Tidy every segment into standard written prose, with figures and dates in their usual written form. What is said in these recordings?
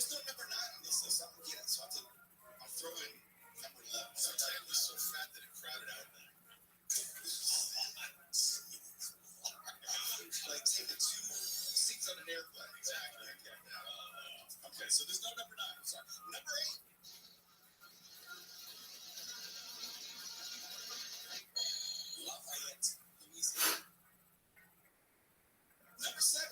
there's no number 9 on this list. I don't get it. So I'll throw in number 11. So 10 was so fat that it crowded out. Like taking 2 seats on an airplane. Exactly. Okay, so there's no number 9. I'm sorry. Number 8. Lafayette, Louisiana. Number 7.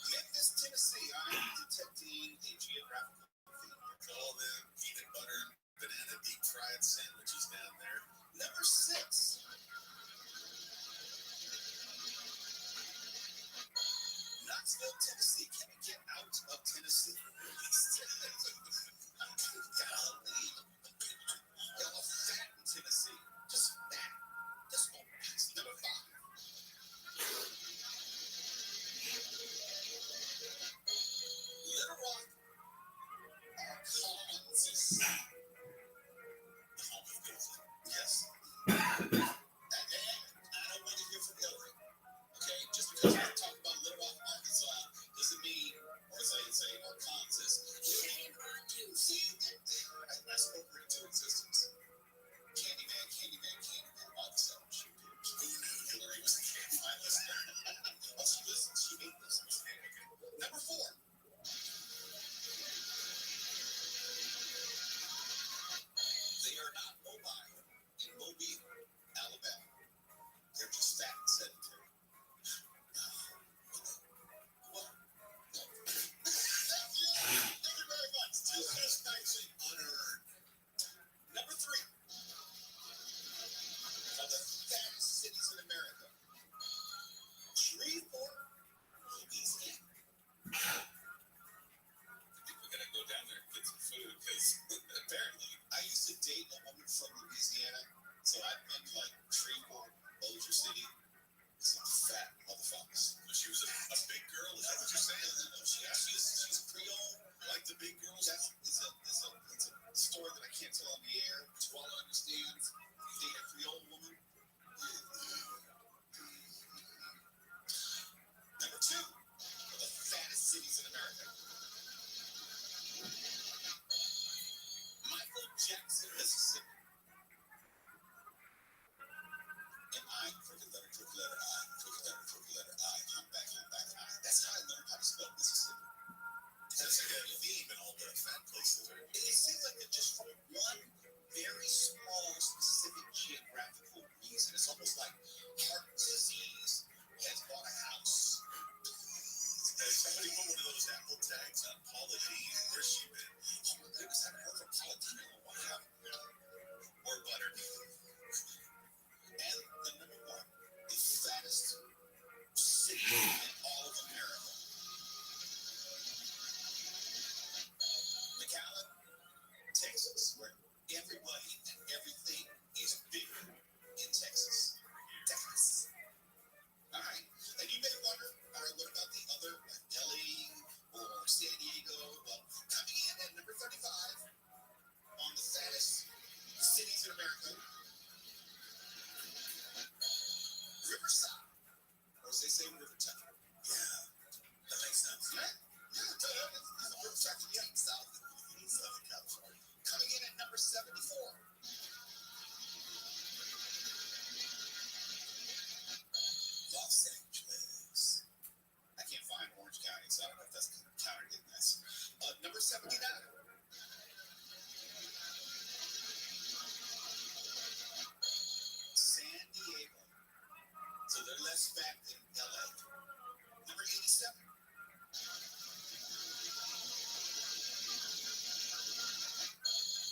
Memphis, Tennessee. I'm detecting a geographical theme. All the peanut butter and banana deep fried sandwiches down there. Number 6. Knoxville, Tennessee. Can we get out of Tennessee? Golly. Y'all are fat in Tennessee. Just fat. Just obese. Number 5. Little Rock, Arkansas. Yes. And I don't want to hear from Hillary. Okay? Just because we're talking about Little Rock, Arkansas, doesn't mean, or as I say, Arkansas. Shame on you. See, I spoke her into existence. Candyman, all the stuff she did. Who knew Hillary was a Candy finalist? Oh, she listens. She made this. Number 4. They are not mobile in Mobile, Alabama. They're just fat and sedentary. What? No. Thank you. Thank you very much. Just nicely unearned. Number 3. Of the fattest cities in America. Shreveport, Louisiana. I think we're going to go down there and get some food because apparently I used to date a woman from Louisiana, so I've been to like Shreveport, Bossier City. Some fat motherfuckers. But she was a big girl. Is that what you're saying? No, she's Creole, like the big girls. It's a story that I can't tell on the air. Swallow understands. You date a Creole woman. Number 2 of the fattest cities in America. Michael Jackson, Mississippi. M-I, crooked letter, I, crooked letter, I, humpback, I. That's how I learned how to spell Mississippi. That's like a theme in all the fat places. It seems like they're just for one very small, specific geographical reason. It's almost like heart disease has bought a house. Has somebody put one of those Apple tags on Paula Deen? Where's she been? Oh my goodness, I haven't heard from Paula Deen in a while. Or Butter. And the number 1, the fattest city in all of America. McAllen, Texas, where everybody and everything is bigger in Texas. Texas. All right. And you may wonder, all right, what about the other, like LA or San Diego? Well, coming in at number 35 on the fattest cities in America, Riverside. Or as they say, Riverton. Yeah, that makes sense. Yeah, Riverside, yeah, Southern California. Coming in at number 74. Los Angeles. I can't find Orange County, so I don't know if that's counted in this. Number 79. San Diego. So they're less fat than LA. Number 87.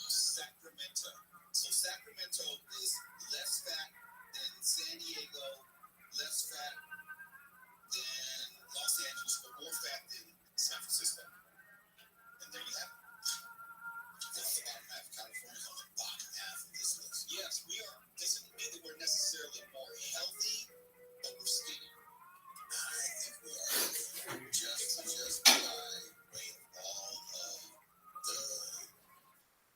Sacramento. So Sacramento is less fat than San Diego, less fat than Los Angeles, but more fat than San Francisco. And there you have it. That's the bottom half. California's on the bottom half of this list. Yes, we are. Doesn't mean that we're necessarily more healthy, but we're skinny. I think we are just by way of all of the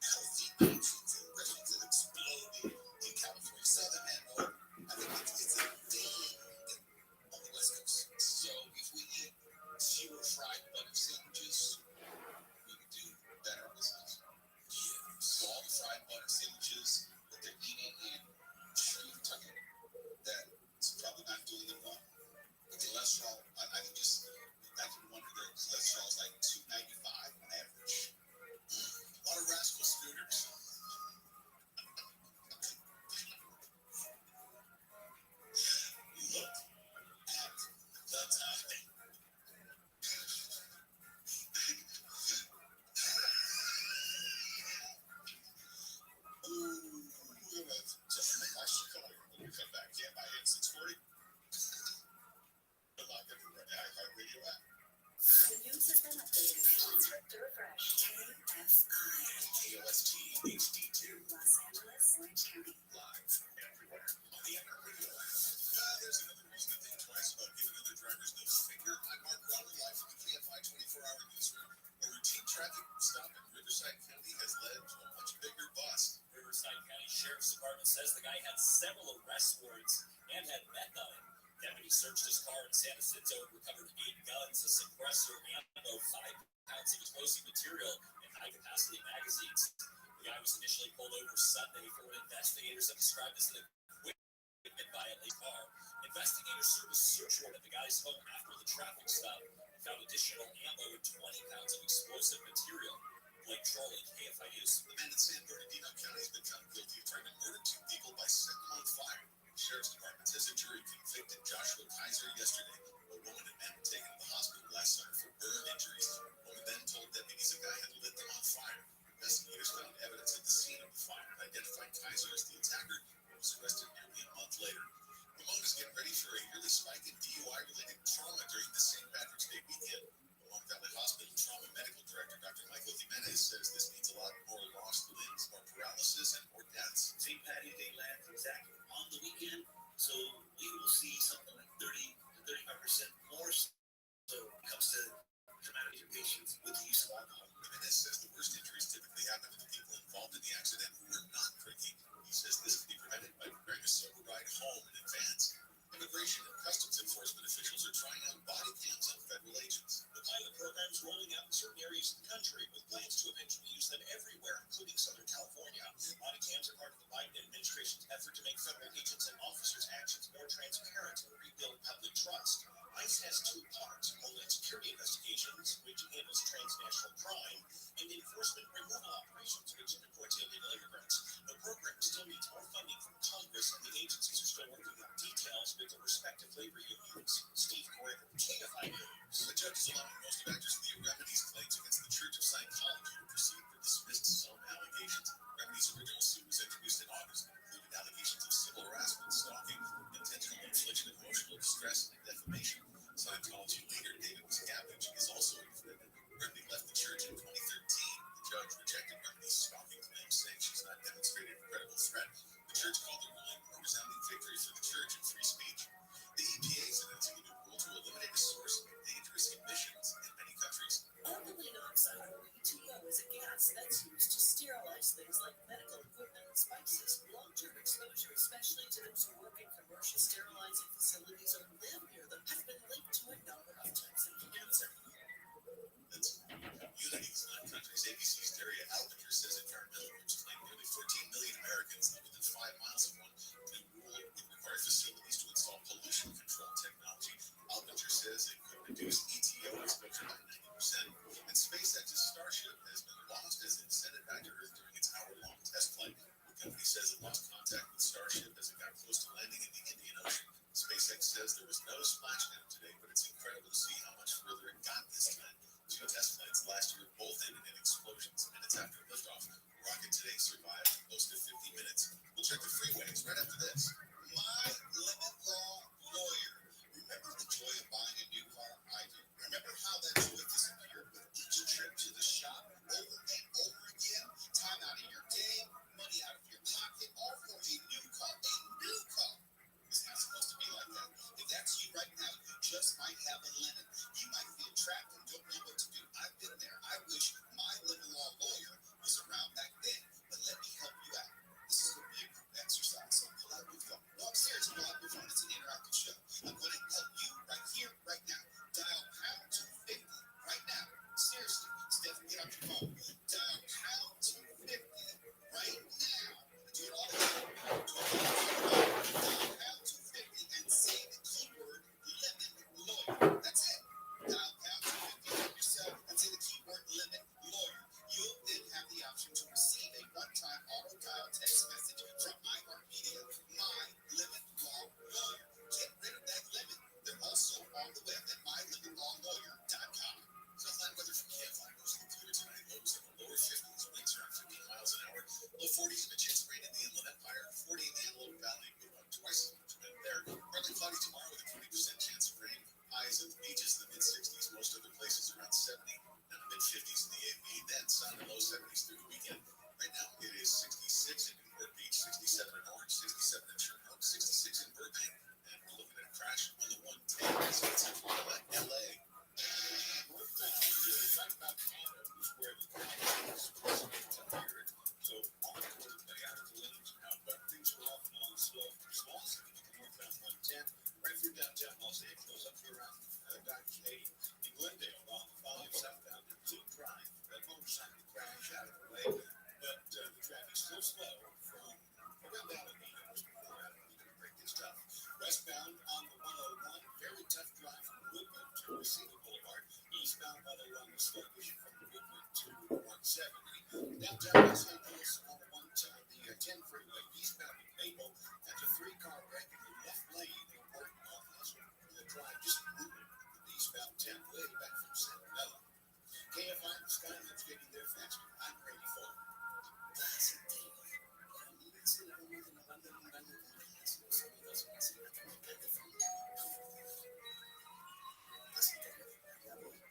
healthy options and restaurants that exploded in California, Southern and North. I think it's a theme on the West Coast. traffic stop in Riverside County has led to a much bigger bust. Riverside County Sheriff's Department says the guy had several arrest warrants and had meth on him. Deputies searched his car in San Jacinto and recovered 8 guns, a suppressor, ammo, 5 pounds of explosive material, and high-capacity magazines. The guy was initially pulled over Sunday for what investigators have described as an equipment violation car. Investigators served a search warrant at the guy's home after the traffic stop and found additional ammo and 20 pounds of explosive material. Blake Trolley, KFI News. The man in San Bernardino County has been found guilty of trying to murder 2 people by setting them on fire. The Sheriff's Department says a jury convicted Joshua Kaiser yesterday. A woman and man were taken to the hospital last summer for burn injuries. The woman then told deputies a guy had lit them on fire. Investigators found evidence at the scene of the fire and identified Kaiser as the attacker, who was arrested nearly a month later. Ramon is getting ready for a yearly spike in DUI-related trauma during the St. Patrick's Day weekend. Long Valley Hospital Trauma Medical Director Dr. Michael Jimenez says this means a lot more lost limbs, more paralysis, and more deaths. St. Patty's Day lands exactly on the weekend, so we will see something like 30 to 35% more so when it comes to traumatic patients with the use of alcohol. Jimenez says the worst injuries typically happen to the people involved in the accident who were not drinking. He says this can be prevented by preparing a sober ride home in advance. Immigration and Customs Enforcement officials are trying out body cams on federal agents. The pilot program is rolling out in certain areas of the country with plans to eventually use them everywhere, including Southern California. Body cams are part of the Biden administration's effort to make federal agents and officers' actions more transparent and rebuild public trust. ICE has 2 parts: Homeland Security investigations, which handles transnational crime, and enforcement removal operations, which deports illegal immigrants. The program still needs more funding from Congress, and the agencies are still working out details with the respective labor unions. Steve Corrigan, KFI News. The judge is allowing most of actress Leah Remini's claims against the Church of Scientology to proceed but dismissed some allegations. Remini's original suit was introduced in August and included allegations of civil harassment, stalking, intentional infliction of emotional distress, and defamation. Scientology leader David Miscavige is also a defendant. Remini left the church in 2013. The judge rejected Remini's stalking claims, saying she's not demonstrated a credible threat. The church called the ruling a resounding victory for the church and free speech. The EPA is announcing a new rule to eliminate a source of dangerous emissions in many countries. Ethylene oxide, or ETO, is a gas that's used to sterilize things like medical equipment and spices. Long-term exposure, especially to those who work in commercial sterilizing facilities or live near them, has been linked to a number of types of cancer. That's Unity's 9 countries. ABC's Daria Alpinger says environmental groups claim nearly 14 million Americans live within 5 miles of one. The new rule would require facilities to install pollution control technology. Alpinger says it could reduce ETO exposure by 90%. And SpaceX's Starship has been lost as it sent it back to Earth during its hour-long test flight. The company says it lost contact with Starship as it got close to landing in the Indian Ocean. SpaceX says there was no splashdown today, but it's incredible to see how much further it got this time. 2 test flights last year both ended in explosions minutes after liftoff. Rocket today survived close to 50 minutes. We'll check the freeways right after this. My limit law lawyer. Remember the joy of buying a new car? I do. Remember how that joy disappeared with each trip to the shop over and over again? Time out of your day, money out of your pocket, all for a new car. A new car. It's not supposed to be like that. If that's you right now, you just might have a lemon. You might feel trapped and don't know what to do. I've been there. I wish my lemon law lawyer was around back then. But let me help you out. This is going to be a group exercise, so pull out your phone. through downtown Los Angeles, up to around Dodge Stadium. In Glendale, on the following southbound at 2 Drive, a motorcycle crash out of the way, but the traffic's still slow from around Alameda, just before Alameda to break this stuff. Westbound on the 101, very tough drive from Woodland to Reseda Boulevard. Eastbound 101 was sluggish from Woodland to 170. Downtown Los Angeles on the 10 freeway, eastbound to Maple, after 3-car wreck in the left lane in Morton Office. The drive just moved the eastbound 10 way back from Sacramento. KFI and Skyline's getting there faster. I'm ready for it.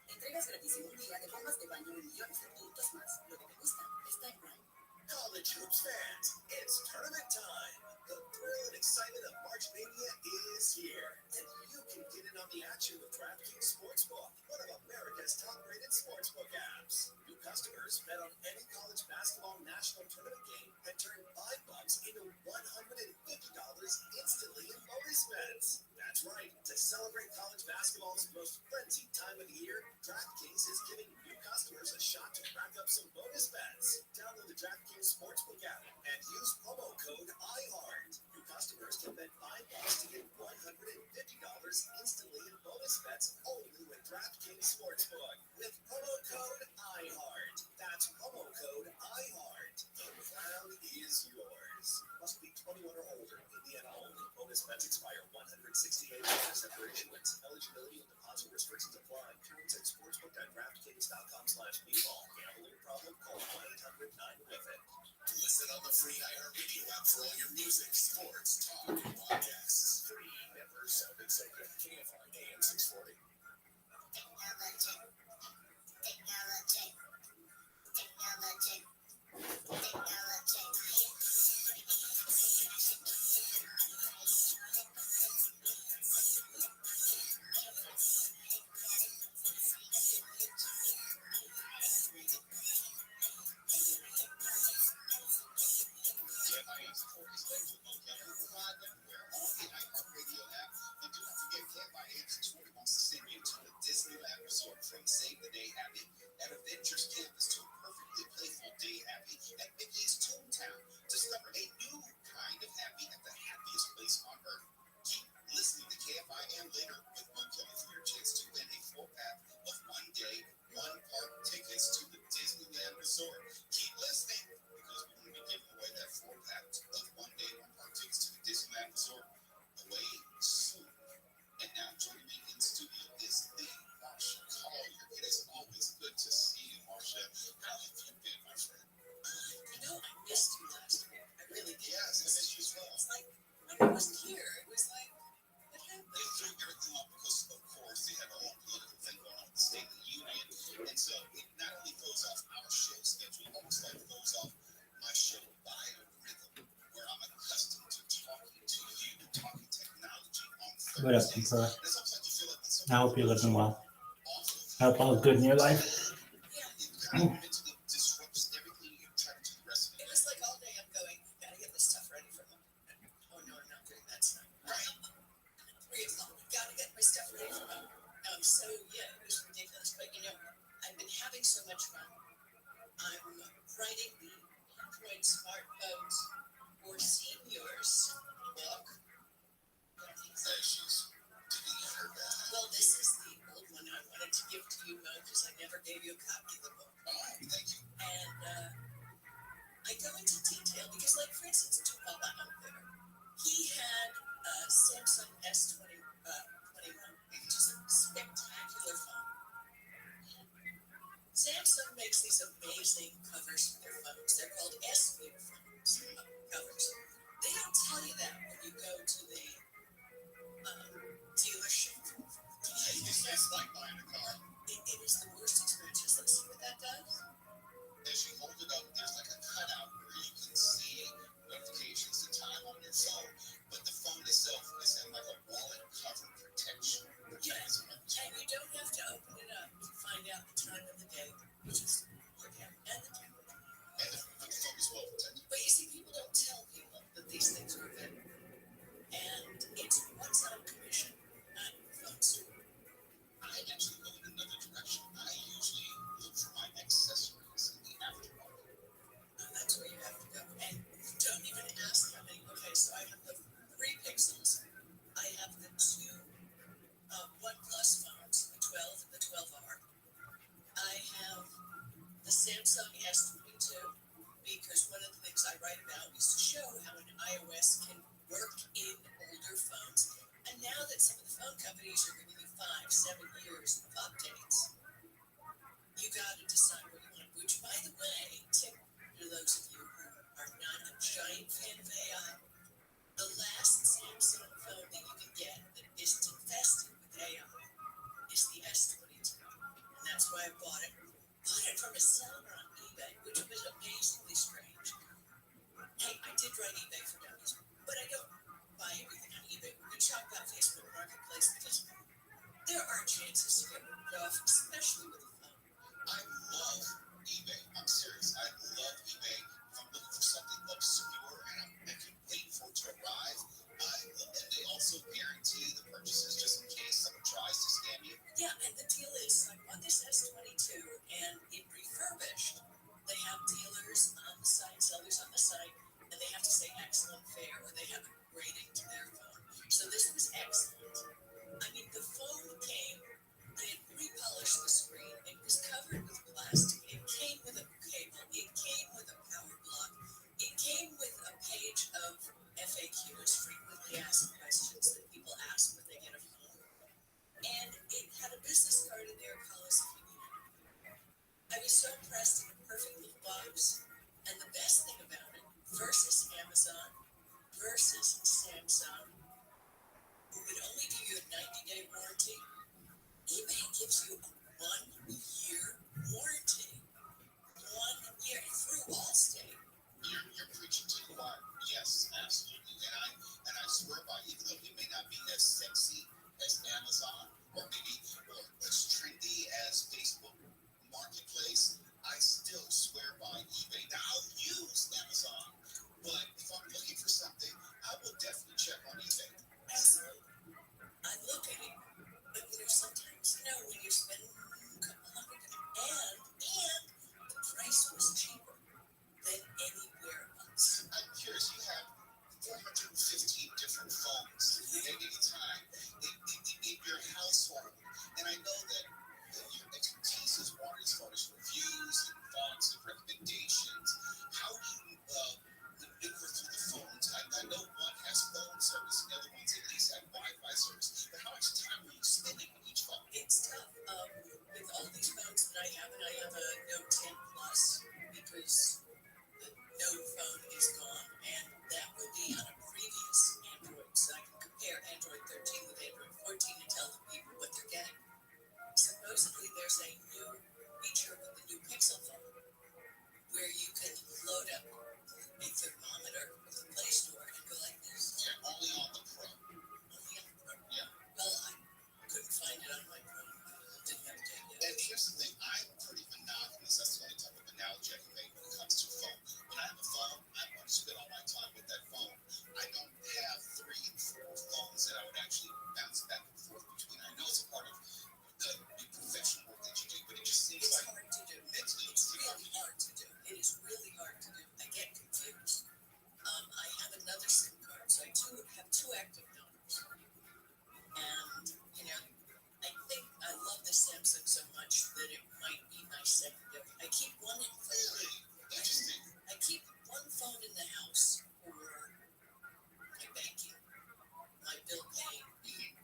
Entregas gratis en un día de bombas de baño y millones de productos más. Lo que te gusta está en Prime. College hoops fans, it's tournament time. The thrill and excitement of March Mania is here, and you can get in on the action with DraftKings Sportsbook, one of America's top-rated sportsbook apps. New customers bet on any college basketball national tournament game and turn $5 into $150 instantly in bonus bets. That's right. To celebrate college basketball's most frenzied time of the year, DraftKings is giving new customers a shot to rack up some bonus bets. Download the DraftKings Sportsbook app and use promo code IHEART. New customers can bet $5 to get $150 instantly in bonus bets only with DraftKings Sportsbook. With promo code IHEART. That's promo code IHEART. The crown is yours. Must be 21 or older. Indiana only. Bonus bets expire 168 hours after issuance. Eligibility and deposit restrictions apply. Terms at sportsbook.draftkings.com/bball. Gambling problem? Call 1-800-9-WITH-IT. Listen on the free iHeartRadio app for all your music, sports, talk, and podcasts. Free, never sounded so good. KFI AM 640. Disneyland Resort, from Save the Day Happy at Adventures Campus to a perfectly playful day happy at Mickey's Toontown. Discover a new kind of happy at the happiest place on earth. Keep listening to KFI and later with One Kelly for your chance to win a 4-pack of 1-day, 1-park tickets to the Disneyland Resort. Keep listening because we're going to be giving away that 4-pack of 1-day, 1-park tickets to the Disneyland Resort away soon. And now joining me in studio is the Marsha Collier. It is always good to see you, Marsha. How have you been, my friend? I missed you last week. I really did. Yes, I missed you as well. It's like, when I wasn't here, it was like, what happened? They threw everything off because, of course, they have a whole political thing going on with the State of the Union. And so it not only throws off our show schedule, almost like throws off my show biorhythm, where I'm accustomed to talking to you, talking technology on Thursdays. What up, people? It's almost like you feel like it's I hope you're living well. awful. I hope all good in your life. Yeah, It kind of mentally disrupts everything you try to do the rest of it the was like all day I'm going, gotta get this stuff ready for them. Oh, no, I'm not doing that tonight. Right. 3 o'clock, gotta get my stuff ready for them. So, yeah, it was ridiculous. But, I've been having so much fun. I'm writing the Android smartphones for seniors book. She's digging in her bag. Well, this is the old one I wanted to give to you, Mo, because I never gave you a copy of the book. Thank you. And I go into detail because, like, for instance, to Papa out there, he had a Samsung S21, which is a spectacular phone. Samsung makes these amazing covers for their phones. They're called S-View phones, covers. They don't tell you that when you go to the dealership. It's like buying a car. It is the worst experience. Just let's see what that does. As you hold it up, there's like a cutout where you can see notifications and time on your phone, but the phone itself is in like a wallet cover protection. Yeah, and you don't have to open it up to find out the time of the day, which is your camera and the camera. And the phone is well protected. But you see, people don't tell people that these things are available. And it's once on commission. iOS can work in older phones. And now that some of the phone companies are giving you 5-7 years of updates, you got to decide what you want. Which, by the way, tip to those of you who are not a giant fan of AI, the last Samsung phone that you can get that isn't infested with AI is the S22. And that's why I bought it. Bought it from a seller on eBay, which was amazingly strange. Hey, I did write eBay for dummies, but I don't buy everything on eBay. We talk about Facebook Marketplace because there are chances to get ripped off, especially with a phone. I love eBay. I'm serious. I love eBay. If I'm looking for something obscure and I can wait for it to arrive, and they also guarantee the purchases just in case someone tries to scam you. Yeah, and the deal is, I bought this S22 and it refurbished. They have dealers on the site, sellers on the site, and they have to say excellent fair or they have a rating to their phone. So this was excellent. I mean, the phone came, they had repolished the screen, it was covered with plastic, it came with a cable, it came with a power block, it came with a page of FAQs, frequently asked questions that people ask when they get a phone. And it had a business card in there, call us if you need it. I was so impressed in a perfect little box. And the best thing about it, versus Amazon, versus Samsung, who would only give you a 90-day warranty, eBay gives you a 1-year warranty. 1 year through Allstate. You're preaching to the choir. Yes, absolutely. And I swear by, even though he may not be as sexy as Amazon or as trendy as Facebook Marketplace, I still swear by eBay. Now I'll use Amazon, but if I'm looking for something, I will definitely check on eBay. Absolutely. I look at it, but sometimes, when you spend a couple hundred, and the price was cheaper than anywhere else. I'm curious, you have 415 different phones at any time in your household, and I know that your expertise is one as far as reviews and thoughts and recommendations. How do you maneuver through the phones? I know one has phone service, and the other ones at least have Wi-Fi service, but how much time are you spending on each phone? It's tough. With all these phones that I have, and I have a Note 10 Plus because the Note phone is gone, and that will be on a previous Android, so I can compare Android 13 with Android 14 and tell the people what they're getting. Supposedly, there's a new feature with the new Pixel phone where you can load up a thermometer with the Play Store and go like this. Yeah, only on the Pro. Only on the Pro. Yeah. Well, I couldn't find it on my Pro. Didn't have a date yet. And here's the thing, I'm pretty monogamous. That's the only type of analogy I can make when it comes to a phone. When I have a phone, I want to spend all my time with that phone. I don't have 3 and 4 phones that I would actually bounce back and forth between. I know it's a part of the professional work that you do, but it just seems It's like hard to do. mentally It's really hard to do. It is really hard to do. I get confused. I have another SIM card, so I have 2 active numbers. And, I think I love the Samsung so much that it might be my secondary. I keep one in really interesting. I keep one phone in the house for my banking, my bill paying.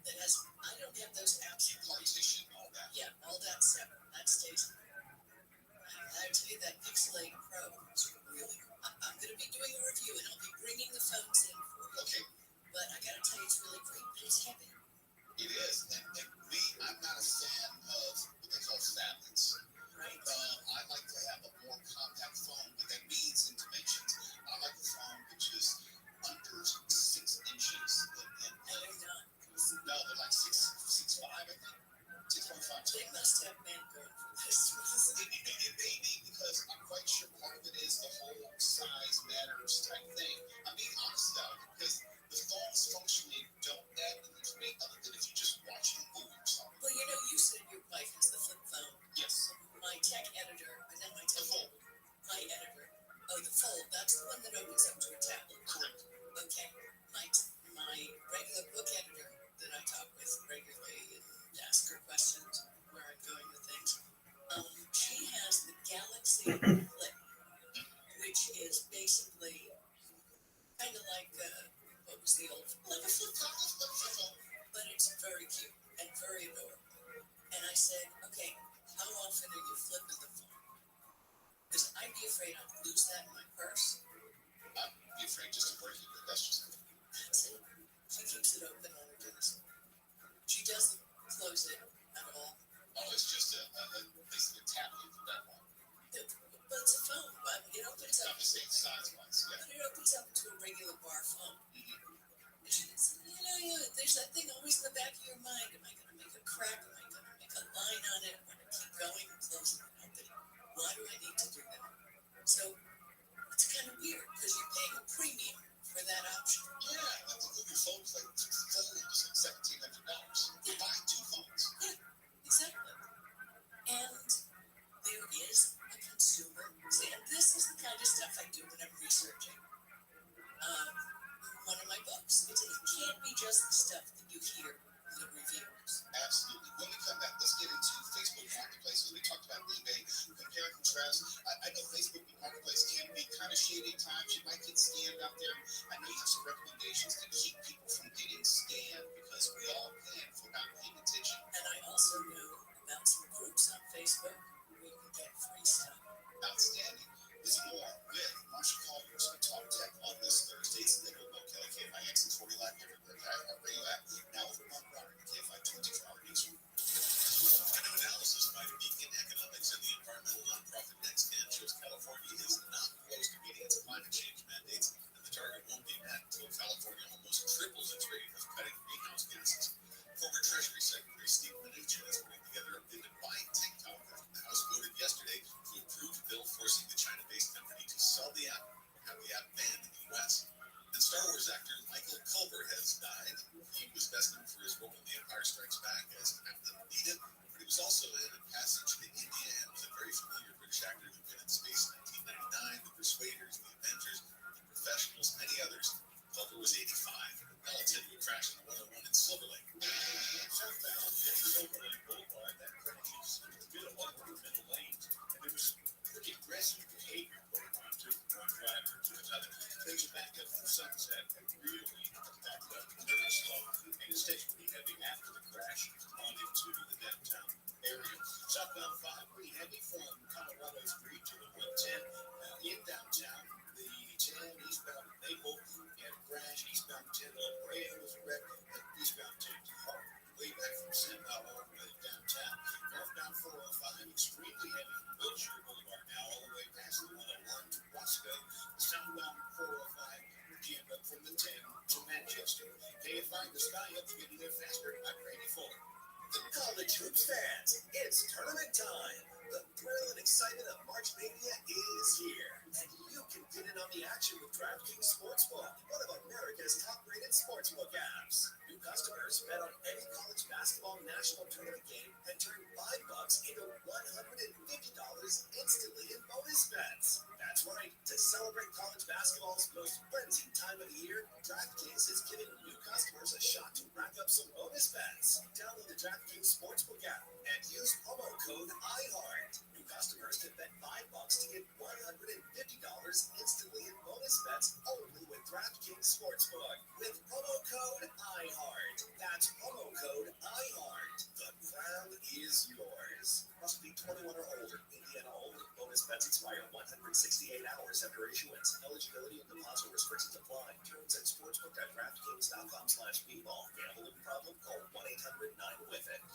That has, I don't have those apps. Partition, all that. Yeah, all that separate. That stays. I tell you that Pixel 8 Pro is really cool. I'm going to be doing a review and I'll be bringing the phones in for you. Okay. But I got to tell you, it's really great. But it's heavy. It is. And me, I'm not a fan of what they call phablets. Right. I like to have a more compact phone, but that means in dimensions. I like a phone which is under 6 inches. No, they're not. No, they're like 6'5", I think. 6.5. They must have men going for this. It may be because I'm quite sure part of it is the whole size matters type thing. I'm being honest about it because the phones functionally don't add anything to me other than if you're just watching a movie or something. Well, you said your wife has the flip phone. Yes. My tech editor, and then my The tech Fold. my editor. Oh, the Fold. That's the one that opens up to a tablet. Correct. Okay. My regular book editor that I talk with regularly and ask her questions where I'm going with things. She has the Galaxy Flip, which is basically kind of like the old, like a flip phone, but it's very cute and very adorable. And I said, okay, how often are you flipping the phone? Because I'd be afraid I'd lose that in my purse. I'd be afraid just to break it, but that's just it. See, she keeps it open on her desk. She doesn't close it at all. Oh, it's just basically a tablet for that one. But it's a phone, but it opens up. Not the same size-wise, yeah. But it opens up to a regular bar phone. Mm-hmm. And she says, there's that thing always in the back of your mind. Am I going to make a crack? Am I going to make a line on it? Am I going to keep going and closing it open? Why do I need to do that? So it's kind of weird because you're paying a premium for that option. Yeah, like the Google phone is like just like $1,700. You buy two phones. Yeah, exactly. And there is a consumer. See, and this is the kind of stuff I do when I'm researching one of my books. It can't be just the stuff that you hear in the reviews. Absolutely. When we come back, let's get into Facebook Marketplace. As we talked about eBay, compare and contrast. I know Facebook Marketplace can be kind of shady at times. You might get scammed out there. I know you have some recommendations to keep people from getting scammed because we all can for not paying attention. And I also know about some groups on Facebook where you can get free stuff. Outstanding. There's more with Marshall Colliers on Talk Tech on this Thursday. It's the Little Book, KFIX and 40 Live everywhere. Where you at? Now with Mark Robert, KFI 24-hour newsroom. A new analysis by Beacon Economics and the environmental nonprofit NextGen shows California is not close to meeting its climate change mandates, and the target won't be met until California almost triples its rate of cutting greenhouse gases. Former Treasury Secretary Steve Mnuchin is putting together a bid to buy TikTok after the House voted yesterday to approve a bill forcing the China-based company to sell the app or have the app banned in the U.S. And Star Wars actor Michael Culver has died. He was best known for his role in The Empire Strikes Back as Captain Leeta, but he was also in A Passage to India and was a very familiar British actor who'd been in space in 1999, The Persuaders, The Avengers, The Professionals, and many others. Culver was 85 relative to a crash on the 101 in Silver Lake. Southbound Silver Lake Boulevard, that crash is in the middle of the middle lanes, and there was pretty aggressive behavior going on to one driver to another. Things back up from Sunset and really backed up very slow, and it stayed pretty heavy after the crash on into the downtown area. Southbound 5 pretty heavy from Colorado Street to the 110 in downtown. The 10 eastbound at Maple had a crash. Eastbound 10 on Brea was wrecked. Eastbound 10 to Harvard, way back from Sentinel all the way downtown. Northbound 405 extremely heavy from Wilshire Boulevard now all the way past the 101 to Roscoe. Southbound 405 jammed up from the 10 to Manchester. KFI, the sky up's getting there faster. I'm ready for it. The college hoops fans, it's tournament time. The thrill and excitement of March Mania is here, and you can get in on the action with DraftKings Sportsbook, one of America's top-rated sportsbook apps. New customers bet on any college basketball national tournament game and turn $5 into $150 instantly in bonus bets. That's right. To celebrate college basketball's most frenzied time of the year, DraftKings is giving new customers a shot to rack up some bonus bets. Download the DraftKings Sportsbook app and use promo code IHEART. New customers can bet $5 to get $150 instantly in bonus bets only with DraftKings Sportsbook with promo code IHEART. That's promo code IHEART. The crown is yours. Must be 21 or older. Indiana only. Bonus bets expire 168 hours after issuance. Eligibility and deposit restrictions apply. Terms at sportsbook.draftkings.com/bball. Gambling problem? Call 1-800-9-WITH-IT.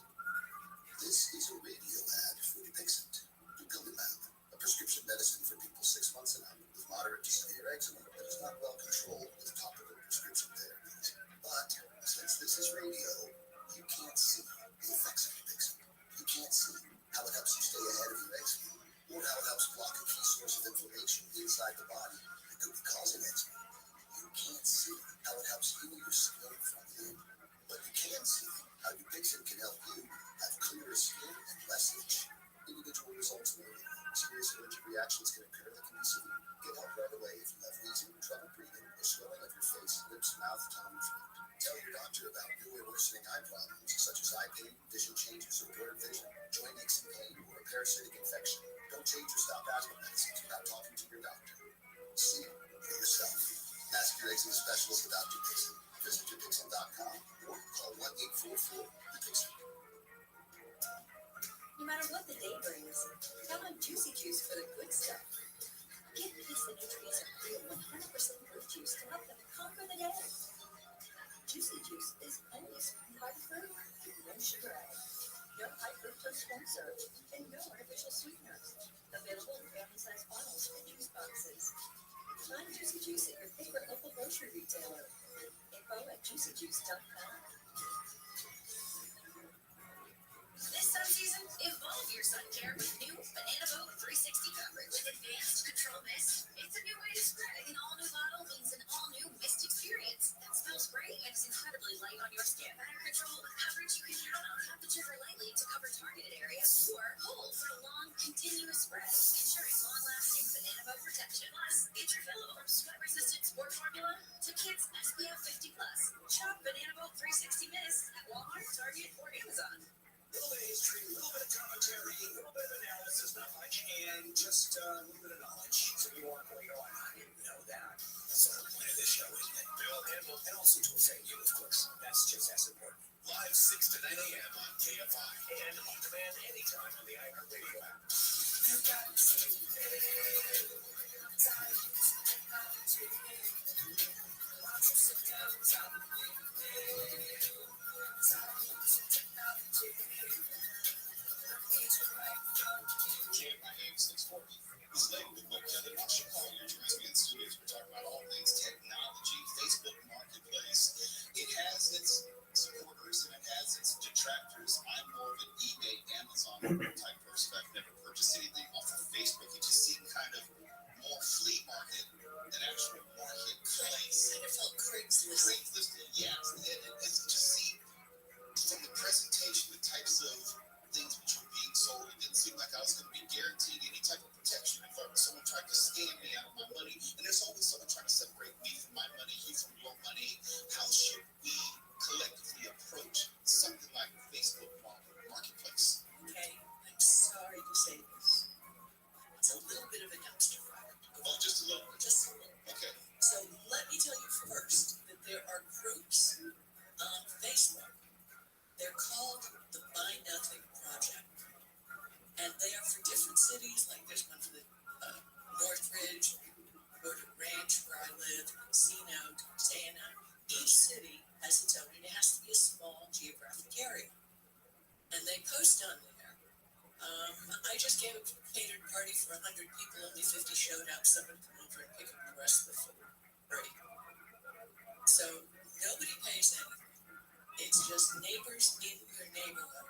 This is a radio ad for Dupixent. Dupilumab, a prescription medicine for people 6 months and under with moderate to severe eczema that is not well controlled with topical prescription therapies. But since this is radio, you can't see the effects of Dupixent. You can't see how it helps you stay ahead of your eczema, or how it helps block a key source of inflammation inside the body that could be causing eczema. You can't see how it helps heal your skin from within, but you can see how Dupixent can help you have clearer skin and less itch. Individual results may vary. Serious allergic reactions can occur that can be severe. Get help right away if you have wheezing, trouble breathing, or swelling of your face, lips, mouth, tongue, and throat. Tell your doctor about new or worsening eye problems such as eye pain, vision changes, or blurred vision, joint aches and pain, or a parasitic infection. Don't change or stop asthma medicines without talking to your doctor. See for yourself. Ask your eczema specialist about Dupixent. day brings. Count on Juicy Juice for the good stuff. Give kids the nutrients of real 100% fruit juice to help them conquer the day. Juicy Juice is only sweetened by the fruit, no sugar added, no high fructose corn syrup, and no artificial sweeteners. Available in family-sized bottles and juice boxes. Find Juicy Juice at your favorite local grocery retailer. Info at juicyjuice.com. This sun season, evolve your sun care with new Banana Boat 360 coverage. With advanced control mist, it's a new way to spread. An all-new bottle means an all-new mist experience that smells great and is incredibly light on your skin. Better control with coverage you can count on. Tap the trigger lightly to cover targeted areas or hold for a long, continuous spread, ensuring long-lasting Banana Boat protection. Plus, it's refillable from sweat-resistant sport formula to kids SPF 50+. Shop Banana Boat 360 Mist at Walmart, Target, or Amazon. Little bit of history, a little bit of commentary, a little bit of analysis, not much, and just a little bit of knowledge. So you walk away going, I didn't know that. That's the whole point of this show, isn't it? And also to offend you, of course. That's just as important. Live 6 to 9 a.m. on KFI and on demand anytime on the iHeartRadio app. You got to say, KFI AM 640. This is David with Kevin Rothschild. Here joins me in studios. We're talking about all things technology, Facebook Marketplace. It has its supporters and it has its detractors. I'm more of an eBay, Amazon type person. I've never purchased anything off of Facebook. It just seemed kind of more flea market than actual marketplace. Kind of felt Craigslist. Craigslist, yes. It just seemed from the presentation, the types of things which were being sold, it didn't seem like I was going to be guaranteed any type of protection if someone tried to scam me out of my money. And there's always someone trying to separate me from my money, you from your money. How should we collectively approach something like Facebook Marketplace? Okay, I'm sorry to say this. It's a little bit of a dumpster fire. Oh, just a little bit. Just a little. Okay. So let me tell you first that there are groups on Facebook. They're called the Buy Nothing Project. And they are for different cities, like there's one for the Northridge, Border Ranch, where I live, Encino, Santa. Each city has its own, and it has to be a small geographic area. And they post on there. I just gave a catered party for 100 people, only 50 showed up. Someone come over and pick up the rest of the food. Right. So nobody pays anything. It's just neighbors in your neighborhood.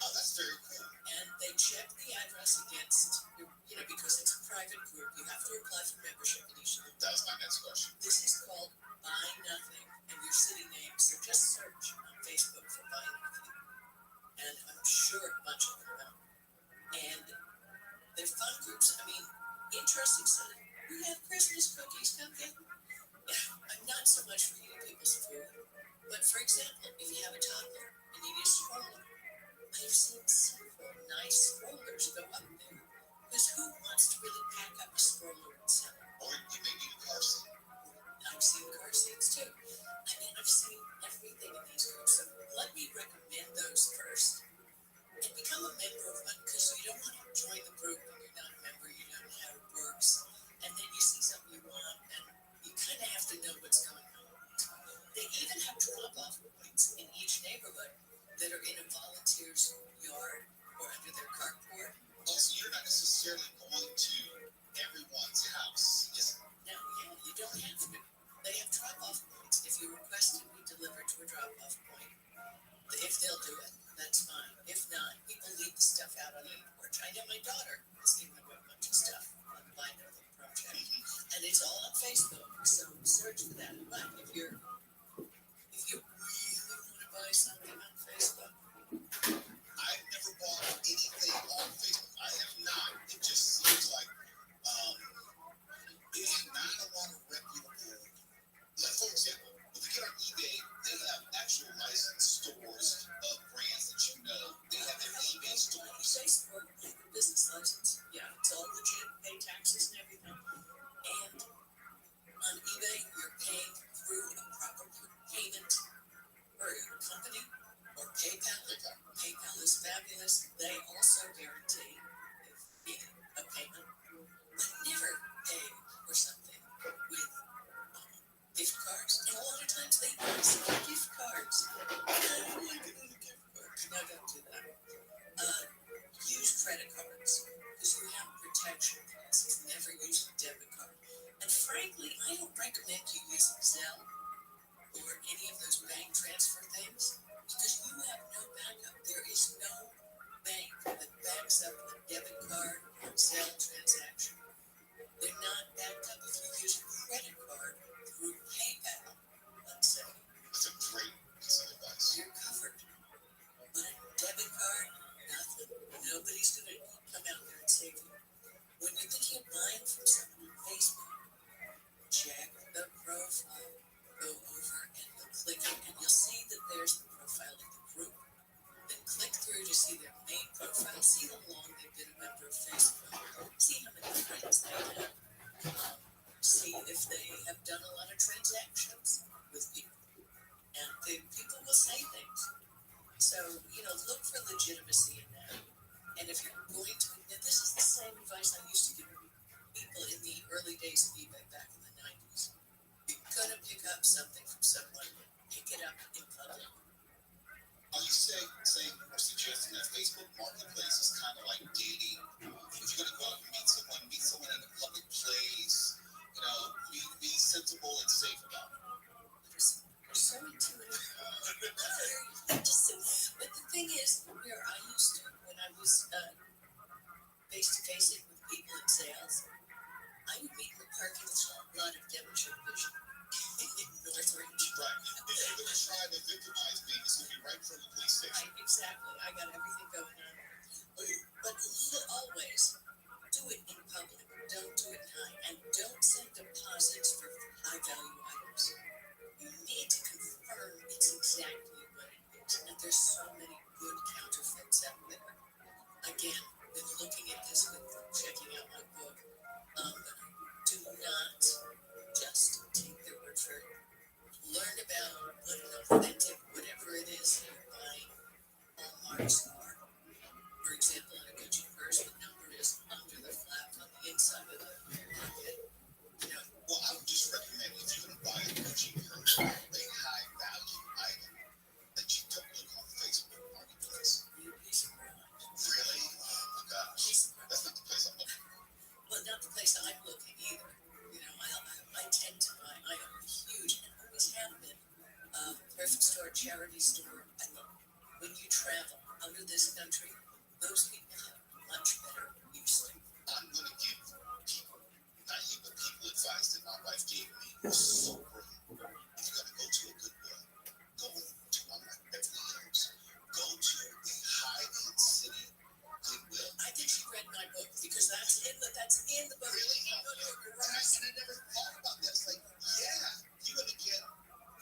Oh, that's very cool. And they check the address against, because it's a private group, you have to apply for membership in each of them. That was my next question. This is called Buy Nothing, and your city name, so just search on Facebook for Buy Nothing. And I'm sure a bunch of them know. And they're fun groups. I mean, interesting stuff. We have Christmas cookies, come get them. I'm not so much for eating people's food, but for example, if you have a toddler and you need a stroller, I've seen several nice strollers go up there. Because who wants to really pack up a stroller and sell it? Or you may need a car seat. I've seen car seats too. I mean, I've seen everything in these groups. So let me recommend those first. And become a member of one, because you don't want to join the group and you're not a member, you don't know how it works. And then you see something you want, and you kind of have to know what's going on. They even have drop-off points in each neighborhood that are in a volunteer's yard or under their carport. Oh, so you're not necessarily going to everyone's house, is it? Now, yeah, you don't have to. They have drop-off points. If you request to be delivered to a drop-off point, if they'll do it, that's fine. If not, people leave the stuff out on the porch. I know my daughter has given away a bunch of stuff on the Buy Nothing Project. And it's all on Facebook, so search for that. But if you really want to buy something on Facebook, I've never bought anything on Facebook. I have not. It just seems like it's not a lot of reputable. Like, for example, if you get on eBay, they have actual licensed stores of brands that you know. They have their eBay stores. Facebook, business license, yeah, it's all legit, pay taxes and everything. And on eBay, you're paying through a proper payment or your company or PayPal. PayPal is fabulous. They also They use gift cards. No, don't do that. Use credit cards because you have protection policies. Never use a debit card. And frankly, I don't recommend you using Zelle or any of those bank transfer things because you have no backup. There is no bank that backs up a debit card or Zelle transaction. They're not backed up if you use a credit card through PayPal, let's say. That's a great piece of advice. You're covered. But a debit card, nothing. Nobody's going to come out there and save you. When you're thinking of buying from someone on Facebook, check the profile. Go over and click it, and you'll see that there's the profile of the group. Then click through to see their main profile, see how long they've been a member of Facebook, see how many friends they have, see if they have done a lot of transactions with people. And the people will say things. So, look for legitimacy in that. And if you're going to, now this is the same advice I used to give people in the early days of eBay back in the 90s. You're going to pick up something from someone, pick it up in public. Are you saying or suggesting that Facebook Marketplace is kind of like dating? If you're going to go out and meet someone in a public place, be sensible and safe about it. You're so intuitive. But the thing is, where I used to, when I was face-to-face with people in sales, I would meet in the parking lot of Devonshire Vision in Northridge. Right. If you're going to try to victimize me, it's going to be right from the police station. Right, exactly. I got everything going on. But always do it in public. Don't do it in high. And don't send deposits for high-value items. You need to confirm it's exactly what it is. And there's so many good counterfeits out there. Again, been looking at this, been checking out my book. Do not just take their word for it. Learn about what an authentic, whatever it is you're buying, hallmarks are. For example, in a Gucci purse, the number is under the flap on the inside of the pocket. Well, I would just recommend if you're going to buy a Gucci purse, a high-value item, that you don't look on Facebook Marketplace. You'd be surprised. Really? Oh, my gosh. That's not the place I'm looking. Well, not the place I'm looking either. I tend to buy. I am a huge, and always have been, thrift store, charity store. When you travel out of this country, those people have much better use. I'm going to give people, not you, but people advice that my wife gave me. It's so brilliant. If you're going to go to a Goodwill, go to one like Beverly Hills. Go to a high-end city Goodwill. I think she read my book because that's in the book. Really? And I never thought about that. It's like, yeah, you're going to get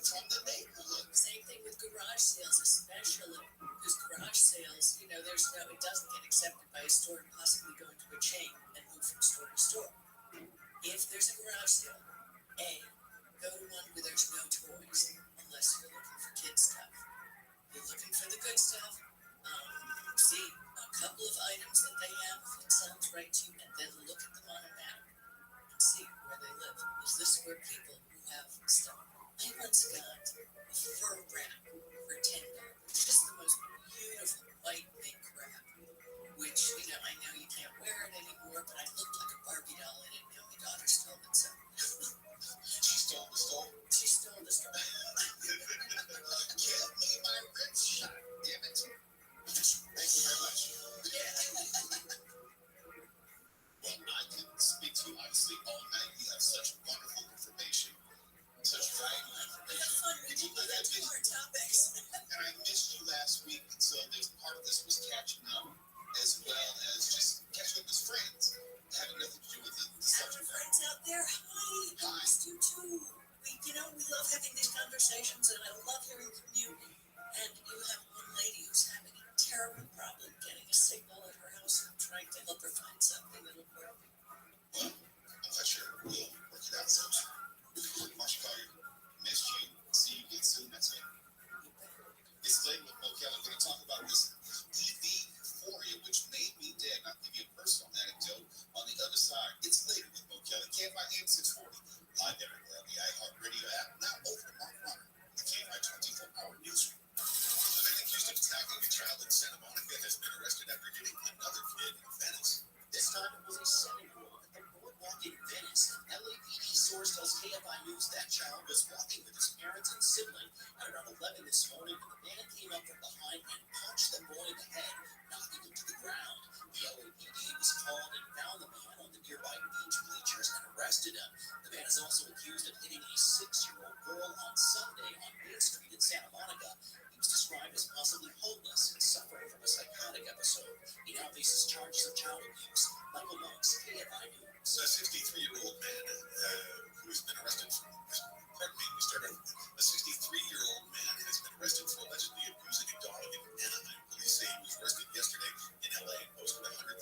from the neighborhood. Same thing with garage sales, especially because garage sales, it doesn't get accepted by a store and possibly go into a chain and move from store to store. If there's a garage sale, go to one where there's no toys, unless you're looking for kids stuff. You're looking for the good stuff. See a couple of items that they have, if it sounds right to you, and then look at them on a map and see where they live. Is this where people who have stuff? I once got a fur wrap for $10. Just the most beautiful white mink wrap, which, I know you can't wear it anymore, but I looked like a Barbie doll in it. My daughter stole it, so. She stole the store? She stole the store. Give me my rib shot, damn it. Thank you very much. Well, I can speak to you, obviously, all night. You have such wonderful information, such valuable We have fun. We do that to our topics. And I missed you last week, and so there's part of this was catching up, as well as just catching up as friends, having nothing to do with the Our subject. friends out there, hi. I missed you too. We love having these conversations, and I love hearing from you. And you have one lady who's having a terrible problem getting a signal at her house, and I'm trying to help her find something that'll work. Well, I'm not sure we'll work it out sometime. Marsh Collier, missed you. See you again soon. That's it. It's late with Mo Kelly. We're going to talk about this EV euphoria, which made me dead. I'll give you a personal anecdote on the other side. It's later with Mo Kelly. KFI AM 640. Live everywhere on the iHeartRadio app. Now over to Mark Runner. KFI News, that child was walking with his parents and sibling at around 11 this morning when the man came up from behind and punched the boy in the head, knocking him to the ground. The LAPD was called and found the man on the nearby beach bleachers and arrested him. The man is also accused of hitting a 6-year-old girl on Sunday on Main Street in Santa Monica. He was described as possibly homeless and suffering from a psychotic episode. He now faces charges of child abuse. Michael Monks, KFI News. A 63-year-old man who has been arrested for, a 63-year-old man has been arrested for allegedly abusing a dog in Anaheim. Police say he was arrested yesterday in LA and posted $100,000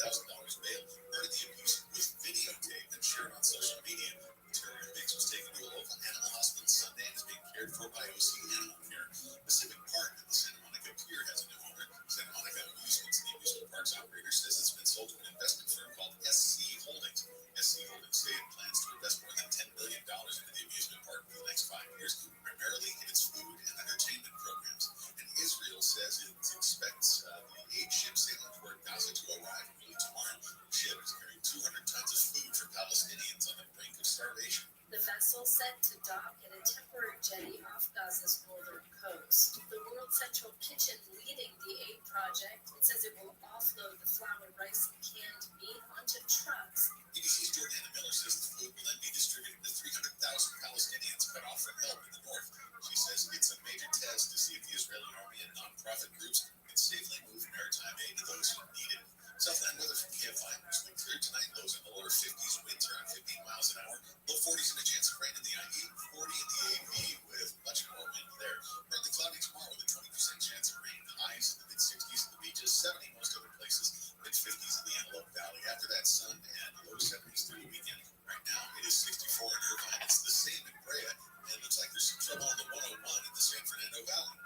bail. Part of the abuse was videotaped and shared on social media. Terror Mix was taken to a local animal hospital Sunday and is being cared for by OC Animal Care. Pacific Park at the Santa Monica Pier has a new owner. Santa Monica Amusements, the amusement park's operator, says it's been sold to an investment firm called SC Holdings. SC Holdings say it plans to invest more than $10 billion into the amusement park for the next 5 years, primarily in its food and entertainment programs. And Israel says it expects the aid ship sailing toward Gaza to arrive early tomorrow. The ship is carrying 200 tons of food for Palestinians on the brink of starvation. The vessel set to dock at a temporary jetty off Gaza's northern coast. The World Central Kitchen leading the aid project. It says it will offload the flour, rice, and canned meat onto trucks. BBC's Jordana Miller says the food will then be distributed to 300,000 Palestinians cut off from help in the north. She says it's a major test to see if the Israeli army and nonprofit groups can safely move maritime aid to those who need it. Southland weather from KFI News. Clear tonight, lows in the lower 50s, winds around 15 miles an hour, low 40s and a chance of rain in the IE, 40 in the AV with much more wind there. Partly cloudy tomorrow with a 20% chance of rain, highs in the mid-60s at the beaches, 70 most other places, mid-50s in the Antelope Valley. After that, sun and low 70s through the weekend. Right now, it is 64 in Irvine. It's the same in Brea, and it looks like there's some trouble on the 101 in the San Fernando Valley.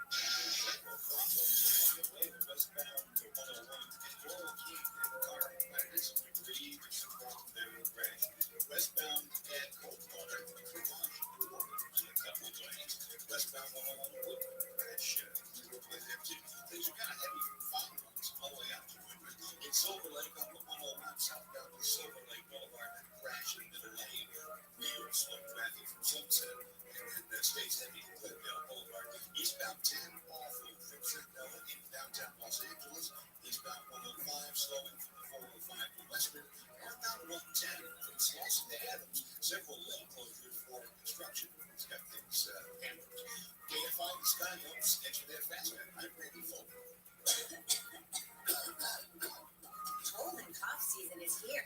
Westbound to 101 in Laurel King, the car is debris to support their crash. Westbound at Coldwater, a couple of lanes. Westbound 101 wood crash. Things are kind of heavy from Fountain Oaks all the way out to Woodbridge. In Silver Lake on the 101 southbound to Silver Lake Boulevard, crash into the lane. Real slow traffic from Sunset and stays heavy to Clintdale Boulevard. Eastbound 10 off from Centinela in downtown Los Angeles. Eastbound 105 slowing from the 405 to Western. Northbound 110 from Slauson to Adams. Several lane closures for construction. It's got things hampered. KFI the Sky Helps get you there faster. I'm Randy Folk. Cold and cough season is here.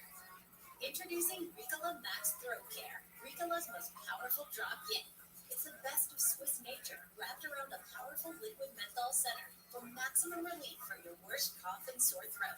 Introducing Ricola Max Throat Care, Ricola's most powerful drop yet. It's the best of Swiss nature, wrapped around a powerful liquid menthol center for maximum relief from your worst cough and sore throat.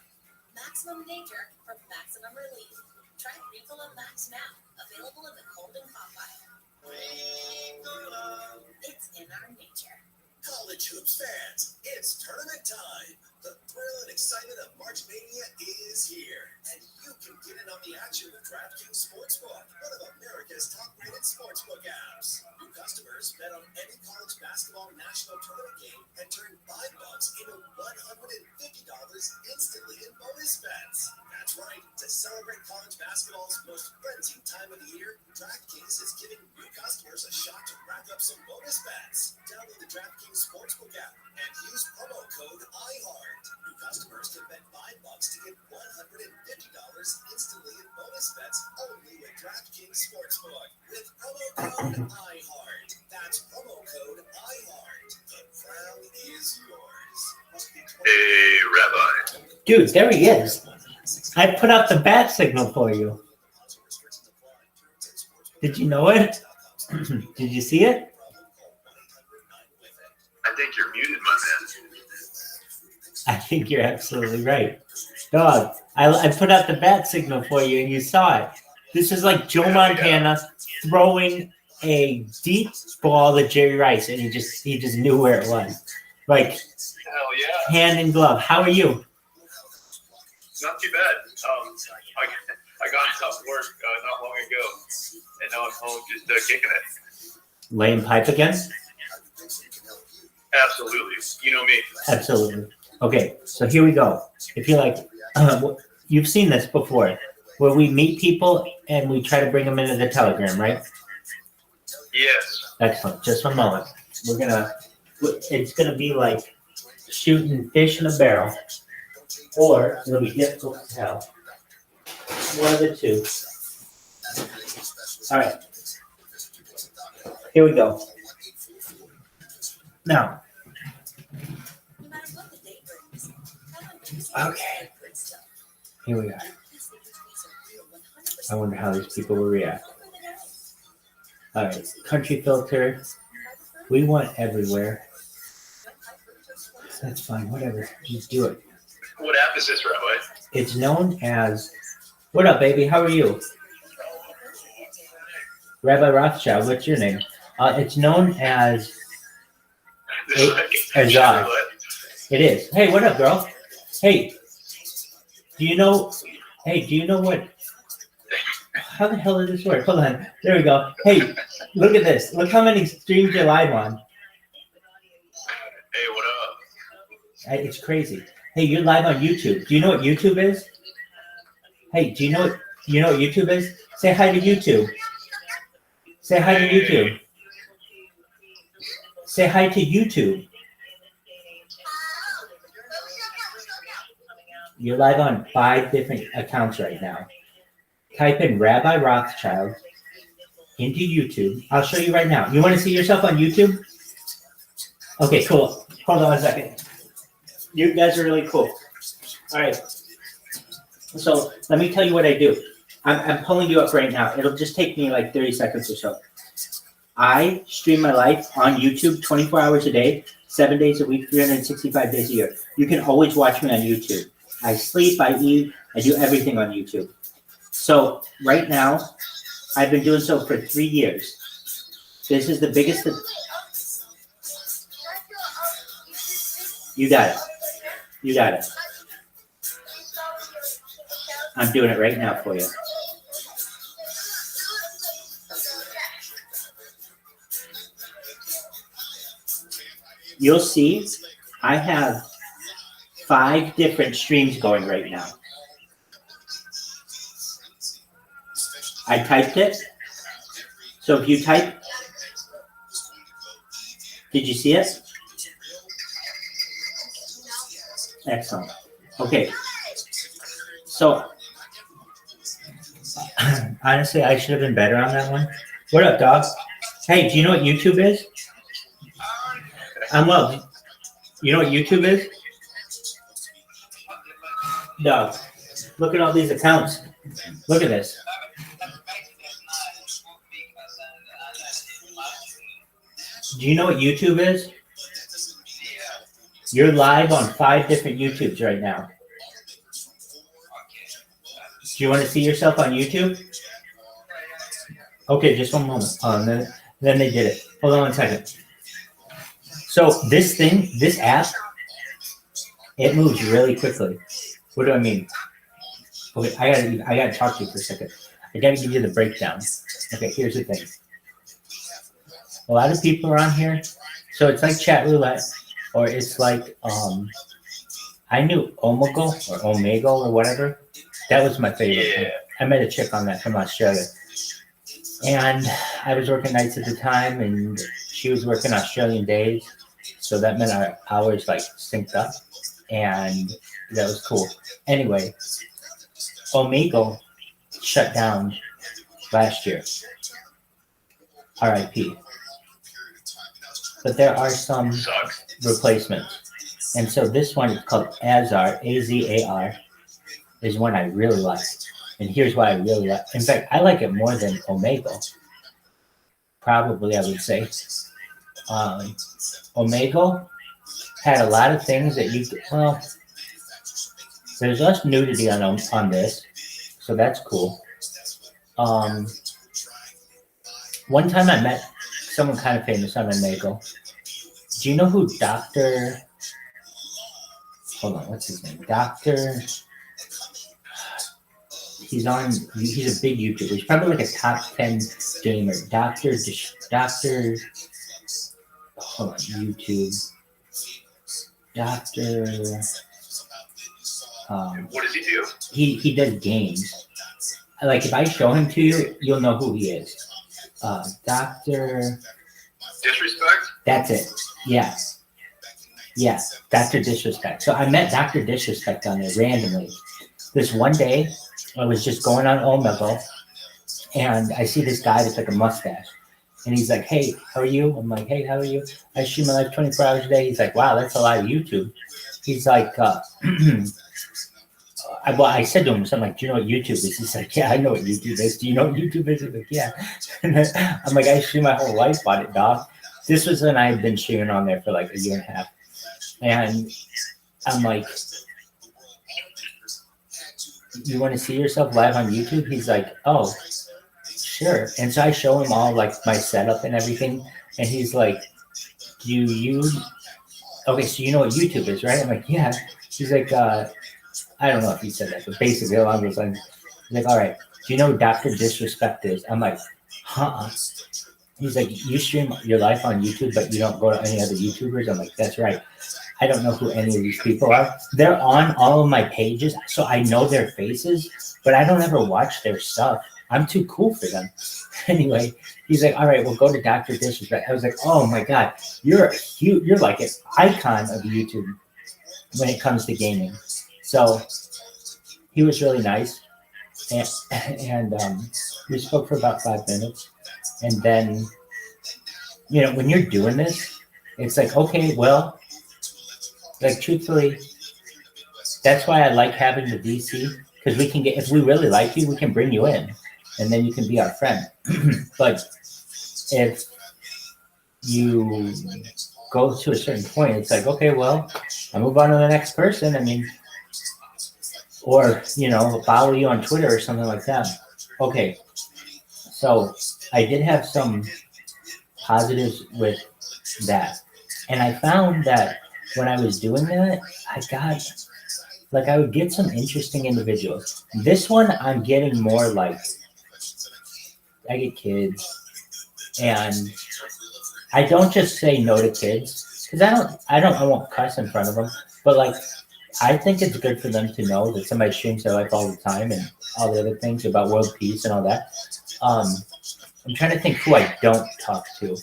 Maximum nature for maximum relief. Try Ricola Max now, available in the cold and cough aisle. Ricola. It's in our nature. College hoops fans, it's tournament time. The thrill and excitement of March Mania is here, and you can get in on the action with DraftKings Sportsbook, one of America's top-rated sportsbook apps. New customers bet on any college basketball national tournament game and turn $5 into $150 instantly in bonus bets. That's right. To celebrate college basketball's most frenzied time of the year, DraftKings is giving new customers a shot to rack up some bonus bets. Download the DraftKings Sportsbook app and use promo code IHEART. New customers can bet $5 to get $150 instantly in bonus bets only with DraftKings Sportsbook. With promo code IHEART. That's promo code IHEART. The crown is yours. Hey, Rabbi. Dude, there he is. I put out the bat signal for you. Did you know it? Did you see it? I think you're muted, my man. I think you're absolutely right. Dog, I put out the bat signal for you and you saw it. This is like Joe Montana throwing a deep ball at Jerry Rice and he just knew where it was. Like, hell yeah. Hand in glove. How are you? Not too bad. I got off work not long ago, and now I'm home just kicking it. Laying pipe again? Absolutely. You know me. Absolutely. Okay, so here we go. If you like, you've seen this before, where we meet people and we try to bring them into the Telegram, right? Yes. Excellent. Just one moment. It's gonna be like shooting fish in a barrel, or it'll be difficult to tell. One of the two. All right. Here we go. Now. Okay. Here we are. I wonder how these people will react. All right. Country filter. We want everywhere. That's fine. Whatever. Just do it. What app is this, Rabbi? It's known as. What up, baby? How are you? Rabbi Rothschild. What's your name? It's known as. Azar. It is. Hey, what up, girl? Hey. Do you know? Hey, do you know what? How the hell did this work? Hold on. There we go. Hey, look at this. Look how many streams you're live on. Hey, what up? It's crazy. Hey, you're live on YouTube. Do you know what YouTube is? Hey, do you know what YouTube is? Say hi to YouTube. Say hi to YouTube. Say hi to YouTube. You're live on 5 different accounts right now. Type in Rabbi Rothschild into YouTube. I'll show you right now. You want to see yourself on YouTube? Okay, cool. Hold on a second. You guys are really cool. All right. So let me tell you what I do. I'm pulling you up right now. It'll just take me like 30 seconds or so. I stream my life on YouTube 24 hours a day, 7 days a week, 365 days a year. You can always watch me on YouTube. I sleep, I eat, I do everything on YouTube. So right now, I've been doing so for 3 years. This is the biggest. You got it. You got it. I'm doing it right now for you. You'll see I have 5 different streams going right now. I typed it. So if you type, did you see it? Excellent. Okay. So honestly, I should have been better on that one. What up, dog? Hey, do you know what YouTube is? I'm well. You know what YouTube is? Dog. Look at all these accounts. Look at this. Do you know what YouTube is? You're live on 5 different YouTubes right now. Do you want to see yourself on YouTube? Okay, just one moment. Then they did it. Hold on 1 second. So this app, it moves really quickly. What do I mean? Okay, I gotta talk to you for a second. I gotta give you the breakdown. Okay, here's the thing. A lot of people are on here, so it's like chat roulette, or it's like I knew Omegle or whatever. That was my favorite. Yeah. I met a chick on that from Australia, and I was working nights at the time, and she was working Australian days, so that meant our hours like synced up, and that was cool. Anyway, Omegle shut down last year. RIP. But there are some replacements. And so this one is called Azar, A-Z-A-R, is one I really like. And here's why I really like. In fact, I like it more than Omegle. Probably, I would say. Omegle had a lot of things that you could, well, there's less nudity on this, so that's cool. One time I met someone kind of famous on Omegle. Do you know who Dr. Hold on, what's his name? He's a big YouTuber. He's probably like a top 10 gamer. Hold on, YouTube. What does he do? He does games. Like if I show him to you, you'll know who he is. Dr. Disrespect? That's it. Yeah. Yeah. Dr. Disrespect. So I met Dr. Disrespect on there randomly. This one day, I was just going on Omegle, and I see this guy with like a mustache. And he's like, hey, how are you? I'm like, hey, how are you? I stream my life 24 hours a day. He's like, wow, that's a lot of YouTube. He's like, I said to him something like, do you know what YouTube is? He's like, yeah, I know what YouTube is. Do you know what YouTube is? He's like, yeah. I'm like, I stream my whole life on it, dog. This was when I had been streaming on there for like a year and a half. And I'm like, you want to see yourself live on YouTube? He's like, oh, sure. And so I show him all like my setup and everything. And he's like, okay, so you know what YouTube is, right? I'm like, yeah. He's like, I don't know if he said that, but basically along those lines, he's like, all right, do you know who Dr. Disrespect is? I'm like, huh? He's like, you stream your life on YouTube, but you don't go to any other YouTubers? I'm like, that's right. I don't know who any of these people are. They're on all of my pages, so I know their faces, but I don't ever watch their stuff. I'm too cool for them. Anyway, he's like, all right, we'll go to Dr. Disrespect. I was like, oh my God, you're like an icon of YouTube when it comes to gaming. So he was really nice. And we spoke for about 5 minutes. And then, you know, when you're doing this, it's like, okay, well, like truthfully, that's why I like having the VC, because we can get, if we really like you, we can bring you in and then you can be our friend. But if you go to a certain point, it's like, okay, well, I move on to the next person. I mean, or, you know, follow you on Twitter or something like that. Okay. So I did have some positives with that. And I found that when I was doing that, I would get some interesting individuals. This one, I'm getting more like, I get kids, and I don't just say no to kids, because I won't cuss in front of them, but like, I think it's good for them to know that somebody streams their life all the time and all the other things about world peace and all that. I'm trying to think who I don't talk to.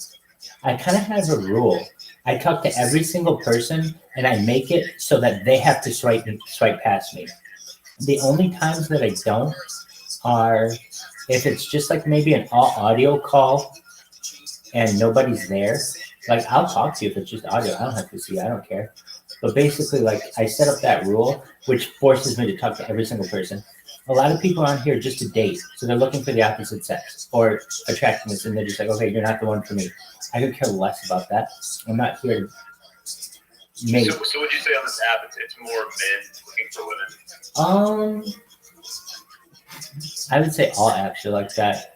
I kind of have a rule. I talk to every single person, and I make it so that they have to swipe past me. The only times that I don't are if it's just like maybe an all audio call and nobody's there. Like, I'll talk to you if it's just audio. I don't have to see you. I don't care. But basically, like, I set up that rule, which forces me to talk to every single person. A lot of people are on here just to date, so they're looking for the opposite sex or attractiveness, and they're just like, okay, you're not the one for me. I could care less about that. I'm not here to make. So would you say on this app, it's more men looking for women? I would say all apps are like that.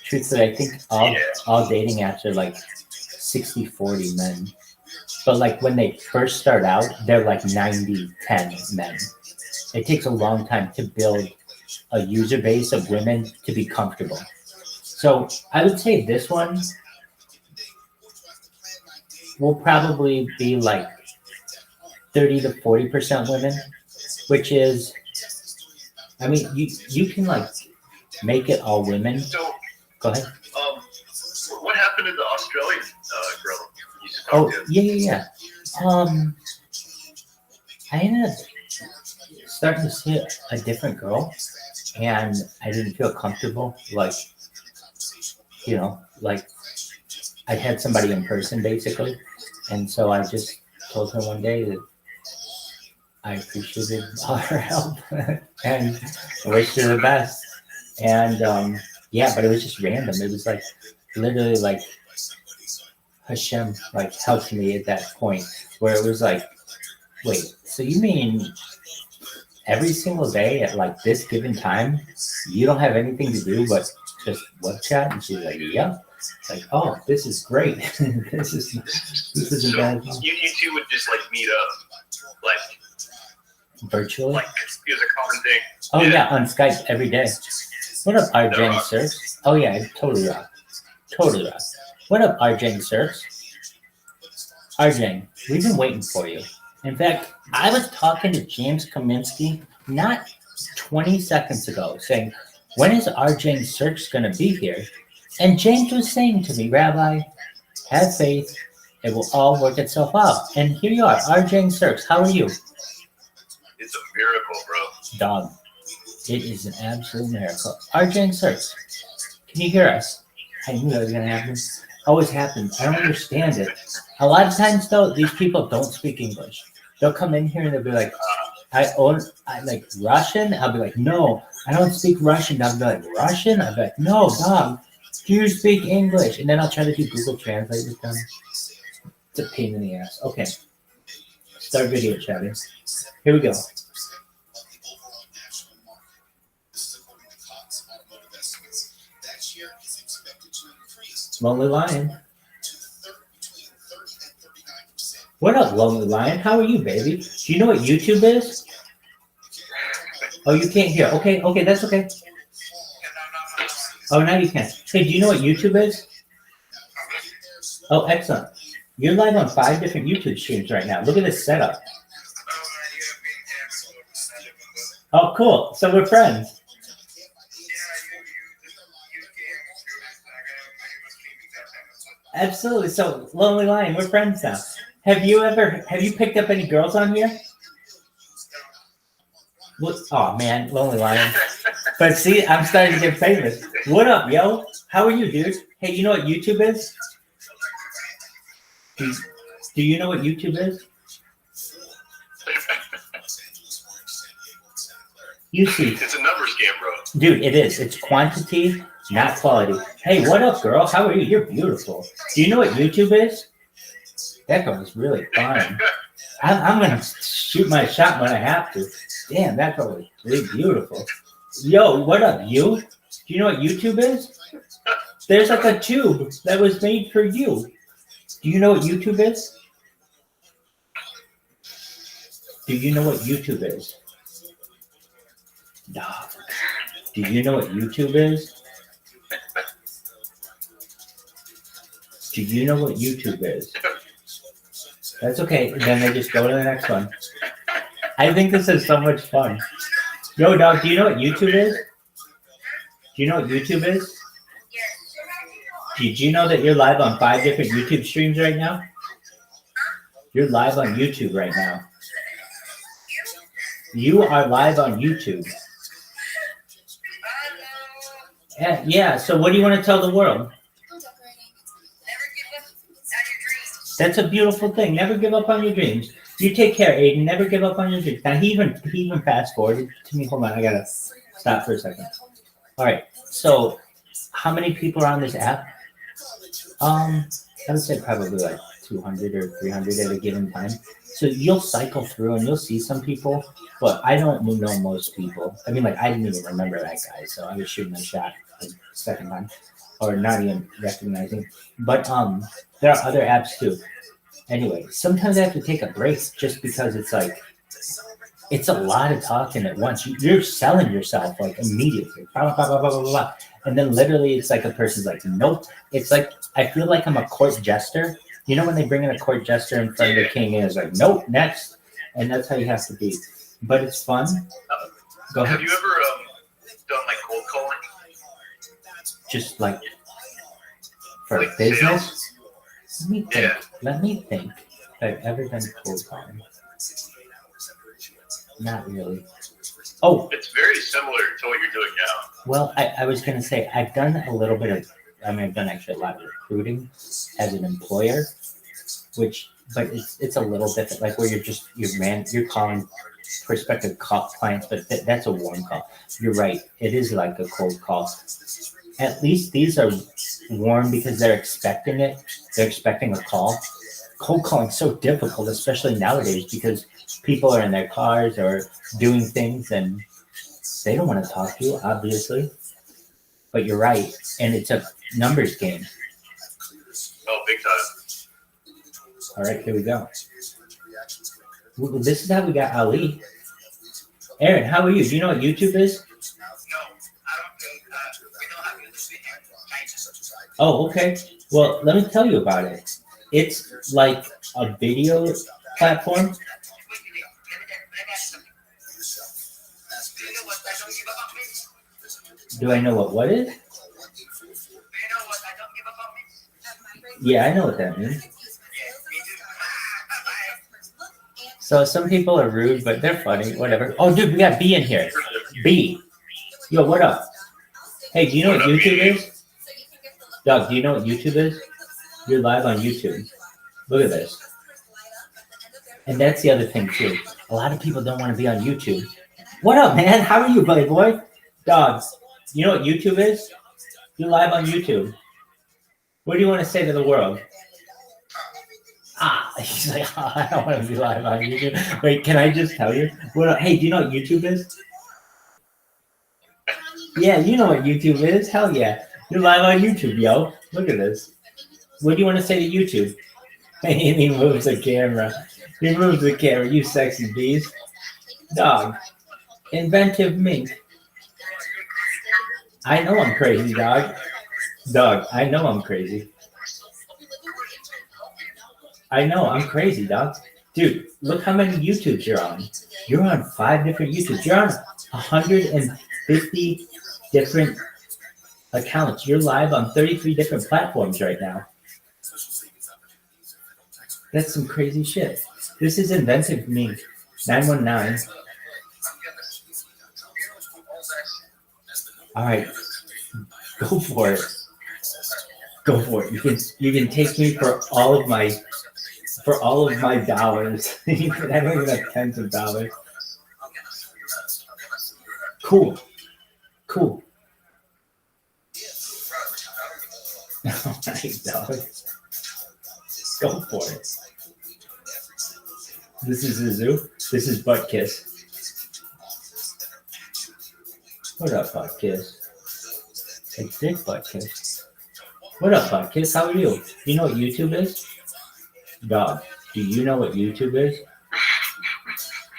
Truthfully, I think all dating apps are like 60-40 men. But like when they first start out, they're like 90-10 men. It takes a long time to build a user base of women to be comfortable. So I would say this one will probably be like 30 to 40% women, which is, I mean, you can like make it all women. So, go ahead. What happened to the Australian girl you used to talk to? Yeah. I ended up starting to see a different girl, and I didn't feel comfortable. Like, you know, like I had somebody in person basically, and so I just told her one day that I appreciated all her help and I wished her the best. And yeah, but it was just random. It was like literally like Hashem like helped me at that point where it was like, wait, so you mean every single day at like this given time, you don't have anything to do but just web chat? And she's like, yeah. It's like, oh, this is great. this is so a bad. You two would just like meet up, like virtually. Like it was a common thing. Oh yeah, on Skype every day. What up, RJ Surfs? Oh yeah, totally rock. Totally rock. What up, RJ Surfs? RJ, we've been waiting for you. In fact, I was talking to James Kaminsky not 20 seconds ago saying, when is RJ Surfs going to be here? And James was saying to me, Rabbi, have faith. It will all work itself out. And here you are, RJ and Sirks. How are you? It's a miracle, bro. Dog. It is an absolute miracle. RJ and Sirks, can you hear us? I knew that was going to happen. Always happens. I don't understand it. A lot of times, though, these people don't speak English. They'll come in here and they'll be like, I like Russian. I'll be like, no, I don't speak Russian. I'll be like, Russian? I'll be like, no, dog, do you speak English? And then I'll try to do Google Translate with them. It's a pain in the ass. Okay. Start video chatting. Here we go. Lonely Lion. What up, Lonely Lion? How are you, baby? Do you know what YouTube is? Oh, you can't hear. Okay, that's okay. Oh, now you can. Hey, do you know what YouTube is? Oh, excellent. You're live on 5 different YouTube streams right now. Look at this setup. Oh, cool. So we're friends. Absolutely. So, Lonely Lion, we're friends now. Have you picked up any girls on here? What? Oh man, Lonely Lion. But see, I'm starting to get famous. What up, yo? How are you, dude? Hey, you know what YouTube is? Do you know what YouTube is? You see. It's a numbers game, bro. Dude, it is. It's quantity, not quality. Hey, what up, girl? How are you? You're beautiful. Do you know what YouTube is? That girl is really fine. I'm going to shoot my shot when I have to. Damn, that girl is really beautiful. Yo, what up, you? Do you know what YouTube is? There's like a tube that was made for you. Do you know what YouTube is? Do you know what YouTube is? No. Do you know what YouTube is? Do you know what YouTube is? That's okay. Then they just go to the next one. I think this is so much fun. Yo, dog, do you know what YouTube is? Do you know what YouTube is? Did you know that you're live on 5 different YouTube streams right now? You're live on YouTube right now. You are live on YouTube. Yeah, so what do you want to tell the world? That's a beautiful thing. Never give up on your dreams. You take care, Aiden. Never give up on your dreams. Now, he even fast forwarded to me. Hold on, I got to stop for a second. All right, so how many people are on this app? I would say probably like 200 or 300 at a given time. So you'll cycle through and you'll see some people, but I don't know most people. I mean, like, I didn't even remember that guy, so I was shooting a shot the second time, or not even recognizing. But there are other apps too. Anyway, sometimes I have to take a break just because it's like, it's a lot of talking at once. You're selling yourself like immediately. Blah, blah, blah, blah, blah, blah. And then literally it's like a person's like, nope. It's like, I feel like I'm a court jester. You know when they bring in a court jester in front of the king and it's like, nope, next. And that's how you have to be. But it's fun. Go ahead. Have you ever done like cold calling? Just like for like business? Sales? Let me think. Yeah. Let me think if I've ever done cold calling. Not really. Oh, It's very similar to what you're doing now. well, I was going to say, I've done a little bit of, I've done actually a lot of recruiting as an employer, but it's a little different, like where you're calling prospective clients, but that's a warm call. You're right. It is like a cold call. At least these are warm because they're expecting it. They're expecting a call. Cold calling is so difficult, especially nowadays, because people are in their cars or doing things and they don't want to talk to you, obviously. But you're right. And it's a numbers game. Oh, big time. All right, here we go. This is how we got Ali. Aaron, how are you? Do you know what YouTube is? Oh, okay. Well, let me tell you about it. It's like a video platform. Do I know what is? Yeah, I know what that means. So some people are rude, but they're funny. Whatever. Oh, dude, we got B in here. B. Yo, what up? Hey, do you know what YouTube is? Doug, do you know what YouTube is? You're live on YouTube. Look at this. And that's the other thing, too. A lot of people don't want to be on YouTube. What up, man? How are you, buddy boy? Dog, you know what YouTube is? You're live on YouTube. What do you want to say to the world? He's like, I don't want to be live on YouTube. Wait, can I just tell you? What up? Hey, do you know what YouTube is? Yeah, you know what YouTube is. Hell yeah. You're live on YouTube, yo. Look at this. What do you want to say to YouTube? He moves the camera. He moves the camera. You sexy beast. Dog. Inventive mink. I know I'm crazy, dog. Dog, I know I'm crazy. I know, I'm crazy, dog. Dude, look how many YouTubes you're on. You're on 5 different YouTubes. You're on 150 different accounts. You're live on 33 different platforms right now. That's some crazy shit. This is inventive me. 919. All right, go for it. Go for it. You can take me for all of my dollars. I don't even have tens of dollars. Cool. All right, dog. Go for it. This is a zoo. This is Butt Kiss. What up, Butt Kiss? Hey, dick Butt Kiss. What up, Butt Kiss? How are you? You know what YouTube is? Dog, do you know what YouTube is?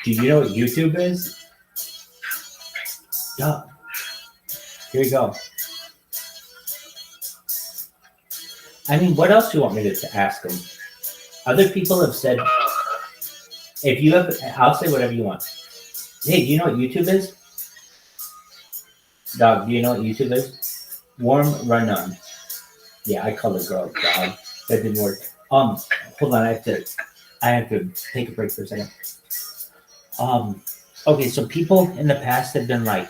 Do you know what YouTube is? Dog. Here you go. I mean, what else do you want me to ask them? Other people have said, if you have, I'll say whatever you want. Hey, do you know what YouTube is? Dog, do you know what YouTube is? Warm run on. Yeah, I call the girl dog. That didn't work. Hold on, I have to take a break for a second. Okay, so people in the past have been like,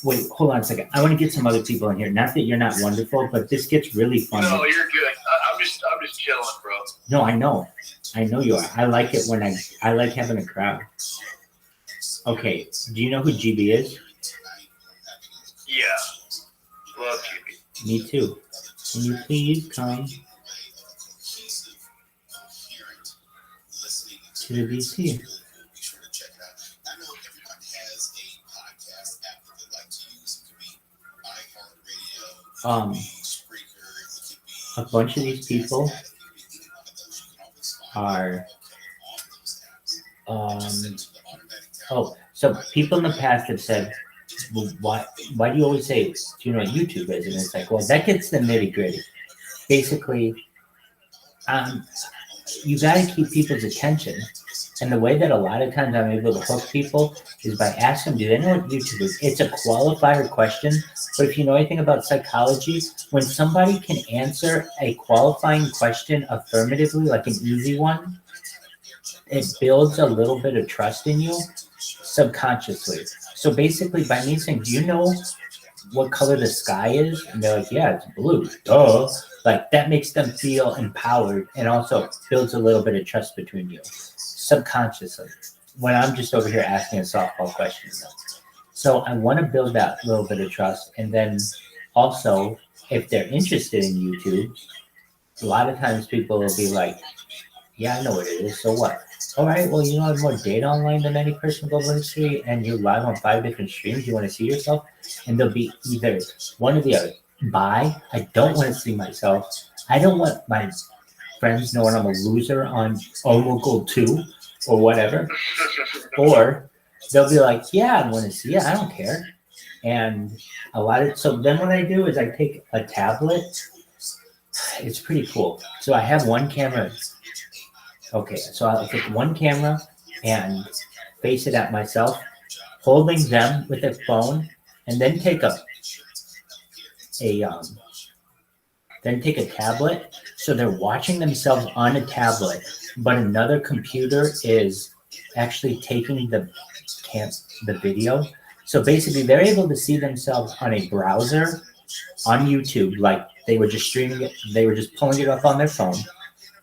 wait, hold on a second. I want to get some other people in here. Not that you're not wonderful, but this gets really fun. No, you're good. I'm just chilling, bro. No, I know you are. I like it when I like having a crowd. Okay, do you know who GB is? Yeah, love GB. Me too. Can you please come to the BC? A bunch of these people are so people in the past have said, well, why do you always say, do you know what YouTube is? And it's like, well, that gets the nitty gritty. Basically, you got to keep people's attention. And the way that a lot of times I'm able to hook people is by asking them, do they know what YouTube is? It's a qualifier question, but if you know anything about psychology, when somebody can answer a qualifying question affirmatively, like an easy one, it builds a little bit of trust in you subconsciously. So basically, by me saying, do you know what color the sky is? And they're like, yeah, it's blue. Duh. Like, that makes them feel empowered and also builds a little bit of trust between you subconsciously when I'm just over here asking a softball question. So I want to build that little bit of trust. And then also, if they're interested in YouTube, a lot of times people will be like, yeah, I know what it is. So what? All right, well, you know, I have more data online than any person in global history, and you're live on 5 different streams. You want to see yourself? And there'll be either one or the other. Bye. I don't want to see myself. I don't want my friends knowing I'm a loser on Omegle 2 or whatever. Or they'll be like, yeah, I want to see it. I don't care. And so then what I do is I take a tablet. It's pretty cool. So I have one camera. Okay, so I'll take one camera and face it at myself, holding them with a phone, and then take a tablet So they're watching themselves on a tablet, but another computer is actually taking the video. So basically, they're able to see themselves on a browser on YouTube, like they were just streaming it. They were just pulling it up on their phone.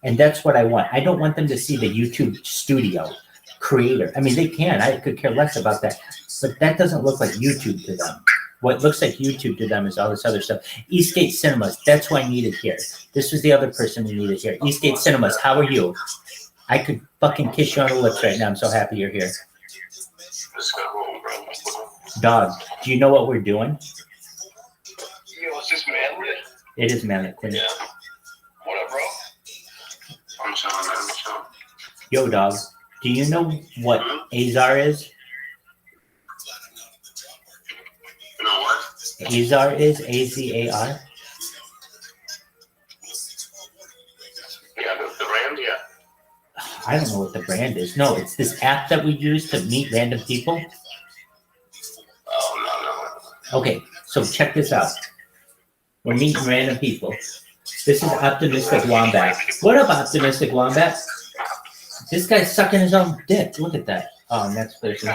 And that's what I want. I don't want them to see the YouTube studio creator. I mean, they can. I could care less about that. But that doesn't look like YouTube to them. What looks like YouTube to them is all this other stuff. Eastgate Cinemas, that's who I needed here. This was the other person we needed here. Eastgate Cinemas, how are you? I could fucking kiss you on the lips right now. I'm so happy you're here. Dog, do you know what we're doing? Yo, it's just manly. It is manly. Yeah. What up, bro? I'm chilling, man. I'm chilling. Yo, dog, do you know what Azar is? You know what? Azar is AZAR. Yeah, the brand, yeah. I don't know what the brand is. No, it's this app that we use to meet random people. Oh, no. Okay, so check this out. We're meeting random people. This is Optimistic Wombat. What up, Optimistic Wombat? This guy's sucking his own dick. Look at that. Oh, next person.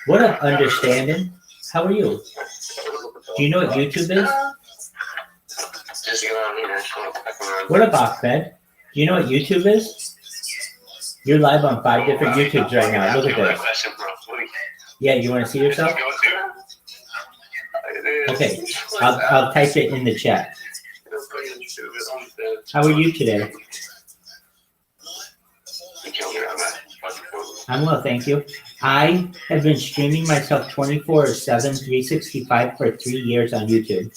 What up, Understanding? How are you? Do you know what YouTube is? Just get on here. What up, Ahmed? Do you know what YouTube is? You're live on 5 different YouTubes right now. Look at this. Yeah, you want to see yourself? Okay, I'll type it in the chat. How are you today? I'm well, thank you. I have been streaming myself 24/7, 365 for 3 years on YouTube.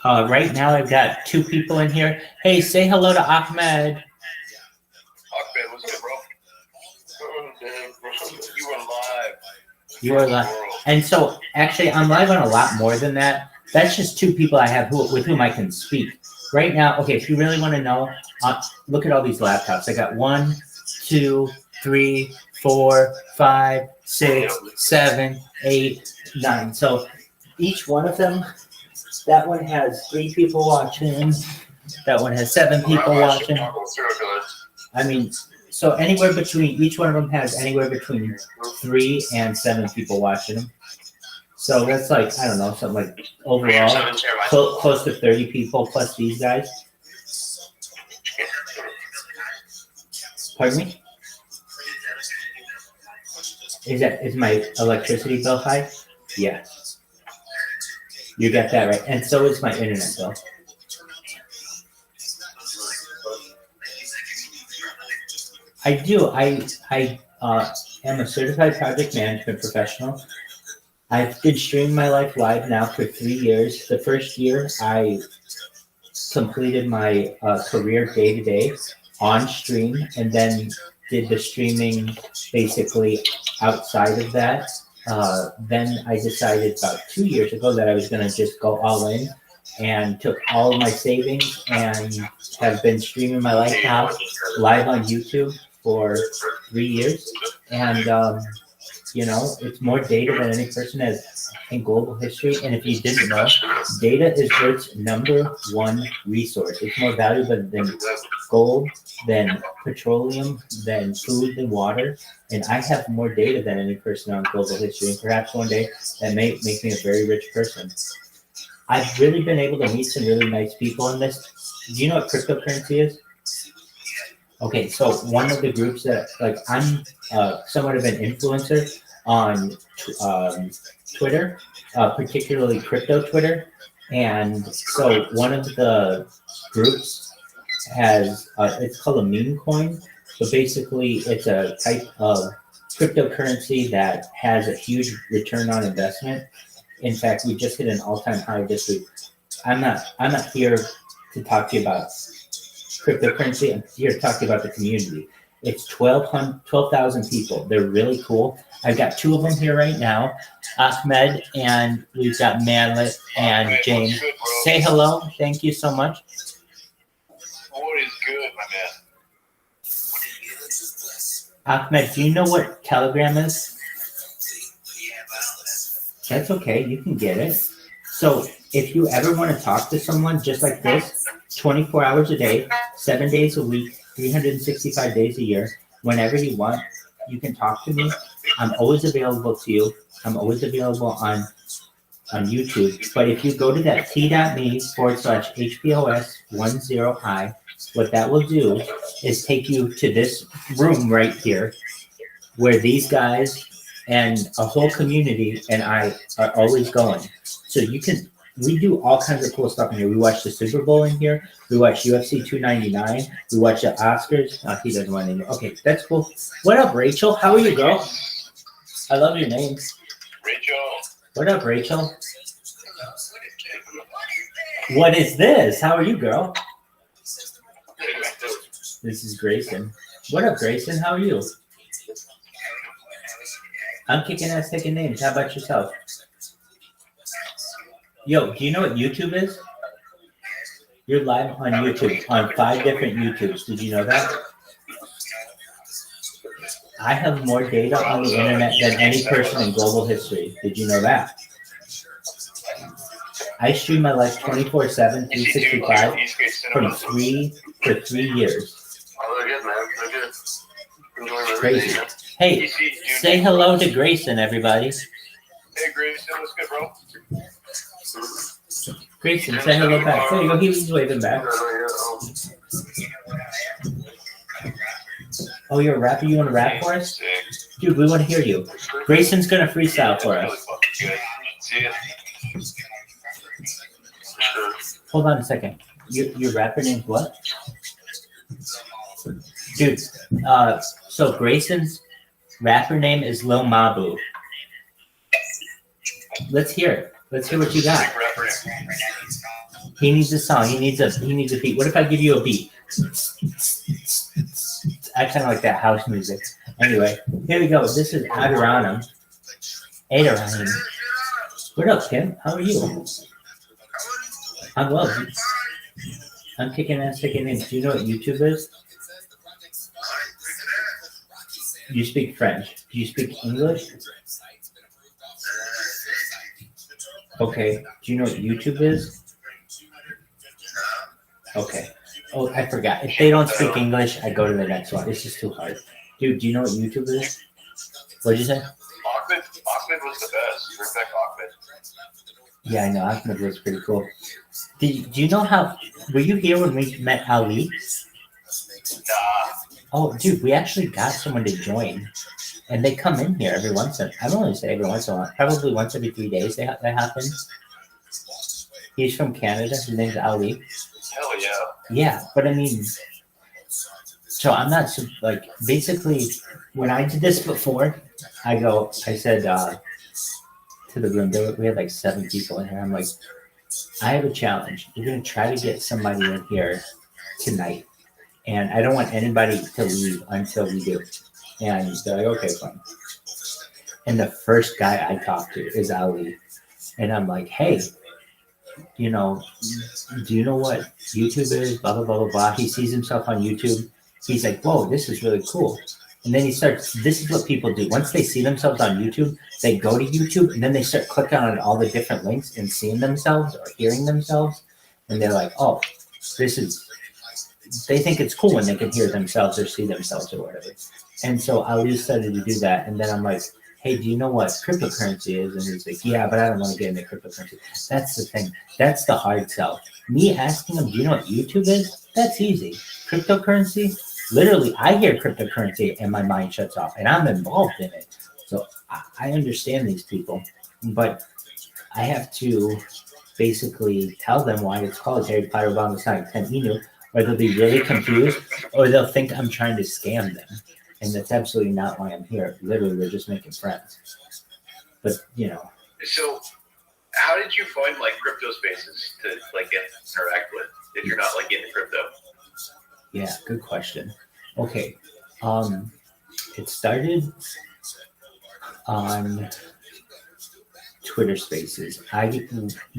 Right now, I've got 2 people in here. Hey, say hello to Ahmed. Ahmed, what's good, bro? You are live. You are live. And so, actually, I'm live on a lot more than that. That's just 2 people I have with whom I can speak. Right now, okay, if you really want to know, look at all these laptops. I got 1, 2, 3, 4, 5, 6, 7, 8, 9. So each one of them, that one has 3 people watching. That one has 7 people watching. I mean, so anywhere between, each one of them has anywhere between 3 and 7 people watching them. So that's like, I don't know, something like overall, close to 30 people plus these guys. Pardon me? Is my electricity bill high? Yeah. You got that right. And so is my internet bill. I do. I am a certified project management professional. I've been streaming my life live now for 3 years. The first year, I completed my career day-to-day on stream and then did the streaming basically outside of that. Then I decided about 2 years ago that I was going to just go all in and took all of my savings and have been streaming my life now live on YouTube for 3 years. And, you know, it's more data than any person has in global history. And if you didn't know, data is Earth's #1 resource. It's more valuable than gold, than petroleum, than food, than water. And I have more data than any person on global history. And perhaps one day that may make me a very rich person. I've really been able to meet some really nice people in this. Do you know what cryptocurrency is? Okay, so one of the groups that, like, I'm somewhat of an influencer on Twitter, particularly crypto Twitter. And so one of the groups has, it's called a meme coin. But basically, it's a type of cryptocurrency that has a huge return on investment. In fact, we just hit an all-time high this week. I'm not here to talk to you about cryptocurrency. I'm here to talk to you about the community. It's 12,000 people. They're really cool. I've got 2 of them here right now, Ahmed, and we've got Manlet and James. Say hello. Thank you so much. What is good, my man? Ahmed, do you know what Telegram is? That's okay. You can get it. So if you ever want to talk to someone just like this, 24 hours a day, 7 days a week, 365 days a year, whenever you want, you can talk to me. I'm always available to you. I'm always available on YouTube. But if you go to that t.me/HPOS10I, what that will do is take you to this room right here where these guys and a whole community and I are always going. So we do all kinds of cool stuff in here. We watch the Super Bowl in here. We watch UFC 299. We watch the Oscars. Oh, he doesn't want to. Okay, that's cool. What up, Rachel? How are you, girl? I love your name. Rachel. What up, Rachel? What is this? How are you, girl? This is Grayson. What up, Grayson? How are you? I'm kicking ass taking names. How about yourself? Yo, do you know what YouTube is? You're live on YouTube, on 5 different YouTubes. Did you know that? I have more data on the internet than any person in global history. Did you know that? I stream my life 24/7, 365 for 3 years. Oh, they're good, man. They're good. Enjoy my Crazy. day. Hey, say hello to Grayson, everybody. Hey, Grayson, what's good, bro? Grayson, say hello back. There you go. He's waving back. Oh, you're a rapper? You want to rap for us? Dude, we want to hear you. Grayson's going to freestyle for us. Hold on a second. Your rapper name's what? Dude, so Grayson's rapper name is Lil Mabu. Let's hear it. Let's hear what you got. He needs a song. He needs a beat. What if I give you a beat? I kind of like that house music. Anyway, here we go. This is Adoranum. Adoranum. What up, Tim? How are you? I'm well. I'm kicking ass, taking names. Do you know what YouTube is? You speak French. Do you speak English? Okay. Do you know what YouTube is? Okay. Oh, I forgot. If they don't speak English, I go to the next one. It's just too hard. Dude, do you know what YouTube is? What'd you say? Ahmed was the best. Bring back Ahmed. Yeah, I know. Ahmed was pretty cool. Do you know how... Were you here when we met Ali? Nah. Oh, dude, we actually got someone to join. And they come in here every once in... I don't really say every once in a while. Probably once every 3 days that happens. He's from Canada. His name's Ali. Hell yeah. Yeah, but I mean... So I'm not... Like, basically, when I did this before, I said to the room, we had like 7 people in here. I'm like, I have a challenge. We're going to try to get somebody in here tonight. And I don't want anybody to leave until we do. And they're like, okay, fine. And the first guy I talked to is Ali. And I'm like, hey, do you know what YouTube is? Blah, blah, blah, blah, blah. He sees himself on YouTube. He's like, whoa, this is really cool. And then this is what people do. Once they see themselves on YouTube, they go to YouTube and then they start clicking on all the different links and seeing themselves or hearing themselves. And they're like, oh, they think it's cool when they can hear themselves or see themselves or whatever. And so Ali started to do that. And then I'm like, hey, do you know what cryptocurrency is? And he's like, yeah, but I don't want to get into cryptocurrency. That's the thing. That's the hard sell. Me asking him, do you know what YouTube is? That's easy. Cryptocurrency? Literally, I hear cryptocurrency and my mind shuts off, and I'm involved in it. So I understand these people, but I have to basically tell them why it's called Harry Potter Bomb Sonic 10 Inu, or they'll be really confused, or they'll think I'm trying to scam them. And that's absolutely not why I'm here. Literally, we're just making friends. But, you know. So, how did you find, like, crypto spaces to, like, interact with if you're not, like, into crypto? Yeah, good question. Okay. It started on Twitter Spaces. I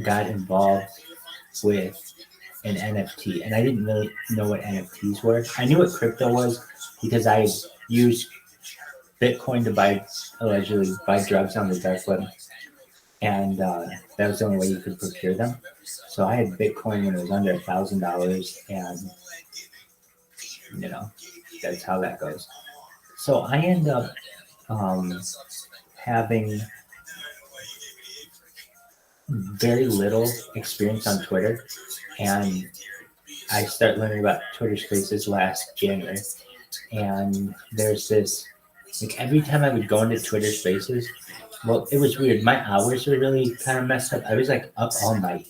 got involved with an NFT, and I didn't really know what NFTs were. I knew what crypto was because I used Bitcoin to allegedly buy drugs on the dark web. and that was the only way you could procure them. So I had Bitcoin when it was under $1,000, and you know that's how that goes. So I end up having very little experience on Twitter, and I start learning about Twitter Spaces last January. And there's this, like every time I would go into Twitter Spaces, well, it was weird. My hours were really kind of messed up. I was like up all night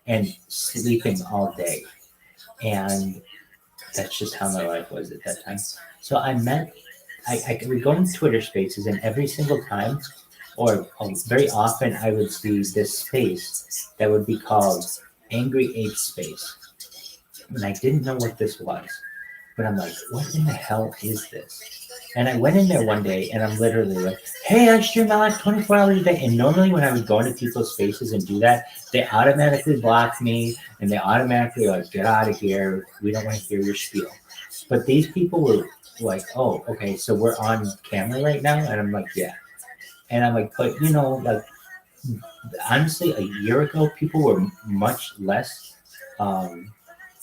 and sleeping all day, and that's just how my life was at that time. So I would go into Twitter Spaces, and every single time, or very often, I would see this space that would be called Angry Ape Space. And I didn't know what this was, but I'm like, what in the hell is this? And I went in there one day, and I'm literally like, hey, I stream my live 24 hours a day. And normally when I would go into people's spaces and do that, they automatically block me, and they automatically like, get out of here. We don't want to hear your spiel. But these people were like, oh, okay, so we're on camera right now? And I'm like, yeah. And I'm like, but like, honestly, a year ago, people were much less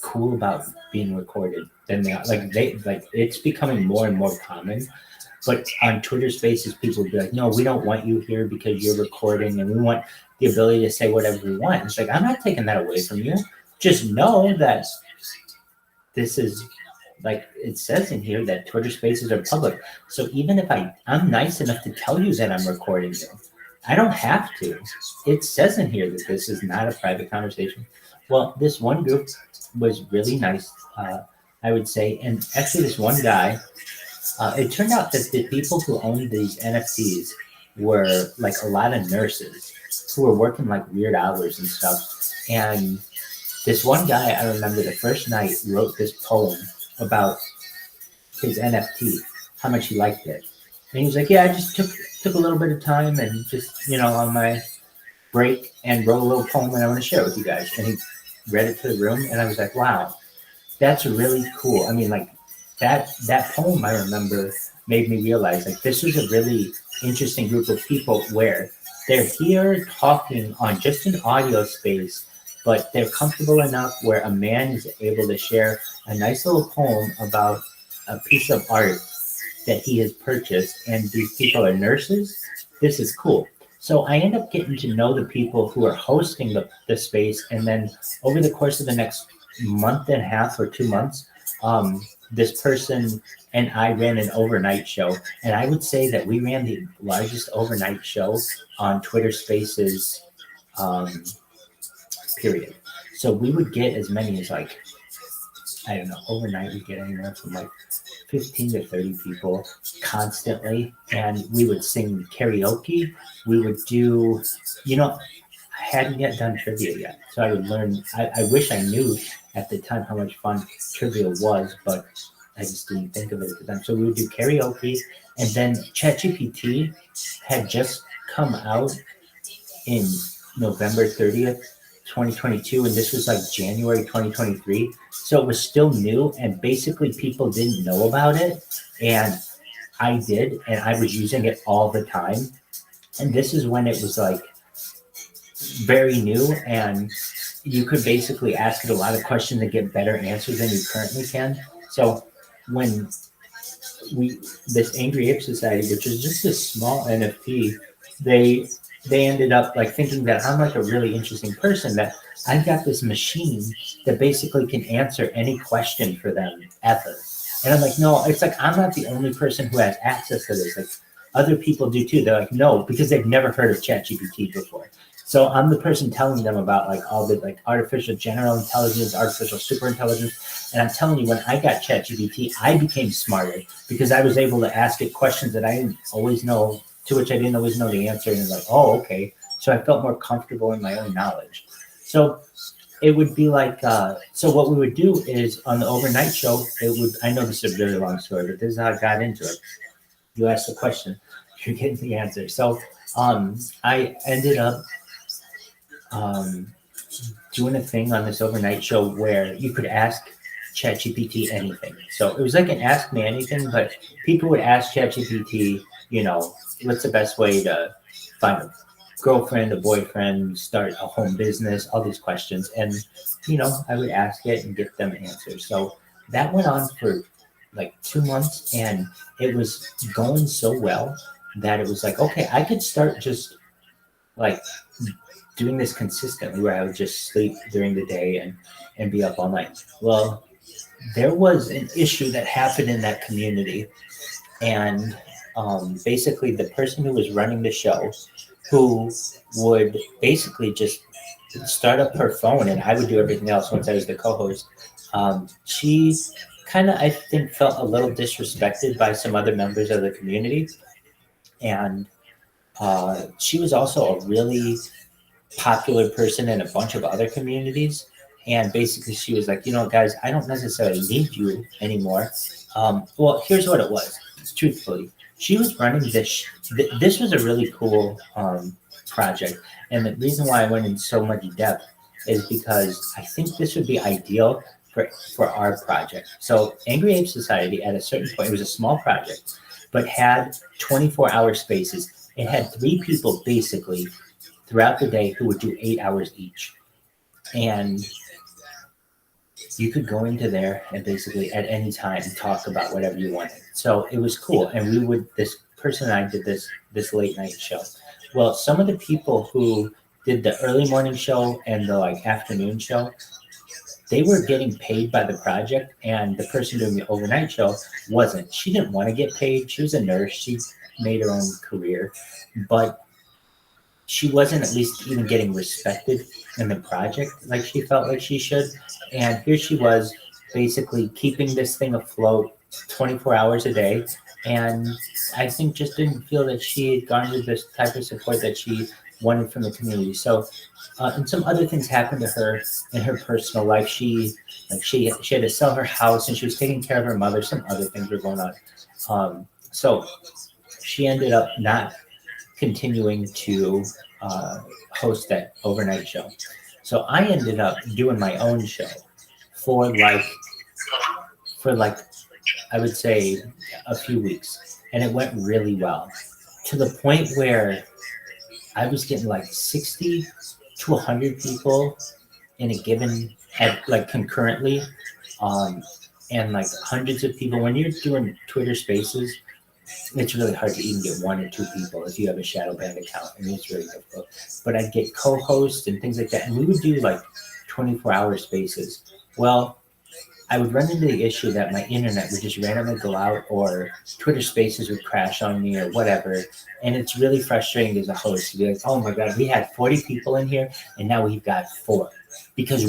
cool about being recorded than they are. Like it's becoming more and more common. But on Twitter Spaces, people would be like, no, we don't want you here because you're recording, and we want the ability to say whatever we want. It's like, I'm not taking that away from you. Just know that this is, like it says in here, that Twitter Spaces are public. So even if I'm nice enough to tell you that I'm recording you, I don't have to. It says in here that this is not a private conversation. Well, this one group was really nice, I would say. And actually, this one guy, it turned out that the people who owned these NFTs were like a lot of nurses who were working like weird hours and stuff. And this one guy, I remember the first night, wrote this poem about his NFT, how much he liked it. And he was like, yeah, I just took a little bit of time and just, on my break and wrote a little poem, and I want to share it with you guys. And he read it to the room, and I was like, wow, that's really cool. I mean, like that poem, I remember, made me realize like this was a really interesting group of people where they're here talking on just an audio space, but they're comfortable enough where a man is able to share a nice little poem about a piece of art that he has purchased, and these people are nurses. This is cool. So I end up getting to know the people who are hosting the space, and then over the course of the next month and a half or 2 months, this person and I ran an overnight show, and I would say that we ran the largest overnight show on Twitter Spaces, period. So we would get as many as like, I don't know, overnight we get anywhere from like 15 to 30 people constantly, and we would sing karaoke. We would do, I hadn't yet done trivia yet, so I would learn. I wish I knew at the time how much fun trivia was, but I just didn't think of it at the time. So we would do karaoke, and then ChatGPT had just come out in November 30th, 2022, and this was like January 2023. So it was still new, and basically people didn't know about it, and I did, and I was using it all the time. And this is when it was like very new, and you could basically ask it a lot of questions and get better answers than you currently can. So when this Angry Ape Society, which is just a small NFT, they ended up like thinking that I'm like a really interesting person, that I've got this machine that basically can answer any question for them ever. And I'm like, no, it's like, I'm not the only person who has access to this. Like other people do too. They're like, no, because they've never heard of ChatGPT before. So I'm the person telling them about like all the like artificial general intelligence, artificial super intelligence. And I'm telling you, when I got ChatGPT, I became smarter because I was able to ask it questions that I didn't always know, to which I didn't always know the answer. And it's like, oh, okay. So I felt more comfortable in my own knowledge. So it would be like, so what we would do is on the overnight show, I know this is a really long story, but this is how I got into it. You ask the question, you're getting the answer. So I ended up doing a thing on this overnight show where you could ask ChatGPT anything. So it was like an Ask Me Anything, but people would ask ChatGPT, what's the best way to find girlfriend, a boyfriend, start a home business, all these questions. And, I would ask it and get them answers. So that went on for like 2 months, and it was going so well that it was like, okay, I could start just like doing this consistently where I would just sleep during the day and be up all night. Well, there was an issue that happened in that community, and basically the person who was running the show, who would basically just start up her phone and I would do everything else once I was the co-host. She kind of, I think, felt a little disrespected by some other members of the community, and she was also a really popular person in a bunch of other communities. And basically, she was like, guys, I don't necessarily need you anymore. Well, here's what it was. Truthfully, she was running this. This was a really cool project, and the reason why I went in so much depth is because I think this would be ideal for our project. So, Angry Ape Society, at a certain point, it was a small project, but had 24-hour spaces. It had 3 people basically throughout the day who would do 8 hours each, and you could go into there and basically at any time talk about whatever you wanted. So it was cool. And this person and I did this late night show. Well, some of the people who did the early morning show and the afternoon show, they were getting paid by the project, and the person doing the overnight show wasn't. She didn't want to get paid. She was a nurse. She made her own career, but she wasn't at least even getting respected in the project like she felt like she should. And here she was basically keeping this thing afloat 24 hours a day. And I think just didn't feel that she had garnered this type of support that she wanted from the community. So, and some other things happened to her in her personal life. She had to sell her house, and she was taking care of her mother. Some other things were going on. So she ended up not continuing to host that overnight show. So I ended up doing my own show for I would say a few weeks, and it went really well, to the point where I was getting 60 to 100 people in a given concurrently, and hundreds of people. When you're doing Twitter Spaces, it's really hard to even get 1 or 2 people if you have a shadow banned account. I mean, it's really difficult. But I'd get co-hosts and things like that, and we would do 24-hour spaces. Well, I would run into the issue that my internet would just randomly go out, or Twitter Spaces would crash on me, or whatever. And it's really frustrating as a host to be like, oh my God, we had 40 people in here, and now we've got 4 because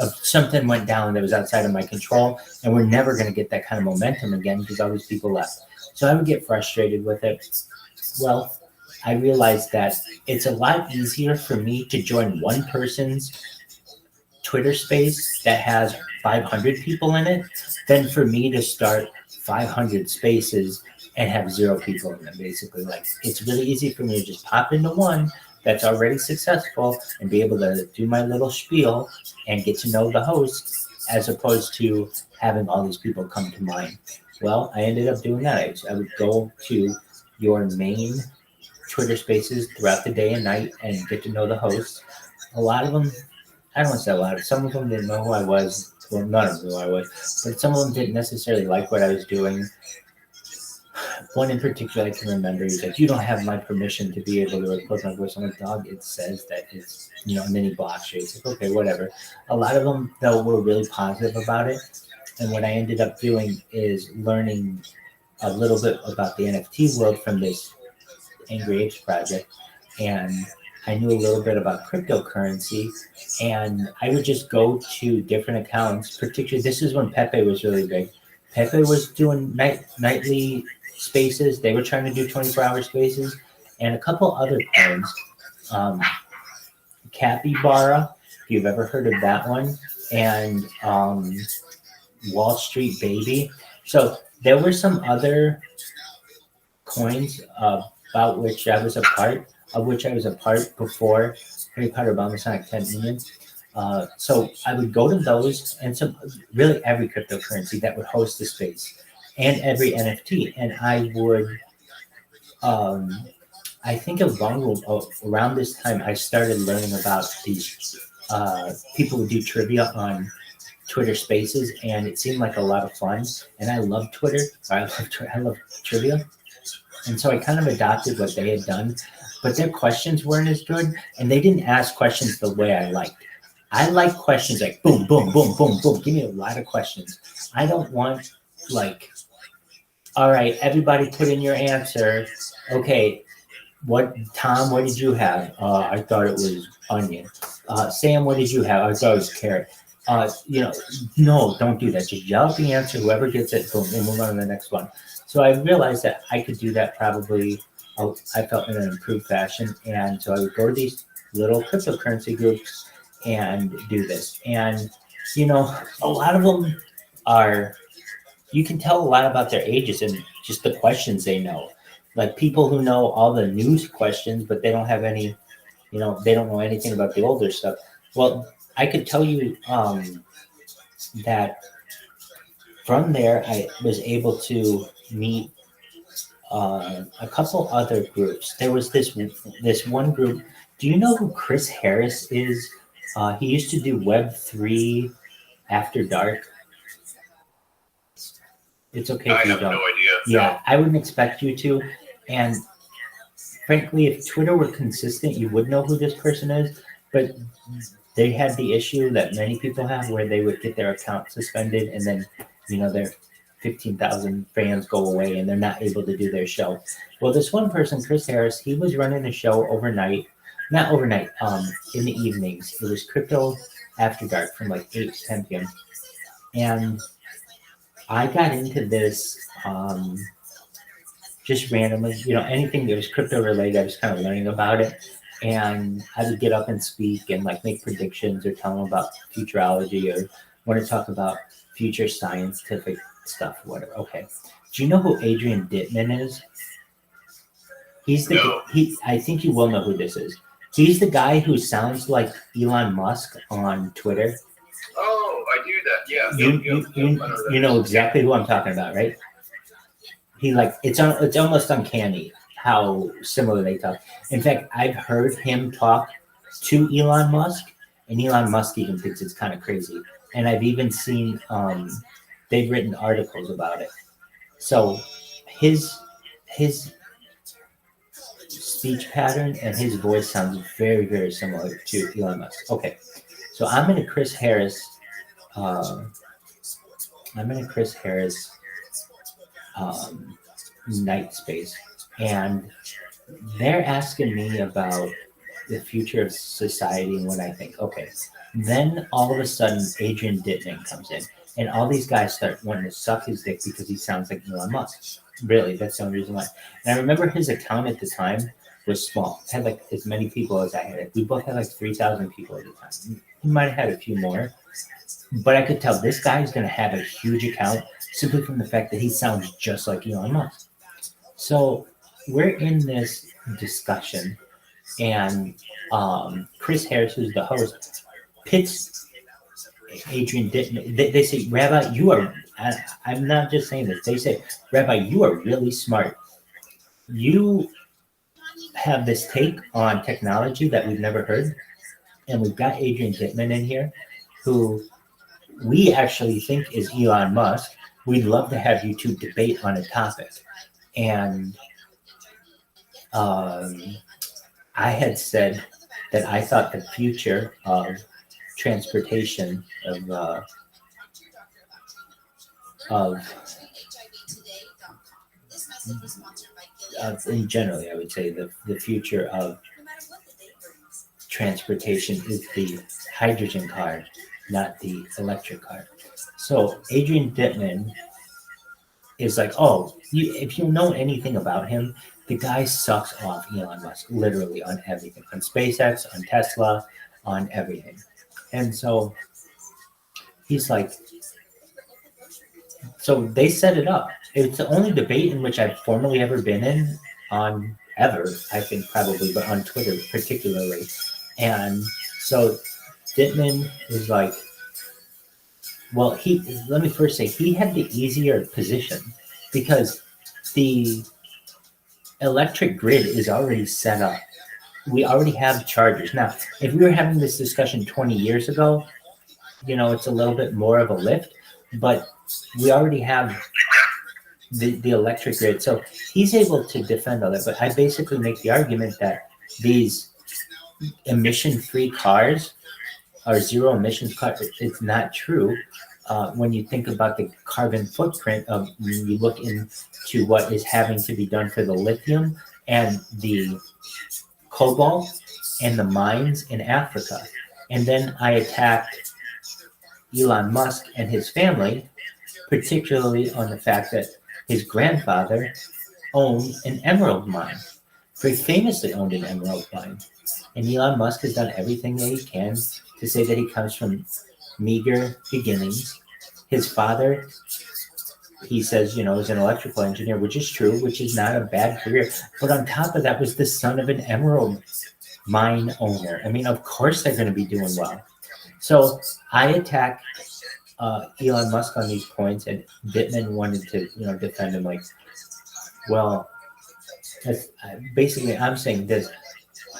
of something went down that was outside of my control, and we're never going to get that kind of momentum again because all these people left. So I would get frustrated with it. Well, I realized that it's a lot easier for me to join one person's Twitter space that has 500 people in it than for me to start 500 spaces and have 0 people in them, basically. It's really easy for me to just pop into one that's already successful and be able to do my little spiel and get to know the host, as opposed to having all these people come to mine. Well, I ended up doing that. I would go to your main Twitter Spaces throughout the day and night and get to know the hosts. A lot of them, I don't want to say a lot, some of them didn't know who I was. Well, none of them knew who I was, but some of them didn't necessarily like what I was doing. One in particular I can remember, he's like, you don't have my permission to be able to record my voice. I'm like, dog, it says that it's, mini block shades. Like, okay, whatever. A lot of them, though, were really positive about it. And what I ended up doing is learning a little bit about the NFT world from this Angry Apes project. And I knew a little bit about cryptocurrency. And I would just go to different accounts, particularly, this is when Pepe was really big. Pepe was doing nightly spaces. They were trying to do 24-hour spaces. And a couple other coins. Capybara, if you've ever heard of that one. And Wall Street Baby. So there were some other coins about which I was a part before Harry Potter Masonic 10 Union. So I would go to those and really every cryptocurrency that would host the space and every NFT. And I would I think around this time, I started learning about these people who do trivia on Twitter Spaces, and it seemed like a lot of fun. And I love Twitter. I love trivia, and so I kind of adopted what they had done. But their questions weren't as good, and they didn't ask questions the way I liked. I like questions like boom, boom, boom, boom, boom. Give me a lot of questions. I don't want like, all right, everybody put in your answer. Okay, Tom, what did you have? I thought it was onion. Sam, what did you have? I thought it was carrot. No, don't do that. Just yell out the answer. Whoever gets it, boom, and move on to the next one. So I realized that I could do that probably. I felt in an improved fashion, and so I would go to these little cryptocurrency groups and do this. And a lot of them are. You can tell a lot about their ages and just the questions they know. Like people who know all the news questions, but they don't have any, they don't know anything about the older stuff. Well, I could tell you that from there, I was able to meet a couple other groups. There was this one group. Do you know who Chris Harris is? He used to do Web3 After Dark. It's okay I if you have don't. no idea. Yeah, I wouldn't expect you to. And frankly, if Twitter were consistent, you would know who this person is. But they had the issue that many people have where they would get their account suspended and then, their 15,000 fans go away and they're not able to do their show. Well, this one person, Chris Harris, he was running a show not overnight, in the evenings. It was Crypto After Dark from like 8 to 10 p.m. And I got into this just randomly, anything that was crypto related, I was kind of learning about it. And I would get up and speak and like make predictions or tell them about futurology or want to talk about future scientific stuff, whatever. Okay. Do you know who Adrian Dittman is? I think you will know who this is. He's the guy who sounds like Elon Musk on Twitter. Oh, I do that. Yeah. You know exactly who I'm talking about, right? It's almost uncanny how similar they talk. In fact, I've heard him talk to Elon Musk, and Elon Musk even thinks it's kind of crazy. And I've even seen they've written articles about it. So his speech pattern and his voice sounds very, very similar to Elon Musk. Okay, so I'm in a Chris Harris night space, and they're asking me about the future of society and what I think. Okay, then all of a sudden Adrian Dittman comes in, and all these guys start wanting to suck his dick because he sounds like Elon Musk. Really, that's the only reason why. And I remember his account at the time was small. It had like as many people as I had. We both had like 3,000 people at the time. He might have had a few more, but I could tell this guy is going to have a huge account simply from the fact that he sounds just like Elon Musk. So we're in this discussion, and Chris Harris, who's the host, pits Adrian Dittman. They say, Rabbi, you are, I'm not just saying this, they say, Rabbi, you are really smart. You have this take on technology that we've never heard, and we've got Adrian Dittman in here, who we actually think is Elon Musk. We'd love to have you two debate on a topic. And I had said that I thought the future of transportation in generally, I would say the future of transportation is the hydrogen car, not the electric car. So Adrian Dittman is like, if you know anything about him, the guy sucks off Elon Musk, literally on everything, on SpaceX, on Tesla, on everything. And so he's like, so they set it up. It's the only debate in which I've formally ever been in on ever, I think probably, but on Twitter particularly. And so Dittman is like, well, let me first say he had the easier position because the electric grid is already set up. We already have chargers. Now, if we were having this discussion 20 years ago, it's a little bit more of a lift, but we already have the electric grid. So he's able to defend all that. But I basically make the argument that these emission-free cars are zero emissions cars. It's not true. When you think about the carbon footprint of when you look into what is having to be done for the lithium and the cobalt and the mines in Africa. And then I attacked Elon Musk and his family, particularly on the fact that his grandfather owned an emerald mine, very famously owned an emerald mine. And Elon Musk has done everything that he can to say that he comes from meager beginnings. His father, he says, is an electrical engineer, which is true, which is not a bad career. But on top of that was the son of an emerald mine owner. I mean, of course they're going to be doing well. So I attack Elon Musk on these points, and Bittman wanted to, defend him. Like, well, basically, I'm saying this: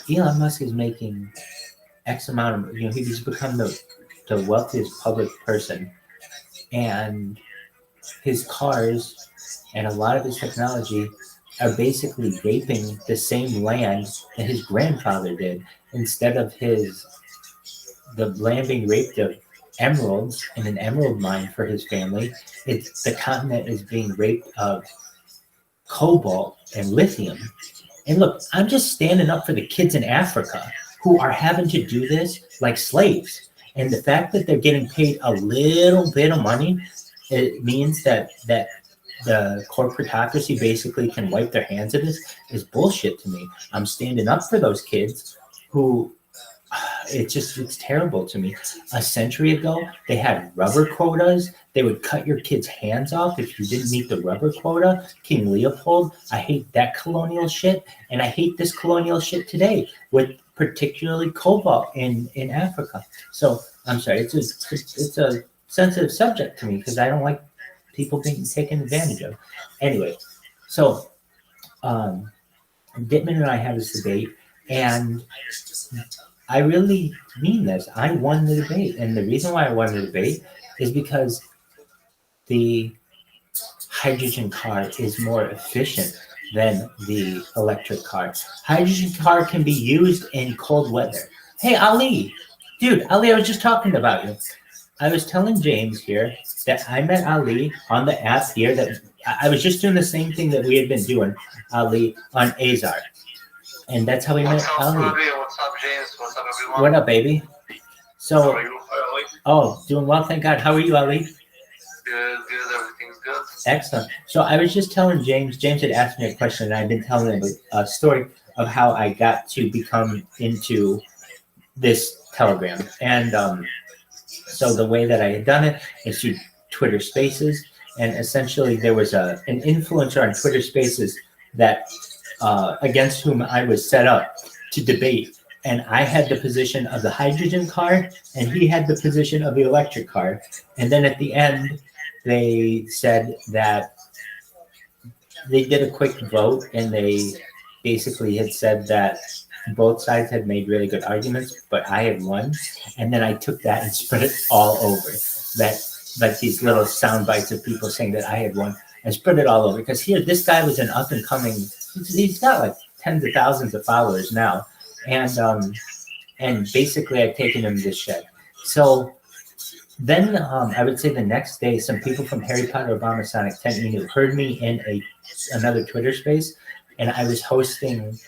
Elon Musk is making X amount of, he's become the wealthiest public person, and his cars and a lot of his technology are basically raping the same land that his grandfather did. Instead of the land being raped of emeralds in an emerald mine for his family, it's the continent is being raped of cobalt and lithium. And look, I'm just standing up for the kids in Africa who are having to do this like slaves. And the fact that they're getting paid a little bit of money, it means that the corporatocracy basically can wipe their hands of this is bullshit to me. I'm standing up for those kids who, it's terrible to me. A century ago, they had rubber quotas. They would cut your kids' hands off if you didn't meet the rubber quota. King Leopold, I hate that colonial shit, and I hate this colonial shit today with particularly cobalt in Africa. So I'm sorry, it's a sensitive subject to me because I don't like people being taken advantage of. Anyway, so Dittman and I had this debate, and I really mean this. I won the debate, and the reason why I won the debate is because the hydrogen car is more efficient than the electric car. Hydrogen car can be used in cold weather. Hey, Ali, I was just talking about you. I was telling James here that I met Ali on the app here. That I was just doing the same thing that we had been doing, Ali, on Azar. And that's how we met Ali. What's up, James? What's up, everyone? What up, baby? So, doing well, thank God. How are you, Ali? Good. Everything's good. Excellent. So I was just telling James had asked me a question, and I've been telling him a story of how I got to become into this Telegram. And so the way that I had done it is through Twitter Spaces. And essentially there was an influencer on Twitter Spaces that against whom I was set up to debate. And I had the position of the hydrogen car, and he had the position of the electric car. And then at the end, they said that they did a quick vote, and they basically had said that both sides had made really good arguments, but I had won. And then I took that and spread it all over. That, like these little sound bites of people saying that I had won, and spread it all over. Because here, this guy was an up and coming. He's got like tens of thousands of followers now, and basically I've taken him to shed. So then I would say the next day, some people from Harry Potter Obama Sonic 10 who heard me in another Twitter space, and I was hosting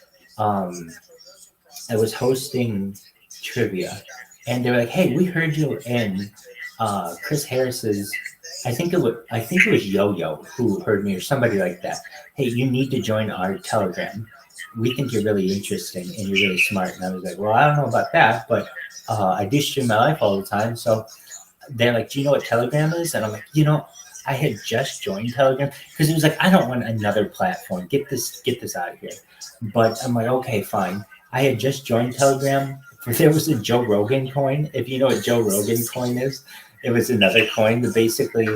trivia, and they were like, "Hey, we heard you in Chris Harris's." I think it was Yo-Yo who heard me, or somebody like that. Hey, you need to join our Telegram. We think you're really interesting and you're really smart. And I was like, well, I don't know about that, but I do stream my life all the time. So they're like, do you know what Telegram is? And I'm like, I had just joined Telegram because it was like, I don't want another platform. Get this out of here. But I'm like, okay, fine. I had just joined Telegram. There was a Joe Rogan coin. If you know what Joe Rogan coin is, it was another coin that basically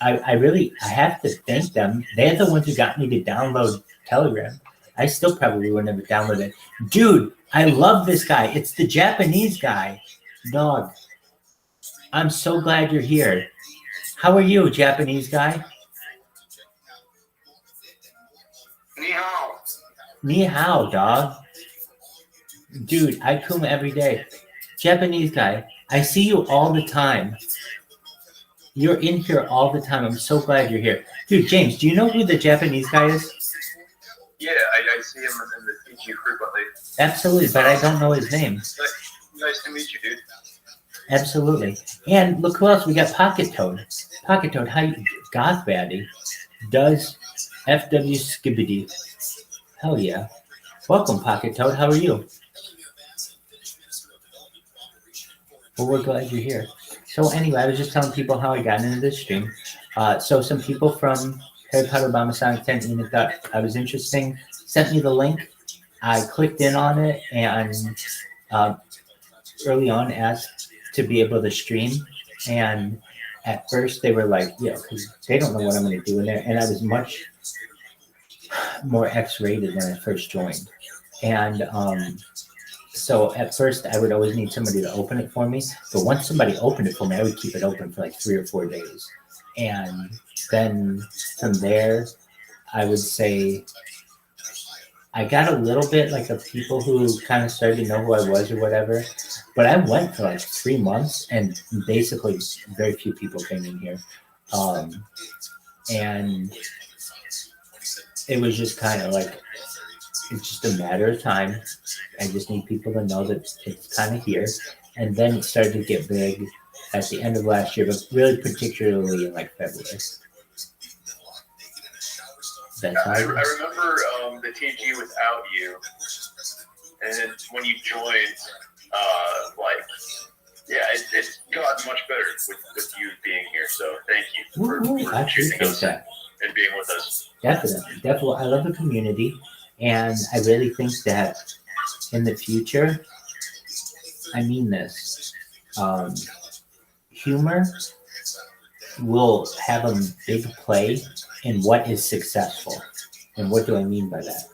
I have to thank them. They're the ones who got me to download Telegram. I still probably would never download it. Dude, I love this guy. It's the Japanese guy. Dog. I'm so glad you're here. How are you, Japanese guy? Ni hao. Ni hao, dog. Dude, I come every day. Japanese guy, I see you all the time. You're in here all the time. I'm so glad you're here. Dude, James, do you know who the Japanese guy is? Yeah, I see him in the PG frequently. Absolutely, but I don't know his name. Nice to meet you, dude. Absolutely. And look who else. We got Pocket Toad. Pocket Toad, how you Goth Baddie does FW Skibbity. Hell yeah. Welcome, Pocket Toad. How are you? Well, we're glad you're here. So anyway, I was just telling people how I got into this stream. So some people from Harry Potter Obama Sonic 10 Enoch thought I was interesting, sent me the link. I clicked in on it and early on asked to be able to stream. And at first they were like, yeah, because they don't know what I'm going to do in there. And I was much more X-rated when I first joined. And so at first I would always need somebody to open it for me. But once somebody opened it for me, I would keep it open for like 3 or 4 days. And then from there, I would say I got a little bit like of people who kind of started to know who I was or whatever. But I went for like 3 months and basically very few people came in here. And it was just kind of like, it's just a matter of time. I just need people to know that it's kind of here. And then it started to get big at the end of last year, but really particularly in like February. I remember the TG without you. And then when you joined, it's gotten much better with you being here. So thank you for choosing us and being with us. Definitely. I love the community. And I really think that in the future, I mean this, humor will have a big play in what is successful. And what do I mean by that?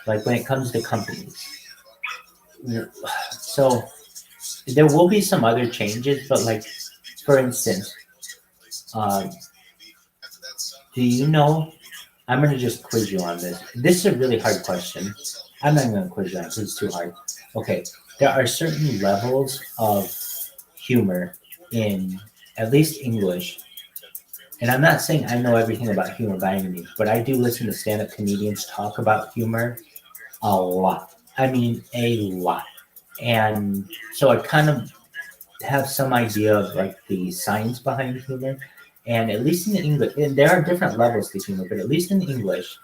Like when it comes to companies. So there will be some other changes, but like, for instance, do you know, I'm going to just quiz you on this. This is a really hard question. I'm not going to quiz you on it because it's too hard. Okay, there are certain levels of humor in at least English. And I'm not saying I know everything about humor by any means, but I do listen to stand-up comedians talk about humor a lot. I mean, a lot. And so I kind of have some idea of like the science behind humor. And at least in English, and there are different levels to humor, but at least in English,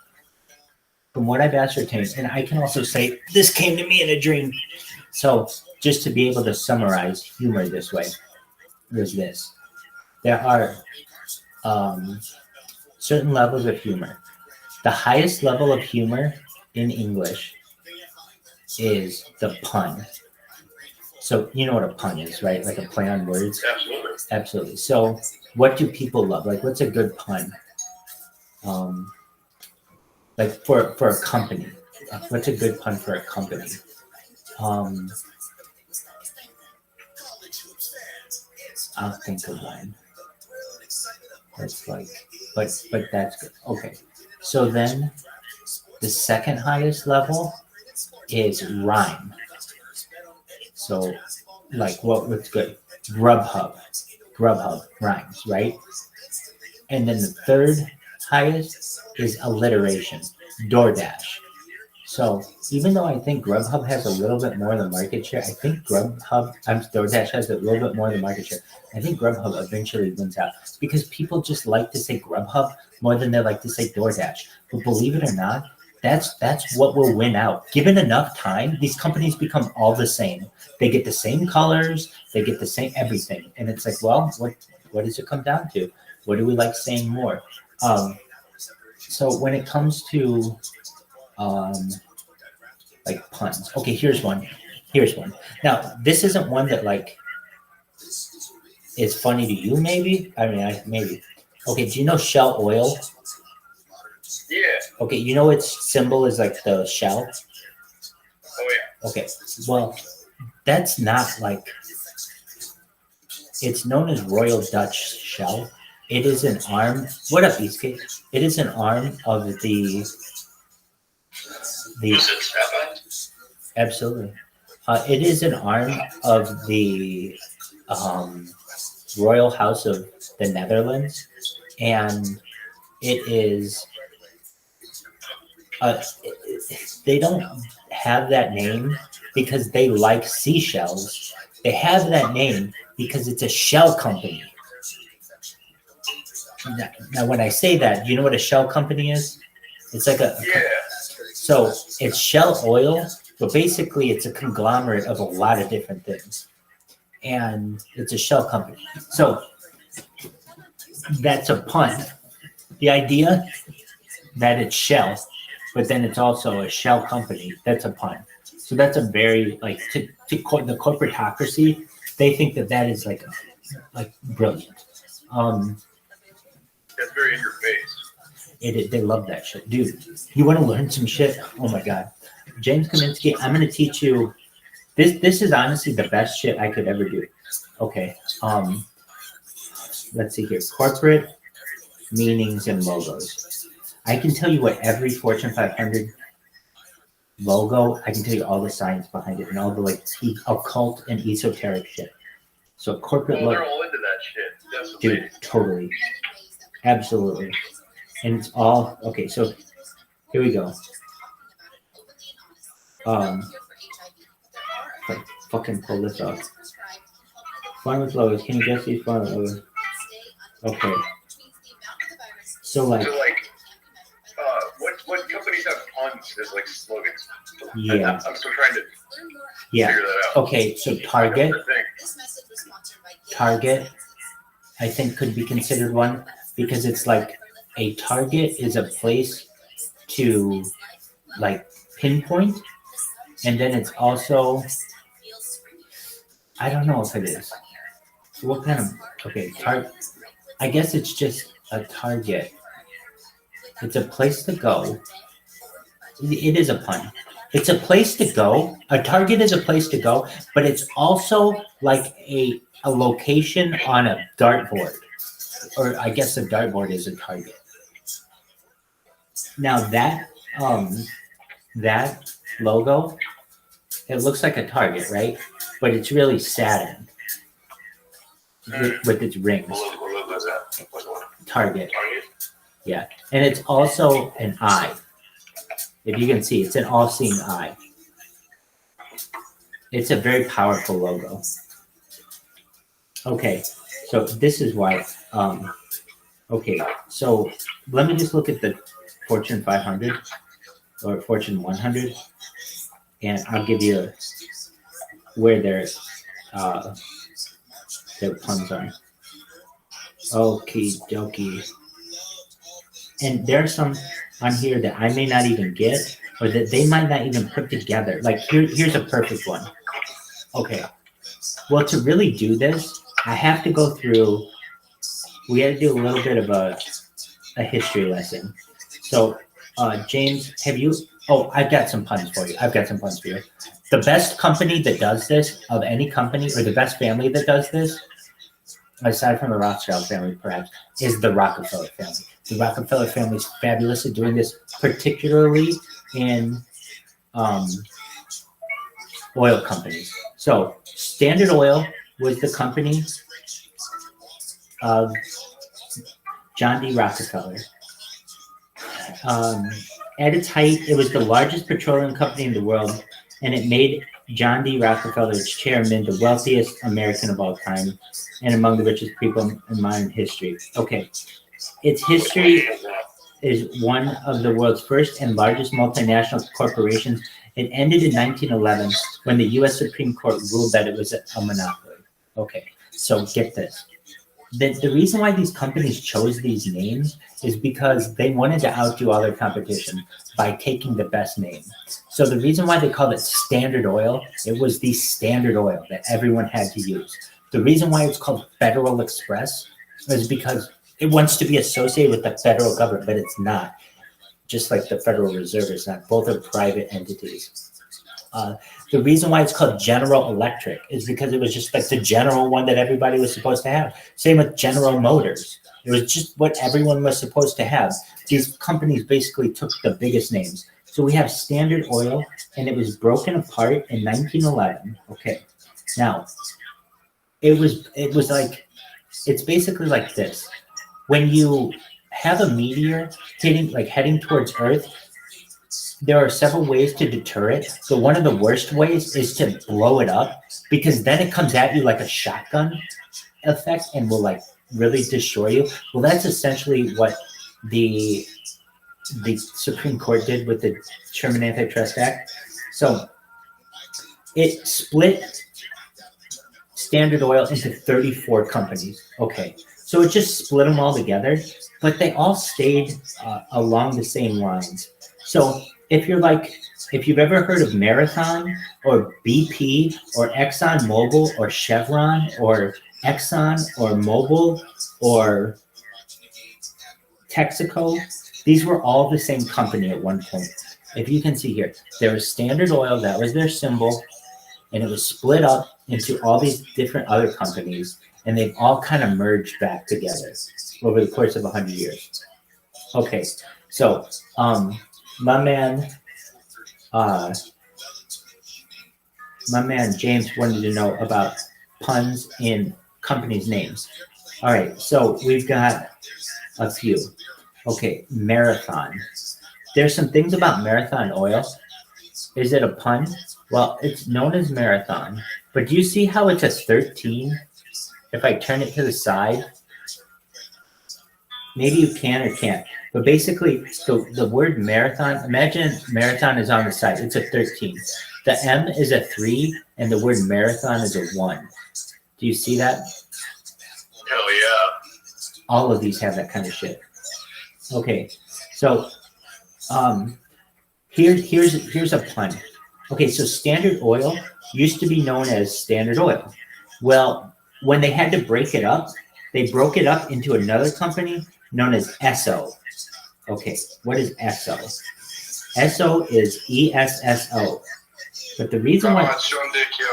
from what I've ascertained, and I can also say, this came to me in a dream. So just to be able to summarize humor this way, is this. There are certain levels of humor. The highest level of humor in English is the pun. So you know what a pun is, right? Like a play on words? Absolutely. So what do people love? Like what's a good pun? Like for a company. What's a good pun for a company? I'll think of one. That's like, but that's good. Okay. So then the second highest level is rhyme. So like what's good? Grubhub rhymes, right? And then the third highest is alliteration, DoorDash. So even though I think Grubhub has a little bit more of the market share, I think DoorDash has a little bit more of the market share. I think Grubhub eventually wins out because people just like to say Grubhub more than they like to say DoorDash. But believe it or not, that's what will win out. Given enough time, these companies become all the same. They get the same colors, they get the same everything. And it's like, well, what does it come down to? What do we like saying more? So when it comes to like puns. Okay, here's one. Now, this isn't one that like is funny to you, maybe. I mean, maybe. Okay, do you know Shell Oil? Yeah. Okay, you know its symbol is like the shell? Oh yeah. Okay, well, that's not like, it's known as Royal Dutch Shell. It is an arm, what up, Eastgate? It is an arm of the, absolutely. It is an arm of the Royal House of the Netherlands, and it is, they don't have that name because they like seashells. They have that name because it's a shell company. Now, when I say that, do you know what a shell company is? It's like so it's Shell Oil, but basically it's a conglomerate of a lot of different things. And it's a shell company. So that's a pun. The idea that it's Shell, but then it's also a shell company, that's a pun. So that's a very, like, to the corporatocracy, they think that is like brilliant. That's very in your face. They love that shit. Dude, you want to learn some shit? Oh my God. James Kaminsky, I'm going to teach you, this is honestly the best shit I could ever do. Okay. Let's see here. Corporate meanings and logos. I can tell you what every Fortune 500 logo, I can tell you all the science behind it and all the like occult and esoteric shit. So corporate logo. They're all into that shit. Definitely. Dude, totally. Absolutely. And it's all, okay, so here we go. Fucking pull this up. Farmers logos. Can you guess these farmers logos? Okay. So like what companies have puns as like slogans? Yeah. I'm still trying to figure that out. Okay, so Target, I think could be considered one because it's like a target is a place to like pinpoint, and then it's also, I don't know if it is. What kind of, okay, I guess it's just a target. It's a place to go. It is a pun. It's a place to go. A target is a place to go, but it's also like a location on a dartboard. Or I guess a dartboard is a target. Now that logo, it looks like a target, right? But it's really Saturn with its rings. Target. Yeah, and it's also an eye. If you can see, it's an all-seeing eye. It's a very powerful logo. Okay, so this is why. Okay, so let me just look at the Fortune 500 or Fortune 100, and I'll give you where their puns are. Okie dokie. And there are some on here that I may not even get, or that they might not even put together. Like here's a perfect one. Okay. Well, to really do this, I have to go through. We had to do a little bit of a history lesson. So, James, have you? Oh, I've got some puns for you. The best company that does this of any company, or the best family that does this, aside from the Rothschild family, perhaps, is the Rockefeller family. The Rockefeller family is fabulous at doing this, particularly in oil companies. So Standard Oil was the company of John D. Rockefeller. At its height, it was the largest petroleum company in the world, and it made John D. Rockefeller, its chairman, the wealthiest American of all time, and among the richest people in modern history. Okay. Its history is one of the world's first and largest multinational corporations. It ended in 1911 when the U.S. Supreme Court ruled that it was a monopoly. Okay, so get this. The reason why these companies chose these names is because they wanted to outdo all their competition by taking the best name. So the reason why they called it Standard Oil, it was the Standard Oil that everyone had to use. The reason why it's called Federal Express is because it wants to be associated with the federal government, but it's not. Just like the Federal Reserve is not. Both are private entities. The reason why it's called General Electric is because it was just like the general one that everybody was supposed to have. Same with General Motors. It was just what everyone was supposed to have. These companies basically took the biggest names. So we have Standard Oil, and it was broken apart in 1911. Okay. Now, it was like, it's basically like this. When you have a meteor heading towards Earth, there are several ways to deter it. So one of the worst ways is to blow it up, because then it comes at you like a shotgun effect and will like really destroy you. Well, that's essentially what the Supreme Court did with the Sherman Antitrust Act. So it split Standard Oil into 34 companies. Okay. So it just split them all together, but they all stayed along the same lines. So if you've ever heard of Marathon or BP or Exxon Mobil or Chevron or Exxon or Mobil or Texaco, these were all the same company at one point. If you can see here, there was Standard Oil, that was their symbol, and it was split up into all these different other companies, and they've all kind of merged back together over the course of 100 years. Okay, so my man James wanted to know about puns in companies' names. All right, so we've got a few. Okay, Marathon. There's some things about Marathon Oil. Is it a pun? Well, it's known as Marathon, but do you see how it's a 13? If I turn it to the side, maybe you can or can't. But basically, so the word marathon, imagine marathon is on the side. It's a 13. The M is a 3, and the word marathon is a 1. Do you see that? Hell yeah. All of these have that kind of shit. Okay, so here's a pun. Okay, so Standard Oil used to be known as Standard Oil. Well, when they had to break it up, they broke it up into another company known as ESSO. Okay, what is ESSO? ESSO is ESSO. But the reason why... it's John Dick, yeah.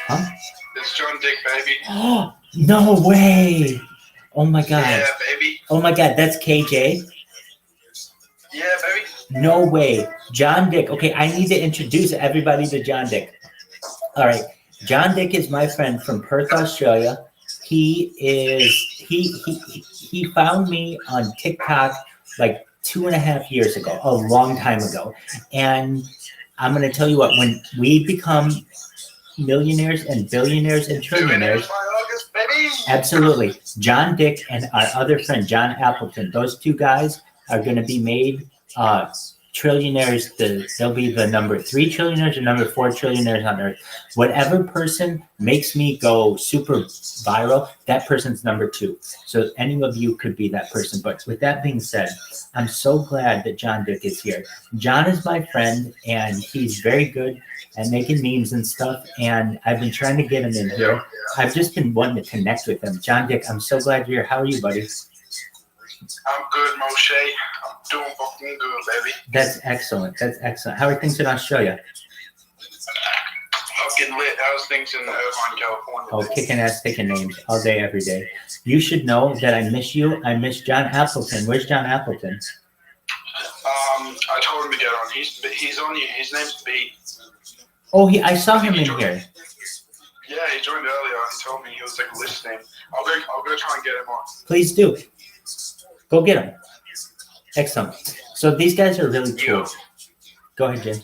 Huh? It's John Dick, baby. Oh, no way! Oh my god. Yeah, baby. Oh my god, that's KJ? Yeah, baby. No way. John Dick. Okay, I need to introduce everybody to John Dick. All right. John Dick is my friend from Perth, Australia. He found me on TikTok like 2.5 years ago, a long time ago. And I'm going to tell you what, when we become millionaires and billionaires and trillionaires, August, baby. Absolutely. John Dick and our other friend, John Appleton, those two guys are going to be made trillionaires. They'll be the number 3 trillionaires or number 4 trillionaires on Earth. Whatever person makes me go super viral, that person's number 2. So any of you could be that person. But with that being said, I'm so glad that John Dick is here. John is my friend, and he's very good at making memes and stuff. And I've been trying to get him in here. I've just been wanting to connect with him. John Dick, I'm so glad you're here. How are you, buddy? I'm good, Moshe. I'm doing fucking good, baby. That's excellent. That's excellent. How are things in Australia? Fucking lit. How's things in Irvine, California? Oh, kicking ass, taking names all day, every day. You should know that I miss you. I miss John Appleton. Where's John Appleton? I told him to get on. He's on you. His name's B. Oh, I saw him in here. Yeah, he joined earlier. He told me he was like listening. I'll go try and get him on. Please do. Go get him. Excellent. So these guys are really cool. Go ahead, Jim.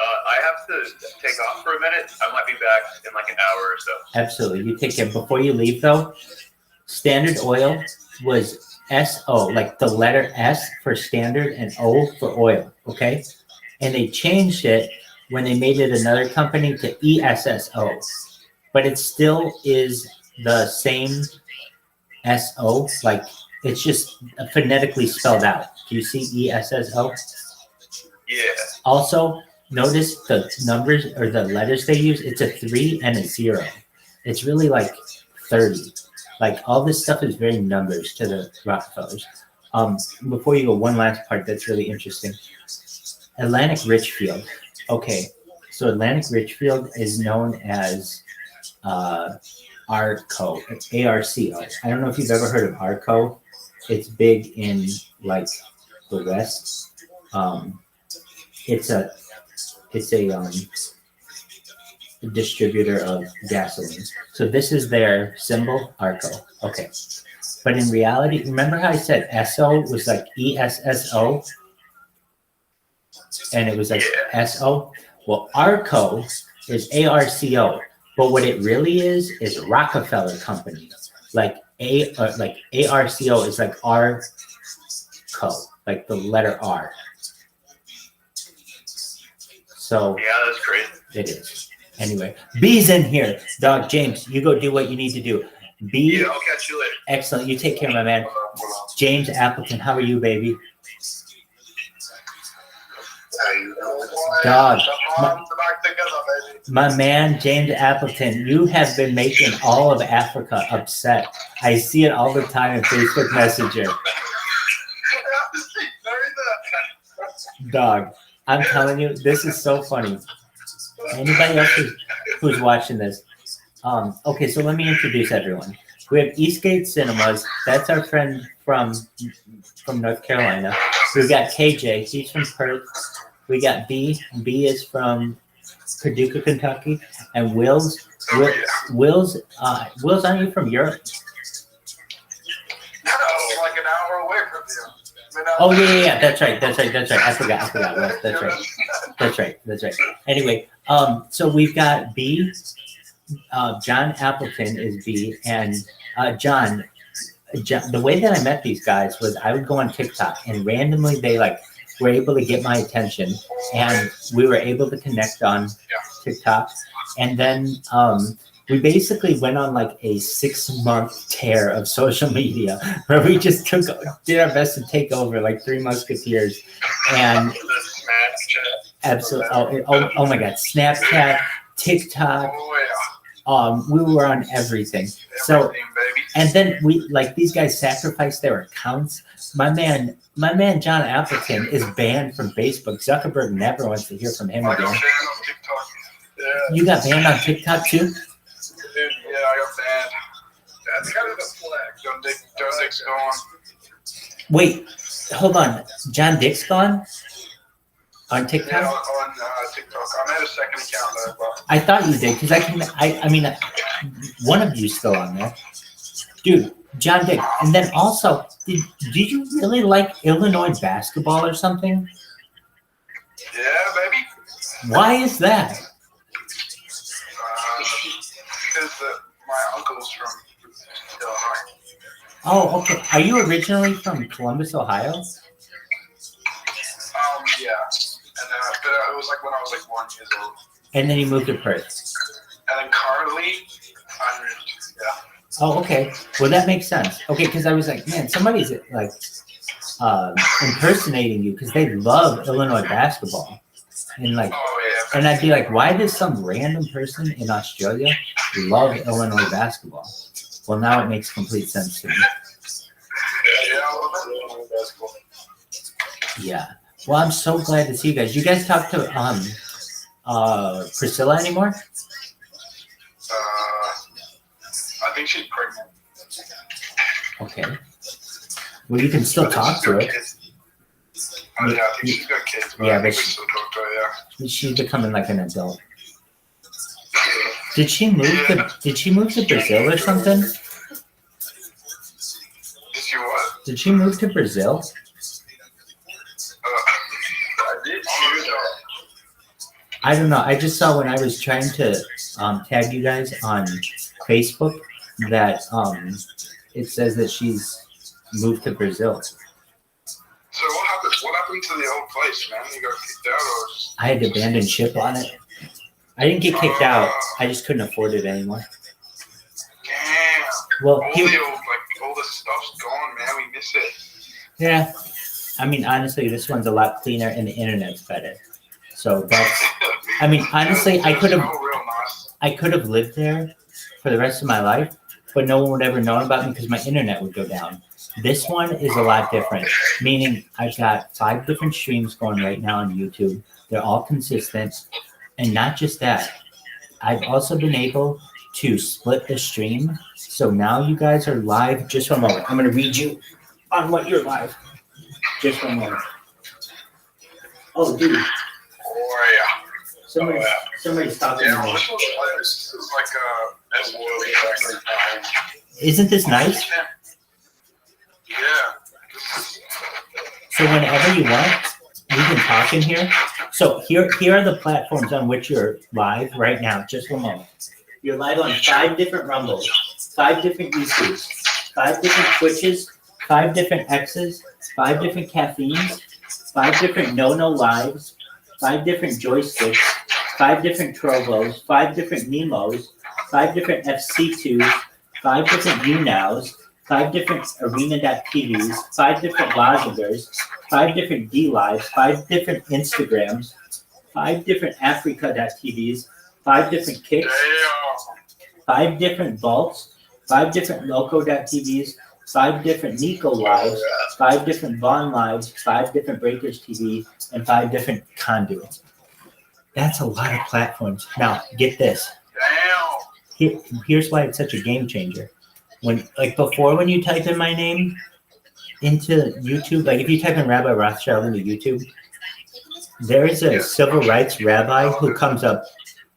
I have to take off for a minute. I might be back in like an hour or so. Absolutely. You take care. Before you leave, though, Standard Oil was SO, like the letter S for standard and O for oil, okay? And they changed it when they made it another company to ESSO. But it still is the same SO, like it's just phonetically spelled out. Do you see ESSO? Yeah. Also, notice the numbers or the letters they use. It's a 3 and a 0. It's really like 30. Like all this stuff is very numbers to the Rockefellers. Before you go, one last part that's really interesting. Atlantic Richfield. Okay, so Atlantic Richfield is known as ARCO, ARCO. I don't know if you've ever heard of ARCO. It's big in like the West. It's a distributor of gasoline. So this is their symbol, ARCO. Okay. But in reality, remember how I said SO was like ESSO? And it was like SO? Well, ARCO is ARCO. But what it really is Rockefeller Company. Like ARCO is like ARCO, like the letter R. So Yeah, that's crazy. it is. Anyway, B's in here. Dog James, you go do what you need to do. B, Yeah, I'll catch you later. excellent. You take care, my man. James Appleton, how are you, baby? Dog, my man, James Appleton, you have been making all of Africa upset. I see it all the time in Facebook Messenger. Dog, I'm telling you, this is so funny. Anybody else who's watching this? Okay, so let me introduce everyone. We have Eastgate Cinemas. That's our friend from North Carolina. We've got KJ. He's from Perth. We got B. B is from Paducah, Kentucky. And Wills. Wills, aren't you from Europe? No, like an hour away from you. Oh yeah. That's right. I forgot. Will. That's right. Anyway, so we've got B. John Appleton is B, and John. The way that I met these guys was I would go on TikTok, and randomly they were able to get my attention, and we were able to connect on TikTok, and then we basically went on like a 6-month tear of social media where we just did our best to take over like 3 Musketeers, and absolutely. Oh my God, Snapchat, TikTok. We were on everything. So, and then we these guys sacrificed their accounts. My man John Appleton is banned from Facebook. Zuckerberg never wants to hear from him again. You got banned on TikTok too? Dude, yeah, I got banned. That's kind of the flag. John Dick's gone. Wait, hold on. John Dick's gone? On TikTok? Yeah, on TikTok. I made a second account though, but I thought you did, because I mean, one of you's still on there. Dude, John Dick. And then also, did you really like Illinois basketball or something? yeah, baby. Why is that? Because my uncle's from Illinois. Oh, okay. Are you originally from Columbus, Ohio? Yeah. And then, but it was like when I was like 1 year old. And then you moved to Perth. And then currently, I'm Oh, okay. Well, that makes sense. Okay, because I was like, man, somebody's impersonating you because they love Illinois basketball, and and I'd be like, why does some random person in Australia love Illinois basketball? Well, now it makes complete sense to me. Yeah, I love Illinois basketball. Yeah. Well, I'm so glad to see you guys. You guys talk to Priscilla anymore? I think she's pregnant. Okay. Well, you can still talk to her. Oh, yeah, I think she's got kids. But Yeah, I think but we still talk to her, yeah. She's becoming like an adult. Did she move to Brazil or something? Did she what? Did she move to Brazil? I did. I don't know. I just saw when I was trying to tag you guys on Facebook that it says that she's moved to Brazil. So what happened to the old place, man? You got kicked out or just... I had to abandon ship on it. I didn't get kicked out. I just couldn't afford it anymore. Damn. Well, all the stuff's gone, man. We miss it. Yeah. I mean, honestly, this one's a lot cleaner and the internet's better. So that's. I mean, honestly, I could have lived there for the rest of my life, but no one would ever know about me because my internet would go down. This one is a lot different, meaning I've got 5 different streams going right now on YouTube. They're all consistent. And not just that, I've also been able to split the stream. So now you guys are live. Just one moment. I'm going to read you on what you're live. Just one moment. Oh, dude. Oh, yeah. Somebody's talking to me. This is like a Isn't this nice? Yeah. So whenever you want, we can talk in here. So here are the platforms on which you're live right now. Just one moment. You're live on 5 different Rumbles, 5 different YouTubes, 5 different Twitches, 5 different X's, 5 different Caffeines, 5 different No Lives, 5 different joysticks, 5 different Trovos, 5 different Nemos, 5 different FC2s, 5 different YouNows, 5 different Arena.TVs, 5 different Lozengers, 5 different D-Lives, 5 different Instagrams, 5 different Africa.TVs, 5 different Kicks, 5 different Vaults, 5 different Loco.TVs, 5 different Nico Lives, 5 different Vaughn Lives, 5 different Breakers TV, and 5 different Conduits. That's a lot of platforms. Now, get this. Here's why it's such a game changer. Before when you type in my name into YouTube, like if you type in Rabbi Rothschild into YouTube, there is a civil rights rabbi who comes up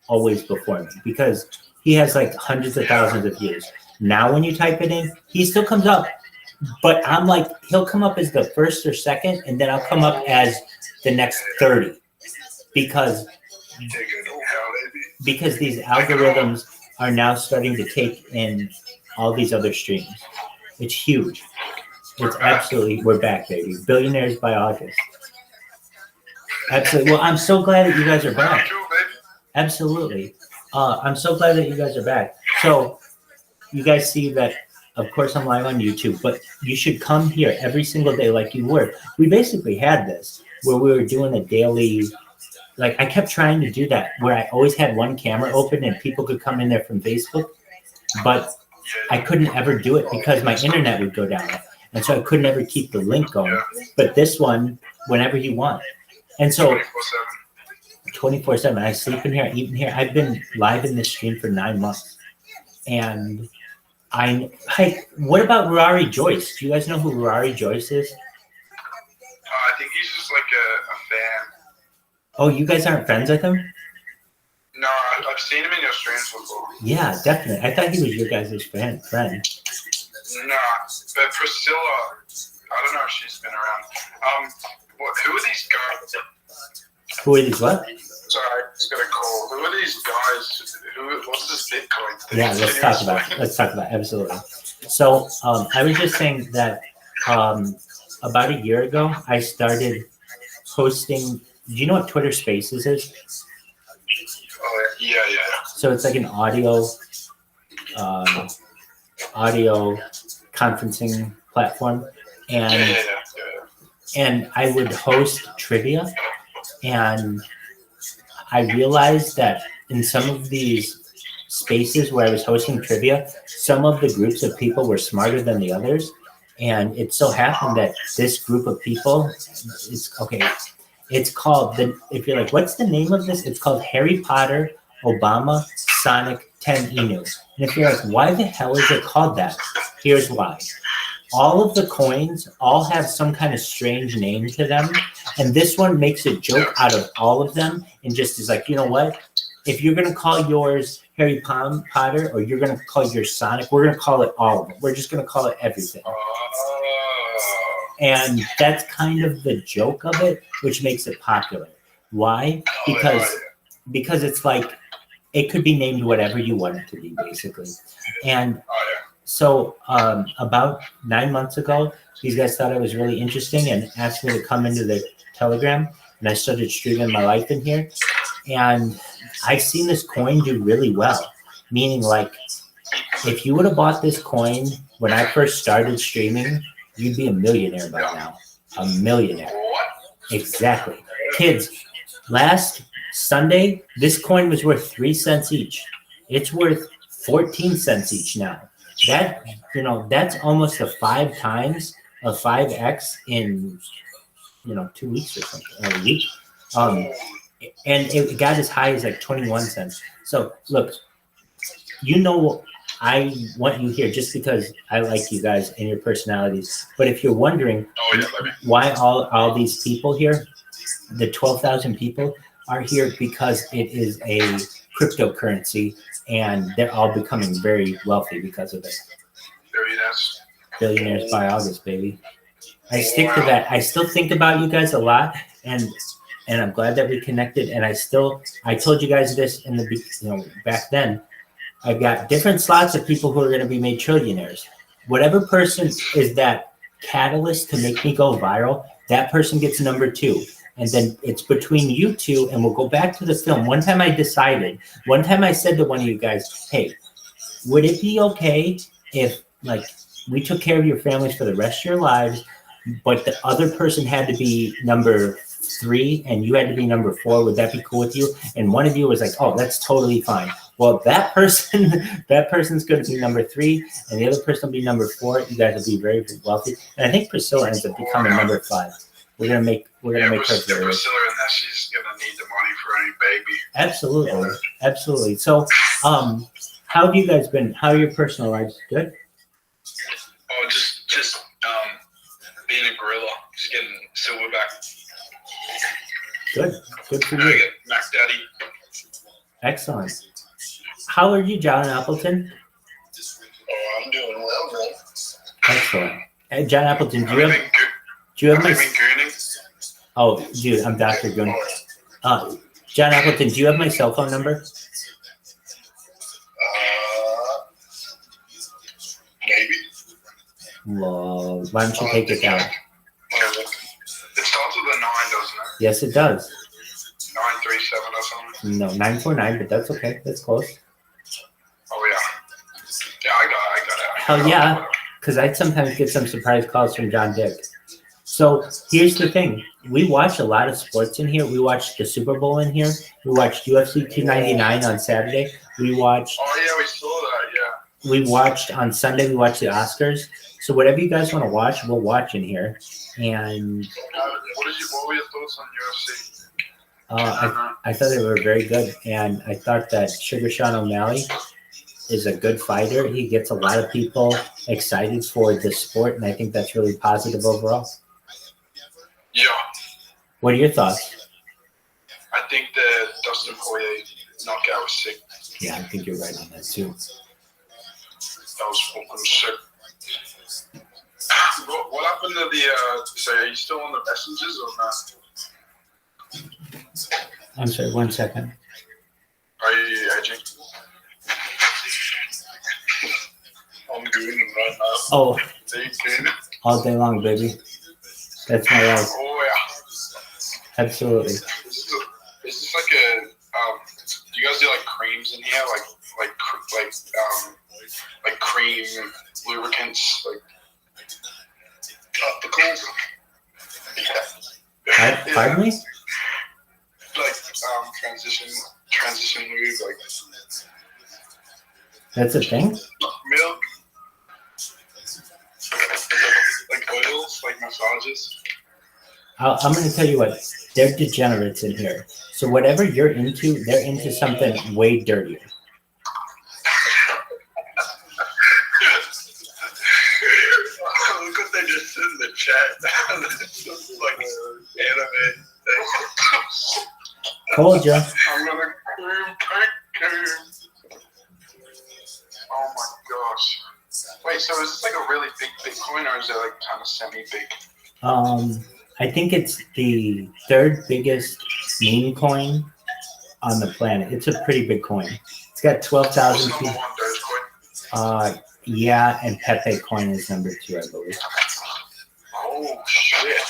always before me because he has like hundreds of thousands of views. Now when you type it in, he still comes up, but I'm like, he'll come up as the first or second, and then I'll come up as the next 30 because these algorithms are now starting to take in all these other streams. It's huge. It's absolutely, we're back, baby. Billionaires by August. Absolutely. Well, I'm so glad that you guys are back. Absolutely. I'm so glad that you guys are back. So you guys see that, of course, I'm live on YouTube, but you should come here every single day like you were. We basically had this where we were doing a daily, like I kept trying to do that where I always had one camera open and people could come in there from Facebook, but I couldn't ever do it because my internet would go down. And so I couldn't ever keep the link going. But this one, whenever you want. And so 24/7, I sleep in here, I eat in here. I've been live in this stream for 9 months. And what about Rari Joyce? Do you guys know who Rari Joyce is? I think he's just like a fan. Oh, you guys aren't friends with him? No, I've seen him in your streams before. Yeah, definitely. I thought he was your guys' friend. No, but Priscilla, I don't know if she's been around. Who are these guys? Who are these what? Sorry, I just got a call. Who are these guys? What's this Bitcoin thing? Yeah, let's talk about it. Absolutely. So I was just saying that about a year ago, I started hosting. Do you know what Twitter Spaces is? Oh, yeah. So it's like an audio conferencing platform, and I would host trivia, and I realized that in some of these spaces where I was hosting trivia, some of the groups of people were smarter than the others, and it so happened that this group of people it's called, if you're like, what's the name of this? It's called Harry Potter, Obama, Sonic, 10 Inu. And if you're like, why the hell is it called that? Here's why. All of the coins all have some kind of strange name to them. And this one makes a joke out of all of them and just is like, you know what? If you're going to call yours Harry Potter or you're going to call yours Sonic, we're going to call it all of them. We're just going to call it everything. And that's kind of the joke of it, which makes it popular. Why? Because it's like, it could be named whatever you want it to be, basically. And so about 9 months ago, these guys thought I was really interesting and asked me to come into the Telegram. And I started streaming my life in here. And I've seen this coin do really well. Meaning, like, if you would have bought this coin when I first started streaming, you'd be a millionaire by now. A millionaire. Exactly. Kids, last Sunday, this coin was worth 3 cents each. It's worth 14 cents each now. that, that's almost a 5x, a 5x in 2 weeks or something, or a week. And it got as high as like 21 cents. So look, I want you here just because I like you guys and your personalities. But if you're wondering why all these people here, the 12,000 people are here because it is a cryptocurrency and they're all becoming very wealthy because of it. Billionaires by August, baby. I stick to that. I still think about you guys a lot, and I'm glad that we connected. And I told you guys this in the back then. I've got different slots of people who are going to be made trillionaires. Whatever person is that catalyst to make me go viral, that person gets number 2. And then it's between you two, and we'll go back to the film. One time I said to one of you guys, hey, would it be okay if we took care of your families for the rest of your lives, but the other person had to be number 3 and you had to be number 4? Would that be cool with you? And one of you was like, oh, that's totally fine. Well, that person's going to be number 3, and the other person will be number 4. You guys will be very, very wealthy. And I think Priscilla ends up becoming number 5. We're gonna make her very rich. Priscilla in that she's gonna need the money for any baby. Absolutely. So, how have you guys been? How are your personal lives? Good. Oh, just being a gorilla, just getting silverback. Good for you. Mac Daddy. Excellent. How are you, John Appleton? Oh, I'm doing well, man. Excellent. Hey, John Appleton, do you have my? Oh, dude, I'm Dr. Goon. John Appleton, do you have my cell phone number? Maybe. Well, why don't you take it down? It starts with a 9, doesn't it? Yes, it does. 937 or something. No, 949, but that's okay. That's close. Oh yeah. Yeah, I got it. Hell yeah, because I sometimes get some surprise calls from John Dick. So here's the thing. We watch a lot of sports in here. We watched the Super Bowl in here. We watched UFC 299 on Saturday. We watched. Oh yeah, we saw that. Yeah. We watched on Sunday. We watched the Oscars. So whatever you guys want to watch, we'll watch in here. And what were your thoughts on UFC? I thought they were very good, and I thought that Sugar Sean O'Malley is a good fighter. He gets a lot of people excited for the sport, and I think that's really positive overall. Yeah. What are your thoughts? I think the Dustin Poirier knockout was sick. Yeah, I think you're right on that too. That was fucking sick. What happened to the? So are you still on the messengers or not? I'm sorry. 1 second. Are you edging? I'm doing it right now. Oh. Taking. All day long, baby. That's my life. Oh yeah. Absolutely. Is this like a? Do you guys do like creams in here, like cream lubricants, like topicals? Yeah. Pardon me? Like transition lube, like. That's a thing? Milk. Like oils, like massages. I'm going to tell you what. They're degenerates in here. So whatever you're into, they're into something way dirtier. Look what they just said in the chat. It's just like anime. Told ya. I'm gonna cream. Oh my gosh. Wait, so is this like a really big Bitcoin, or is it like kind of semi-big? I think it's the 3rd biggest meme coin on the planet. It's a pretty big coin. It's got 12,000 people. Yeah, and Pepe coin is number 2, I believe. Oh shit!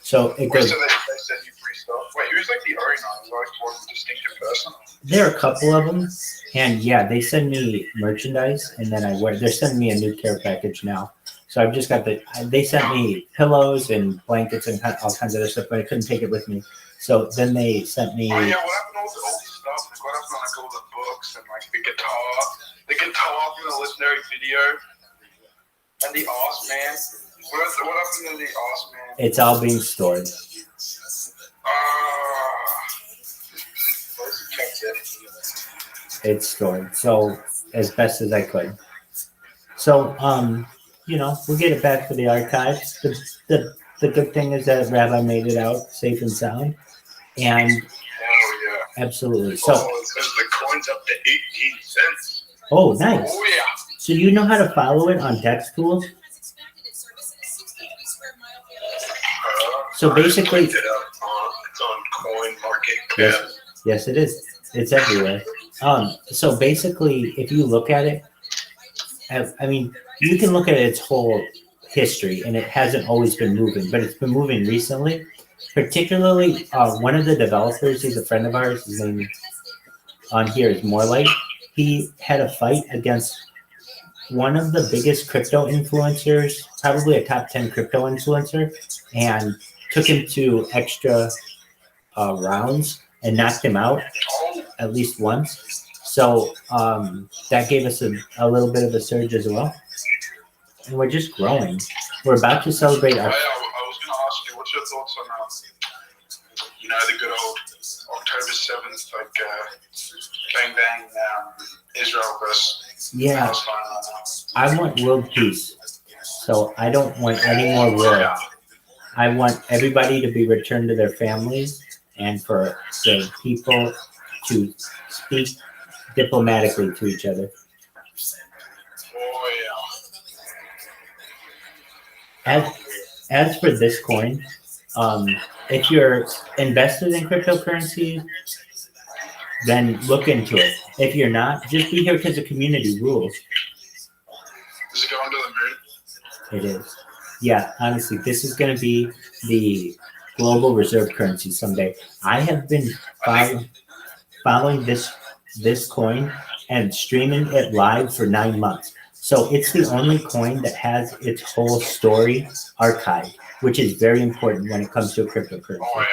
So it goes. So they send you free stuff. Wait, who's like the owner? Is like one distinctive person? There are a couple of them, and yeah, they send me merchandise, and then I wear. They're sending me a new care package now. So I've just got they sent me pillows and blankets and all kinds of other stuff, but I couldn't take it with me. So then they sent me. Oh yeah, what happened to all the old stuff? Like, what happened to like all the books and like the guitar? the guitar from the legendary video, and the arse man. What happened to the arse man? It's all being stored. It's stored. So as best as I could. So we'll get it back for the archives. The good thing is that Rabbi made it out safe and sound. And absolutely. So it says the coin's up to 18 cents. Oh, nice. Oh yeah. So you know how to follow it on text tools? So basically, It's on Coin Market. yes, it is. It's everywhere. So basically, if you look at it, I mean, you can look at its whole history, and it hasn't always been moving, but it's been moving recently. Particularly, one of the developers, he's a friend of ours. His name on here is Morelight. He had a fight against one of the biggest crypto influencers, probably a top 10 crypto influencer, and took him to extra rounds and knocked him out at least once. So that gave us a little bit of a surge as well. And we're just growing. We're about to celebrate our... I was going to ask you, what's your thoughts on, the good old October 7th, like bang bang, Israel versus... Yeah, I want world peace. So I don't want any more war. I want everybody to be returned to their families and for the people to speak diplomatically to each other. As for this coin, if you're invested in cryptocurrency, then look into it. If you're not, just be here because the community rules. Does it go under the moon? It is. Yeah, honestly, this is going to be the global reserve currency someday. I have been following this coin and streaming it live for 9 months. So it's the only coin that has its whole story archived, which is very important when it comes to a cryptocurrency. Oh, yeah.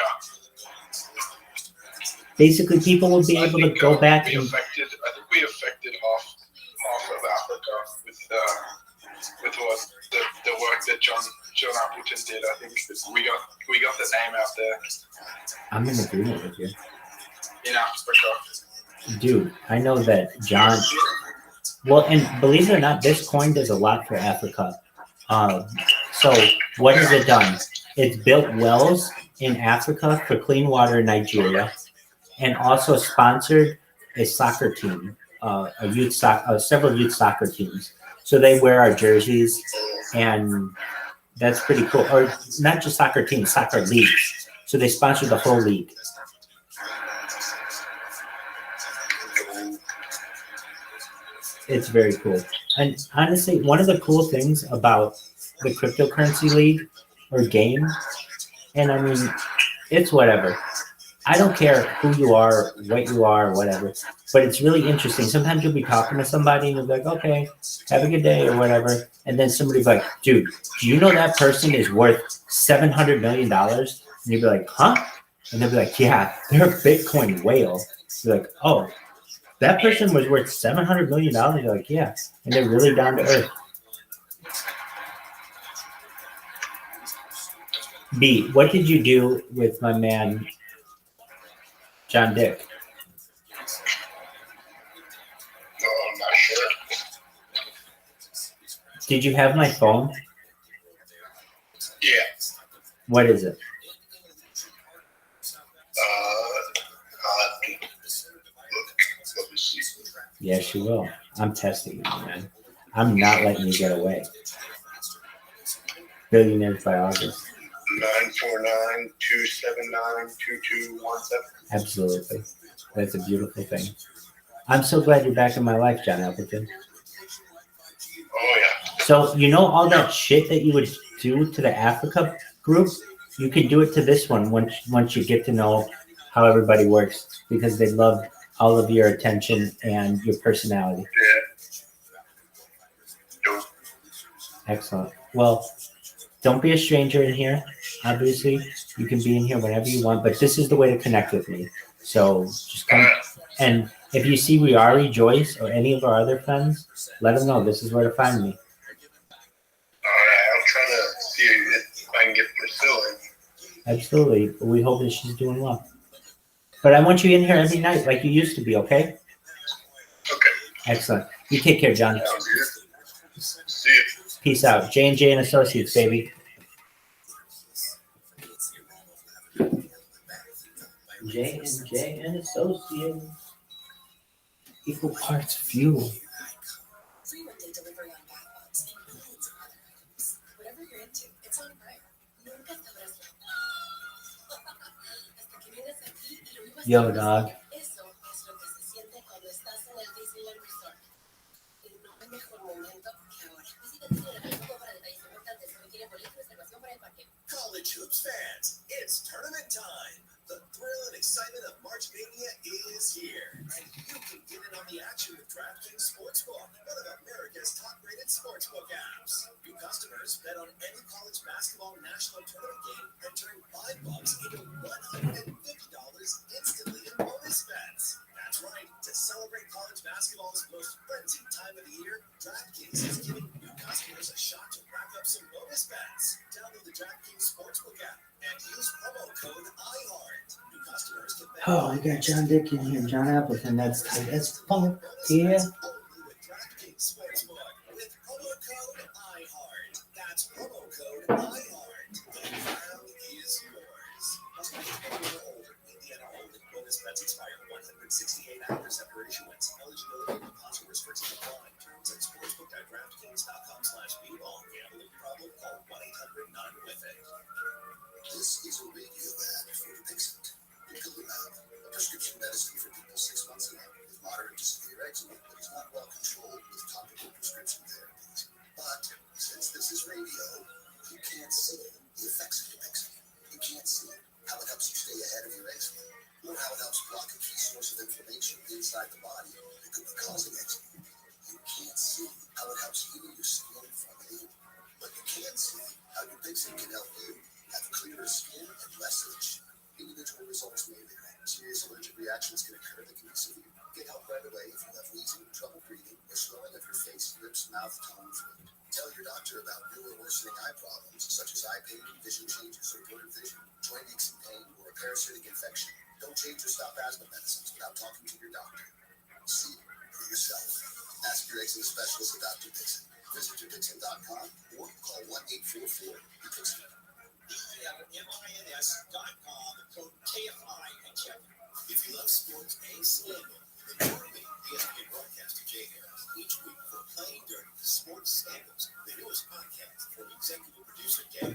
Basically, people will be able to go back and... I think we affected half of Africa with what the work that John Appleton did. I think we got the name out there. I'm in agreement with you. In Africa. Dude, I know that John... Well, and believe it or not, this coin does a lot for Africa. So what has it done? It's built wells in Africa for clean water in Nigeria, and also sponsored a soccer team, several youth soccer teams. So they wear our jerseys, and that's pretty cool. Or not just soccer teams, soccer leagues. So they sponsor the whole league. It's very cool. And honestly, one of the cool things about the cryptocurrency league or game, and I mean, it's whatever. I don't care who you are, what you are, whatever, but it's really interesting. Sometimes you'll be talking to somebody and you'll be like, okay, have a good day or whatever. And then somebody will be like, dude, do you know that person is worth $700 million? And you'll be like, huh? And they'll be like, yeah, they're a Bitcoin whale. You're like, oh, that person was worth $700 million. You're like, yeah. And they're really down to earth. B, what did you do with my man, John Dick? Oh, I'm not sure. Did you have my phone? Yeah. What is it? Let me see. Yes, you will. I'm testing you, man. I'm not letting you get away. Billionaires by August. 949-279-2217. Absolutely. That's a beautiful thing. I'm so glad you're back in my life, John Appleton. Oh, yeah. So, you know all that shit that you would do to the Africa group? You can do it to this one once you get to know how everybody works, because they love all of your attention and your personality. Yeah. Excellent. Well, don't be a stranger in here. Obviously, you can be in here whenever you want, but this is the way to connect with me. So just And if you see Riari, Joyce, or any of our other friends, let them know this is where to find me. Alright, I'll try to see if I can get Priscilla in. Absolutely. We hope that she's doing well. But I want you in here every night like you used to be, okay? Okay. Excellent. You take care, John. Sounds good. See you. Peace out. J&J and Associates, baby. J&J and Associates. Equal parts fuel. Free one-day delivery on bath bombs and millions of other items. Whatever you're into, it's on Prime. Nunca sabrás lo. Hasta que vienes aquí y lo vivas. Yo, dog. Eso es lo que se siente cuando estás en el Disneyland Resort. Y no hay mejor momento que ahora. Visita Disneyland.com para detalles importantes. Se requiere boleto y reservación para el parque. College hoops fans, it's tournament time. The thrill and excitement of March Mania is here, and you can get in on the action with DraftKings Sportsbook, one of America's top-rated sportsbook apps. New customers bet on any college basketball national tournament game and turn $5 into $150 instantly in bonus bets. That's right. To celebrate college basketball's most frenzied time of the year, DraftKings is giving new customers a shot to rack up some bonus bets. Download the DraftKings Sportsbook app and use promo code IHEART. New customers can bet. Oh, I got John Dick in here. John Appleton. That's tight as fuck. Yeah. Only with DraftKings Sportsbook with promo code IHEART. That's promo code IHEART. The crown is yours. Must be 21 or older. Indiana only. Bonus bets expire 168 hours after issuance. Eligibility and deposit restrictions apply. Terms at sportsbook.draftkings.com/bball. Gambling problem? Call 1-800-9-WITH-IT. This is a radio ad for Dixit. Guinness, a prescription medicine for people 6 months and up with moderate to severe eczema that is not well controlled with topical prescription therapies. But since this is radio, you can't see the effects of Dixit. You can't see how it helps you stay ahead of your eczema, or how it helps block a key source of inflammation inside the body that could be causing eczema. You can't see how it helps heal your skin from it, but you can see how your Dixit can help you have clearer skin and less itch. Individual results may vary. Serious allergic reactions can occur that can be severe. Get help right away if you have wheezing, trouble breathing, or swelling of your face, lips, mouth, tongue, throat. Tell your doctor about new or worsening eye problems such as eye pain, vision changes, or blurred vision, joint aches and pain, or a parasitic infection. Don't change or stop asthma medicines without talking to your doctor. See for yourself. Ask your eczema specialist about your Dixit. Visit yourdixit.com or call 1-844-DIXIT. MINS.com, code KFI, and check it. If you love sports and scandal, then join me, ESPN broadcaster Jay Harris, each week for Playing Dirty Sports Scandals, the newest podcast from executive producer Dan.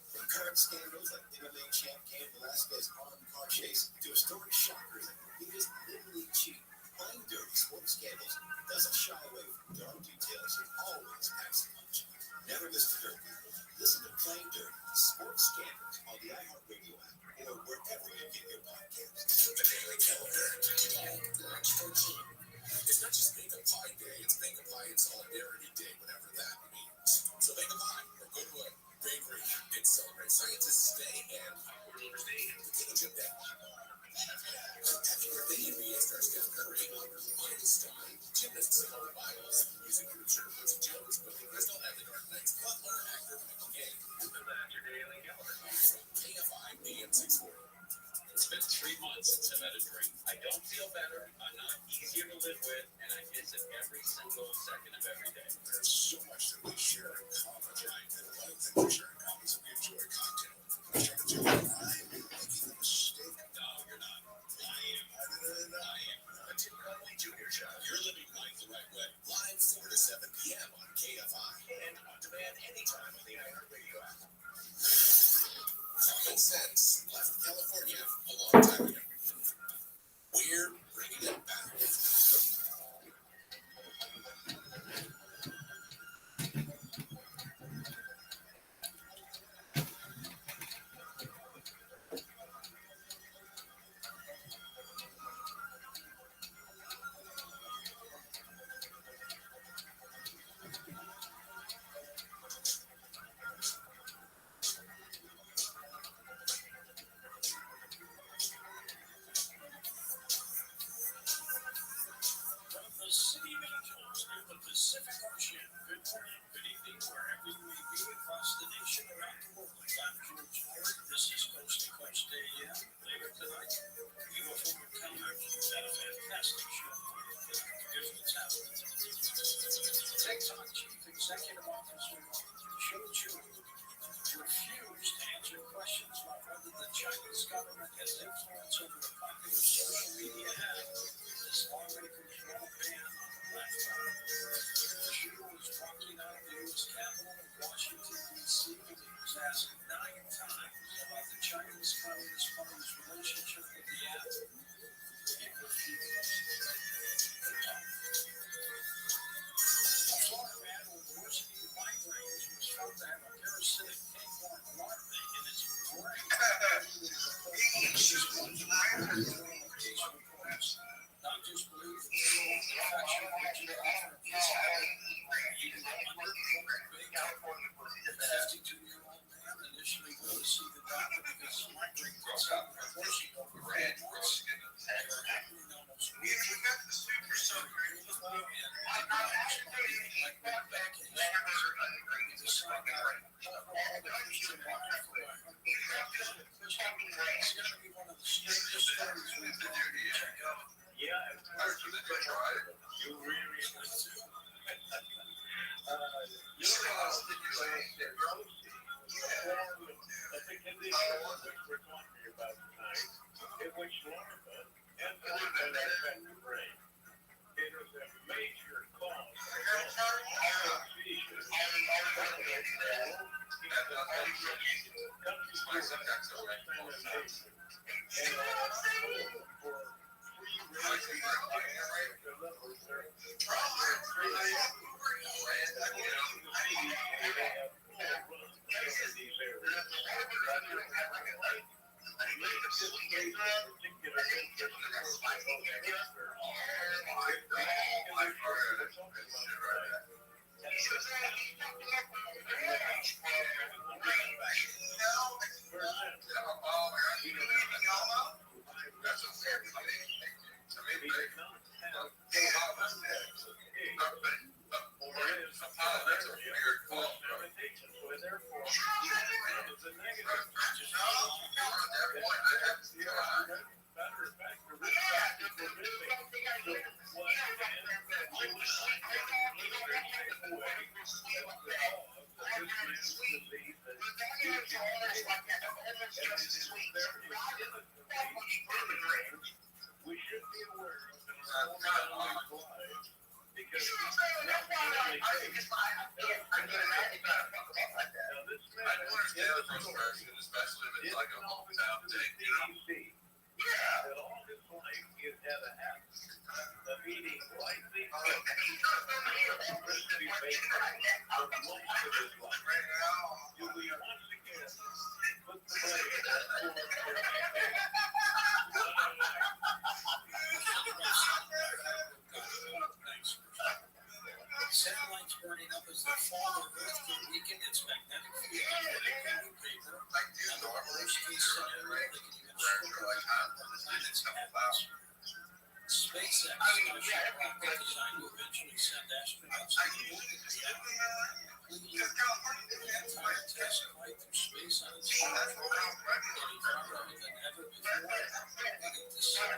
From current scandals like MMA champ Cain Velasquez's armed car chase to historic shockers like the biggest Little League cheat, Playing Dirty Sports Scandals doesn't shy away from dark details and always packs a punch. Never miss the dirt. Listen to Playing Dirty Sports Scandals on the iHeartRadio app or wherever you get your podcasts. The Daily Calendar. Today, March 14th. It's not just Make a Pie Day, it's Make a Pie and Solidarity Day, whatever that means. So make a pie or go to a bakery and celebrate Scientists Day and Potato Chip Day. Happy birthday, NBA star Steph Curry, Einstein, gymnast Simone Biles, music producer Quincy Jones, Billy Crystal, and the Dark Knight's butler, actor Michael Caine. Isn't that your daily calendar? From KFI AM 640. It's been 3 months since I've had a drink. I don't feel better. I'm not easier to live with, and I miss it every single second of every day. There's so much that we share in common, right? And a lot of things we share in common is that we enjoy cocktail. I'm making a mistake. No, you're not. I am. I am. A Tim Conway Jr. show. You're living life the right way. Live 4 to 7 p.m. on KFI and on demand anytime on the iHeartRadio app. Common Sense left California a long time ago. We're bringing it back. morning, good evening, wherever you may be across the nation, around the world. I'm George Ford. This is Coast to Coast AM. Later tonight, UFO Encounters. We've got a fantastic show for you. Here's what's happening. TikTok Chief Executive Officer Joe Chu refused to answer questions about whether the Chinese government has influence over the popular social media app this lawmakers want to ban on the platform. Chu was walking out of the U.S. Capitol in Washington, D.C. when he was asked 9 times about the Chinese Communist Party's relationship with the app. He refused to talk. A Florida man with worsening migraines was found to have a parasitic tapeworm larvae in his brain. Doctors believe the infection originated from his habit eating undercooked bacon. The 52-year-old man initially went to see the doctor because his migraine had stopped reversing over 8 months. They were happening almost weekly. Satellites burning up as the fall of Earth could weaken its magnetic field for the Candy paper, and the worst-case scenario, they can even strip the planet's atmosphere. SpaceX starts a rocket designed to eventually send astronauts to the moon in the entire test flight through space on its own, getting farther than ever before, letting the sun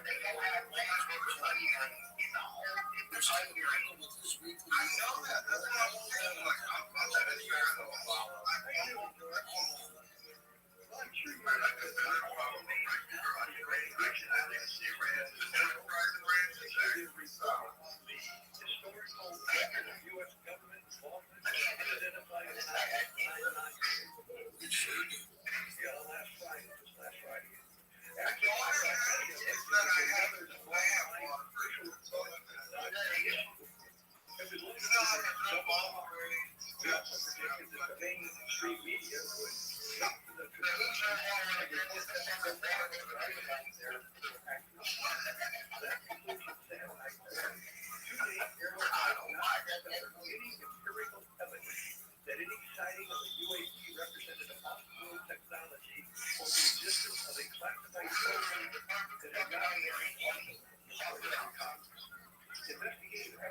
with his weekly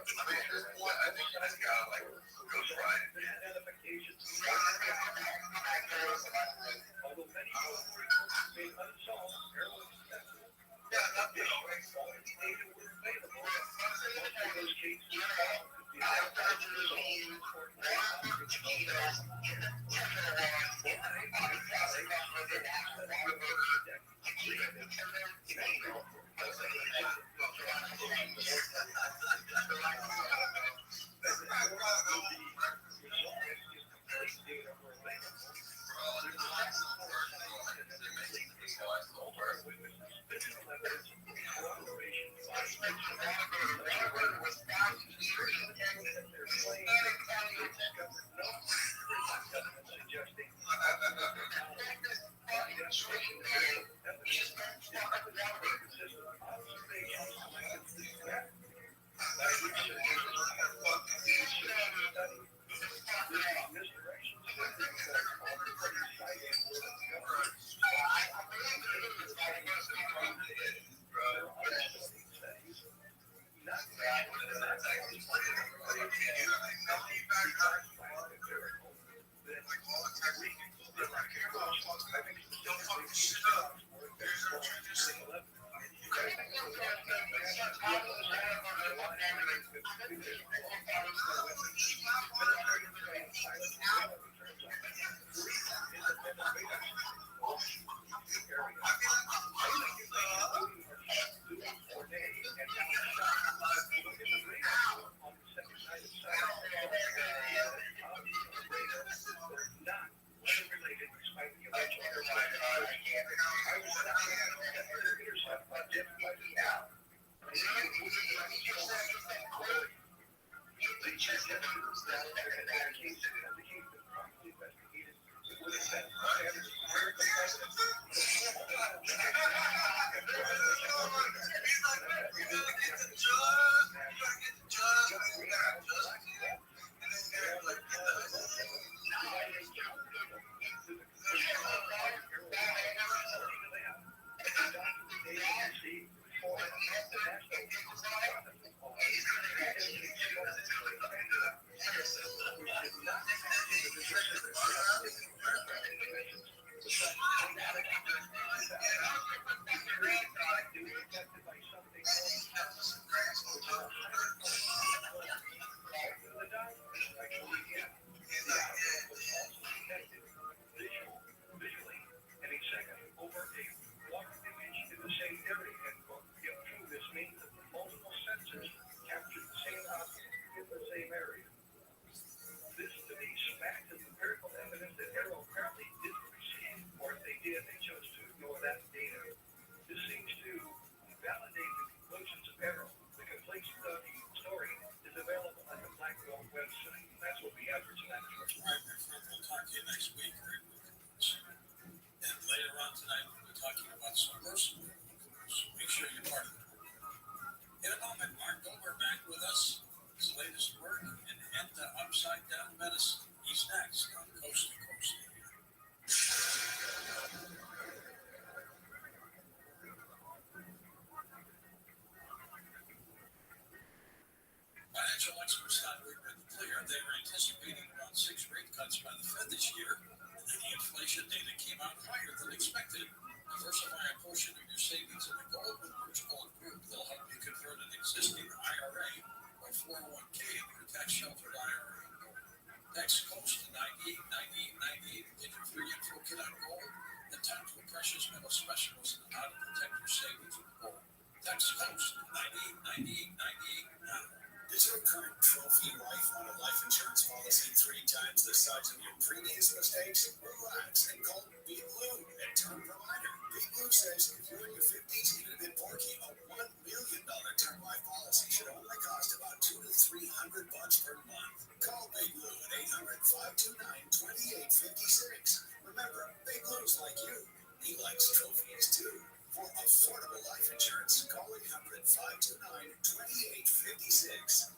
I mean, at this point, I think that's got like goes right Financial experts thought we were clear. They were anticipating around 6 rate cuts by the Fed this year, and then the inflation data came out higher than expected. Diversify a portion of your savings in the gold with Birch Gold Group. They'll help you convert an existing IRA or 401k into a tax-sheltered IRA. Text COAST to 989898 and get your free info kit on gold and talk to a precious metal specialist on how to protect your savings with gold. Text COAST to 989898 now. Is your current trophy wife on a life insurance policy 3 times the size of your previous mistakes? Relax and call Big Blue at Term Provider. Big Blue says if you're in your 50s and you've been porky, a $1 million term life policy should only cost about $200 to $300 per month. Call Big Blue at 800-529-2856. Remember, Big Blue's like you. He likes trophies too. For affordable life insurance, call 800-529-2856.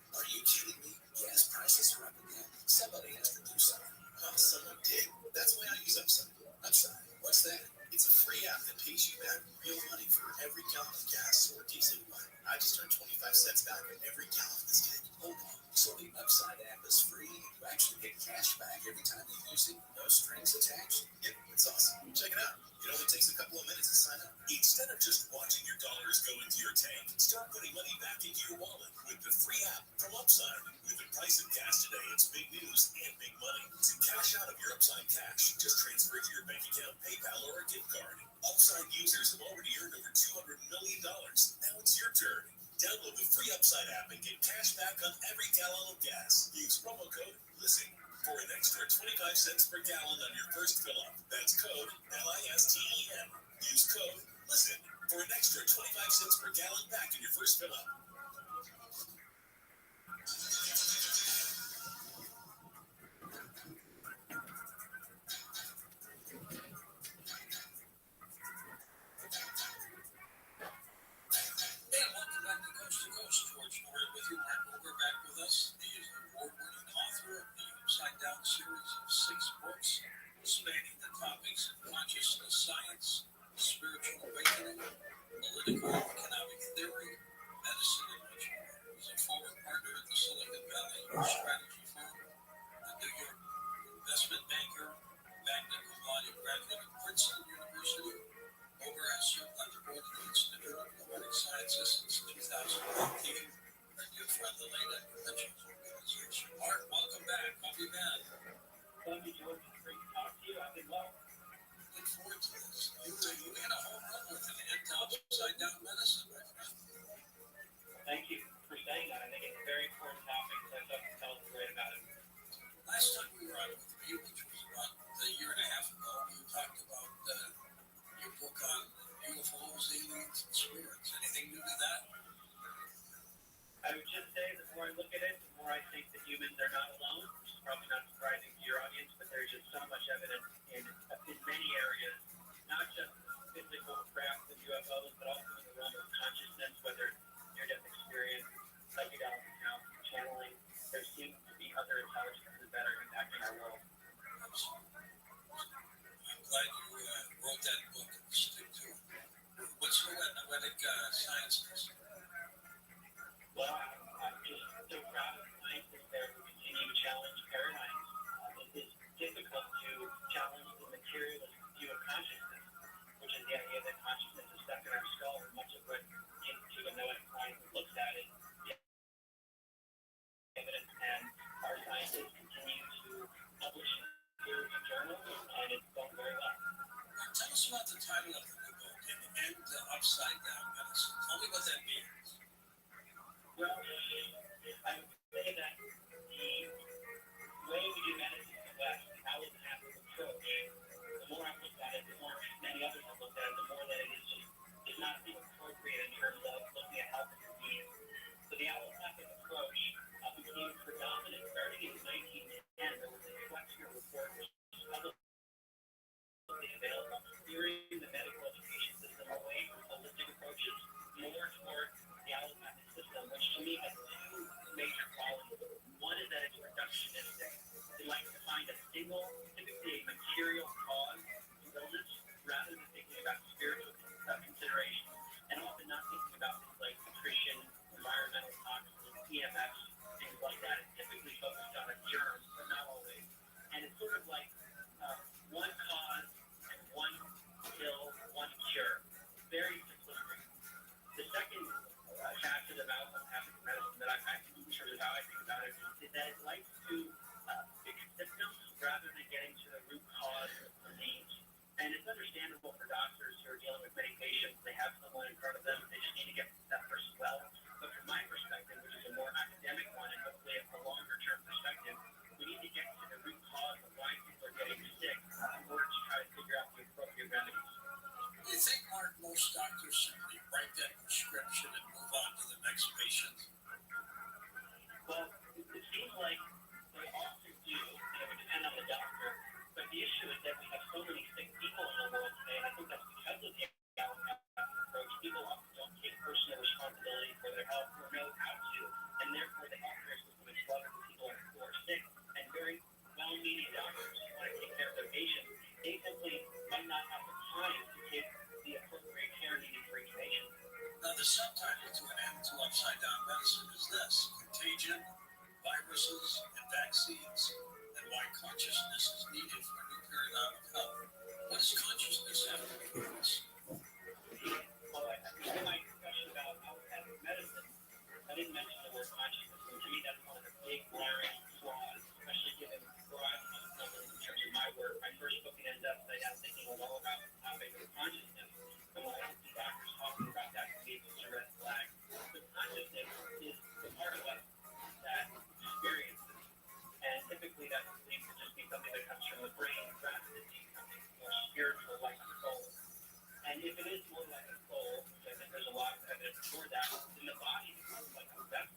Are you kidding me? Gas prices are up again. Somebody has to do something. Well, someone did. That's why I use Upside. Upside, what's that? It's a free app that pays you back real money for every gallon of gas or diesel you buy. I just earned 25 cents back on every gallon this day. Hold on. So the Upside app is free. You actually get cash back every time you use it. No strings attached. Yeah, it's awesome. Check it out. It only takes a couple of minutes to sign up. Instead of just watching your dollars go into your tank, start putting money back into your wallet with the free app from Upside. With the price of gas today, it's big news and big money. To cash out of your Upside cash, just transfer it to your bank account, PayPal, or a gift card. Upside users have already earned over $200 million. Now it's your turn. Download the free Upside app and get cash back on every gallon of gas. Use promo code LISTEN for an extra 25 cents per gallon on your first fill-up. That's code LISTEN. Use code LISTEN for an extra 25 cents per gallon back in your first fill-up. Down series of 6 books spanning the topics of consciousness, science, spiritual awakening, political and economic theory, medicine, and much more. He's a former partner at the Silicon Valley Strategy Firm, a New York investment banker, magna cum laude graduate of Princeton University. Over has served on the board of the Institute of Poetic Sciences since 2019. A new friend, the late Conventions Organization. Art, welcome back. How have you been? Thank you, George. It's great to talk to you. I've been well. Look forward to this. You had a home run with an end to upside down medicine, my friend. Thank you for saying that. I think it's a very important topic, so I'd love to tell the story about it. Last time we were on with you, which was about a year and a half ago, you talked about your book on UFOs, aliens, and spirits. Anything new to that? I would just say the more I look at it, the more I think that humans are not alone, which is probably not surprising to your audience, but there's just so much evidence in many areas, not just physical craft of UFOs, but also in the realm of consciousness, whether it's near-death experience, psychedelic accounts, channeling. There seems to be other intelligences that are impacting our world. I'm glad you wrote that book and stick to it. What's your noetic sciences? Well, I'm just so proud of the scientists there who continue to challenge paradigms in this single, typically a material cause of illness, rather than thinking about spiritual considerations, and often not thinking about things like nutrition, environmental toxins, EMFs, things like that. It's typically focused on a germ, but not always. And it's sort of like one cause and one pill, one cure. Very simplistic. The second facet of allopathic medicine that in terms of how I think about it, is that it likes to fix symptoms rather than getting to the root cause of the disease. And it's understandable for doctors who are dealing with many patients. They have someone in front of them. They just need to get that person well. But from my perspective, which is a more academic one and hopefully a longer-term perspective, we need to get to the root cause of why people are getting sick in order to try to figure out the appropriate remedies. Do you think, Mark, most doctors simply write that prescription and move on to the next patient? Well, it seems like they often do. It would depend on the doctor. But the issue is that we have so many sick people in the world today, and I think that's because of the allopathic approach. People often don't take personal responsibility for their health or know how to, and therefore the healthcare system is flooded with people who are sick. And very well-meaning doctors who want to take care of their patients, they simply might not have the time to take the appropriate care needed for each patient. Now, the subtitle to an end to Upside Down Medicine is this: Contagion, Viruses, and Vaccines, and Why Consciousness is Needed for a New Paradigm of Health. What does consciousness have to do with this? Well, in my discussion about allopathic medicine, I didn't mention the word consciousness, and to me that's one of the big glaring flaws, especially given where I'm coming in terms of my work. My first book ends up down thinking a lot about the topic of consciousness, and when I see doctors talking about that, to me it's a red flag. But consciousness is the part of us that experiences, and typically that's believed to just be something that comes from the brain rather than being something more spiritual like a soul. And if it is more like a soul, which I think there's a lot of evidence for that, then the body becomes like a vessel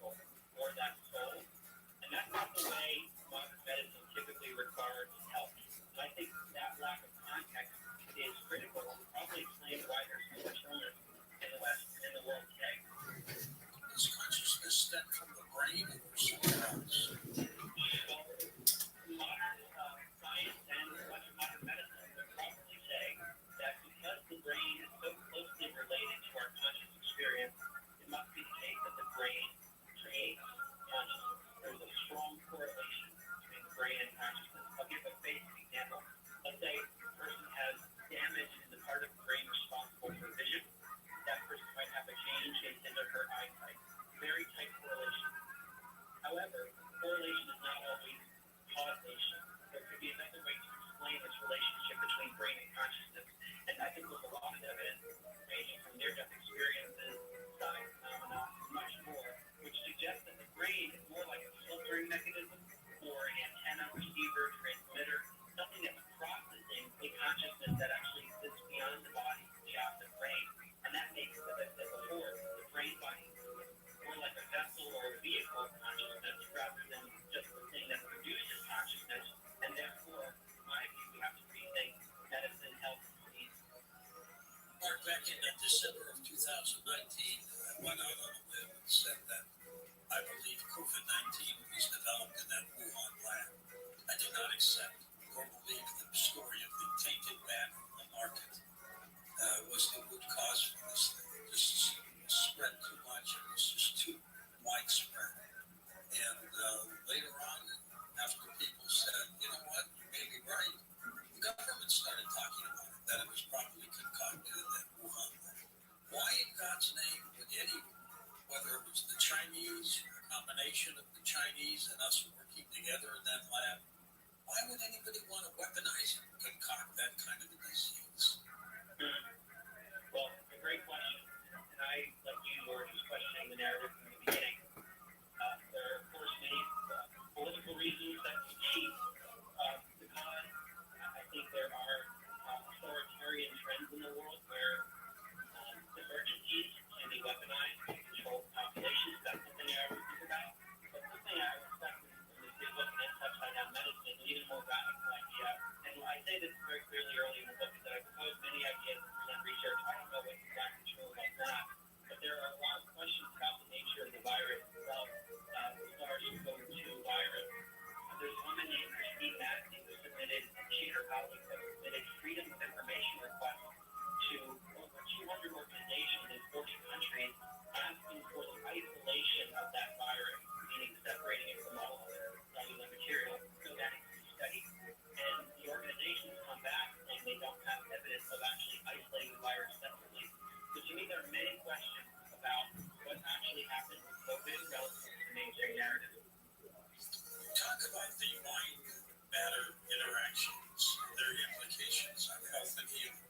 matter interactions, their implications on health and healing.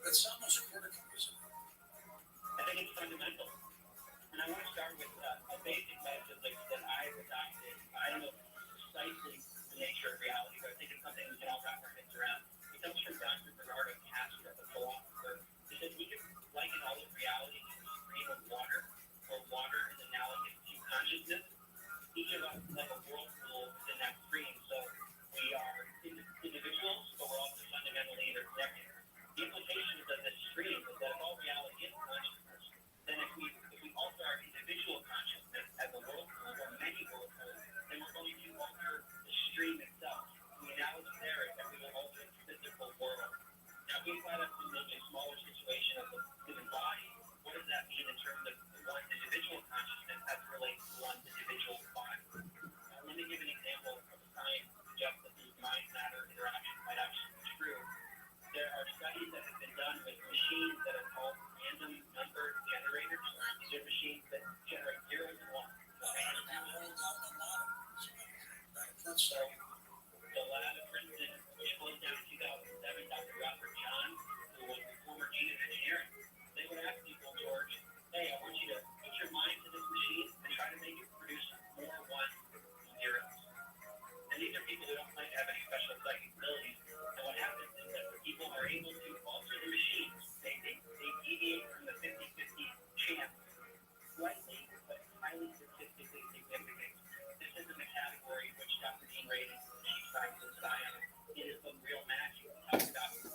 It's almost critical, isn't it? I think it's fundamental. And I want to start with a basic metaphysics that I've adopted. I don't know precisely the nature of reality, but I think it's something we can all wrap our heads around. It comes from Dr. Bernardo Castro, the philosopher. He says we can liken all of reality to a stream of water, where water is analogous to consciousness. Each of us is like a whirlpool within that stream. So we are individuals, but we're also fundamentally interconnected. The implications of this stream is that if all reality is consciousness, then if we alter our individual consciousness as a whirlpool or many whirlpools, then we're going to alter the stream itself. The analogy there is that we will alter the physical world. Now, if we apply that to maybe a smaller situation of the human body, what does that mean in terms of one individual consciousness as it relates to one individual body? Let me give an example of science to suggest that these mind-matter interactions might actually be true. There are studies that have been done with machines that are called random number generators. These are machines that generate zeros and ones. So, the lab at Princeton, which closed down in 2007, Dr. Robert John, who was the former dean of engineering, they would ask people, George, hey, I want you to put your mind to this machine and try to make it produce more ones and zeros. And these are people who don't claim to have any special psychic abilities. And what happens is that the people are able to alter the machines. They deviate from the 50-50 chance slightly, but highly statistically significant. This is in the category which Dr. Dean rated chief scientist Zion. It is the real magic. We talk about 6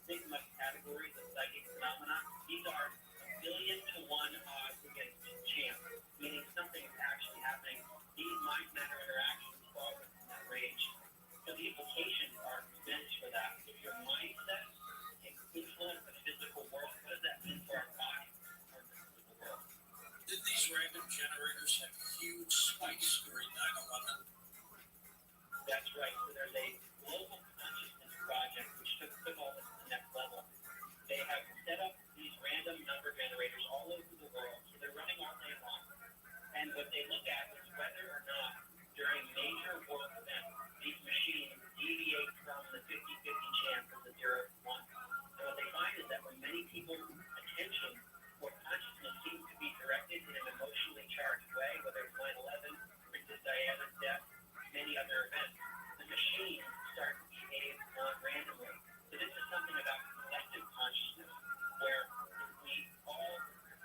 sigma categories of psychic phenomena. These are 1,000,000 to 1 odds against chance, meaning something is actually happening. These mind-matter interactions fall within that range. So the implications are immense for that. If your mindset can influence the physical world, what does that mean for our body, our physical world? Did these random generators have huge spikes during 9/11? That's right. So there's a global consciousness project which took all this to the next level. They have set up these random number generators all over the world. So they're running all day long. And what they look at is whether or not during major world events, these machines deviate from the 50-50 chance of the 0 to 1. And what they find is that when many people's attention or consciousness seems to be directed in an emotionally charged way, whether it's 9/11, Princess Diana's death, many other events, the machines start to behave non-randomly. So this is something about collective consciousness, where if we all,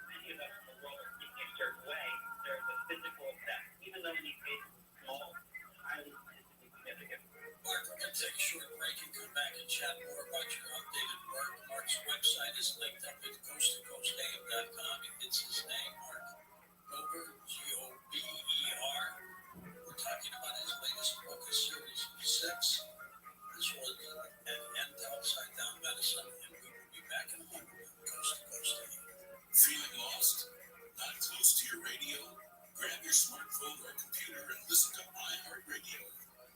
many of us in the world are thinking a certain way, there's a physical effect, even though in these cases it's small, highly statistically significant. Mark, we're going to take a short break and come back and chat more about your updated work. Mark's website is linked up at coasttocoastam.com. It's his name, Mark Gober, Gober. We're talking about his latest book, a series of 6. This was an end to upside down medicine, and we will be back in a moment on Coast to Coast AM. Feeling lost? Not close to your radio? Grab your smartphone or computer and listen to iHeartRadio.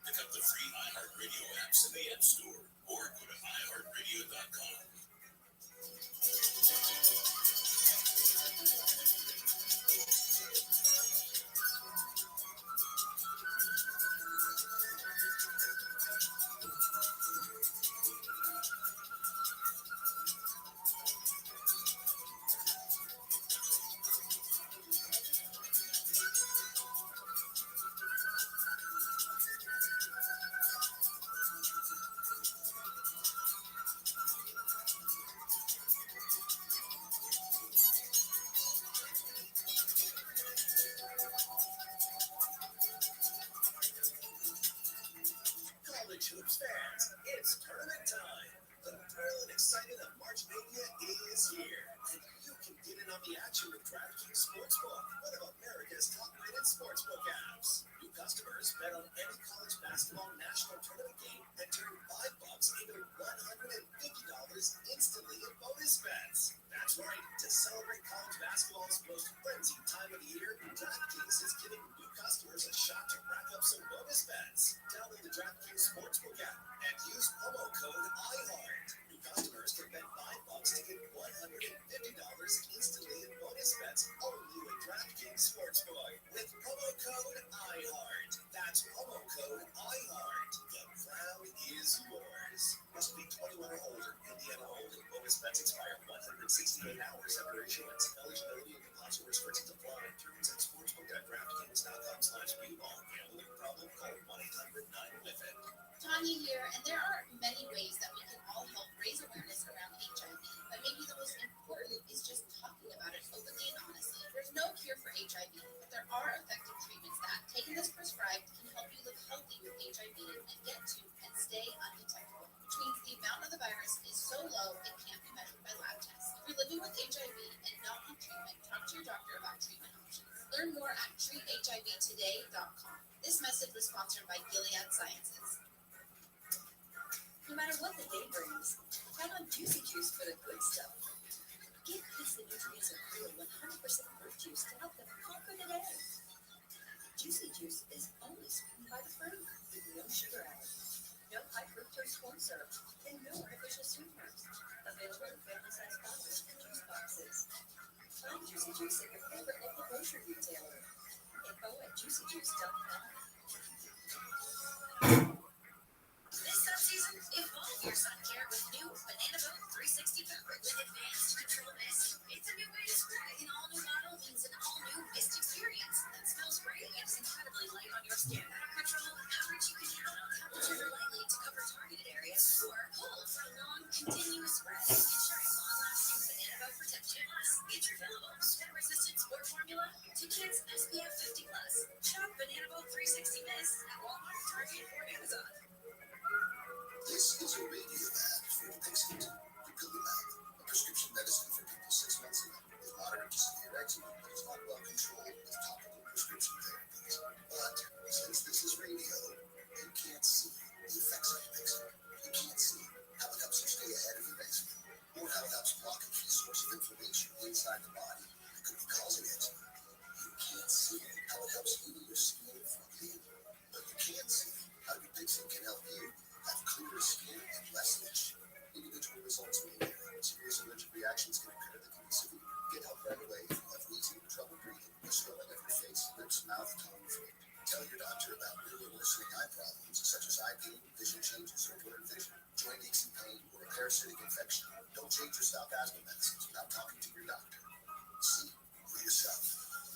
Pick up the free iHeartRadio apps in the App Store or go to iHeartRadio.com. College hoops fans, it's tournament time. The thrill and excitement of March Mania is here, and you can get in on the action with DraftKings Sportsbook, one of America's top-rated sportsbook apps. New customers bet on any college basketball national tournament game and turn $5 into $150 instantly in bonus bets. That's right. To celebrate college basketball's most frenzied time of the year, DraftKings is giving new customers a shot to rack up some bonus bets. Download the DraftKings Sportsbook app and use promo code IHEART. New customers can bet $5 to get $150 instantly in bonus bets only with DraftKings Sportsbook with promo code IHEART. That's promo code IHEART. 68 hours after issuance. Eligibility and deposit restrictions apply. Terms and sportsbook.draftkings.com/bball. Gambling problem? Call 1-800-9-WITH-IT. Tanya here, and there are many ways that we can all help raise awareness around HIV. But maybe the most important is just talking about it openly and honestly. There's no cure for HIV, but there are effective treatments that, taken as prescribed, can help you live healthy with HIV and get to and stay undetectable, which means the amount of the virus is so low it can't be measured by lab tests. If you're living with HIV and not on treatment, talk to your doctor about treatment options. Learn more at treathivtoday.com. This message was sponsored by Gilead Sciences. No matter what the day brings, count on Juicy Juice for the good stuff. Give kids the nutrients of real 100% fruit juice to help them conquer the day. Juicy Juice is only sweetened by the fruit, with no sugar added, no high fructose corn syrup, and no artificial sweeteners. Available in family-sized bottles and juice boxes. Find Juicy Juice at your favorite local grocery retailer. Info at juicyjuice.com. This subseason, evolve your sun care with new Banana Boat 360 fabric with advanced control mist. It's a new way to spray. An all-new bottle means an all-new mist experience that smells great and is incredibly light on your skin. Control coverage you can count on. Temperature lightly to cover targeted areas or pull for a long, continuous spray, ensuring long-lasting Banana Boat protection. Plus, it's refillable, sweat-resistant sport formula to kids SPF 50+. Shop Banana Boat 360 Mist at Walmart, Target, or Amazon. This is a radio ad for Dupixent. Dupilumab, a prescription medicine for people 6 months and up with moderate to severe eczema that is not well controlled with topical prescription therapies. But since this is radio, you can't see the effects of Dupixent. You can't see how it helps you stay ahead of your eczema, or how it helps block a key source of inflammation inside the body that could be causing eczema. You can't see how it helps heal your skin from within, but you can see how Dupixent can help you have clearer skin and less itch. Individual results may vary. Serious allergic reactions can occur that can be severe. Get help right away if you have wheezing, trouble breathing, or swelling of your face, lips, mouth, tongue, or throat. Tell your doctor about new or worsening eye problems such as eye pain, vision changes, or blurred vision, joint aches and pain, or a parasitic infection. Don't change or stop asthma medicines without talking to your doctor. See for yourself.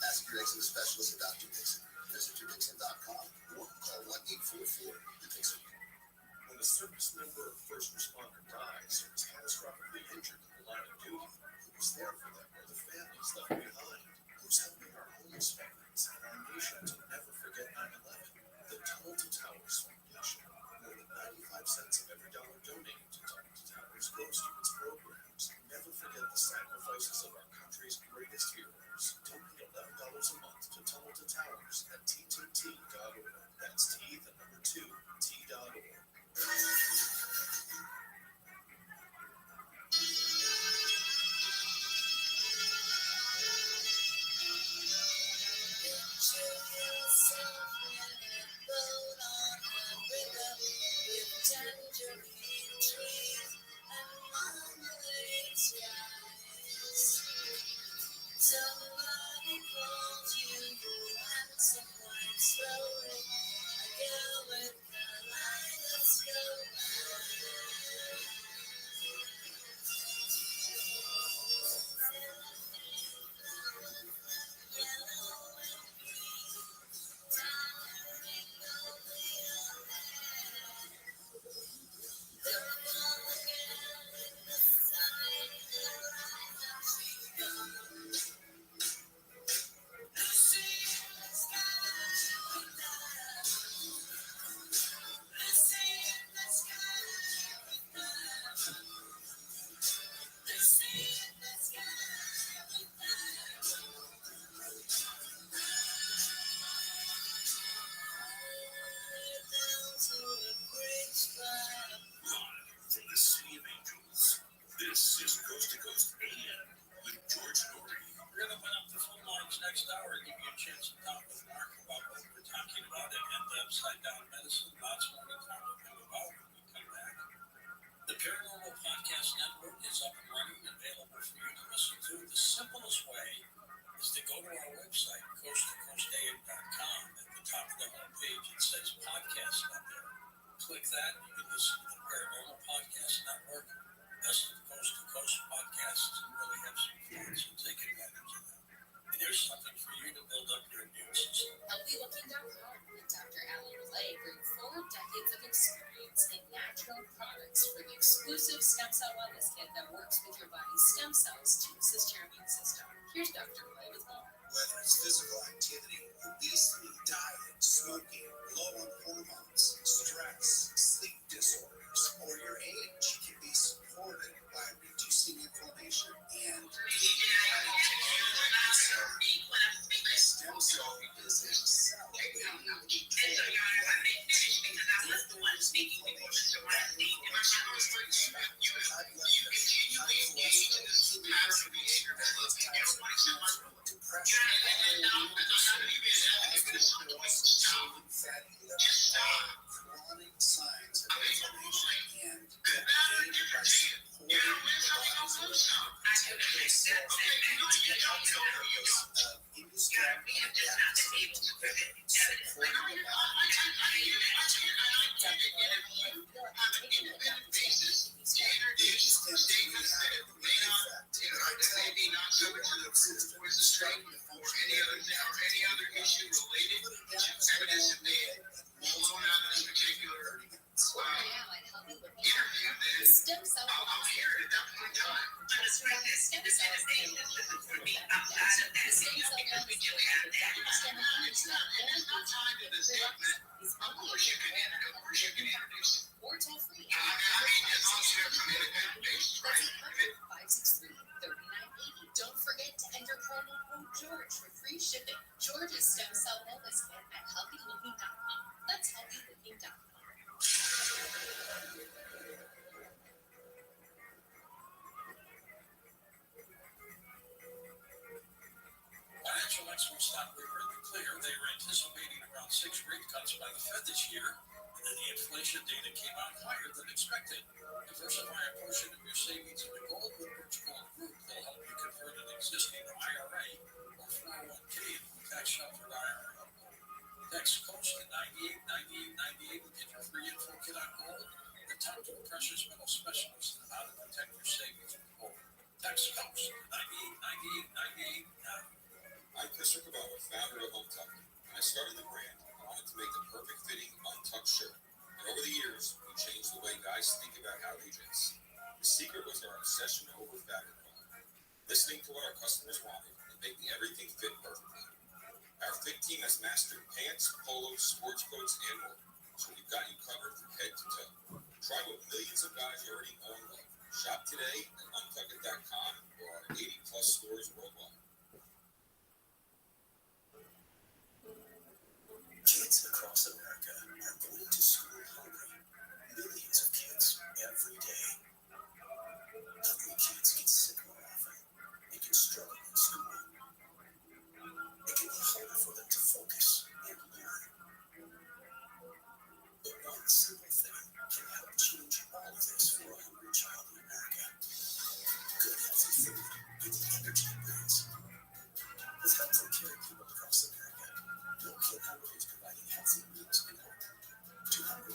Ask your eczema specialist at Dr. Dixon. Visit yourdixon.com or call 1-844-DIXON. When a service member or first responder dies or is catastrophically injured in the line of duty, who's there for them or the families left behind? Who's helping our homeless veterans and our nation to never forget 9/11? The Tunnel to Towers Foundation. More than 95 cents of every dollar donated to Tunnel to Towers goes to its programs. Never forget the sacrifices of our country's greatest heroes. Donate $11 a month to Tunnel to Towers at T2T.org. That's T, the number 2, T.org. Somebody called you and someone slowly. A girl with kaleidoscope yellow and green, towering over your head. They're all again in the sun, the light has begun. Lucy in the sky with love. Lucy in the sky with love. Lucy in the sky with love. Down to a great spot. Live from the City of Angels, this is Coast to Coast AM with George Norrie. We're going to open up the phone lines next hour and give you a chance to talk with Mark about what we're talking about and the upside down medicine. Lots more to talk with him about when we come back. The Paranormal Podcast Network is up and running and available for you to listen to. The simplest way is to go to our website, coasttocoastam.com. At the top of the homepage, it says podcast up there. Click that. You can listen to the Paranormal Podcast Network Best of Coast to Coast podcasts and really have some fun, so take advantage of them. And here's something for you to build up your immune system. HealthyLooking.com and Dr. Alan Clay bring 4 decades of experience in natural products for the exclusive stem cell wellness kit that works with your body's stem cells to assist your immune system. Here's Dr. Clay with more. Whether it's physical activity, obesity, diet, smoking, low on hormones, stress, sleep disorders, or your age, can be supported by reducing inflammation and stem cell is a cell waiting to control depression, chronic signs of inflammation and or toll free. 563-3980. Don't forget to enter promo code George for free shipping. George's Stem Cell Wellness Kit at HealthyLooking.com. That's HealthyLooking.com. Financial experts thought we were in the clear. They were anticipating around 6 rate cuts by the Fed this year, and then the inflation data came out higher than expected. Diversify a portion of your savings into gold with Birch Gold Group. They'll help you convert an existing IRA or 401k into a tax-sheltered IRA. Text COAST to 989898 and get your free info kit on gold and talk to a precious metal specialist on how to protect your savings with gold. Text COAST to 989898 now. I'm Chris Riccobono, founder of Untucked. When I started the brand, I wanted to make the perfect fitting untucked shirt. And over the years, we changed the way guys think about how they dress. The secret was our obsession over fabric quality, listening to what our customers wanted and making everything fit perfectly. Our fit team has mastered pants, polos, sports coats, and more. So we've got you covered from head to toe. Try what millions of guys already know and love. Shop today at untuckit.com or our 80-plus stores worldwide. Kids across America are going to school hungry. Millions of kids every day. Hungry kids get sick more often. They can struggle in school. It can be harder for them to focus and learn. But one simple thing can help change all of this for a hungry child in America. Good healthy food with the energy it brings. With help from caring people across America, no kid hungry is providing healthy meals and hope to hungry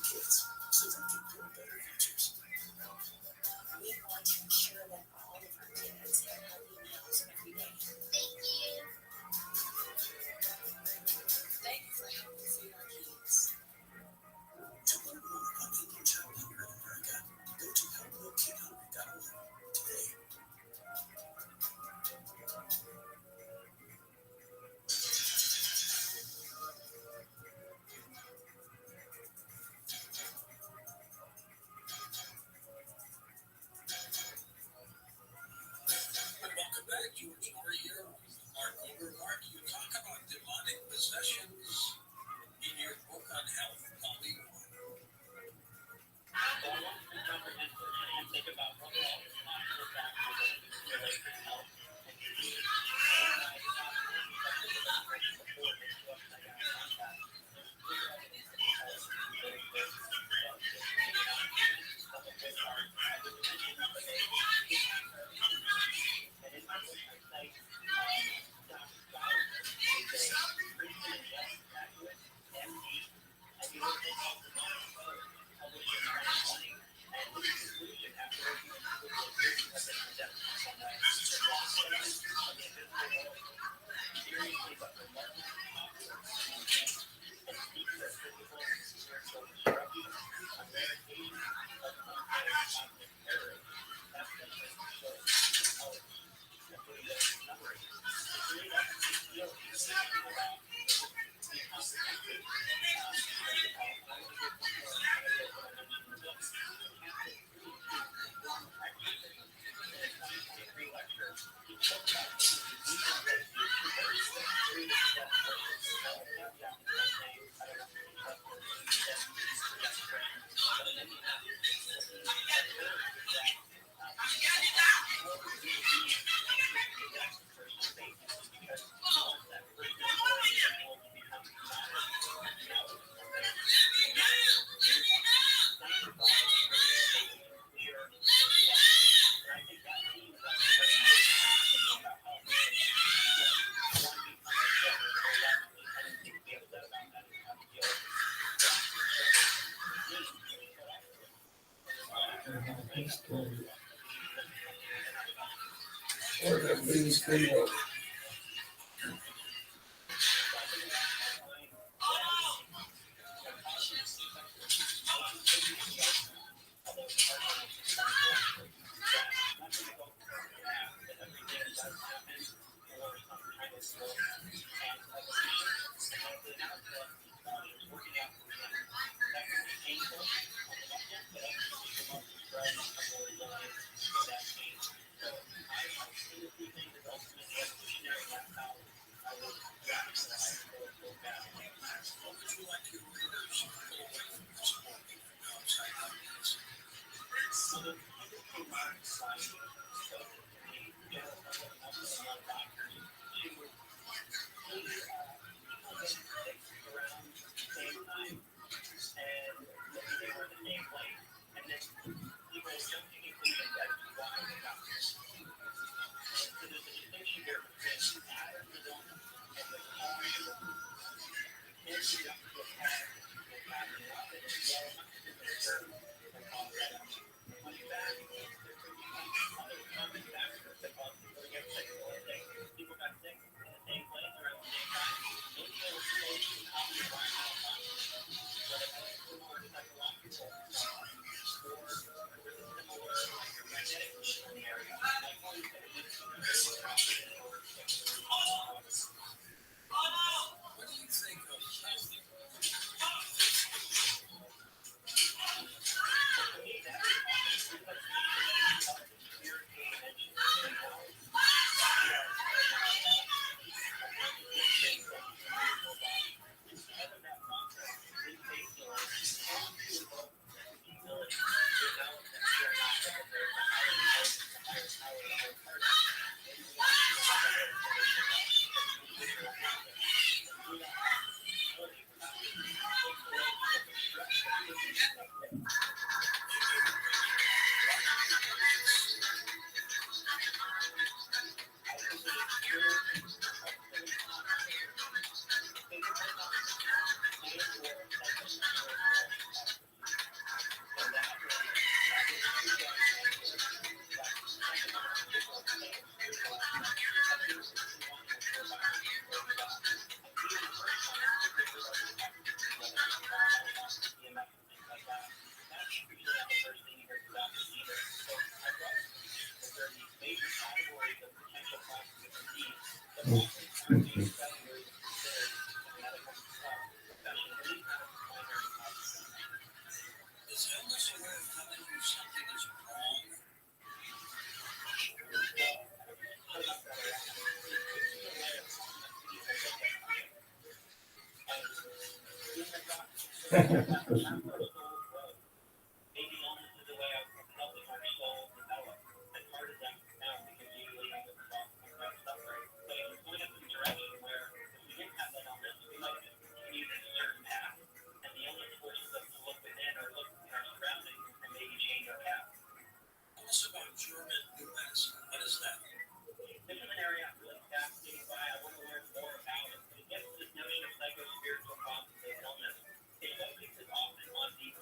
It focuses often on the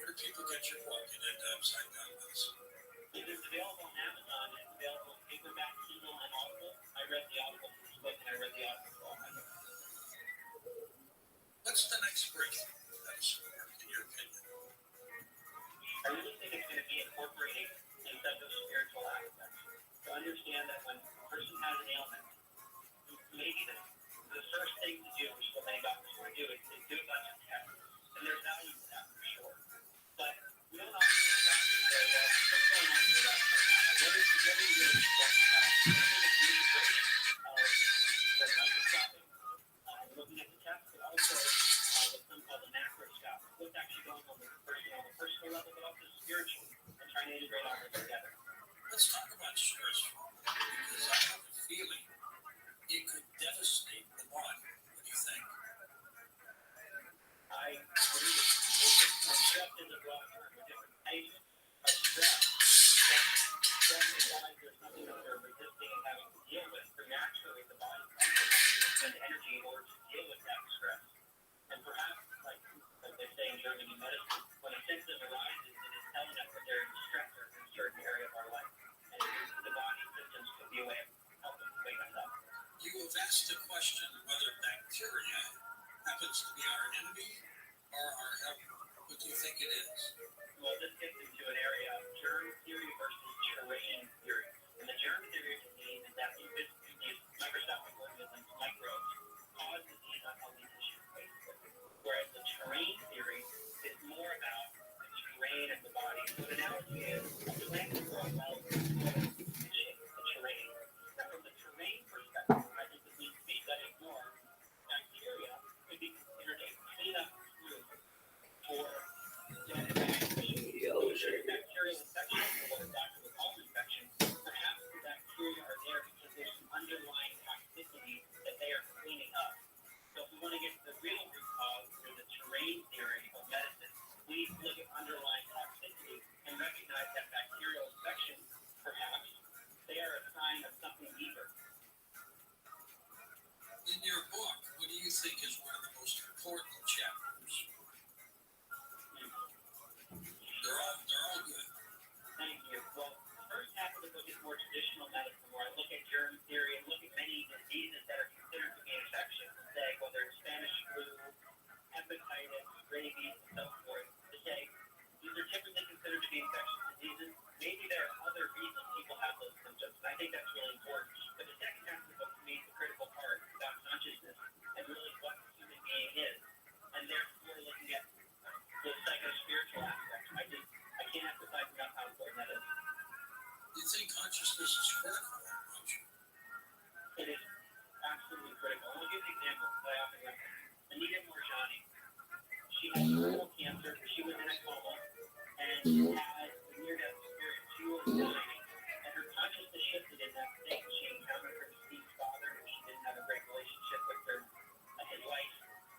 Where do people get your book in Upside Down Medicine? It is available on Amazon. It's available in paperback, Kindle, and Audible. I read the Audible for this book, and I read the Audible for all my books. What's the next breakthrough in medicine, in your opinion? I really think it's going to be incorporating a set of spiritual aspects to understand that when a person has an ailment, maybe the first thing to do, which is what many doctors want to do, is do a bunch of tests. And there's value to that for sure. But we don't often see doctors say, well, what's going on in your life right now? What are you really stressed about? And I think it's really great for microscopic, looking at the tests, but also what's some called the macroscope. What's actually going on with the person on the personal level, but also spiritual, and trying to integrate all this together. Let's talk about stress, because I have a feeling it could devastate the body. What do you think? I agree. Stress is a broad term with different types of stress. Stress implies there's something that we're resisting and having to deal with. But naturally, the body spends energy in order to deal with that stress. And perhaps, like they say in German medicine, when a symptom arises, it is telling us that there is stress in a certain area of our life. And the body symptoms could be a way of helping to wake us up. You have asked the question whether bacteria happens to be our enemy or our helper. What do you think it is? Well, this gets into an area of germ theory versus terrain theory. And the germ theory to me is that these microscopic organisms, microbes, cause disease on healthy tissues, basically. Whereas the terrain theory is more about the terrain of the body. So the analogy is a plant can grow well the terrain. Now, from the terrain perspective, I think this needs to be studied more. Bacteria could be considered a cleanup group for bacterial infection, or what a doctor would call infection. Perhaps the bacteria are there because there's some underlying toxicity that they are cleaning up. So if we want to get to the real root cause through the terrain theory of medicine, we need to look at underlying toxicity and recognize that bacterial infection, perhaps, they are a sign of something deeper. In your book, what do you think is one of the most important chapters? They're all good. Thank you. Well, the first half of the book is more traditional medicine, where I look at germ theory and look at many diseases that are considered to be infectious, and say whether it's Spanish flu, hepatitis, rabies, and so forth, to say these are typically considered to be infectious diseases. Maybe there are other reasons people have those symptoms, and I think that's really important. But the second half of the book, to me, is the critical part about consciousness and really what the human being is. And therefore, looking at the psycho-spiritual aspects. I can't emphasize enough how important that is. You think consciousness is critical, don't you? It is absolutely critical. I'll give an example that I often reference. Anita Morjani, she had terminal cancer. She was in a coma and had a near-death experience. She was dying, and her consciousness shifted in that state. She encountered her deceased father, who she didn't have a great relationship with. His wife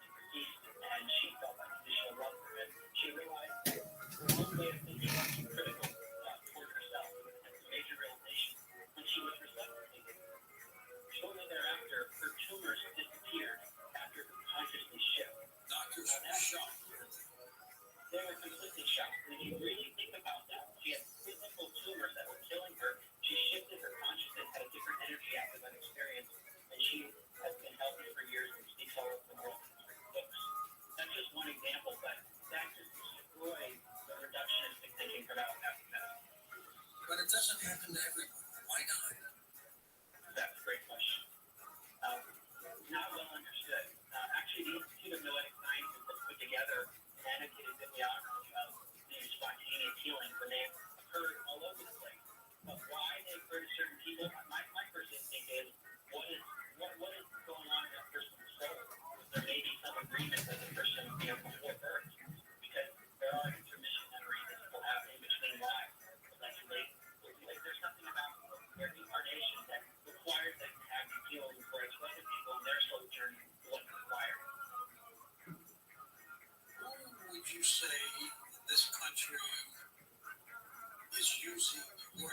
deceased, and she felt unconditional love for him. She realized her own way of thinking was critical toward herself. It was a major realization when she was resuscitated. Shortly thereafter, her tumors disappeared after her consciousness shift. Doctors were shocked. They were completely shocked. And if you really think about that, she had physical tumors that were killing her. She shifted her consciousness, had a different energy after that experience, and she has been healthy for years and speaks all over the world in books. That's just one example, but that just destroys the reductionistic thinking from allopathic medicine. But it doesn't happen to everyone. Why not? That's a great question. Not well understood. Actually, the Institute of Noetic Sciences has put together an annotated bibliography of these spontaneous healings, and they occurred all over the place. But why they occur to certain people, my first instinct is, what is going on in that person's soul? There may be some agreement with the person before birth, because there are intermission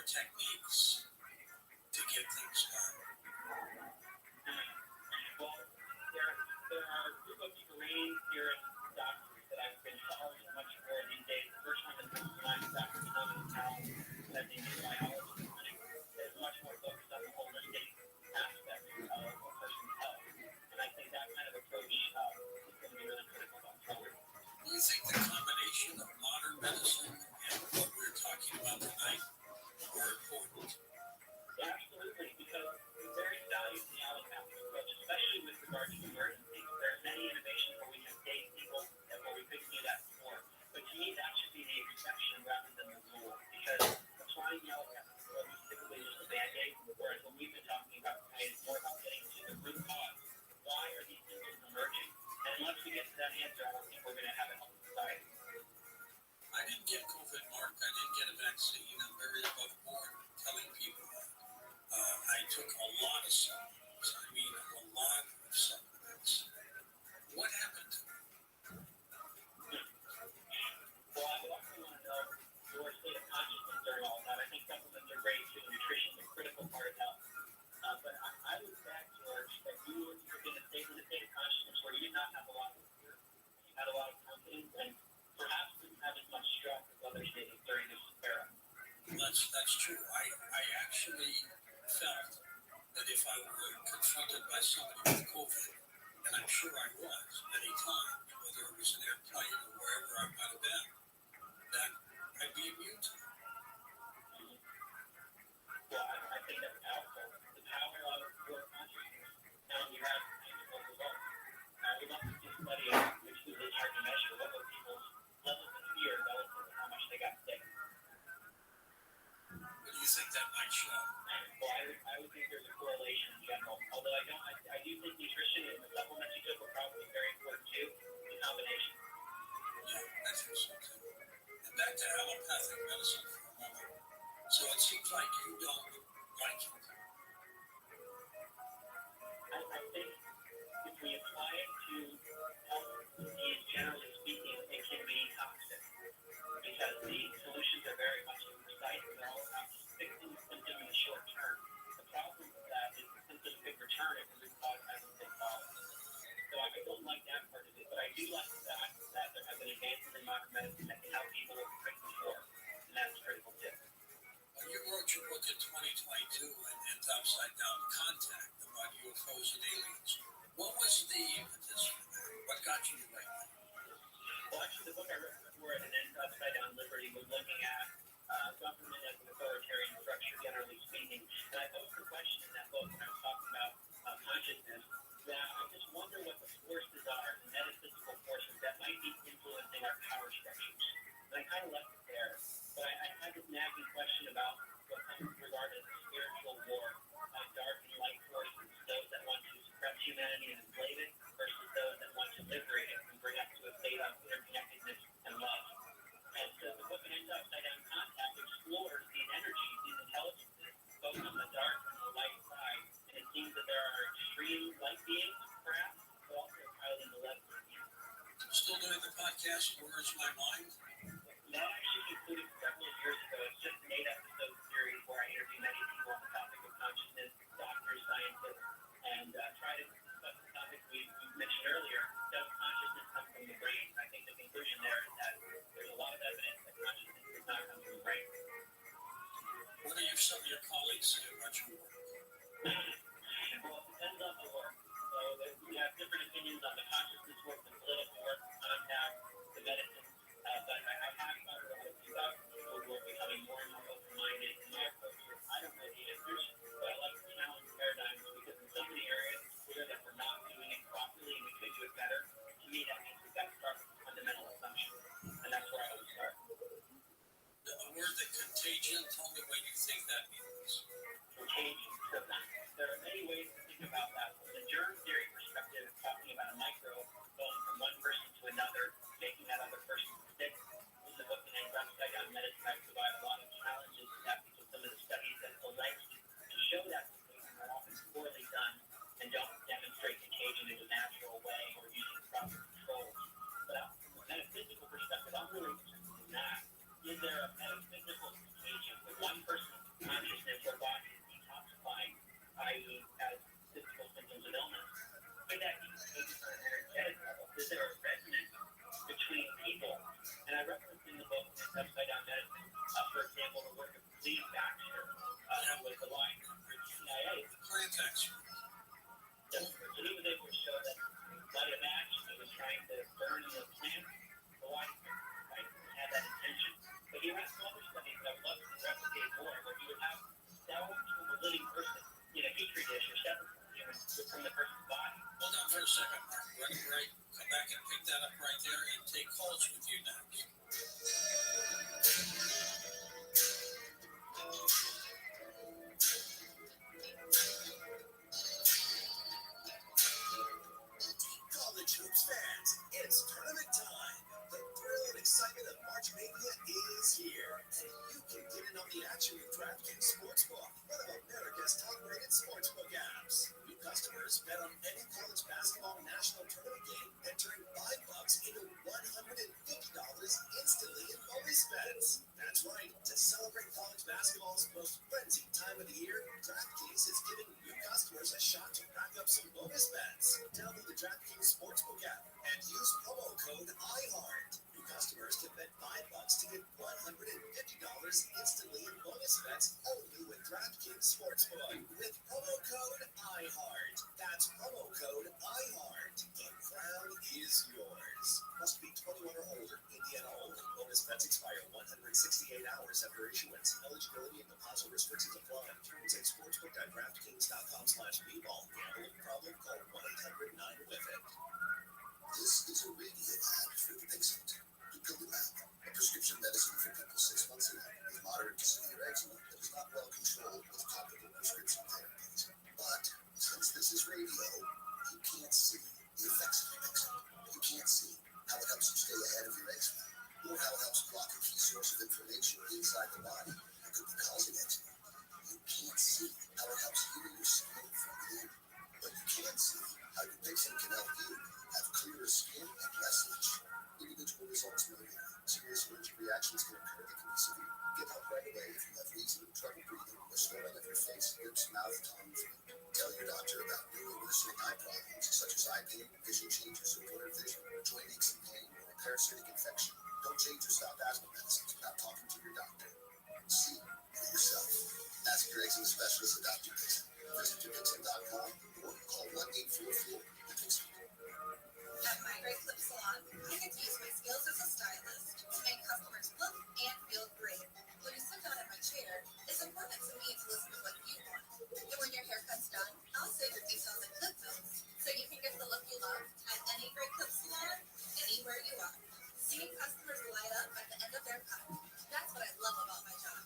techniques to get things done? Well, there are a group of Iranian theorist doctors that I've been following much more these days. The first one that comes to mind is Dr. Thomas Powell, that the neurobiology clinic is much more focused on the holistic aspects of a person's health. And I think that kind of approach is going to be really critical going forward. Do you think the combination of modern medicine and what we're talking about tonight are important? Yeah, absolutely, because there is value to the allopathic approach, especially with regard to emergencies. There are many innovations where we can save people and where we couldn't do that before. But to me, that should be the exception rather than the rule, because applying the allopathic approach is typically just a band-aid, whereas what we've been talking about tonight is more about getting to the root cause. Why are these symptoms emerging? And unless we get to that answer, I don't think we're going to have a healthy society. I didn't get COVID, Mark. I didn't get a vaccine. I'm very above board telling people that. I took a lot of supplements. I mean, a lot of supplements. What happened to me? Well, I would also want to know your state of consciousness during all of that. I think supplements are great too. Nutrition is a critical part of health. But I would bet, George, that you were in a state of consciousness where you did not have a lot of fear. You had a lot of confidence and perhaps didn't have as much stress as others did during this era. That's true. I actually felt that if I were confronted by somebody with COVID, and I'm sure I was many times, whether it was an airplane or wherever I might have been, that I'd be immune to it. Well, I think that's powerful. The power of your consciousness. Now you have tangible results. We'd love to do a study of which was really hard to measure what were people's levels of fear relative to how much they got sick. What do you think that might show? Well, I would think there's a correlation in general. Although I do think nutrition and the supplements you took were probably very important too, the combination. Yeah, I think so too. And back to allopathic medicine for a moment. So it seems like you don't like it. I think if we apply it to health disease, generally speaking, it can be toxic because the solutions are very much imprecise and they're all about fixing the symptom in the short term. The problem with that is the symptom could return if the root cause hasn't been solved. So I don't like that part of it, but I do like the fact that there have been advances in modern medicine that can help people with quick before, and that's critical too. Well, you wrote your book in 2022 and it's Upside Down Contact about UFOs and aliens. What was the impetus for that? What got you to write that? Well, actually, the book I wrote before it, and then Upside Down Liberty, was looking at government as an authoritarian structure, generally speaking. And I posed the question in that book when I was talking about consciousness, that I just wonder what the forces are, the metaphysical forces that might be influencing our power structures. And I kind of left it there. But I had this nagging question about what comes regarded as a spiritual war on dark and light forces, those that want to suppress humanity and enslave it, versus those that want to liberate it and bring us to a state of interconnectedness and love. And so the book Into Upside Down Contact explores these energies, these intelligences, both on the dark and the light side. And it seems that there are extreme light beings, perhaps, but also highly malevolent beings. Still doing the podcast, Where's My Mind? That actually concluded several years ago. It's just an 8-episode series where I interview many people on the topic of consciousness, doctors, scientists, and try to discuss the topic we mentioned earlier. Does consciousness come from the brain? I think the conclusion there is that there's a lot of evidence that consciousness does not come from the brain. What do some of your colleagues say about your work? Well, it depends on the work. So we have different opinions on the consciousness work, the political work, the contact, the medicine. But I have found a lot of people who are becoming more and more open-minded in my approach. I don't know the answers, but I like to challenge paradigms because in so many areas it's clear that we're not doing it properly and we could do it better. To me, that means we've got to start with fundamental assumptions, and that's where I would start. The word that contagion, tell me what you think that means. Contagion. So there are many ways to think about that. From the germ theory perspective, it's talking about a microbe going from one person to another, making that other person sick. In the book, The Upside Down Medicine, I provide a lot of challenges to that because some of the studies that alleged to show that contagion are often poorly done and don't demonstrate contagion in a natural way or using proper controls. But from a metaphysical perspective, I'm really interested in that. Is there a metaphysical contagion? Would one person lay down medicine. For example, the work of Liam Baxter, who was the line for CIA. Plant action. So he was able to show that light a match, he was trying to burn the plant, the light, right? Had that intention. But he ran some other studies that I would love to replicate more, where you would have cells from a living person in a petri dish or separate from the person's body. Hold on for a second, Mark. Run a break. Come back and pick that up right there and take calls with you next. College hoops fans, it's tournament time. The thrill and excitement of March Mania is here, and you can get in on the action with DraftKings Sportsbook, one of America's top-rated sportsbook apps. New customers bet on any college basketball national tournament game, entering $5 into $150 instantly in bonus bets. That's right. To celebrate college basketball's most frenzied time of the year, DraftKings is giving new customers a shot to rack up some bonus bets. Download the DraftKings Sportsbook app and use promo code IHEART. New customers can bet $5 to get $150 instantly in bonus bets only with DraftKings Sportsbook with promo code IHEART. That's promo code IHEART. The crown is yours. Must be 21 or older. Indiana only. Bonus bets expire 168 hours after issuance. Eligibility and deposit restrictions apply. Terms at sportsbook.draftkings.com/bball. Gambling problem? Call 1-800-9-WITH-IT. This is a radio ad for Vincent. Dupilumab, a prescription medicine for people 6 months and older with moderate to severe eczema that is not well controlled with topical prescription therapies. But since this is radio, you can't see the effects of Vincent. You can't see how it helps you stay ahead of your eczema, or how it helps block a key source of inflammation inside the body that could be causing eczema. You can't see how it helps heal your skin from within, but you can see how your Dupixent can help you have clearer skin and less itch. Individual results may vary. Serious allergic reactions can occur that can be severe. Get help right away if you have wheezing, trouble breathing, or swelling of your face, lips, mouth, tongue, throat. Tell your doctor about new or worsening eye problems such as eye pain, vision changes, or blurred vision, joint aches and pain, or a parasitic infection. Don't change or stop asthma medicines without talking to your doctor. See for yourself. Ask your eczema specialist about Dupixent. Visit Dupixent.com or call 1-844-DUPIXENT. At my Great Clip Salon, I get to use my skills as a stylist to make customers look and feel great. When you sit down in my chair, it's important to me to listen to what you want. And when your haircut's done, I'll save your details and clip notes so you can get the look you love at any Great Clip Salon, anywhere you are. Seeing customers light up at the end of their cut, that's what I love about my job.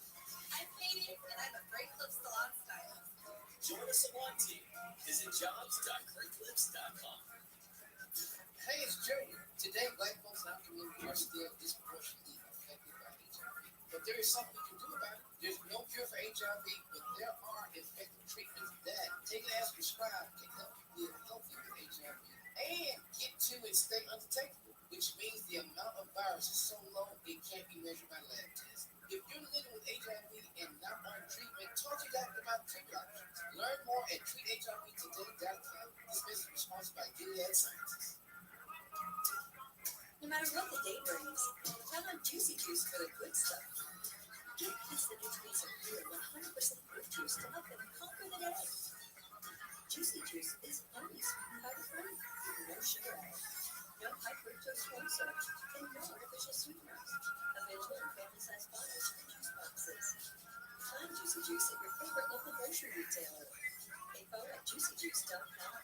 I'm Katie, and I'm a Great Clip Salon stylist. Join the salon team. Visit jobs.greatclips.com. Hey, it's Joey. Today, black folks in our community are still disproportionately affected by HIV. But there is something we can do about it. There's no cure for HIV, but there are effective treatments that, taken as prescribed, can help you live healthy with HIV and get to and stay undetectable, which means the amount of virus is so low it can't be measured by lab tests. If you're living with HIV and not on treatment, talk to your doctor about treatment options. Learn more at treathivtoday.com. This message is sponsored by Gilead Sciences. No matter what the day brings, count on Juicy Juice for the good stuff. Get a piece of nutrients of real 100% fruit juice to help them conquer the day. Juicy Juice is only sweetened by the fruit, with no sugar added, no high fructose corn syrup, and no artificial sweeteners. Available in family-sized bottles and juice boxes. Find Juicy Juice at your favorite local grocery retailer. Info at juicyjuice.com.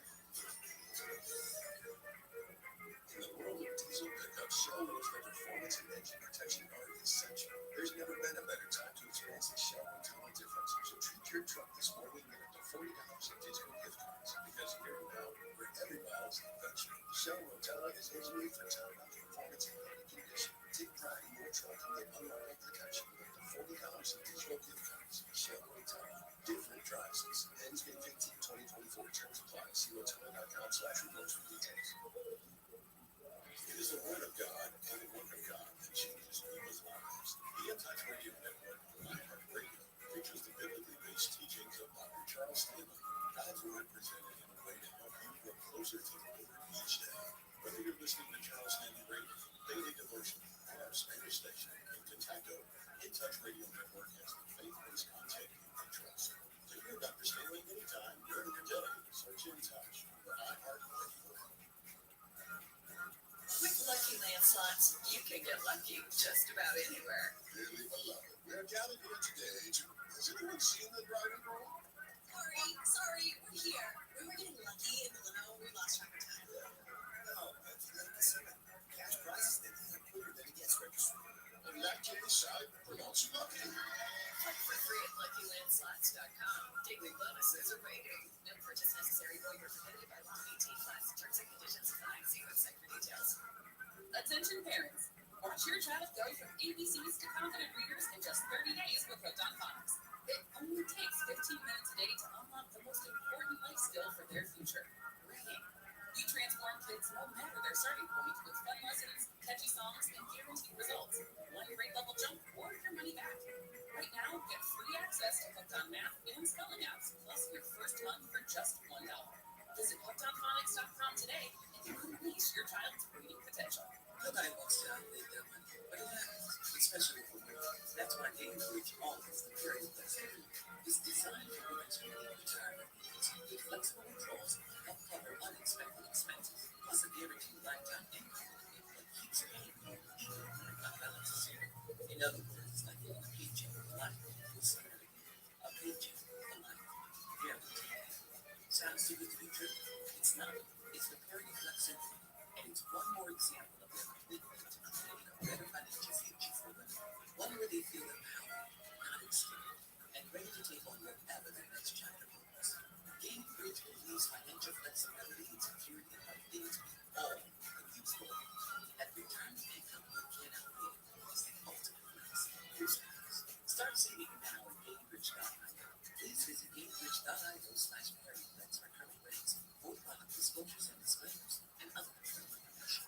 In the world of diesel pickup, Shell knows that performance and engine protection are essential. There's never been a better time to experience the Shell Rotella difference. So treat your truck this morning with up to $40 in digital gift cards. Because here now, where every mile is an adventure, Shell Rotella is engineered for top-notch performance and any condition. Take pride in your truck and get unlimited protection with up to $40 in digital gift cards. Shell Rotella. Different drives. Ends May 15, 2024. Terms apply. See Rotella.com/rewards for details. It is the Word of God and the Work of God that changes people's lives. The Impact Radio Network, iHeartRadio, features the biblically based teachings of Dr. Charles Stanley. God's Word presented in a way to help you grow closer to the Lord each day. Whether you're listening to Charles Stanley Radio, Daily Devotion, or our Spanish station in Contacto, network has the faith-based content you can trust. To hear Dr. Stanley anytime during your day, search In Touch for iHeartRadio. With Lucky Land Slots, you can get lucky just about anywhere. Dearly beloved, we are gathered here today to... Has anyone seen the bride and groom? Sorry, we're here. We were getting lucky in the limo. We lost track of time. No, that's not the same. Cash prizes that even quicker than it gets registered. In that case, I pronounce you lucky. Play for free at LuckyLandSlots.com. Daily bonuses are waiting. No purchase necessary. Void where prohibited by law. 18+. Terms and conditions apply. See website for details. Attention parents. Watch your child go from ABCs to confident readers in just 30 days with Hooked on Phonics. It only takes 15 minutes a day to unlock the most important life skill for their future, reading. You transform kids no matter their starting point with fun lessons, catchy songs, and guaranteed results. One grade level jump or your money back. Right now, get free access to Hooked on Math and Spelling apps, plus your first month for just $1. Visit HookedOnPhonics.com today and unleash your child's reading potential. Nobody wants to outlive their money, but it happens, especially for women. That's why Cambridge offers the very best. It's designed for women to meet retirement needs with flexible controls that cover unexpected expenses, plus a guaranteed lifetime income that keeps paying even when the balance is zero. In other words, it's like getting a paycheck for life with security. A paycheck for life. Guaranteed. Sounds too good to be true? It's not. It's the Perry Flex Century, and it's one more example of their commitment to creating a better financial future for women. One where they feel empowered, not excluded, and ready to take on whatever their next chapter holds. Cambridge believes financial flexibility and security are things we all can use for. At retirement income you can't outlive is the ultimate flex. Here's how. Start saving now at Cambridge.io. Please visit Cambridge.io/PerryFlex for current rates, full product disclosures and disclaimers, and other important information.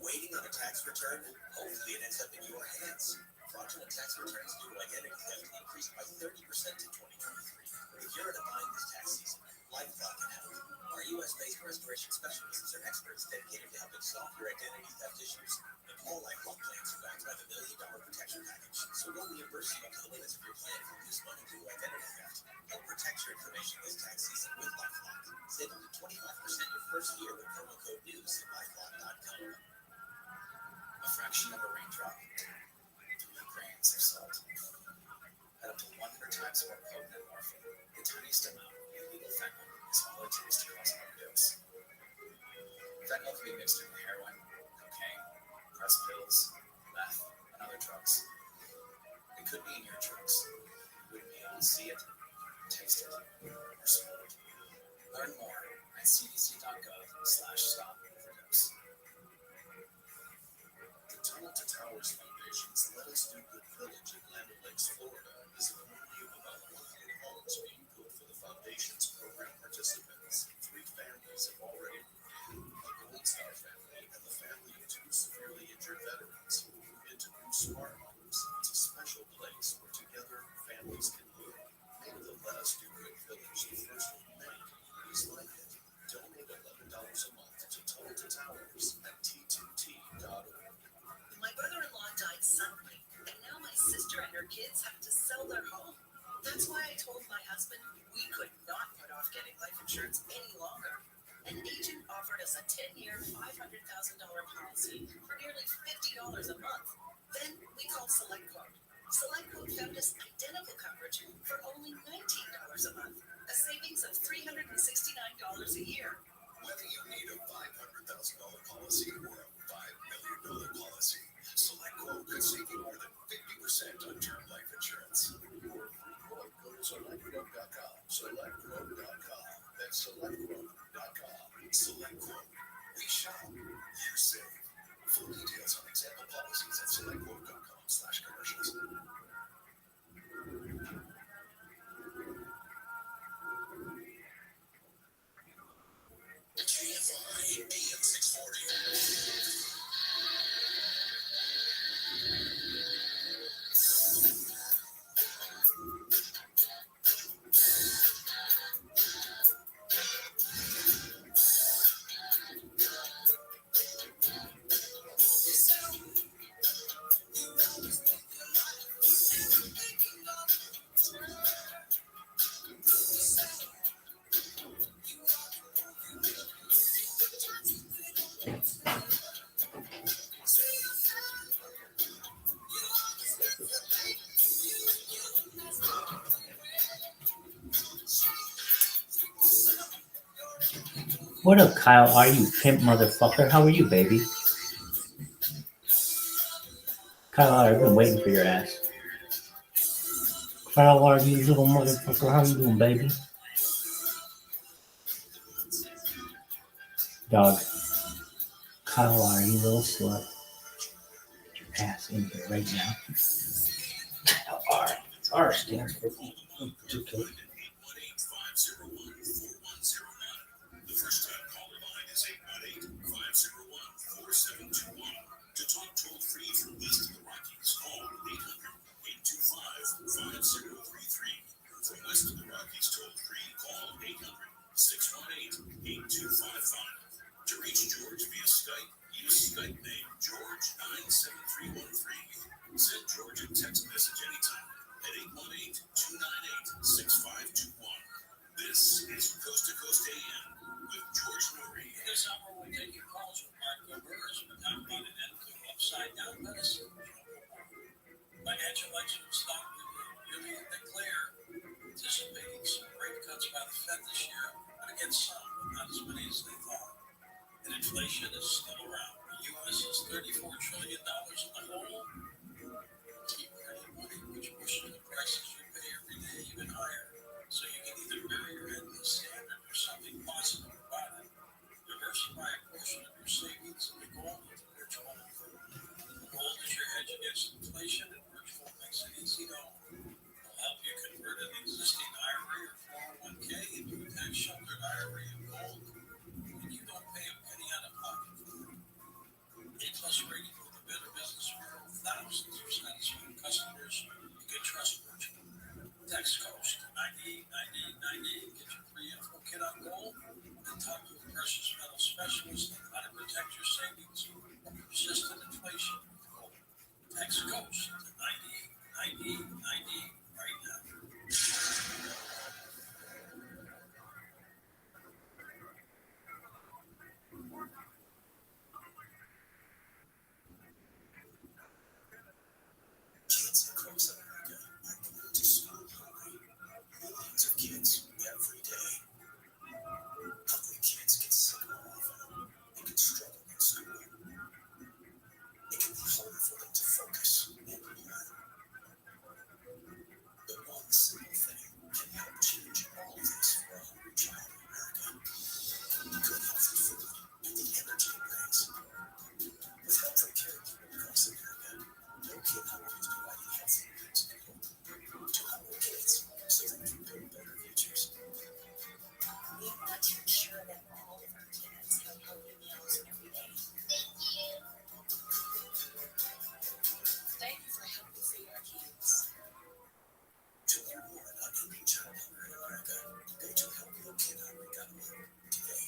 Waiting on a tax return? Hopefully it ends up in your hands. Fraudulent tax returns due to identity theft increased by 30% in 2023. If you're in a bind this tax season, LifeLock can help. Our U.S.-based restoration specialists are experts dedicated to helping solve your identity theft issues. And all LifeLock plans are backed by the $1 Million Protection Package, so we'll reimburse you up to the limits of your plan if you lose money due to identity theft. Help protect your information this tax season with LifeLock. Save up to 25% your first year with promo code NEWS at LifeLock.com. A fraction of a raindrop, 3 grains of salt, at up to 100 times more potent than morphine. The tiniest amount of illegal fentanyl is all it takes to cause an overdose. Fentanyl can be mixed in with heroin, cocaine, pressed pills, meth, and other drugs. It could be in your drugs. You wouldn't be able to see it, taste it, or smell it. Learn more at cdc.gov/stop-overdose. The Tunnel to Towers Foundation's Let Us Do Good Village in Land O'Lakes, Florida, is a community of about 100 homes being built for the foundation's program participants. 3 families have already moved: a Gold Star family and the family of 2 severely injured veterans who moved into new smart homes. It's a special place where together families can live. Make the Let Us Do Good Village the first of many communities like it. Donate $11 a month to Tunnel to Towers at t2t.org. My brother-in-law died suddenly, and now my sister and her kids have to sell their home. That's why I told my husband we could not put off getting life insurance any longer. An agent offered us a 10-year, $500,000 policy for nearly $50 a month. Then we called SelectQuote. SelectQuote found us identical coverage for only $19 a month, a savings of $369 a year. Whether you need a $500,000 policy or a $5 million policy, SelectQuote could save you more than 50% on term life insurance. For a free quote, go to SelectQuote.com. SelectQuote.com. That's SelectQuote.com. SelectQuote. We shop. You save. Full details on example policies at SelectQuote.com/commercials. KFI AM 640. What up, Kyle? Are you pimp motherfucker? How are you, baby? Kyle, I've been waiting for your ass. Kyle, are you little motherfucker? How you doing, baby? Dog. Kyle, are you little slut? Get your ass in here right now. R. R stands for particular. The first time caller line is 818-501-4721. To talk toll free from west of the Rockies, call 800-825-5033. From west of the Rockies, toll free, call 800-618-8255. To reach George via Skype, use Skype name George97313. Send George a text message anytime at 818-298-6521. This is Coast to Coast AM with George Norrie. This hour we're taking calls with Mark Gober's. We're talking about an end to upside down medicine. Financial experts thought we were really in the clear, anticipating some rate cuts by the Fed this year, but again some, but not as many as they thought. And inflation is still around. The U.S. is $34 trillion in the hole. Keep earning money, which pushes the prices you pay every day even higher. So you can either bury your head in the sand or do something positive about it. Diversify a portion of your savings into gold with virtual. Gold is your hedge against inflation, and virtual makes it easy to own. It'll help you convert an existing IRA or 401k into a tax-sheltered IRA in gold, and you don't pay a penny out of pocket for it. A-plus rating with the Better Business Bureau. Thousands of satisfied customers. You can trust virtual. Text Coast 989898. Get your free info kit on gold and talk to a precious metal specialist on how to protect your savings from persistent inflation with gold. Text Coast to 989898 right now. Kids across America are going to school hungry. Millions of kids every day. Hungry kids get sick more often. They can struggle in school. It can be harder for them to focus and learn. But one simple thing can help change all of this for a hungry child in America. Good healthy food and the energy it brings. With help from caring people across America, no kid hungry is providing healthy meals and hope to hungry kids so they can build better futures. We want to ensure that all of our kids have healthy meals every day. Thank you for helping feed our kids. To learn more about ending child hunger in America, go to helpyourkidhungry.org today.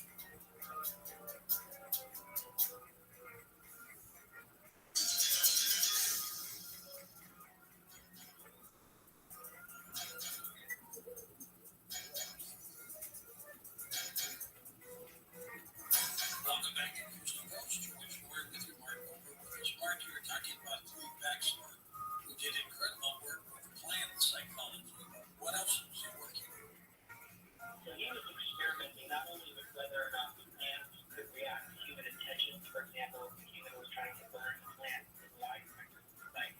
Welcome back to Coast to Coast. George Norrie with you, Mark Gober with us. Mark, you were talking about Louis Baxter, who did incredible work with plant psychology. What else was he working on? So he was experimenting not only with whether or not the plants could react to human intentions. For example, if a human was trying to burn a plant in life, like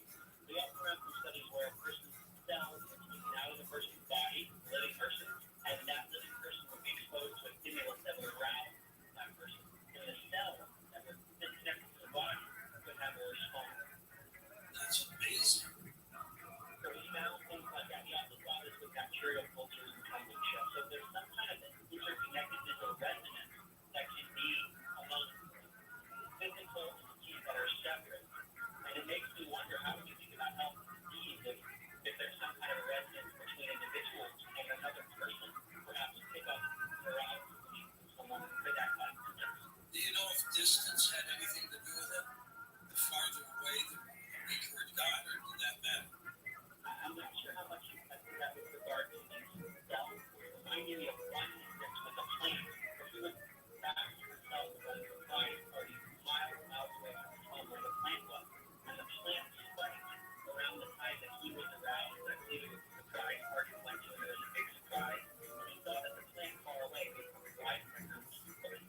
he also ran some studies where a person's cells were taken out of the person's body, a living person, and that living person would be exposed to a stimulus that would arouse that person. And the cells that were disconnected to the body would have a response. That's amazing. So he found things like that. He also saw this with bacterial cultures and kombucha. So there's some kind of interconnectedness or resonance that can be among physical entities that are separate. And it makes me wonder, how would you think about health disease if there's some kind of resonance between individuals and another person, perhaps pick up neurology from someone for that kind of symptoms? Do you know if distance had anything to do with it? The farther away, the weaker it got, or did that matter? I'm not sure how much you think that with regard to these cells. Reminding me of one instance with a plant. If you look back to the cells that were fried or miles and miles away from the home where the plant was, and the plant spiked around the time that he was around, I believe it was the surprise party went to, and there was a big surprise. When he saw that the plant far away, they were right from him, but his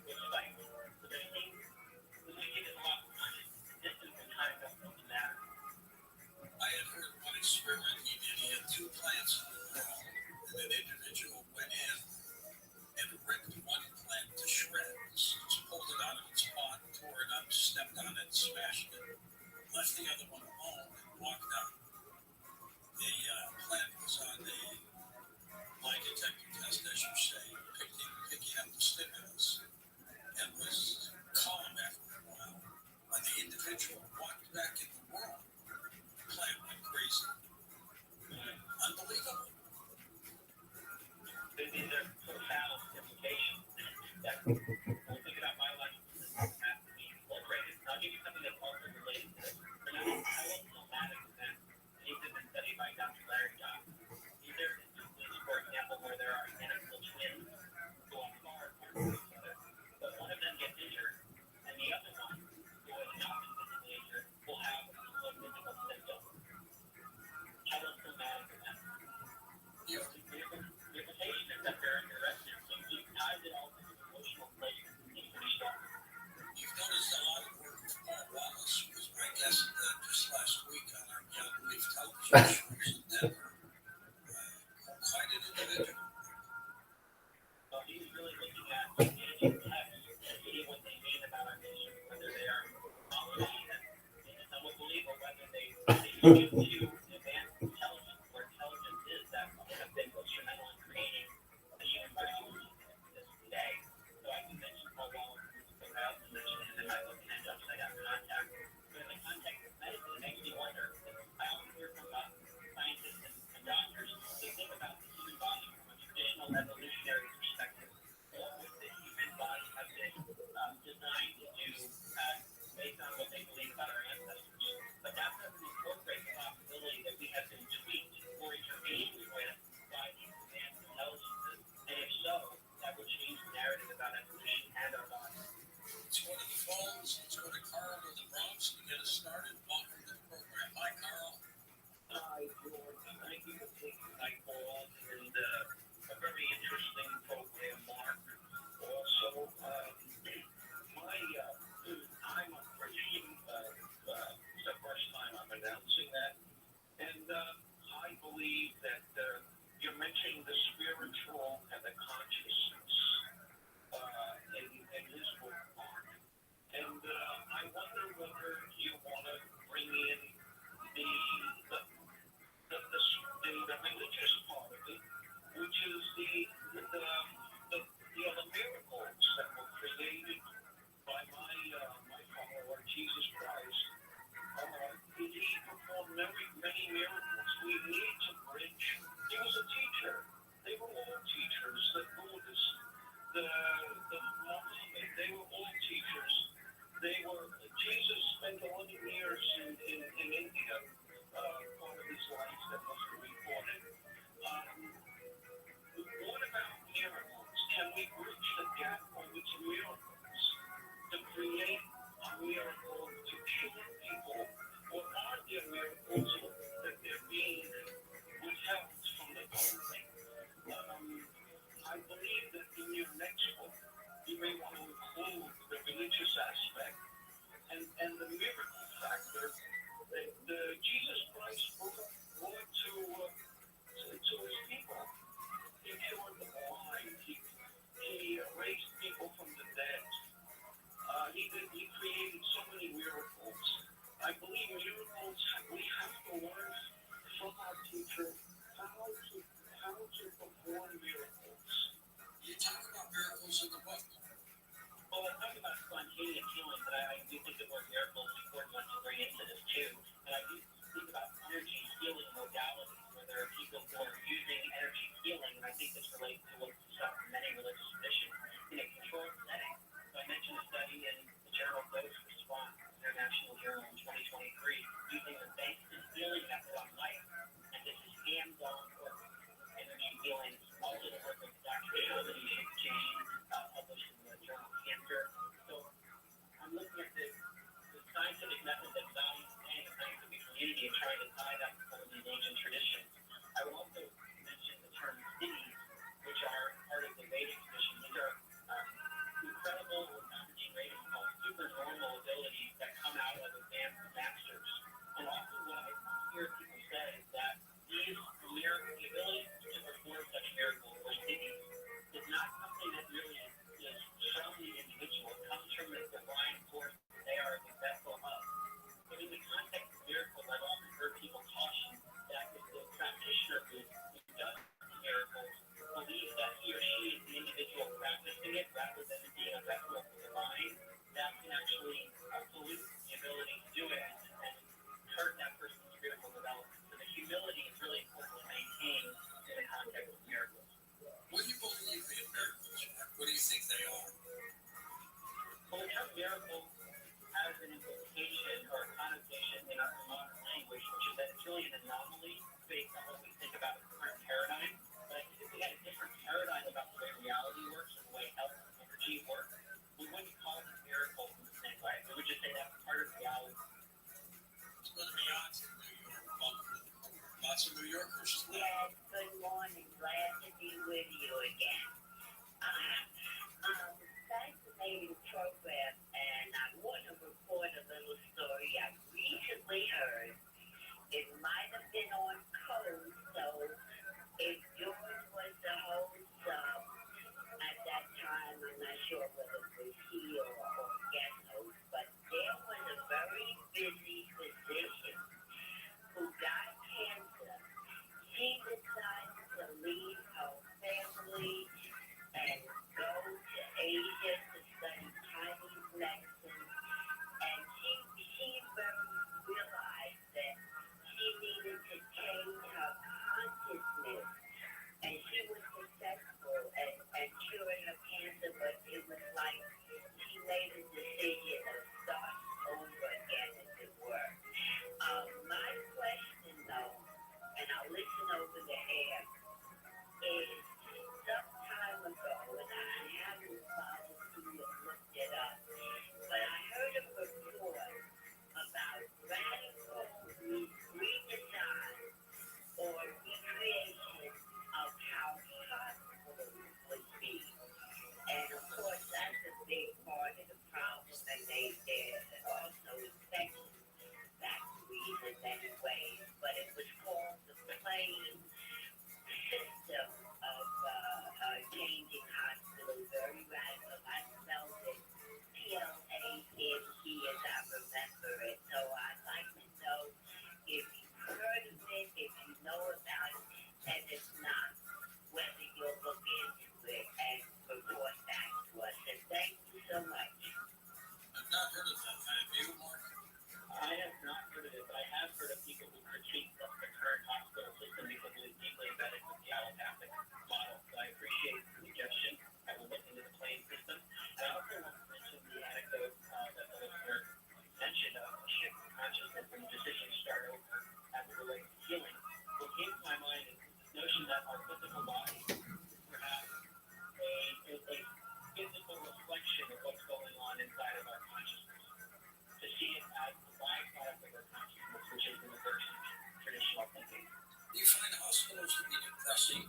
think about my life has to be incorporated. I'll give you something that's also related to this. Remember, allosomatic events. These have been studied by Dr. Larry Johnson. These are instances, for example, where there are identical twins who are far apart from each other, but one of them gets injured, and the other one, who has not been physically injured, will have similar physical symptoms. Allosomatic events. The implication is that they're interesting. You tied it all to the emotional place that seems pretty strong. You've noticed a lot of work with Paul Wallace, who was my guest just last week on our Young Leaf television shows in Denver. Quite an individual. Well, he's really looking at ancient texts to see what they mean about our nation, whether they are policy that some would believe, or whether they speak to advanced intelligence, where intelligence is that have been instrumental in creating the human race today. So I can mention Paul Wallace, but I also mentioned him in my book, and Upside Down Contact. But in the context of medicine, it makes me wonder. I often hear from scientists and doctors, they think about the human body from a traditional evolutionary perspective. What would the human body have been designed to do based on what they believe about our ancestors? But that doesn't incorporate the possibility that we have been tweaked or intervened with by these advanced intelligences. And if so, that would change the narrative about evolution and our bodies. Let's go to the phones. Let's go to Carl in the Bronx to get us started. Welcome to the program. Hi, Carl. Hi, George. Thank you for taking my call, and a very interesting program, Mark. Also, I'm a Christian. It's the first time I'm announcing that. And I believe that you're mentioning the spiritual and the consciousness in this book, Mark. And I wonder whether you want to bring in the religious part of it, which is the miracles that were created by my follower, Jesus Christ. He performed many miracles. We need to bridge. He was a teacher. They were all teachers. The Buddhists, the Muslims, they were all teachers. Jesus spent 11 years in India, part of his life that was recorded. What about miracles? Can we bridge the gap on which miracles to create a miracle to cure people? Or are there miracles that they're being lots of New Yorkers live. Yes, good morning. Glad to be with you again. Fascinating program, and I want to report a little story I recently heard. It might have been on code, so if yours was the host at that time, I'm not sure whether it was he or guest host, but there was a very busy physician who got cancer. She decided to leave her family and go to Asia to study Chinese medicine, and she realized that she needed to change her consciousness, and she was successful at curing her cancer, but it was like she made a decision to start over again, as it were. My question, though, and I'll listen over the air, is some time ago, and I haven't followed through and looked it up, but I heard a report about radical redesign or recreation of how hospitals would be. And of course, that's a big part of the problem, and they're also infection factories in many ways, but it was called the plain system of changing hospitals, very radical. I spelled it PLANE as I remember it. So I'd like to know if you've heard of it, if you know about it, and if not, whether you'll look into it and report back to us. And thank you so much. I've not heard of that. Have you, Mark? I have not heard of it, but I have heard of people who critique the current hospital system because it is deeply embedded with the allopathic model. So I appreciate the suggestion. I will look into the plain system. And I also want to mention the anecdote that the listener mentioned of a shift in consciousness and the decision to start over as it relates to healing. What came to my mind is this notion that our physical body is perhaps a physical reflection of what's going on inside of our consciousness. To see it as the byproduct of our consciousness, which is in the version of traditional thinking. Do you find hospitals to be depressing?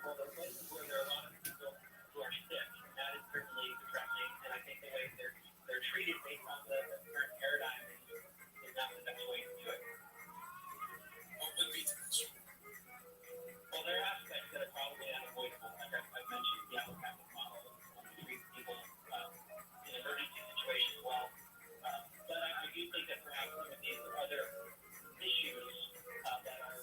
Well, there are places where there are a lot of people who are sick, and that is certainly depressing. And I think the way they're treated based on the current paradigm is not the best way to do it. What would be the best way? Well, there are aspects that are probably unavoidable. Like I've mentioned, the allopathic model to treat people in emergency situations well. But I do think that perhaps some of these other issues that are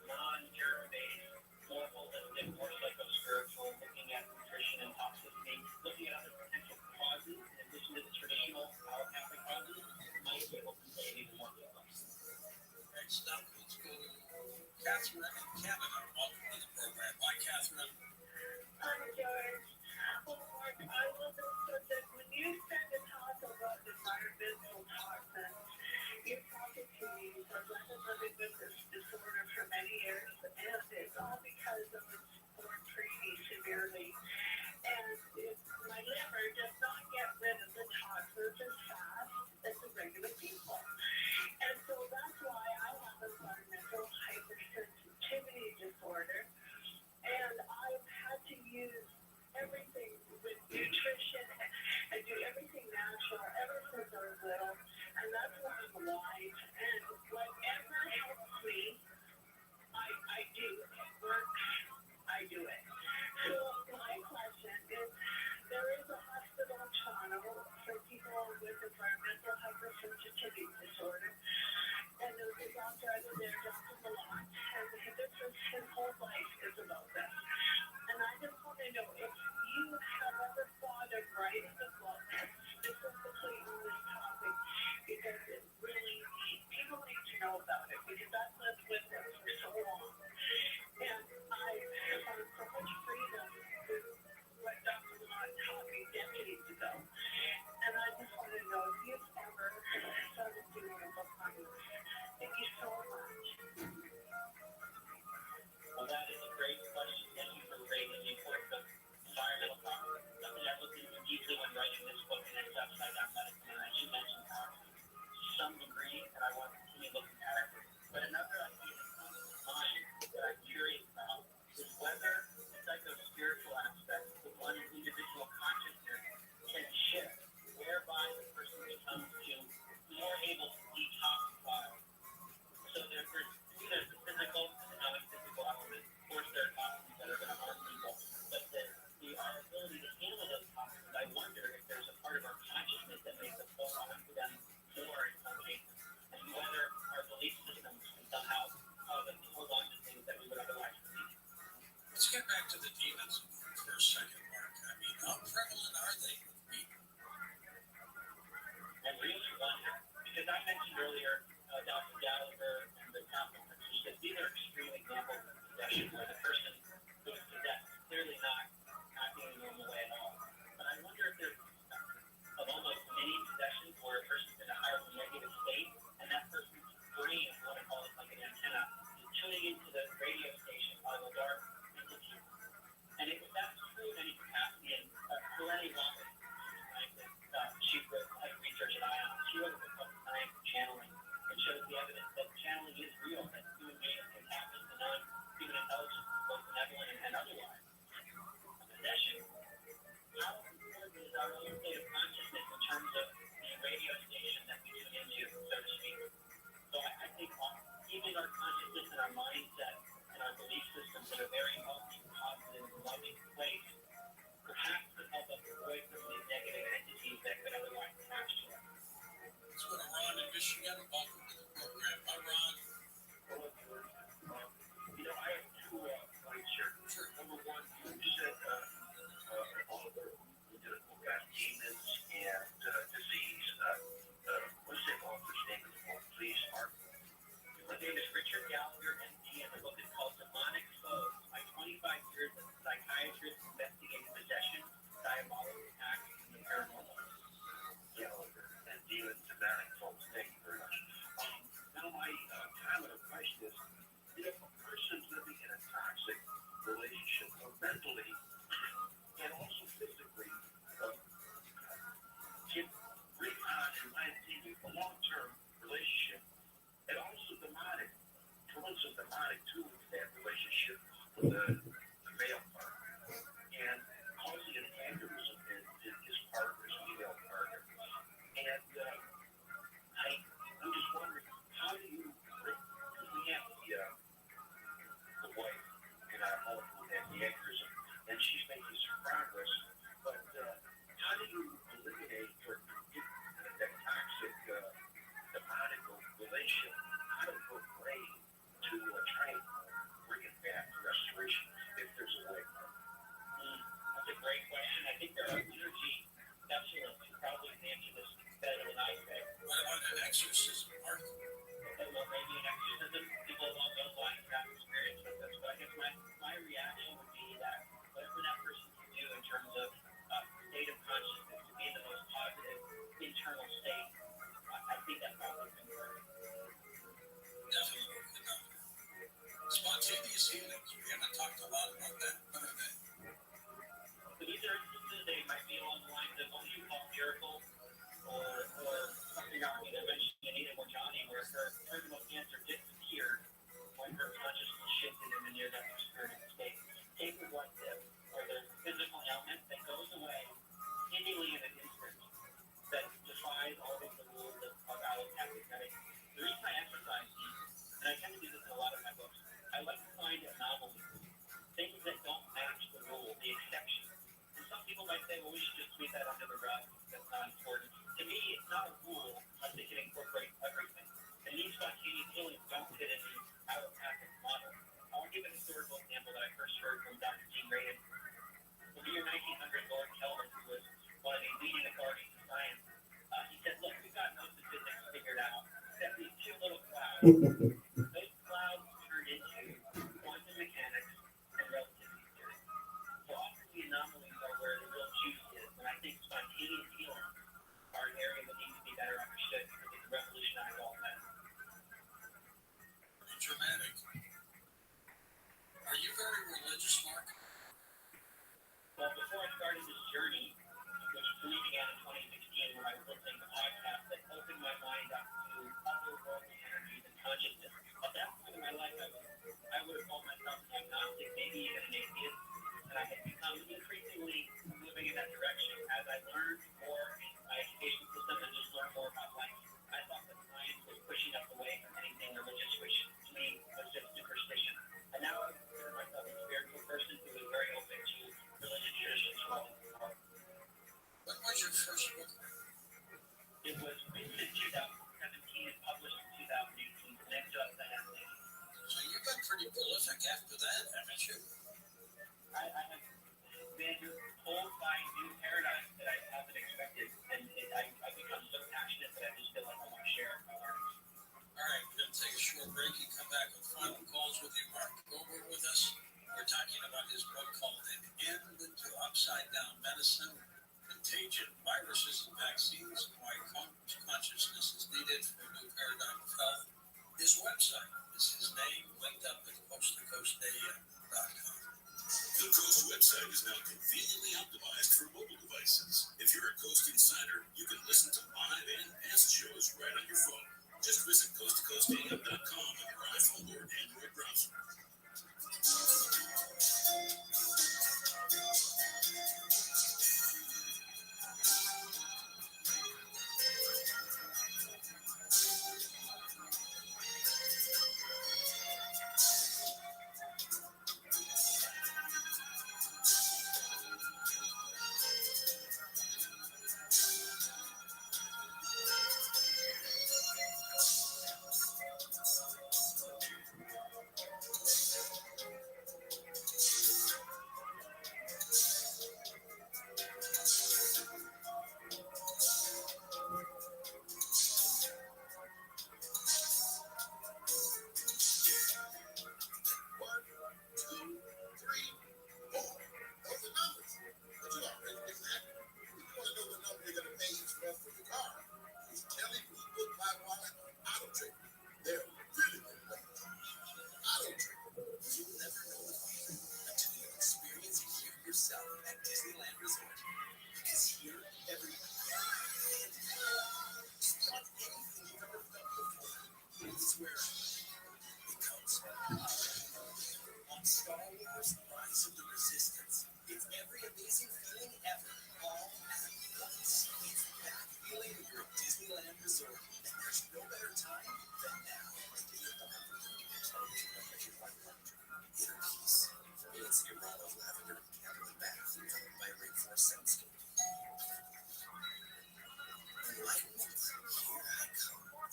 non-germ-based, more holistic, more psycho-spiritual, looking at nutrition and toxicity, looking at other potential causes in addition to the traditional allopathic causes, might be able to play even more people. Next up, let's go to Catherine in Canada. Welcome to the program. Hi, Catherine. Hi, George. Well, Mark, I was interested when you said to talk about environmental toxins. You're talking to me because I've been living with this disorder for many years, and it's all because of its born training severely. And my liver does not get rid of the toxins as fast as the regular people. And so that's why I have environmental hypersensitivity disorder, and I've had to use everything with nutrition and do everything natural ever since I was little, and that's why I'm alive. And whatever helps me, I do. It works, I do it. So my question is, there is a hospital in Toronto for people with environmental hypersensitivity disorder, and there's a doctor over there, Dr. Milan, and his whole life is about this. And I just want to know if you have ever thought of writing a book specifically on this topic, because it really, people need to know about it, because I've lived with it for so long. And I have found so much freedom with what Dr. Milan taught me decades ago. And I just want to know if you've ever started doing a book on this. Thank you so much. Well, that is a great question. Thank you for raising the importance of environmental toxins. Something I looked into deeply when writing this book, and it's upside down medicine. And as you mentioned, to some degree, and I want to continue looking at it. But another second, Mark. I mean, how prevalent are they with people? I really wonder, because I mentioned earlier Dr. Gallagher and the consequences, that these are extreme examples of possession where the person goes to death, clearly not acting in a normal way at all. But I wonder if there's of almost many possessions where a person's in a highly negative state, and that person's brain, if you want to call it like an antenna, is tuning into the radio station on a dark entity. And if that's true in any capacity, and Melanie Rothschild, she wrote a research at ION, she wrote a book called Science of Channeling, and shows the evidence that channeling is real, that human beings can tap into non-human intelligence, both benevolent and otherwise. Possession. How important is our own state of consciousness in terms of the radio station that we tune into, so to speak? So I think keeping our consciousness and our mindset and our belief systems in a very healthy, positive, loving place perhaps could help us avoid some of these negative entities that could otherwise attach to us. Let's go to Ron in Michigan. Welcome to the program. Hi, Ron. Hello, George. I have two points here. Sure. Number one, you said Oliver, you did a book on demons and disease. What's the author's name of the book, please, Mark? My name is Richard Gallagher, MD, and the book is called Demonic Foes. My 25 years as a psychiatrist investigating possession, diabolical attacks, and the paranormal. Gallagher and demons, demonic foes. Thank you very much. Now, my comment of question is, if a person's living in a toxic relationship, mentally and also physically, can bring on, in my opinion, a long-term relationship, and also demonic, pulling some demonic too into that relationship with the male partner, and causing an aneurysm in his partner's female partner. And I'm just wondering, how do you, because we have the wife in our home who has the aneurysm, and she's making some progress, but how do you eliminate or get that toxic demonic relationship out of her brain to try and bring it back to restoration, if there's a way? That's a great question. I think there are energy specialists who probably answer this better than I could. What about an exorcism, Mark? Well, maybe an exorcism. People along those lines have experience with this. But I guess my reaction would be that whatever that person can do in terms of state of consciousness to be in the most positive internal state, I think that probably can work. Definitely. Spontaneous healings. We haven't talked a lot about that. What are they? So these are instances, they might be along the lines of what you call miracles, or something I mentioned Anita Morjani, where her terminal cancer disappeared when her consciousness shifted in the near-death experience state. Take the blood tip, where there's a physical ailment that goes away seemingly in an instant, that defies all of the rules of allopathic medicine. The reason I emphasize these, and I tend to do this in a lot of my books, I like to find anomalies, things that don't match the rule, the exception. And some people might say, well, we should just sweep that under the rug. That's not important. To me, it's not a rule unless it can incorporate everything. And these spontaneous healings don't fit in the allopathic model. I'll give an historical example that I first heard from Dr. Dean Radin. In the year 1900, Lord Kelvin, who was one of the leading authorities in science, he said, look, we've got most of physics figured out, except these two little clouds. Those clouds turn into quantum mechanics and relativity theory. So often the anomalies are where the real juice is, and I think spontaneous healing are an area that needs to be better understood because it can revolutionize all that. Pretty dramatic. Are you very religious, Mark? Well, before I started this journey, which for me began in 2016 when I was listening to podcasts that opened my mind up to otherworldly energies and consciousness, at that point in my life, I would have called myself an agnostic, maybe even an atheist, and I had become increasingly moving in that direction as I learned more in my education system and just learned more about life. I thought that science was pushing us away from anything religious, which to me was just superstition. And now I consider myself a spiritual person who is very open to religious traditions from all over the world. What was your first book? It was written in 2017 and published in 2018. The next job that I have made. So you've been pretty prolific after that, haven't you? I have been pulled by new paradigms that I haven't expected, and I become so passionate that I just feel like I want to share my learnings. All right, we're going to take a short break and come back with final calls with you. Mark Gober with us. We're talking about his book called An End to Upside Down Medicine, Contagion, Viruses, and Vaccines, and Why Consciousness is Needed for a New Paradigm of Health. His website is his name, linked up at coasttocoastam.com. The Coast website is now conveniently optimized for mobile devices. If you're a Coast Insider, you can listen to live and past shows right on your phone. Just visit coasttocoastam.com on your iPhone or Android browser.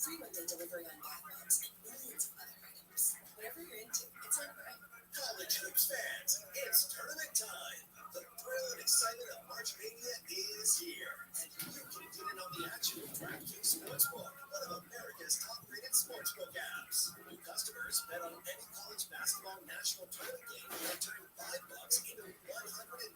Free one-day delivery on bath bombs and millions of other items. Whatever you're into, it's on Prime. College hoops fans, it's tournament time. The thrill and excitement of March Mania is here, and you can get in on the action with DraftKings Sportsbook, one of America's top-rated sportsbook apps. New customers bet on any college basketball national tournament game and turn $5 into $150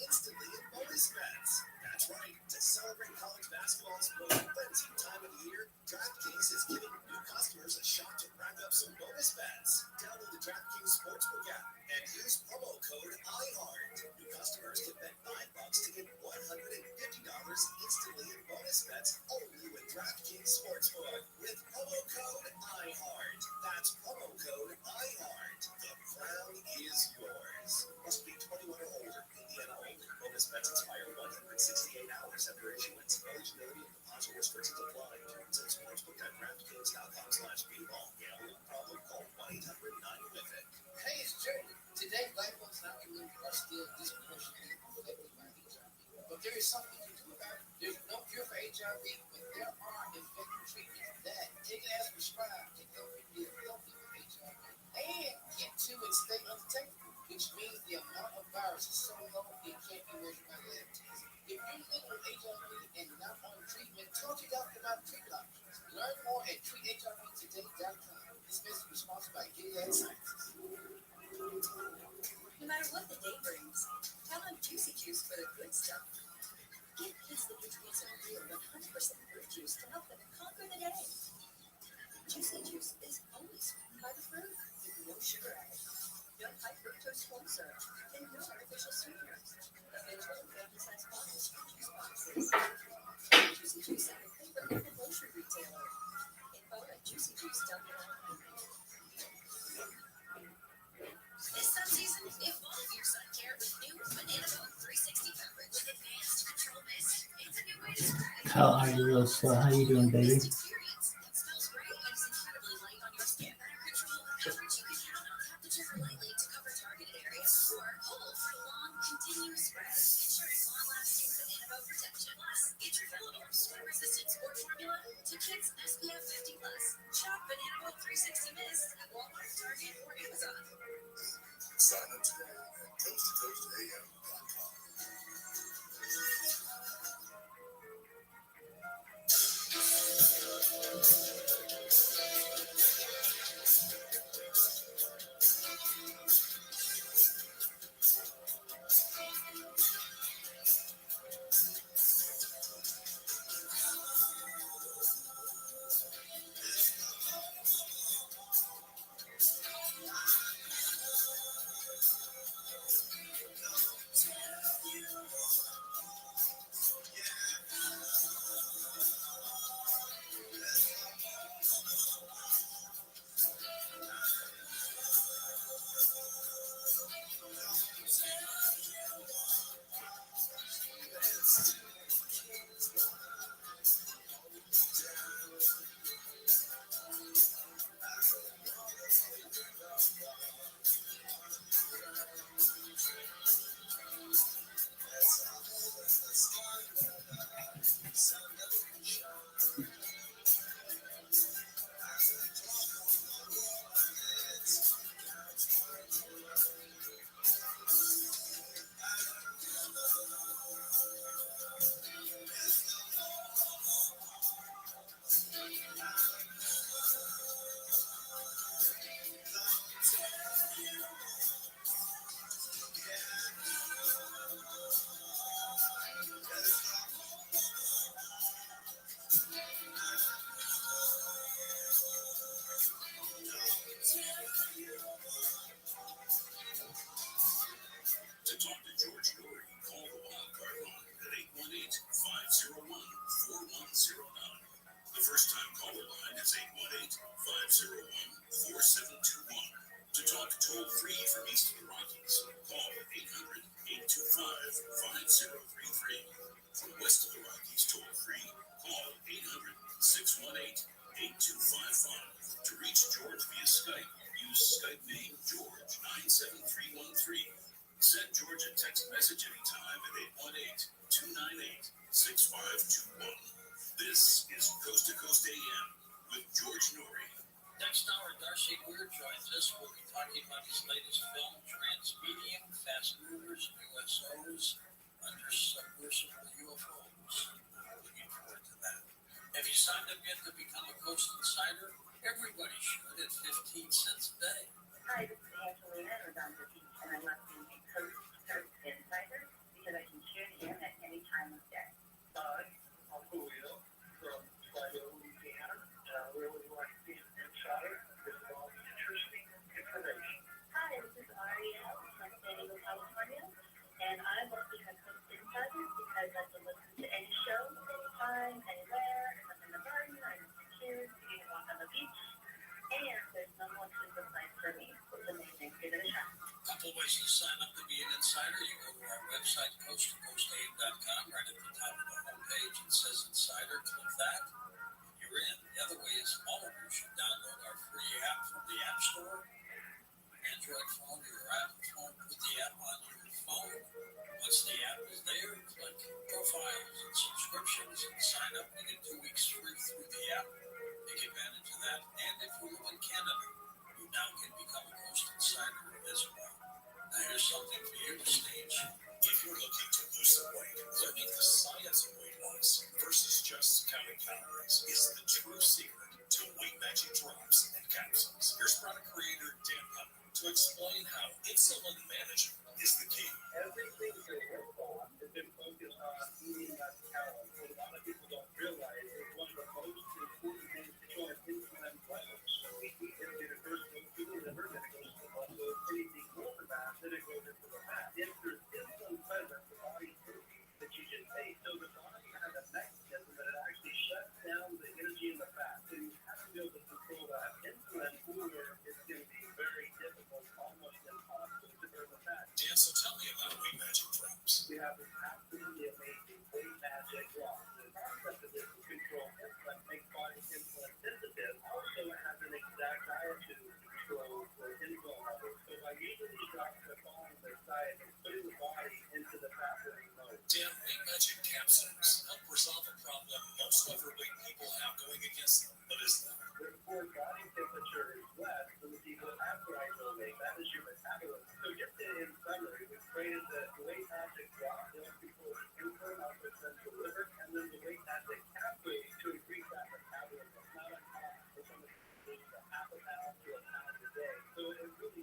instantly in bonus bets. That's right. To celebrate college basketball's most frenzied time of the year, DraftKings is giving new customers a shot to rack up some bonus bets. Download the DraftKings Sportsbook app and use promo code IHEART. New customers can bet $5 to get $150 instantly in bonus bets only with DraftKings Sportsbook with promo code IHEART. That's promo code IHEART. The crown is yours. Must be 21 or older. Indiana only. Bonus bets expire 168 hours after issuance. Eligibility and deposit restrictions apply. Terms at sportsbook.draftkings.com/bball. Gambling problem? Call 1-800-9-WITH-IT. Hey, it's Jerry. Today, black folks in our community are still disproportionately affected by HIV. But there is something you can do about it. There's no cure for HIV, but there are effective treatments that, taken as prescribed, can help you live healthy with HIV and get to and stay undetectable, which means the amount of virus is so low it can't be measured by lab tests. If you're living with HIV and not on treatment, talk to your doctor about treatment options. Learn more at treathivtoday.com. This message was sponsored by Gilead Sciences. No matter what the day brings, count on Juicy Juice for the good stuff. Give kids the nutrients of real 100% fruit juice to help them conquer the day. Juicy Juice is only sweetened by the fruit with no sugar added, no high fructose corn syrup, and no artificial sweeteners. Available in family-sized bottles or juice boxes. Juicy Juice at your favorite local grocery retailer. Info at juicyjuice.com. This sun season, evolve your sun care with new Banana Boat 360 coverage with advanced control mist. It's a new way to spray. How are you, Rosa? How you doing, baby? Experience. It smells great and is incredibly light on your skin. Better control of coverage you can count on. Tap the trigger lightly to cover targeted areas or hold for long, continuous spray. Ensuring long-lasting Banana Boat protection. Plus, get your fillable, sweat-resistant sport formula to kids SPF 50+. Shop Banana Boat 360 Mist at Walmart, Target, or Amazon. Sign up today at coasttocoastam.com. To talk to George Norrie, call the Wildcard line at 818-501-4109. The first time caller line is 818-501-4721. To talk toll free from east of the Rockies, call 800-825-5033. From west of the Rockies, toll free, call 800-618-8255. To reach George via Skype, use Skype name George97313. Send George a text message anytime at 818-298-6521. This is Coast to Coast AM with George Norrie. Next hour, Darcy Weir joins us. We'll be talking about his latest film, Transmedium, Fast Movers, USOs, Under Submersible UFOs. Looking forward to that. Have you signed up yet to become a Coast Insider? Everybody should at 15 cents a day. Hi, this is Angelina Redondo Beach, and I love being a Coast Insider because I can tune in at any time of day. Hi, I'm Julio from Fido, Louisiana, and I really like being an insider with all the interesting information. Hi, this is Ariel from San Diego, California, and I love being a Coast Insider because I can listen to any show, anytime, anywhere, if I'm in the garden, I'm with my kids, taking a walk on the beach, and there's no more sleepless nights for me. It's amazing. Give it a shot. Couple ways to sign up to be an insider. You go to our website, coasttocoastam.com. Right at the top of the homepage, it says Insider. Click that, and you're in. The other way is all of you should download our free app from the App Store, Android phone or your Apple phone. Put the app on your phone. Once the app is there, click Profiles and Subscriptions and sign up. You get 2 weeks free through the app. Take advantage of that. And if you live in Canada, you now can become a Coast Insider as well. Now here's something for you to stage. If you're looking to lose some weight, learning the science of weight loss versus just counting calories is the true secret to Weight Magic drops and capsules. Here's product creator Dan Putnam to explain how insulin management is the key. Everything they work on has been focused on eating less calories. What a lot of people don't realize is one of the most important things to control insulin levels. So we eat it first goes to the liver, then it goes to the blood. So if anything more than that, then it goes into the fat. If there's insulin present, the body protein that you just ate. So the body has a mechanism that it actually shuts down the energy in the fat. So you have to be able to control that insulin, or it's going to be very difficult, almost impossible to burn the fat. Dan, so tell me about Weight Magic drops. We have this absolutely amazing Weight Magic drops. The concept of this is control insulin, make body insulin sensitive. Also, it has an exact diet to control the insulin levels. So by using these drops to follow their diet, it's putting the body into the fat burning mode. Dan, Weight Magic capsules help resolve a problem most overweight people have going against them. What is that? Therefore, body temperature is less than the people that have rise overweight. That is your metabolism. So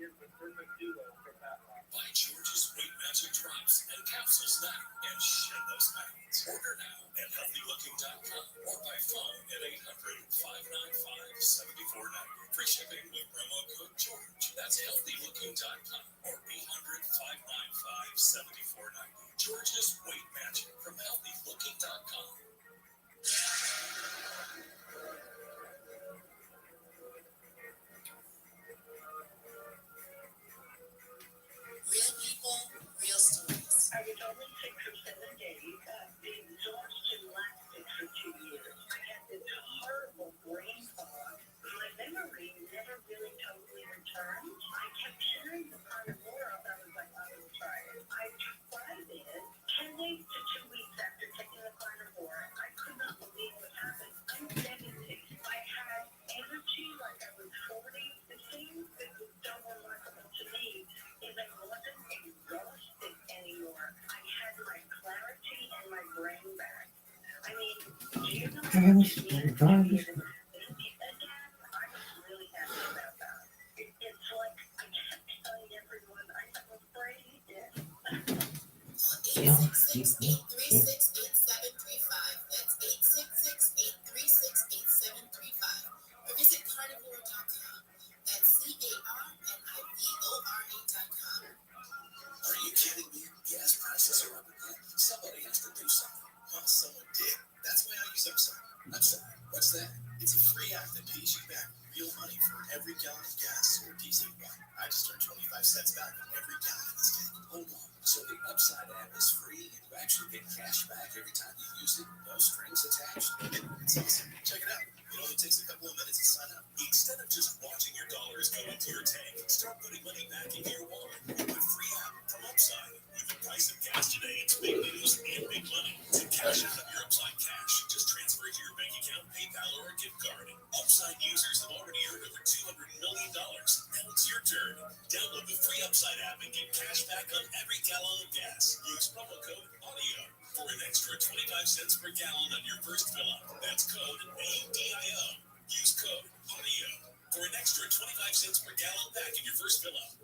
is the perfect duo for that one. Buy George's Weight Magic Drops and Capsules now and shed those pounds. Order now at healthylooking.com or by phone at 800-595-7490. Free shipping with promo code George. That's healthylooking.com or 800-595-7490. George's Weight Magic from healthylooking.com. Real people, real stories. I was only sick for 7 days. The exhaustion lasted for 2 years. I had this horrible brain fog. My memory never really totally returned. I kept hearing the carnivore. I was like, I will try it. I tried it 10 days to 2 weeks after taking the carnivore. I could not believe what happened. I'm 70. I had energy like I was 40. The thing that was so remarkable to me is I wasn't exhausted anymore. I had my clarity and my brain back. I mean, do you know how much it means to be able to think again? I was really happy about that. It's like I kept telling everyone I'm afraid. Call 866-836-8735. That's 866-836-8735. Or visit carnivore.com. That's carnivore.com. Are you kidding me? Gas prices are up again. Somebody has to do something. Well, someone did. That's why I use Upside. Upside? What's that? It's a free app that pays you back real money for every gallon of gas or diesel you buy. I just earned 25 cents back on every gallon in this tank. Hold on. So the Upside app is free and you actually get cash back every time you use it? No strings attached? It's awesome. Check it out. It only takes a couple of minutes to sign up. Instead of just watching your dollars go into your tank, start putting money back into your wallet with a free app from Upside. With the price of gas today, it's big news and big money. To cash out of your Upside cash, just transfer it to your bank account, PayPal, or a gift card. Upside users have already earned over $200 million. Now it's your turn. Download the free Upside app and get cash back on every gallon of gas. Use promo code AUDIO for an extra 25 cents per gallon on your first fill up. That's code AUDIO. Use code AUDIO for an extra 25 cents per gallon back in your first fill up.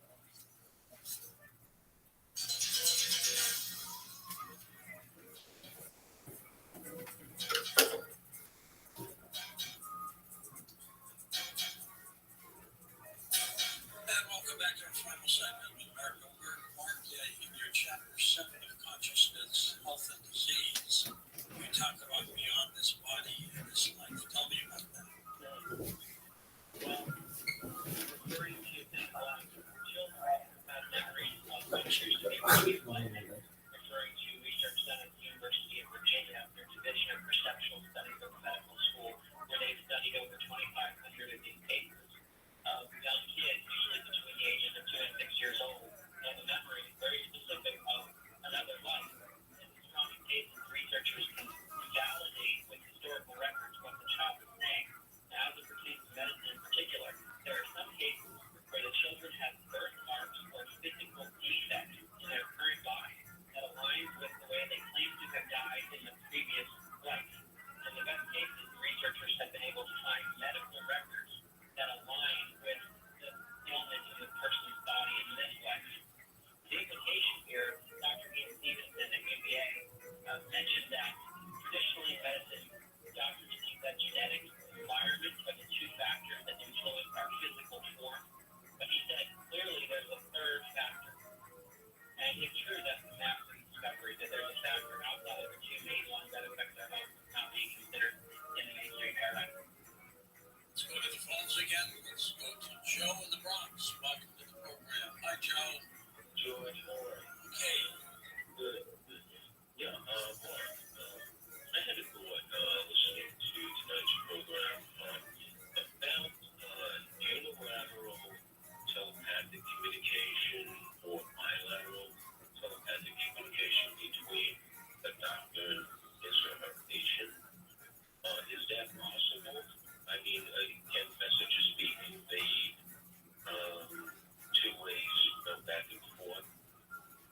And welcome back to our final segment with Mark Goldberg. Mark, in your chapter 7 of Consciousness, Health, and Disease, you talk about beyond this body and this life. Tell me about that. Well, referring to children memories of what used to be previous life, referring to research done at the University of Virginia, their Division of Perceptual Studies of Medical School, where they've studied over 2,500 of these cases of young kids, usually between the ages of 2 and 6 years old, and a memory very specific of another life. In the strongest cases, researchers can validate with historical records what the child is saying. Now, as it pertains to medicine in particular, there are some cases where the children have birthmarks or physical defects in their current body that aligns with the way they claim to have died in the previous life. In the best cases, the researchers have been able to find medical records that align with the illness in the person's body in this life. The implication here, Dr. Ian Stevenson at UVA mentioned that traditionally in medicine, doctors think that genetics and environment are the two factors that influence our physical form. But he said clearly there's a third factor. And it's true that's a massive discovery that there's a factor outside of the two main ones that affect our health not being considered in the mainstream paradigm. Let's go to the phones again. Let's go to Joe in the Bronx. Welcome to the program. Hi, Joe. George, how are you? Okay. Good. Yeah, Mark, I had a thought listening to tonight's program about unilateral telepathic communication or bilateral telepathic communication between a doctor and his or her patient. Is that possible? I mean, can messages be conveyed two ways, back and forth,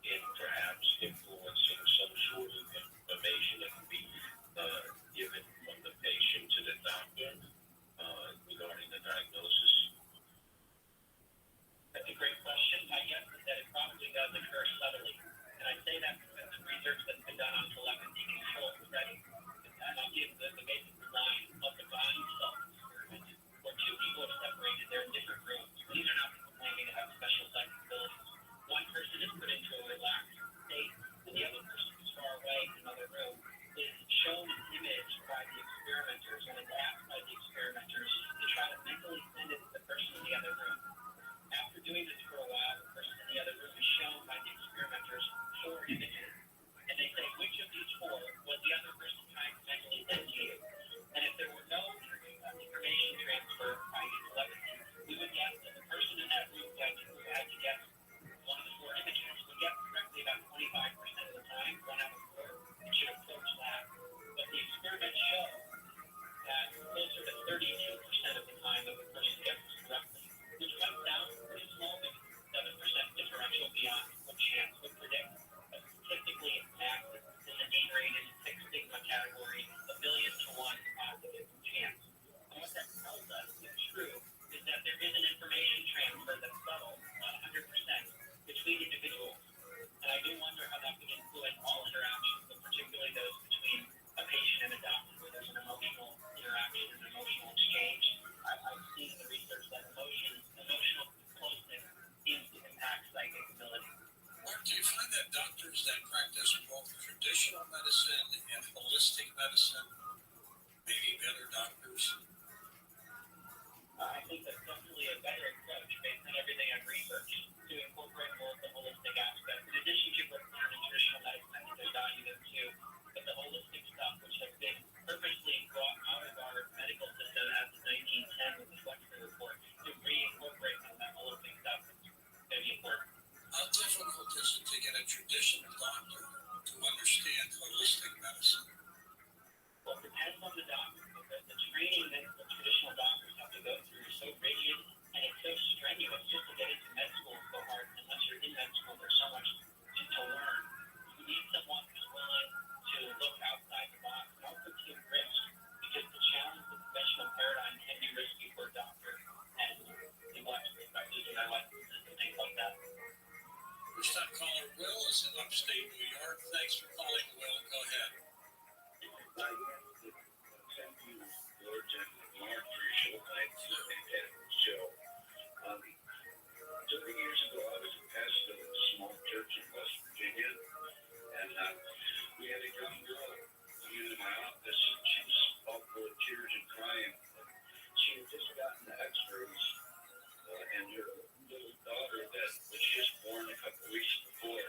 in perhaps influencing some sort of information that can be given from the patient to the doctor regarding the diagnosis? That'd be great. doctors that practice both traditional medicine and holistic medicine may be better doctors? I think that's definitely a better approach based on everything I've researched to incorporate more of the holistic aspect. In addition to what's learned in traditional medicine, I think there's value there too. But the holistic stuff, which has been purposely brought out of our medical system after 1910 with the Fletcher report, to reincorporate some of that holistic stuff is going to be important. How difficult is it to get a traditional doctor to understand holistic medicine? Well, it depends on the doctor, because the training that the traditional doctors have to go through is so rigid and it's so strenuous. Just to get into med school is so hard. Unless you're in med school, there's so much to learn. You need someone who's willing to look outside the box and also take risks, because the challenge of the conventional paradigm can be risky for a doctor, and they watch it by losing their licenses and things like that. First time caller Will is in upstate New York. Thanks for calling, Will. Go ahead. Thank you, George and Mark, for your show tonight. It's a fantastic show. 30 years ago, I was a pastor of a small church in West Virginia, and we had a young girl come into my office. She was all full of tears and crying. She had just gotten the x-rays, and her little daughter that was just born a couple of weeks before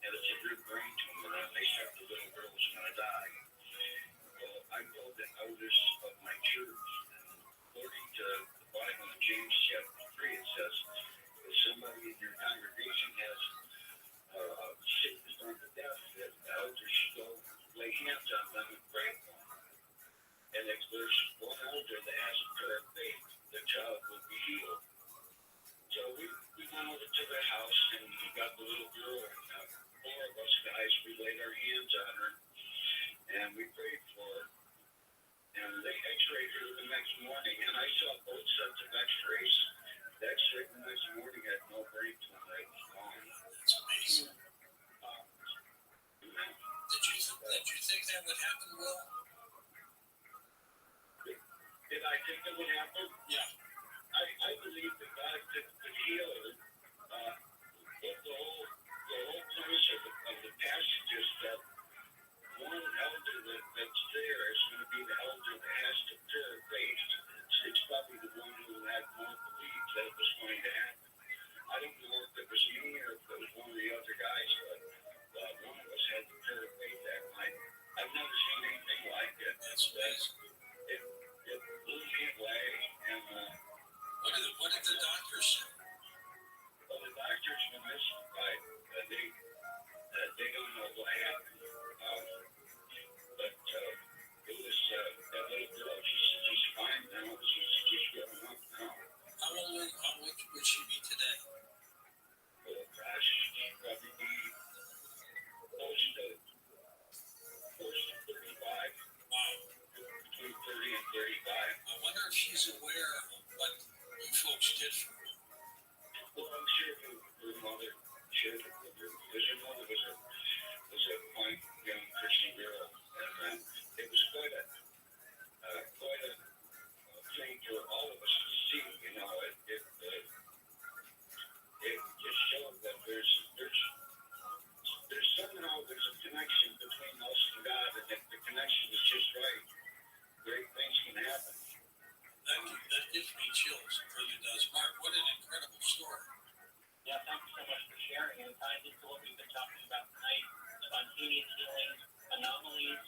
had a severe brain tumor, and they said the little girl was going to die. Well, I know the elders of my church, and according to the Bible in James chapter 3, it says, if somebody in your congregation has sickness unto death, that the elders should go lay hands on them and pray for them. And if there's one elder that has a prayer of faith, the child will be healed. So we went over to the house, and we got the little girl, and 4 of us guys, we laid our hands on her, and we prayed for her. And they x-rayed her the next morning, and I saw both sets of x-rays. The x-ray the next morning had no brain tumor. It was gone. That's amazing. Did you think that would happen, Will? Did I think it would happen? Yeah. I believe that God could heal her. But the whole premise of the passage is that one elder that's there is going to be the elder that has the prayer of faith. It's probably the one who had more belief that it was going to happen. I don't know if it was me or if it was one of the other guys, but one of us had the prayer of faith that night. I've never seen anything like it. That's amazing. It blew me away. And what did the doctors say? Well, the doctors were mystified. They don't know what happened. But it was that little girl. She's fine now. She's growing up now. How old would she be today? Oh gosh, she'd probably be close to 35. Wow. Between 30 and 35. I wonder if she's aware of what you folks did for her. Well, I'm sure her mother shared it with her, because her mother was a fine young Christian girl, and it was quite a thing for all of us to see. You know, it just showed that there's somehow there's a connection between us and God, and if the connection is just right, great things can happen. That gives me chills. It really does. Mark, what an incredible story. Yeah, thank you so much for sharing. And it ties into what we've been talking about tonight: spontaneous healing, anomalies,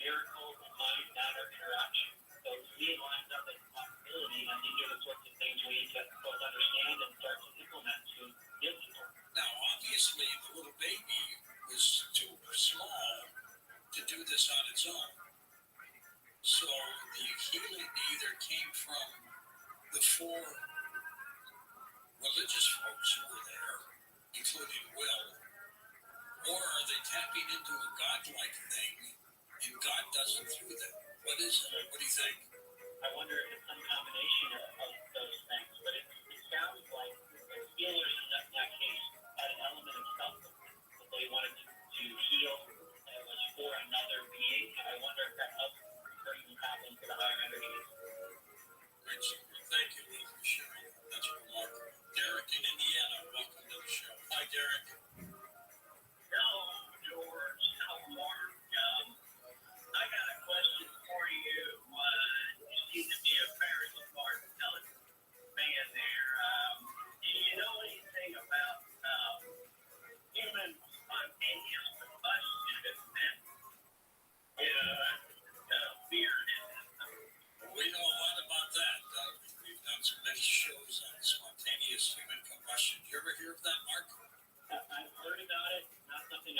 miracles, and mind-matter interaction. So to me, it lines up as a possibility, and these are the sorts of things we need to both understand and start to implement to heal people. Now, obviously, the little baby was too small to do this on its own. So the healing either came from the 4 religious folks who were there, including Will, or are they tapping into a godlike thing and God does it through them? What is it? What do you think? I wonder if it's some combination of those things, but it sounds like the healers in that case had an element of selflessness that they wanted to heal, and it was for another being. And I wonder if that helps the person tap into the higher energies. Great story. Thank you, Will, for sharing. That's remarkable. Derek in Indiana, welcome to the show. Hi, Derek. Hello.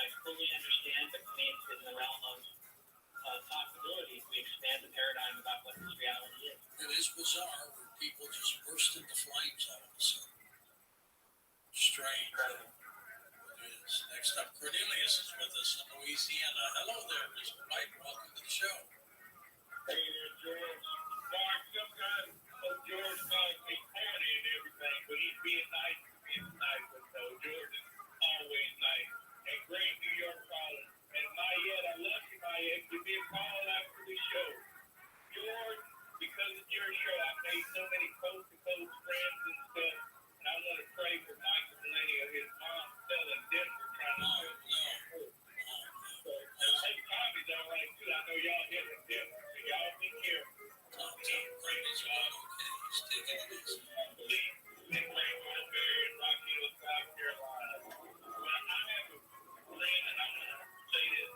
I fully understand, but to me it's in the realm of possibility if we expand the paradigm about what this reality is. It is bizarre when people just burst into flames all of a sudden. Strange. Incredible. It is. Next up, Cornelius is with us in Louisiana. Hello there, Mr. Mike. Welcome to the show. Hey there, George. Mark, sometimes George calls me corny and everything, but he's being nice. So George is always nice. And great New York caller. And Mayette, I love you, Mayette. Give me a call after the show. George, because of your show, I've made so many coast-to-coast friends and stuff. And I want to pray for Michael Millennial. His mom fell in Denver trying to help him. So, hey, Tommy's all right, too. I know y'all hit him Denver, so y'all be careful. Tom Brady's doing okay. He's taking it easy. Please, and Ray Mulberry in Rock Hill, South Carolina. Well, I have a friend, and I'm going to say this.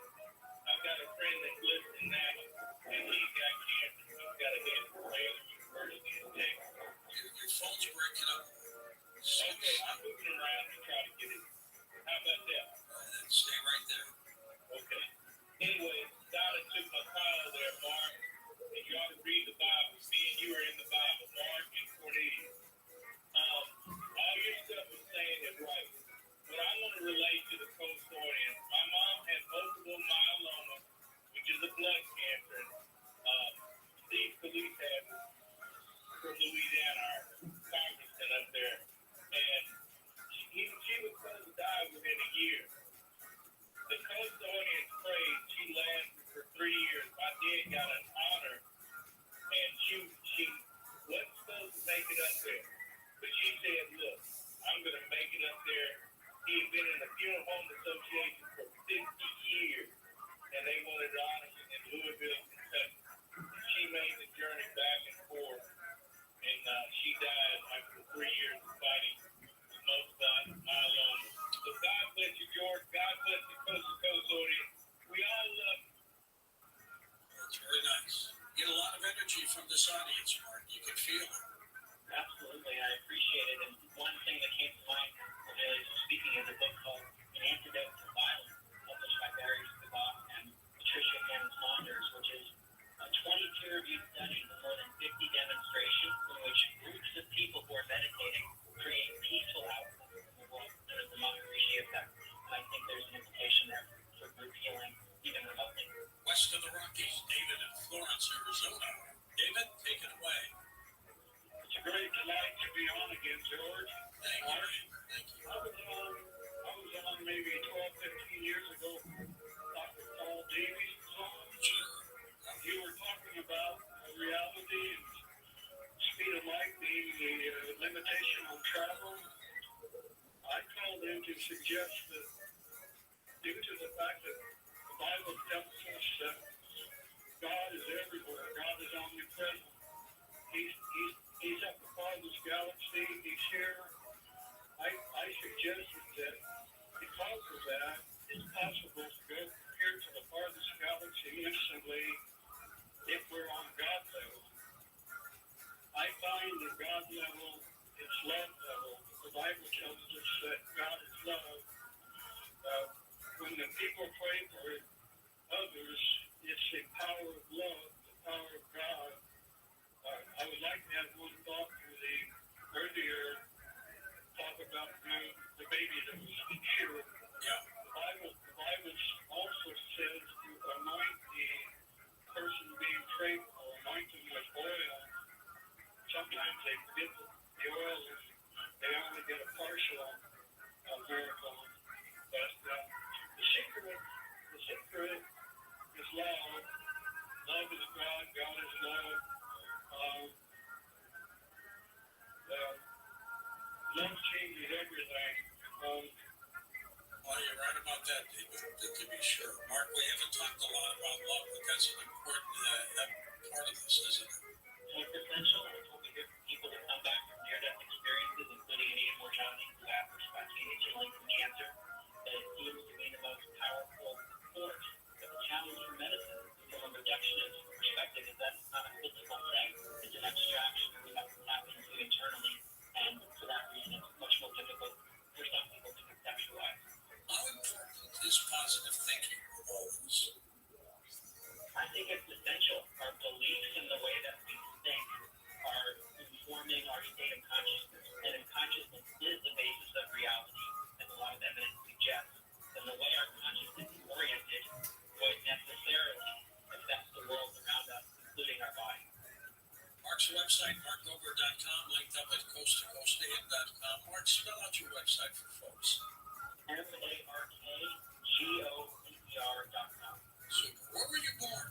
I've got a friend that lives in Napa, and he's got cancer. He's got a head for Baylor University in Texas. Your phone's breaking up. Okay, I'm moving around to try to get it. How about that? Stay right there. Okay. Anyway, Donna took my call there, Mark, and you ought to read the Bible. Me and you are in the Bible, Mark and Cornelius. All your stuff is saying is right. But I want to relate to the coast audience. My mom had multiple myeloma, which is a blood cancer. Steve Scalise had from Louisiana, our congressman up there. And she was going to die within a year. The coast audience prayed. She lasted for 3 years. My dad got an honor, and she wasn't supposed to make it up there. But she said, look, I'm going to make it up there. He had been in the Funeral Home Association for 50 years, and they wanted to honor him in Louisville, Kentucky. She made the journey back and forth, and she died after 3 years of fighting most myeloma. So God bless you, George. God bless the Coast to Coast audience. We all love you. That's very nice. You get a lot of energy from this audience, Mark. You can feel it. Absolutely, I appreciate it. And one thing that came to mind is speaking of the book called An Antidote to Violence, published by Barry Sabak and Patricia Hannah-Saunders, which is a 20 peer-reviewed study of more than 50 demonstrations in which groups of people who are meditating create peaceful outcomes in the world. There's the Maharishi effect. And I think there's an implication there for group healing, even remotely. West of the Rockies, David in Florence, Arizona. David, take it away. It's a great delight to be on again, George. Thank you. Thank you. I was on maybe 12, 15 years ago. Dr. Paul Davies was on. Sure. You were talking about reality and speed of light being the limitation on travel. I called in to suggest that due to the fact that the Bible tells us that God is everywhere, God is omnipresent. He's at the farthest galaxy, he's here. I suggested that because of that, it's possible to go here to the farthest galaxy instantly if we're on God level. I find that God level is love level. The Bible tells us that God is love. When the people pray for others, it's the power of love, the power of God. I would like to have one thought to the earlier talk about the baby that was cured. Yeah. The Bible also says to anoint the person being prayed for, anoint them with oil. Sometimes they get the oil and they only get a partial miracle. But the secret is love. Love is God. God is love. Love changes everything. Well, you're right about that, David, to be sure. Mark, we haven't talked a lot about love, but that's an important part of this, isn't it? It's essential. It's what we hear from people that come back from near-death experiences, including an immortality who after spontaneous healing from cancer, that it seems to be the most powerful force. But the challenge for medicine, from a reductionist perspective, is that it's not a physical thing. It's an abstraction that we have to tap into internally, and for that reason, it's much more difficult for some people to conceptualize. How important is Mark, spell out your website for folks. MARKGOER.com. Super. Where were you born?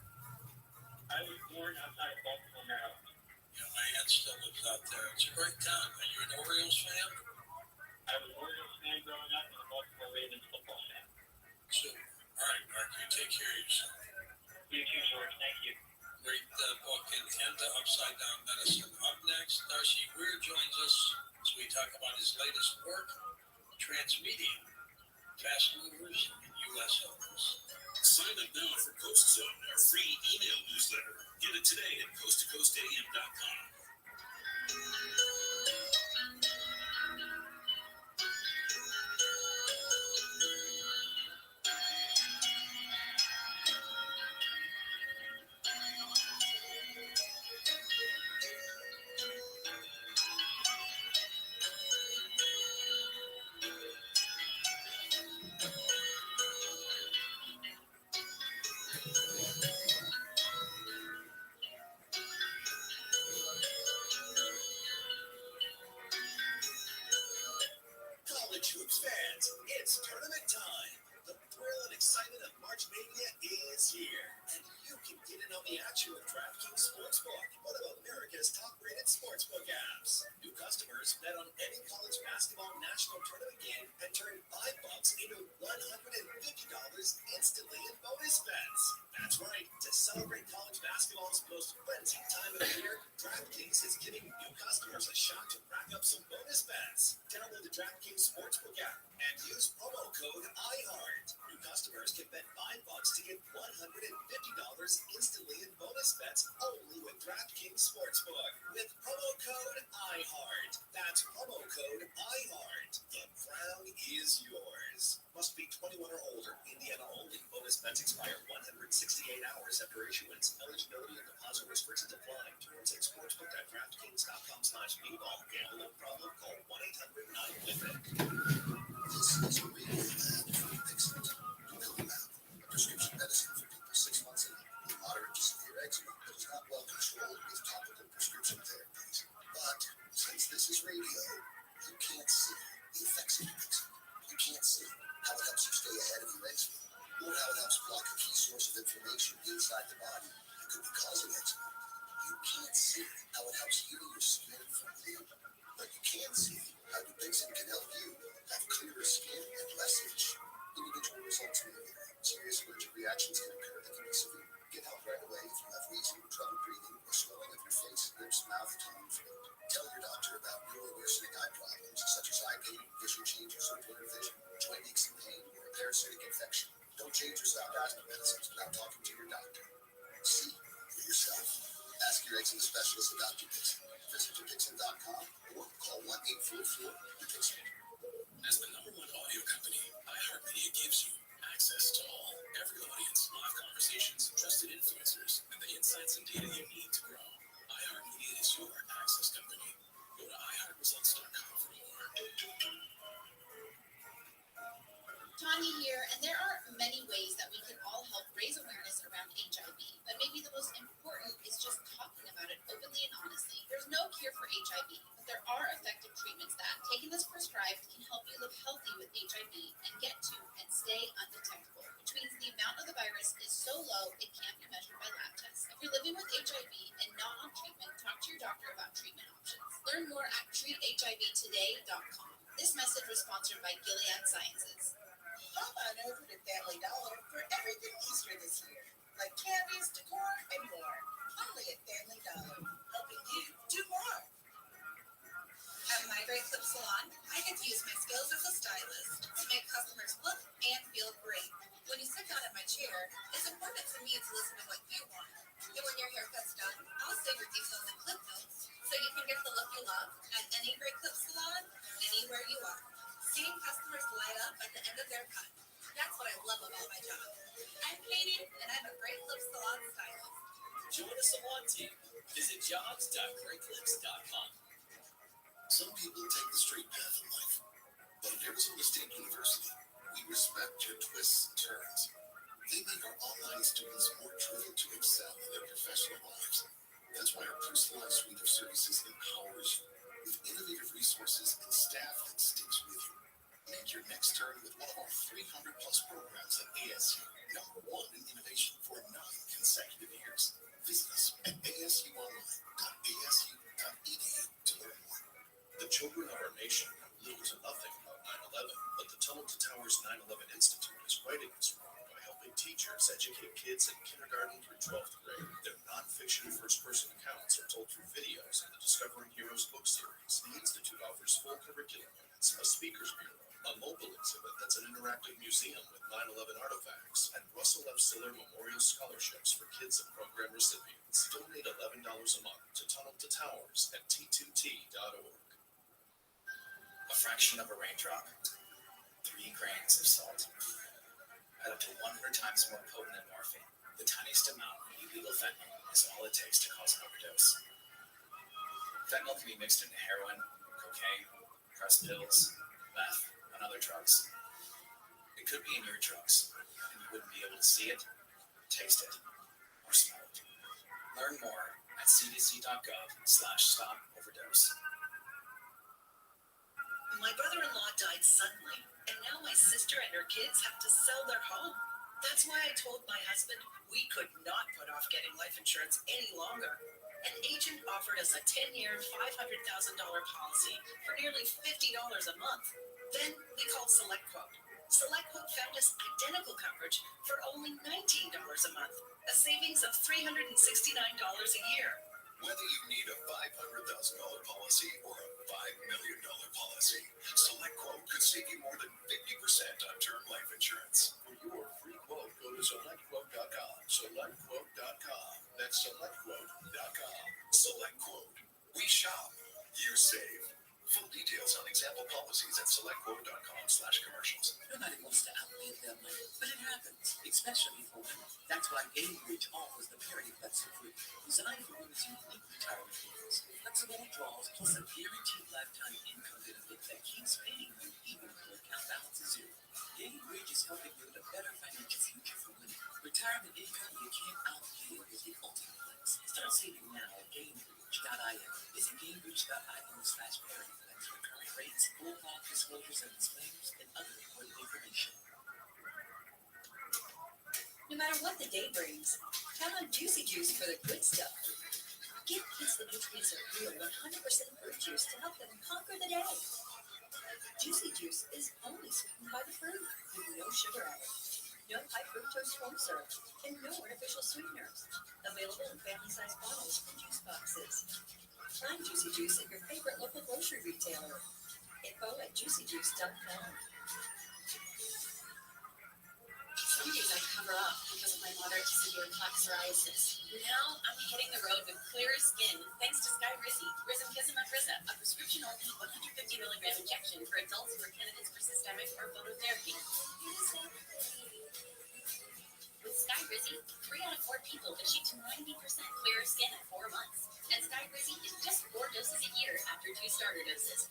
I was born outside of Baltimore, Maryland. Yeah, my aunt still lives out there. It's a great town. Are you an Orioles fan? I was an Orioles fan growing up and a Baltimore Ravens football fan. Super. All right, Mark, you take care of yourself. You too, George. Thank you. Great book, Intend to Upside Down Medicine. Up next, Darcy Weir joins us as we talk about his latest work, Transmedia, Fast Movers in U.S. Health. Sign up now for Coast Zone, our free email newsletter. Get it today at coasttocoastam.com. College hoops fans, it's tournament time. The thrill and excitement of March Mania is here, and you can get in on the action with DraftKings Sportsbook, one of America's top-rated sportsbook apps. New customers bet on any college basketball national tournament game and turn $5 into $150 instantly in bonus bets. That's right. To celebrate college basketball's most frenzied time of the year, DraftKings is giving new customers a shot to rack up some bonus bets. Download the DraftKings Sportsbook app and use promo code IHEART. New customers can bet $5 to get $150 instantly in bonus bets only with DraftKings Sportsbook with promo code IHEART. That's promo code IHEART. The crown is yours. Must be 21 or older. Indiana only. Bonus bets expire 168 hours after issuance. Eligibility and deposit restrictions apply. Terms at sportsbook.draftkings.com/bball. Gambling problem? Call 1-800-9-WIN-IT. This is a radio ad for Dixit. Dupilumab, a prescription medicine for people 6 months and up with moderate to severe eczema that is not well controlled with topical prescription therapies. But since this is radio, you can't see the effects of Dixit. You can't see how it helps you stay ahead of your eczema, or how it helps block a key source of inflammation inside the body that could be causing eczema. You can't see how it helps heal your skin from within, but you can see how Dupixent can help you have clearer skin and less itch. Individual results may vary. Serious allergic reactions can occur that can be severe. Get help right away if you have wheezing, trouble breathing, or swelling of your face, lips, mouth, tongue, and throat. Tell your doctor about neuro-worsening eye problems such as eye pain, vision changes, or blurred vision, joint aches and pain, or a parasitic infection. Don't change your South asthma medicines without talking to your doctor. See for yourself. Ask your eczema specialist about Dupixent. Visit Dupixent.com or call 1-844-DUPIXENT. As the #1 audio company, iHeartMedia gives you access to all, every audience, live conversations, trusted influencers, and the insights and data you need to grow. iHeartMedia is your access company. Go to iHeartResults.com for more. Tanya here, and there are many ways that we can all help raise awareness around HIV, but maybe the most important is just talking about it openly and honestly. There's no cure for HIV, but there are effective treatments that, taken as prescribed, can help you live healthy with HIV and get to and stay undetectable, which means the amount of the virus is so low it can't be measured by lab tests. If you're living with HIV and not on treatment, talk to your doctor about treatment options. Learn more at treathivtoday.com. This message was sponsored by Gilead Sciences. Hop on over to Family Dollar for everything Easter this year, like candies, decor, and more. Only at Family Dollar, helping you do more. At My Great Clip Salon, I get to use my skills as a stylist to make customers look and feel great. When you sit down in my chair, it's important to me to listen to what you want. And when your haircut's done, I'll save your details in clip notes so you can get the look you love at any Great Clip Salon, anywhere you are. Seeing customers light up at the end of their cut. That's what I love about my job. I'm Katie, and I'm a Great Clip Salon stylist. Join the salon team. Visit jobs.greatclips.com. Some people take the straight path in life, but at Arizona State University, we respect your twists and turns. They make our online students more driven to excel in their professional lives. That's why our personalized suite of services empowers you with innovative resources and staff that your next turn with one of our 300 plus programs at ASU. #1 in innovation for 9 consecutive years. Visit us at asunline.asu.edu to learn more. The children of our nation know little to nothing about 9/11, but the Tunnel to Towers 9/11 Institute is righting this wrong by helping teachers educate kids in kindergarten through 12th grade. Their nonfiction first-person accounts are told through videos in the Discovering Heroes book series. The Institute offers full curriculum units, a speakers bureau, a mobile exhibit that's an interactive museum with 9/11 artifacts, and Russell F. Siller Memorial Scholarships for kids and program recipients. Donate $11 a month to Tunnel to Towers at t2t.org. A fraction of a raindrop, 3 grains of salt, at up to 100 times more potent than morphine. The tiniest amount of illegal fentanyl is all it takes to cause an overdose. Fentanyl can be mixed into heroin, cocaine, pressed pills, meth, and other drugs. It could be in your drugs, and you wouldn't be able to see it, taste it, or smell it. Learn more at cdc.gov/stop-overdose. My brother-in-law died suddenly, and now my sister and her kids have to sell their home. That's why I told my husband we could not put off getting life insurance any longer. An agent offered us a 10-year, $500,000 policy for nearly $50 a month. Then we called SelectQuote. SelectQuote found us identical coverage for only $19 a month, a savings of $369 a year. Whether you need a $500,000 policy or a $5 million policy, SelectQuote could save you more than 50% on term life insurance. For your free quote, go to SelectQuote.com. SelectQuote.com. That's SelectQuote.com. SelectQuote. We shop. You save. Full details on example policies at SelectQuote.com/commercials. Nobody wants to outlive their money, but it happens, especially for women. That's why Gainbridge offers the Parity Flexi Free, designed for women's unique retirement goals. Flexible withdrawals plus a guaranteed lifetime income benefit that keeps paying you even when your account balance is zero. Gainbridge is helping build a better financial future for women. Retirement income you can't outlive is the ultimate flex. Start saving now at Gainbridge.io. Visit Gainbridge.io/Parity Flex for current rates, full block disclosures and disclaimers, and other important information. No matter what the day brings, count on Juicy Juice for the good stuff. Give kids the nutrients of real 100% fruit juice to help them conquer the day. Juicy Juice is only sweetened by the fruit, with no sugar added, no high fructose corn syrup, and no artificial sweeteners. Available in family-sized bottles and juice boxes. Find Juicy Juice at your favorite local grocery retailer. Info at juicyjuice.com. Some days I cover up because of my moderate to severe plaque psoriasis. Now I'm hitting the road with clearer skin thanks to Skyrizi, Risankizumab Risa, a prescription-only 150 milligram injection for adults who are candidates for systemic or phototherapy. With Skyrizi, 3 out of 4 people achieve to 90% clearer skin at 4 months. And Skyrizi is just 4 doses a year after 2 starter doses.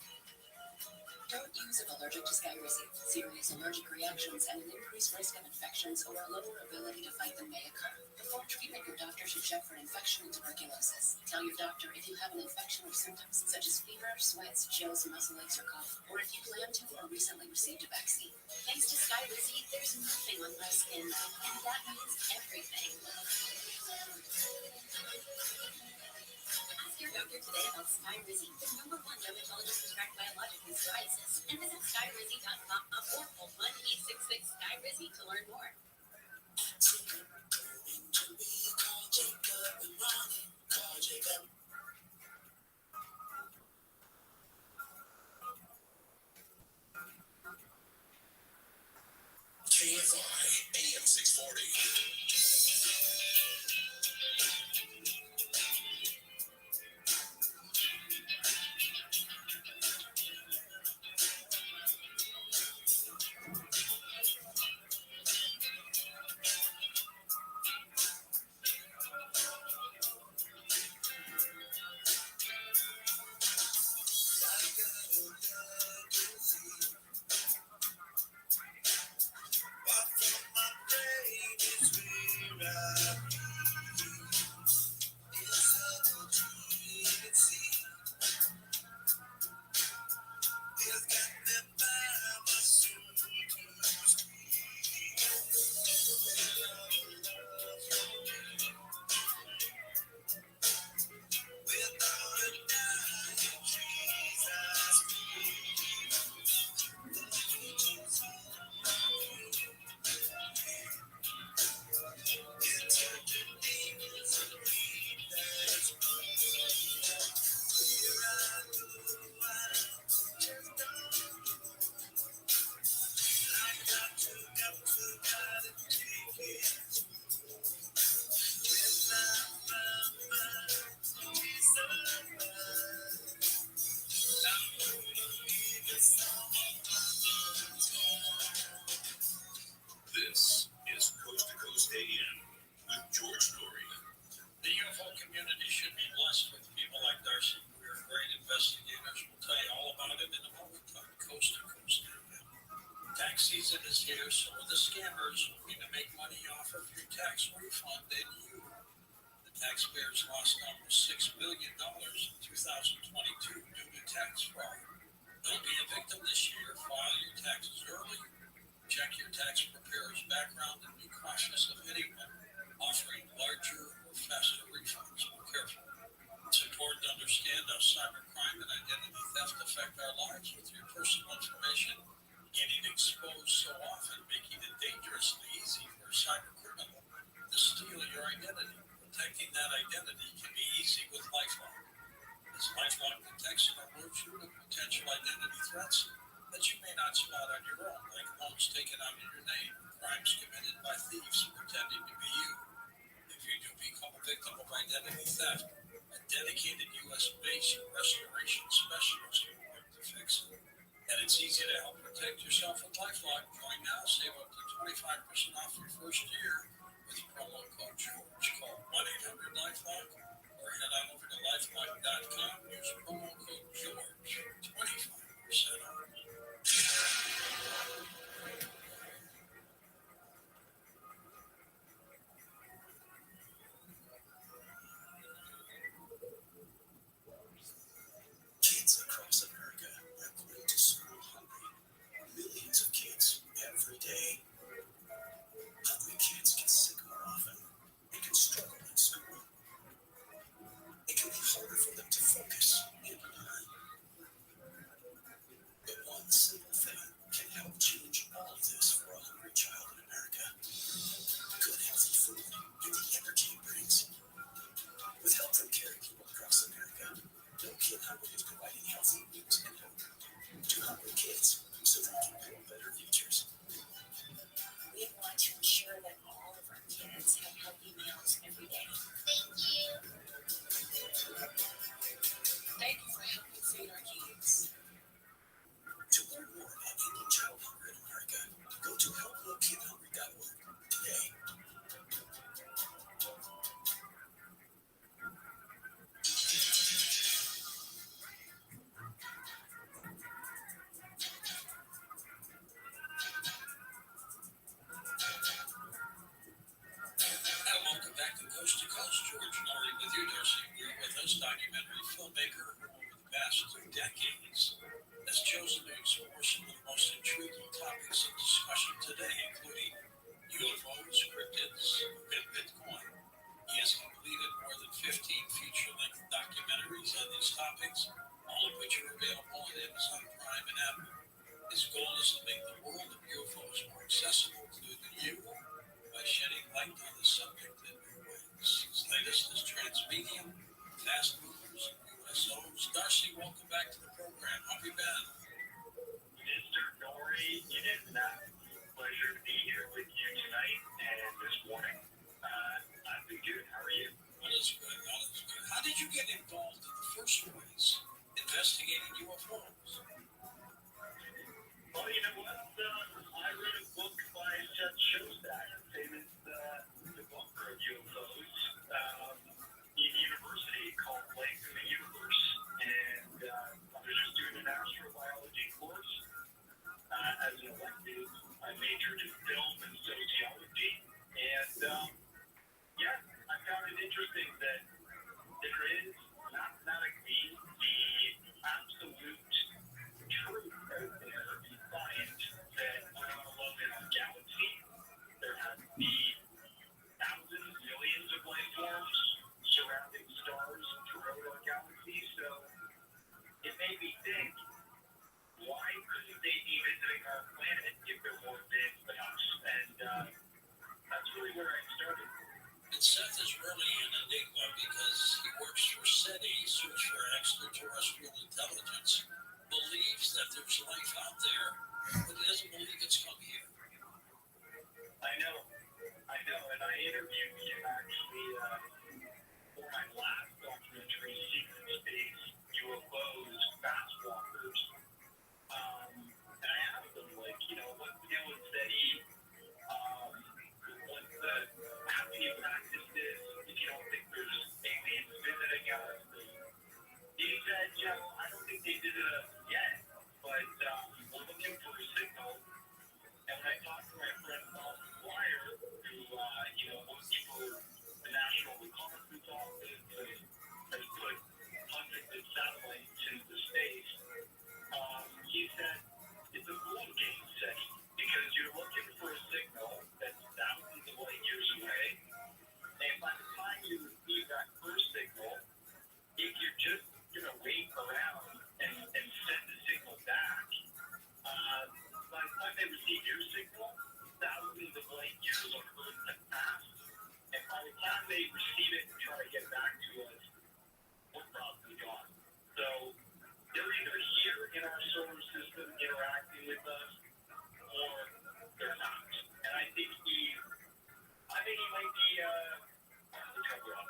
Don't use if allergic to Skyrizi. Serious allergic reactions and an increased risk of infections or a lower ability to fight them may occur. Before treatment, your doctor should check for infection and tuberculosis. Tell your doctor if you have an infection or symptoms such as fever, sweats, chills, muscle aches, or cough, or if you plan to or recently received a vaccine. Thanks to Skyrizi, there's nothing on my skin, and that means everything. Ask your doctor today about Skyrizi, the #1 dermatologist prescribed biologic in psoriasis, and visit Skyrizi.com or call 1-866-SKYRIZI to learn more. Call Jacob. KFI AM 640. scarce, so are the scammers looking to make money off of your tax refund and you. The taxpayers lost almost $6 billion in 2022 due to tax fraud. Don't be a victim this year. File your taxes early. Check your tax preparer's background and be cautious of anyone offering larger or faster refunds. Be careful. It's important to understand how cybercrime and identity theft affect our lives, with your personal information getting exposed so often, making it dangerously easy for a cyber criminal to steal your identity. Protecting that identity can be easy with LifeLock. As LifeLock detects and alerts you to potential identity threats that you may not spot on your own, like loans taken out in your name, crimes committed by thieves pretending to be you. If you do become a victim of identity theft, a dedicated U.S.-based restoration specialist will work to fix it. And it's easy to help protect yourself with LifeLock. Join now, save up to 25% off your first year with promo code George. Call 1-800-LifeLock or head on over to lifelock.com. Use promo code George for 25% off. Kids across America are going to school hungry. Millions of kids every day. Hungry kids get sick more often and can struggle in school. It can be harder for them to focus and learn. But one simple thing can help change all of this for a hungry child in America. Good healthy food and the energy it brings. With help from caring people across America, No Kid Hungry is providing healthy meals and hope to hungry kids so they can build better futures. We want to ensure that all of our kids have healthy meals every day. Thank you. Thank you for helping feed our kids. To learn more about ending child hunger in America, go to helpnokidhungry.org today. And welcome back to Coast, George Norrie with you, Darcy. We're with us, documentary filmmaker who over the past 2 decades has chosen to explore some of the most intriguing topics of discussion today, including UFOs, cryptids, and Bitcoin. He has completed more than 15 feature-length documentaries on these topics, all of which are available on Amazon Prime and Apple. His goal is to make the world of UFOs more accessible to you by shedding light on the subject in new ways. His latest is Transmedium, Fast Movers, and USOs. Darcy, welcome back to the program. How have you been? Mr. Norrie, it is an absolute pleasure to be here with you tonight and this morning. I've been good. How are you? All is good. All is good. How did you get involved in the first place, investigating UFOs? Well, you know what? I read a book by Seth Shostak, a famous debunker of UFOs, in university called Life in the Universe. And I was just doing an astrobiology course. As an elective, I majored in film and sociology. And, I found it interesting that there is mathematically the absolute truth out there in science that we're not alone in our galaxy. There has to be thousands, millions of life forms surrounding stars throughout our galaxy. So it made me think, why couldn't they be visiting our planet if they're more advanced than us? And that's really where I started. And Seth is really an enigma because he works for SETI, Search for Extraterrestrial Intelligence, believes that there's life out there, but he doesn't believe it's come here. I know, and I interviewed him actually for my last documentary, Secret Space, UFOs, Fast Walkers. And I asked him, what's the deal with SETI? What's the, how can you practice this if you don't think there's aliens visiting us? He said, I don't think they visited us yet, but we're looking for a signal. And when I talked see your signal, thousands of light years on Earth have passed. And by the time they receive it and try to get back to us, we're probably gone. So they're either here in our solar system interacting with us, or they're not. And I think he might be the cover up.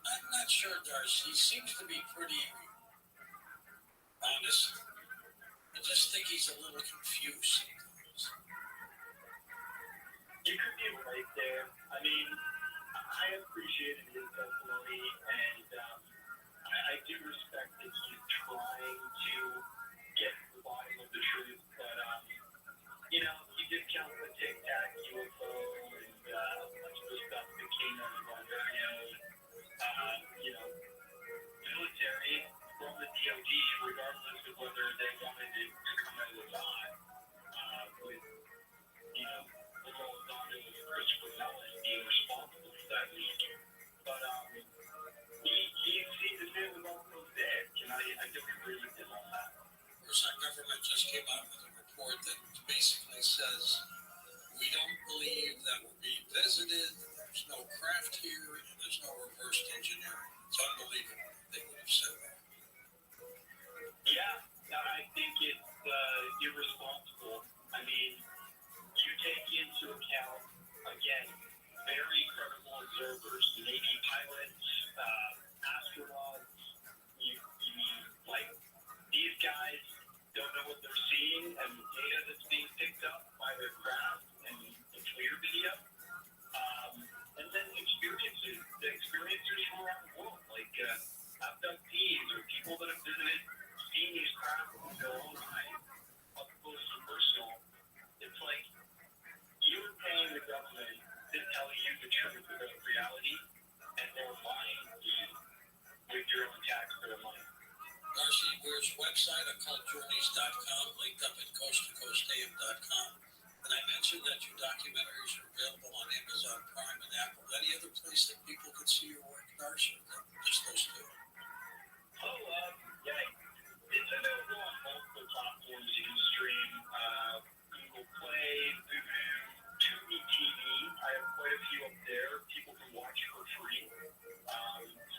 I'm not sure, Darcy. He seems to be pretty honest. I just think he's a little confused sometimes. You could be right there. I mean, I appreciated his testimony, and I do respect that he's trying to get to the bottom of the truth. But, you know, he did count the Tic Tac UFO and a bunch of the stuff that came out of Ontario. You know, military from the DOD, regardless of whether they wanted it to come out or not, with, you know, the role of Christopher Mellon being responsible for that week. But he seemed to say it was all mosaic, and I don't agree with him on that. Of course, our government just came out with a report that basically says we don't believe that we're being visited, there's no craft here, and there's no reverse engineering. It's unbelievable they would have said that. Yeah, I think it's irresponsible. I mean, you take into account, again, very credible observers, Navy pilots, astronauts. You mean, like, these guys don't know what they're seeing, and the data that's being picked up by their craft and the clear video. And then experiences, the experiencers from around the world, like abductees or people that have visited, seen these craft with their own eyes, up close and personal. It's like you're paying the government to tell you the truth about reality, and they're lying to you with your own taxpayer money. Darcy Weir's website, occultjourneys.com, linked up at coasttocoastam.com. And I mentioned that your documentaries are available on Amazon Prime and Apple. Any other place that people can see your work, Darcy? Just those two? Yeah, it's available on multiple platforms you can stream. Google Play, Vudu, Tubi TV. I have quite a few up there. People can watch for free.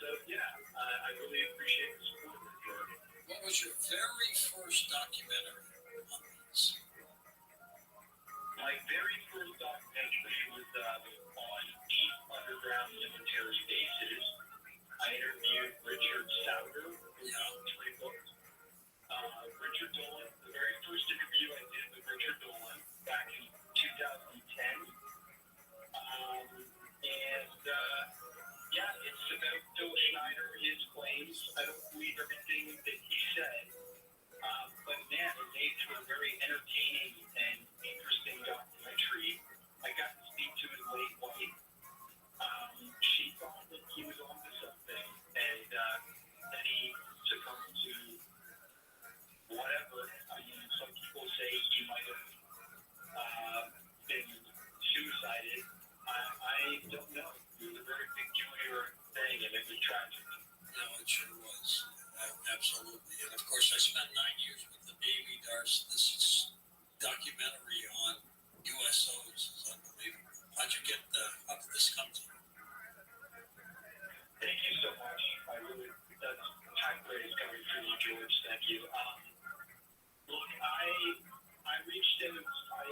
So, yeah, I really appreciate the support of Jordan. What was your very first documentary on these? My very first documentary was on deep underground military bases. I interviewed Richard Sauter, who wrote 3 books. Richard Dolan, the very first interview I did with Richard Dolan back in 2010. Yeah, it's about Phil Schneider, his claims. I don't believe everything that he said. But man, it made for a very entertaining and interesting documentary. I got to speak to his late wife. She thought that he was onto something, and then he succumbed to whatever. I mean, some people say he might have been suicided. I don't know. It was a very peculiar thing, and it was tragic. No, it sure was. Absolutely. And of course, I spent 9 years with the Navy, Darcy. This documentary on USOs is unbelievable. How'd you get how did this come to you? Thank you so much. That's high praise coming from you, George. Thank you. Look, I reached in, I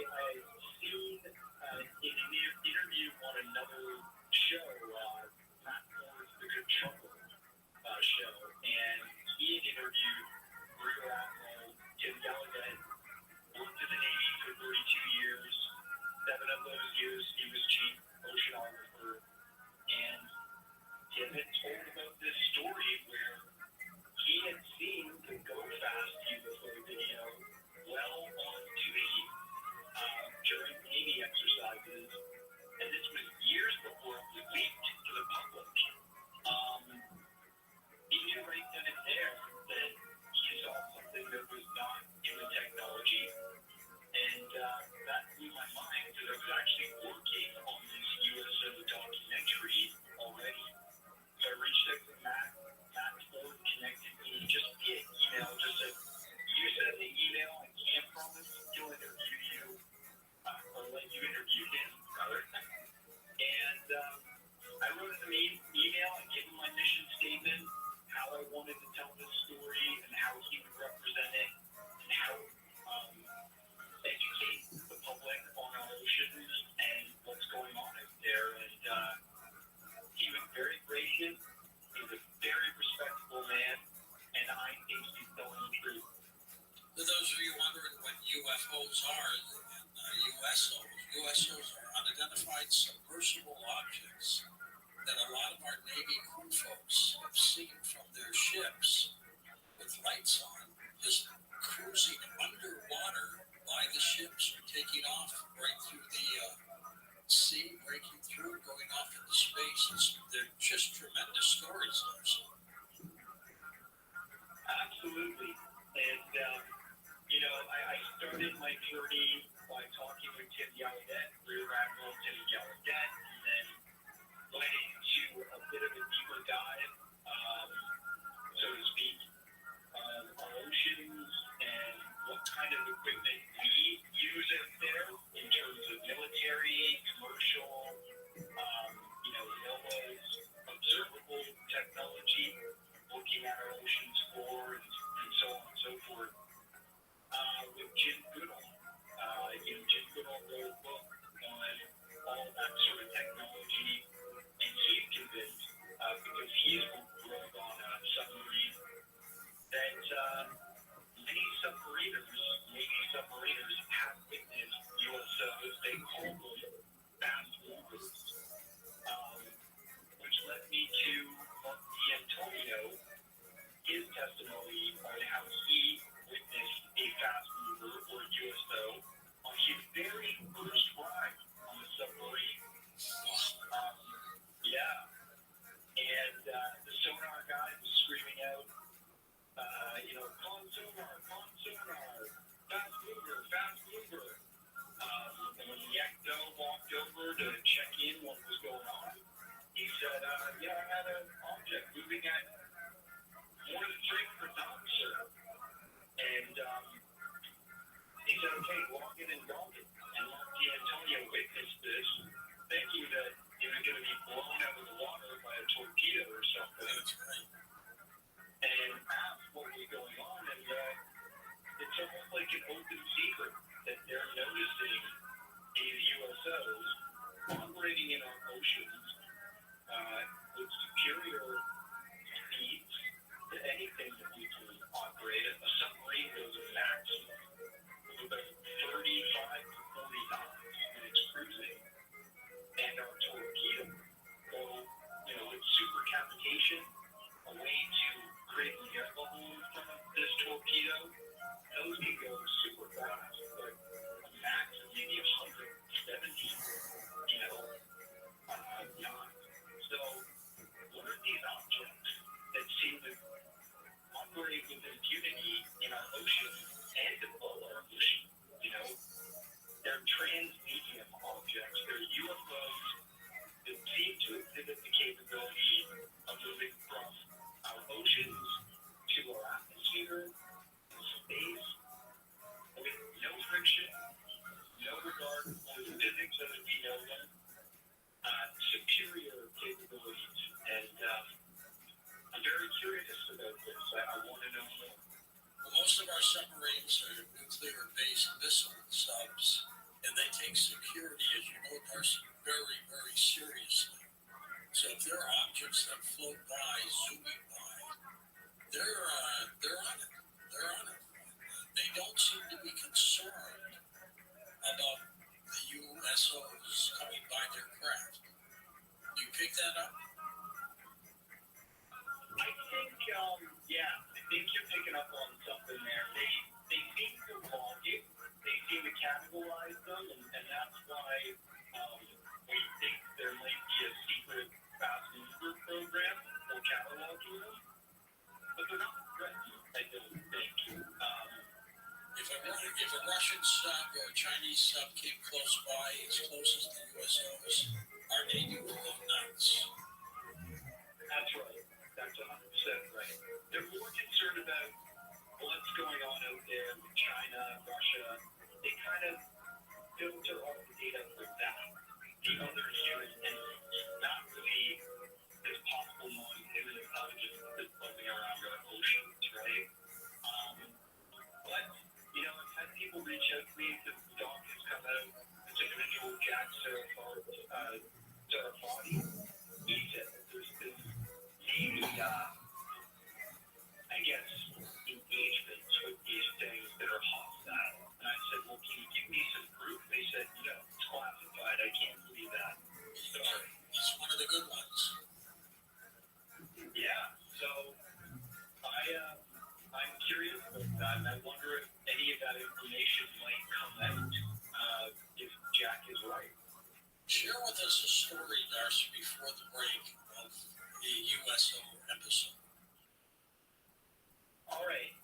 seen in an interview on another show, Matt Moore's The Good Trouble show, and he had interviewed Rear Admiral Jim Gallagher, worked in the Navy for 32 years. 7 of those years he was chief oceanographer, and Jim had told about this story where he had seen the Go Fast UFO video well on duty during Navy exercises, and this was years before it was leaked to the public. He knew right then and there that he saw something that was not human technology, and that blew my mind because I was actually working on this USO documentary already. So I reached out to Matt Ford connected me just via email, just said, you send the email, I can't promise he'll interview you, UFOs are, and USOs are unidentified submersible objects that a lot of our Navy crew folks have seen from their ships with lights on, just cruising underwater by the ships or taking off right through the sea, breaking through, going off into space. They're just tremendous stories, Larson. Absolutely. And, I started my journey by talking with Tim Gallaudet, Rear Admiral Tim Gallaudet, and then went into a bit of a deeper dive, so to speak, of our oceans and what kind of equipment we use out there in terms of military, commercial, NOAA's observable technology, looking at our oceans floor and so on and so forth. With Jim Goodall. Jim Goodall wrote a book on all that sort of technology, and he's convinced, because he's rowed on a submarine, that many submariners have witnessed USOs. They call them fast movers, which led me to Mark D'Antonio, his testimony on how he witnessed a fast mover or USO on his very first ride on a submarine. And the sonar guy was screaming out, con sonar, fast mover. And when the Ecto walked over to check in what was going on, he said, I had an object moving at more than 300 knots, sir. And he said, okay, walk it and dog it. And Mark D'Antonio witnessed this, thinking that he was going to be blown out of the water by a torpedo or something. That's right. And asked what was going on, and it's almost like an open secret that they're noticing these USOs operating in our oceans with superior speeds to anything that we can operate. A submarine goes a maximum of about 35 to 40 knots when it's cruising, and our torpedo go, with supercavitation, a way to create an air bubble from this torpedo. Those can go super fast, but a max of maybe 170, knots. So, what are these objects that seem to operate with impunity in our ocean and below our ocean? They're transmedium objects. They're UFOs that seem to exhibit the capability of moving from our oceans to our atmosphere, space, with no friction, no regard for the physics as we know them, superior capabilities. And I'm very curious about this. I want to know more. Well, most of our submarines are nuclear-based missile subs, and they take security, as you know, Darcy, very, very seriously. So if there are objects that float by, zooming by, they're on it. They're on it. They don't seem to be concerned about the USOs coming by their craft. Do you pick that up? I think you're picking up on something there. They seem to log it. They seem to categorize them, and that's why we think there might be a secret fast mover program for cataloging them. But they're not threatened, I don't think. If a Russian sub or a Chinese sub came close by, as close as the USOs, our Navy would go nuts. That's right. That's 100% right. They're more concerned about what's going on out there with China, Russia. They kind of filter all the data for that. The other human entities, not really this possible non-human intelligence that's floating around our oceans, right? But, I've had people reach out to me since the doc has come out. This individual, Jack Sarafati, he said that there's this Navy, engagements with these things that are hostile. And I said, well, that information might come out if Jack is right. Share with us a story, Darcy, before the break of the USO episode. All right.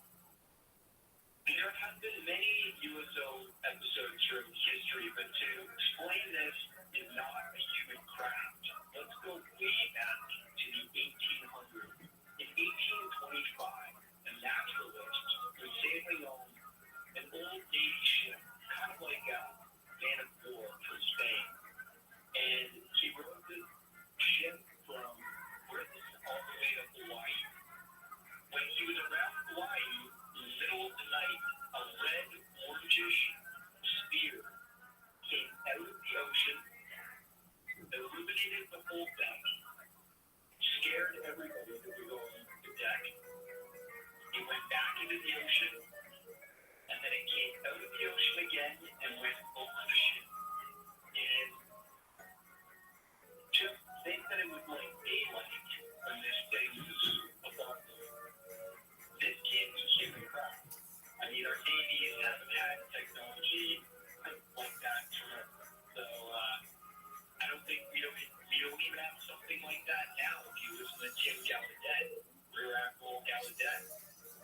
There have been many USO episodes throughout history, but to explain this is not a human craft. Let's go way back to the 1800s. In 1825, a naturalist was sailing on an old Navy ship, kind of like a man of war from Spain. And he rode the ship from Britain all the way to Hawaii. When he was around Hawaii, in the middle of the night, a red, orangish spear came out of the ocean, illuminated the whole deck, scared everybody that was on the deck. It went back into the ocean, and then it came out of the ocean again and went over the ship. And just think that it was like daylight when this thing was above them. This can't be human craft. I mean, our navies haven't had technology like that forever. So I don't think we don't even have something like that now. If you listen to Tim Gallaudet, Rear Admiral Gallaudet,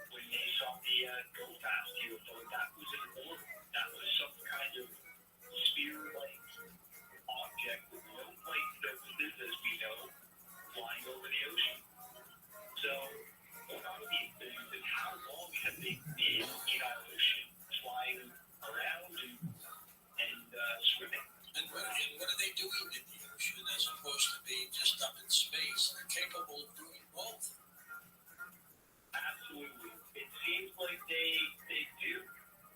when they saw the go fast UFO, that was an order. That was some kind of spear-like object with no flight surfaces, as we know, flying over the ocean. So what are these things, and how long have they been in our ocean, flying around and swimming? And what are they doing in the ocean as opposed to being just up in space? They're capable of doing both. Absolutely. It seems like they do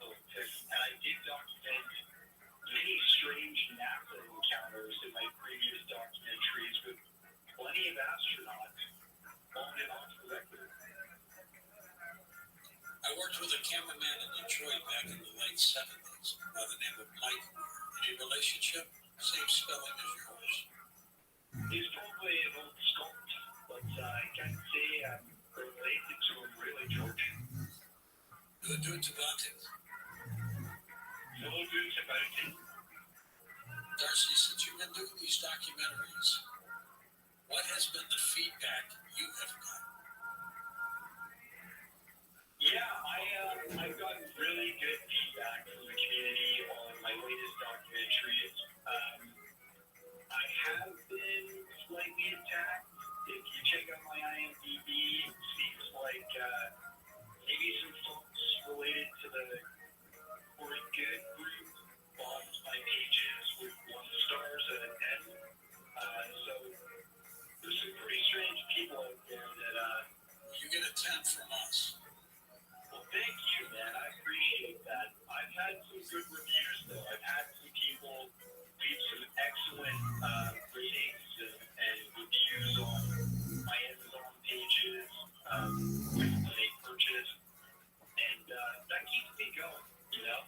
both. And I did document many strange NASA encounters in my previous documentaries with plenty of astronauts on and off the record. I worked with a cameraman in Detroit back in the late 70s by the name of Mike. Any relationship? Same spelling as yours. He's probably an old sculpt, but I can't say I'm related to him really, George. Good dudes about it. No dudes about it. Darcy, since you've been doing these documentaries, what has been the feedback you have gotten? Yeah, I've gotten really good feedback from the community on my latest documentaries. I have been slightly attacked. If you check out my IMDb, it seems like maybe some folks related to the For Good group on my pages with 1 stars out of 10. So there's some pretty strange people out there that you get a 10 from us. Well, thank you, man. I appreciate that. I've had some good reviews, though. I've had some people leave some excellent ratings and reviews on my Amazon pages when they purchase, and that keeps me going, you know?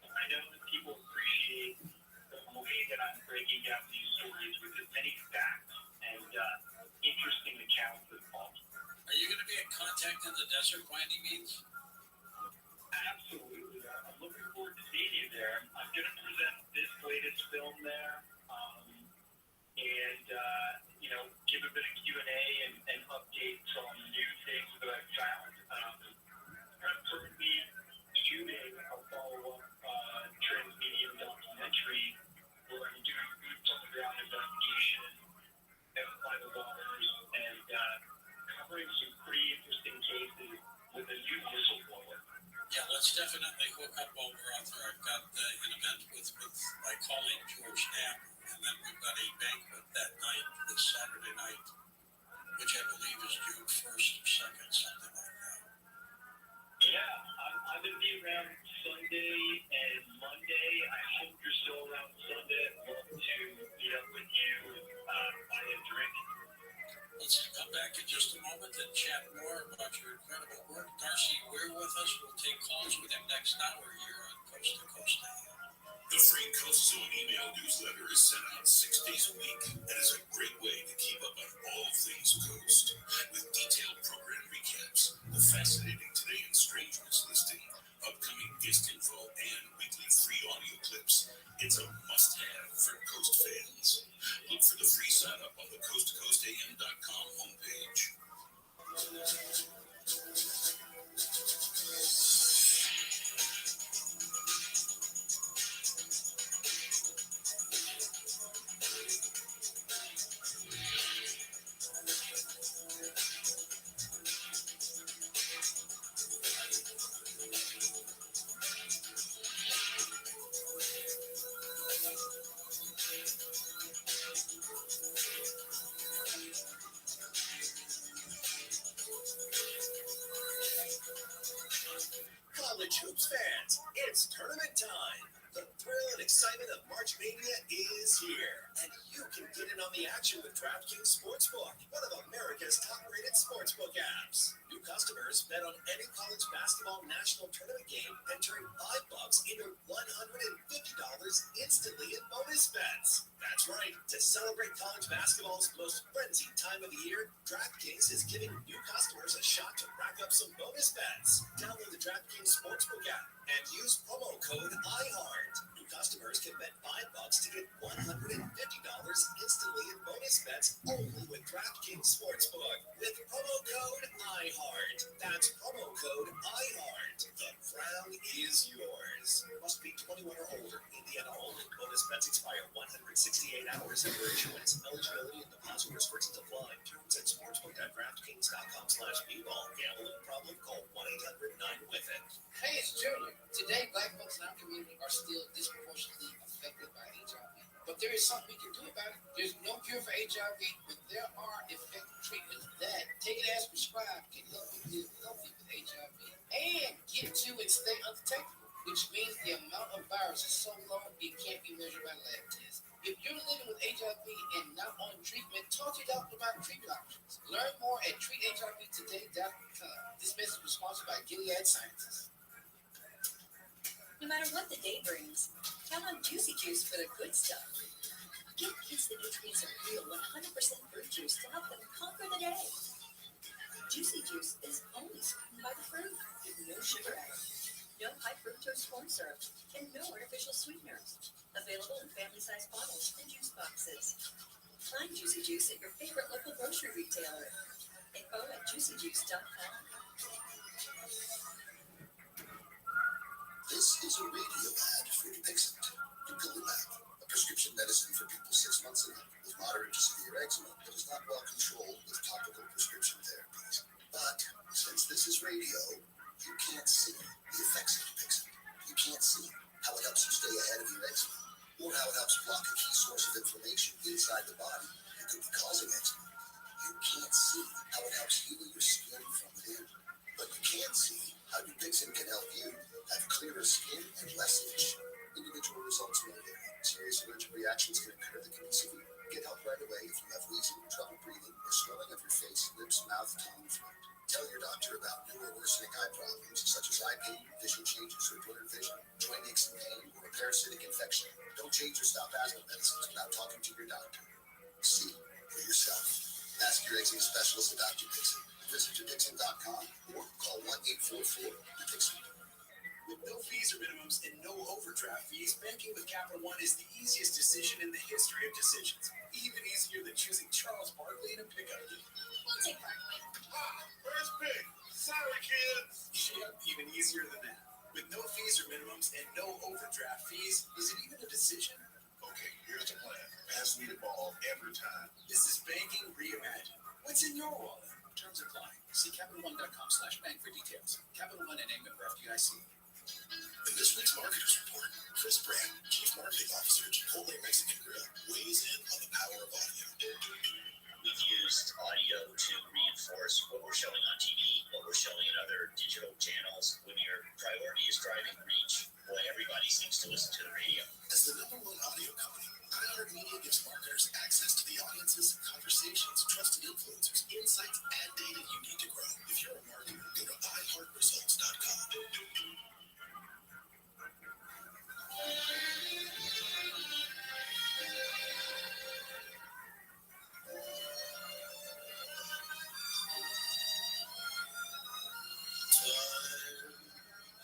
I know that people appreciate the way that I'm breaking down these stories with as many facts and interesting accounts as possible. Are you going to be in contact in the desert by any means? Absolutely. I'm looking forward to seeing you there. I'm going to present this latest film there, and give a bit of Q&A and updates on new things that I've found. I'm currently shooting a follow-up transmedium documentary where I'm doing boots on the ground investigation out by the waters and covering some pretty interesting cases with a new whistleblower. Yeah, let's definitely hook up while we're out there. I've got an event with my colleague George Knapp, and then we've got a banquet that night, this Saturday night, which I believe is June 1st or 2nd, something like that. Yeah, I'm going to be around Sunday and Monday. I hope you're still around Sunday. I'd love to meet up with you and buy a drink. Let's come back in just a moment and chat more about your incredible work. Darcy, we're with us. We'll take calls with him next hour here on Coast to Coast AM. The free Coast Zone email newsletter is sent out 6 days a week and is a great way to keep up on all things Coast. With detailed program recaps, the fascinating Today in Strangeness listing, upcoming guest info, and weekly free audio clips. It's a must-have for Coast fans. Look for the free sign-up on the coasttocoastam.com homepage. College hoops fans, it's tournament time. The thrill and excitement of March Mania is here, and you can get in on the action with DraftKings Sportsbook, one of America's top-rated sportsbook apps. New customers bet on any college basketball national tournament game, entering $5 into $150 instantly in bonus bets. That's right. To celebrate college basketball's most frenzied time of the year, DraftKings is giving new customers a shot to rack up some bonus bets. Download the DraftKings Sportsbook app and use promo code IHEART. New customers can bet $5 to get $150 instantly in bonus bets only with DraftKings Sportsbook with promo code IHEART. That's promo code IHEART. The crown is yours. Must be 21 or older. Indiana only. Bonus bets expire 168 hours after issuance. Eligibility and deposit restrictions apply. Terms at sportsbook.draftkings.com/bball. Gambling problem? Call 1-800-9-WITH-IT. Hey, it's Junior. Today, black folks in our community are still disproportionately affected by HIV. But there is something we can do about it. There's no cure for HIV, but there are effective treatments that, taken as prescribed, can help you live healthy with HIV and get to and stay undetectable, which means the amount of virus is so low it can't be measured by lab tests. If you're living with HIV and not on treatment, talk to your doctor about treatment options. Learn more at treathivtoday.com. This message was sponsored by Gilead Sciences. No matter what the day brings, count on Juicy Juice for the good stuff. Give kids the nutrients of real 100% fruit juice to help them conquer the day. Juicy Juice is only sweetened by the fruit, with no sugar added, no high fructose corn syrup, and no artificial sweeteners. Available in family-sized bottles and juice boxes. Find Juicy Juice at your favorite local grocery retailer. Info at juicyjuice.com. This is a radio ad for Dupixent, dupilumab, a prescription medicine for people 6 months and up with moderate to severe eczema that is not well controlled with topical prescription therapies. But since this is radio, you can't see the effects of Dupixent. You can't see how it helps you stay ahead of your eczema, or how it helps block a key source of inflammation inside the body that could be causing eczema. You can't see how it helps heal your skin from within, but you can see how Dupixent can help you have clearer skin and less itch. Individual results may vary. Serious allergic reactions can occur that can be severe. Get help right away if you have wheezing, trouble breathing, or swelling of your face, lips, mouth, tongue, throat. Tell your doctor about new or worsening eye problems such as eye pain, vision changes, or blurred vision, joint aches and pain, or a parasitic infection. Don't change or stop asthma medicines without talking to your doctor. See for yourself. Ask your eczema specialist about Dupixent. Visit Dupixent.com or call 1-844-DUPIXENT. With no fees or minimums and no overdraft fees, banking with Capital One is the easiest decision in the history of decisions. Even easier than choosing Charles Barkley in a pickup game. We'll take Barkley. First pick. Sorry, kids. Yep, even easier than that. With no fees or minimums and no overdraft fees, is it even a decision? Okay, here's the plan. Pass me the ball every time. This is banking reimagined. What's in your wallet? Terms apply. See CapitalOne.com/bank for details. Capital One and a member FDIC. In this week's Marketers Report, Chris Brand, Chief Marketing Officer, Chipotle Mexican Grill, weighs in on the power of audio. We've used audio to reinforce what we're showing on TV, what we're showing in other digital channels. When your priority is driving reach, boy, everybody seems to listen to the radio. As the #1 audio company, iHeartMedia gives marketers access to the audiences, conversations, trusted influencers, insights, and data you need to grow. If you're a marketer, go to iHeartResults.com. Time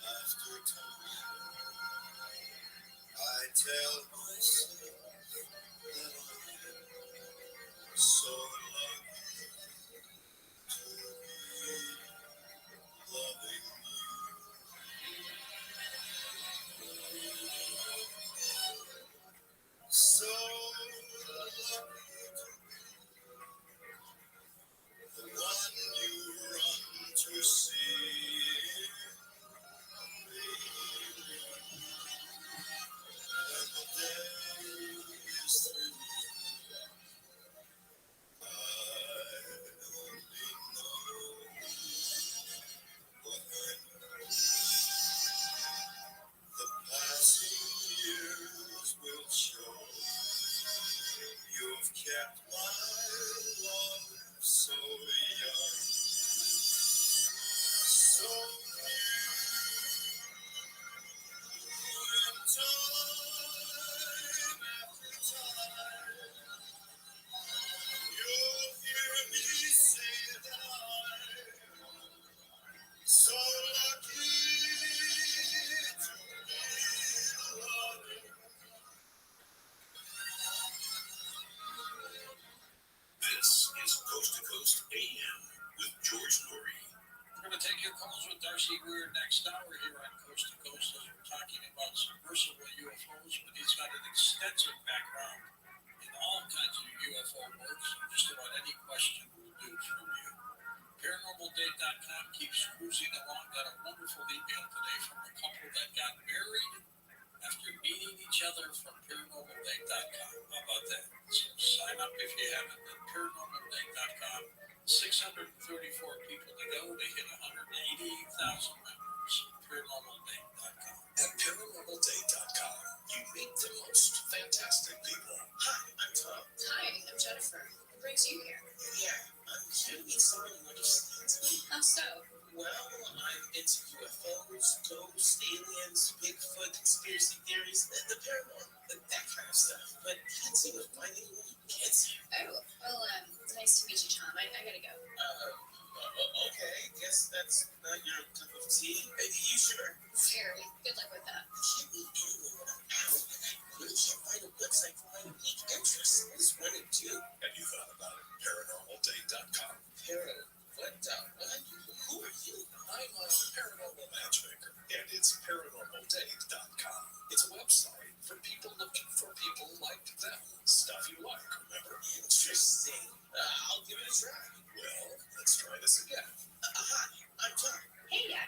after tell myself that I'm so lucky to be loving you. So lucky to be the one you run to see. When the day is through, I only know what I know. The passing years will show. You've kept my love so young, so new. And time after time, you'll hear me say that I'm so lucky to be loving. This is Coast to Coast AM with George Norrie. We're going to take your calls with Darcy Weir next hour here on Coast to Coast as we're talking about submersible UFOs, but he's got an extensive background in all kinds of UFO work, so just about any question will do from you. ParanormalDate.com keeps cruising along. Got a wonderful email today from a couple that got married after meeting each other from ParanormalDate.com. How about that? So sign up if you haven't at ParanormalDate.com. 634 people to go. They hit 188,000 members. ParanormalDate.com. At ParanormalDate.com, you meet the most fantastic people. Hi, I'm Tom. Hi, I'm Jennifer. What brings you here? Yeah, I'm here to meet someone who understands me. How so? Well, I'm into UFOs, ghosts, aliens, Bigfoot, conspiracy theories, the paranormal, that kind of stuff. But I can't seem to find anyone who gets it. Oh, well, nice to meet you, Tom. I gotta go. Okay, guess that's not your cup of tea. You sure? Very. Good luck with that. I can't meet anyone when I'm out. I really can't find a website for my unique interests. I just wanted to. Have you thought about it? ParanormalDate.com. What? Who are you? I'm a paranormal matchmaker, and it's ParanormalDate.com. It's a website for people looking for people like them. Stuff you like, remember? Interesting. I'll give it a try. Well, let's try this again. Hi, I'm Tom. Hey, Dad.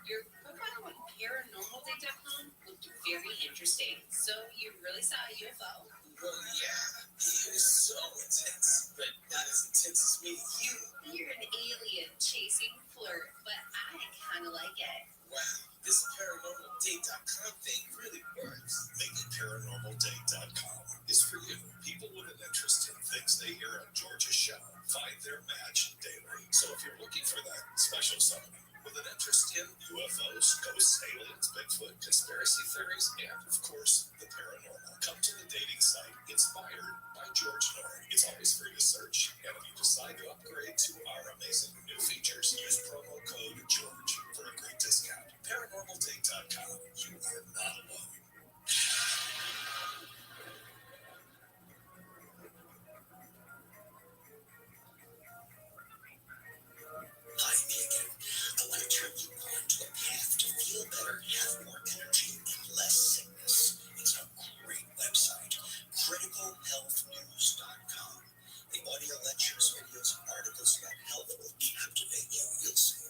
Your profile on ParanormalDate.com looked very interesting. So you really saw a UFO? Well, yeah. It was so intense, but not as intense as meeting you. You're an alien-chasing flirt, but I kind of like it. Wow, this ParanormalDate.com thing really works. Making ParanormalDate.com is for you. People with an interest in things they hear on George's show find their match daily. So if you're looking for that special someone with an interest in UFOs, ghosts, aliens, Bigfoot, conspiracy theories, and, of course, the paranormal, come to the dating site Inspired by George Norrie. It's always free to search, and if you decide to upgrade to our amazing new features, use promo code GEORGE for a great discount. ParanormalDate.com. You are not alone. Hi, me again. I want to turn you on to a path to feel better, have more energy, and less sickness. It's a great website, criticalhealthnews.com. The audio lectures, videos, and articles about health will captivate you. You'll see.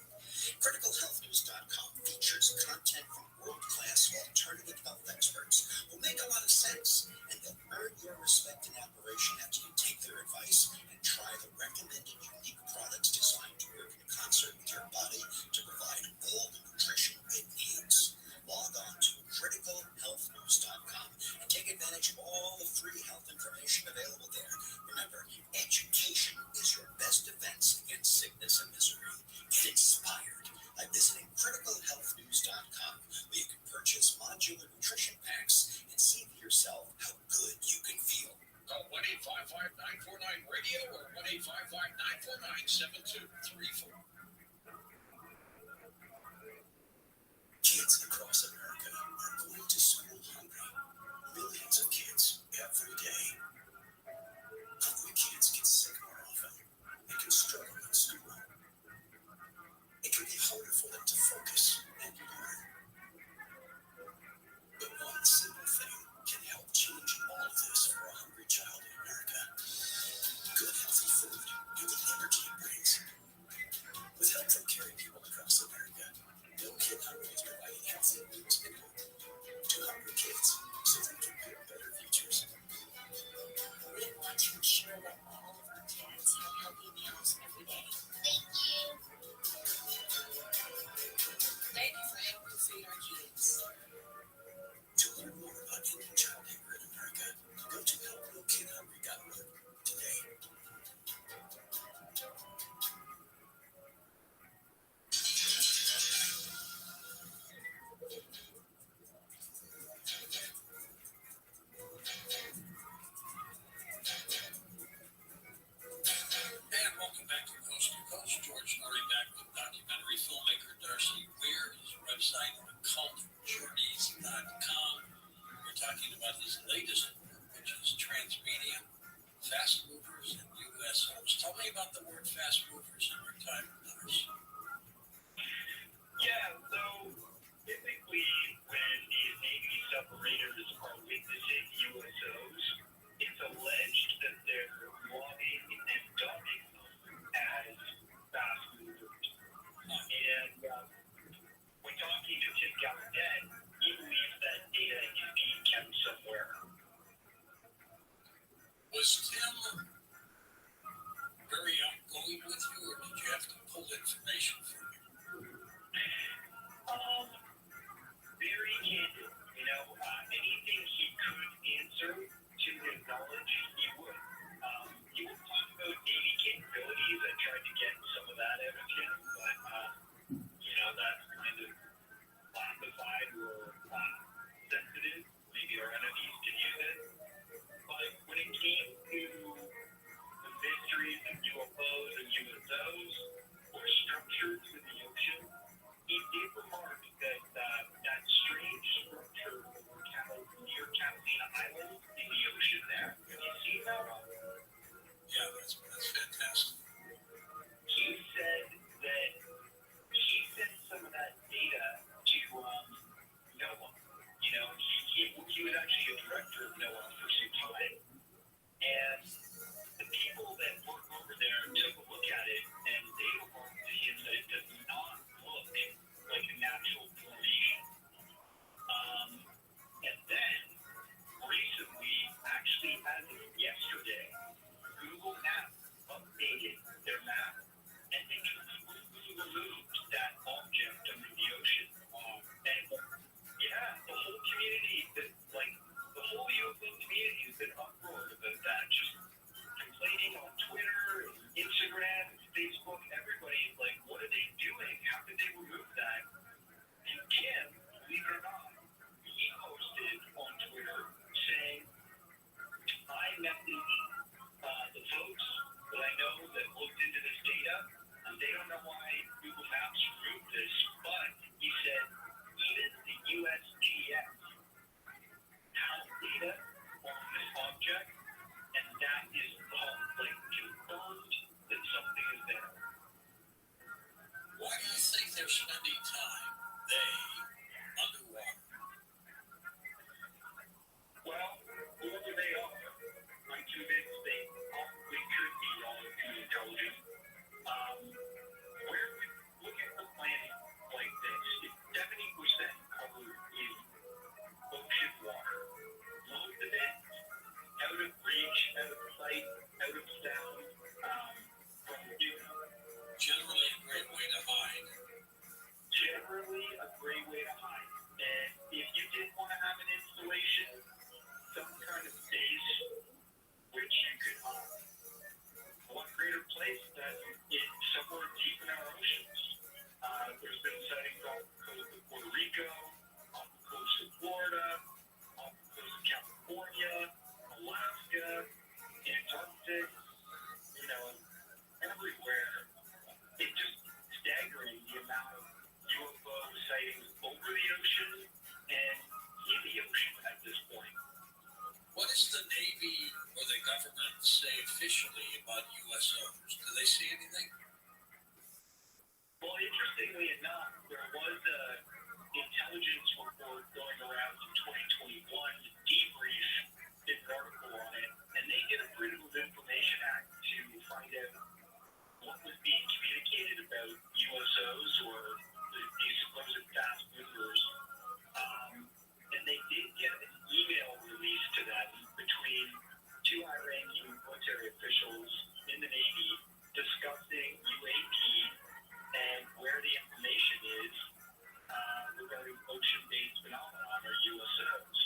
Criticalhealthnews.com features content from world-class alternative health experts who make a lot of sense, and they'll earn your respect and admiration after you take their advice and try the recommended unique products designed to work in concert with your body to provide all the nutrition it needs. Log on to criticalhealthnews.com and take advantage of all the free health information available there. Remember, education is your best defense against sickness and misery. Get inspired by visiting criticalhealthnews.com, where you can purchase modular nutrition packs and see for yourself how good you can feel. Call 1-855-949-RADIO or 1-855-949-7234. Kids across America are going to school hungry. he was actually a director of NOAA for some time. And the people that work over there took a look at it, and they reported to him that it does not look like a natural formation. And then, recently, actually as of yesterday, Google Maps updated their map, and they completely removed that object under the ocean. And yeah, the whole community, the whole UFO community has been uproared about that, just complaining on Twitter, Instagram, Facebook, everybody's like, what are they doing? How did they remove that? And Kim, believe it or not, he posted on Twitter saying, I messaged the folks that I know that looked into this data, and they don't know why Google Maps removed this, but he said, even the USGS has data on this object, and that is confirmed that something is there. Why do you think they're spending time, underwater? Well, whoever they are, I'm convinced they probably could be all too intelligent. We're looking at the planet like this. It's 70% covered in ocean water. Most of it out of reach, out of sight, out of sound from human. Generally a great way to hide. And if you did want to have an installation, some kind of base, which you could what greater place than somewhere deep in our oceans. There's been sightings off the coast of Puerto Rico, off the coast of Florida, off the coast of California, Alaska, Antarctic, everywhere. It's just staggering the amount of UFO sightings over the ocean and in the ocean at this point. What does the Navy or the government say officially about USOs? Do they say anything? Well, interestingly enough, there was an intelligence report going around in 2021 to debrief an article on it, and they did a Freedom of Information Act to find out what was being communicated about USOs or these supposed fast movers. And they did get an email released to them between two high-ranking military officials in the Navy discussing UAP and where the information is regarding ocean-based phenomenon or USOs.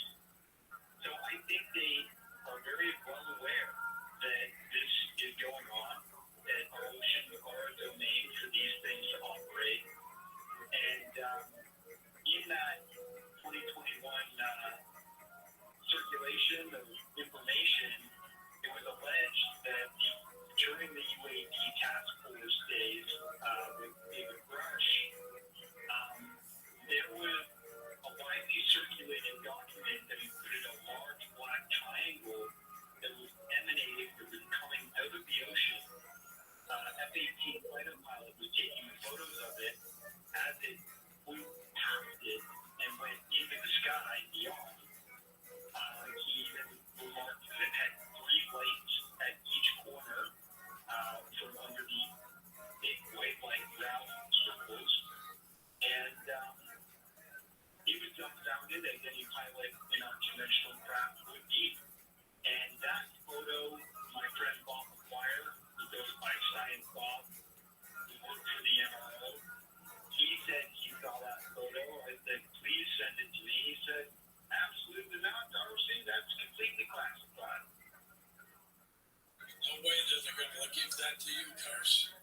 So I think they are very well aware that this is going on, that our oceans are a domain for these things to operate. And in that 2021 circulation of information, it was alleged that during the UAP task force days with David Grush, there was a widely circulated document that included a large black triangle that was emanating, that was coming out of the ocean. F-18 fighter pilot was taking photos of it as it flew past it and went into the sky beyond. He even remarked that it had 3 lights at each corner from under the big white light round circles. And he was dumbfounded as any pilot in our conventional craft would be. And that photo, my friend Bob McGuire, who goes by Science Bob, who worked for the MRO, he said he saw that photo. I said, please send it to me. He said, absolutely not, Darcy. That's completely classified. No way that they're going to give that to you, Darcy.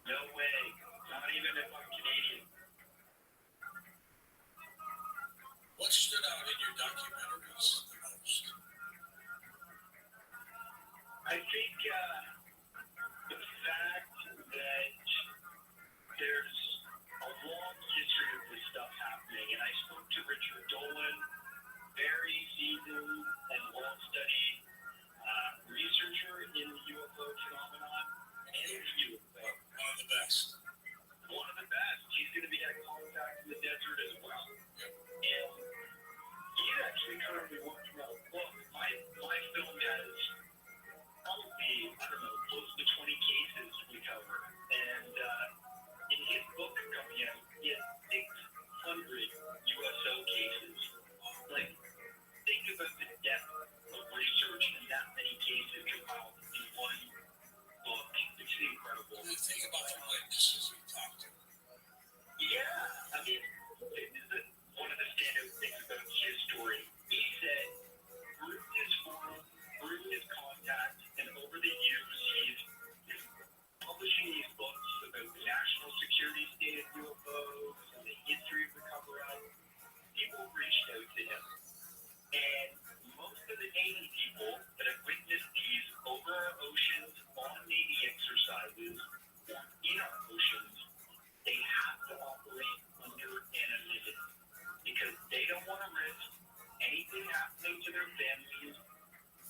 No way. Not even if I'm Canadian. What stood out in your documentaries the most? I think the fact that there's a long history of this stuff happening, and I spoke to Richard Dolan, very seasoned and well-studied researcher in the UFO phenomenon and UFO. One of the best. He's going to be at Contact in the Desert as well. And he people reached out to him. And most of the Navy people that have witnessed these over our oceans on Navy exercises or in our oceans, they have to operate under anonymity because they don't want to risk anything happening to their families,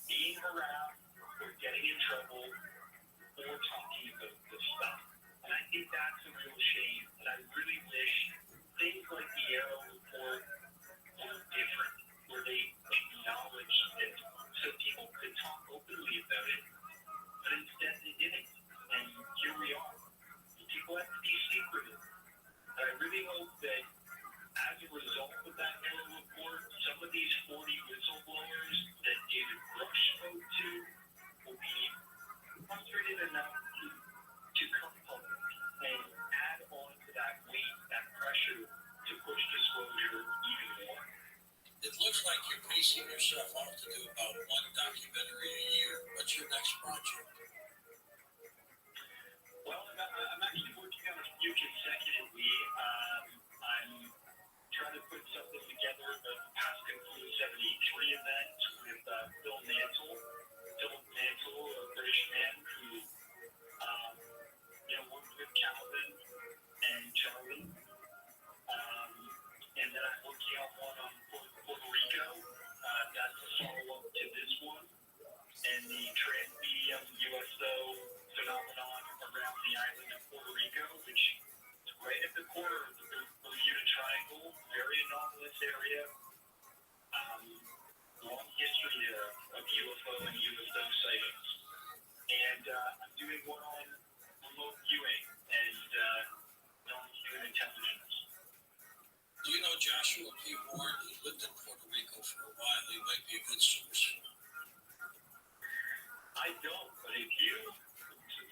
being harassed, or getting in trouble, or talking about this stuff. And I think that's a real shame. And I really wish things like the Arrow report were different, where they acknowledged it so people could talk openly about it. But instead they didn't. And here we are. People have to be secretive. And I really hope that as a result of that Arrow report, some of these 40 whistleblowers that David Rush spoke to will be frustrated enough to come public and add on to that weight, that pressure to push disclosure even more. It looks like you're pacing yourself out to do about one documentary a year. What's your next project? Well, I'm actually working on a few consecutively. I'm trying to put something together the past Conclude 73 event with Phil Mantle, a British man who worked with Calvin and Charlie. And then I'm working on one on Puerto Rico. That's a follow-up to this one. And the trans-medium USO phenomenon around the island of Puerto Rico, which is right at the corner of the Bermuda Triangle, very anomalous area. Long history of UFO and USO sightings. And I'm doing one on remote viewing and non-human intelligence. Do you know Joshua P. Warren? He lived in Puerto Rico for a while. He might be a good source. I don't, but if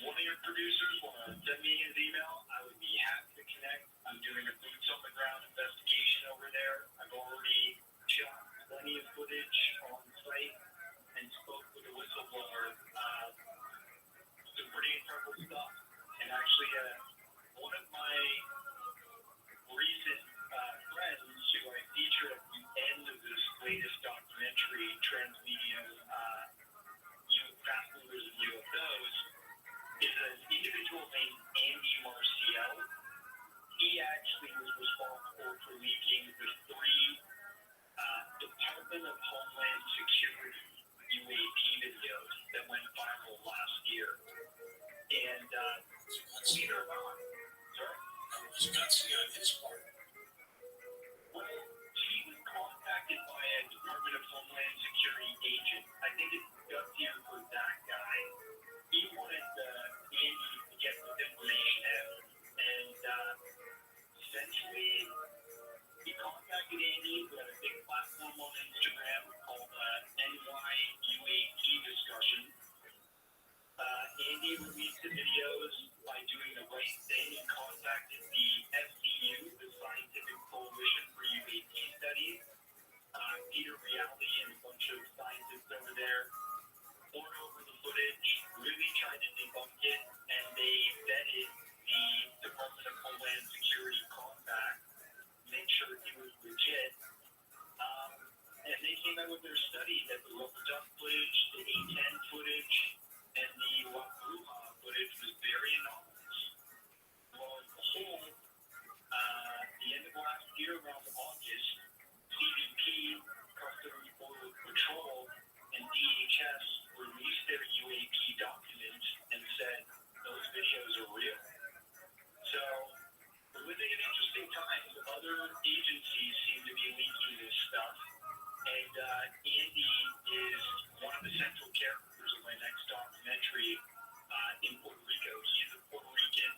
one of your producers want to send me his email, I would be happy to connect. I'm doing a boots on the ground investigation over there. I've already shot plenty of footage on site and spoke with a whistleblower. Some pretty incredible stuff. And actually, one of my recent friends who I featured at the end of this latest documentary, Transmedia, Fast Movers and UFOs, is an individual named Andy Marciel. He actually was responsible for leaking the 3 Department of Homeland Security UAP videos that went viral last year. And believe it or not, sorry? That was gutsy on his part. Well, he was contacted by a Department of Homeland Security agent. I think it's gutsier for that guy. He wanted Andy to get this information out. And essentially, he contacted Andy, who had a big platform on Instagram called NYUAP Discussion. Andy released the videos by doing the right thing and contacted the SCU, the Scientific Coalition for UAP Studies. Peter Reality and a bunch of scientists over there poured over the footage, really tried to debunk it, and they vetted the Department of Homeland Security contact, make sure he was legit. And they came out with their study that the rubber duck footage, the A-10 footage, and the La Bruja footage was very anomalous. Well, as a whole, the end of last year, around August, CBP, Customs Border Patrol, and DHS released their UAP documents and said those videos are real. So we're living in interesting times. Other agencies seem to be leaking this stuff. And Andy is one of the central characters of my next documentary in Puerto Rico. He's a Puerto Rican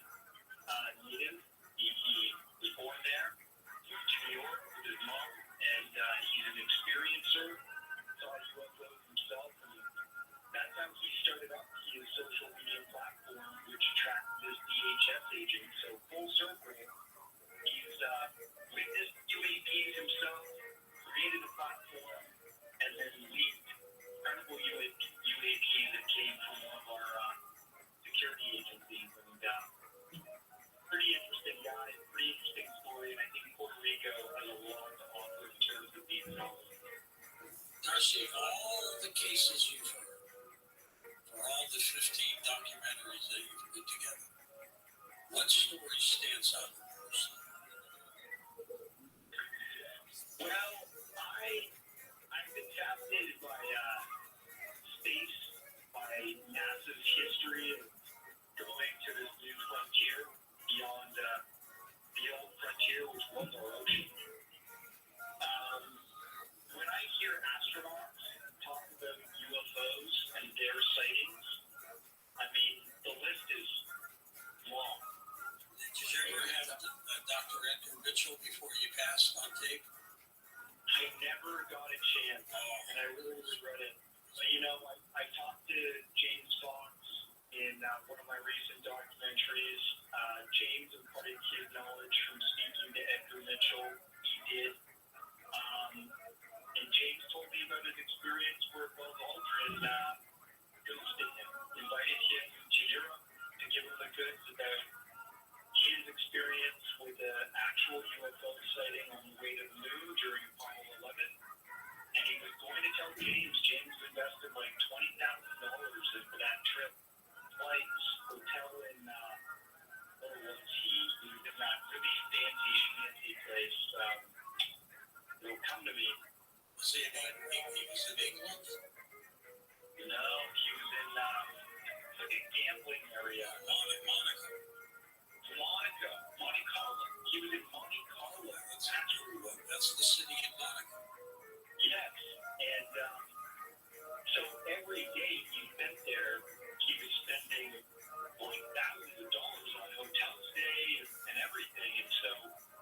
native. He was born there, moved to New York with his mom, and he's an experiencer, saw UFOs himself, and that's how he started up his social media platform, which attracted this DHS agent. So full circle, he's witnessed UAPs himself, created a platform, and then leaked credible UAPs that came from one of our security agencies. And pretty interesting guy, pretty interesting story, and I think Puerto Rico has a lot to offer. Marcy, all the cases you've heard, for all the 15 documentaries that you've put together, what story stands out the most? Well, I've been fascinated by space, by NASA's history of going to this new frontier beyond the old frontier, which was our ocean. When I hear astronauts talk about UFOs and their sightings, I mean, the list is long. Did you ever have Dr. Edgar Mitchell before you passed on tape? I never got a chance, and I really regret it. But, you know, I talked to James Fox in one of my recent documentaries. James imparted his knowledge from speaking to Edgar Mitchell. He did. And James told me about his experience where Buzz Aldrin ghosted him, invited him to Europe to give him the goods about his experience with the actual UFO sighting on the way to the moon during Apollo 11. And he was going to tell James. James invested like $20,000 into that trip. Flights, hotel in, where was he? He was in that really fancy place. It'll come to me. Was he in England? No, he was in like a gambling area. Monte Carlo. He was in Monte Carlo. That's the city in Monaco. Yes, and so every day he spent there, he was spending like thousands of dollars on hotel stay and everything. And so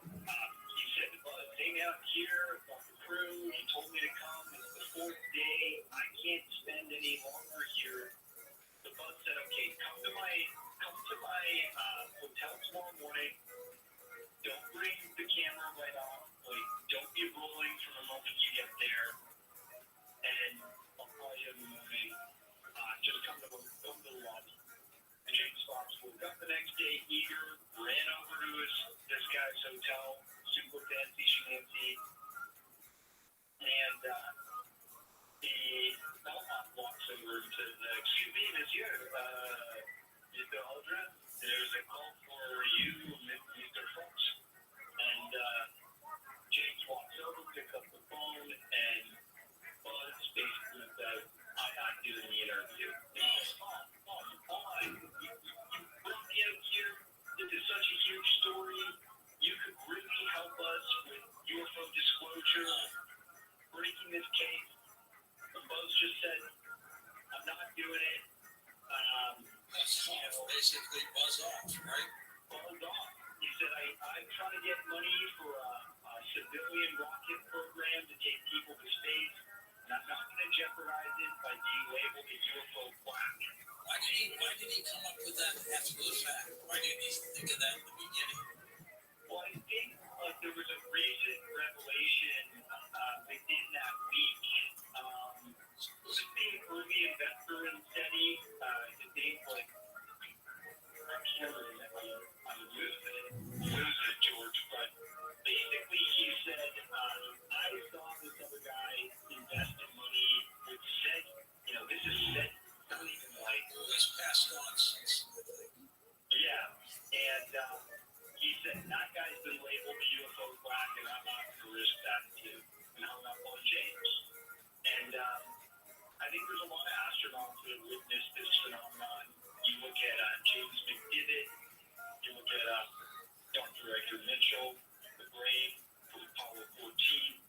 he said to Buzz, "Hang out here, got the crew. He told me to come. It's the fourth day. I can't spend any longer here." The Buzz said, "Okay, come to my hotel tomorrow morning. Don't bring the camera right off. Like, don't be rolling from the moment you get there. And I'll call you in the morning. Just come to the lobby." And James Fox woke up the next day eager, ran over to this guy's hotel, super fancy schmancy. And the bellhop walks over and says, "Excuse me, monsieur, Mr. Aldrin, there's a call for you, Mr. Fox." And James walks over, picks up the phone, and Buzz basically says, "I'm not doing the interview." And he goes, "Oh, you brought me out here. This is such a huge story. You could really help us with UFO disclosure, breaking this case." And Buzz just said, "I'm not doing it." Basically buzz off, right? Buzz off. He said, I'm trying to get money for a civilian rocket program to take people to space, and I'm not going to jeopardize it by being labeled a UFO quack. Why did he come up with that after the fact? Why didn't he think of that in the beginning? Well, I think there was a recent revelation within that week. Was it the early investor in SETI? His name was, I can't remember. I'm losing it, George. But basically, he said, I saw this other guy investing money with SETI. You know, this is SETI. Not even like. Well, it's passed on since. Yeah. And he said, that guy's been labeled a UFO quack, and I'm not going to risk that too. And hung up on James. And I think there's a lot of astronauts that have witnessed this phenomenon. You look at James McDivitt, you look at Dr. Edgar Mitchell, the brain from Apollo 14,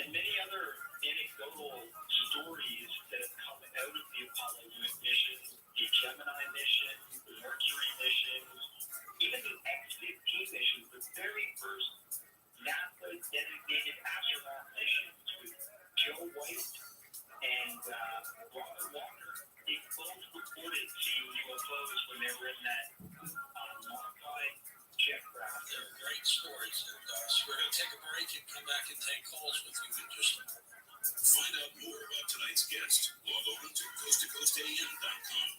and many other anecdotal stories that have come out of the Apollo missions, the Gemini mission, the Mercury missions, even the X-15 missions, the very first NASA-designated astronaut missions with Joe White and Robert Walker. They both reported seeing UFOs when they were in that modified jet craft. They're great stories. So we're going to take a break and come back and take calls with you in just a moment. To find out more about tonight's guest, log on to coasttocoastam.com.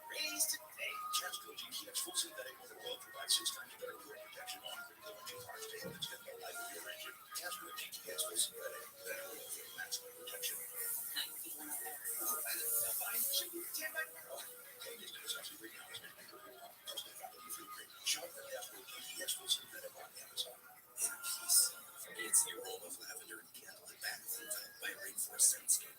raised today. Transco GTX full synthetic motor oil provides 6 times better fuel protection on critical engine parts to help extend the life of your engine. Transco GTX full synthetic better oil for maximum protection. How you feeling out there? Fine. Stand by tomorrow. Changes to this actually greenhouse and personal faculty free green. Shop for Transco GTX full synthetic on Amazon. In peace. It's the aroma of lavender and candlelit back by Rainforest Soundscape.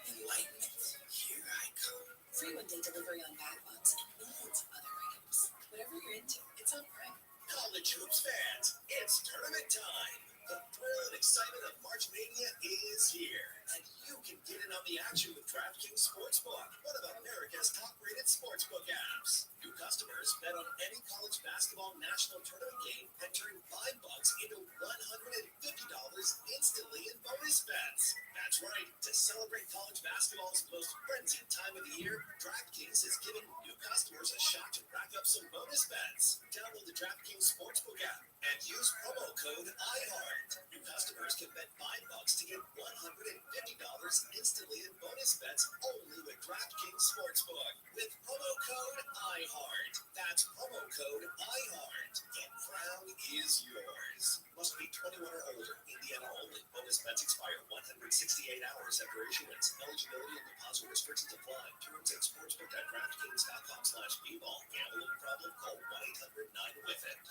Enlightenment. Here I come. Free one-day delivery on bag bugs and millions of other items. Whatever you're into, it's on Prime. College hoops fans, it's tournament time. The thrill and excitement of March Mania is here, and you can get in on the action with DraftKings Sportsbook, one of America's top-rated sportsbook apps. New customers bet on any college basketball national tournament game and turn $5 into $150 instantly in bonus bets. That's right. To celebrate college basketball's most frenzied time of the year, DraftKings is giving new customers a shot to rack up some bonus bets. Download the DraftKings Sportsbook app and use promo code IHEART. New customers can bet $5 to get $150 instantly in bonus bets only with DraftKings Sportsbook. With promo code IHEART. That's promo code IHEART. The crown is yours. Must be 21 or older. Indiana only. Bonus bets expire 168 hours after issuance. Eligibility and deposit restrictions apply. Terms at sportsbook.draftkings.com/bball. Gambling problem? Call 1-800-9-WITH-IT.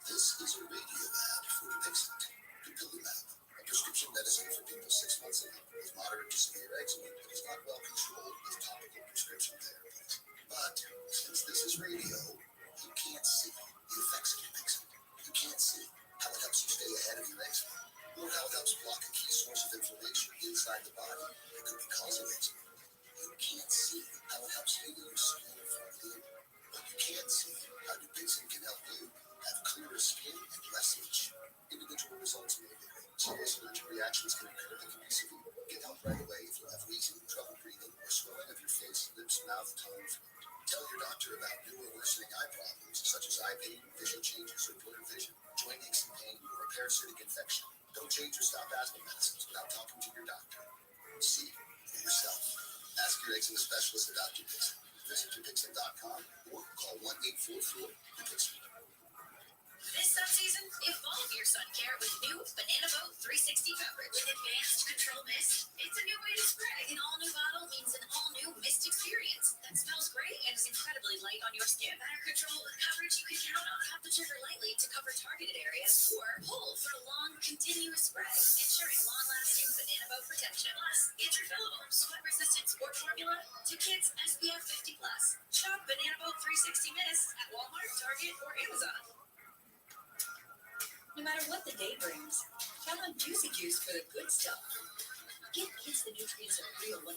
This is a radio ad for Dupixent. Dupilumab, a prescription medicine for people 6 months and up with moderate to severe eczema that is not well controlled with topical prescription therapies. But since this is radio, you can't see the effects of Dupixent. You can't see how it helps you stay ahead of your eczema, or how it helps block a key source of inflammation inside the body that could be causing eczema. You can't see how it helps heal your skin from within, but you can see how Dupixent can help you have clearer skin and less itch. Individual results may vary. Serious allergic reactions can occur that can be severe. Get help right away if you have wheezing, trouble breathing, or swelling of your face, lips, mouth, tongue, and throat. Tell your doctor about new or worsening eye problems such as eye pain, vision changes, or blurred vision, joint aches and pain, or a parasitic infection. Don't change or stop asthma medicines without talking to your doctor. See for yourself. Ask your eczema specialist about Dupixent. Visit Dupixent.com or call 1-844-DUPIXENT. This sun season, evolve your sun care with new Banana Boat 360 coverage. With advanced control mist, it's a new way to spray. An all-new bottle means an all-new mist experience that smells great and is incredibly light on your skin. Better control with coverage you can count on. Tap the trigger lightly to cover targeted areas, or pull for a long, continuous spray, ensuring long-lasting Banana Boat protection. Plus, it's refillable, sweat-resistant sport formula to kids SPF 50+. Shop Banana Boat 360 Mist at Walmart, Target, or Amazon. No matter what the day brings, count on Juicy Juice for the good stuff. Give kids the nutrients of real 100%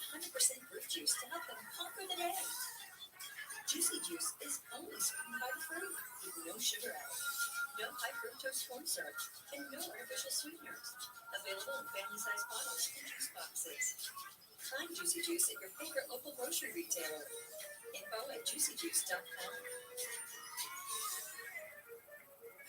fruit juice to help them conquer the day. Juicy Juice is only sweetened by the fruit, with no sugar added, no high fructose corn starch, and no artificial sweeteners. Available in family-sized bottles and juice boxes. Find Juicy Juice at your favorite local grocery retailer. Info at juicyjuice.com.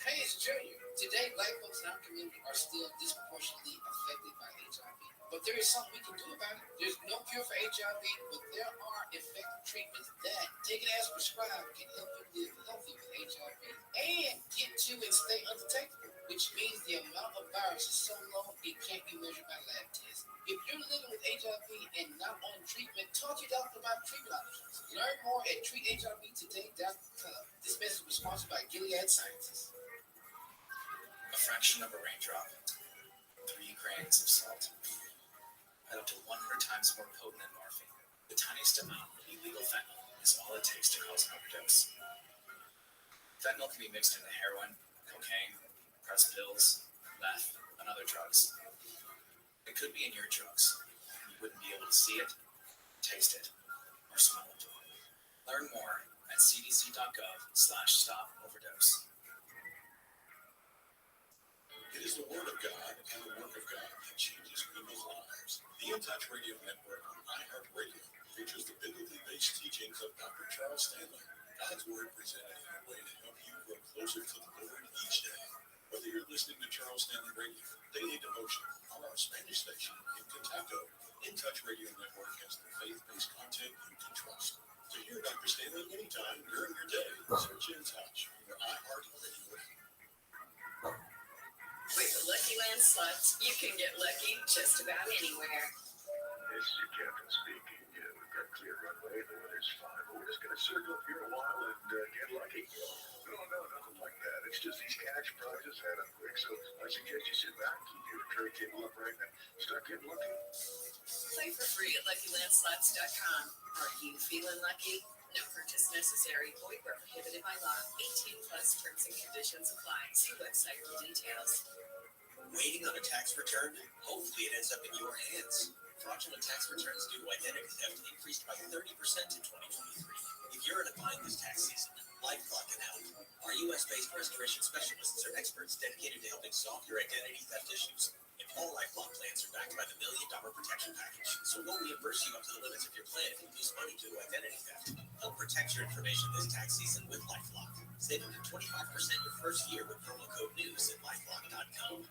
Hey, it's Junior. Today, Black folks in our community are still disproportionately affected by HIV. But there is something we can do about it. There's no cure for HIV, but there are effective treatments that, taken as prescribed, can help you live healthy with HIV and get to and stay undetectable, which means the amount of virus is so low it can't be measured by lab tests. If you're living with HIV and not on treatment, talk to your doctor about treatment options. Learn more at treathivtoday.com. This message was sponsored by Gilead Sciences. A fraction of a raindrop, 3 grains of salt, at up to 100 times more potent than morphine. The tiniest amount of illegal fentanyl is all it takes to cause an overdose. Fentanyl can be mixed into heroin, cocaine, pressed pills, meth, and other drugs. It could be in your drugs, and you wouldn't be able to see it, taste it, or smell it. Learn more at cdc.gov/stop-overdose. It is the Word of God and the work of God that changes people's lives. The In Touch Radio Network on iHeartRadio features the biblically based teachings of Dr. Charles Stanley. God's Word presented in a way to help you grow closer to the Lord each day. Whether you're listening to Charles Stanley Radio, Daily Devotion, or our Spanish station in Kentucky, In Touch Radio Network has the faith-based content you can trust. So hear Dr. Stanley anytime during your day. Search In Touch on your iHeart Radio. With the Lucky Land Slots, you can get lucky just about anywhere. This is your captain speaking. We've got clear runway. The weather's fine. We're just going to circle up here a while and get lucky. No, nothing like that. It's just these cash prizes add up quick. So I suggest you sit back, keep your tray table upright, and start getting lucky. Play for free at LuckyLandSlots.com. Are you feeling lucky? No purchase necessary. Void where prohibited by law. 18 plus terms and conditions apply. See website for details. Waiting on a tax return? Hopefully it ends up in your hands. Fraudulent tax returns due to identity theft increased by 30% in 2023. If you're in a bind this tax season, LifeLock can help. Our U.S.-based restoration specialists are experts dedicated to helping solve your identity theft issues. And all LifeLock plans are backed by the $1 Million Protection Package. So we'll reimburse you up to the limits of your plan if you lose money due to identity theft. Help protect your information this tax season with LifeLock. Save up to 25% your first year with promo code NEWS at LifeLock.com.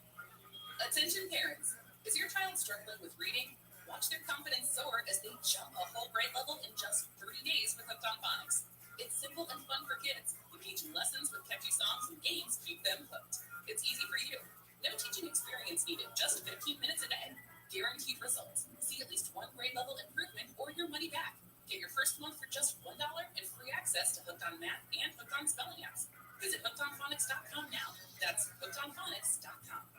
Attention parents, is your child struggling with reading? Watch their confidence soar as they jump a whole grade level in just 30 days with Hooked on Phonics. It's simple and fun for kids. Engaging lessons with catchy songs and games keep them hooked. It's easy for you. No teaching experience needed, just 15 minutes a day. Guaranteed results. See at least one grade level improvement or your money back. Get your first month for just $1 and free access to Hooked on Math and Hooked on Spelling apps. Visit hookedonphonics.com now. That's hookedonphonics.com.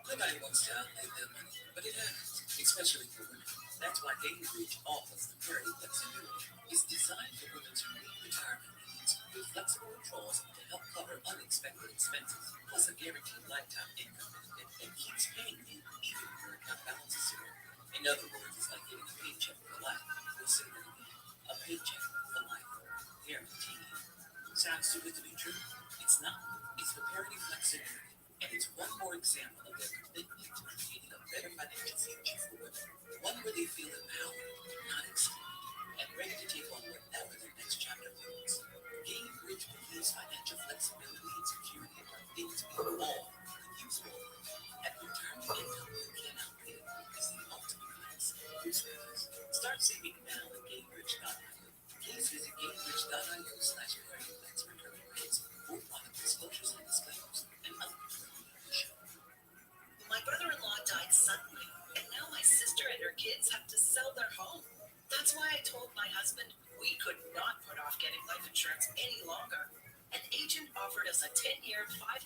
Nobody wants to outlay their money, but it happens, especially for women. That's why Gainbridge offers the Parity Flexibility. It's designed for women's unique retirement needs with flexible withdrawals to help cover unexpected expenses, plus a guaranteed lifetime income benefit that keeps paying you even when your account balance is zero. In other words, it's like getting a paycheck for life. We'll say that again. A paycheck for life. Guaranteed. Sounds too good to be true? It's not. It's the Parity Flexibility. And it's one more example of their commitment to creating a better financial future for women. One where they feel empowered, not excluded, and ready to take on whatever their next chapter brings. Gainbridge believes financial flexibility and security are things we all could use more. At retirement income you cannot live is the ultimate mindset. Start saving now at Gainbridge.io. Please visit Gainbridge.io/ParityFlex for current rates, full product disclosures and disclaimers, and other information. My brother-in-law died suddenly, and now my sister and her kids have to sell their home. That's why I told my husband we could not put off getting life insurance any longer. An agent offered us a 10-year, $500,000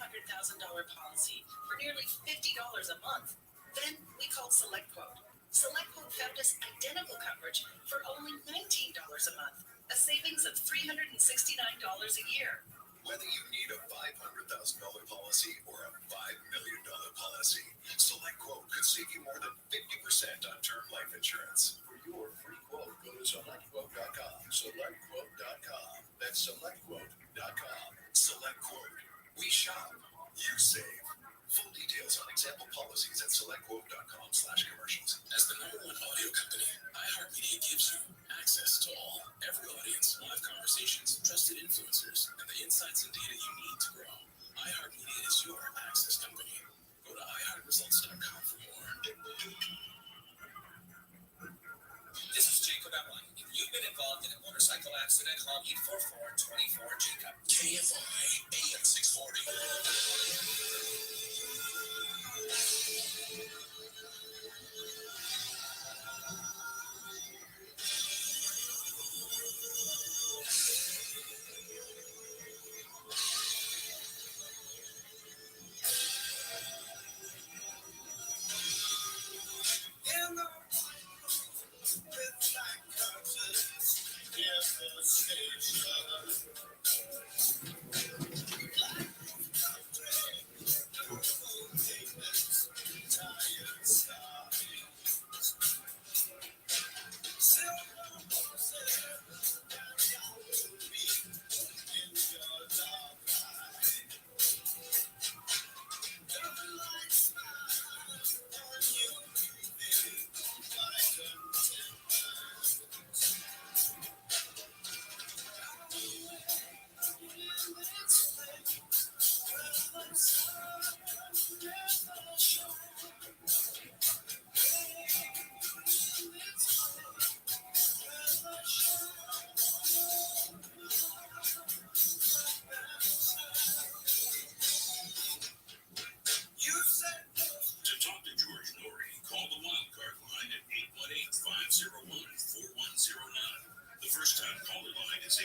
policy for nearly $50 a month. Then we called SelectQuote. SelectQuote found us identical coverage for only $19 a month, a savings of $369 a year. Whether you need a $500,000 policy or a $5 million policy, SelectQuote could save you more than 50% on term life insurance. For your free quote, go to SelectQuote.com. SelectQuote.com. That's SelectQuote.com. SelectQuote. We shop. You save. Full details on example policies at SelectQuote.com/commercials. As the #1 audio company, iHeartMedia gives you access to all, every audience, live conversations, trusted influencers, and the insights and data you need to grow. iHeartMedia is your access company. Go to iHeartResults.com for more. This is Jacob Emily. If you've been involved in a motorcycle accident, call 844-24-JACOB. KFI AM 640. Georgetown caller line is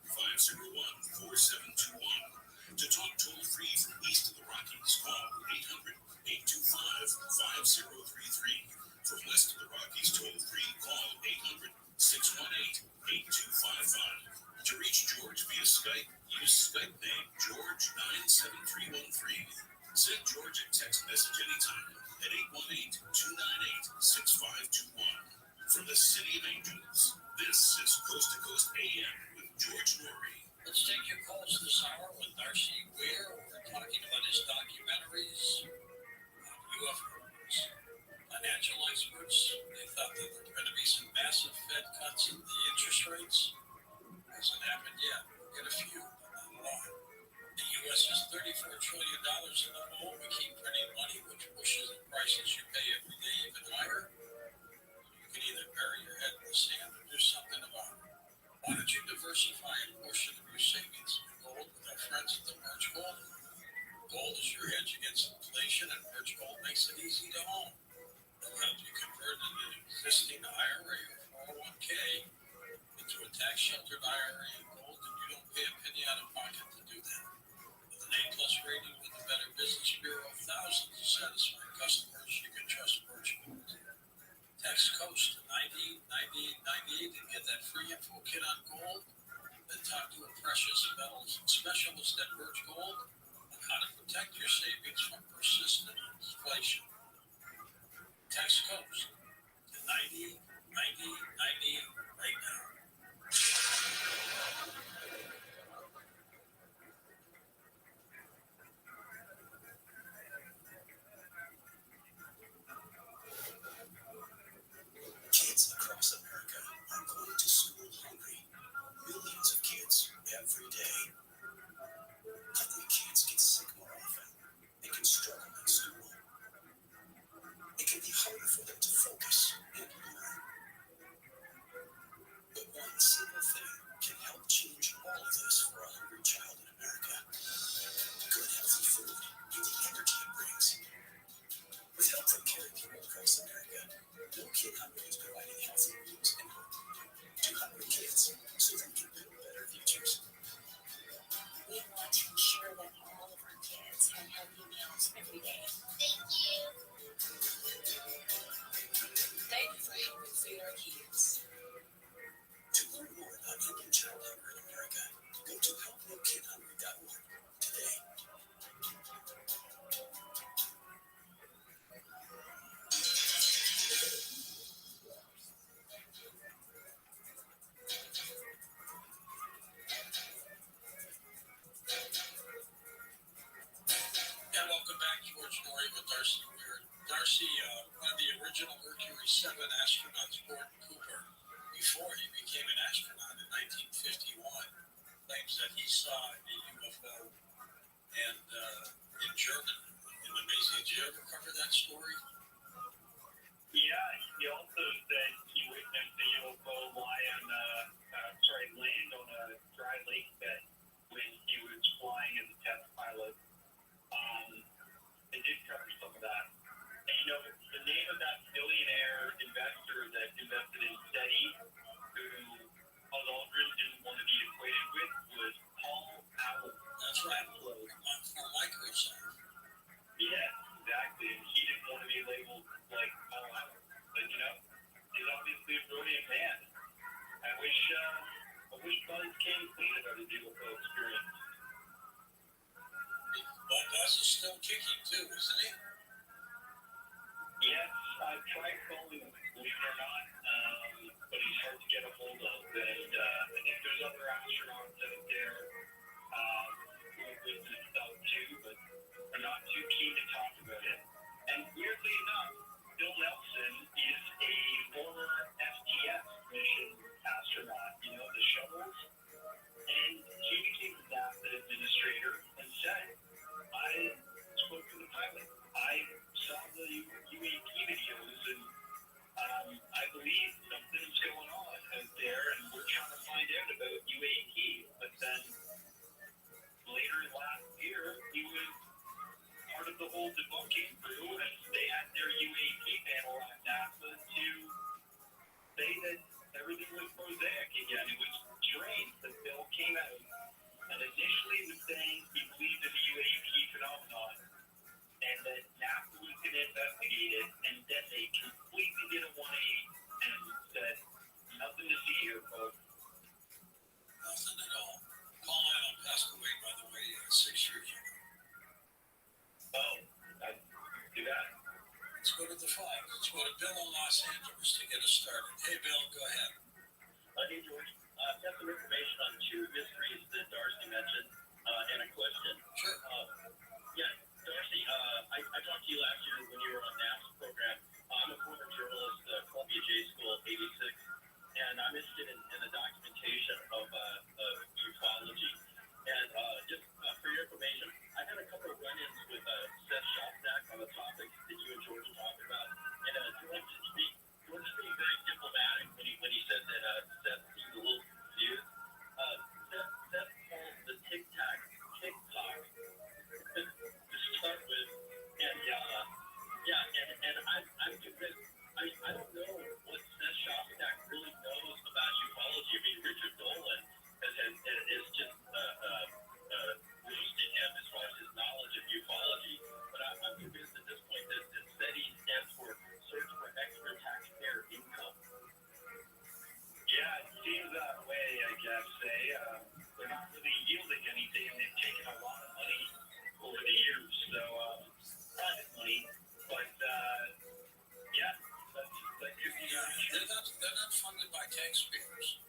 818-501-4721. To talk toll-free from east of the Rockies, call 800-825-5033. From west of the Rockies, toll-free, call 800-618-8255. To reach George via Skype, use Skype name George97313. Send George a text message anytime at 818-298-6521. From the City of Angels, this is Coast to Coast AM with George Norrie. Let's take your calls this hour with Darcy Weir. We're talking about his documentaries on UFOs. Financial experts, they thought that there were going to be some massive Fed cuts in the interest rates. Hasn't happened yet. We'll get a few, but not a lot. The U.S. is $34 trillion in the hole. We keep printing money, which pushes the prices you pay every day even higher. You can either bury your head in the sand or do something about it. Why don't you diversify a portion of your savings in gold with our friends at the Merge Gold? Gold is your hedge against inflation, and Merge Gold makes it easy to own. They'll help you convert an existing IRA or 401k into a tax-sheltered IRA in gold, and you don't pay a penny out of pocket to do that. With an A-plus rating with the Better Business Bureau, thousands of satisfied customers, you can trust Merge Gold. Text COAST to 989898 and get that free info kit on gold. Then talk to a precious metals specialist at Merge Gold on how to protect your savings from persistent inflation. Text COAST to 989898 right now. Kids across America are going to school hungry. Millions of kids every day. Hungry kids get sick more often. They can struggle in school. It can be harder for them to focus and learn. But one simple thing can help change all of this for a hungry child in America. Good healthy food and the energy it brings. With help from caring people across America, No Kid Hungry is providing healthy meals and hope to hungry kids so they can build better futures. We want to ensure that all of our kids have healthy meals every day. Thank you. Thank you for helping feed our kids. To learn more about ending child hunger in America, go to helpnokidhungry.org today. And welcome back, George Norrie with Darcy Weir. Darcy, one of the original Mercury 7 astronauts, Gordon Cooper, before he became an astronaut in 1951, claims that he saw a UFO and in Germany. Amazing. Did you ever cover that story? Yeah, he also said he witnessed a UFO land on a dry lake bed when he was flying as a test pilot. They did cover some of that. And you know, the name of that billionaire investor that invested in SETI, who Buzz Aldrin didn't want to be equated with, was Paul Allen. That's right. From Microsoft. Yeah, exactly. And he didn't want to be labeled like Paul Allen. But you know, he's obviously a brilliant man. I wish Buzz came clean about his UFO experience. But Buzz is still kicking too, isn't he? Yes, I've tried calling him, believe it or not, but he's hard to get a hold of. And I think there's other astronauts out there who have witnessed stuff too, but are not too keen to talk about it. And weirdly enough, Bill Nelson is a former STS mission astronaut, you know, the shuttles. And he became the NASA administrator and said, I spoke to the pilot. I saw the UAP videos, and I believe something's going on out there, and we're trying to find out about UAP. But then later last year, he was part of the whole debunking crew, and they had their UAP panel at NASA to say that everything was prosaic again. It Los Angeles to get us started. Hey, Bill, go ahead. Hey, George. I've got some information on two mysteries that Darcy mentioned and a question. Sure. Yeah, Darcy, I talked to you last year when you were on NAP's program. I'm a former journalist at Columbia J School, 86, and I'm interested in the documentation of ufology. And just for your information, I've had a couple of run-ins with Seth Shostak on the topic that you and George were talking about. And George is being very diplomatic when he said that Seth seemed a little confused. Seth called the TikTok to start with, and I'm convinced. I don't know what Seth Shostak really knows about ufology. I mean, Richard Dolan is just boosting him as far as his knowledge of ufology. But I'm convinced at this point that SETI stands for Search for Extra Taxpayer Income. Yeah, it seems that way, I guess. They're not really yielding anything, and they've taken a lot of money over the years. So, private money. But, yeah, that could be They're not funded by taxpayers.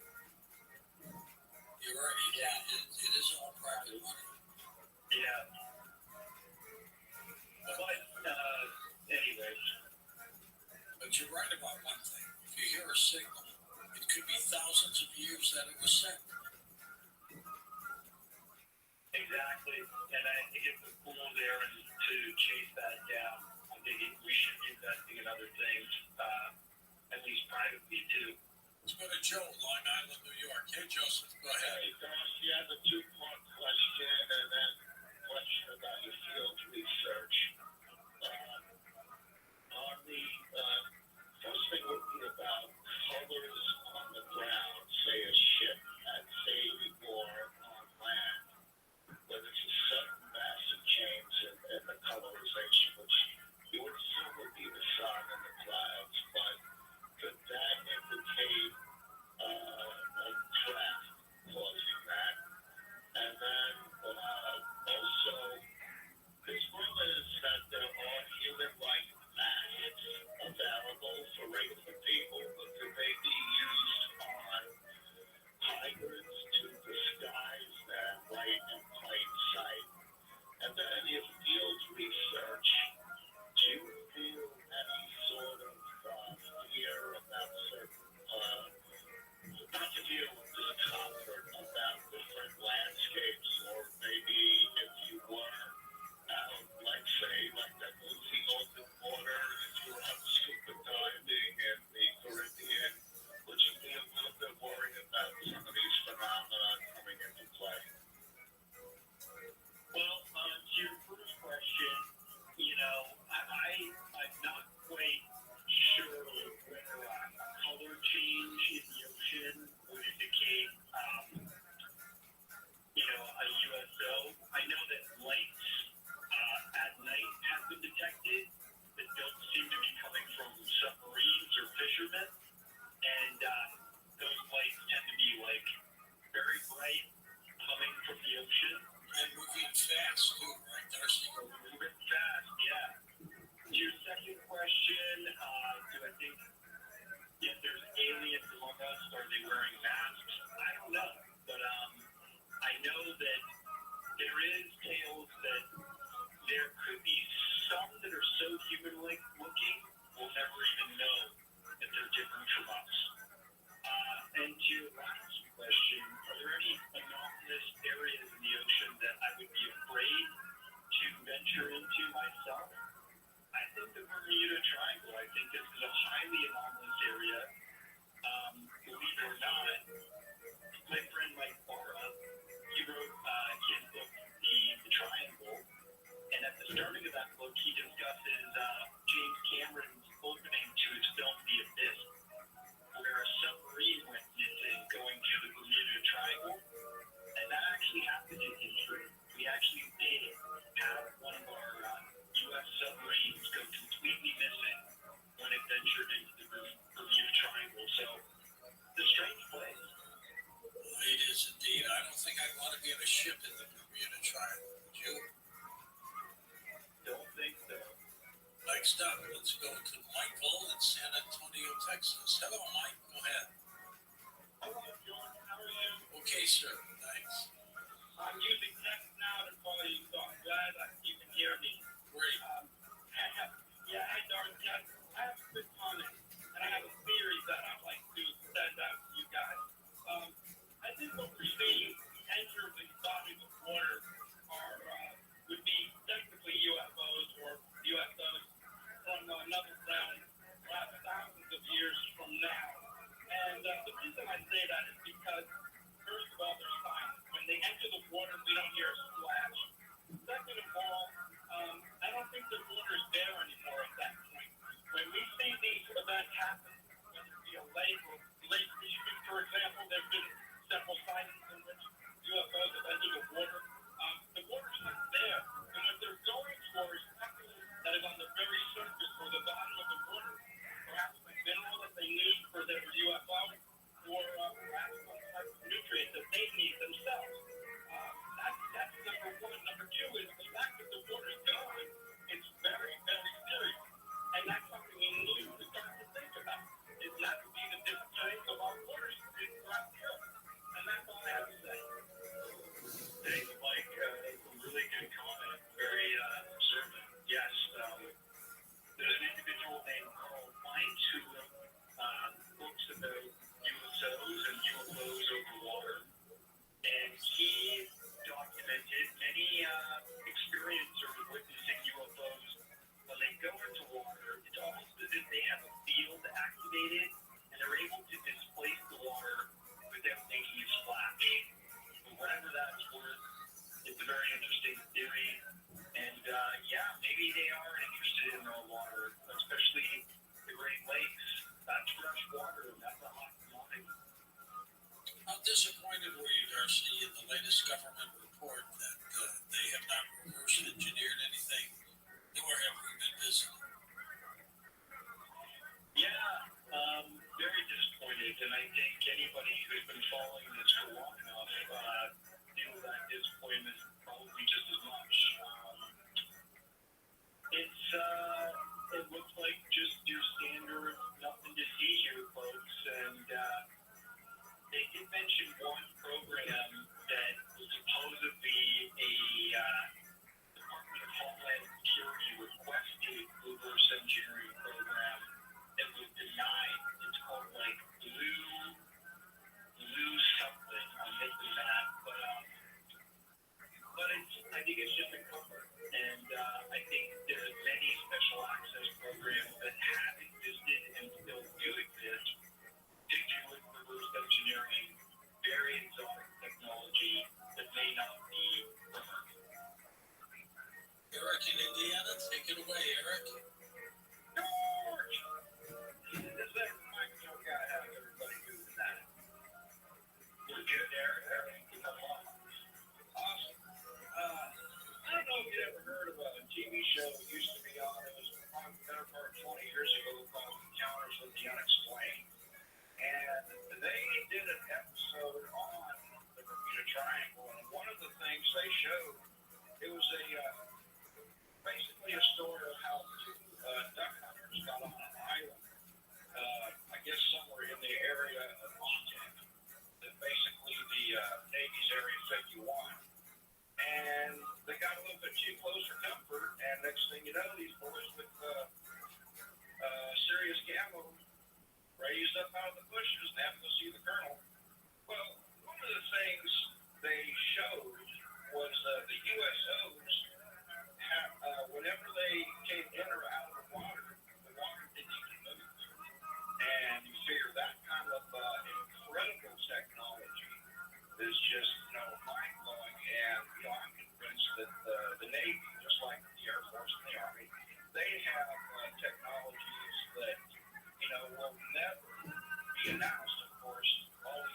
You're right. Yeah. It is all private money. Yeah. But, anyway. But you're right about one thing. If you hear a signal, it could be thousands of years that it was sent. Exactly. And I think it's a fool there to chase that down. I think we should be investing in other things, at least privately, too. Let's go to Joe, Long Island, New York. Hey, Joseph, go ahead. Hey, Darcy, you have a two-part question and then a question about your field research. On the first thing would be about colors on the ground, say a ship at sea or on land, whether it's a sudden massive change in the colorization, which you would assume would be the sun and the clouds, but could that indicate a draft causing that? And then also, as well as that there are human-like masks available for regular people, but could they be used on hybrids to disguise that right in plain sight? And then in your field research, do you feel any sort of fear about certain, not to feel discomfort about different landscapes, or maybe if you were out, like say, like that movie Open Water, if you were out scuba diving in the Caribbean, would you be a little bit worried about some of these phenomena coming into play? Well, to your first question, I'm not quite sure whether a color change in the ocean would indicate, a USO. I know that lights at night have been detected that don't seem to be coming from submarines or fishermen, and those lights tend to be very bright, coming from the ocean. And moving fast, too, right, Darcy? Moving fast, yeah. To your second question, do I think if there's aliens among us, are they wearing masks? I don't know. But I know that there is tales that there could be some that are so human-like looking, we'll never even know that they're different from us. And to your last question, are there any anomalous areas in the ocean that I would be afraid to venture into myself? I think the Bermuda Triangle, I think this is a highly anomalous area. Believe it or not, my friend Mike Barra, he wrote his book, The Triangle, and at the starting of that book, he discusses James Cameron's opening to his film, The Abyss, where a submarine went missing going through the Bermuda Triangle, and that actually happened in history. We actually did have one of our U.S. submarines go completely missing when it ventured into the Bermuda Triangle. So, it's a strange place. It is indeed. I don't think I'd want to be in a ship in the Bermuda Triangle. Would you? Don't think so. Like Next up, let's go to Michael in San Antonio, Texas. Hello, Mike. Go ahead. Hello, John. How are you? Okay, sir. Thanks. I'm using text now to call you, so I'm glad that you can hear me. Great. Yeah, hey, Darth, I have a quick comment, and I have a theory that I'd like to send out to you guys. I think what we're seeing enter the bodies of water would be technically UFOs or USOs from another realm, perhaps thousands of years from now. And the reason I say that is because, first of all, they're silent. When they enter the water, we don't hear a splash. Second of all, I don't think the water is there anymore at that point. When we see these events happen, whether it be a lake or Lake Michigan, for example, there have been several sightings in which UFOs have entered the water. The water's not there. And what they're going for is something that is on the very surface or the bottom of the water. Perhaps a mineral that they need for their UFO, or perhaps some type of nutrient that they need themselves. That's number one. Number two is the fact that the water is gone. It's very, very serious. And that's something we need to start to think about. It's not to be the disappearance of our waters throughout the earth. And that's all I have to say. Thanks, Mike. Really good comment. Very observant. Yes. There's an individual named Carl Fines who books about USOs and UFOs over water. And he documented many experiences of witnessing UFOs when they go into water. It's almost as if they have a field activated and they're able to displace the water without making a splash. Whatever that's worth, it's a very interesting theory. And maybe they are interested in the water, especially the Great Lakes. That's fresh water, and that's a hot commodity. How disappointed were you, Darcy, in the latest government report that they have not reverse engineered anything, nor have we been visited? Yeah, very disappointed, and I think anybody who's been following this for long enough feels that disappointment probably just as much. It looks like just your standard nothing to see here, folks, and they did mention one program that was supposedly a Department of Homeland Security requested reverse engineering program that was denied. It's called like Blue something. I'm missing that, but I think it's just a cover, and I think there's many special access programs that have existed and still do exist to do with reverse engineering very exotic technology that may not be from Earth. Eric in Indiana, take it away, Eric. George! This is Mike, young guy. How's everybody doing tonight? We're good, Eric. Awesome. I don't know if you ever heard of a TV show that used to be on. It was on the better part of 20 years ago called Encounters with the Unexplained. And they did an episode on the Bermuda Triangle. And one of the things they showed, it was basically a story of how two duck hunters got on an island, I guess somewhere in the area of Montana, that basically the Navy's Area 51. And they got a little bit too close for comfort, and next thing you know, these boys with serious camo raised up out of the bushes and happened to see the colonel. Well, one of the things they showed was the USOs, whenever they came in or out of the water didn't even move. And you figure that kind of incredible technology is just, mind-blowing. And, I'm convinced that the Navy, just like the Air Force and the Army, they have technologies that, will never be announced, of course, always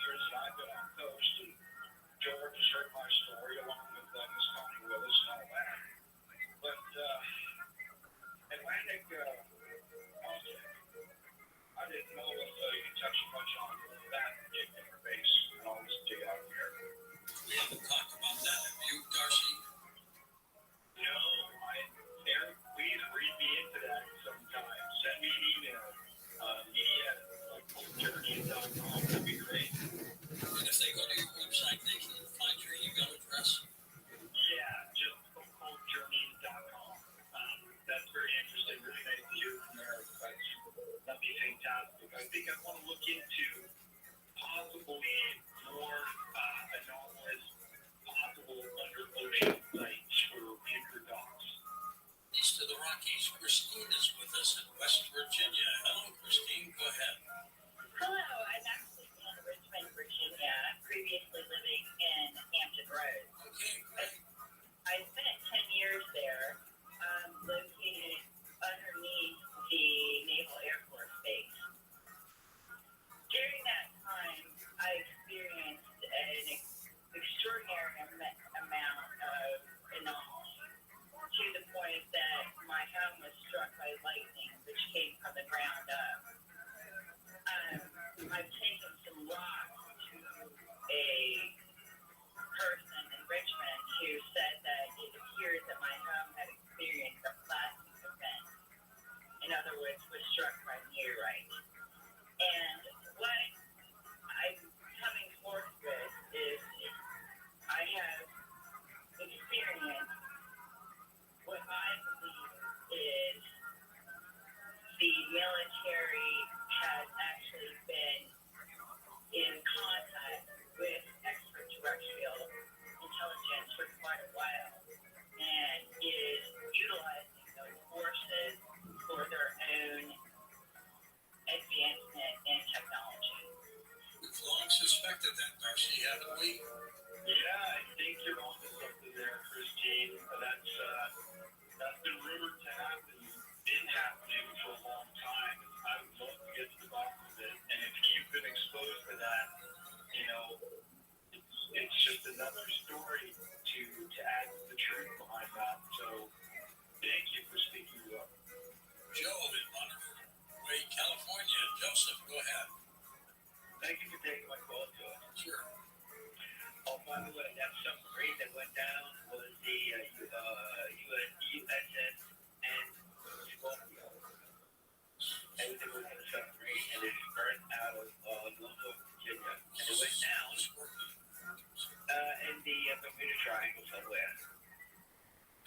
Energy, haven't we? Yeah, I think you're onto something there, Christine. That's been rumored to happen, been happening for a long time. I would love to get to the bottom of it. And if you've been exposed to that, you know, it's just another story to add to the truth behind that. So thank you for speaking up. Joe in Monterey, California. Joseph, go ahead. Thank you for taking my call, Joe. Sure. Oh, by the way, that submarine that went down was the USS and Scorpio. And it was a submarine, and it burned out of Norfolk, Virginia. And it went down in the Bermuda Triangle somewhere.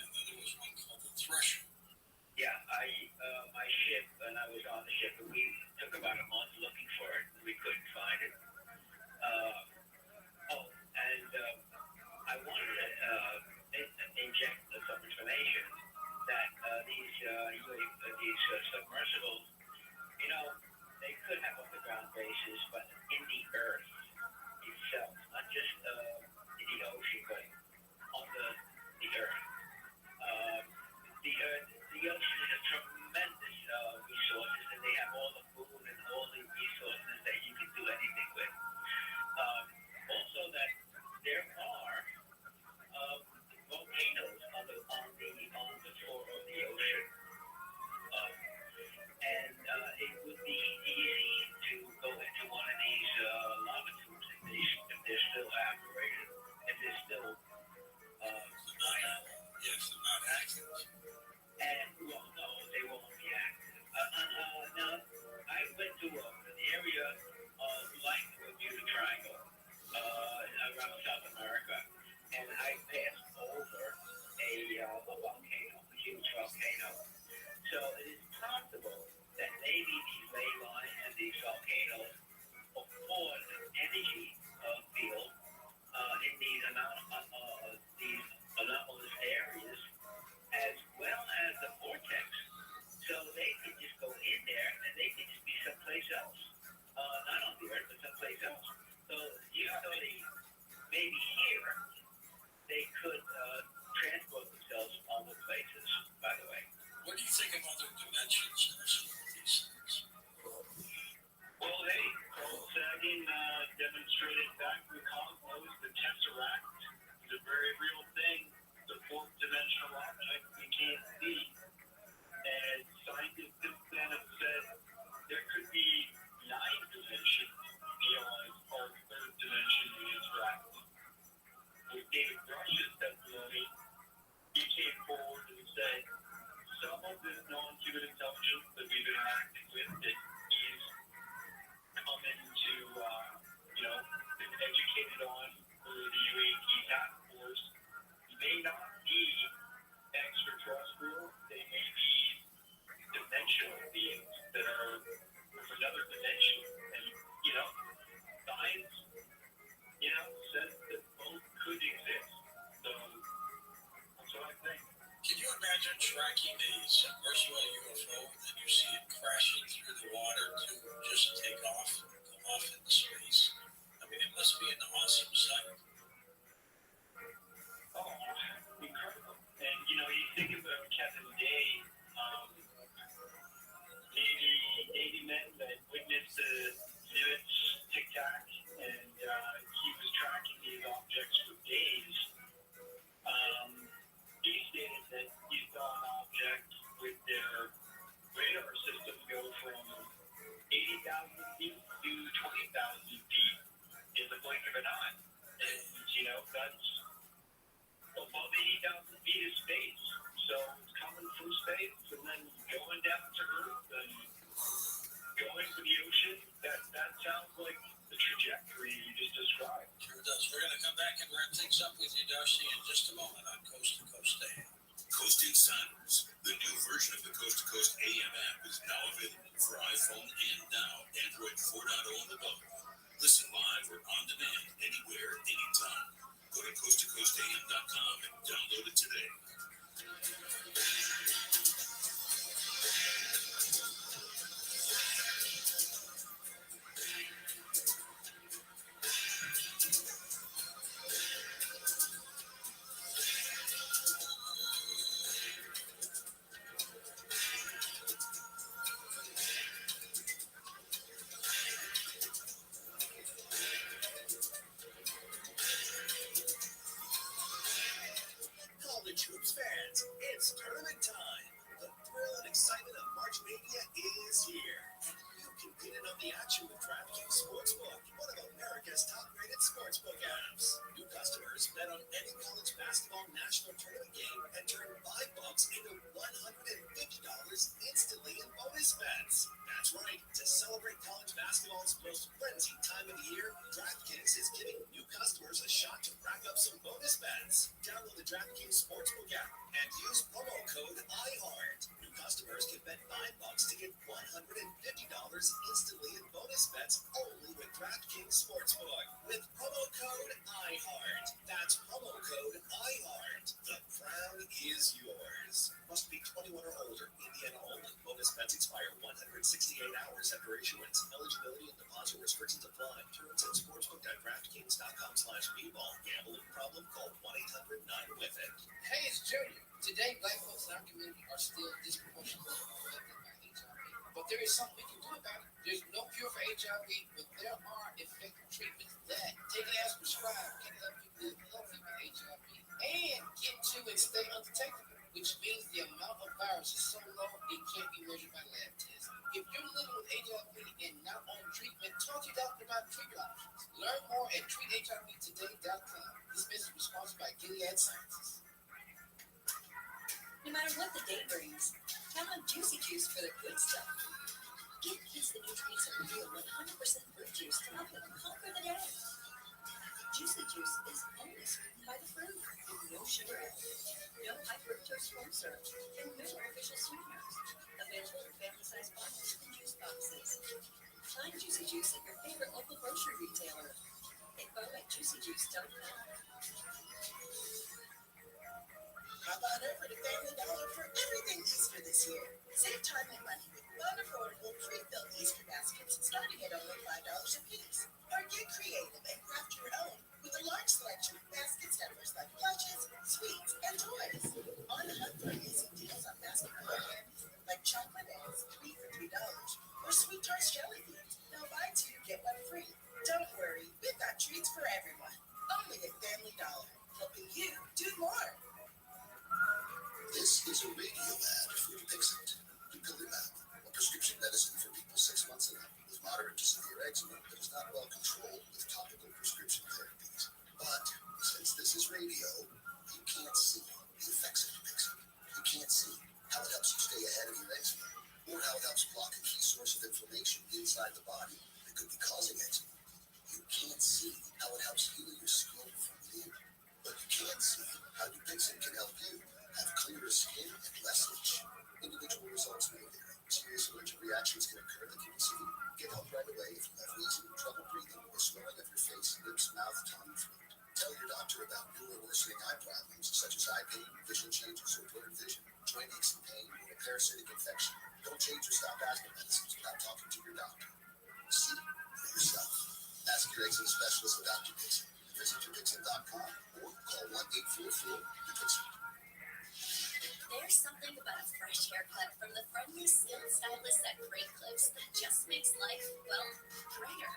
And then there was one called the Thresher. Yeah, my ship, and I was on the ship, and we took about a month looking for it. We couldn't find it. I wanted to inject some information that these submersibles, you know, they could have underground bases, but in the earth itself, not just in the ocean, but under the earth. The ocean is a tremendous resources, and they have all the food and all the resources that you can do anything with. Also, that there are volcanoes on the floor of the ocean, and it would be easy to go into one of these lava tubes if they're still operating, if they're still they're not active. And well, no, they won't be active. Now, I went to an area like the Bermuda Triangle around South America, and I passed over a volcano, a huge volcano. So it is possible that maybe these ley lines and these volcanoes afford an energy field in these anomalous areas, as well as the vortex. So they can just go in there and they can just be someplace else. Not on the earth, but someplace else. So even though they may be here, they could transport themselves other places, by the way. What do you think of other dimensions in some of these things? Well, hey, Carl Sagan demonstrated back in the cosmos the Tesseract is a very real thing, the fourth dimensional object we can't see. And scientists since then have said there could be 9 dimensions beyond our third dimension we interact. With David Rush's testimony, he came forward and said some of this non-human intelligence that we've interacted with that he's come into, been educated on for the UAP task force may not be extraterrestrial. They may be dimensional beings that are from another dimension. And, science, says that both could exist. So that's what I think. Can you imagine tracking a submersible UFO and you see it crashing through the water to just take off and go off into space? I mean, it must be an awesome sight. Oh, incredible. And, you think about Kevin Day, Navy men that witnessed the Nimitz tic-tac, and he was tracking these objects for days. He stated that he saw an object with their radar system go from 80,000 feet to 20,000 feet in the blink of an eye. And, that's above 80,000 feet of space. So it's coming from space and then going down to Earth and going to the ocean. That sounds like the trajectory you just described. Sure does. We're going to come back and wrap things up with you, Darcy, in just a moment on Coast to Coast AM. Coast Insiders, the new version of the Coast to Coast AM app, is now available for iPhone and now Android 4.0 and above. Listen live or on demand anywhere, anytime. Go to coasttocoastam.com and download it today. customers bet on any college basketball national tournament game and turn $5 into $150 instantly in bonus bets. That's right. To celebrate college basketball's most frenzied time of the year, DraftKings is giving new customers a shot to rack up some bonus bets. Download the DraftKings Sportsbook app and use promo code IHEART. New customers can bet $5 to get $150 instantly in bonus bets only with DraftKings Sportsbook. With promo code IHEART. That's promo code IHEART. The crown is yours. Must be 21 or older. Indiana only. Bonus bets expire 168 hours after issuance. Eligibility and deposit restrictions apply. Terms at sportsbook.draftkings.com/bball. Gambling problem? Call 1-800-9-WITH-IT. Hey, it's Junior. Today, black folks in our community are still disproportionately affected by HIV. But there is something we can do about it. There's no cure for HIV, but there are effective treatments that, taken as prescribed, can help you live healthy with HIV and get to and stay undetectable, which means the amount of virus is so low it can't be measured by lab tests. If you're living with HIV and not on treatment, talk to your doctor about treatment options. Learn more at treathivtoday.com. This message was sponsored by Gilead Sciences. No matter what the day brings, count on Juicy Juice for the good stuff. Give kids the nutrients of real 100% fruit juice to help them conquer the day. Juicy Juice is only sweetened by the fruit, with no sugar added, no high fructose corn syrup, and no artificial sweeteners. Available in family-sized bottles and juice boxes. Find Juicy Juice at your favorite local grocery retailer. Info at juicyjuice.com. Hop on over to Family Dollar for everything Easter this year. Save time and money with fun, affordable, pre-filled Easter baskets starting at only $5 a piece. Or get creative and craft your own with a large selection of basket stuffers like plushes, sweets, and toys. On the hunt for amazing deals on basketball candies like chocolate eggs, 3 for $3, or sweet tarts jelly beans. Now buy 2, get 1 free. Don't worry, we've got treats for everyone. Only at Family Dollar, helping you do more. This is a radio ad for Dupixent, Dupilumab, a prescription medicine for people 6 months and up with moderate to severe eczema that is not well controlled with topical prescription therapies. But since this is radio, you can't see the effects of Dupixent. You can't see how it helps you stay ahead of your eczema, or how it helps block a key source of inflammation inside the body that could be causing eczema. You can't see how it helps heal your skin from within, but you can see how Dupixent can help you have clearer skin and less itch. Individual results may vary. Serious allergic reactions can occur that you can see. Get help right away if you have wheezing, trouble breathing, or swelling of your face, lips, mouth, tongue, and throat. Tell your doctor about new or worsening eye problems such as eye pain, vision changes, or blurred vision, joint aches and pain, or a parasitic infection. Don't change or stop asthma medicines without talking to your doctor. See for yourself. Ask your eczema specialist about Dupixent. Visit Dupixent.com or call 1-844-DUPIXENT. There's something about a fresh haircut from the friendly, skilled stylist at Great Clips that just makes life, well, brighter.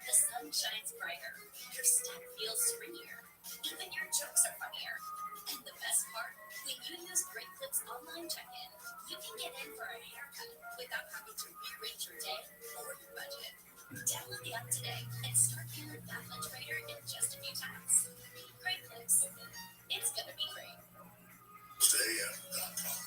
The sun shines brighter. Your step feels springier. Even your jokes are funnier. And the best part, when you use Great Clips online check-in, you can get in for a haircut without having to rearrange your day or your budget. Download the app today and start feeling that much brighter in just a few taps. Great Clips. It's gonna be great. StayAm.com.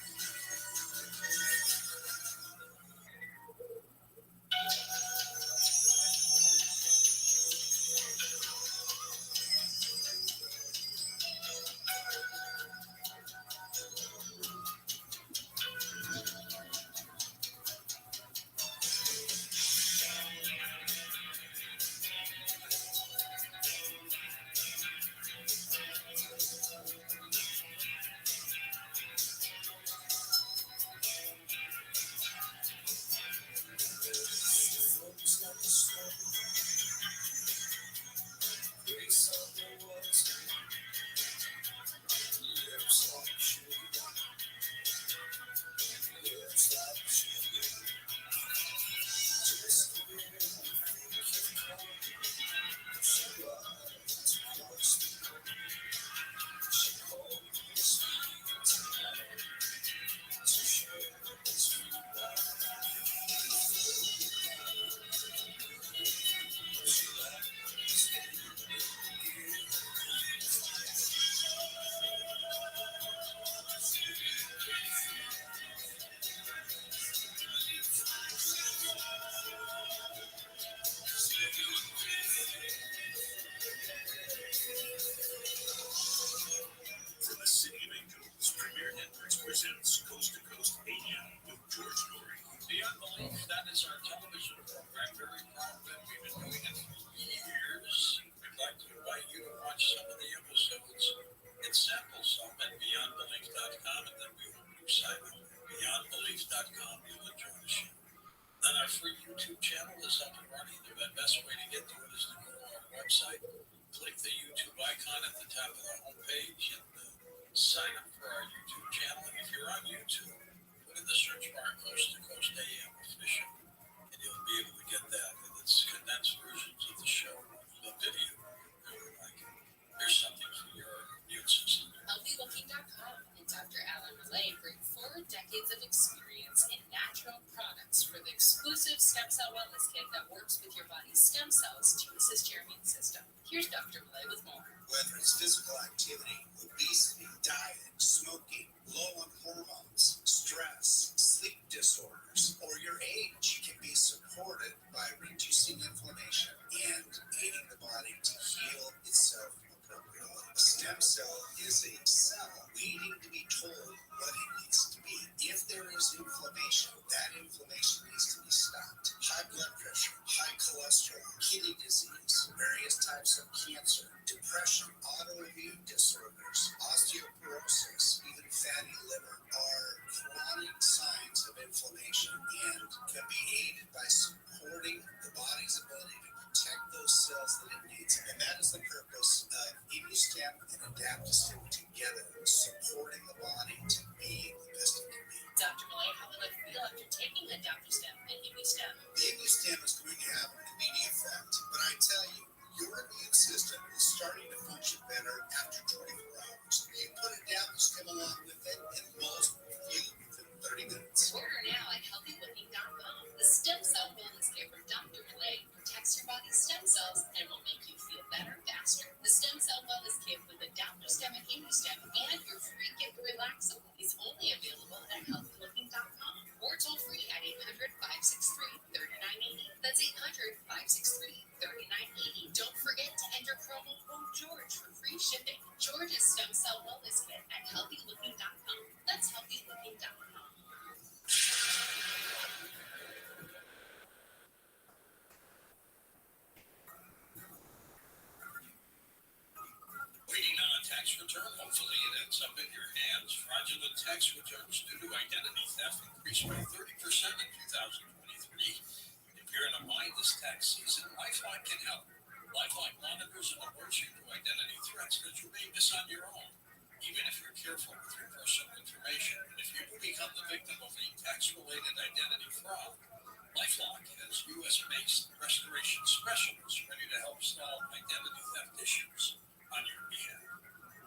coasttocoast.com. You'll enjoy the show. Then our free YouTube channel is up and running. The best way to get to it is to go to our website, click the YouTube icon at the top of the homepage, and sign up for our YouTube channel. And if you're on YouTube, put in the search bar Coast to Coast AM Official, and you'll be able to get that. And it's condensed versions of the show, the video. Here's something for your immune system. HealthyLooking.com and Dr. Alan Millay bring 4 decades of experience in natural products for the exclusive stem cell wellness kit that works with your body's stem cells to assist your immune system. Here's Dr. Millay with more. Whether it's physical activity, obesity, diet, smoking, low on hormones, stress, sleep disorders, or your age can be supported by reducing inflammation and aiding the body to heal itself appropriately. A stem cell is a cell waiting to be told what it needs to be. If there is inflammation, that inflammation needs to be stopped. High blood pressure, high cholesterol, kidney disease, various types of cancer, depression, autoimmune disorders, osteoporosis, even fatty liver are chronic signs of inflammation and can be aided by supporting the body's ability to protect those cells that it needs. And that is the purpose of ImmuStem and Adaptostem together, supporting the body to be the best it can be. Dr. Millay, how will I feel after taking Adaptostem and ImmuStem? The ImmuStem is going to have an immediate effect, but I tell you, your immune system is starting to function better after 24 hours. You put Adaptostem along with it, and most feel within 30 minutes. Order now at HealthyLooking.com. The stem cell wellness kit from Dr. Millay protects your body's stem cells and will make you feel better faster. The stem cell wellness kit with Adaptostem and ImmuStem and your free gift Relaxo is only available at HealthyLooking.com or toll free at 800-563-3980. That's 800-563-3980. Don't forget to enter promo code George for free shipping. George's stem cell wellness kit at HealthyLooking.com. That's HealthyLooking.com. Waiting on a tax return? Hopefully it ends up in your hands. Fraudulent tax returns due to identity theft increased by 30% in 2023. If you're in a bind this tax season, LifeLock can help. LifeLock monitors and alerts you to identity threats that you may miss on your own, even if you're careful with your personal information. And if you become the victim of a tax-related identity fraud, LifeLock has U.S.-based restoration specialists ready to help solve identity theft issues on your behalf.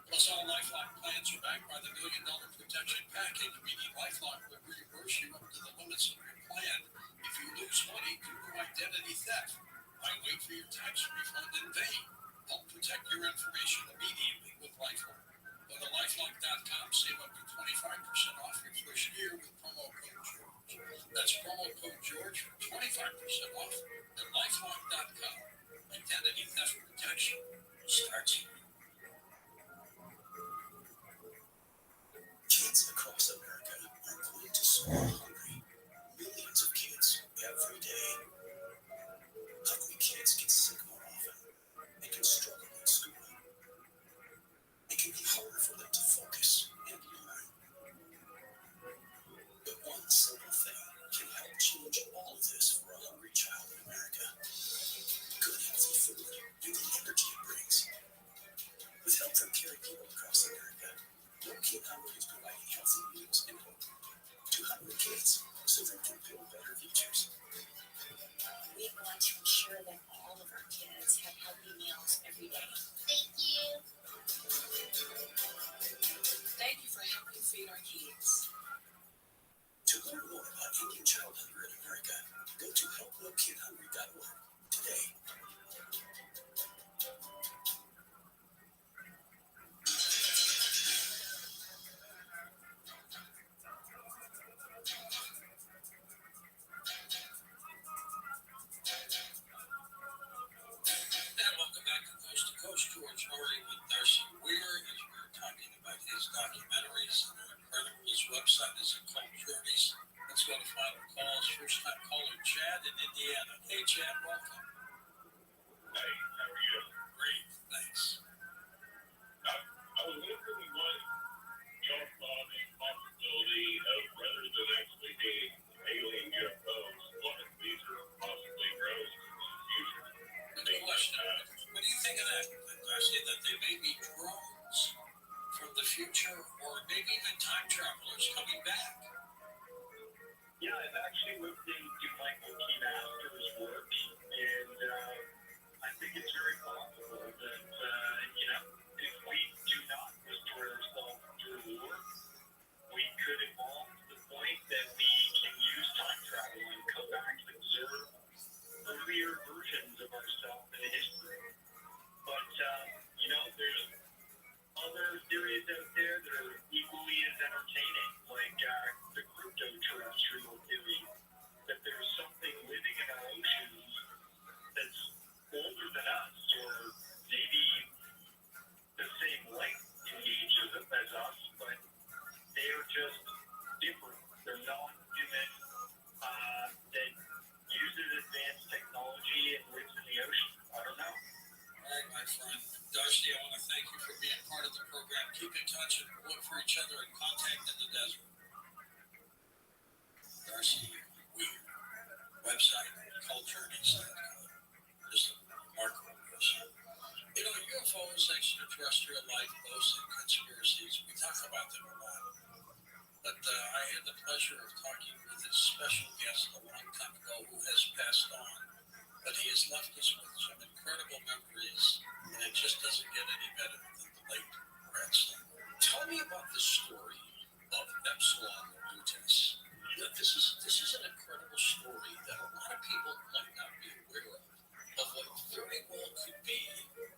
Plus, all LifeLock plans are backed by the $1 Million Protection Package, meaning LifeLock will reimburse you up to the limits of your plan if you lose money due to identity theft. Why wait for your tax refund in vain? Help protect your information immediately with LifeLock. Go to LifeLock.com, save up to 25% off your first year with promo code George. That's promo code George for 25% off at LifeLock.com. Identity theft protection starts here. Kids across America are going to school hungry. Millions of kids every day. Hungry kids get sick more often. They can struggle in school. It can be harder for them to focus and learn. But one simple thing can help change all of this for a hungry child in America. Good healthy food and the energy it brings. With help from caring people across America, No Kid Hungry is providing healthy meals and hope to hungry kids so they can build better futures. We want to ensure that all of our kids have healthy meals every day. Thank you. Thank you for helping feed our kids. To learn more about Indian child hunger in America, go to helpnokidhungry.org today. And welcome back to Coast Darcy, that they may be drones from the future or maybe even time travelers coming back. Yeah, I've actually looked into Michael Keymaster's work, and I think it's very possible that, if we do not destroy ourselves through war, we could evolve to the point that we can use time travel and come back and observe earlier versions of ourselves in history. But, there's other theories out there that are equally as entertaining, like the crypto-terrestrial theory, that there's something living in our oceans that's older than us, or maybe the same length in age as us, but they're just different. They're non-human, that uses advanced technology and lives in the ocean. I don't know. All right, my friend. Darcy, I want to thank you for being part of the program. Keep in touch and look for each other and contact in the desert. Darcy Weir, website, culturenews.com. Just a remarkable person. UFOs, extraterrestrial life, ghosts, and conspiracies, we talk about them a lot. But I had the pleasure of talking with a special guest a long time ago who has passed on. But he has left us with some incredible memories, and it just doesn't get any better than the late Rothschild. Tell me about the story of Epsilon Lutis. This is an incredible story that a lot of people might not be aware of what very well could be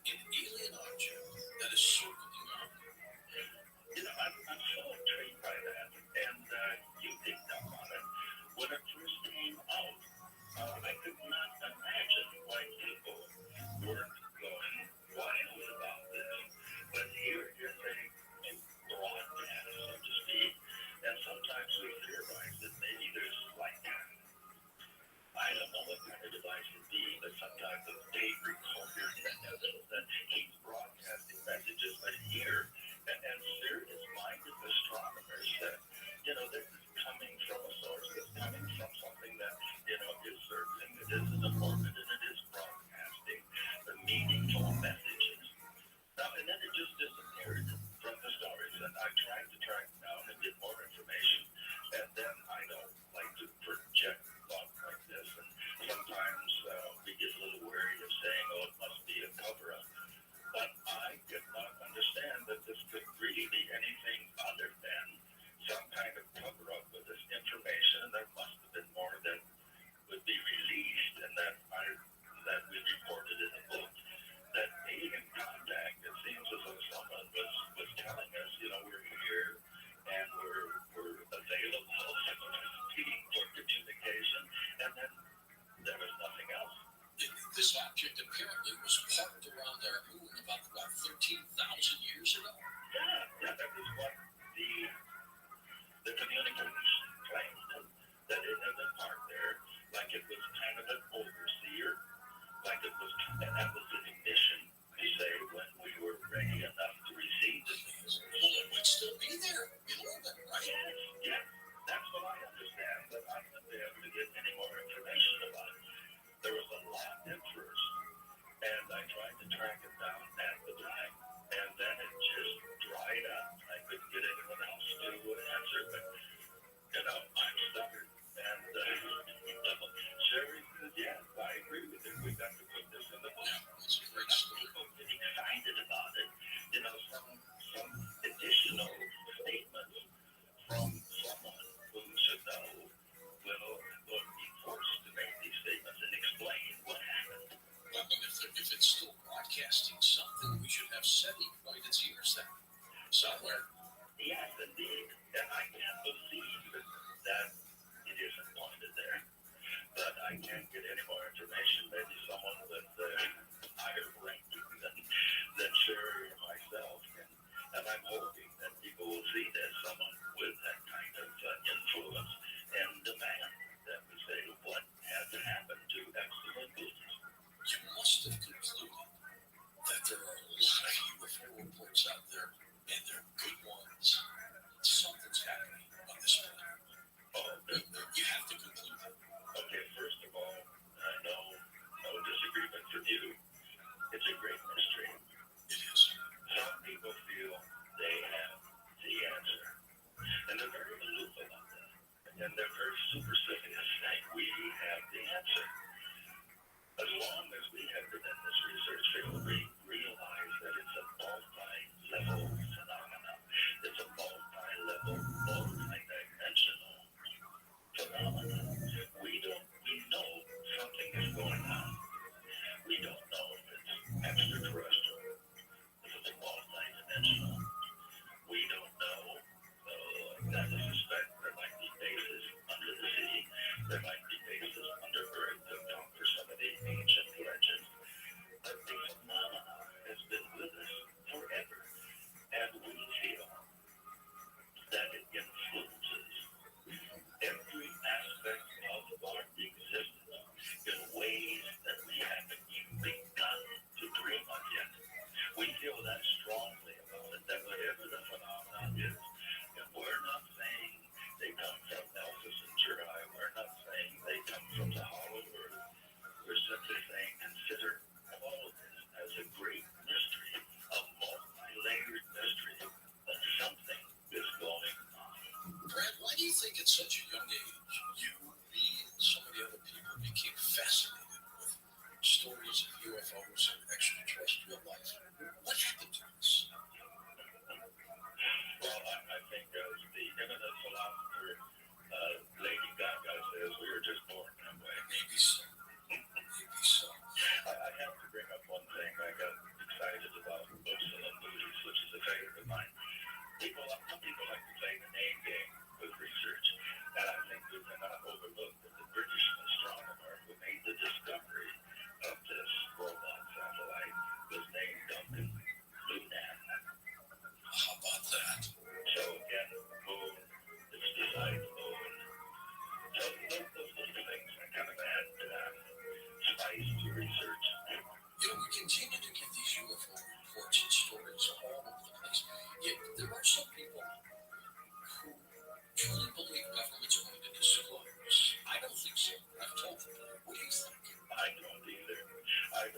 an alien object that is circling on. I'm so intrigued by that, and you picked up on it. When it first came out, I could not imagine why people weren't going wild about this. But here is a broadcast, so to speak, and sometimes we theorize that maybe there's like, I don't know what kind of device it be, but some type of tape recorder that keeps broadcasting messages. But here, and serious-minded astronomers that, this is coming from a source, it's coming from something that, is circling, it is in orbit, and it is broadcasting the meaningful messages. Now, and then it just disappeared from the stories, and I tried to track down and get more information, and then I don't like to project thoughts like this, and sometimes we get a little wary of saying, it must be a cover-up. But I could not understand that this could really be anything other than some kind of cover-up with this information. There must have been more that would be released, and that we reported in the book. That alien contact, it seems as though someone was telling us, we're here and we're available for communication, and then there was nothing else. This object apparently was parked around our moon about 13,000 years ago. Yeah, that was what the communicators claimed, that it had been parked there, like it was kind of an overseer, like it was, and that was the ignition to say when we were ready enough to receive it. Well, it would still be there in orbit, right? Yes, that's what I understand, but I haven't been able to get any more information about it. There was a lot at first, and I tried to track it down at the time, and then it just dried up. I couldn't get anyone else to answer, but, I'm stubborn, and Sherry says, yes, I agree with you. We've got to put this in the book. Yeah, it's a great story. People get excited about it. Some additional statements from someone who should know will be forced to make these statements and explain what happened. Well, if it's still broadcasting something, we should have SETI point its ears there somewhere. Yes, indeed. And I can't believe that it isn't pointed there. But I can't get any more information. Maybe someone with higher ranking than Sherry or myself can. And I'm hoping that people will see that someone with that kind of influence and demand that we say what has happened to excellent business. You must have concluded that there are a lot of UFO reports out there, and they're good ones. Something's happening on this planet. You have to conclude that. Okay, first of all, no disagreement from you. It's a great mystery. such a young age, you, me, and so many other people became fascinated with stories of UFOs and extraterrestrial life. What happened to us? Well, I think as the eminent philosopher Lady Gaga says, we were just born that way. Maybe so. Maybe so. I have to bring up one thing. I got excited about Upsilon Booties, which is a favorite of mine. Some people like to play the name game with research, and I think we cannot overlook that the British astronomer who made the discovery of this robot satellite was named Duncan Lunan. How about that? So again, moon, it's beside the moon. So those little things that kind of add spice to research. You know, we continue to get these UFO reports and stories all over the place. Yet there are some people who truly believe government's going to disclose. I don't think so. I've told them that. What do you think? I don't either. I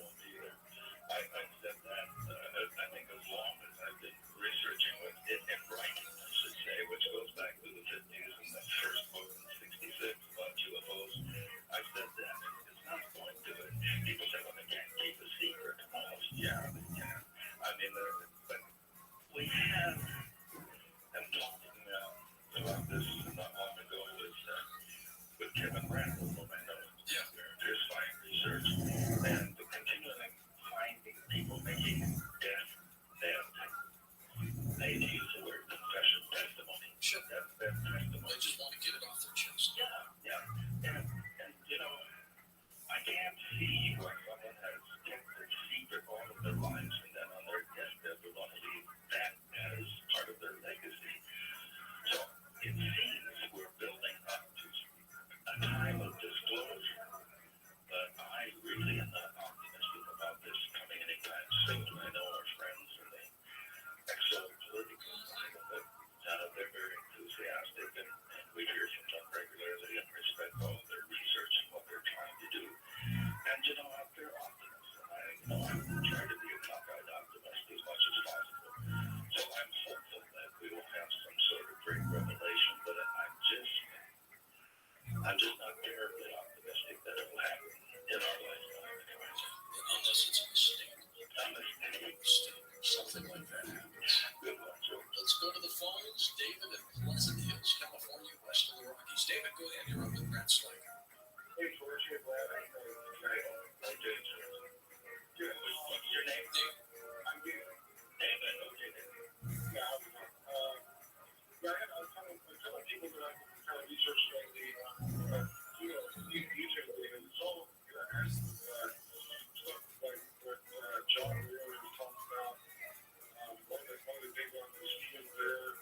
said that. I think as long as I've been researching with it and writing, I should say, which goes back to the 50s and the first book in 66 about UFOs, I said that. It's not going to it. People say, well, they can't keep a secret. Almost, yeah, they can. I mean, but we have, and talking about this not long ago with Kevin Randall, whom I know, there's fine research, and continually finding people making death. They use the word confession, testimony. Sure. That's testimony. They just want to get it off their chest. Yeah. And you know, I can't see where someone has kept their secret all of their lives, and then on their deathbed they want to leave that as part of their legacy. So it seems we're building up to a time of disclosure, but I really am not optimistic about this coming anytime soon. I know our friends in the exo-political side of it, they're very enthusiastic, and we hear from them regularly and respect all of their research and what they're trying to do. And you know, they're optimists, and I try to be a cockeyed optimist as much as possible. So I'm hopeful that we will have some sort of great revelation, but I'm just not terribly optimistic that it will happen in our lifetime. Unless it's a mistake. Something like that happens. Good one, Joe. Let's go to the phones. David in Pleasant Hills, California, west of the Rockies. David, go ahead. You're up with Brent Slager. Hey, George. Hey, Brad. How you doing? Okay. Good. What's your name? David. I'm David. David. Okay, David. Yeah, I was telling people that I'm kind of researching lately, YouTube, and it's all stuff like what John really was talking about. One of the big ones was Stephen Bear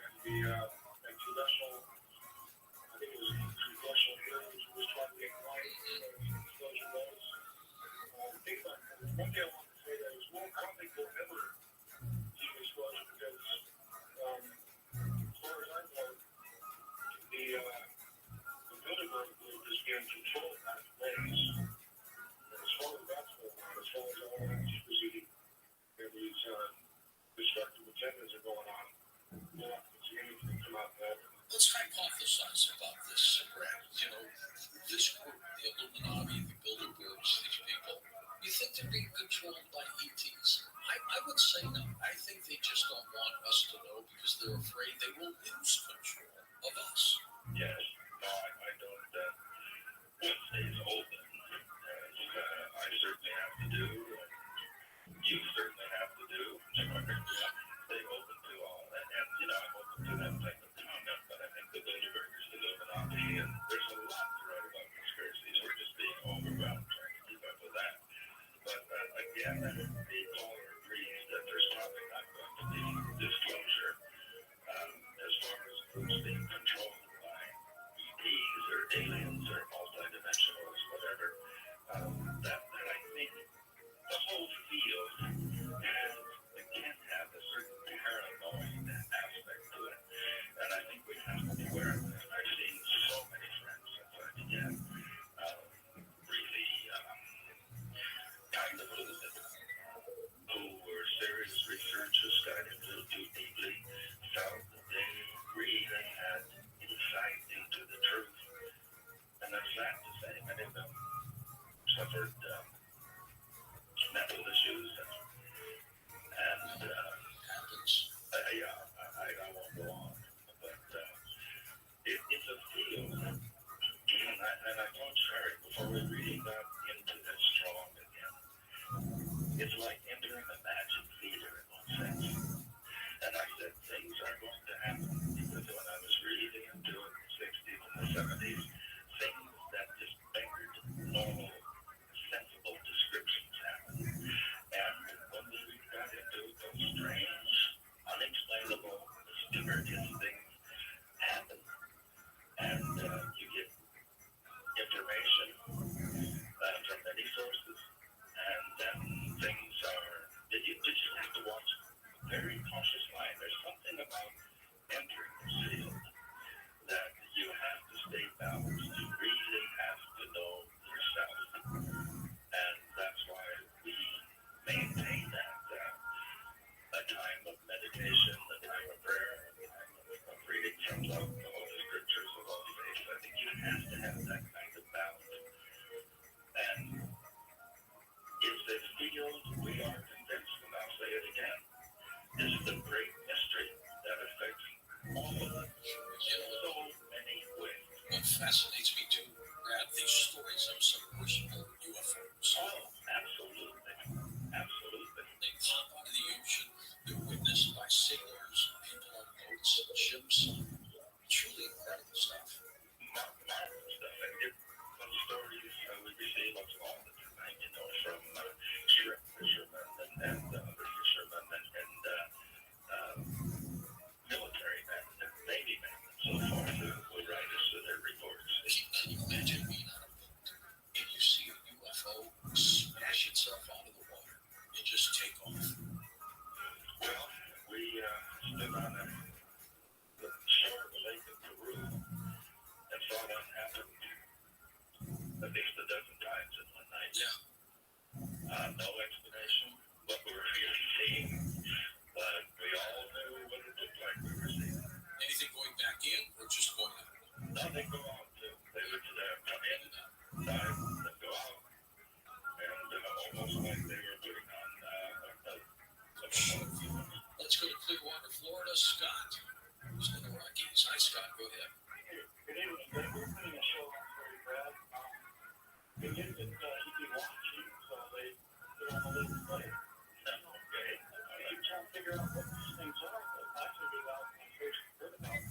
and the congressional, I think it was congressional hearings who was trying to get quiet disclosure laws. Things like that. One thing I want to say that is, well, I don't think we'll ever see disclosure because, as far as I know, the Bilderberg group is being controlled by the ways. And as far as that's going on, as far as all that's proceeding, and these destructive agendas are going on, we'll have to see anything come out of that. Let's hypothesize about this, Brad. You know, this group, the Illuminati, the Bilderbergs, these people, you think they're being controlled by ETs? I would say no. I think they just don't want us to know because they're afraid they will lose control of us. Yes. No, I don't. It stays open, as I certainly have to do, and you certainly have to do. Stay open to all that. And, you know, I'm open to that type of comment, but I think the Bilderbergers, the Illuminati, and there's a lot to write about conspiracies. We're just being overwhelmed trying to keep up with that. But, again, the caller agrees that there's probably not going to be disclosure as far as groups being controlled by ETs or aliens or multidimensionals, whatever. That I think the whole field can have a certain paranoid aspect to it. And I think we have to be aware of that. I've seen so many friends since I began really kind of lose it, who were serious researchers, got into it too deeply, felt that they really had insight Divergent things happen, and you get information from many sources, and then things are. You just have to watch a very cautious mind. There's something about entering the field that you have to stay balanced. You really have to know yourself, and that's why we maintain that a time of meditation, a time of prayer, a time of reading from the Holy Scriptures of all faiths. I think you have to have that kind of balance. And it's the field we are convinced, and I'll say it again, is the great mystery that affects all of us in so many ways. What fascinates me too, Brad, these stories of submersible UFOs. Oh, absolutely. Absolutely. They pop out of the ocean, they're witnessed by sailors, people on boats and ships. Truly incredible stuff. Marvelous stuff. And some stories we receive all the time, from shrimp fishermen and other fishermen and military men and Navy men and so forth who write us their reports. Can you imagine being on a boat and you see a UFO smash itself out of the water and just take off? Well, we stood on the shore of a lake in Peru and saw one happen at least a dozen times in one night. Yeah. No explanation what we were really seeing, but we all knew what it looked like we were seeing. Anything going back in or just going out? Nothing go out too. They would come in, dive, then go out, and almost like they were putting on Let's go to Clearwater, Florida. Scott, who's in the Rockies. Hi, Scott. Go ahead. Good evening. We're putting a show on for you, Brad. We get that he'd be watching, so they put on a little play. Okay. I'm trying to figure out what these things are, but I figured out when I first heard about,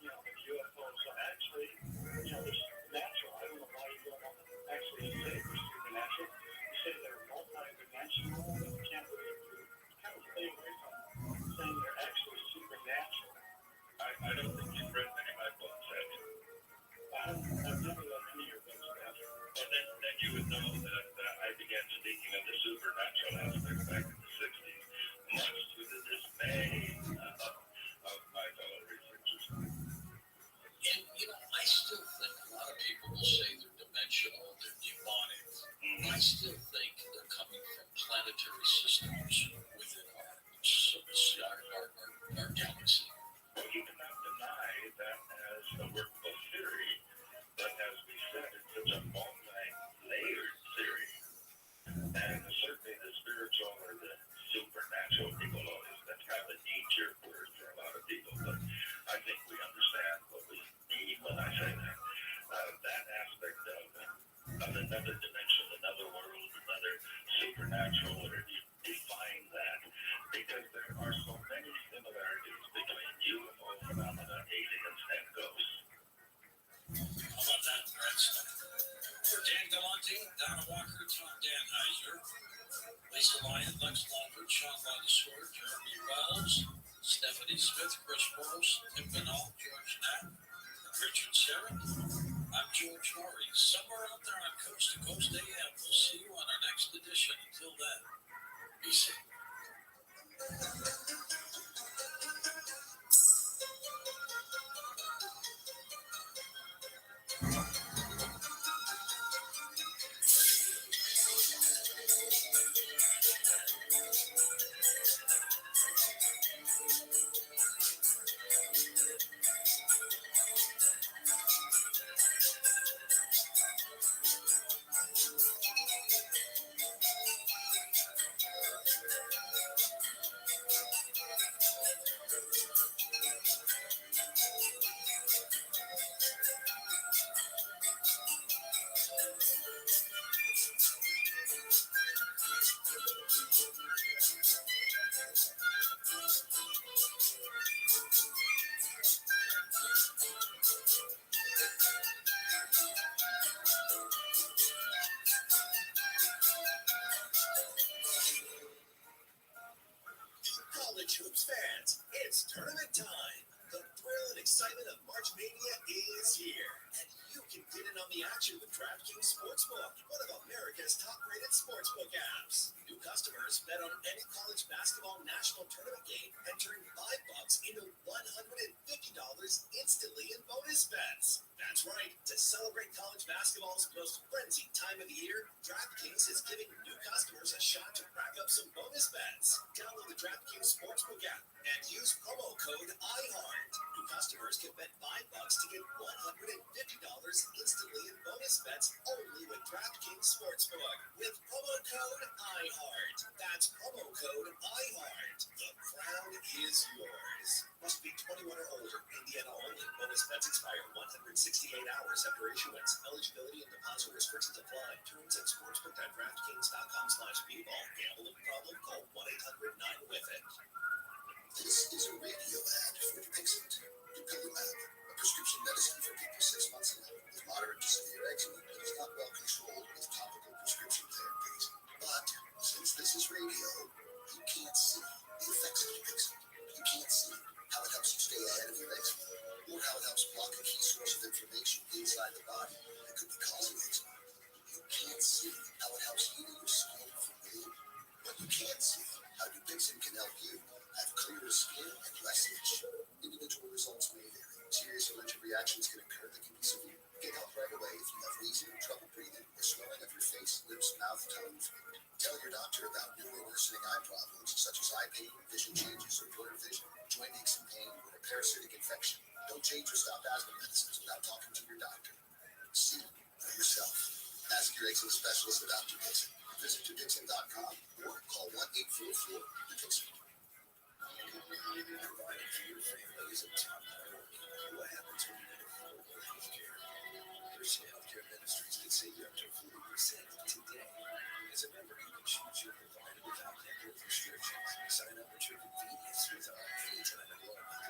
the UFOs. So actually, they're supernatural. I don't know why you don't want to actually say they're supernatural. You say they're multi-dimensional, but you can't really kind of stay away from saying they're actually supernatural. I don't think you've read many of my books, have you? I've never read any of your books, Brad. Well, then you would know that I began speaking of the supernatural aspect back in the 60s, much to the dismay of my fellow researchers. And, I still think a lot of people will say they're dimensional, they're demonic. I still think they're coming from planetary systems within our galaxy. Well, you cannot deny that as a workable theory, but as we said, it's such a multi-layered theory. And certainly the spiritual or the supernatural, people always, that's kind of a knee-jerk word for a lot of people, but I think we understand what we mean when I say that. That aspect of another dimension, another world, another supernatural, whatever you define that, because there are so many similarities between UFO phenomena, aliens, and ghosts. How about that, Brad? For Dan Galante, Donna Walker, Tom Danheiser, Lisa Lyon, Lex Longford, Sean Landesor, Jeremy Wells, Stephanie Smith, Chris Morris, Tim Benall, George Knapp, Richard Serra. I'm George Norrie. Somewhere out there on Coast to Coast AM. We'll see you on our next edition. Until then, be safe. College hoops fans, it's tournament time. The thrill and excitement of March Mania is here, and you can get in on the action with DraftKings Sportsbook, one of America's top-rated sportsbook apps. New customers bet on any college basketball national tournament game and turn $5 into $150 instantly in bonus bets. That's right. To celebrate college basketball's most frenzied time of the year, DraftKings is giving new customers a shot to rack up some bonus bets. Download the DraftKings Sportsbook app and use promo code IHEART. New customers can bet $5 to get $150 instantly in bonus bets only with DraftKings Sportsbook with promo code IHEART. That's promo code IHEART. The crown is yours. Must be 21 or older. Indiana only. Bonus bets expire 168 hours after issuance. Eligibility and deposit restrictions apply. Terms at sportsbook.draftkings.com/bball. Gambling problem? Call 1-800-9-WITH-IT. This is a radio ad for Dupixent. Dupilumab, a prescription medicine for people 6 months and up with moderate to severe eczema that is not well controlled with topical prescription therapies. But since this is radio, you can't see the effects of Dupixent. You can't see how it helps you stay ahead of your eczema, or how it helps block a key source of inflammation inside the body that could be causing eczema. You can't see how it helps heal your skin from within, but you can see how Dupixent can help you have clearer skin and less itch. Individual results may vary. Serious allergic reactions can occur that can be severe. Get help right away if you have wheezing, trouble breathing, or swelling of your face, lips, mouth, tongue, and throat. Tell your doctor about new or worsening eye problems such as eye pain, vision changes, or blurred vision, joint aches and pain, or a parasitic infection. Don't change or stop asthma medicines without talking to your doctor. See for yourself. Ask your eczema specialist about Dupixent. Visit Dupixent.com or call 1-844-DUPIXENT. Providing for your family is a top priority. What happens when you need affordable health care? Christian Healthcare Ministries can save you up to 40% today. As a member, you can choose your provider without network restrictions. Sign up at your convenience with our anytime enrollment.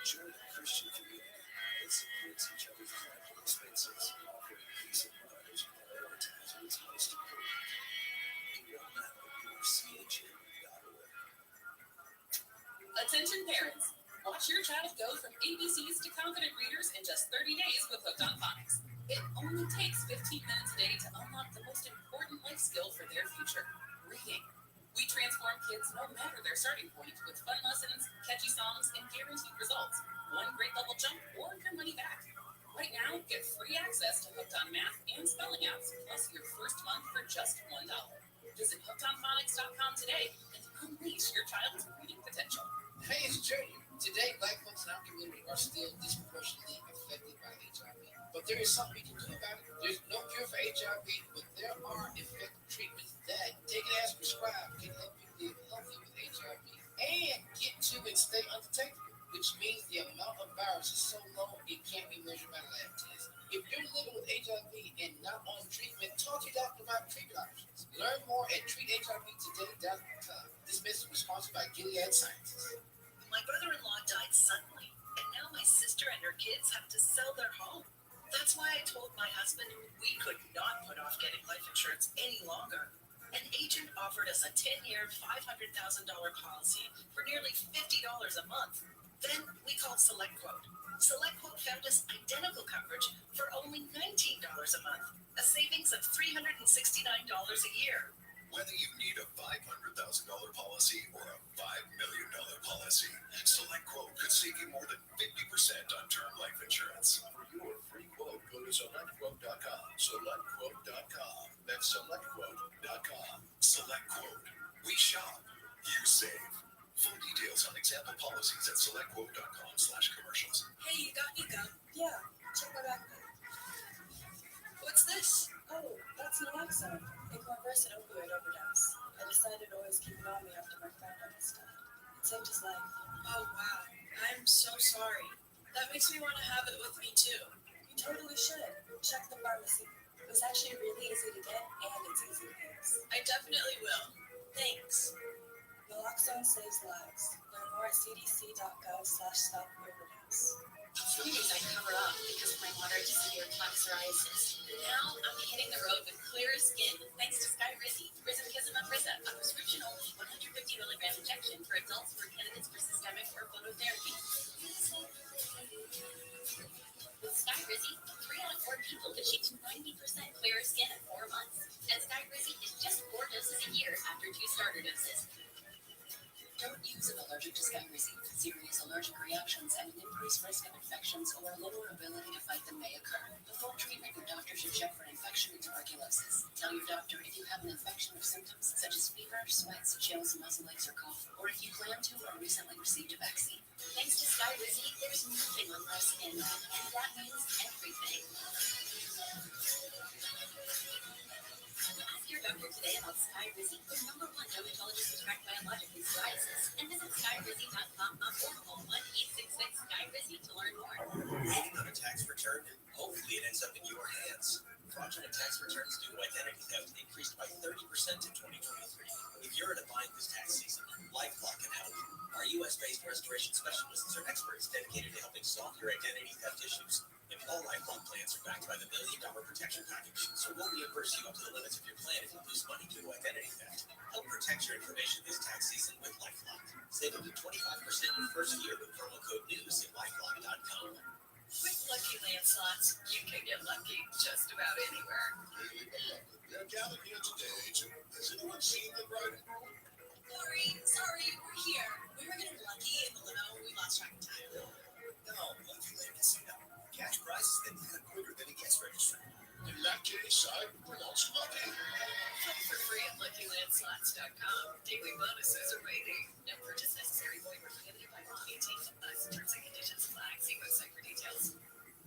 Join a Christian community that supports each other's medical expenses, offering peace of mind as you prioritize what's most important. Enroll now at yourchn.org. Attention parents, watch your child go from ABCs to confident readers in just 30 days with Hooked on Phonics. It only takes 15 minutes a day to unlock the most important life skill for their future, reading. We transform kids no matter their starting point with fun lessons, catchy songs, and guaranteed results. One grade level jump or your money back. Right now, get free access to Hooked on Math and Spelling apps, plus your first month for just $1. Visit hookedonphonics.com today and unleash your child's reading potential. Hey, it's Junior. Today, Black folks in our community are still disproportionately affected by HIV. But there is something we can do about it. There's no cure for HIV, but there are effective treatments that, taken as prescribed, can help you live healthy with HIV and get to and stay undetectable, which means the amount of virus is so low it can't be measured by lab tests. If you're living with HIV and not on treatment, talk to your doctor about treatment options. Learn more at treathivtoday.com. This message was sponsored by Gilead Sciences. My brother-in-law died suddenly, and now my sister and her kids have to sell their home. That's why I told my husband we could not put off getting life insurance any longer. An agent offered us a 10-year, $500,000 policy for nearly $50 a month. Then we called SelectQuote. SelectQuote found us identical coverage for only $19 a month, a savings of $369 a year. Whether you need a $500,000 policy or a $5 million policy, SelectQuote could save you more than 50% on term life insurance. For your free quote, go to SelectQuote.com. SelectQuote.com. That's SelectQuote.com. SelectQuote. We shop. You save. Full details on example policies at SelectQuote.com/commercials. Hey, you got any gum? Yeah, check my backpack. What's this? Oh, that's naloxone. It can reverse an opioid overdose. I decided to always keep it on me after my friend almost died. It saved his life. Oh, wow. I'm so sorry. That makes me want to have it with me, too. You totally should. Check the pharmacy. It was actually really easy to get, and it's easy to use. I definitely will. Thanks. Naloxone saves lives. Learn more at cdc.gov/stop-overdose. Some days I cover up because of my moderate to severe plaque psoriasis. Now I'm hitting the road with clearer skin thanks to Skyrizi, Risankizumab Risa, a prescription-only 150 milligram injection for adults who are candidates phototherapy. With Sky Rizzy, 3 out of 4 people achieve 90% clearer skin in 4 months. And Sky Rizzy is just 4 doses a year after 2 starter doses. Don't use if allergic to Sky Rizzy. Serious allergic reactions and an increased risk of infections or a lower ability to fight them may occur. Before treatment, your doctor should check for an infection and tuberculosis. Tell your doctor if you have an infection or symptoms such as fever, sweats, chills, muscle aches, or cough, or if you plan to or recently received a vaccine. Thanks to Sky Rizzy, there's nothing on my skin, and that means everything. Ask your doctor today about Sky Rizzy, the #1 dermatologist prescribed biologic in psoriasis, and visit skyrizzy.com or call 1-866-SKY-RIZZY to learn more. Waiting on a tax return? Hopefully it ends up in your hands. Fraudulent tax returns due to identity theft increased by 30% in 2023. If you're in a bind this tax season, LifeLock can help. Our U.S.-based restoration specialists are experts dedicated to helping solve your identity theft issues. And all LifeLock plans are backed by the $1 million protection package, so we'll reimburse you up to the limits of your plan if you lose money due to identity theft. Help protect your information this tax season with LifeLock. Save up to 25% your first year with promo code NEWS at LifeLock.com. With Lucky Land Slots, you can get lucky just about anywhere. They're gathered here today to... Has anyone seen the bride? Sorry, we're here. We were getting lucky in the limo. We lost track of time. No, Lucky Land Casino. Cash prizes that come quicker than a guest registry. In that case, I pronounce lucky. Play for free at LuckyLandSlots.com. Daily bonuses are waiting. No purchase necessary. Void where prohibited by law. 18+. Terms and conditions apply. See website for details.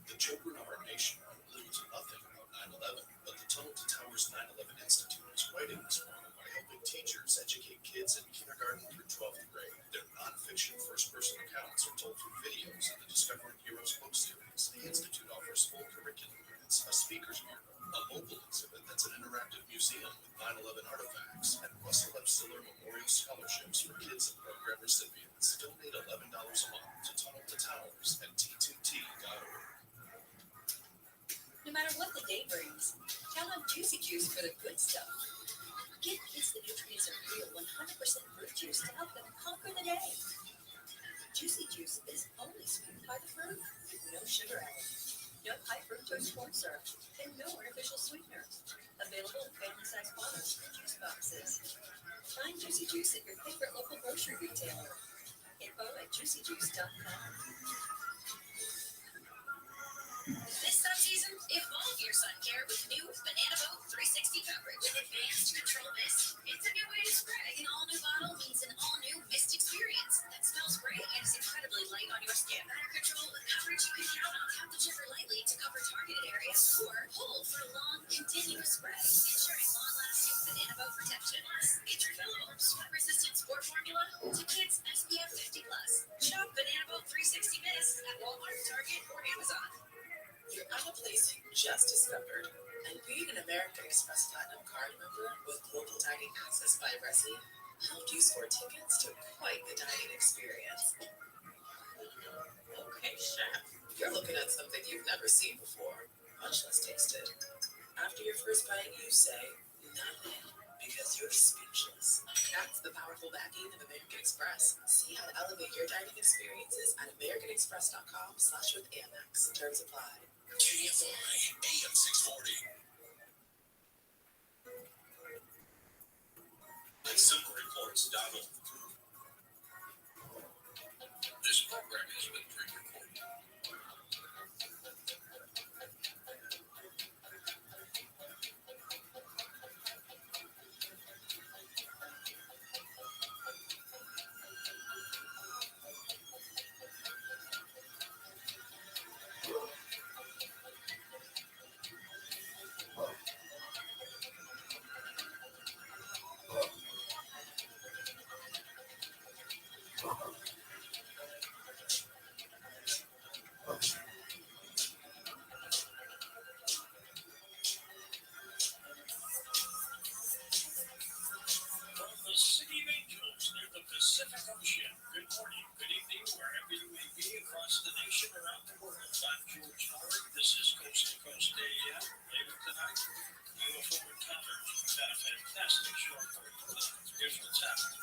The children of our nation are little to nothing about 9/11, but the Tunnel to Towers 9/11 Institute is writing this morning by helping teachers educate kids in kindergarten through 12th grade. Their nonfiction first-person accounts are told through videos in the Discovering Heroes book series. The Institute offers full curriculum units, a speaker's marker, a mobile exhibit that's an interactive museum with 9/11 artifacts, and Russell F. Stiller Memorial Scholarships for kids and program recipients. Donate $11 a month to Tunnel to Towers at T2T.org. No matter what the day brings, count on Juicy Juice for the good stuff. Give kids the nutrients of real 100% fruit juice to help them conquer the day. Juicy Juice is only sweetened by the fruit, with no sugar added, no high fructose corn syrup, and no artificial sweeteners. Available in family-sized bottles and juice boxes. Find Juicy Juice at your favorite local grocery retailer. Info at juicyjuice.com. This sun season, evolve your sun care with new Banana Boat 360 coverage. With advanced control mist, it's a new way to spray. An all-new bottle means an all-new mist experience that smells great and is incredibly light on your skin. Better control with coverage you can count on. Tap the trigger lightly to cover targeted areas or hold for a long, continuous spray, ensuring long-lasting Banana Boat protection. Plus, it's refillable, sweat-resistant sport formula to kids SPF 50+. Shop Banana Boat 360 Mist at Walmart, Target, or Amazon. You're at a place you just discovered, and being an American Express Platinum card member with global dining access by Resi helped you score tickets to quite the dining experience. Okay, chef, you're looking at something you've never seen before, much less tasted. After your first bite, you say nothing because you're speechless. That's the powerful backing of American Express. See how to elevate your dining experiences at americanexpress.com/with-Amex. Terms apply. KFI AM 640. At simplereports.org. This program has been pre-recorded. Pacific Ocean. Good morning, good evening, wherever you may be across the nation, around the world. I'm George Howard. This is Coast to Coast AM. Later tonight, UFO Encounters. We've got a fantastic show for you. Here's what's happening.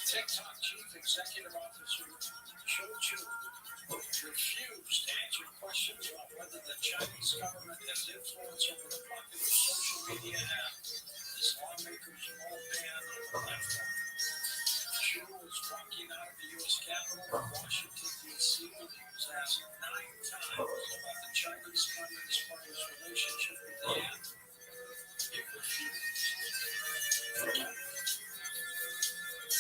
TikTok Chief Executive Officer Zhou Chu refused to answer questions about whether the Chinese government has influence over the popular social media app as lawmakers all ban on the platform. Chu was walking out of the U.S. Capitol in Washington, D.C. when he was asked 9 times about the Chinese Communist Party's relationship with the app. He refused. A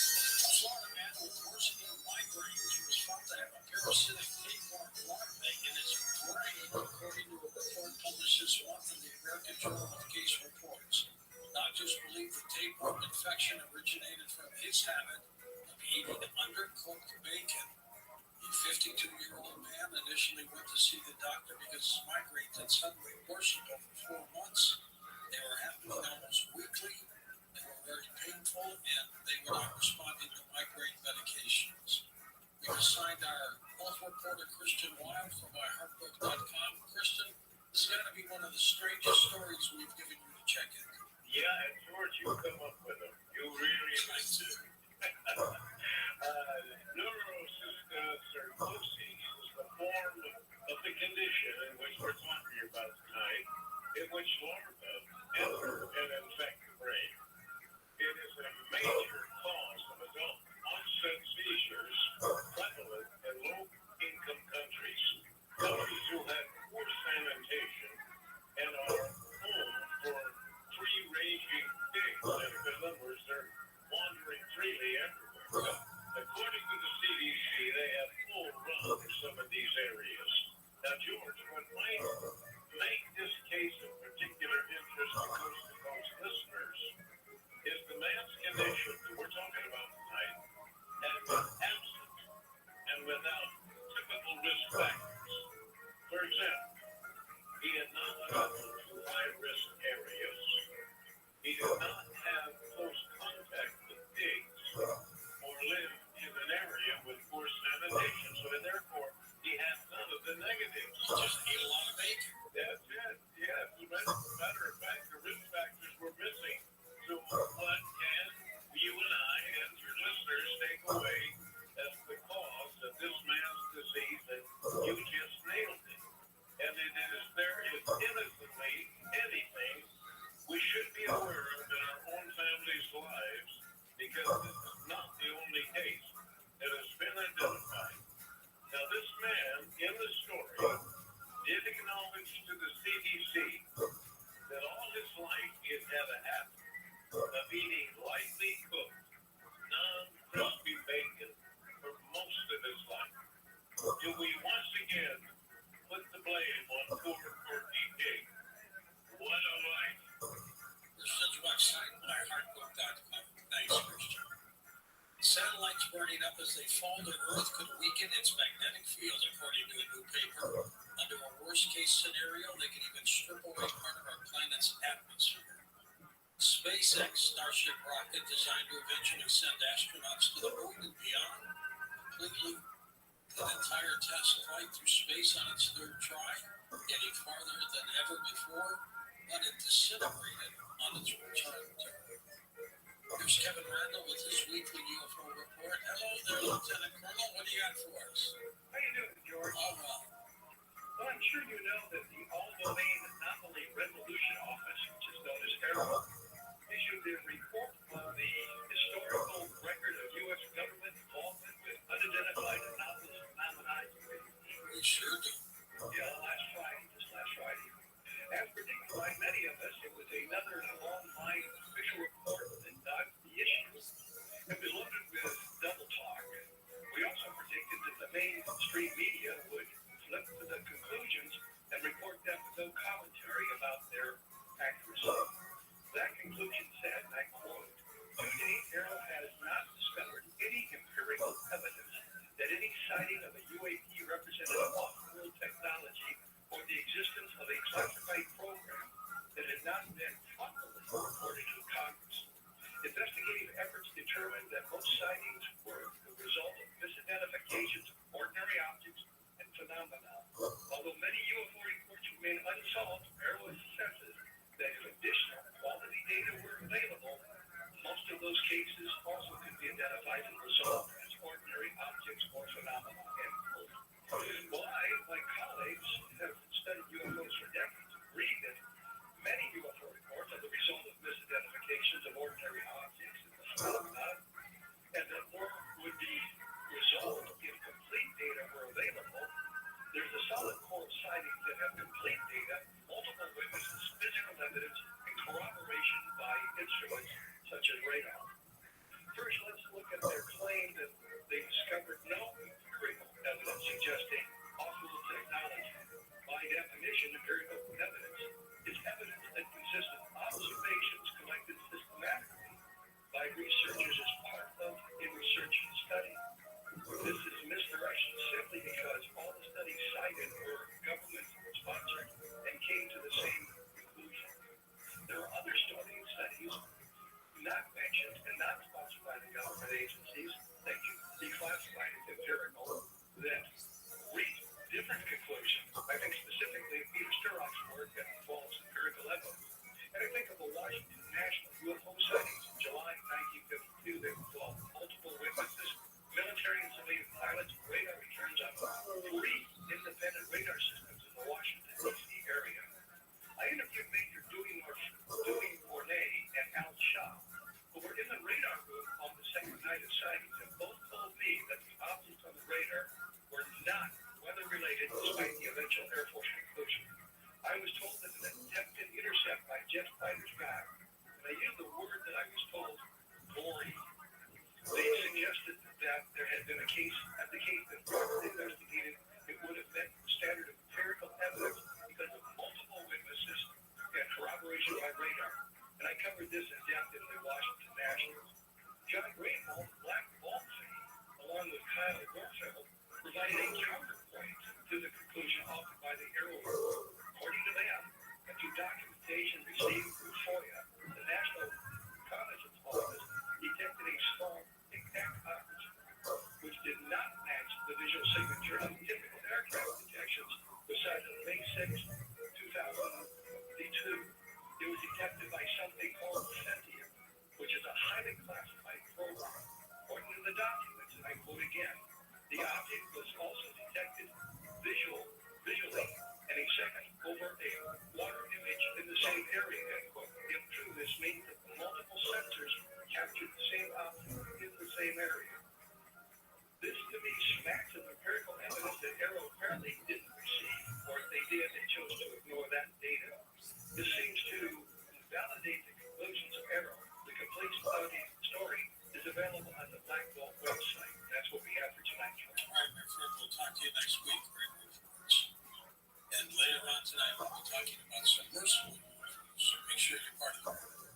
Florida man with worsening migraines who was found to have a parasitic tapeworm larvae in his brain, according to a report published this month in the American Journal of Case Reports. Doctors believe the tapeworm infection originated from his habit of eating undercooked bacon. The 52-year-old man initially went to see the doctor because his migraines had suddenly worsened over 4 months. They were happening almost weekly. They were very painful, and they were not responding to migraine medications. We've assigned our health reporter, Christian Wild, from myheartbook.com. Christian, this has got to be one of the strangest stories we've given you to check into. Yeah, and George, you come up with them. You really like to. Neurocysticercosis is the form of the condition in which we're talking about tonight, in which larvae enter and infect the brain. It is a major cause of adult onset seizures prevalent in low-income countries who have poor sanitation and are home for free-ranging pigs. In other words, they're wandering freely everywhere. According to the CDC, they have full run for some of these areas. Now, George, what might make this case of particular interest to coast-to-coast listeners is the man's condition that we're talking about tonight has been absent and without typical risk factors. For example, he had not traveled to high-risk areas. He did not have close contact with pigs or live in an area with poor sanitation. So therefore, he had none of the negatives. Just ate a lot of bacon. That's it. Yeah, as a matter of fact, the risk factors were missing. So what can you and I and your listeners take away as the cause of this man's disease? And you just nailed it. And there is innocently anything we should be aware of in our own families' lives, because this is not the only case that has been identified. Now, this man in the story did acknowledge to the CDC that all his life he had had a habit of eating lightly cooked, non-crispy bacon for most of his life. Do we once again put the blame on poor Courtney King? What a life! Christian's website, myheartbook.com. Thanks, Christian. Satellites burning up as they fall to Earth could weaken its magnetic field, according to a new paper. Under a worst-case scenario, they could even strip away part of our planet's atmosphere. SpaceX Starship rocket, designed to eventually send astronauts to the moon and beyond, completely an entire test flight through space on its third try, getting farther than ever before, but it disintegrated on its return to Earth. Here's Kevin Randall with his weekly UFO report. Hello there, Lieutenant Colonel. What do you got for us? How you doing, George? All right. Well, I'm sure you know that the All-Domain Anomaly Resolution Office, which is known as ARROW, issued a report on the historical record of U.S. government involvement with unidentified anomalous phenomena. We sure do. Yeah, just last Friday. As predicted by many of us, it was another long line official report that dodged the issue. It was loaded with double talk. We also predicted that the mainstream media would flip to the conclusions and report them with no commentary about their accuracy. That conclusion said, and I quote, that there had been a case, had the case been properly investigated, it would have met the standard of empirical evidence because of multiple witnesses and corroboration by radar. And I covered this in depth in the Washington National. John Greenwald, Black Ball fame, along with Kyle Rothschild, provided a counterpoint to the conclusion offered by the Arrow Report. According to them, and through documentation received through FOIA, the National Reconnaissance Office detected a strong tic-tac operative, which did not match the visual signature of typical aircraft detections, which as of May 6, 2022, it was detected by something called Sentium, which is a highly classified program. According to the documents, and I quote again, the object was also detected visually and a second over a water image in the same area, end quote. If true, this means that multiple sensors captured the same object in the same area. This to me smacks of empirical evidence that Arrow apparently didn't receive, or if they did, they chose to ignore that data. This seems to validate the conclusions of Arrow. The complete story is available on the Black Bolt website. That's what we have for tonight. All right, my friend, we'll talk to you next week. Great reports. And later on tonight, we'll be talking about submersible UFOs, so make sure you're part of the group.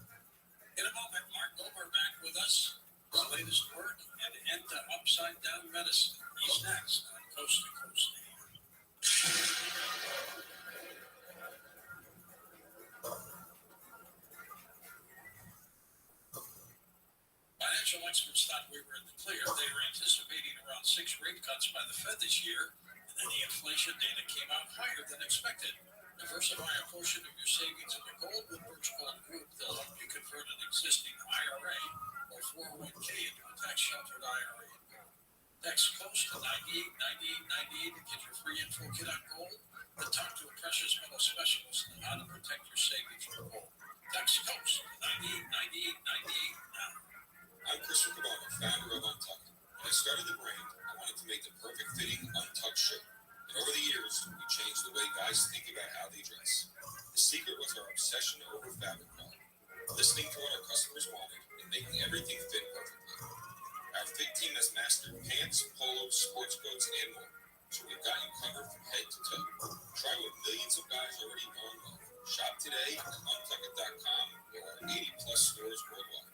In a moment, Mark Goldberg back with us, his latest work, and into Upside Down Medicine. He's next on Coast to Coast AM. Financial experts thought we were in the clear. They were anticipating around 6 rate cuts by the Fed this year, and then the inflation data came out higher than expected. Diversify a portion of your savings into gold with Birch Gold Group. They'll help you convert an existing IRA or 401k into a tax-sheltered IRA in gold. Text COAST to 989898 to get your free info kit on gold, and talk to a precious metal specialist on how to protect your savings from gold. Text COAST to 989898 now. I'm Christopher Cabana, founder of Untucked. When I started the brand, I wanted to make the perfect fitting Untucked shirt. And over the years, we changed the way guys think about how they dress. The secret was our obsession over fabric quality, listening to what our customers wanted and making everything fit perfectly. Our fit team has mastered pants, polos, sports coats, and more. So we've got you covered from head to toe. Try what millions of guys already know and love. Shop today at untuckit.com or our 80-plus stores worldwide.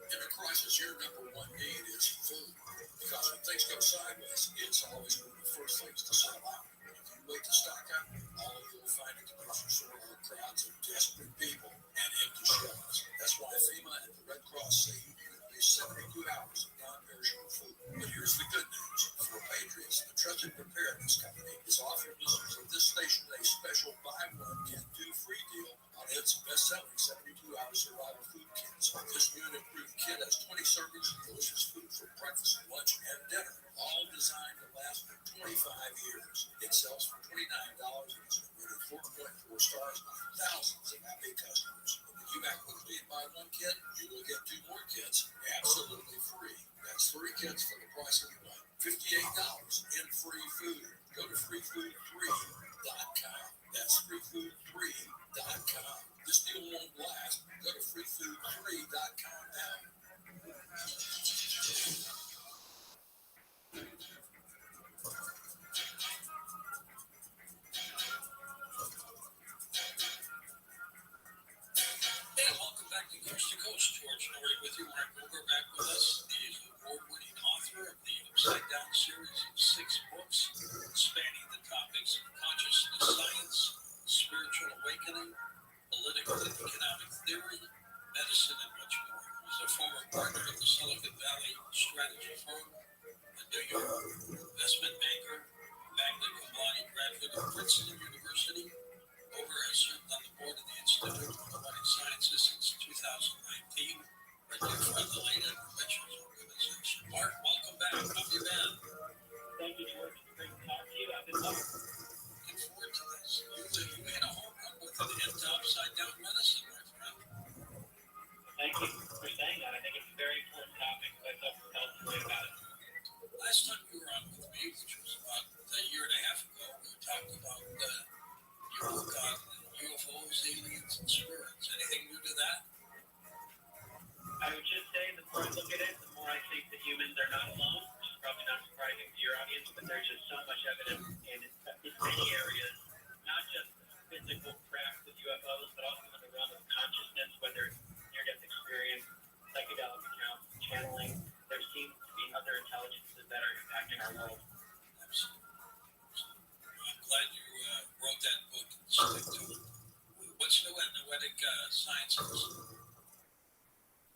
In a crisis, your number one need is food. Because when things go sideways, it's always one of the first things to sell out. And if you wait to stock up, all you'll find at the grocery store are crowds of desperate people and empty shelves. That's why FEMA and the Red Cross say you need at least 72 hours of non-perishable food. But here's the good news. For Patriots, the trusted preparedness company is offering listeners of this station a special buy one, get two free deal on its best-selling 72-hour survival food kits. This new and improved kit has 20 servings of delicious food for breakfast, lunch, and dinner, all designed to last for 25 years. It sells for $29 and is rated 4.4 stars by thousands of happy customers. When you act quickly and buy one kit, you will get 2 more kits absolutely free. That's 3 kits for the price of one. $58 in free food. Go to freefood3.com. That's freefood3.com. This deal won't last. Go to freefood3.com now. And welcome back to Coast. George Norrie with you. Mark Goldberg back with us, the award-winning author of the Upside Down series of 6 books spanning the topics of consciousness science, spiritual awakening, political and economic theory, medicine, and much more. He's a former partner at the Silicon Valley Strategy Firm, a New York investment banker, magna cum laude graduate of Princeton University, has served on the board of the Institute of Applied Sciences since 2019, a dear friend of the late Edward Mitchell's organization. Mark, welcome back. How have you been? Thank you, George. Great to talk to you. I've been well. Looking forward to this. You made a home run with an into upside down medicine, my friend. Thank you for saying that. I think it's a very important topic. I felt compelled to write about it. Last time you were on with me, which was about a year and a half ago, we talked about your book on UFOs, aliens, and spirits. Anything new to that? I would just say the more I look at it, the more I think that humans are not alone. many areas, not just physical craft with UFOs, but also in the realm of consciousness, whether it's near-death experience, psychedelic accounts, channeling. There seems to be other intelligences that are impacting our world. I'm glad you wrote that book and stick to it. What's new at Noetic Sciences?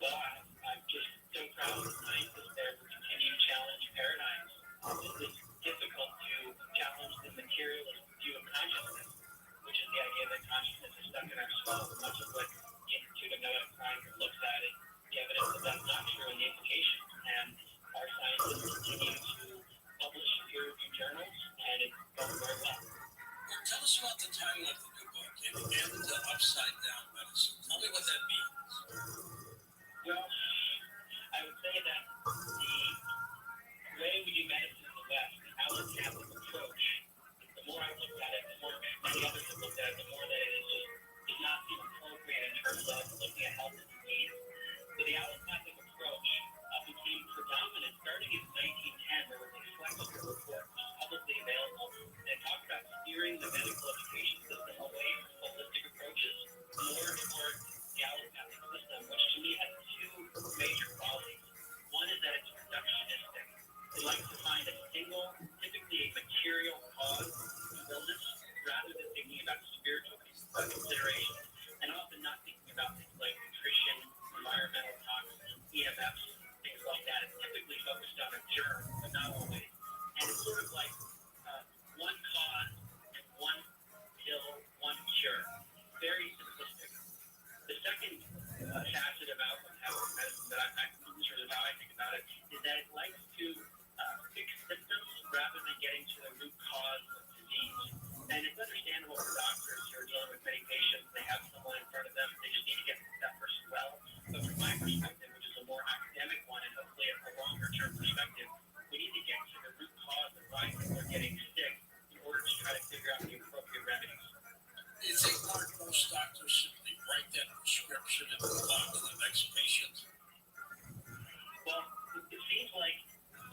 Well, I'm just so proud of the scientists there who continue to challenge paradigms. It's difficult to challenge the materialist view of consciousness, which is the idea that consciousness is stuck in our skull. Much of what the Institute of Noetic Sciences looks at is the evidence that that's not true and the implications. And our scientists continue to publish in peer-reviewed journals, and it's going very well. Well, tell us about the title of the new book, and the Upside Down Medicine. Tell me what that means. Well, I would say that the way we do medicine in the West, the allopathic approach, the more I've looked at it, the more many others have looked at it, the more that it does not seem appropriate in terms of looking at health and disease. So the allopathic approach became predominant starting in 1910. There was a Flexner report, which is publicly available, and it talked about steering the medical education system away from holistic approaches more toward the allopathic system, which to me has two major qualities. One is that it's reductionistic. It likes to find a single, typically a material cause of illness, rather than thinking about spiritual considerations, and often not thinking about things like nutrition, environmental toxins, EMFs, things like that. It's typically focused on a germ, but not always. And it's sort of like one cause and one pill, one cure. Very simplistic. The second facet of allopathic medicine that in terms of how I think about it, is that it likes to fix symptoms rather than getting to the root cause of disease. And it's understandable for doctors who are dealing with many patients. They have someone in front of them. They just need to get that person well. But from my perspective, which is a more academic one and hopefully a longer-term perspective, we need to get to the root cause of why people are getting sick in order to try to figure out the appropriate remedies. Do you think, Mark, most doctors simply write that prescription and move on to the next patient? Well, it seems like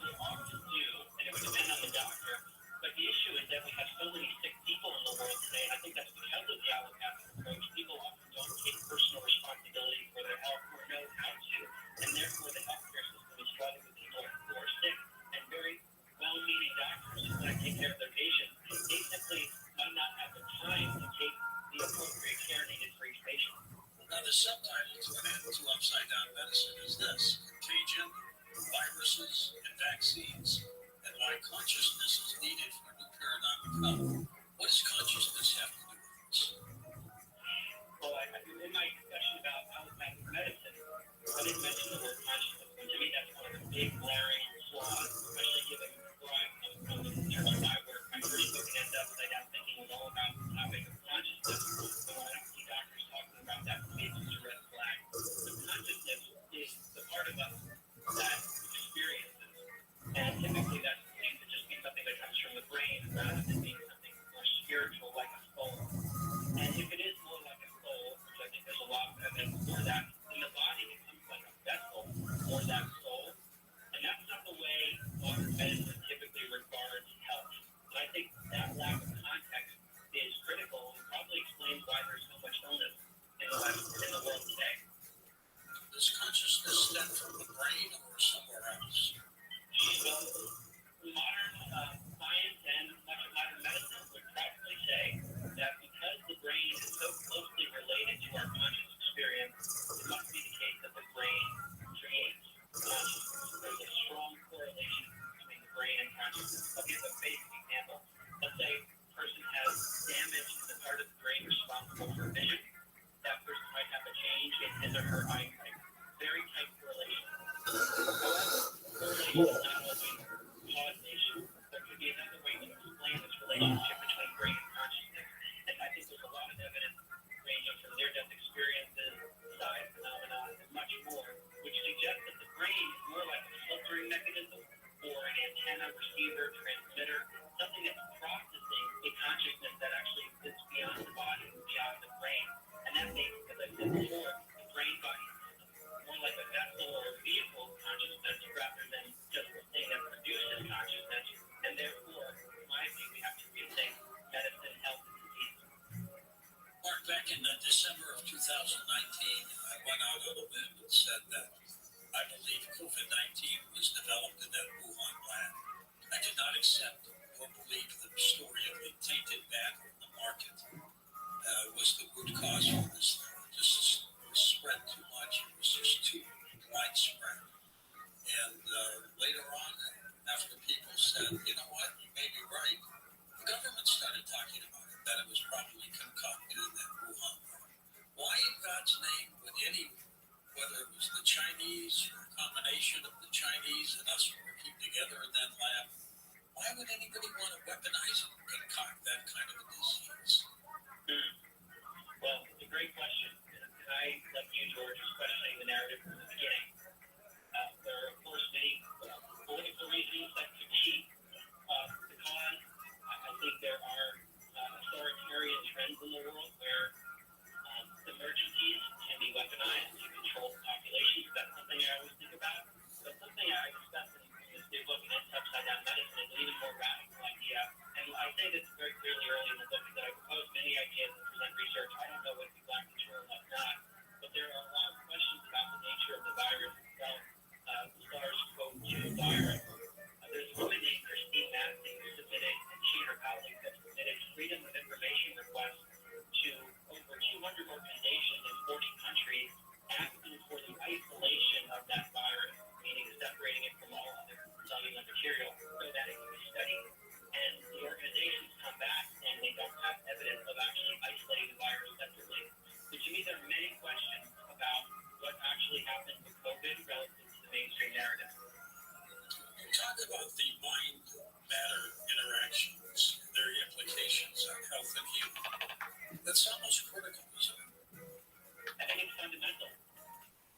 they often do, and it would depend on the doctor. But the issue is that we have so many sick people in the world today, and I think that's because of the allopathic approach. People often don't take personal responsibility for their health or know how to, and therefore the healthcare system is struggling with people who are sick. And very well-meaning doctors who want to take care of their patients, they simply might not have the time to take the appropriate care needed for each patient. Now, the subtitle to an end to Upside Down Medicine is this: Contagion, Viruses, and Vaccines, and Why Consciousness is Needed for a New Paradigm of Health. What does consciousness have to do with this? Well, in my discussion about allopathic medicine, I didn't mention the word consciousness, but to me that's one of the big glaring flaws, especially given where I've come from in terms of my work. My first book, It Ends Upside Down Thinking, was all about the topic of consciousness. And when I don't see doctors talking about that, to me it's just a red flag. The consciousness is the part of us that experiences, and typically that's believed to just be something that comes from the brain rather than being something more spiritual like a soul. And if it is more like a soul, which I think there's a lot of evidence for that, then the body becomes like a vessel for that soul. And that's not the way modern medicine typically regards health. And I think that lack of context is critical and probably explains why there's so much illness in the world today. Does consciousness stem from the brain or somewhere else? Well, modern science and much of modern medicine would probably say that because the brain is so closely related to our conscious experience, it must be the case that the brain creates consciousness. There's a strong correlation between the brain and consciousness. I'll give a basic example. Let's say a person has damage in the part of the brain responsible for vision. That person might have a change in his or her eyesight. Very tight correlation. However, correlation is not always causation. There could be another way to explain this relationship between brain and consciousness. And I think there's a lot of evidence ranging from near-death experiences, psi phenomena, and much more, which suggests that the brain is more like a filtering mechanism or an antenna, receiver, transmitter, something that's processing a consciousness that actually exists beyond the body, beyond the brain. And that makes, as I said before, the brain-body more like a vessel or a vehicle of consciousness rather than just the thing that produces consciousness. And therefore, in my view, we have to rethink said, you know what, you may be right. The government started talking about it, that it was probably concocted in that Wuhan lab. Why in God's name would whether it was the Chinese, or a combination of the Chinese and us working together in that lab, why would anybody want to weaponize and concoct that kind of a disease? Well, it's a great question. And I, like you, George, was questioning the narrative from the beginning. There are, of course, many political reasons that could keep the cause. I think there are authoritarian trends in the world where emergencies can be weaponized to control the population. That's something I always think about. But something I discuss in this new book, and it's Upside Down Medicine, is an even more radical idea. And I say this very clearly early in the book, that I propose many ideas and present research. I don't know what's exactly true and what's not. But there are a lot of questions about the nature of the virus itself, the SARS-CoV-2 virus. There's a woman named Christine Massey who submitted, and she and her colleagues have submitted freedom of information requests to over 200 organizations in 40 countries asking for the isolation of that virus, meaning separating it from all other cellular material so that it can be studied. And the organizations come back and they don't have evidence of actually isolating the virus separately. So to me, there are many questions about what actually happened with COVID relative to the mainstream narrative. Talk about the mind-matter interactions, their implications on health and healing. That's almost critical, isn't it? I think it's fundamental.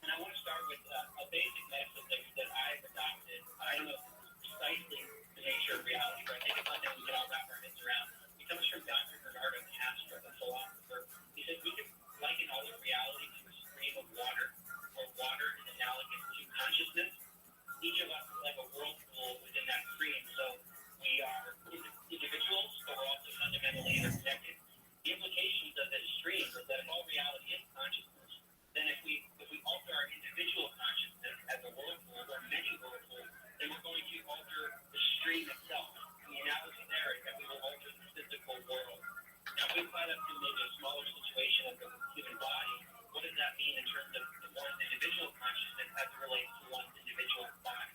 And I want to start with a basic message that I've adopted. I don't know if it's precisely the nature of reality, but I think it's something we can all wrap our heads around. It comes from Dr. Bernardo Castro, a philosopher. He said we could liken all of reality to a stream of water, where water is analogous to consciousness. Each of us is like a whirlpool within that stream. So we are individuals, but we're also fundamentally interconnected. The implications of this stream is that if all reality is consciousness, then if we alter our individual consciousness as a whirlpool or many whirlpools, then we're going to alter the stream itself. And the analogy there is that we will alter the physical world. Now, if we apply that to maybe a smaller situation of the human body, what does that mean in terms of one's individual consciousness as it relates to one's individual body?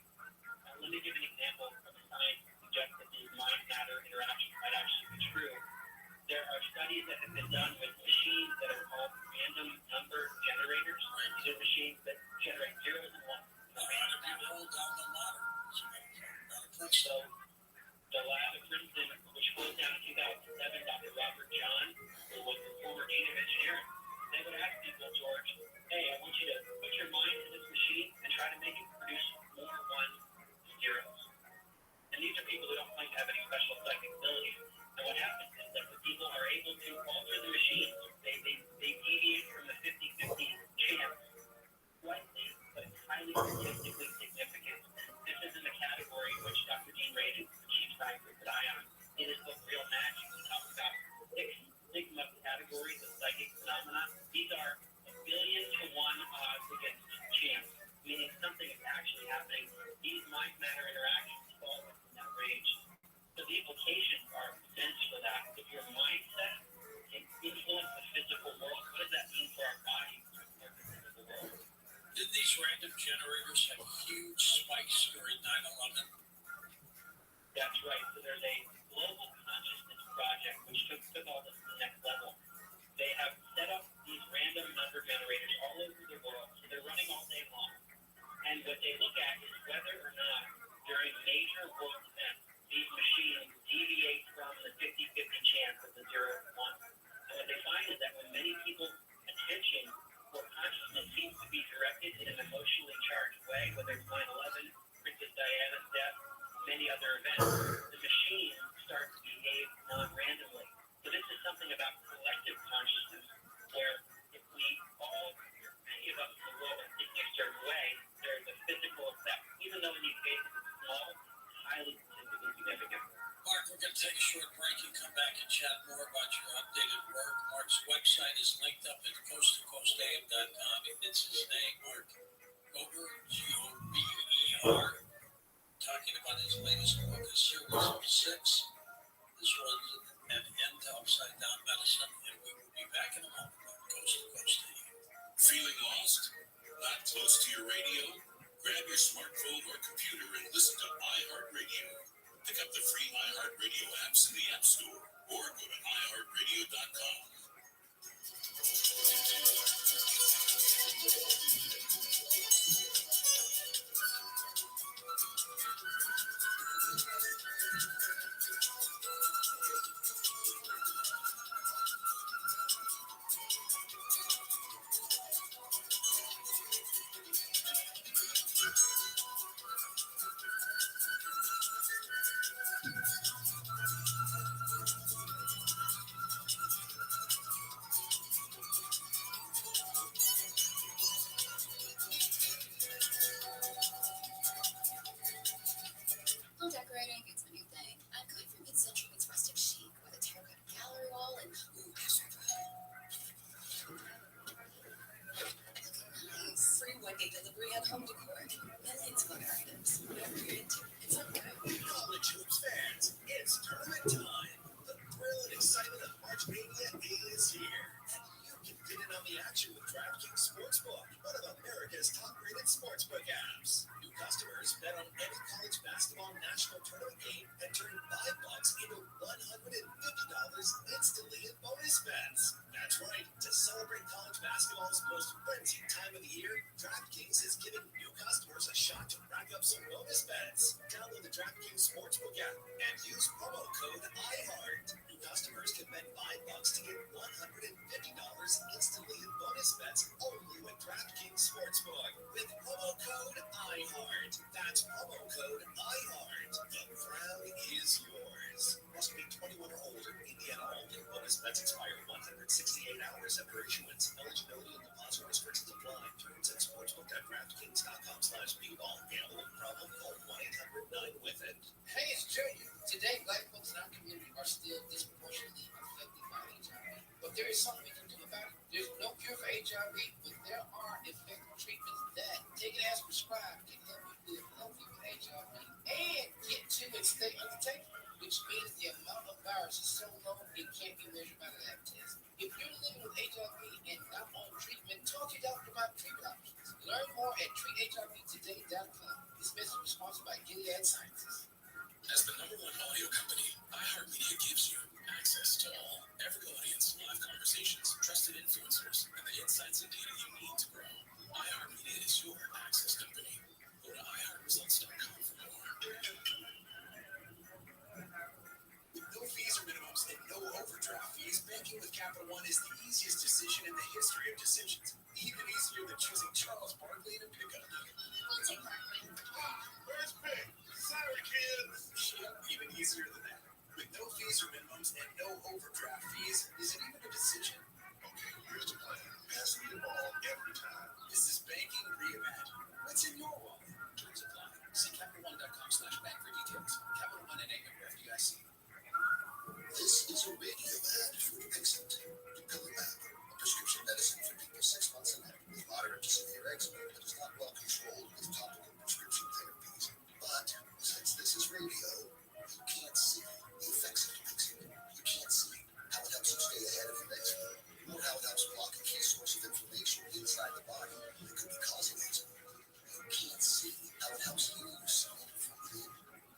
Let me give an example from the science that suggests that these mind-matter interactions might actually be true. There are studies that have been done with machines that are called random number generators. These are machines that generate zeros and ones. So, the lab at Princeton, which closed down in 2007, Dr. Robert John, who was the former dean of engineering, they would ask people, George, hey, I want you to put your mind to this machine and try to make it produce more ones and zeros. And these are people who don't claim to have any special psychic abilities. And what happens is that the people are able to alter the machines. They deviate from the 50-50 chance slightly, but it's highly statistically significant. This is in the category which Dr. Dean Radin, the chief scientist at ION, in his book Real Magic, he talks about 6 sigma categories of psychic phenomena. These are 1 billion to 1 odds against chance, meaning something is actually happening. These mind-matter interactions fall within that range. So the implications are immense for that. If your mindset can influence the physical world, what does that mean for our bodies or the physical world? Did these random generators have huge spikes during 9/11? That's right. So there's a global consciousness project which took all this to the next level. They have set up these random number generators all over the world. So they're running all day long. And what they look at is whether or not during major world events, these machines deviate from the 50-50 chance of the 0 and 1. And what they find is that when many people's attention or consciousness seems to be directed in an emotionally charged way, whether it's 9/11, Princess Diana's death, many other events, the machines start to behave non-randomly. So this is something about collective consciousness, where if we all, many of us in the world are thinking a certain way, there's a physical effect, even though in these cases it's small, highly statistically significant. Mark, we're going to take a short break and come back and chat more about your updated work. Mark's website is linked up at coasttocoastam.com. It's his name, Mark Gober, Gober, talking about his latest book, a series of 6. This was an end to Upside Down Medicine, and we will be back in a moment on Coast to Coast AM. Feeling lost? Not close to your radio? Grab your smartphone or computer and listen to iHeartRadio. Pick up App Store or go to iHeartRadio.com. Home decorating, it's my new thing. I'm going for mid-century meets rustic chic with a terracotta gallery wall and nice. Free one-day delivery at Home Decor. Millions of other items. Whatever you're into, it's on go. College hoops fans, it's tournament time. The thrill and excitement of March Mania is here. And you can get in on the action with DraftKings Sportsbook, one of America's top-rated sportsbook apps. New customers bet on any college basketball national tournament game and turn $5 into $150 instantly in bonus bets. That's right. To celebrate college basketball's most frenzied time of the year, DraftKings is giving new customers a shot to rack up some bonus bets. Download the DraftKings Sportsbook app and use promo code IHEART. New customers can bet $5 to get $150 instantly in bonus bets only with DraftKings Sportsbook with promo code IHEART. That's promo code IHEART. The crown is yours. Must be 21 or older. Indiana only. Bonus bets expire 168 hours after issuance. Eligibility and deposit restrictions apply. Terms at sportsbook.draftkings.com/bball. Gambling problem? Call 1-800-9-WITH-IT. Hey, it's Junior. Today, black folks in our community are still disproportionately affected by HIV. But there is something we can do about it. There's no cure for HIV, but there are effective treatments that, taken as prescribed, can help you live healthy with HIV and get to and stay undetected, which means the amount of virus is so low it can't be measured by the lab test. If you're living with HIV and not on treatment, talk to your doctor about treatment options. Learn more at treathivtoday.com. This message is sponsored by Gilead Sciences. As the #1 audio company, iHeartMedia gives you access to all, every audience, live conversations, trusted influencers, and the insights and data you need to grow. iHeartMedia is your access company. Go to iHeartResults.com for more. With no fees or minimums and no overdraft fees, banking with Capital One is the easiest decision in the history of decisions. Even easier than choosing Charles Barkley in a pickup. We'll take Barkley. Where's Pig? Sorry, kids. Yeah, even easier than that. With no fees or minimums and no overdraft fees, is it even a decision? Okay, here's the plan. Pass me the ball every time. This is banking reimagined. What's in your wallet? Terms apply. See CapitalOne.com/bank for details. Capital One and member FDIC. This is a radio ad for Dupixent. Dupilumab, a prescription medicine for people 6 months and up with moderate to severe eczema that is not well controlled with topical prescription therapies. But since this is radio, you can't see the effects of Dupixent. You can't see how it helps you stay ahead of your eczema, or how it helps block a key source of inflammation inside the body that could be causing eczema. You can't see how it helps heal your skin from within,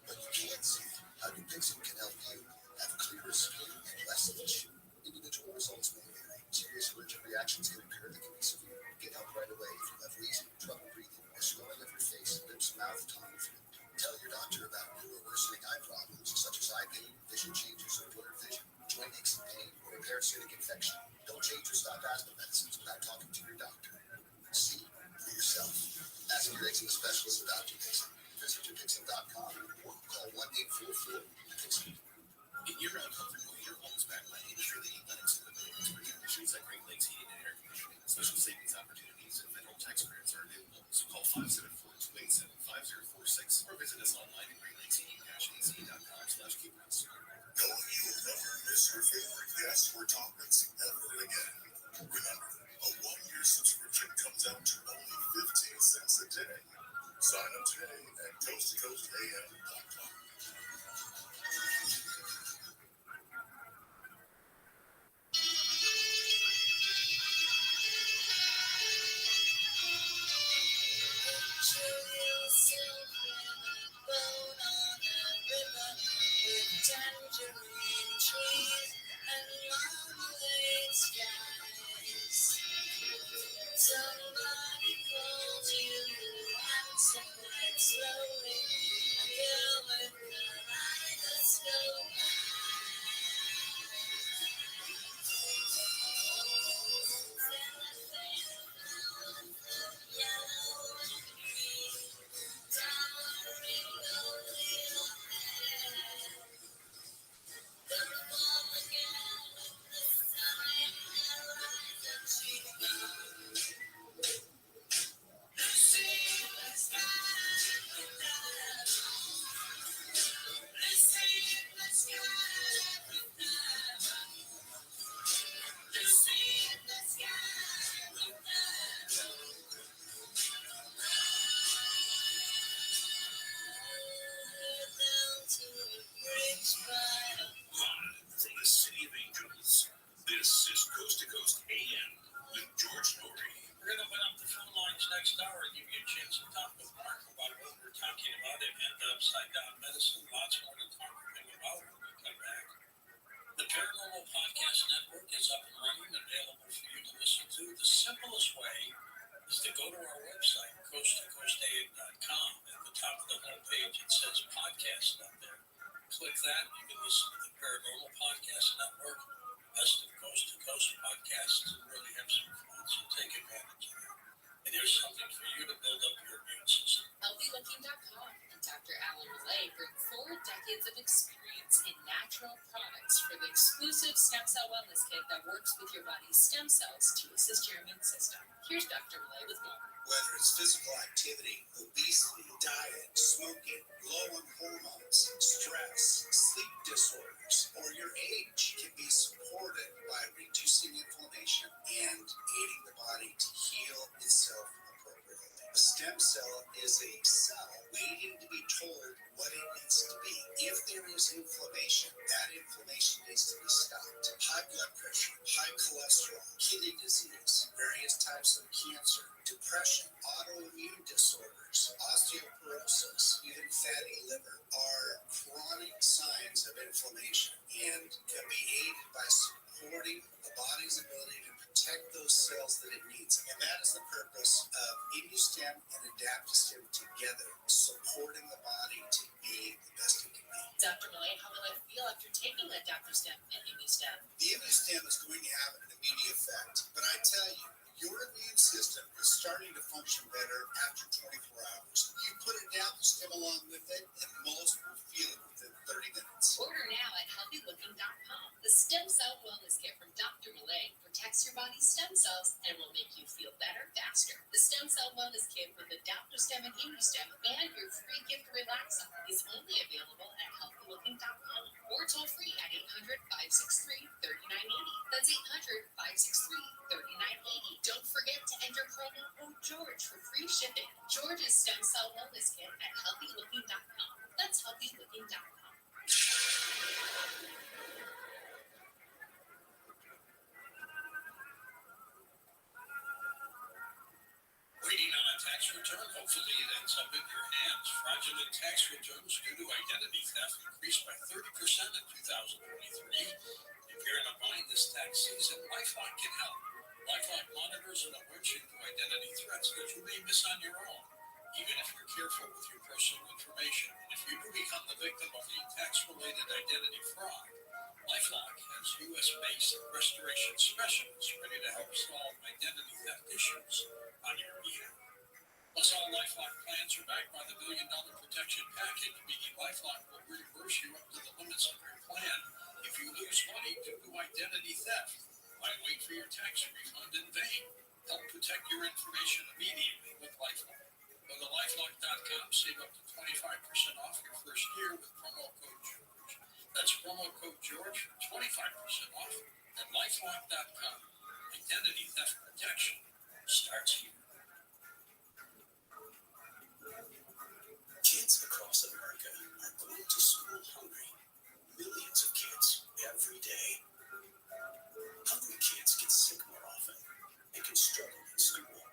but you can see how Dupixent can help you have clearer skin and less itch. Individual results may vary. Serious allergic reactions can occur that can be severe. Get help right away if you have wheezing, trouble breathing, or swelling of your face, lips, mouth, tongue, or throat. Tell your doctor about new or worsening eye problems such as eye pain, vision changes, or blurred vision, joint aches and pain, or a parasitic infection. Don't change or stop asthma medicines without talking to your doctor. See for yourself. Ask your eczema specialist about Dupixent. Visit Dupixent.com or call 1-844-DUPIXENT. In your own comfort, know your home's backlight ensure that you unexpected expert conditions at Great Lakes Heating and Air Conditioning. Special savings opportunities and federal tax credits are available. So call 574-287-5046 or visit us online at greatlatesheating-ac.com/keepers. No, you'll never miss your favorite guests or topics ever again. Remember, a 1-year subscription comes out to only 15 cents a day. Sign up today at coasttocoastam.com. Tangerine trees and marmalade skies. Somebody called you and said slowly, a girl with the kaleidoscope. Live from the City of Angels, this is Coast to Coast AM with George Norrie. We're going to open up the phone lines next hour and give you a chance to talk with Mark about what we're talking about and upside down medicine. Lots more to talk with him about when we come back. The Paranormal Podcast Network is up and running, available for you to listen to. The simplest way is to go to our website, coasttocoastam.com. At the top of the homepage, it says podcast up there. Click that. You can listen to the Paranormal Podcast Network, best of Coast to Coast podcasts, and really have some fun. So take advantage of that. And there's something for you to build up your immune system. HealthyLooking.com and Dr. Alan Millay bring 4 decades of experience in natural products for the exclusive stem cell wellness kit that works with your body's stem cells to assist your immune system. Here's Dr. Millay with more. Whether it's physical activity, obesity, diet, smoking, low on hormones, stress, sleep disorders, or your age can be supported by reducing inflammation and aiding the body to heal itself appropriately. A stem cell is a cell waiting to be told what it needs to be. If there is inflammation, that inflammation needs to be stopped. High blood pressure, high cholesterol, kidney disease, various types of cancer, depression, autoimmune disorders, osteoporosis, even fatty liver are chronic signs of inflammation and can be aided by supporting the body's ability to protect those cells that it needs. And that is the purpose of ImmuStem and Adaptostem together, supporting the body to be the best it can be. Dr. Millay, how will I feel after taking Adaptostem and ImmuStem? The ImmuStem is going to have an immediate effect, but I tell you, your immune system is starting to function better after 24 hours. You put Adaptostem along with it, and most will feel it within 30 minutes. Order now at HealthyLooking.com. The Stem Cell Wellness Kit from Dr. Millay protects your body's stem cells and will make you feel better faster. The Stem Cell Wellness Kit with Adaptostem and ImmuStem and your free gift Relaxa is only available at HealthyLooking.com or toll free at 800-563-3980. That's 800-563-3980. Don't forget to enter promo code George for free shipping. George's Stem Cell Wellness Kit at HealthyLooking.com. That's HealthyLooking.com. Waiting on a tax return? Hopefully it ends up in your hands. Fraudulent tax returns due to identity theft increased by 30% in 2023. If you're in a bind this tax season, LifeLock can help. LifeLock monitors and alerts you to identity threats that you may miss on your own, even if you're careful with your personal information. And if you do become the victim of a tax-related identity fraud, LifeLock has U.S.-based restoration specialists ready to help solve identity theft issues on your behalf. Plus, all LifeLock plans are backed by the $1 Billion Protection Package, meaning LifeLock will reimburse you up to the limits of your plan if you lose money due to identity theft. Why wait for your tax refund in vain? Help protect your information immediately with LifeLock. Go to LifeLock.com, save up to 25% off your first year with promo code George. That's promo code George for 25% off at LifeLock.com. Identity theft protection starts here. Kids across America are going to school hungry. Millions of kids every day. Hungry kids get sick more often and can struggle in school.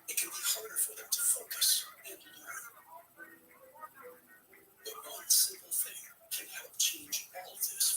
It can be harder for them to focus and learn. But one simple thing can help change all of this.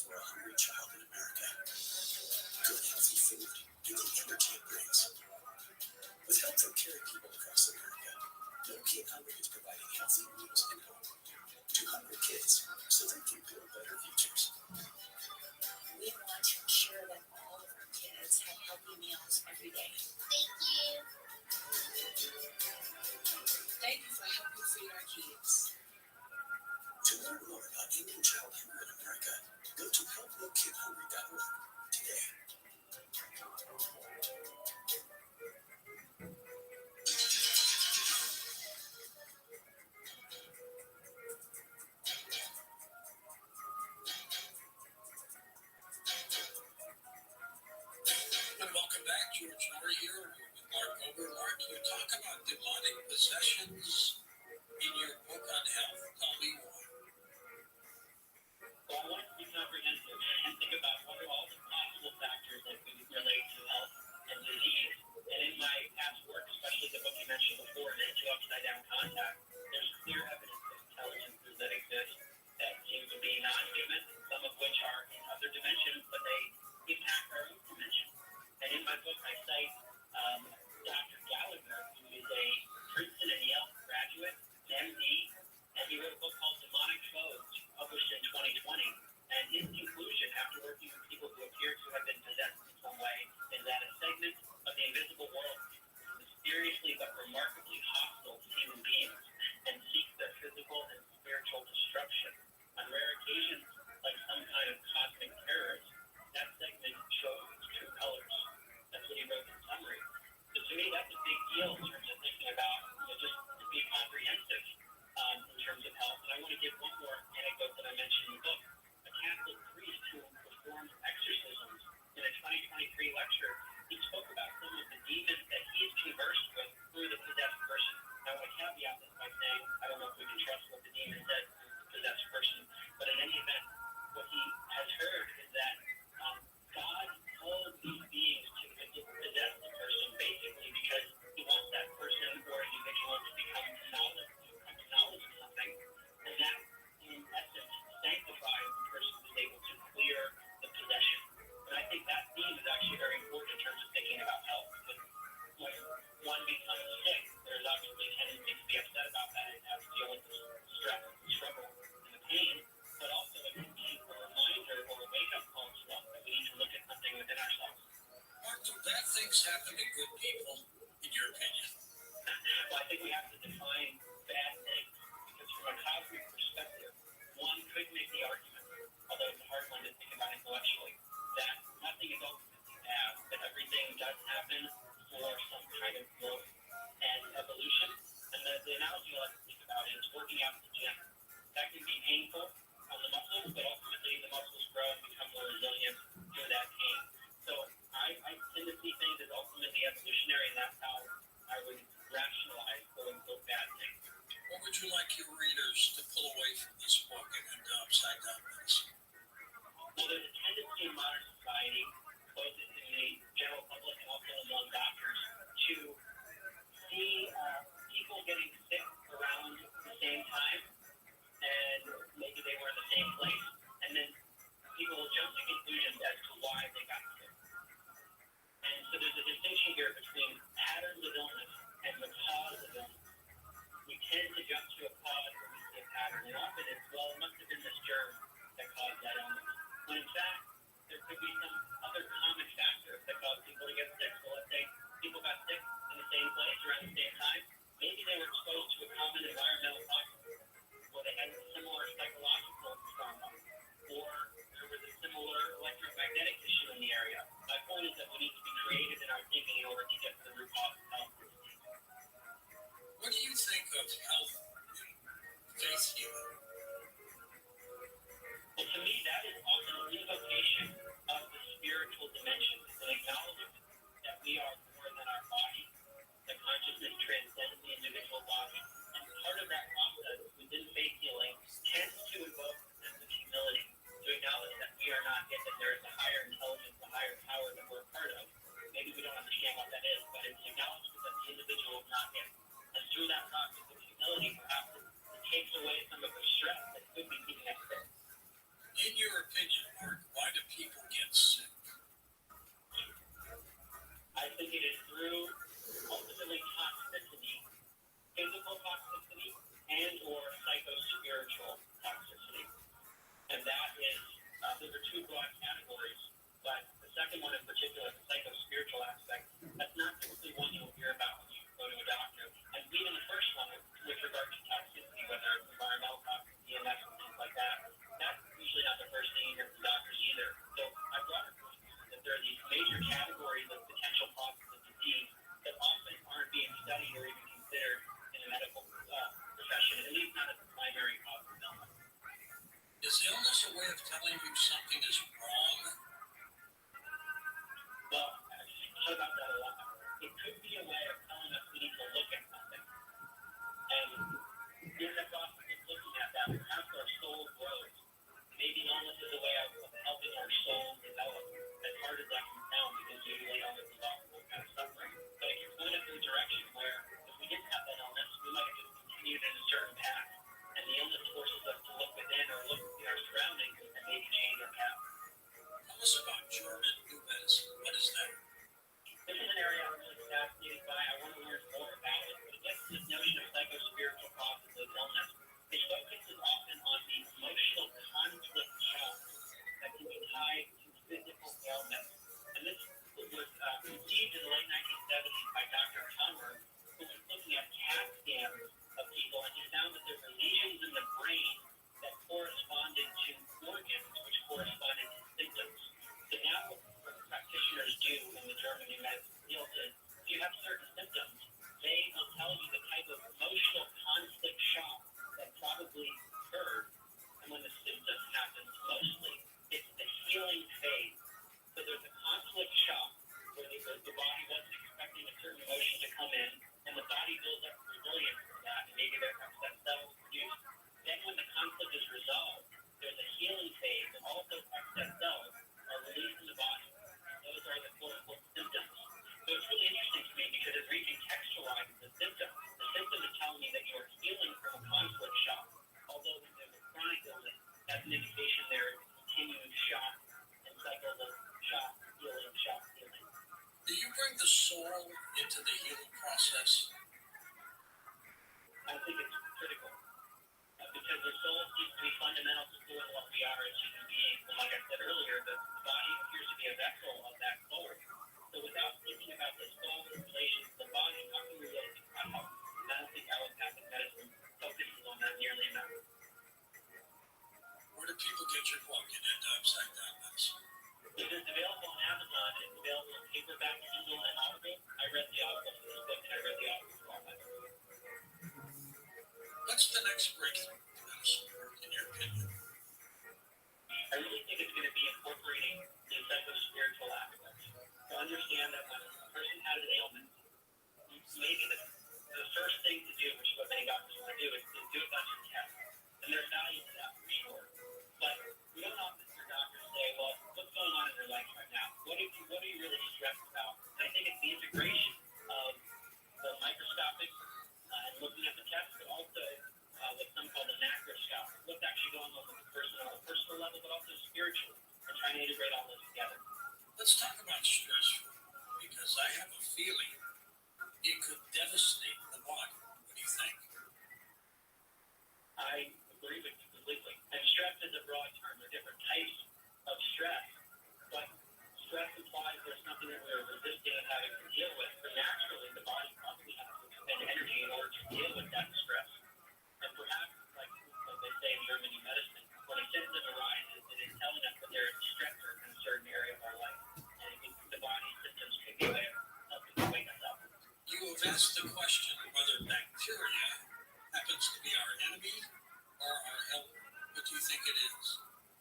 other dimensions, but they impact our own dimension. And in my book, I cite Dr. Gallagher, who is a Princeton and Yale graduate, an MD, and he wrote a book called Demonic Foes, published in 2020. And his conclusion, after working with people who appear to have been possessed in some way, is that a segment of the invisible world is mysteriously but remarkably hostile to human beings and seeks their physical and spiritual destruction. On rare occasions, like some kind of cosmic terrorist, that segment shows its true colors. That's what he wrote in summary. So to me, that's a big deal in terms of thinking about, just to be comprehensive in terms of health. And I want to give one more anecdote that I mentioned in the book. A Catholic priest who performed exorcisms in a 2023 lecture, he spoke about some of the demons that he's conversed with through the possessed person. Now, I want to caveat this by saying, I don't know if we can trust what the demon said to the possessed person, but in any event, what he has heard is that God told these beings to possess the person basically because he wants that person or individual to become to knowledge of something, and that, in essence, sanctifies the person who's able to clear the possession. And I think that theme is actually very important in terms of thinking about health, because when one becomes sick, there's obviously a tendency to be upset about that and have to deal with the stress, the struggle, and the pain, but also it can be a reminder or a wake-up call to us that we need to look at something within ourselves. Mark, do bad things happen to good people, in your opinion? Well, I think we have to define bad things, because from a cosmic perspective, one could make the argument, although it's a hard one to think about intellectually, that nothing is ultimately bad, that everything does happen for some kind of growth and evolution. And the analogy I like to think about is working out in the gym. That can be painful on the muscles, but ultimately the muscles grow and become more resilient through that pain. So I tend to see things as ultimately evolutionary, and that's how I would rationalize quote-unquote bad things. What would you like your readers to pull away from this book and into Upside Down Medicine? Well, there's a tendency in modern society, both in the general public and also among doctors, to see people getting sick around the same time, and maybe they were in the same place, and then people will jump to conclusions as to why they got sick. And so there's a distinction here between patterns of illness and the cause of illness. We tend to jump to a cause when we see a pattern, and often it's, well, it must have been this germ that caused that illness. When in fact, there could be some other common factor that caused people to get sick. So let's say people got sick in the same place around the same time. Maybe they were exposed to a common environmental toxin, or they had a similar psychological trauma, or there was a similar electromagnetic issue in the area. My point is that we need to be creative in our thinking in order to get to the root cause of health. What do you think of health and faith healing? Well, to me, that is often an invocation of the spiritual dimension. It's an acknowledgement that we are more than our body, that consciousness transcends the individual body. And part of that process within faith healing tends to invoke a sense of humility, to acknowledge that we are not yet, that there is a higher intelligence, a higher power that we're a part of. Maybe we don't understand what that is, but it's an acknowledgement that the individual is not yet. And through that process of humility, perhaps it takes away some of the stress that could be keeping us sick. In your opinion, Mark, why do people get sick? I think it is through ultimately toxicity, physical toxicity, and or psycho-spiritual toxicity. And that is, those are two broad categories, but the second one in particular, the psycho-spiritual aspect, that's not typically one you'll hear about when you go to a doctor. And even the first one, with regard to toxicity, whether it's environmental toxicity, EMS, and things like that, that's usually not the first thing you hear from doctors either. So I brought it that there are these major categories of potential causes of disease that often aren't being studied or even considered in the medical profession, at least not as the primary cause of illness. Is illness a way of telling you something is wrong? Well, I've thought about that a lot. It could be a way of telling us we need to look at something. And in the process of looking at that, perhaps our soul grows. Maybe illness is a way of helping our soul develop, as hard as that can sound, because usually illness is often some kind of suffering. But it can point us in a direction where if we didn't have that illness, we might have just continued in a certain path. And the illness forces us to look within or look in our surroundings and maybe change our path. healing phase, and all of those excess cells are released in the body. Those are the quote-unquote symptoms. So it's really interesting to me because it recontextualizes the symptom. The symptom is telling me that you are healing from a conflict shock. Although when there's a chronic illness, that's an indication there is a continued shock and cycles of shock, healing, shock, healing. Do you bring the soul into the healing process? I think it's critical because the soul seems to be fundamental to who and what we are as human beings. And like I said earlier, the body appears to be a vessel of that soul. So without thinking about the soul in relation to the body, how can we really think about health? And I don't think allopathic medicine focuses on that nearly enough. Where do people get your book into Upside Down Medicine? It is available on Amazon. It's available in paperback, Kindle, and Audible. I read the Audible for this book, and I read the Audible for all my books. What's the next breakthrough in medicine, in your opinion? I really think it's going to be incorporating the psycho-spiritual aspects. To understand that when a person has an ailment, maybe the first thing to do, which is what many doctors want to do, is do a bunch of tests. And there's value to that for sure. But we don't often hear doctors say, well, what's going on in their life right now? What are you really stressed about? And I think it's the integration of the microscopic and looking at the tests, but also what some call the macroscopic. What's actually going on with the person on a personal level, but also spiritually, and trying to integrate all those together. Let's talk about stress, because I have a feeling it could devastate the body. What do you think? I agree with you completely. And stress is a broad term. There are different types of stress, but stress implies there's something that we're resisting and having to deal with. But naturally, the body probably has to expend energy in order to deal with that stress. And perhaps, like they say in Germany medicine, when a symptom arises, it is telling us that there is stressor in a certain area of our life. And I think the body's symptoms could be a way of helping to wake us up. You have asked the question whether bacteria happens to be our enemy or our helper. What do you think it is?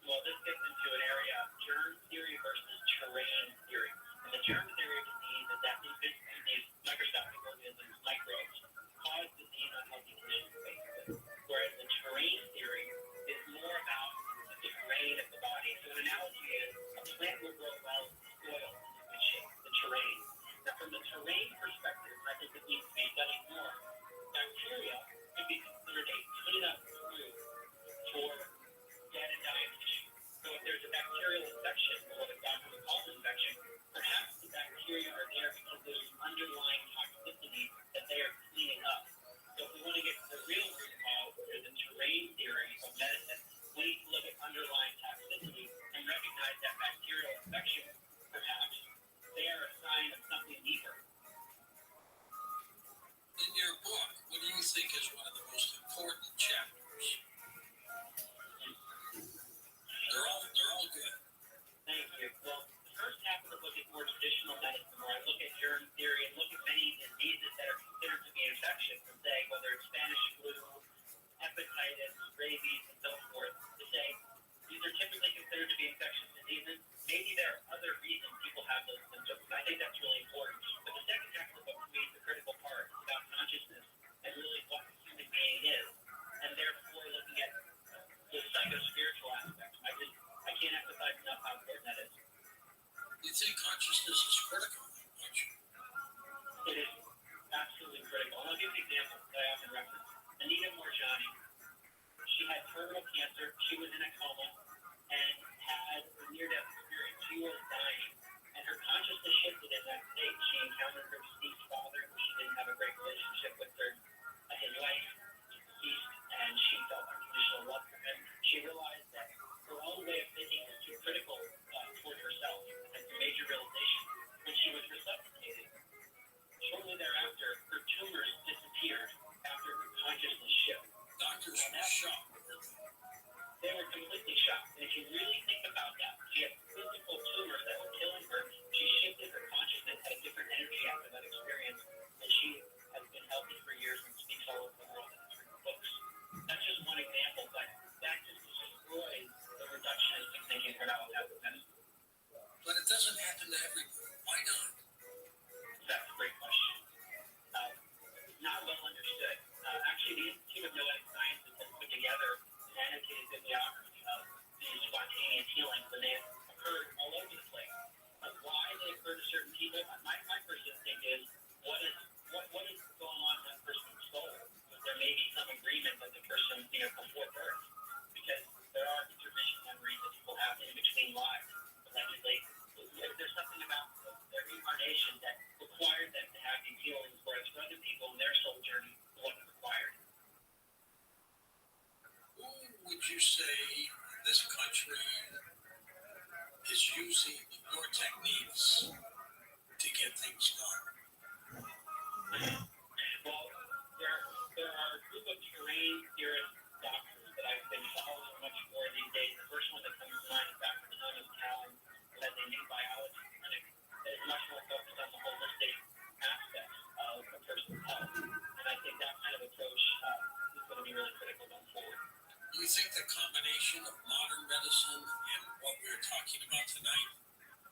Well, this gets into an area of germ theory versus terrain theory. And the germ theory of disease is that these microscopic organisms, microbes, cause disease on healthy conditions, basically. Whereas the terrain theory is more about the terrain of the body. So an analogy is a plant will grow well in soil in good shape, the terrain. Now, from the terrain perspective, I think it needs to be studied more. Bacteria could be considered a cleanup crew for dead and dying tissue. So if there's a bacterial infection, or what a doctor would call an infection, perhaps the bacteria are there because there's an underlying toxicity that they are cleaning up. So if we want to get to the real root cause, or the terrain theory of medicine, we need to look at underlying toxicity and recognize that bacterial infection, perhaps, they are a sign of something deeper. In your book, what do you think is one of the most important chapters? They're all good. Thank you. Well, the first half of the book is more traditional medicine, where I look at germ theory and look at many diseases that are considered to be infectious, and say whether it's Spanish flu, hepatitis, rabies, and so forth, to say these are typically considered to be infectious diseases. Maybe there are other reasons people have those symptoms. I think that's really important. But the second half of the book, to me, is the critical part. It's about consciousness and really what the human being is, and therefore looking at the psycho-spiritual aspect. I can't emphasize enough how important that is. You think consciousness is critical, don't you? It is absolutely critical. And I'll give you an example that I often reference. Anita Morjani, she had terminal cancer. She was in a coma and had a near-death experience. She was dying. And her consciousness shifted in that state. She encountered her deceased father, who she didn't have a great relationship with. His wife deceased, and she felt unconditional love for him. She realized that her own way of thinking was too critical toward herself. And it's a major realization. When she was resuscitated, shortly thereafter, her tumors disappeared after her consciousness shift. Doctors were shocked. They were completely shocked. And if you really think about that, she had physical tumors that were killing her. She shifted her consciousness, had a different energy after that experience, and she has been healthy for years and speaks all over the world and has written books. That's just one example, but that just destroys the reductionistic thinking for allopathic medicine. But it doesn't happen to everybody. Why not? That's a great question. Not well understood. Actually, the Institute of Noetic Sciences has put together an annotated bibliography of these instantaneous healing when they occurred all over the place. But why they occur to certain people, my first instinct is what is going on in that person's soul? There may be some agreement that the person, before birth, because there are intermission memories that people have in between lives, allegedly. There's something about their incarnation that required them to have these healings, whereas for other people in their soul journey, it wasn't required. Who would you say this country is using your techniques to get things done? Well, there are a group of terrain theorist doctors that I've been following much more these days. The first one that comes to mind is Dr. Thomas Cowan, who has a new biology clinic that is much more focused on the holistic aspects of a person's health. And I think that kind of approach is going to be really critical going forward. Do you think the combination of modern medicine and what we're talking about tonight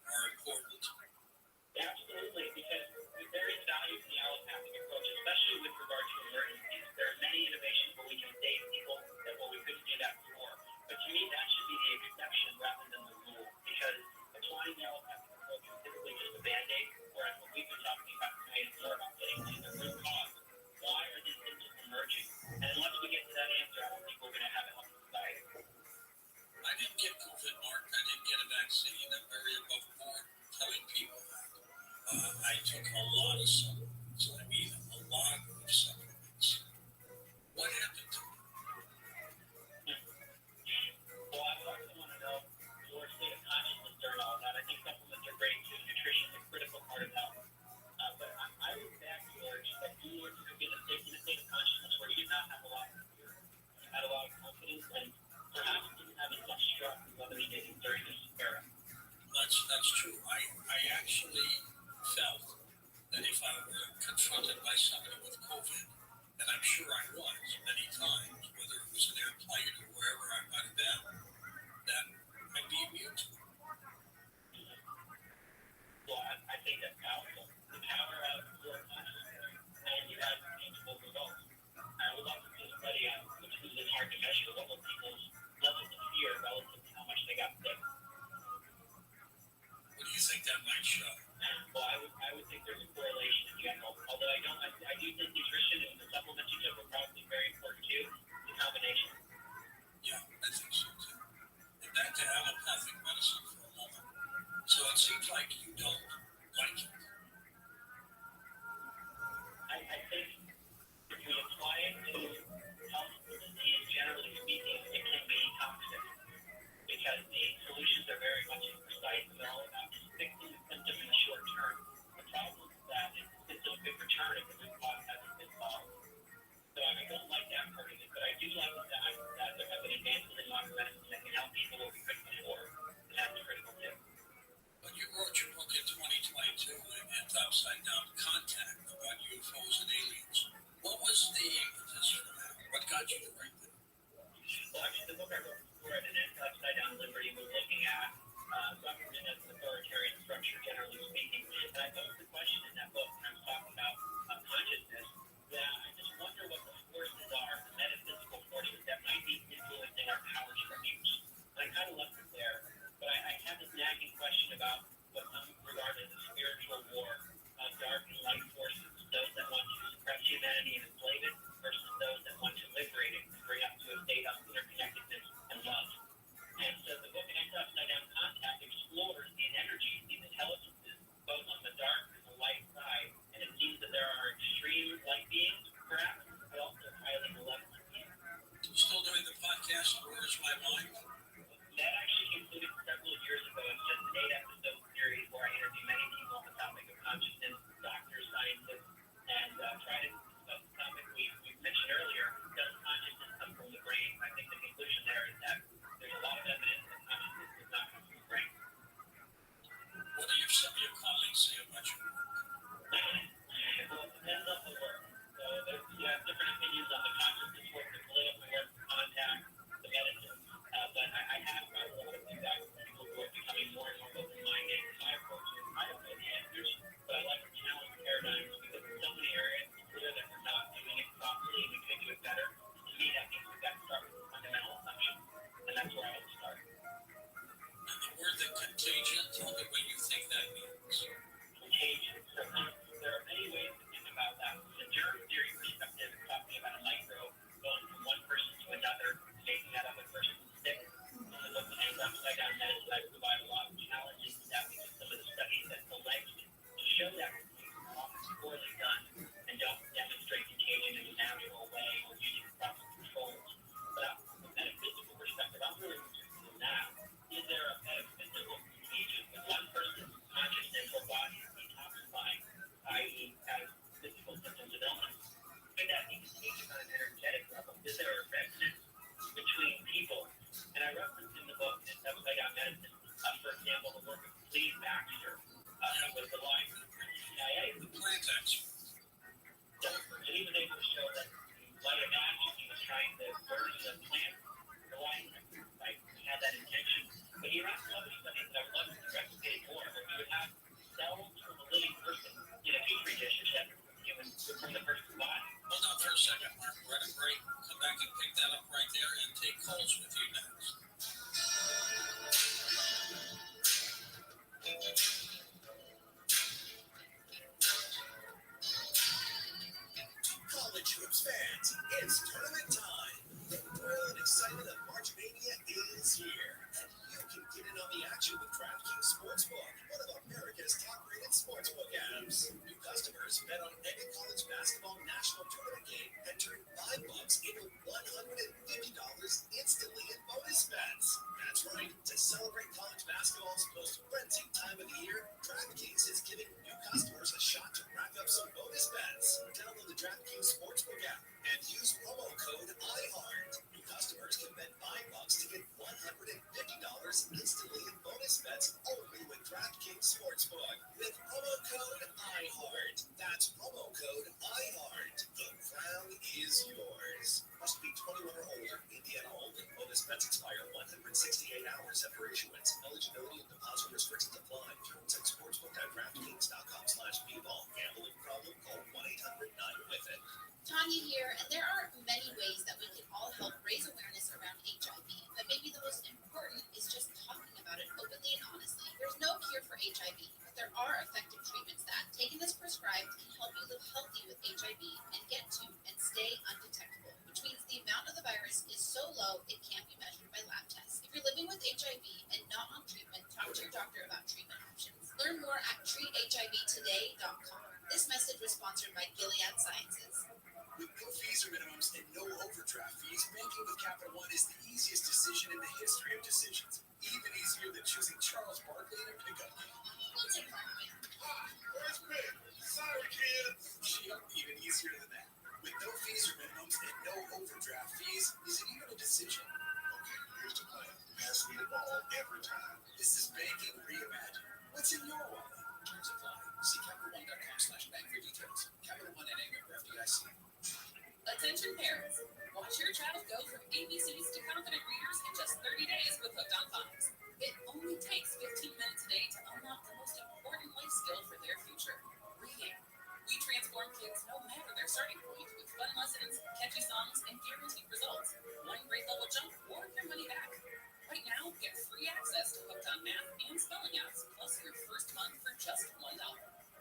are important? Absolutely, because there is value in the allopathic approach, especially with regard to emergencies. There are many innovations where we can save people that we couldn't do that before. But to me, that should be the exception rather than the rule, because applying the allopathic approach is typically just a band-aid, whereas what we've been talking about tonight is more about getting to the root cause. Why are these symptoms emerging? And unless we get to that answer, I don't think we're going to have a healthy society. I didn't get COVID, Mark. I didn't get a vaccine. I'm very above board telling people that. I took a lot of supplements. I mean, a lot of supplements. What happened to me? Well, I would also want to know your state of consciousness during all of that. I think supplements are great too. Nutrition is a critical part of health. But I would back George that you were in a state of consciousness where you did not have a lot of fear. You had a lot of confidence and perhaps didn't have as much stress as others did during this era. That's true. I actually felt that if I were confronted by somebody with COVID, and I'm sure I was many times, whether it was an airplane or wherever I might have been, that I'd be immune to it. Well, I think that's powerful. The power of your consciousness, and you have tangible results. I would love to see a study on, which is hard to measure, what were people's levels of fear relative to how much they got sick. What do you think that might show? Well, I would think there's a correlation in general. Although I do think nutrition and the supplements you took are probably very important too. The combination. Yeah, I think so too. And back to allopathic medicine for a moment. So it seems like you don't like it. I think if we apply it to health disease, generally speaking, it can be toxic because the solutions are very much imprecise and they're all about fixing the symptom in the short term. The problem with that is the symptom could return if the root cause hasn't been solved. So I don't like that part of it, but I do like the fact that there have been advances in modern medicine that can help people where we couldn't before, and that's critical too. When you wrote your book in 2022 and Upside Down Contact about UFOs and aliens, what was the impetus for that? What got you to write that? Well, actually, the book I wrote before it, and Upside Down Liberty, was looking at government as an authoritarian structure, generally speaking. And I posed the question in that book when I was talking about consciousness, that I just wonder what the forces are, the metaphysical forces that might be influencing our power structures. And I kind of left it there. But I had this nagging question about what some regard as a spiritual war, dark and light forces, those that want to suppress humanity and enslave it, versus those that want to liberate it and bring up to a state of interconnectedness and love. And so the book Upside Down Contact explores these energies, these intelligences, both on the dark and the light side. And it seems that there are extreme light beings, perhaps, but also highly malevolent beings. Still doing the podcast, Where's My Mind? That actually concluded several years ago. It's just an 8-episode series where I interview many people on the topic of consciousness, doctors, scientists, and try to discuss the topic we mentioned earlier. Does consciousness come from the brain? I think the conclusion there is that there's a lot of evidence that consciousness does not come from the brain. What do some of your colleagues say about your work? Well, it depends on the work. So you have different opinions on the consciousness work, the political work, the contact, the medicine. But I have found a lot of feedback from people who are becoming more and more open-minded to my approach. I don't know next. College hoops fans, it's tournament time. The thrill and excitement of March Mania is here, and you can get in on the action with DraftKings Sportsbook, one of America's top-rated sportsbook apps. New customers bet on any college basketball national tournament game and turn $5 into $150 instantly in bonus bets. That's right. To celebrate college basketball's most frenzied time of the year, DraftKings is giving new customers a shot to rack up some bonus bets. Download the DraftKings Sportsbook app and use promo code IHEART. New customers can bet $5 to get $150 instantly in bonus bets only with DraftKings Sportsbook. With promo code IHEART. That's promo code IHEART. The crown is yours. Must be 21 or older. Indiana only. Bonus bets expire 168 hours after issuance. Eligibility and deposit restrictions apply. Terms at sportsbook.draftkings.com/bball. Gambling problem? Call 1-800-9-WITH-IT. Tanya here, and there are many ways that we can all help raise awareness around HIV, but maybe the most important is just talking about it openly and honestly. There's no cure for HIV, but there are effective treatments that, taken as prescribed, can help you live healthy with HIV and get to and stay undetectable, which means the amount of the virus is so low it can't be measured by lab tests. If you're living with HIV and not on treatment, talk to your doctor about treatment options. Learn more at treathivtoday.com. This message was sponsored by Gilead Sciences. With no fees or minimums and no overdraft fees, banking with Capital One is the easiest decision in the history of decisions. Even easier than choosing Charles Barkley in a pickup game. We'll take part in it. Hi, where's Pig? Sorry, kids. Even easier than that. With no fees or minimums and no overdraft fees, is it even a decision? Okay, here's the plan. Pass me the ball every time. This is banking reimagined. What's in your wallet? Terms apply. See CapitalOne.com/bank for details. Capital One and member FDIC. Attention parents, watch your child go from ABCs to confident readers in just 30 days with Hooked on Phonics. It only takes 15 minutes a day to unlock the most important life skill for their future, reading. We transform kids no matter their starting point with fun lessons, catchy songs, and guaranteed results. One grade level jump or your money back. Right now, get free access to Hooked on Math and Spelling apps, plus your first month for just $1.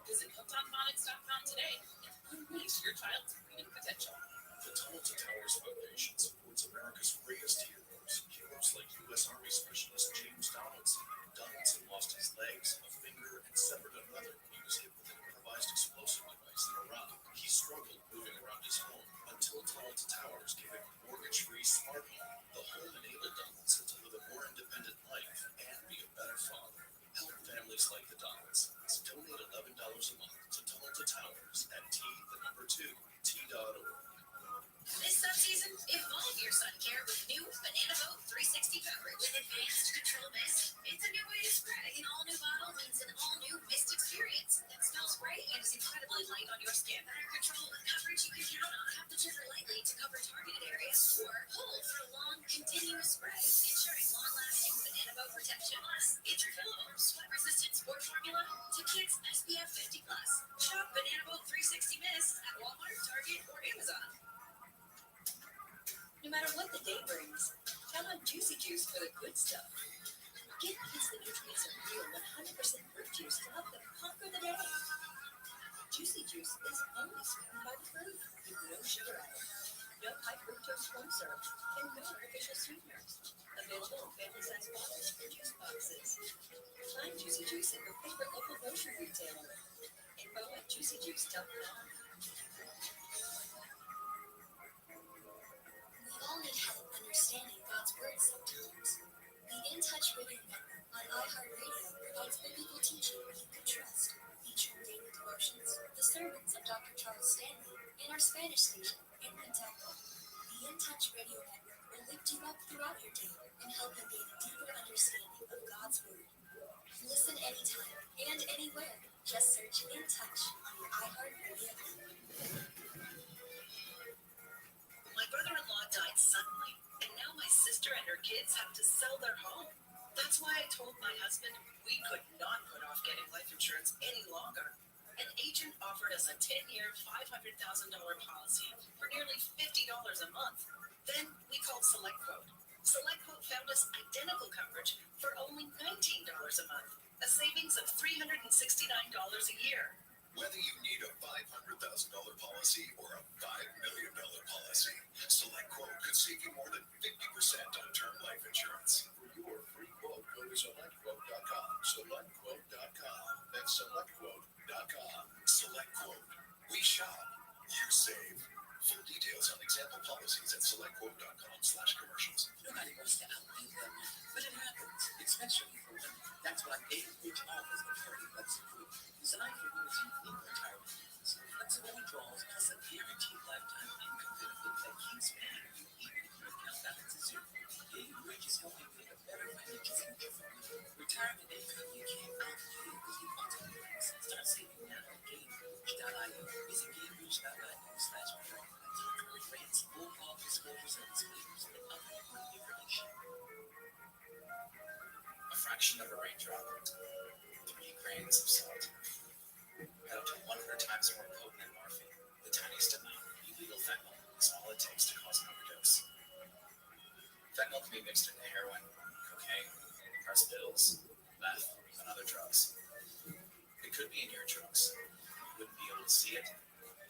Visit hookedonphonics.com today and unleash your child's reading potential. The Tunnel to Towers Foundation supports America's greatest heroes. Heroes like U.S. Army Specialist James Donaldson. Donaldson lost his legs, a finger, and severed another when he was hit with an improvised explosive device in Iraq. He struggled moving around his home until Tunnel to Towers gave him a mortgage-free smart home. The home enabled Donaldson to live a more independent life and be a better father. Help families like the Donaldsons. Donate $11 a month to Tunnel to Towers at T.org. This subseason, evolve your sun care with new Banana Boat 360 coverage. With advanced control mist, it's a new way to spray. An all-new bottle means an all-new mist experience that smells great and is incredibly light on your skin. Better control and coverage you can count on. Tap the trigger lightly to cover targeted areas or hold for a long, continuous spray, ensuring long-lasting Banana Boat protection. Plus, it's refillable, sweat-resistant sport formula to kids SPF 50+. Shop Banana Boat 360 Mist at Walmart, Target, or Amazon. No matter what the day brings, count on Juicy Juice for the good stuff. Give kids the nutrients of real 100% fruit juice to help them conquer the day. Juicy Juice is only sweetened by the fruit, with no sugar added, no high fructose corn syrup, and no artificial sweeteners. Available in family-sized bottles or juice boxes. Find Juicy Juice at your favorite local grocery retailer. Info at juicyjuice.com. We all need help understanding God's word sometimes. The In Touch Radio Network on iHeartRadio provides biblical teaching you can trust, featuring daily devotions, the sermons of Dr. Charles Stanley, and our Spanish station in Kentucky. The In Touch Radio Network will lift you up throughout your day and help you gain a deeper understanding of God's word. Listen anytime and anywhere. Just search In Touch on your iHeartRadio app. My brother-in-law died suddenly, and now my sister and her kids have to sell their home. That's why I told my husband we could not put off getting life insurance any longer. An agent offered us a 10-year, $500,000 policy for nearly $50 a month. Then we called SelectQuote. SelectQuote found us identical coverage for only $19 a month, a savings of $369 a year. Whether you need a $500,000 policy or a $5 million policy, SelectQuote could save you more than 50% on term life insurance. For your free quote, go to SelectQuote.com. SelectQuote.com. That's SelectQuote.com. SelectQuote. We shop. You save. Full details on example policies at SelectQuote.com/commercials. Nobody wants to outlive them, but it happens, especially for women. That's why Age offers the Parity Flex Group, designed for women's unique retirement needs. Flexible withdrawals plus a guaranteed lifetime income benefit that keeps paying you even if your account balance is zero. Age is helping make a better financial future for you. Retirement income you can't outlive because you want to relax. Start saving now at GameBridge.io. Visit GameBridge.io/withdrawal. Current rates, full call disclosures and disclaimers, and other important information. A fraction of a raindrop, 3 grains of salt, had up to 100 times more potent than morphine. The tiniest amount, illegal fentanyl, is all it takes to cause an overdose. Fentanyl can be mixed into heroin, cocaine, press pills, meth, and other drugs. It could be in your drugs. You wouldn't be able to see it,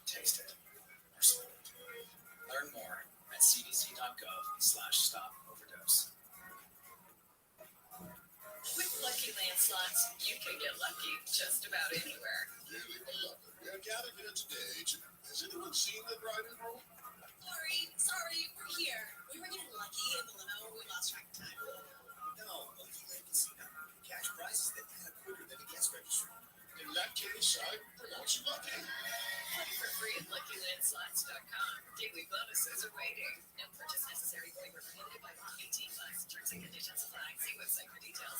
taste it, or smell it. Learn more at cdc.gov/stop overdose. With Lucky Land Slots, you can get lucky just about anywhere. Really beloved, we are gathered here today to... Has anyone seen the bride and groom? Sorry, we're here. We were getting lucky in the limo. We lost track of time. No, Lucky Land Casino. Cash prizes that add quicker than a guest registry. In that case, I pronounce you lucky. Play for free at LuckyLandSlots.com. Daily bonuses are waiting. No purchase necessary. Void where prohibited by law. 18+. Terms and conditions apply. See website for details.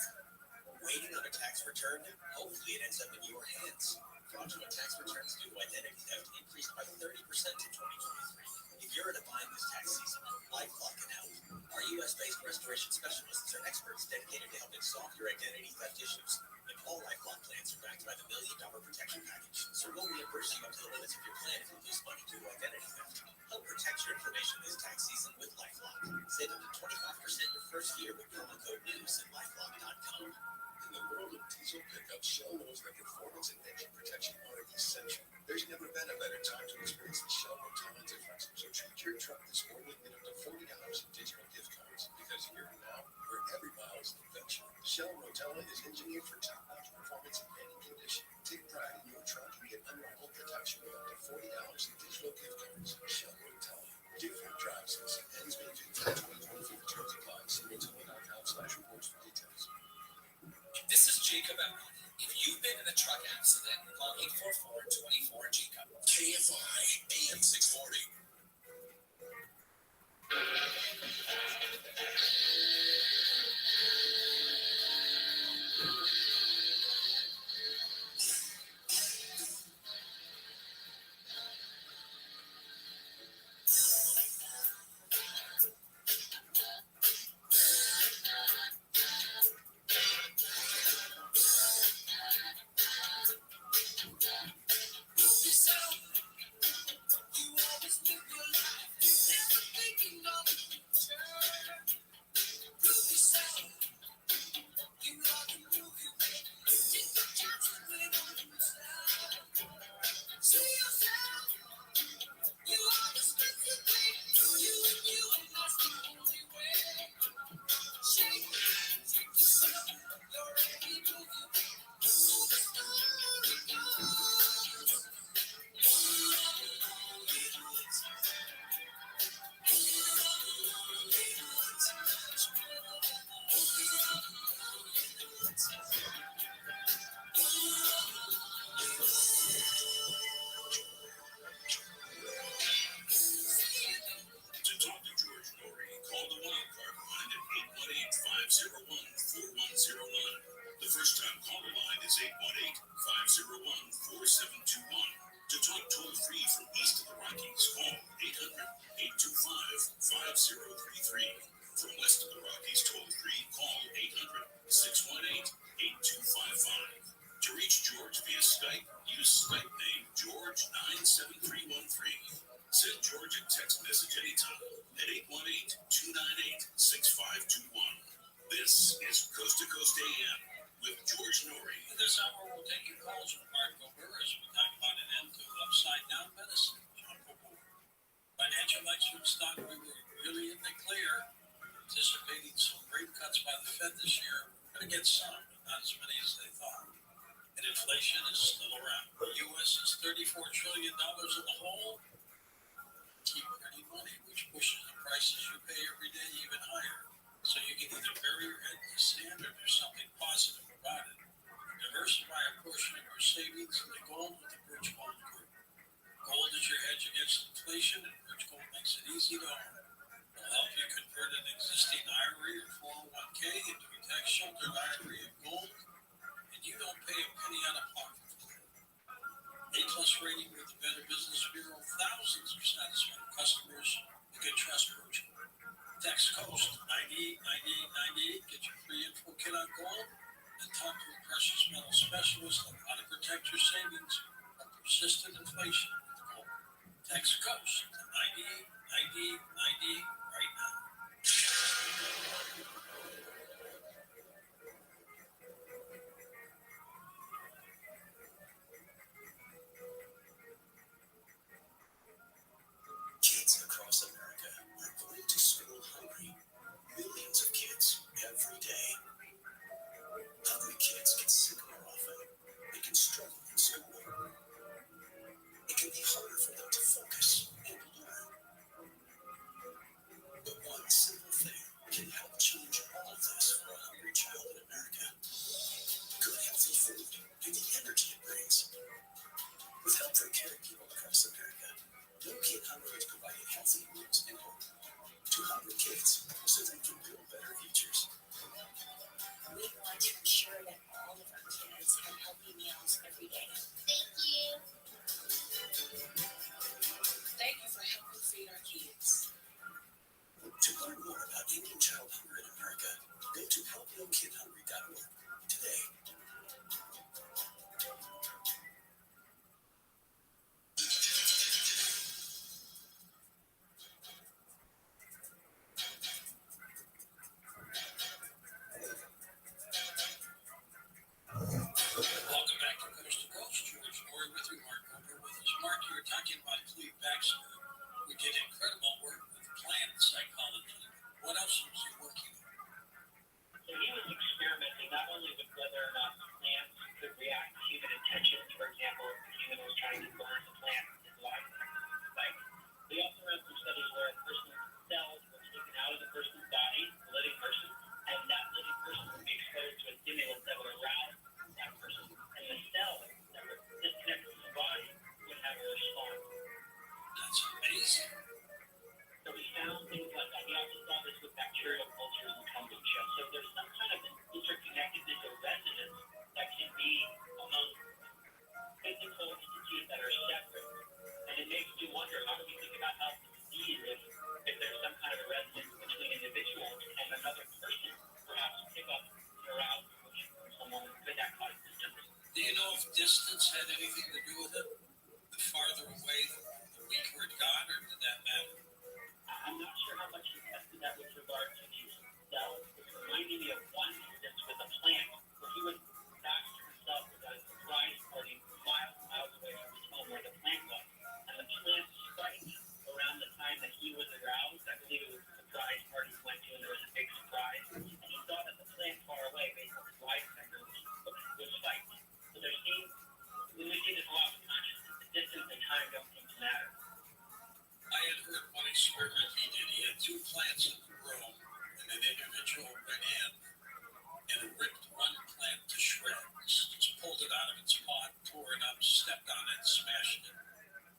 Waiting on a tax return? Hopefully it ends up in your hands. Fraudulent tax returns due to identity theft increased by 30% in 2023. If you're in a bind this tax season, LifeLock can help. Our U.S.-based restoration specialists are experts dedicated to helping solve your identity theft issues. And all LifeLock plans are backed by the $1 Million Protection Package, so we'll reimburse you up to the limits of your plan if you lose money due to identity theft. Help protect your information this tax season with LifeLock. Save up to 25% your first year with promo code NEWS at LifeLock.com. In the world of diesel pickup, Shell knows that performance and engine protection are essential. There's never been a better time to experience the Shell Rotella difference. So treat your truck this morning with up to $40 in digital gift cards. Because here and now, where every mile is an adventure. Shell Rotella is engineered for top-notch performance in any condition. Take pride in your truck and get unrivaled protection with up to $40 in digital gift cards. Shell Rotella. Different drive season. Ends May 15, 2024. Terms apply. See Rotella.com/reports for details. This is Jacob Emily. If you've been in a truck accident, call 844-24-JACOB. KFI AM 640. Send George a text message anytime at 818-298-65 This is Coast to Coast AM with George Norrie. This hour we'll take your calls with Mark Gober as we talk about an end to upside down medicine. Financial experts thought we were really in the clear, anticipating some rate cuts by the Fed this year. We're going to get some, but not as many as they thought. And inflation is still around. The U.S. is $34 trillion in the hole. Keep earning money, which pushes the prices you pay every day even higher. So you can either bury your head in the sand or do something positive about it. Diversify a portion of your savings into gold with the Birch Gold Group. Gold is your hedge against inflation, and Birch Gold makes it easy to own. It'll help you convert an existing IRA or 401k into a tax-sheltered IRA of gold, and you don't pay a penny out of pocket for it. A-plus rating with the Better Business Bureau. Thousands of satisfied customers who can trust Birch Gold. Text Coast 989898. Get your free info kit on gold and talk to a precious metal specialist on how to protect your savings from persistent inflation with gold. Text Coast 989898 right now. Kids across America are going to school hungry. Millions of kids every day. Hungry kids get sick more often. They can struggle in school. It can be harder for them to focus and learn. But one simple thing can help change all of this for a hungry child in America. Good healthy food and the energy it brings. With help from caring people across America, No Kid Hungry is providing healthy meals and hope to hungry kids so they can build better futures. We want to ensure that all of our kids have healthy meals every day. Thank you. Thank you for helping feed our kids. To learn more about ending child hunger in America, go to helpnokidhungry.org today. Welcome back to Coast. George Norrie with you, Mark Gober with us. Mark, you were talking about Cleve Baxter, who did incredible work with plant psychology. What else was he working on? So he was experimenting not only with whether or not plants could react to human intentions. For example, if a human was trying to burn a plant in his life, like he also ran some studies where a person's cells were taken out of the person's body, the living person, and that living person would be exposed to a stimulus that would arouse that person, and the cells that were disconnected from the body would have a response. That's amazing. So we found things like that. We also saw this with bacterial cultures and kombucha. So there's some kind of interconnectedness or resonance that can be among physical entities that are separate. And it makes me wonder, how do we think about health and disease if there's some kind of a resonance between individuals and another person, perhaps pick up an aroused emotion from someone, could that cause symptoms? Do you know if distance had anything to do with it? The farther away, the weaker it got, or did that matter? I'm not sure how much he tested that with regard to these cells. It's reminding me of one instance with a plant where he was Baxter himself was at a surprise party miles and miles away from his home where the plant was. And the plant spiked around the time that he was aroused. I believe it was a surprise party he went to and there was a big surprise. And he saw that the plant far away, based on his life memory, was spiked. So there seems, when we see this law of consciousness, the distance and time don't seem to matter. I had heard one experiment he did. He had two plants in the room, and an individual went in and ripped one plant to shreds, just pulled it out of its pot, tore it up, stepped on it, smashed it,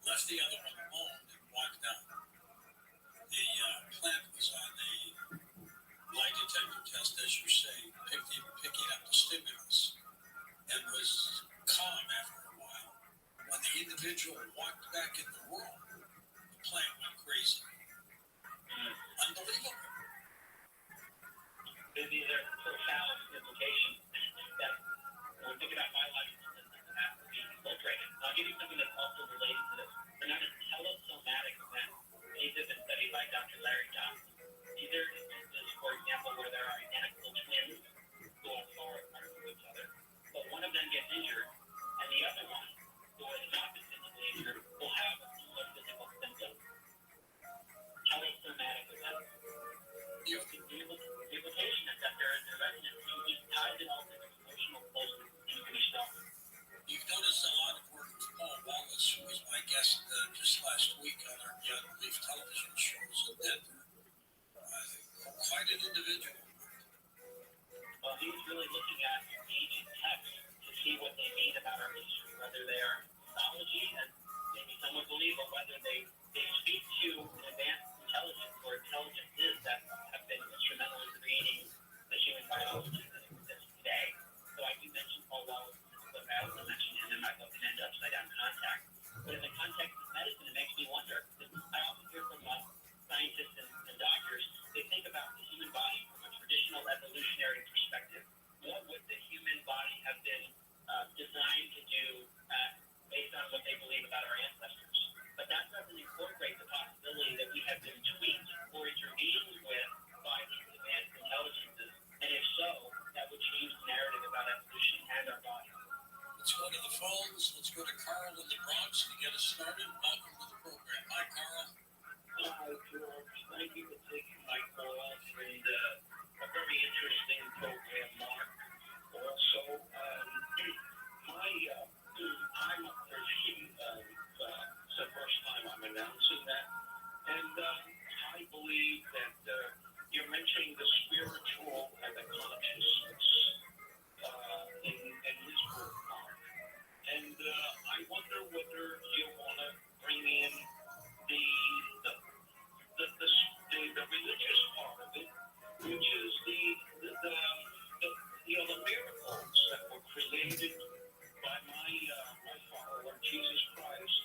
left the other one alone, and walked out. The plant was on a lie detector test, as you say, picking up the stimulus, and was calm after a while. When the individual walked back in the room, the plant went crazy. Unbelievable. These are profound implications that when we think about biological systems that have to be filtrated. I'll give you something that's also related to this. They're known as telesomatic events. These have been studied by Dr. Larry Johnson. These are instances, for example, where there are identical he's really looking at ancient texts to see what they mean about our history, whether they are mythology, and maybe some would believe, or whether they speak to an advanced intelligence or intelligences that have been instrumental in creating the human biology that exists today. So I do mention Paul Wallace in this book. I also mention him in my book, An End to Upside Down Contact. But in the context of medicine, it makes me wonder, because I often hear from scientists and doctors, they think about the human body from a traditional evolutionary perspective. What would the human body have been designed to do based on what they believe about our ancestors? But that doesn't incorporate the possibility that we have been tweaked or intervened with by these advanced intelligences. And if so, that would change the narrative about evolution and our body. Let's go to the phones. Let's go to Carl in the Bronx to get us started. Welcome to the program. Hi, Carl. Hi, George. Thank you for taking my call, and a very interesting program, Mark. Also, I'm a Christian. It's the first time I'm announcing that, and I believe that you're mentioning the spiritual and the consciousness in this book, Mark. And I wonder whether you want to bring in the religious part of it, which is the miracles that were created by my follower, Jesus Christ.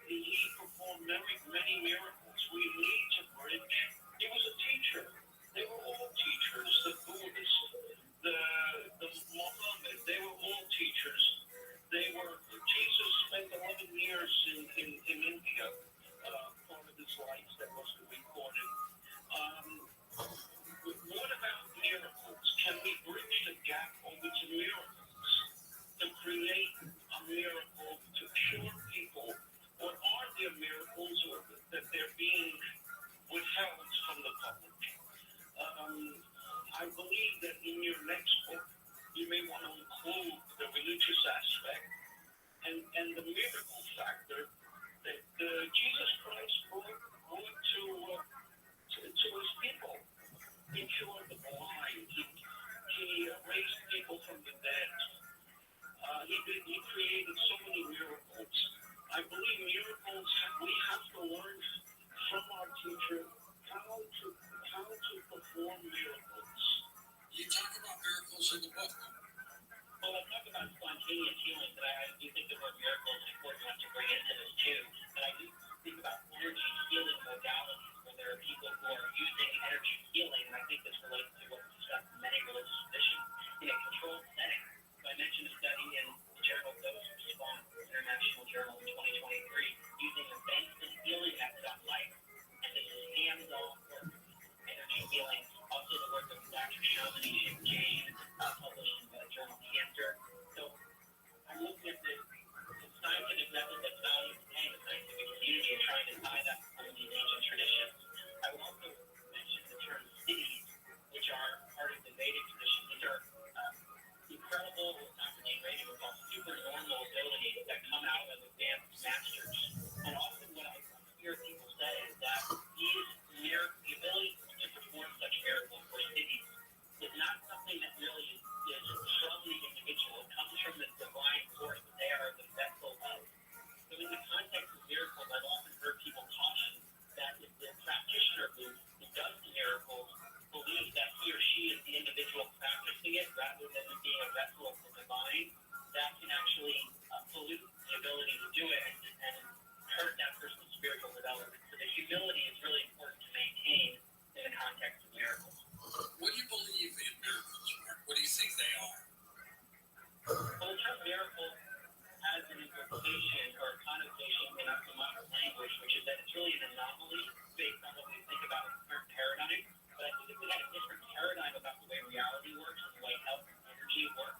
He performed many miracles. We need to bridge. He was a teacher. They were all teachers. The Buddhists, the Muhammad, they were all teachers. Jesus spent 11 years in India, part of his life that wasn't recorded. What about miracles? Can we bridge the gap over to miracles to create a miracle to cure people? Or are there miracles that they're being withheld from the public? I believe that in your next book, you may want to include the religious aspect and the miracle factor that Jesus Christ brought to his people. He cured the blind. He raised people from the dead. He created so many miracles. I believe miracles, we have to learn from our teacher how to perform miracles. You talk about miracles in the book. Well, I talk about spontaneous healing, but I do think the word miracle is an important one to bring into this too. But I do think about energy healing modalities, where there are people who are using energy healing, and I think this relates to what we discussed in many religious traditions in a controlled setting. So I mentioned a study in the journal Dose Response, International Journal in 2023, using the Benson healing method on life. And this is hands-on work, energy healing. Also the work of Dr. Shamanish Jain, published in the journal Cancer. So I'm looking at the scientific method that's valued today in the scientific community and trying to tie that to some of these ancient traditions. I will also mention the term cities, which are part of the Vedic tradition. These are incredible, Dr. Jane Rader would call supernormal abilities that come out of advanced masters. And often what I hear people say is that the ability to perform such miracles for cities is not something that really is from the individual. It comes from the divine force that they are the vessel of. So in the context of miracles, I've often heard people caution that if the practitioner who does the miracles believes that he or she is the individual practicing it rather than it being a vessel of the divine, that can actually pollute the ability to do it and hurt that person's spiritual development. So the humility is really important to maintain in the context of miracles. What do you believe in miracles, Mark? What do you think they are? Well, the term miracle has an implication or a connotation in our modern language, which is that it's really an anomaly based on what we think about in the current paradigm. But I think if we had a different paradigm about the way reality works and the way health and energy work,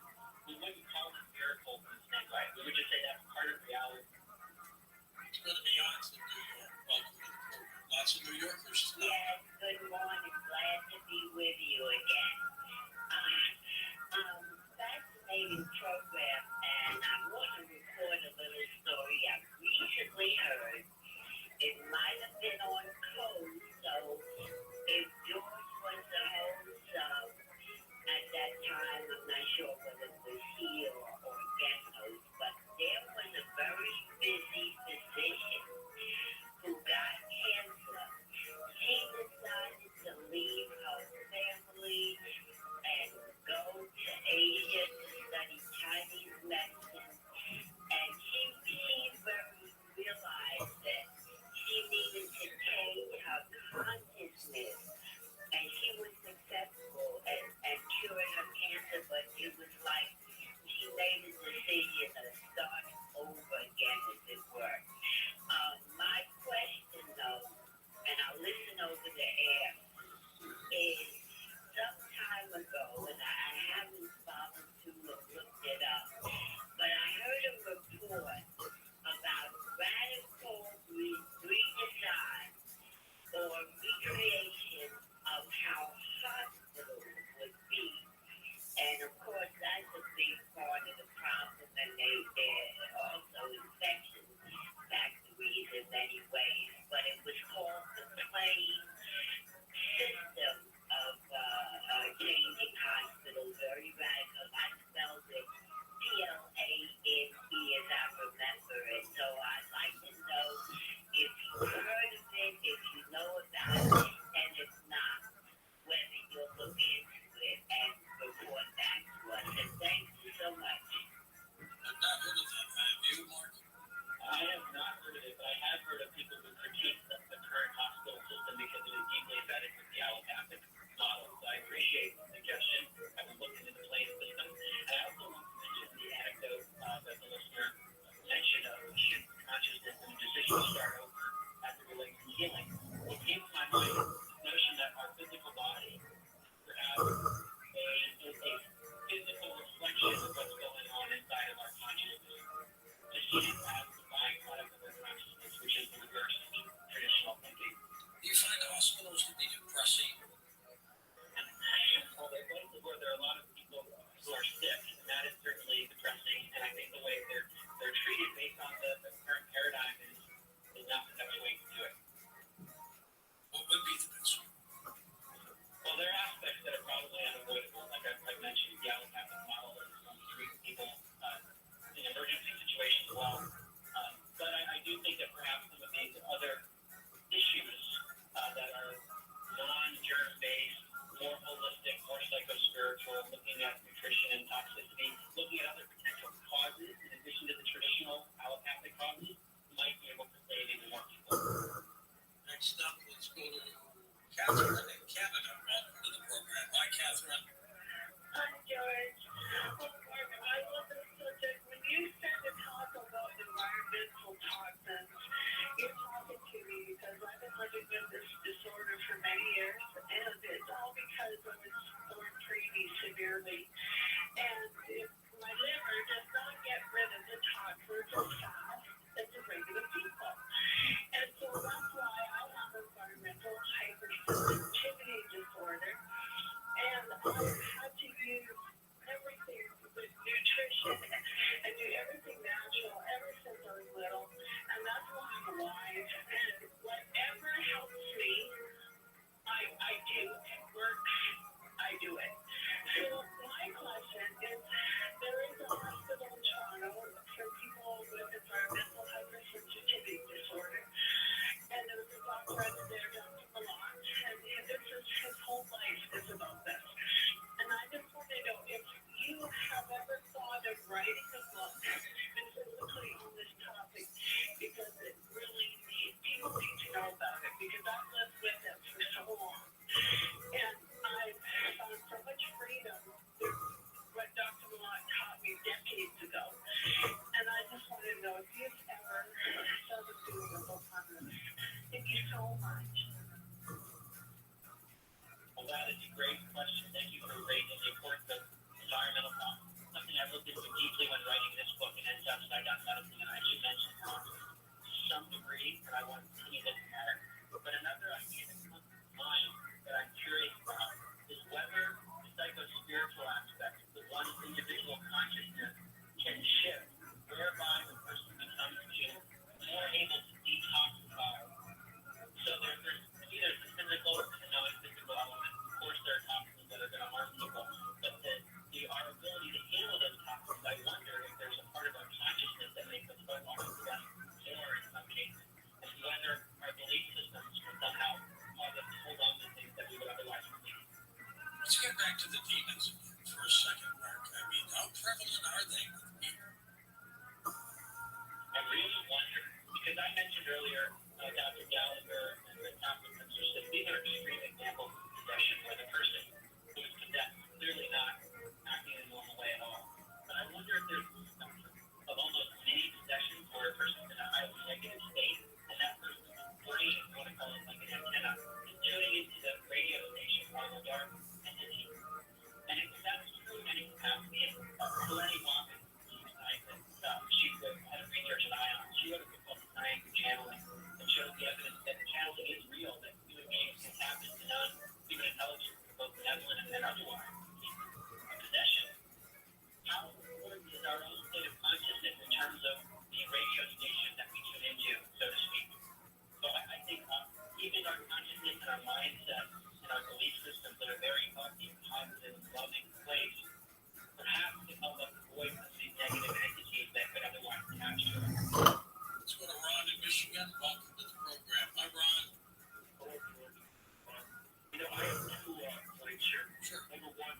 we wouldn't call it miracles in the same way. We would just say that's part of reality. Let's go to Beyonce in New York. Welcome to the program. Lots of have a physical reflection of what's going on inside of our consciousness, to see it as the byproduct of our consciousness, which is the reverse of traditional thinking. Do you find hospitals to be depressing? Well, they're places where there are a lot of people who are sick, and that is certainly depressing. And I think the way they're treated based on the current paradigm is not the best way to do it. What would be the best way? Well, there are aspects that are probably unavoidable. Like I mentioned, the allopathic model is going to treat people in emergency situations well. But I do think that perhaps some of these other issues that are non-germ-based, more holistic, more psycho-spiritual, looking at nutrition and toxicity, looking at other potential causes in addition to the traditional allopathic causes, might be able to save even more people. Next up, let's go to Catherine in Canada. Welcome to the program. Hi, Catherine. Hi, George. Oh, Mark, I love this subject. When you start to talk about environmental toxins, you're talking to me because I've been living with this disorder for many years, and it's all because I was born preemie severely. And if my liver does not get rid of the toxins as fast as the regular people. And so that's why I have environmental hypersensitivity disorder. And I've had to use everything with nutrition and do everything natural ever since I was little. And that's why I'm alive. And whatever helps me, I do. It works. I do it. So my question is, there is a hospital in Toronto for people with environmental hypersensitivity disorder. And there was a doctor there, Dr. Milan, and this is his whole life is about this. And I just want to know if you have ever thought of writing a book specifically on this topic, because it really people need to know about it, because I've lived with it for so long. And I've found so much freedom through what Dr. Milan taught me decades ago. And I just want to know if you've ever thought of doing a book on this. Thank you so much. Well, that is a great question. Thank you for raising the importance of environmental toxins. Something I looked into deeply when writing this book, and ends up I got medicine, and I actually mentioned toxins to some degree, and I want to continue looking at it. But another idea that comes to mind that I'm curious about is whether the psycho-spiritual aspect, the one individual consciousness, can shift, whereby the person becomes more able to detoxify. So there's either the physical or the non-physical element. Of course, there are toxins that are going to harm people, but our ability to handle those toxins, I wonder if there's a part of our consciousness that makes us feel more in some cases, and whether our belief systems can somehow cause us to hold on to things that we would otherwise believe. Let's get back to the demons again for a second, Mark. I mean, how prevalent are they with people? I really wonder, because I mentioned earlier Dr. Gallagher and the topic that these are extreme examples of possession where the person who is possessed is clearly not acting in a normal way at all. But I wonder if there's a spectrum of almost mini possessions where a person's in a highly negative state, and that person's brain, if you want to call it like an antenna, is tuning into the radio station on the dark entity. And if that's true in any capacity, Lenny Watkins, she had a research at ION. She wrote a book called Science of Channeling, and shows the evidence that channeling is real, that human beings can tap into non-human intelligence, both benevolent and otherwise. Possession. How important is our own state of consciousness in terms of the radio station that we tune into, so to speak? So I think even our consciousness and our mindset and our belief systems in a very healthy, positive, loving place, perhaps can help us avoid some of these negative entities that could otherwise attach to us. Let's go to Ron in Michigan. Welcome to the program. Hi, Ron. Hello, George. I have two points here. Sure. Number one,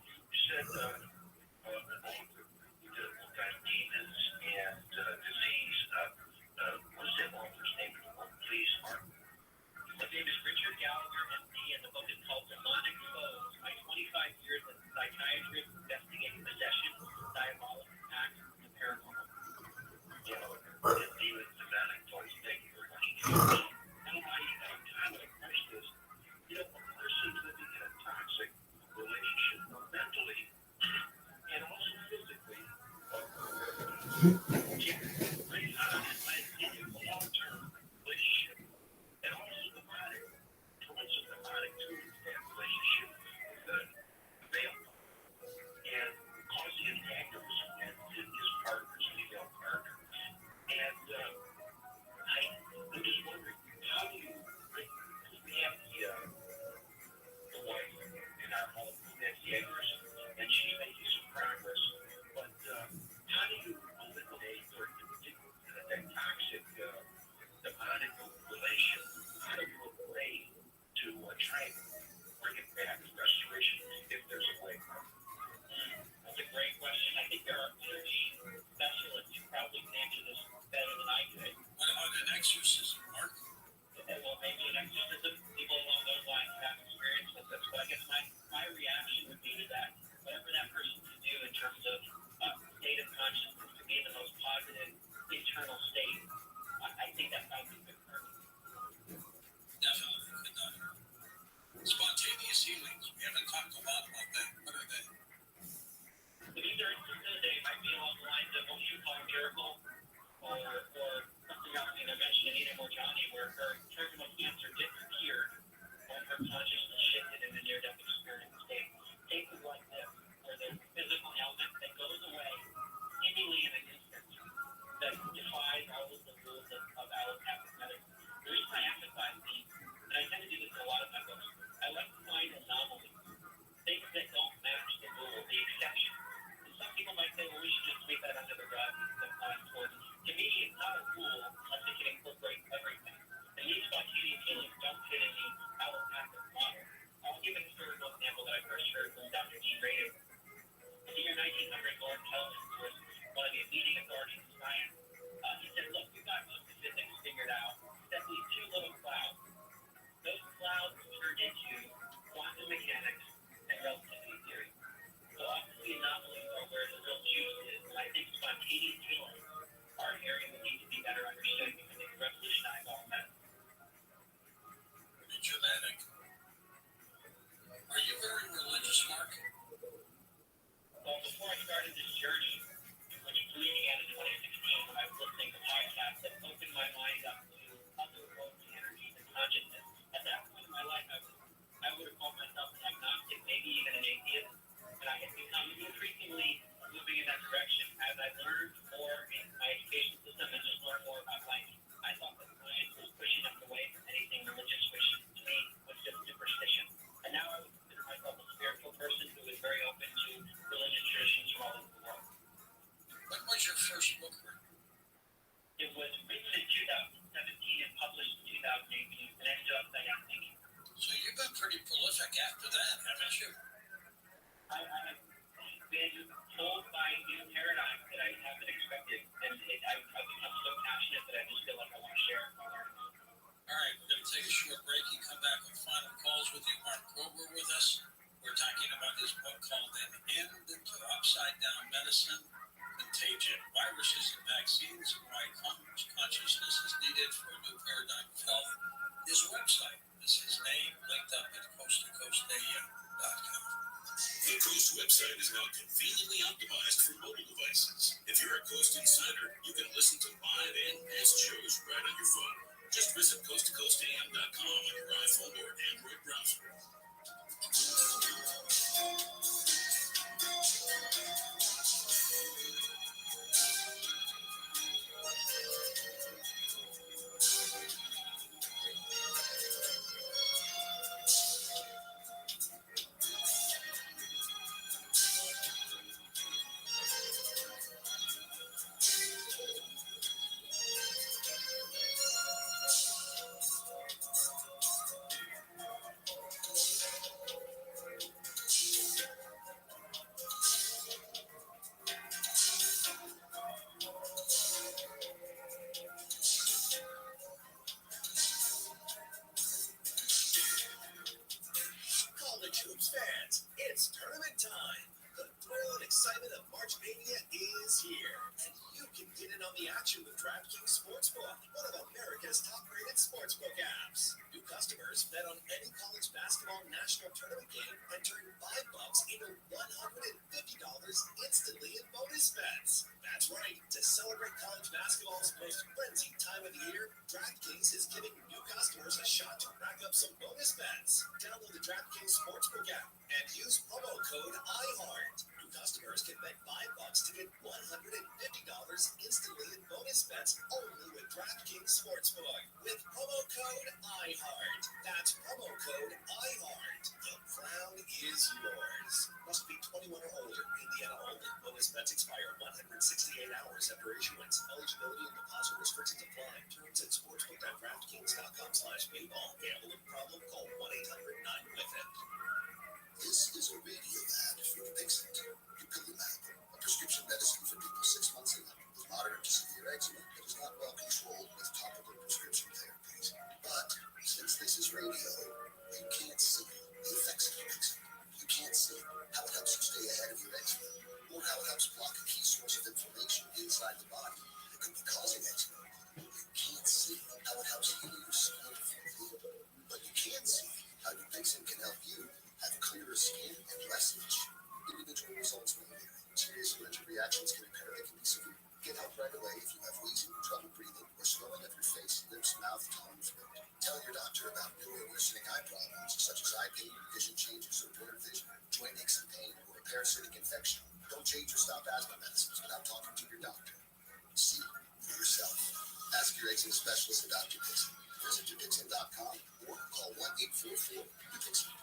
long-term relationship, and also demonic, influential demonic tools that relationship with the male and causing antagonism in his partner's female partner. And I'm just wondering, how do you, we have the wife in our home that's the aggression, and she's making some progress, but how do you eliminate or that toxic demonic relation? How do you play to try and bring it back to restoration if there's a way? That's a great question. I think there are many specialists who probably can answer this better than I could. What about an exorcism, Mark? Well, maybe an exorcism, people along those lines have experience with this, but I guess my reaction would be to that, whatever that person can do in terms of state of consciousness to be in the most positive internal state, I think that sounds good for me. Definitely. Spontaneous healings. We haven't talked a lot about that. What are they? These are instances, they might be along the lines of what you call a miracle, or something else. I mentioned Anita Morjani, where her terminal cancer disappeared when her consciousness shifted in the near-death experience state. Cases like this, where there's a physical ailment that goes away seemingly in an instant, that defies all of the rules of allopathic medicine. The reason I emphasize these, and I tend to do this in a lot of my books, I like to find anomalies, things that don't match the rule, the exception. And some people might say, well, we should just sweep that under the rug. To me, it's not a rule unless it can incorporate everything. And these spontaneous healings don't fit in the allopathic model. I'll give an historical example that I first heard from Dr. Dean Radin. In the year 1900, Lord Kelvin, who was one of the leading authorities in science, he said, look, we've got most of physics figured out, except these two little clouds. Those clouds turned into quantum mechanics and relativity theory. So obviously anomalies are where the real juice is, and I think spontaneous healing are an area that needs to be better understood because they can revolutionize all medicine. Pretty genetic. Are you very religious, Mark? Well, before I started this journey, which began in 2016 when I was listening to podcasts that opened my mind up to other worlds, energies, and consciousness, at that point in my life, I would have called myself an agnostic, maybe even an atheist, and I had become increasingly moving in that direction as I learned more in my education system and just learned more about life. I thought that science was pushing us away from anything religious, which to me was just superstition. And now I would consider myself a spiritual person who is very open to religious traditions from all over the world. What was your first book written? It was written in 2017 and published in 2018, and ended up I think. So you've been pretty prolific after that, haven't you? I've been told by new paradigms that I haven't expected, and I've become so passionate that I just feel like I want to share it with my learners. All right, we're going to take a short break and come back with final calls with you. Mark Grober with us. We're talking about his book called An End to Upside Down Medicine, Contagion, Viruses and Vaccines, and Why Consciousness is Needed for a New Paradigm of Health. His website is his name, linked up at coasttocoastia.com. The Coast website is now conveniently optimized for mobile devices. If you're a Coast Insider, you can listen to live and past shows right on your phone. Just visit coasttocoastam.com on your iPhone or Android browser. Hoops fans, it's tournament time. The thrill and excitement of March Mania is here, and you can get in on the action with DraftKings Sportsbook, one of America's top-rated sportsbook apps. New customers bet on any college basketball national tournament game and turn $5 into $150 instantly in bonus bets. That's right. To celebrate college basketball's most frenzied time of the year, DraftKings is giving new customers a shot to rack up some bonus bets. Download the DraftKings Sportsbook app and use promo code IHEART. New customers can bet $5 to get $150 instantly in bonus bets only with DraftKings Sportsbook. With promo code IHEART. That's promo code IHEART. The crown is yours. Must be 21 or older. Indiana only. Bonus bets expire 168 hours after issuance. Eligibility and deposit restrictions apply. Terms at sportsbook.draftkings.com/payball. Gambling problem? Call 1-800-9-WITH-IT. This is a radio ad for Dupixent. Dupilumab, a prescription medicine for people 6 months and up with moderate to severe eczema that is not well controlled with topical prescription therapies. But since this is radio, you can't see the effects of Dupixent. You can't see how it helps you stay ahead of your eczema, or how it helps block a key source of inflammation inside the body that could be causing eczema. You can't see how it helps heal your skin from within. But you can see how Dupixent can help you have clearer skin and less itch. Individual results may vary. Serious allergic reactions can occur that can be severe. Get help right away if you have wheezing, trouble breathing, or swelling of your face, lips, mouth, tongue, throat. Tell your doctor about new or worsening eye problems such as eye pain, vision changes, or blurred vision, joint aches and pain, or a parasitic infection. Don't change or stop asthma medicines without talking to your doctor. See for yourself. Ask your eczema specialist about Dupixent. Visit Dupixent.com or call 1-844-DUPIXENT.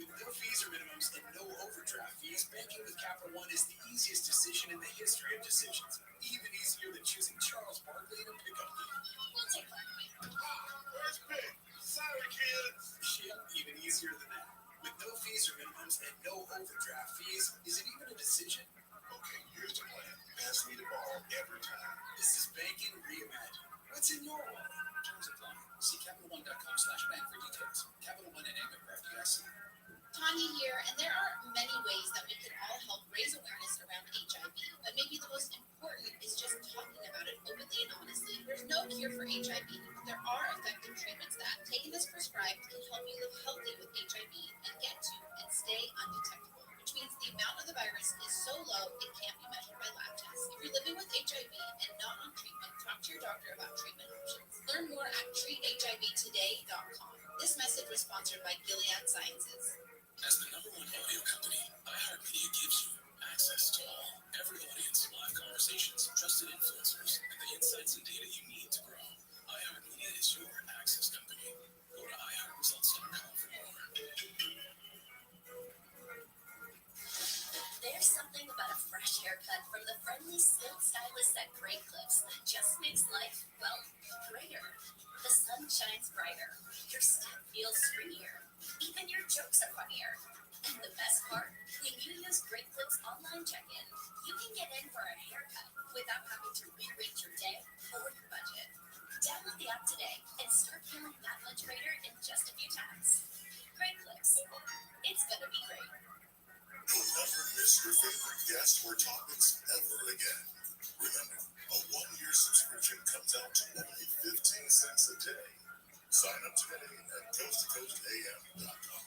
With no fees or minimums and no overdraft fees, banking with Capital One is the easiest decision in the history of decisions. Even easier than choosing Charles Barkley in a pickup game. We'll take Barkley. Where's Big? Sorry, kids. Yeah, even easier than that. With no fees or minimums and no overdraft fees, is it even a decision? Okay, here's the plan. Pass me the ball every time. This is banking reimagined. What's in your wallet? Terms apply. See CapitalOne.com/bank for details. Capital One and Neighborhood FDIC. Tanya here, and there are many ways that we can all help raise awareness around HIV, but maybe the most important is just talking about it openly and honestly. There's no cure for HIV, but there are effective treatments that, taken as prescribed, can help you live healthy with HIV and get to and stay undetectable, which means the amount of the virus is so low it can't be measured by lab tests. If you're living with HIV and not on treatment, talk to your doctor about treatment options. Learn more at treathivtoday.com. This message was sponsored by Gilead Sciences. As the #1 audio company, iHeartMedia gives you access to all, every audience, live conversations, trusted influencers, and the insights and data you need to grow. iHeartMedia is your access company. Go to iHeartResults.com for more. There's something about a fresh haircut from the friendly silk stylists at Great Clips that just makes life, well, greater. The sun shines brighter. Your style feels springier. Even your jokes are funnier. And the best part, when you use Great Clips online check-in, you can get in for a haircut without having to rearrange your day or your budget. Download the app today and start feeling that much greater in just a few taps. Great Clips. It's gonna be great. You'll never miss your favorite guest or topics ever again. Remember, a 1-year subscription comes out to only 15 cents a day. Sign up today at coasttocoastam.com.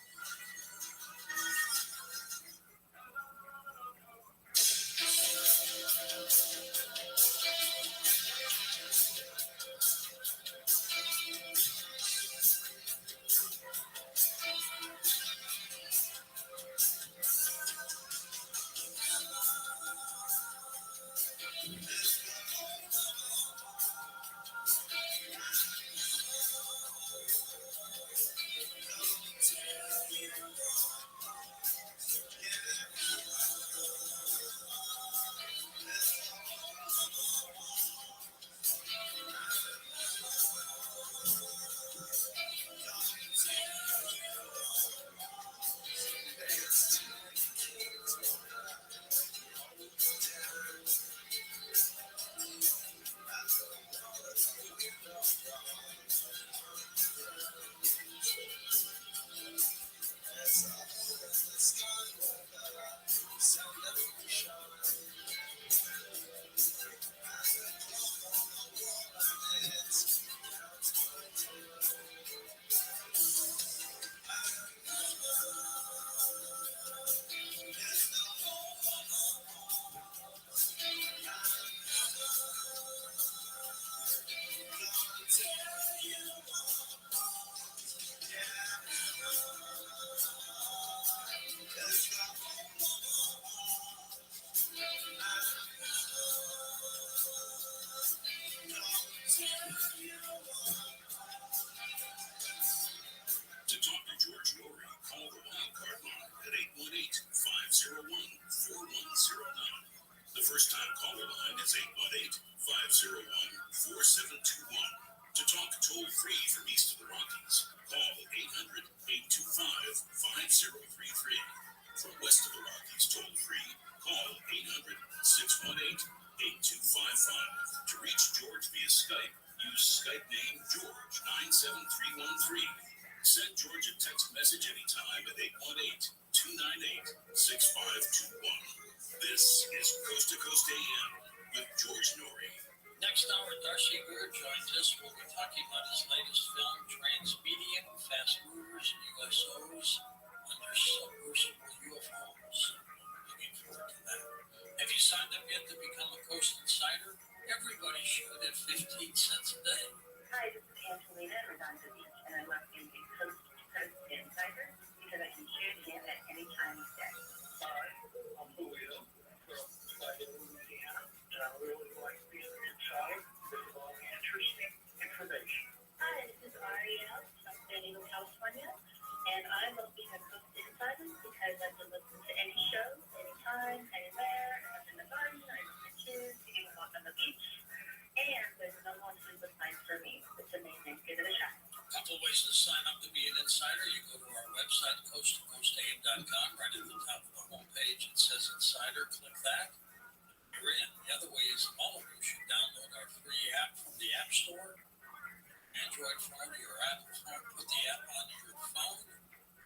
first-time caller line is 818-501-4721. To talk toll-free from east of the Rockies, call 800-825-5033. From west of the Rockies, toll-free, call 800-618-8255. To reach George via Skype, use Skype name George97313. Send George a text message anytime at 818-298-6521. This is Coast to Coast AM with George Norrie. Next hour, Darcy Greer joins us. We'll be talking about his latest film, Transmedium, Fast Movers, USOs, Under Submersible UFOs. Looking forward to that. Have you signed up yet to become a Coast Insider? Everybody should at 15 cents a day. Hi, this is Angelina Redondo Beach, and I love being a Coast to Coast Insider because I can tune in at any time of day. Hi, I'm Julio from Sligo, Louisiana, and I really like being inside with all the interesting information. Hi, this is Ariel from San Diego, California, and I love being a Coast Insider because I can listen to any show, anytime, anywhere. I'm in the garden, I'm with my kids, you can walk on the beach, and there's no more sleepless nights for me. It's amazing. Give it a shot. Couple ways to sign up to be an insider. You go to our website, coasttocoastam.com. Right at the top of the homepage, it says Insider. Click that. You're in. The other way is all of you should download our free app from the App Store. Android phone or your Apple phone. Put the app on your phone.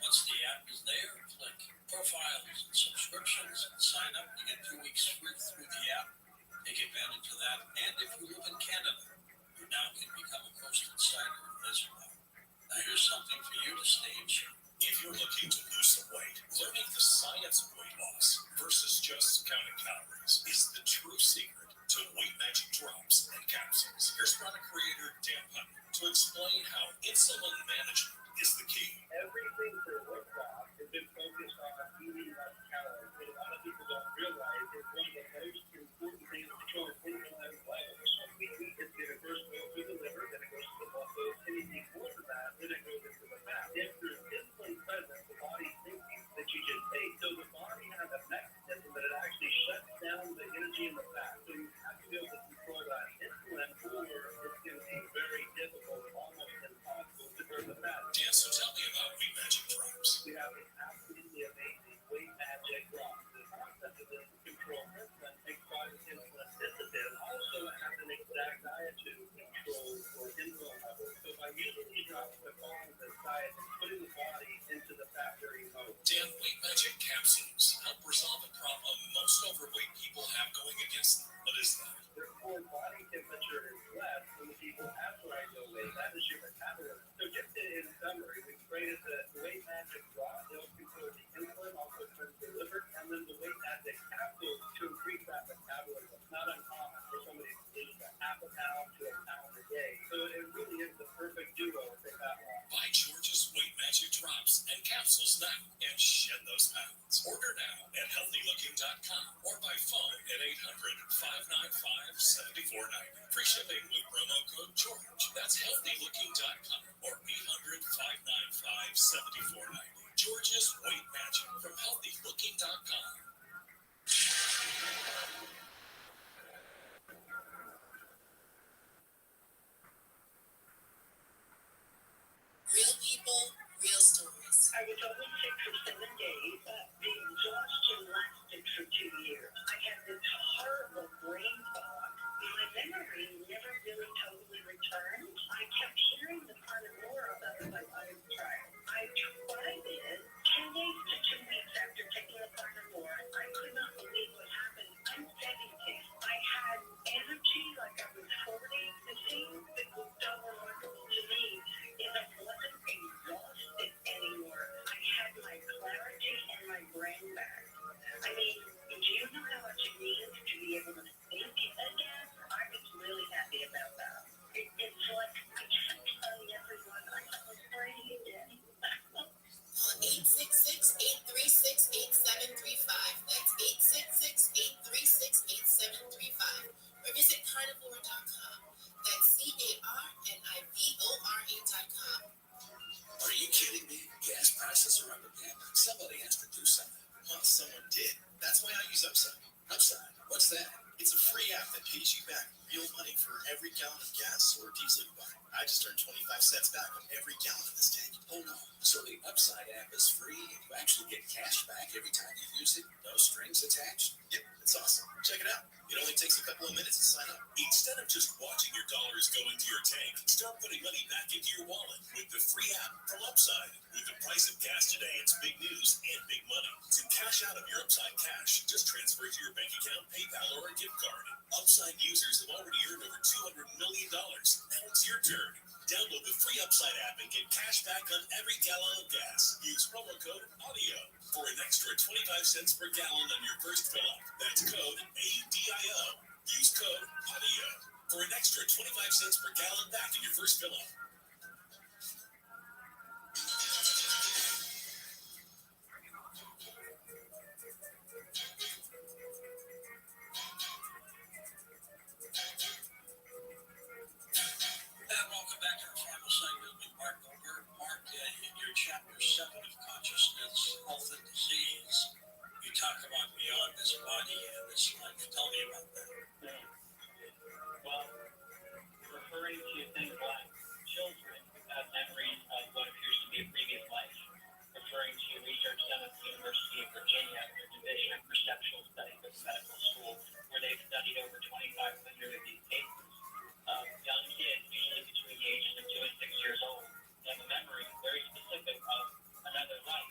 Once the app is there, click Profiles and Subscriptions and sign up. You get 2 weeks free through the app. Take advantage of that. And if you live in Canada, you now can become a Coast Insider as well. Now here's something for you to stay in shape. If you're looking to lose some weight, learning the science of weight loss versus just counting calories is the true secret to Weight Magic Drops and Capsules. Here's product creator Dan Putnam to explain how insulin management is the key. Everything for weight loss has been focused on eating less calories. What a lot of people don't realize is one of the most important things to control insulin levels. When we eat, it's going to first go through the liver, then it goes to the muscles, anything more than that, then it goes into the fat. If there's insulin present, the body's thinking that you just ate. So the body has a mechanism that it actually shuts down the energy in the fat. So you have to be able to control that insulin, or it's going to be very difficult, almost impossible to burn the fat. Dan, so tell me about Weight Magic Drops. We have an absolutely amazing Weight Magic Drops. The concept of this is control insulin, makes body insulin sensitive. Also, it has an exact diet to control for insulin levels. So by using these drops to follow this diet and putting the body into the fat-burning mode. Dan, Weight Magic Capsules help resolve a problem most overweight people have going against them. What is that? Their core body temperature is less than the people after I go away. That is your metabolism. So just in summary, we created the Weight Magic Drop. They'll control the insulin, also cleanse the liver, and then the Weight Magic Capsule to increase that metabolism. It's not uncommon for somebody to lose a half a pound to a pound a day. So it really is the perfect duo for that long. Buy George's Weight Magic Drops and Capsules now and shed those pounds. Order now at healthylooking.com or by phone at 800-595-7490. Free shipping with promo code George. That's healthylooking.com or 800-595-7490. George's Weight Magic from healthylooking.com. Real people, real stories. I was only sick for 7 days, but the exhaustion lasted for 2 years. I had this horrible brain fog. My memory never really totally returned. I kept hearing the carnivore about it like I was trying. I tried it 10 days to 2 weeks after taking the carnivore. I could not believe what happened. I'm 70. I had energy like I was 40. The thing that was so remarkable to me is I wasn't exhausted anymore. I had my clarity and my brain back. I mean, do you know how much it means to be able to think again? I was really happy about that. It's like I kept telling everyone I was brainy again. 866-836-8735. That's 866-836-8735. Or visit carnivore.com. That's carnivore.com. Are you kidding me? Gas prices are up again. Somebody has to do something. Well, someone did. That's why I use Upside. Upside, what's that? It's a free app that pays you back real money for every gallon of gas or diesel you buy. I just earned 25 cents back on every gallon of this tank. Hold on. So the Upside app is free and you actually get cash back every time you use it? No strings attached? Yep, it's awesome. Check it out. It only takes a couple of minutes to sign up. Instead of just watching your dollars go into your tank, start putting money back into your wallet with the free app from Upside. With the price of gas today, it's big news and big money. To cash out of your Upside cash, just transfer it to your bank account, PayPal, or a gift card. Upside users have already earned over $200 million. Now it's your turn. Download the free Upside app and get cash back on every gallon of gas. Use promo code AUDIO for an extra 25 cents per gallon on your first fill up. That's code AUDIO. Use code AUDIO for an extra 25 cents per gallon back in your first fill up. And welcome back to our final segment with Mark Goldberg. Mark, in your chapter 7 of Consciousness, Health and Disease, you talk about beyond this body and this life. Tell me about that. Well, referring to things like children who have memories of what appears to be a previous life, referring to research done at the University of Virginia, their Division of Perceptual Studies of the medical school, where they've studied over 2,500 of these cases of young kids, usually between the ages of 2 and 6 years old, have a memory very specific of another life.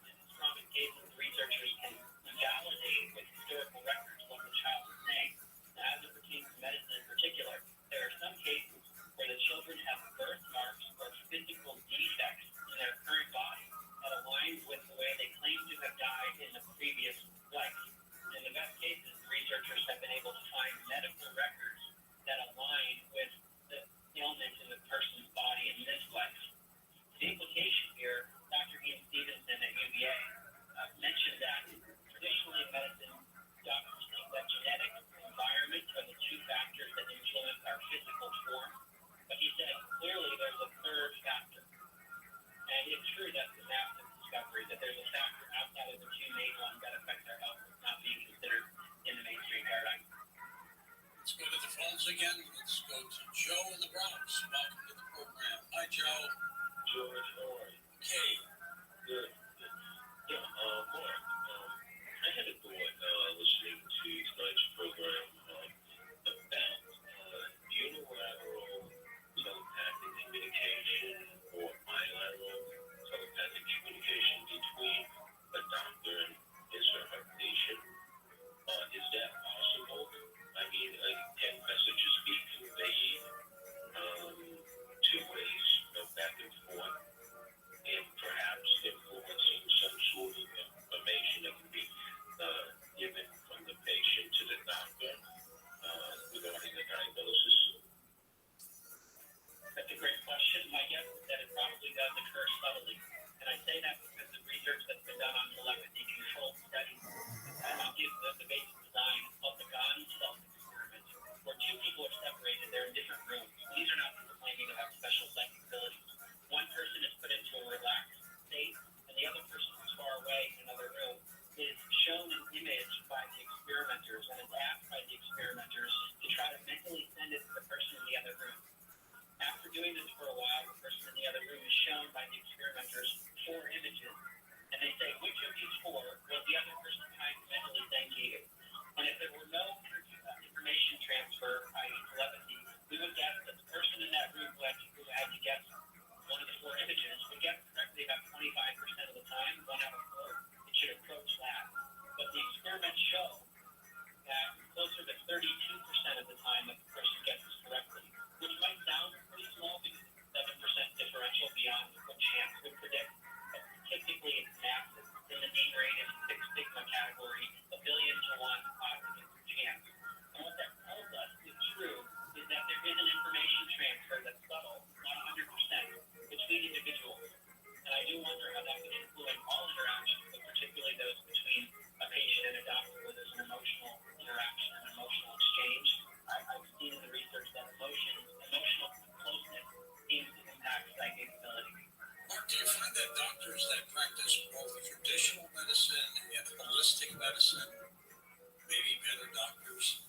In the strongest cases, the researchers can validate with historical records what the child is saying. Now, as it pertains to medicine in particular, there are some cases where the children have birthmarks or physical defects in their current body that align with the way they claim to have died in the previous life. In the best cases, the researchers have been able to find medical records that align with the ailment in the person's body in this life. The implication here, Dr. Ian Stevenson at UVA mentioned that traditionally in medicine, doctors think that genetics and environment are the two factors that influence our physical form. But he said clearly there's a third factor. And it's true that's a massive discovery, that there's a factor outside of the two main ones that affect our health that's not being considered in the mainstream paradigm. Let's go to the phones again. Let's go to Joe in the Bronx. Welcome to the program. Hi, Joe. George, how are you? Okay. Good. Yeah, Mark, I had a thought listening to tonight's program about unilateral telepathic communication or bilateral telepathic communication between a doctor and his or her patient. Is that possible? I mean, can messages be conveyed two ways, back and forth, and perhaps influencing some sort of information that can be given from the patient to the doctor regarding the diagnosis? That's a great question. My guess is that it probably does occur subtly. And I say that because of research that's been done on telepathy-controlled studies. And I'll give the basic design of the Gun Self experiment, where two people are separated. They're in different rooms. These are not people claiming to have special psychic abilities. One person is put into a relaxed state, and the other person who's far away in another room is shown an image by the experimenters and is asked by the experimenters to try to mentally send it to the person in the other room. After doing this for a while, the person in the other room is shown by the experimenters 4 images, and they say, which of these 4 will the other person trying to mentally send to you? And if there were no information transfer, i.e. telepathy, we would guess that the person in that room who had to guess one of the 4 images would guess correctly about 25% of the time, 1 out of 4. It should approach that. But the experiments show that closer to 32% of the time that the person guesses correctly, which might sound pretty small because it's 7% differential beyond what chance would predict, but statistically it's massive. In the mean rate in 6 sigma category, 1 billion to 1 positive chance. And what that tells us is true is that there is an information transfer that's subtle, not 100%, between individuals. And I do wonder how that would influence all interactions, but particularly those between a patient and a doctor, where there's an emotional interaction and emotional exchange. I've seen in the research that emotional closeness seems to impact psychic ability. Mark, do you find that doctors that practice both traditional medicine maybe better doctors?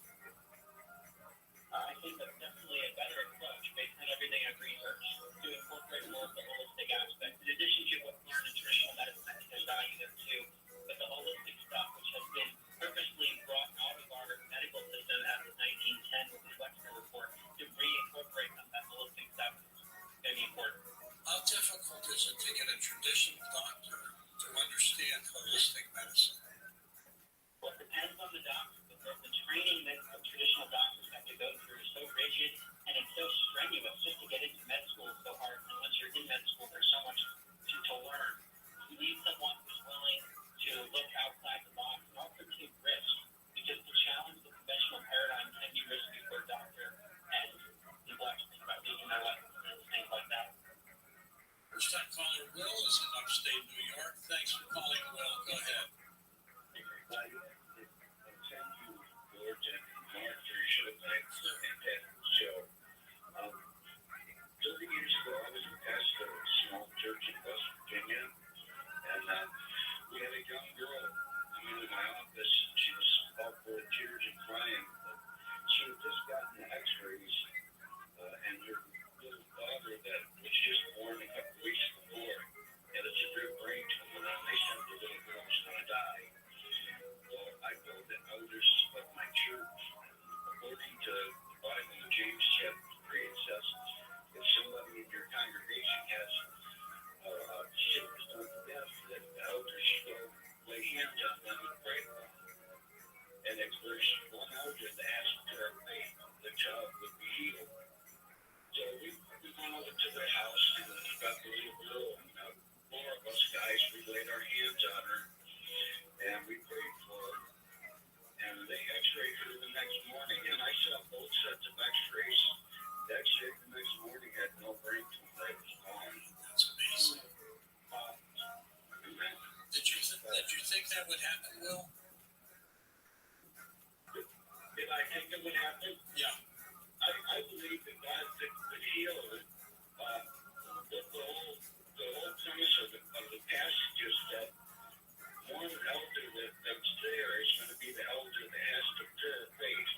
I think that's definitely a better approach based on everything I've researched to incorporate more of the holistic aspect. In addition to what's learned in traditional medicine, I think there's value there too. But the holistic stuff, which has been purposely brought out of our medical system as of 1910 with the Wexner report, to reincorporate some of that holistic stuff is going to be important. How difficult is it to get a traditional doctor to understand holistic medicine? Well, it depends on the doctor. The training that traditional doctors have to go through is so rigid and it's so strenuous. Just to get into med school is so hard. And once you're in med school, there's so much to learn. You need someone who's willing to look outside the box and also take risks, because to challenge the conventional paradigm can be risky for a doctor, and people have to think about losing their license and things like that. First time caller Will is in upstate New York. Thanks for calling, Will. Go ahead. George and Mark for your show tonight. Fantastic show. 30 years ago, I was a pastor of a small church in West Virginia, and we had a young girl come into my office. She was all full of tears and crying. She had just gotten x-rays, and her little daughter that was just born a couple weeks before had a severe brain tumor, and they said the little girl was going to die. Well, I know that elders of my church, according to the Bible in James chapter 3, it says, if somebody in your congregation has sickness unto death, that the elders should go lay hands on them and pray for them. And if there's one elder that has prayer of faith, the child would be healed. So we went over to their house and got the little girl, and 4 of us guys, we laid our hands on her, and we prayed for her. And they x-rayed her the next morning, and I saw both sets of x-rays. The x-ray the next morning had no brain tumor, it was gone. That's amazing. Did you think that would happen, Will? Did I think it would happen? Yeah. I believe that God could heal her. The whole premise of the passage is that one elder that's there is going to be the elder that has the prayer of faith.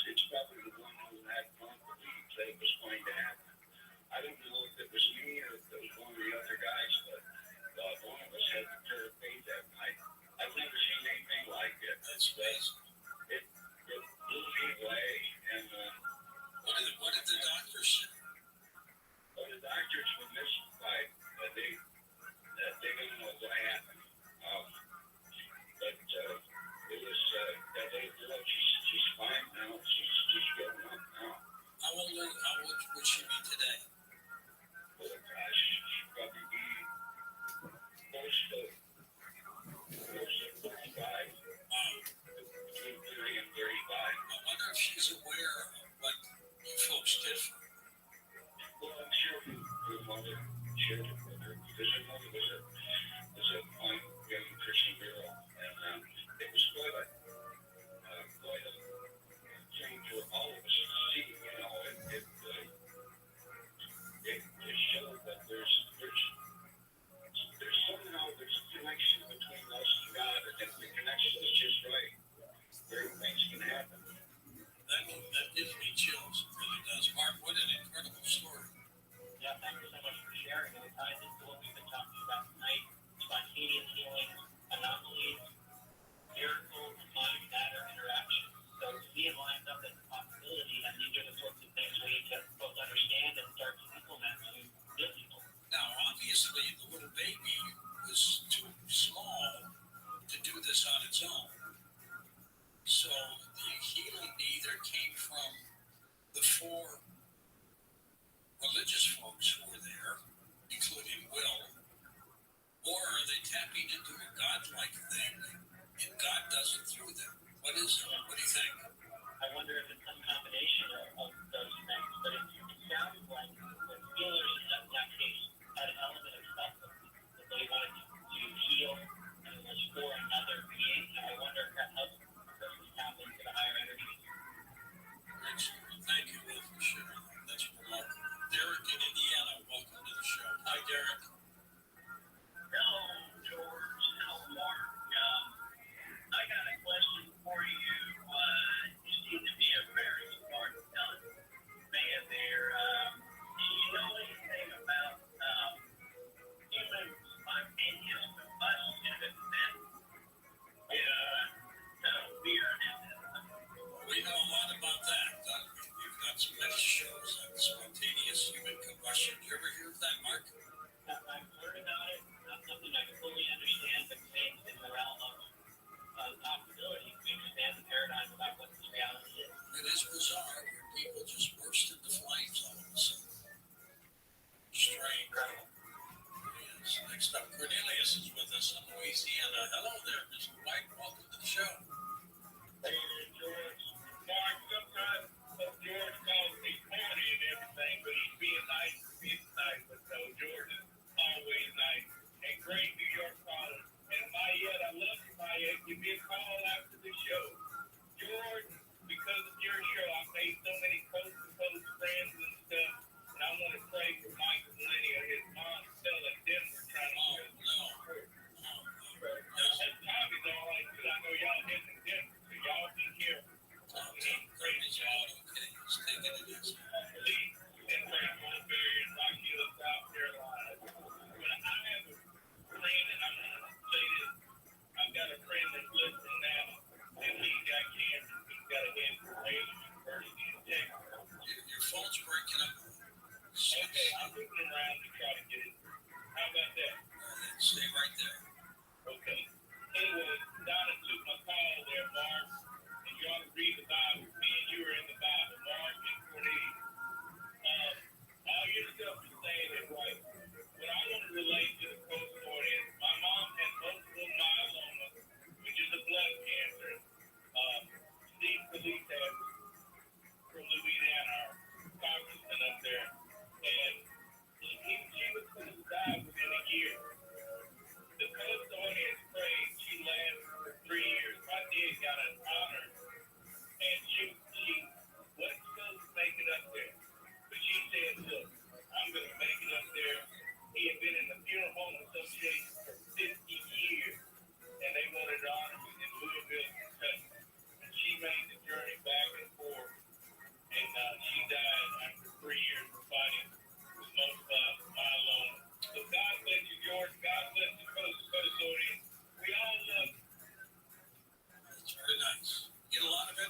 It's probably the one who had non-belief that it was going to happen. I don't know if it was me or if it was one of the other guys, but one of us had the prayer of faith that night. I've never seen anything like it. That's amazing. It blew me away. And what did the doctors say? Well, the doctors were mystified. They didn't know what happened. But it was that little girl. She's fine now. She's getting up now. How old would she be today? Oh gosh, she'd probably be close to 35. Between 30 and 35. I wonder if she's aware of what you folks did for her. Well, I'm sure her mother shared it with her, because her mother was a fine young Christian girl, and it was quite a thing for all of us to see. You know, it just showed that there's somehow there's a connection between us and God, and if the connection is just right, great things can happen. That gives me chills. It really does. Mark, what an incredible story. Yeah, thank you so much for sharing. It ties into what we've been talking about tonight: spontaneous healing, anomalies, miracles, and mind-matter interaction. So to me, it lines up as a possibility, and these are the sorts of things we need to both understand and start to implement to heal people. Now, obviously, the little baby was too small to do this on its own. So the healing either came from the 4 religious folks who were there, including Will, or are they tapping into a godlike thing and God does it through them? What is it? What do you think? I wonder if it's some combination of those things, but it sounds like the healers in that case had an element of selflessness, that they wanted to heal and it was for another being. I wonder if that helps the person tap into the higher energy. Excellent. Thank you, Will, for sharing that. That's remarkable. Derek in Indiana, welcome to the show. Hi, Derek. Hello, George. Hello, Mark. I got a question for you.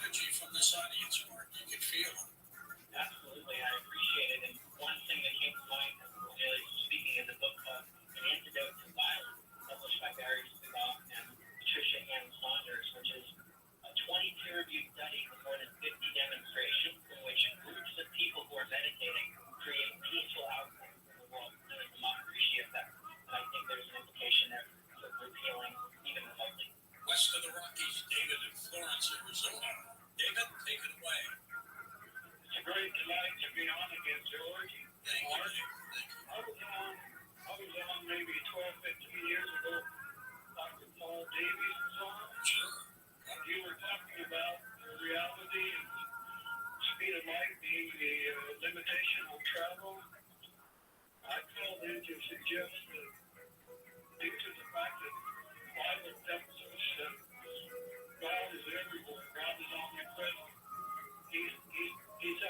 energy from this audience, Mark. You can feel it. Absolutely, I appreciate it. And one thing that came to mind is speaking in the book called An Antidote to Violence, published by Barry Spivak and Patricia Ann Saunders, which is a 20 peer-reviewed study with more than 50 demonstrations in which groups of people who are meditating create peaceful outcomes in the world. And it's a democracy effect. And I think there's an implication there for group healing, even remotely. West of the Rockies, David in Florence, Arizona. David, take it away. It's a great delight to be on again, George. Thank you. I was on maybe 12, 15 years ago. Dr. Paul Davies was on. Sure. And you were talking about the reality and speed of light being the limitation on travel. I called in to suggest that due to the fact that the Bible tells us that God is everywhere, God is omnipresent. He's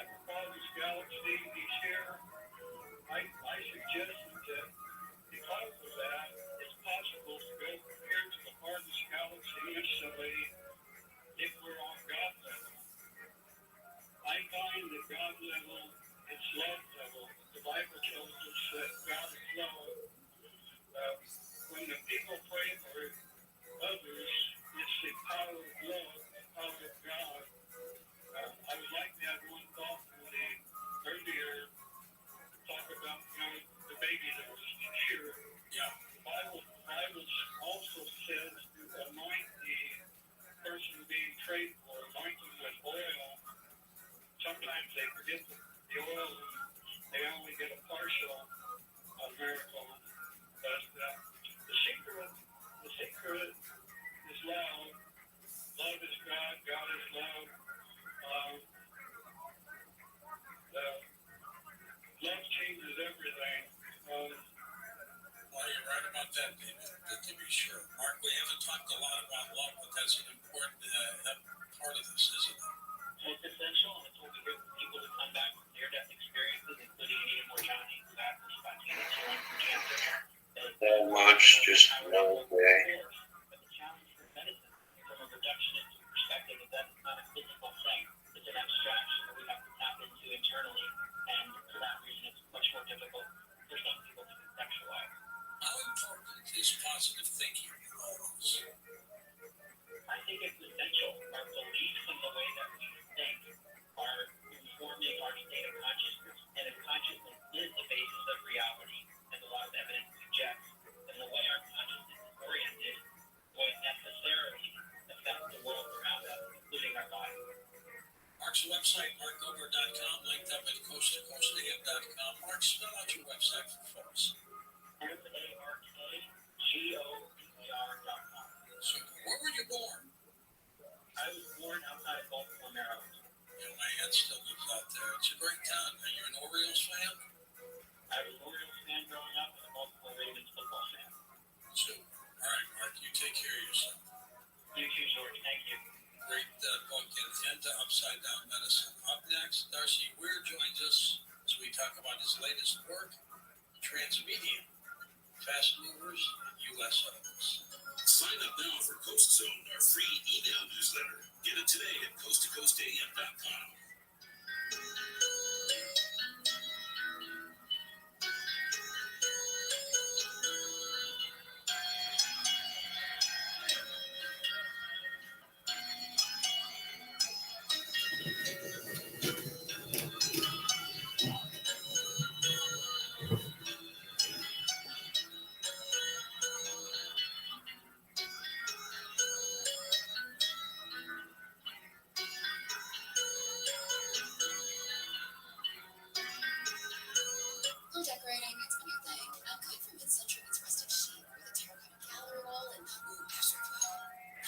at the farthest galaxy, he's here. I suggested that because of that, it's possible to go from here to the farthest galaxy instantly if we're on God level. I find that God level is love level. The Bible tells us that God is love. When the people pray for others, it's the power of love, the power of God. I would like to have one thought from the earlier talk about the baby that was here. Yeah. The Bible also says to anoint the person being prayed for, anoint them with oil. Sometimes they forget the oil and they only get a partial miracle. But the secret is love. Love is God. God is love. Love changes everything. Well, you're right about that, David. Good to be sure. Mark, we haven't talked a lot about love, but that's an important part of this, isn't it? It's essential, and it's what we get people to come back from near-death experiences, including Anita Morjani, who's after spontaneous healing from cancer. That much, just no way. But the challenge for medicine, from a reductionist perspective, is that it's not a physical thing. It's an abstraction that we have to tap into internally, and for that reason, it's much more difficult for some people to conceptualize. How important is positive thinking in all this? I think it's essential. Our beliefs and the way that we think are informing our state of consciousness. And if consciousness is the basis of reality, as a lot of evidence suggests, then the way our consciousness is oriented will necessarily affect the world around us, including our body. Mark's website, markover.com, linked up at coasttocoastam.com. Mark, spell out your website for folks. markover.com. So, where were you born? I was born outside of Baltimore, Maryland. Yeah, my aunt still lives out there. It's a great town. Are you an Orioles fan? I was an Orioles fan growing up and a Baltimore Ravens football fan. Super. All right, Mark, you take care of yourself. You too, George. Thank you. Great book, Intent to Upside Down Medicine. Up next, Darcy Weir joins us as we talk about his latest work, Transmedium, Fast Movers and U.S. Owners. Sign up now for Coast Zone, our free email newsletter. Get it today at coasttocoastam.com. Home decorating, it's been your thing. I'm coming from mid-century, it's rustic chic with a terracotta gallery wall and astroturf.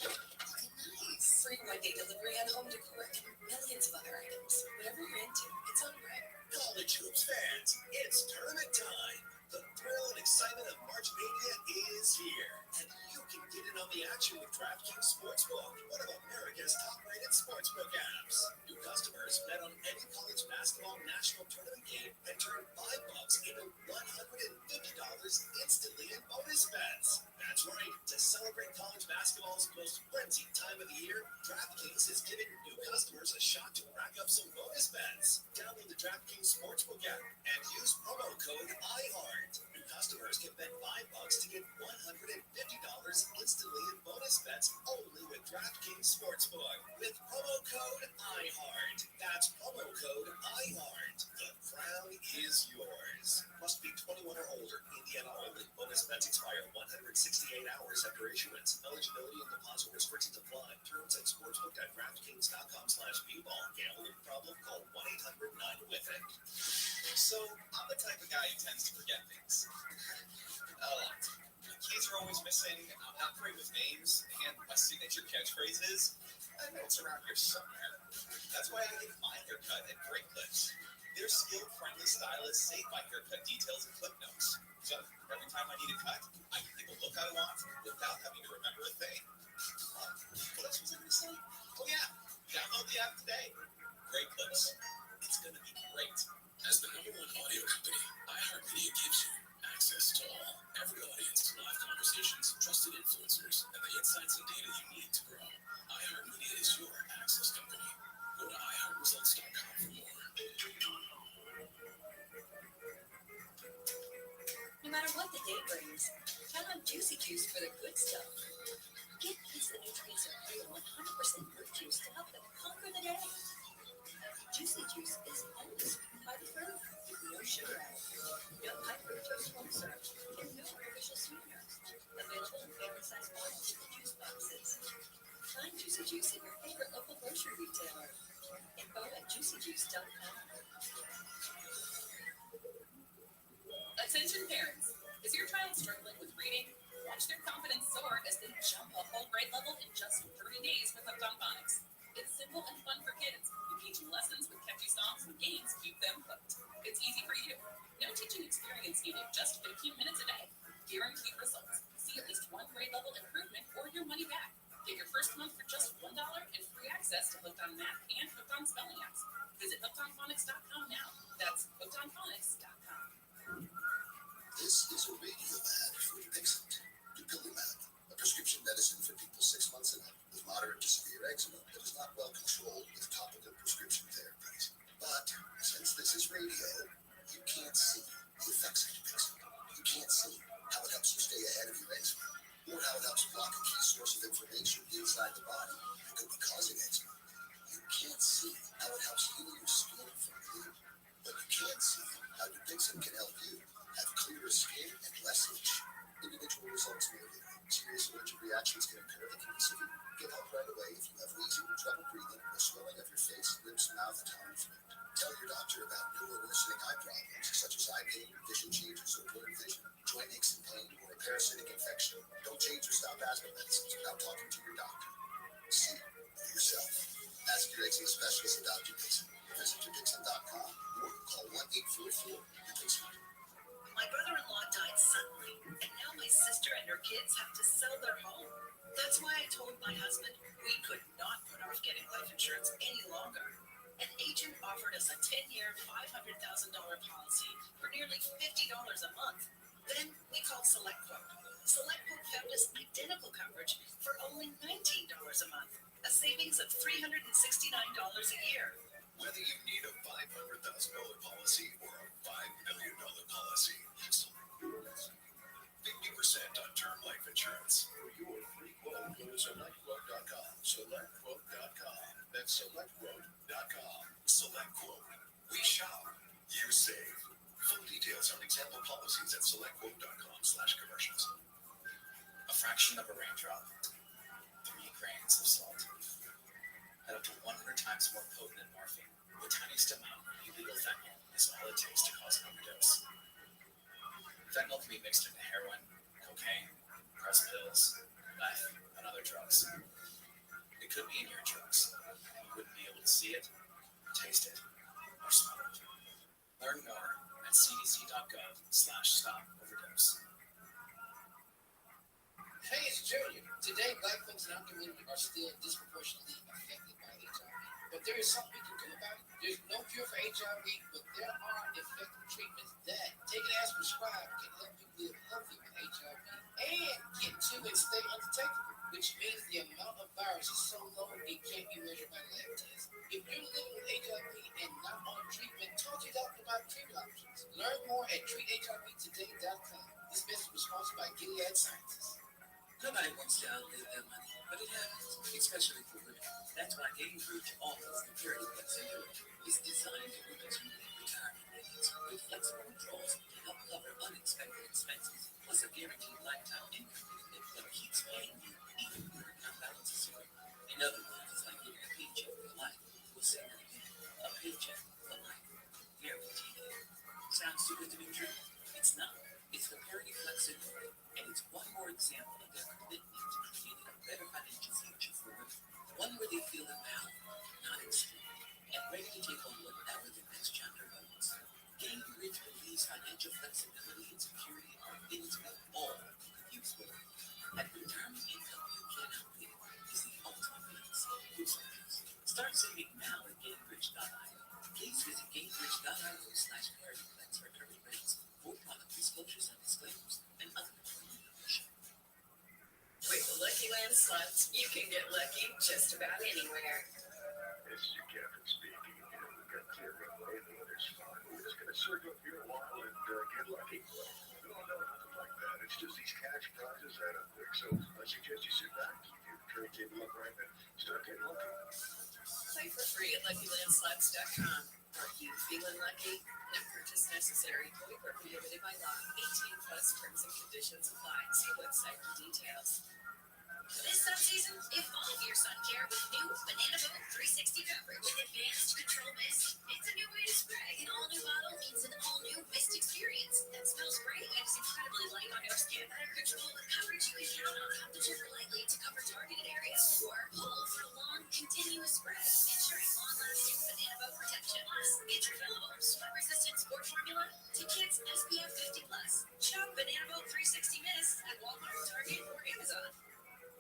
Looking nice. Free one-day delivery on home decor and millions of other items. Whatever you're into, it's on Greg. College hoops fans, it's tournament time. The thrill and excitement of March Mania is here, and you can get in on on the action with DraftKings Sportsbook, one of America's top-rated sportsbook apps. New customers bet on any college basketball national tournament game and turn $5 into $150 instantly in bonus bets. That's right. To celebrate college basketball's most frenzied time of the year, DraftKings is giving new customers a shot to rack up some bonus bets. Download the DraftKings Sportsbook app and use promo code IHEART. New customers can bet $5 to get $150 instantly in bonus bets only with DraftKings Sportsbook with promo code IHEART. That's promo code IHEART. The crown is yours. Must be 21 or older. Indiana only. Bonus bets expire 168 hours after issuance. Eligibility and deposit restrictions apply. Terms at sportsbook.draftkings.com/bball. Gambling problem? Call 1-800-9-WITH-IT. So, I'm the type of guy who tends to forget things. A lot. My keys are always missing, I'm not great with names, and my signature catchphrase is, I know it's around here somewhere. That's why I get my haircut at Great Clips. Their skilled, friendly stylists save my haircut details and clip notes. So, every time I need a cut, I can pick a look I want without having to remember a thing. What else was I going to say? Oh yeah, download the app today. Great Clips. It's going to be great. As the #1 audio company, iHeartMedia gives you access to all, every audience, live conversations, trusted influencers, and the insights and data you need to grow. iHeartMedia is your access company. Go to iHeartResults.com for more. No matter what the day brings, count on Juicy Juice for the good stuff. Give kids the nutrients of real 100% fruit juice to help them conquer the day. Juicy Juice is only sweetened by the fruit with no sugar added, no high fructose corn syrup, and no artificial sweeteners. Available in family size bottles and juice boxes. Find Juicy Juice at your favorite local grocery retailer. Info at juicyjuice.com. Attention parents, is your child struggling with reading? Watch their confidence soar as they jump a whole grade level in just 30 days with Hooked on Phonics. It's simple and fun for kids. You teach them lessons with catchy songs and games keep them hooked. It's easy for you. No teaching experience needed, just 15 minutes a day. Guaranteed results. See at least one grade level improvement or your money back. Get your first month for just $1 and free access to Hooked on Math and Hooked on Spelling apps. Visit hookedonphonics.com now. That's hookedonphonics.com. This is a radio ad for Dupixent. Dupilumab, a prescription medicine for people 6 months and up with moderate to severe eczema that is not well controlled with topical prescription therapies. But since this is radio, you can't see the effects of Dupixent. You can't see how it helps you stay ahead of your eczema, or how it helps block a key source of inflammation inside the body that could be causing eczema. You can't see how it helps heal your skin from bleeding, but you can see how Dupixent can help you have clearer skin and less itch. Individual results may vary. Serious allergic reactions can occur that can be severe. Get help right away if you have wheezing, trouble breathing, or swelling of your face, lips, mouth, tongue, and throat. Tell your doctor about new or worsening eye problems such as eye pain, vision changes, or blurred vision, joint aches and pain, or a parasitic infection. Don't change or stop asthma medicines without talking to your doctor. See for yourself. Ask your eczema specialist about Dupixent. Visit Dupixent.com or call 1-844-DUPIXENT. My brother-in-law died suddenly, and now my sister and her kids have to sell their home. That's why I told my husband we could not put off getting life insurance any longer. An agent offered us a 10-year, $500,000 policy for nearly $50 a month. Then we called SelectQuote. SelectQuote found us identical coverage for only $19 a month, a savings of $369 a year. Whether you need a $500,000 policy or a $5 million policy, 50% on term life insurance. For your free quote, go to SelectQuote.com. SelectQuote.com. That's SelectQuote.com. SelectQuote. We shop. You save. Full details on example policies at SelectQuote.com/commercials. A fraction of a raindrop. 3 grains of salt. At up to 100 times more potent than morphine, the tiniest amount of illegal fentanyl is all it takes to cause an overdose. Fentanyl can be mixed into heroin, cocaine, pressed pills, meth, and other drugs. It could be in your drugs, and you wouldn't be able to see it, taste it, or smell it. Learn more at cdc.gov/stop overdose. Hey, it's Junior. Today, black folks in our community are still disproportionately affected by HIV. But there is something we can do about it. There's no cure for HIV, but there are effective treatments that, taken as prescribed, can help you live healthy with HIV and get to and stay undetectable, which means the amount of virus is so low it can't be measured by lab tests. If you're living with HIV and not on treatment, talk to your doctor about treatment options. Learn more at treathivtoday.com. This message was sponsored by Gilead Sciences. Nobody wants to outlive their money, but it happens, especially for women. That's why Gainbridge offers the Period Flexible. It's designed to women's unique retirement needs with flexible withdrawals to help cover unexpected expenses, plus a guaranteed lifetime income that keeps paying you even when your account balance is zero. In other words, it's like getting a paycheck for life. We'll say that again. A paycheck for life. Guaranteed. Sounds too good to be true? It's not. It's the Parity Flexible, and it's one more example of their commitment to creating a better financial future for women. One where they feel empowered, not excluded, and ready to take on whatever the next chapter holds. Gainbridge believes financial flexibility and security are things we all could use more. And retirement income you cannot pay is the ultimate flex. Start saving now at Gainbridge.io. Please visit Gainbridge.io/ParityFlex for current rates, for product disclosures and disclaimers, and other information. With the Lucky Land Slots, you can get lucky just about anywhere. This is your captain speaking. We've got clear runway, the weather's fine. We're just going to circle up here a while and get lucky. No, nothing like that. It's just these cash prizes add up quick. So I suggest you sit back, keep your tray table upright, and start getting lucky. Play for free at LuckyLandSlots.com. Are you feeling lucky? No purchase necessary. Void where prohibited by law. 18+ terms and conditions apply. See website for details. This subseason, evolve your sun care with new Banana Boat 360 coverage. With advanced control mist, it's a new way to spray. An all-new bottle means an all-new mist experience that smells great and is incredibly light on your skin. Better control with coverage you can count on. Pop the trigger lightly to cover targeted areas. Or pull for a long, continuous spray, ensuring long-lasting Banana Boat protection. Plus, it's refillable. Sweat-resistant sport formula to kids SPF 50+. Shop Banana Boat 360 Mist at Walmart, Target, or Amazon.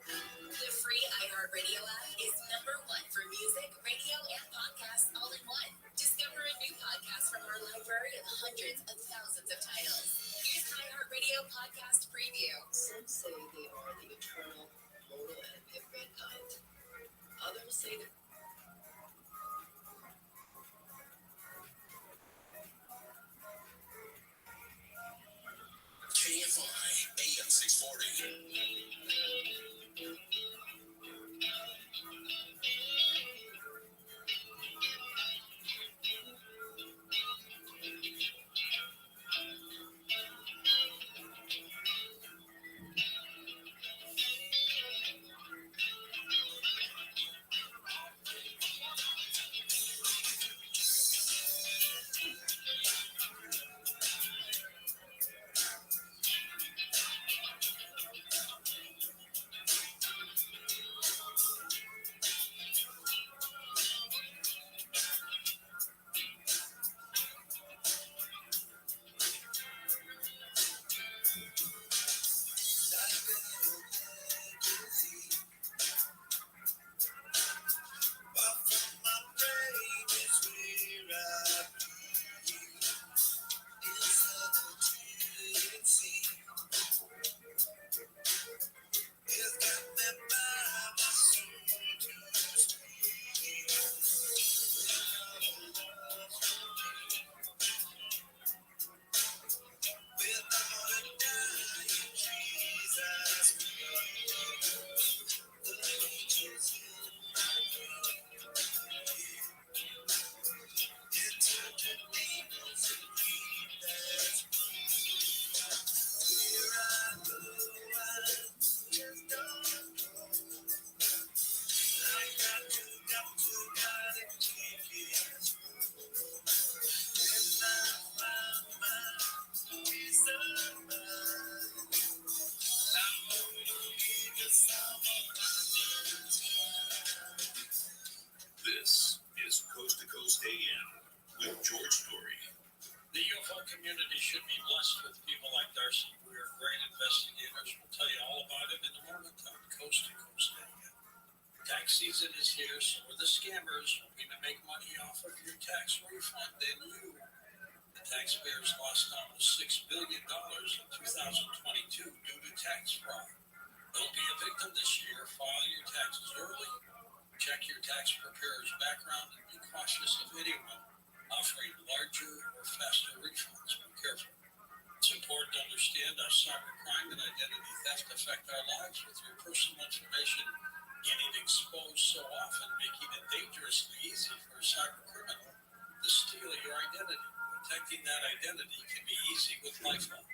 The free iHeartRadio app is #1 for music, radio, and podcasts all in one. Discover a new podcast from our library of hundreds of thousands of titles. Here's an iHeartRadio podcast preview. Some say they are the eternal, mortal enemy of mankind. Others say that KFI AM 640. This is Coast to Coast AM with George Story. The UFO community should be blessed with people like Darcy. We are great investigators. We'll tell you all about it in the Tax season is here, so are the scammers hoping to make money off of your tax refund and you. The taxpayers lost almost $6 billion in 2022 due to tax fraud. Don't be a victim this year. File your taxes early. Check your tax preparer's background and be cautious of anyone offering larger or faster refunds. Be careful. It's important to understand how cybercrime and identity theft affect our lives, with your personal information getting exposed so often, making it dangerously easy for a cyber criminal to steal your identity. Protecting that identity can be easy with LifeLock.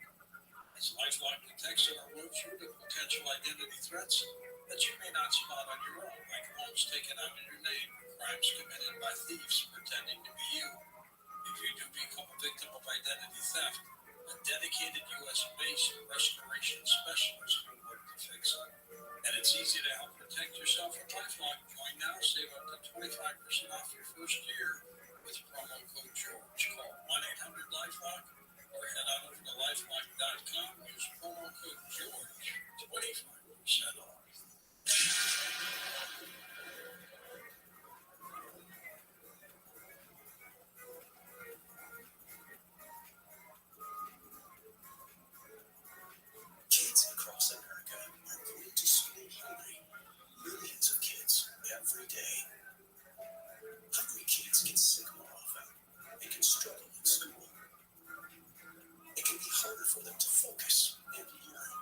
As LifeLock detects and alerts you to potential identity threats that you may not spot on your own, like loans taken out in your name or crimes committed by thieves pretending to be you. If you do become a victim of identity theft, a dedicated U.S.-based restoration specialist will work to fix it. And it's easy to help protect yourself with LifeLock. Join now, save up to 25% off your first year with promo code George. Call 1-800-LifeLock or head on over to lifelock.com. Use promo code George. 25% off. Kids across America are going to school hungry. Millions of kids every day. Hungry kids get sick more often and can struggle in school. It can be harder for them to focus and learn.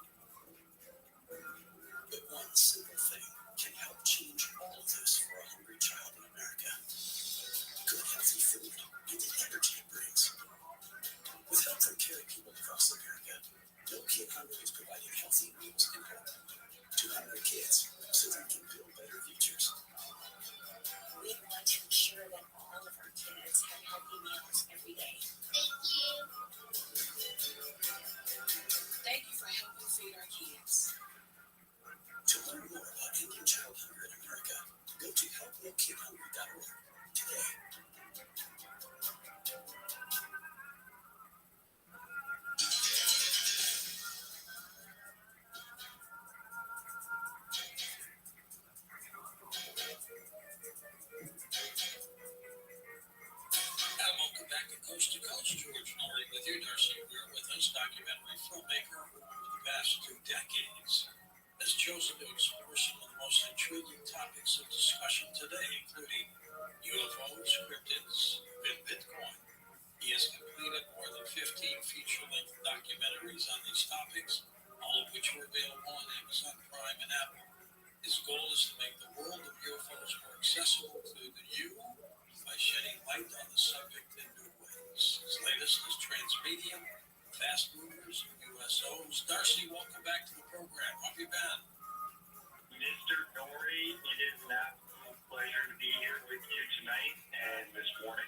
But one simple thing can help change all of this for a hungry child in America. Good healthy food and the energy it brings. With help from caring people across America, No Kid Hungry is providing healthy meals and hope to hungry kids so they can build better futures. We want to ensure that all of our kids have healthy meals every day. Thank you. Thank you for helping feed our kids. To learn more about ending child hunger in America, go to helpnokidhungry.org today. And welcome back to Coast. George Norrie with you. Darcy Weir with us, documentary filmmaker who over the past 2 decades has chosen to explore some of the most intriguing topics of discussion today, including UFOs, cryptids, and Bitcoin. He has completed more than 15 feature-length documentaries on these topics, all of which are available on Amazon Prime and Apple. His goal is to make the world of UFOs more accessible to you by shedding light on the subject in new ways. His latest is Transmedium, Fast Movers, and USOs. Darcy, welcome back to the program. How have you been? Mr. Norrie, it is an absolute pleasure to be here with you tonight and this morning.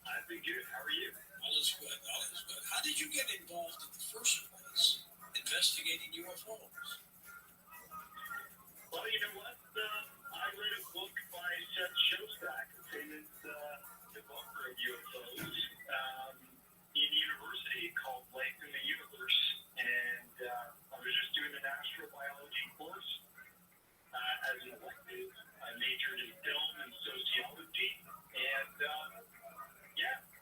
I've been good. How are you? All is good. All is good. How did you get involved in the first place, investigating UFOs? Well, you know what? I read a book by Seth Shostak, a famous debunker of UFOs, in university called Life in the Universe. And I was just doing an astrobiology course. As an elective, I majored in film and sociology. And,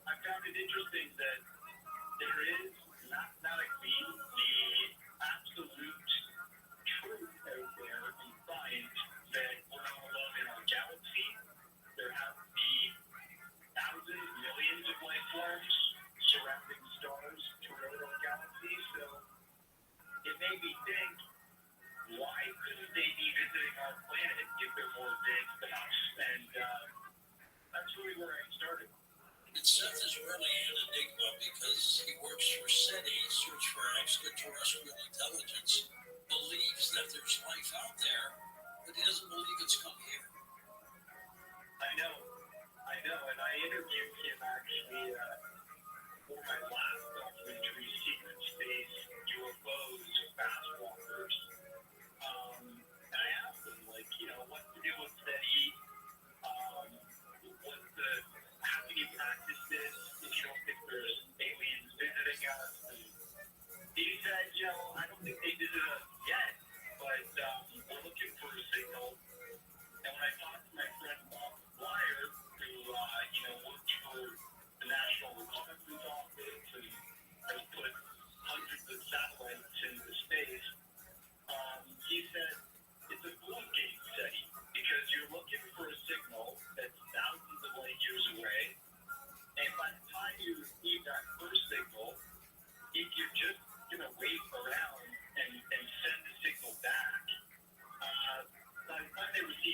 I found it interesting that there is mathematically the absolute truth out there in science that we're not alone in our galaxy. There have to be thousands, millions of life forms surrounding stars throughout our galaxy. So it made me think, why couldn't they be visiting our planet if they're more advanced than us? And that's really where I started. And Seth is really an enigma because he works for SETI, Search for Extraterrestrial Intelligence, believes that there's life out there, but he doesn't believe it's come here. I know, and I interviewed him actually for my last documentary, Secret Space, UFOs, Fast Walkers. And I asked him, what to do with SETI, how can you practice this if you don't think there's aliens visiting us? And he said, I don't think they visited us yet, but we're looking for a signal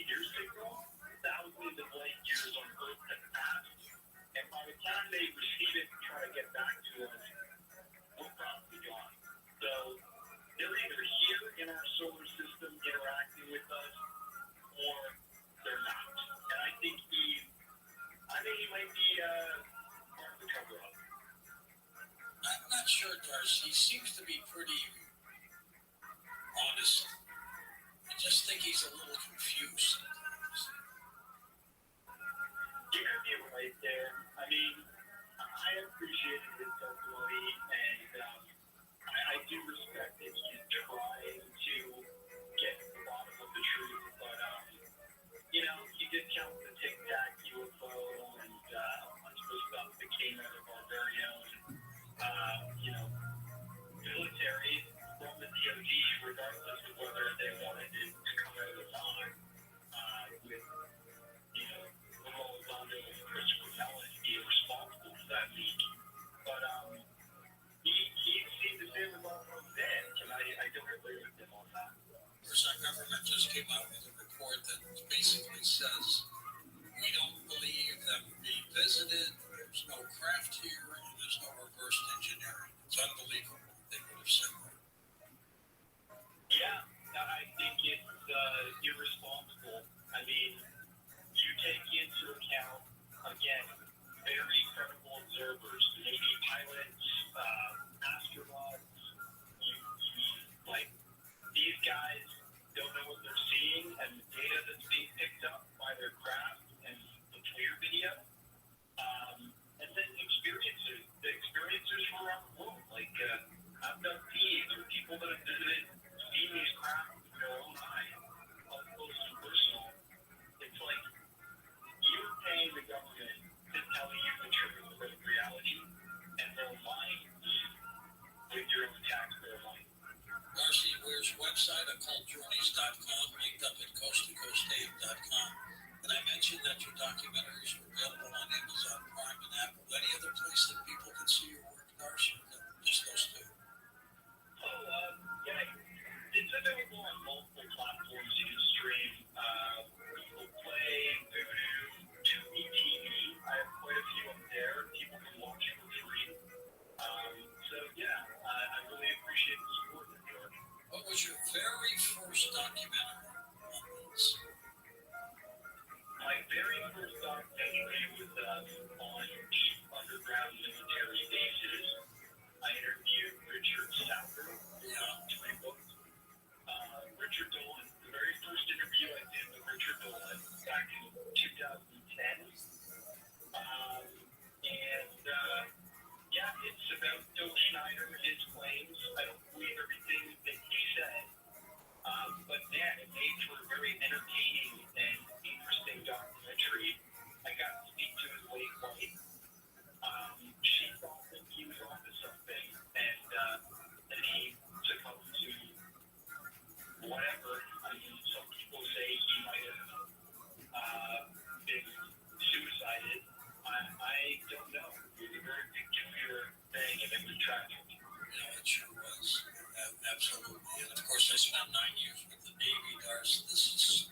years ago, thousands of light years on Earth have passed, and by the time they receive it and try to get back to us, we're probably gone. So they're either here in our solar system interacting with us, or they're not. And I think he might be part of the cover-up. I'm not sure, Darcy. He seems to be pretty honest. I just think he's a little confused sometimes. You could be right there. I mean, I appreciated his testimony, and I do respect that he's trying to get to the bottom of the truth, but, he did count the Tic Tac UFO and a bunch of stuff that came out of our very own, military from the DOD, regardless of whether they wanted it to come out or not, with, Rolando and Christopher Mellon being responsible for that leak. But, he seemed to say it was all from then, and I don't agree with him on that. Of course, our government just came out with a report that basically says we don't believe that we visited, there's no craft here, and there's no reverse engineering. It's unbelievable they would have said that. Yeah, I think it's irresponsible. I mean, you take into account, again, very credible observers, Navy pilots, astronauts, these guys don't know what they're seeing, and the data that's being picked up by their craft and the FLIR video, and then the experiencers from around the world, like abductees or people that have visited, seen these craft with their own eye, up close and personal. It's like you're paying the government to tell you the truth about reality, and they're lying with your own taxpayer money. Darcy Weir's website, occultjourneys.com, linked up at coasttocoastave.com. And I mentioned that your documentaries are available on Amazon Prime and Apple. Any other place that people can see your work, Darcy? Just those two? It's available on multiple platforms you can stream. Google Play, Voodoo, Tubi TV. I have quite a few up there. People can watch for free. I really appreciate the support that you're. What was your very first documentary on this? My very first documentary was on deep underground military bases. I interviewed Richard Sauer, my book. Richard Dolan, the very first interview I did with Richard Dolan back in 2010. It's about Bill Schneider and his claims. I don't believe everything that he said. But man, it made for a very entertaining and interesting documentary. I got to speak to his late wife. She thought that he was onto something, and he succumbed to whatever. I mean, some people say he might have been suicided. I don't know. It was a very peculiar thing, and it was tragic. It sure was. Absolutely. And of course, I spent 9 years with the Navy, Darcy. This is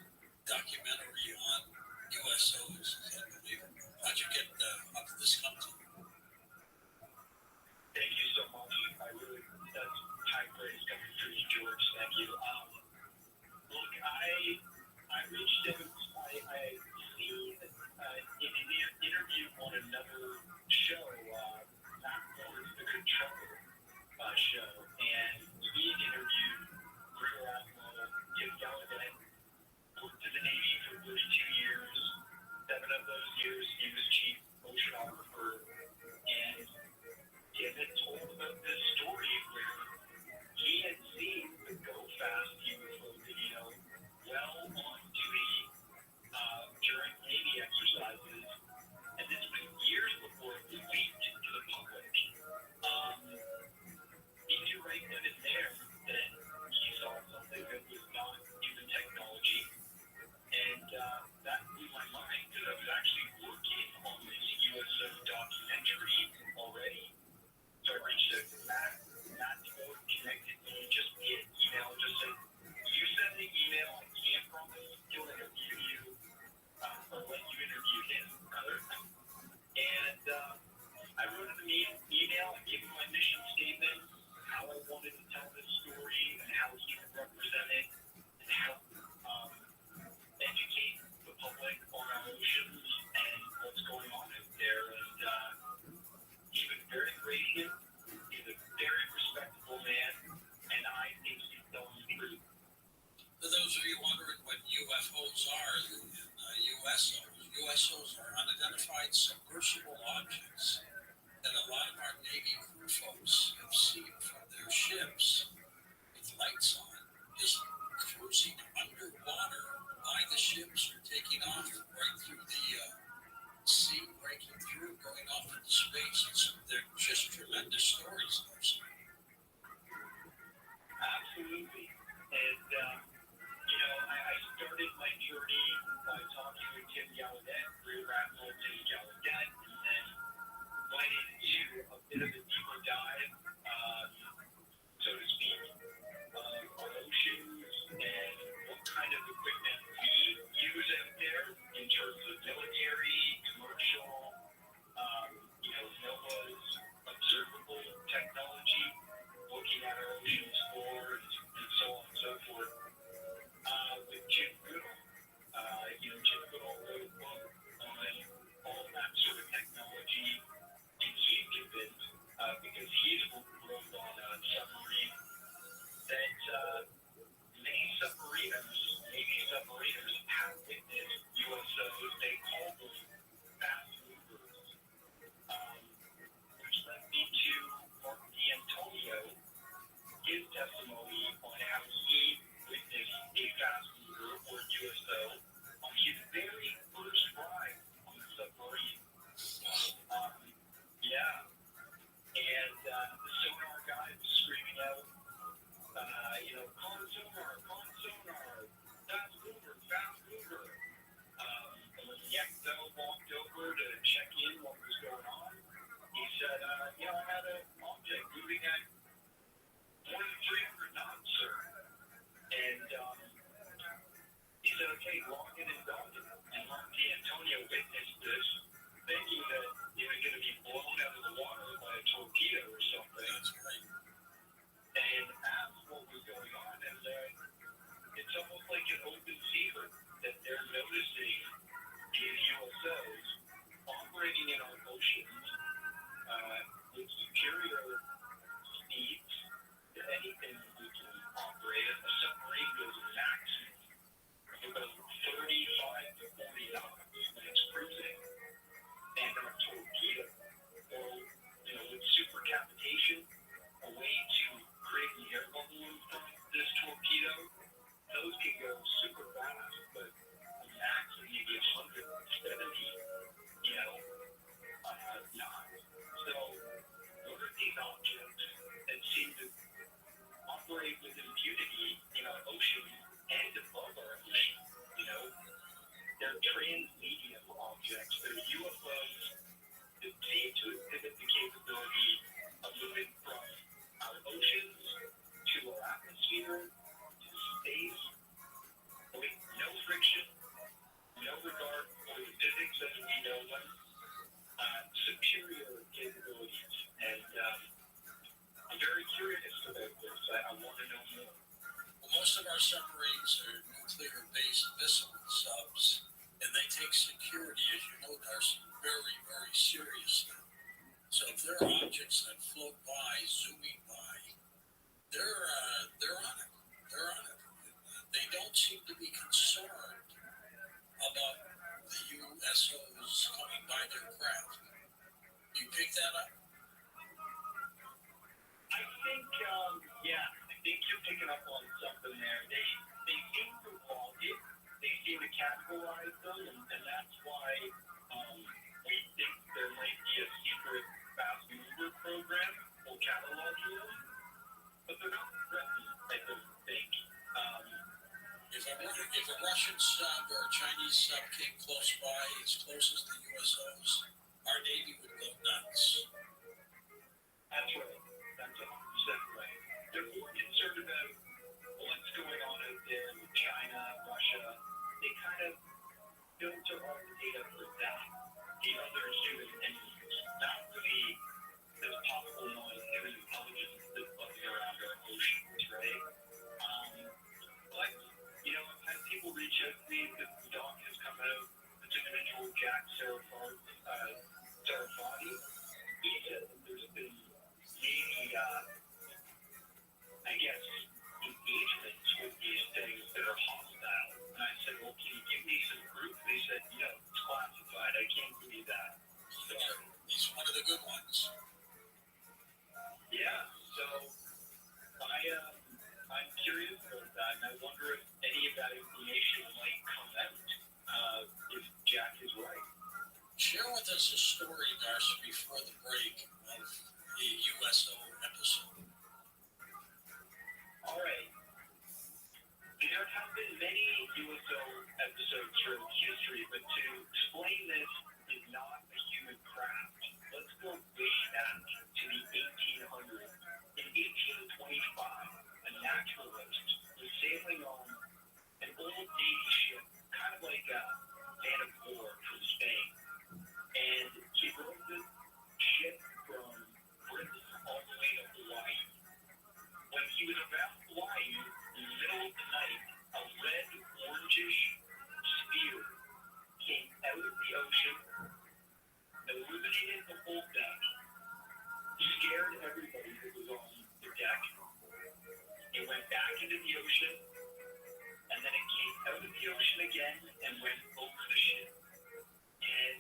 USOs are unidentified submersible objects that a lot of our Navy crew folks have seen from their ships with lights on, just cruising underwater by the ships or taking off right through the sea, breaking through, going off into space. They're just tremendous stories. Absolutely. And, I started my journey by talking with Tim Gallaudet, Rear Admiral Tim Gallaudet, and then went into a bit of a deeper dive, so to speak, on oceans and what kind of equipment we use out there in terms of military, commercial, NOAA's observable technology, looking at our oceans floor and so on and so forth. With Jim Goodall, Jim Goodall wrote a book on all that sort of technology, and he's convinced, because he's rode on a submarine, that many Navy submariners have witnessed USOs. They call them fast movers, which led me to Mark D'Antonio, his testimony on how he witnessed a fast mover or USO on his very first ride on the submarine. And the sonar guy was screaming out, con sonar, fast mover. And when the XO walked over to check in what was going on, he said, I had an object moving at more than 300 knots, sir. And he said, okay, log it and dog it. And Mark D'Antonio witnessed this, thinking that he was going to be blown out of the water by a torpedo or something. That's right. And asked what was going on, and it's almost like an open secret that they're noticing these USOs operating in our oceans with superior speeds to anything we can operate at. A submarine goes maximum about 35 to 40 knots when it's cruising, and a torpedo, or with supercavitation, a way to create the air bubble in front of this torpedo, those can go super fast, but a max of maybe 170, knots. So, what are these objects that seem to operate with impunity in our ocean and above our ocean? They're transmedium objects. They're UFOs that seem to exhibit the capability of moving from our oceans to our atmosphere, to space, with no friction, no regard for the physics as we know them, superior capabilities. And I'm very curious about this. I want to know more. Well, most of our submarines are nuclear-based missile subs, and they take security, as you know, Darcy, very, very seriously. So if there are objects that float by, zooming by, they're on it. They're on it. They don't seem to be concerned about the USOs coming by their craft. You pick that up? I think, I think you're picking up on something there. They seem to log it. They seem to categorize them, and that's why we think there might be a secret fast mover program or cataloging them. But they're not threatened, I don't think. If a Russian sub or a Chinese sub came close by, as close as the USOs, our Navy would go nuts. That's right. That's 100% right. They're more concerned about what's going on out there with China, Russia. They kind of filter all the data for that. The others do it, and not really this possible non-human intelligence that's buzzing around our oceans, right? But, I've had people reach out to me that the doc has come out, this individual Jack Sarafati. He said that there's been maybe, engagements with these things that are hostile. And I said, well, can you give me some proof? They said, yes. through history, but to explain this is not a human craft. Let's go way back to the 1800s. In 1825, a naturalist was sailing on an old Navy ship, kind of like a man of war from Spain. And he rode the ship from Britain all the way to Hawaii. When he was around Hawaii, in the middle of the night, a red, orangish sphere came out of the ocean, illuminated the whole deck, scared everybody who was on the deck. It went back into the ocean, and then it came out of the ocean again and went over the ship. And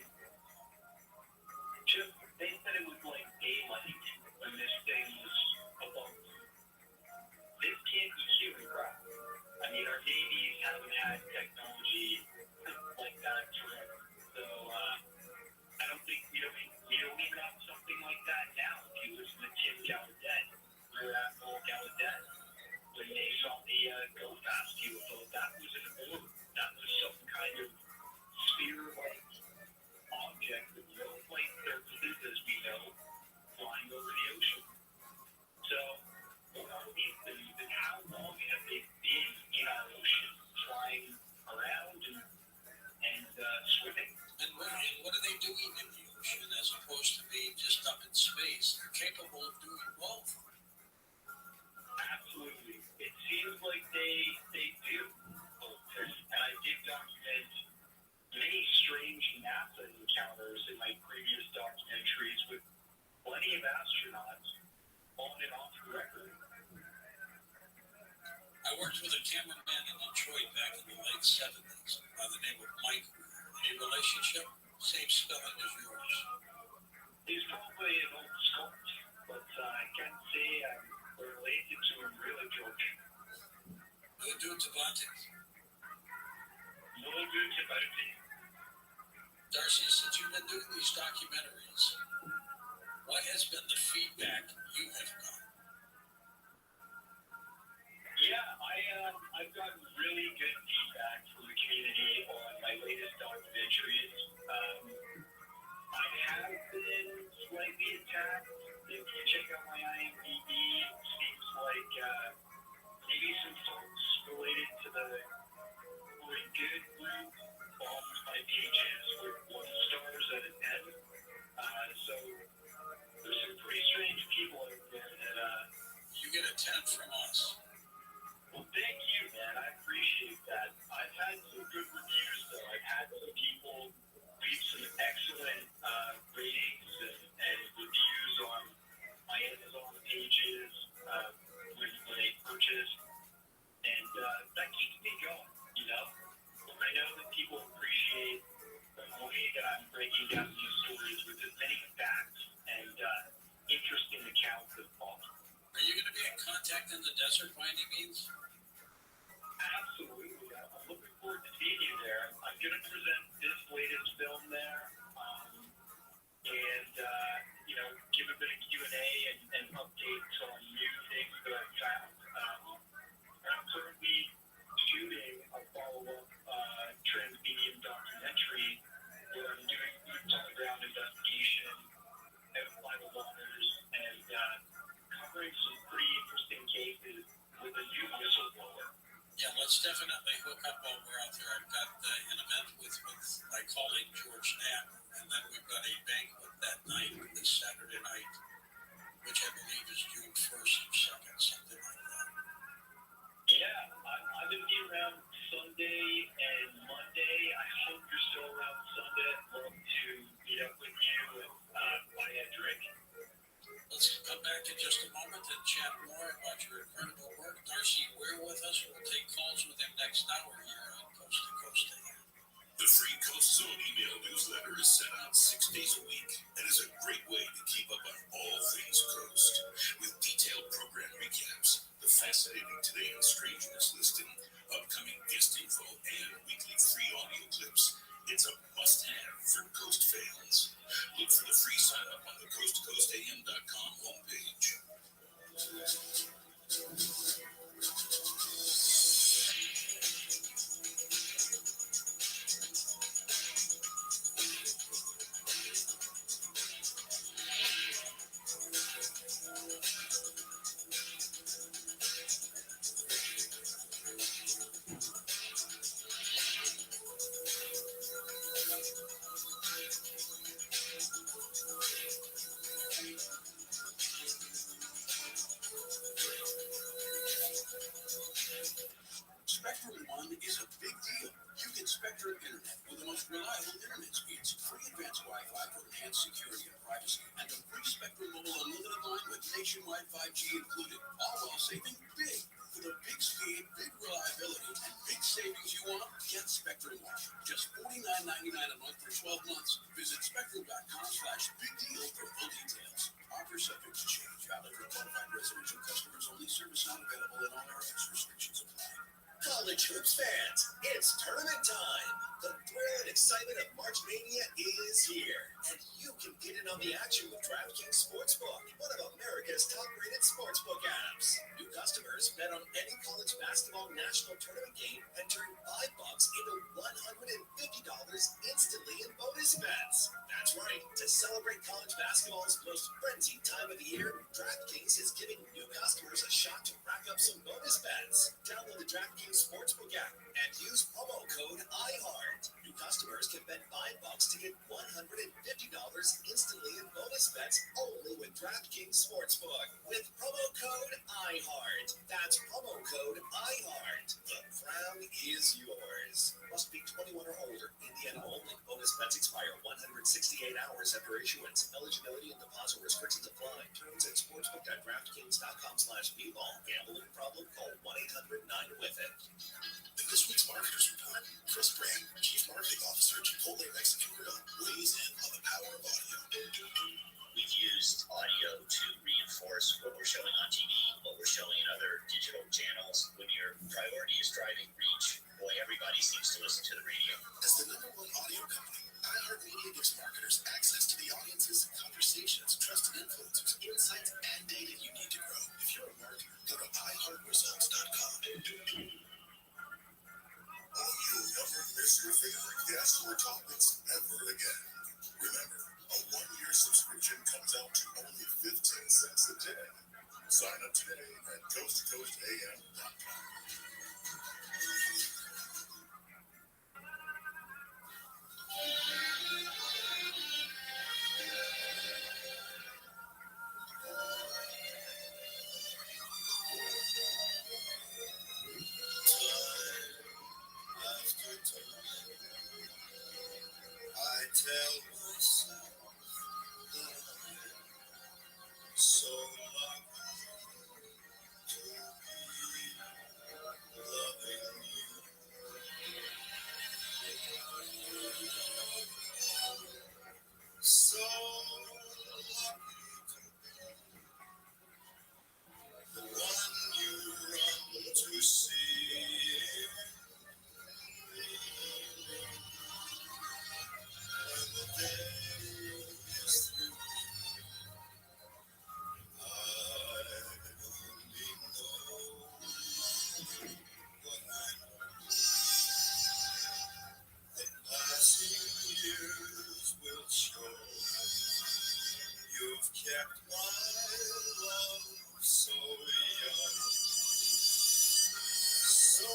just, they said it was like daylight when this thing was above. This can't be human craft. I mean, our navies haven't had technology like that forever. So, I don't think we don't even have something like that now. If you listen to Tim Gallaudet, Rear Admiral Gallaudet, when they saw the Go Fast UFO, that was an orb. That was some kind of sphere-like object with no flight surfaces, as we know, flying over the ocean. So, what are these things, and how long have they been in our ocean, flying around and swimming? And what are they doing in the ocean as opposed to being just up in space? They're capable of doing both. Absolutely. It seems like they do both. And I did document many strange NASA encounters in my previous documentaries with plenty of astronauts on and off the record. I worked with a cameraman in Detroit back in the late 70s by the name of Mike. Any relationship? Same spelling as yours. He's probably an old sculpt, but I can't say I'm related to him really, George. No dude about it. No dude about it. Darcy, since you've been doing these documentaries, what has been the feedback you have gotten? Yeah, I've gotten really good feedback from the community on my latest documentaries. I have been slightly attacked. If you check out my IMDb, it seems like maybe some folks related to the really good group on my pages with 1 stars out of 10. So there's some pretty strange people out there that you get a 10 from us. Well, thank you, man. I appreciate that. I've had some good reviews, though. I've had some people leave some excellent ratings and reviews on my Amazon pages when they purchase. And that keeps me going, you know? I know that people appreciate the way that I'm breaking down these stories with as many facts and interesting accounts as possible. Are you going to be in contact in the desert by any means? Absolutely. I'm looking forward to seeing you there. I'm going to present this latest film there and, give a bit of Q&A and updates on new things that I've found. I'm currently shooting a follow-up transmedium documentary where I'm doing boots-on-the-ground investigation out of Bible waters and covering some pretty interesting cases with a new whistleblower. Yeah, let's definitely hook up while we're out there. I've got an event with my colleague George Knapp, and then we've got a banquet that night, this Saturday night, which I believe is June 1st or 2nd, something like that. Yeah, I'm going to be around Sunday and Monday. I hope you're still around Sunday. I'd love to meet up with you and buy a drink. Let's come back in just a moment and chat more about your incredible work. Darcy, we're with us. We'll take calls with him next hour here on Coast to Coast AM. The free Coast Zone email newsletter is sent out 6 days a week and is a great way to keep up on all things Coast. With detailed program recaps, the fascinating Today in Strangeness listing, upcoming guest info, and weekly free audio clips, it's a must-have for Coast fans. Look for the free sign-up on the coasttocoastam.com homepage. enhanced security and privacy, and a free Spectrum Mobile unlimited line with nationwide 5G included, all while saving big. For the big speed, big reliability, and big savings you want, get Spectrum One. Just $49.99 a month for 12 months. Visit spectrum.com/big deal for full details. Offer subject to change. Valid for qualified residential customers only. Service not available in all areas. Restrictions apply. College hoops fans, it's tournament time. The thrill and excitement of March Mania is here, and you can get in on the action with DraftKings Sportsbook, one of America's top-rated sportsbook apps. New customers bet on any college basketball national tournament game and turn $5 into $150 instantly in bonus bets. That's right. To celebrate college basketball's most frenzied time of the year, DraftKings is giving new customers a shot to rack up some bonus bets. Download the DraftKings Sportsbook app and use promo code IHEART. New customers can bet $5 to get $150 instantly in bonus bets only with DraftKings Sportsbook with promo code IHEART. That's promo code IHEART. The crown is yours. Must be 21 or older. Indiana only. Bonus bets expire 168 hours after issuance. Eligibility and deposit restrictions apply. Terms at sportsbook.draftkings.com/bball. Gambling problem? Call 1-800-9-WITH-IT. In this week's Marketers Report, Chris Brand, Chief Marketing Officer at Chipotle Mexican Grill, weighs in on the power of audio. We've used audio to reinforce what we're showing on TV, what we're showing in other digital channels. When your priority is driving reach, boy, everybody seems to listen to the radio. As the #1 audio company, iHeartMedia gives marketers access to the audiences, conversations, trusted influencers, insights, and data you need to grow. If you're a marketer, go to iHeartResults.com. Oh, you'll never miss your favorite guests or topics ever again. Remember, a 1-year subscription comes out to only 15 cents a day. Sign up today at coasttocoastam.com. I tell myself that I'm so lucky to be loving you. So lucky to be the one you run to see. When the day is through, I only know what I know. The passing years will show you've kept my love so young, so new,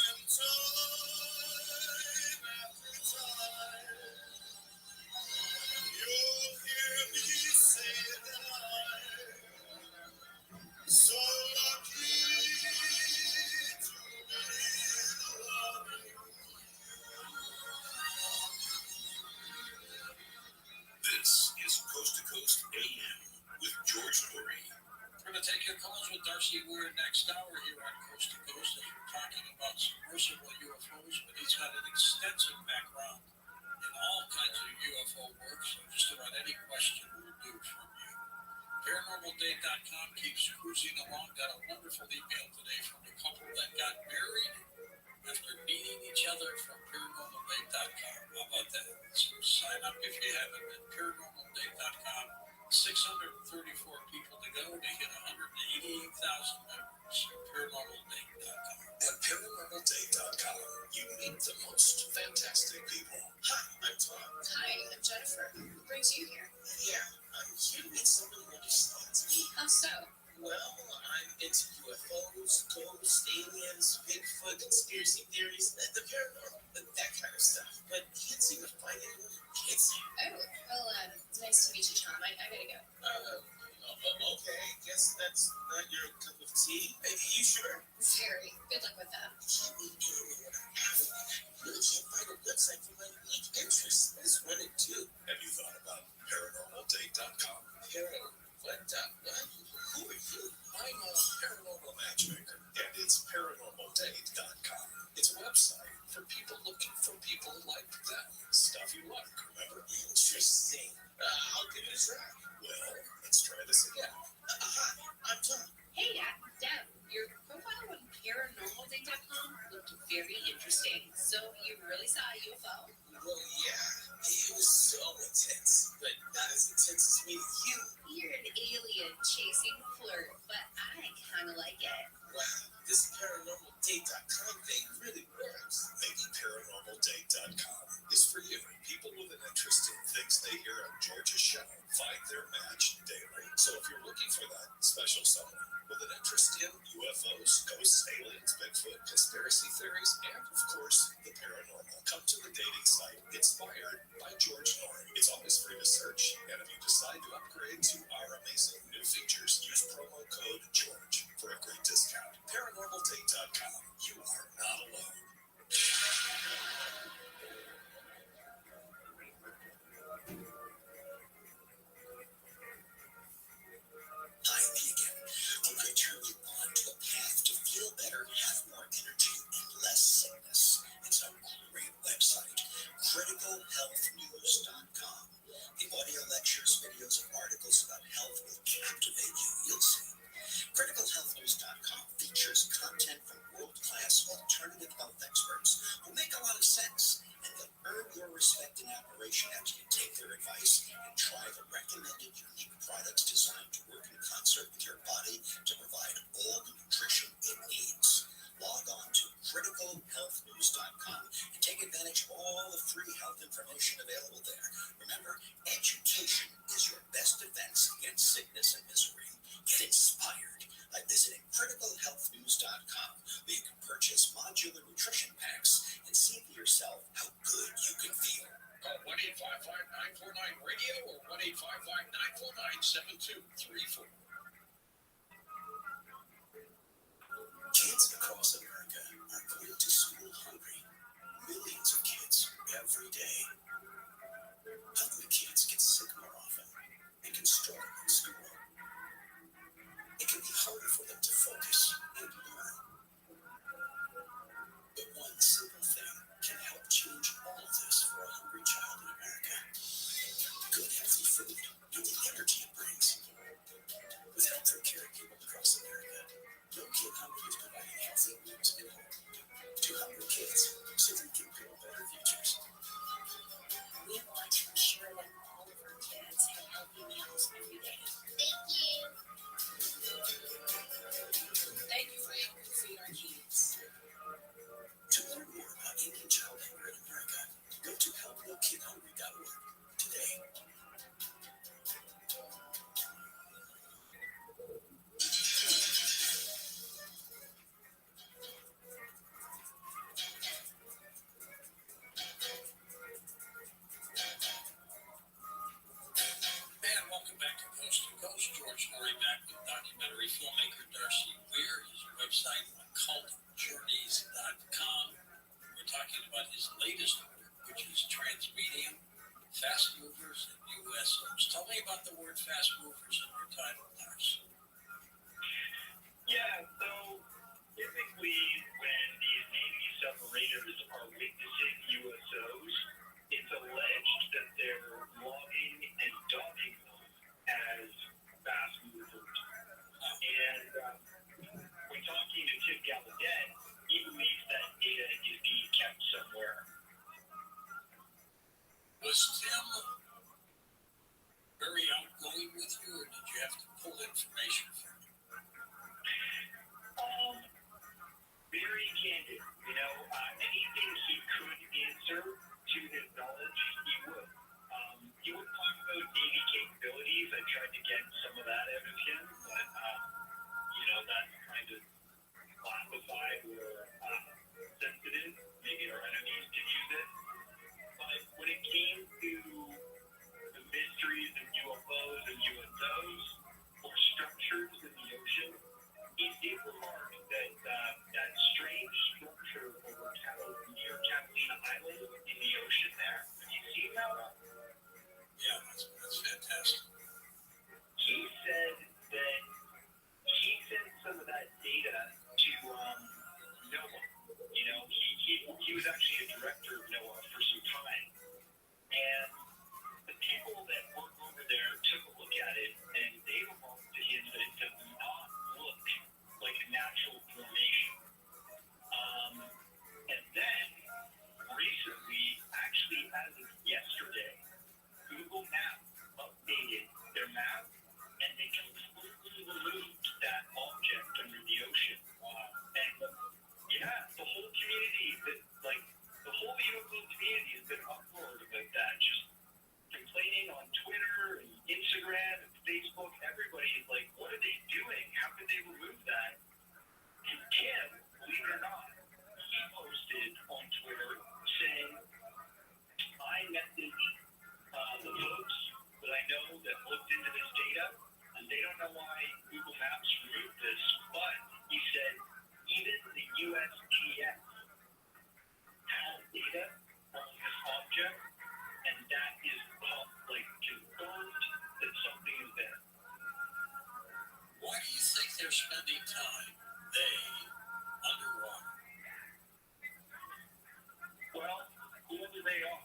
and time after time, you'll hear me say that I'm so lucky to be loving you. This is Coast to Coast AM with George Norrie. We're going to take your calls with Darcy Weir next hour here on Coast to Coast as we're talking about submersible UFOs, but he's got an extensive background in all kinds of UFO work, so just about any question will do from you. ParanormalDate.com keeps cruising along. Got a wonderful email today from a couple that got married after meeting each other from ParanormalDate.com. How about that? So sign up if you haven't at ParanormalDate.com. 634 people to go to hit 188,000 members. ParanormalDate.com. At ParanormalDate.com, you meet the most fantastic people. Hi, I'm Tom. Hi, I'm Jennifer. Who brings you here? Yeah, I'm here to meet someone who understands me. How so? Well, I'm into UFOs, ghosts, aliens, Bigfoot, conspiracy theories, the paranormal, that kind of stuff. But can't seem to find anyone who gets it. Oh, well, nice to meet you, Tom. I gotta go. Okay, guess that's not your cup of tea. You sure? Very. Good luck with that. I can't meet anyone without having it. I really can't find a good website for my unique interests is running too. Have you thought about paranormaldate.com? What? Who are you? I'm a paranormal matchmaker, and it's paranormaldate.com. It's a website for people looking for people like them. Stuff you like, remember? Interesting. I'll give it a try. Well, let's try this again. Hi, I'm Tom. Hey, Deb, your profile on paranormaldate.com looked very interesting. So you really saw a UFO? Well, yeah, it was so intense, but not as intense as meeting you. You're an alien chasing flirt, but I kind of like it. Wow, this paranormaldate.com thing really works. Maybe paranormaldate.com is for you. People with an interest in things they hear on George's show find their match daily. So if you're looking for that special someone with an interest in UFOs, ghosts, aliens, Bigfoot, conspiracy theories, and of course, the paranormal, come to the dating site Inspired by George Norrie. It's always free to search, and if you decide to upgrade to our amazing new features, use promo code GEORGE for a great discount. Paranormaldate.com. You are not alone. Hi, me again. I want to turn you on to a path to feel better, have more energy, and less sickness. It's a great website, criticalhealthnews.com. The audio lectures, videos, and articles about health will captivate you. You'll see. Criticalhealthnews.com features content from world-class alternative health experts who make a lot of sense, and they'll earn your respect and admiration after you take their advice and try the recommended unique products designed to work in concert with your body to provide all the nutrition it needs. Log on to criticalhealthnews.com and take advantage of all the free health information available there. Remember, education is your best defense against sickness and misery. Get inspired by visiting criticalhealthnews.com, where you can purchase modular nutrition packs and see for yourself how good you can feel. Call 1-855-949-RADIO or 1-855-949-7234. Kids across America are going to school hungry. Millions of kids every day. Hungry kids get sick more often and can struggle in school. It can be harder for them to focus and learn. But one simple thing can help change all of this for a hungry child in America. Good healthy food and the energy it brings. With help from caring people across America, No Kid Hungry is providing healthy meals and hope to hungry kids so they can build better futures. We want to ensure that all of our kids have healthy meals every day. Thank you. Thank you for helping feed our kids. To learn more about ending child hunger in America, go to helpnokidhungry.org today. And welcome back to Coast to Coast. George Norrie back with documentary filmmaker Darcy Weir. His website, occultjourneys.com. We're talking about his latest work, which is Transmedium, Fast Movers, and USOs. Tell me about the word fast movers in your title, Darcy. Yeah, so typically when these Navy submariners are witnessing USOs, it's alleged that they're logging and dogging them as fast movers. And when talking to Tim Gallaudet, he believes that data is being kept somewhere. Was Tim very outgoing with you, or did you have to pull information from him? Very candid. Anything he could answer to his knowledge, he would. He would talk about Navy capabilities. I tried to get some of that out of him, but that's kind of classified or sensitive. Maybe our enemies could use it. But when it came to the mysteries of UFOs and USOs or structures in the ocean, he did remark that that strange structure over near Catalina Island in the You know, he was actually a director of NOAA for some time. And the people that work over there took a look at it, and they remarked to him that it does not look like a natural formation. And then, recently, actually as of yesterday, Google Maps updated their map, and they completely removed that object under the ocean. And yeah, the whole community, the whole UFO community has been uproared about that. Just complaining on Twitter and Instagram and Facebook. Everybody is like, what are they doing? How could they remove that? And Tim, believe it or not, he posted on Twitter saying, I messaged the folks that I know that looked into this data, and they don't know why Google Maps removed this, but he said, even the USGS has data on this object, and that is confirmed that something is there. Why do you think they're spending time, underwater? Well, whoever they are,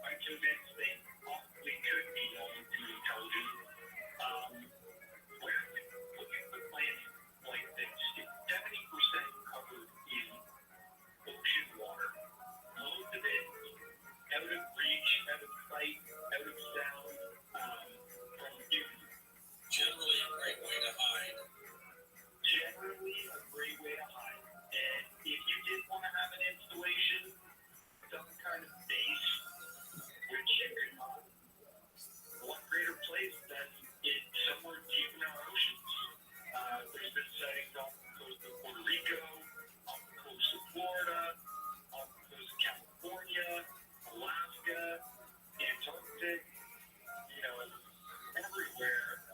I'm convinced they possibly could be known to intelligence. Where we look at the planet like this, it's 70% covered in ocean water. Most of it out of reach, out of sight, out of sound from humans. Generally a great way to hide. And if you did want to have an installation, some kind of base, which you can what greater place than in somewhere deep in our oceans. There's been sightings off the coast of Puerto Rico, off the coast of Florida, off the coast of California, Alaska, Antarctic, everywhere.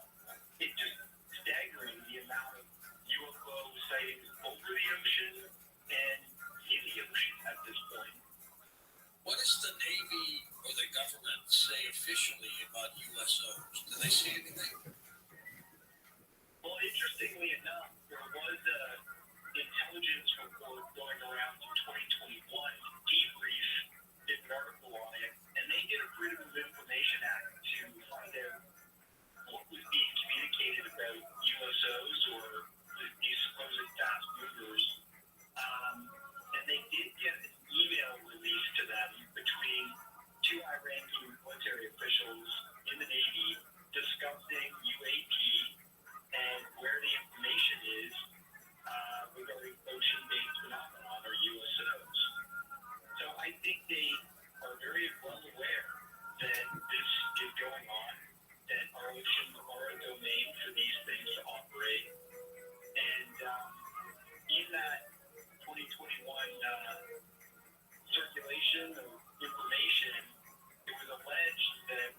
It's just staggering the amount of UFO sightings over the ocean and in the ocean at this point. What does the Navy or the government say officially about USOs? Do they say anything? Well, interestingly enough, there was an intelligence report going around in 2021, Debrief did an article on it, and they did a Freedom of Information Act to find out what was being communicated about USOs or these supposed fast movers. And they did get an email released to them between two high-ranking military officials in the Navy discussing UAP and where the information is regarding ocean-based phenomenon or USOs. So I think they are very well aware that this is going on, that our oceans are a domain for these things to operate. And in that 2021 circulation of information, it was alleged that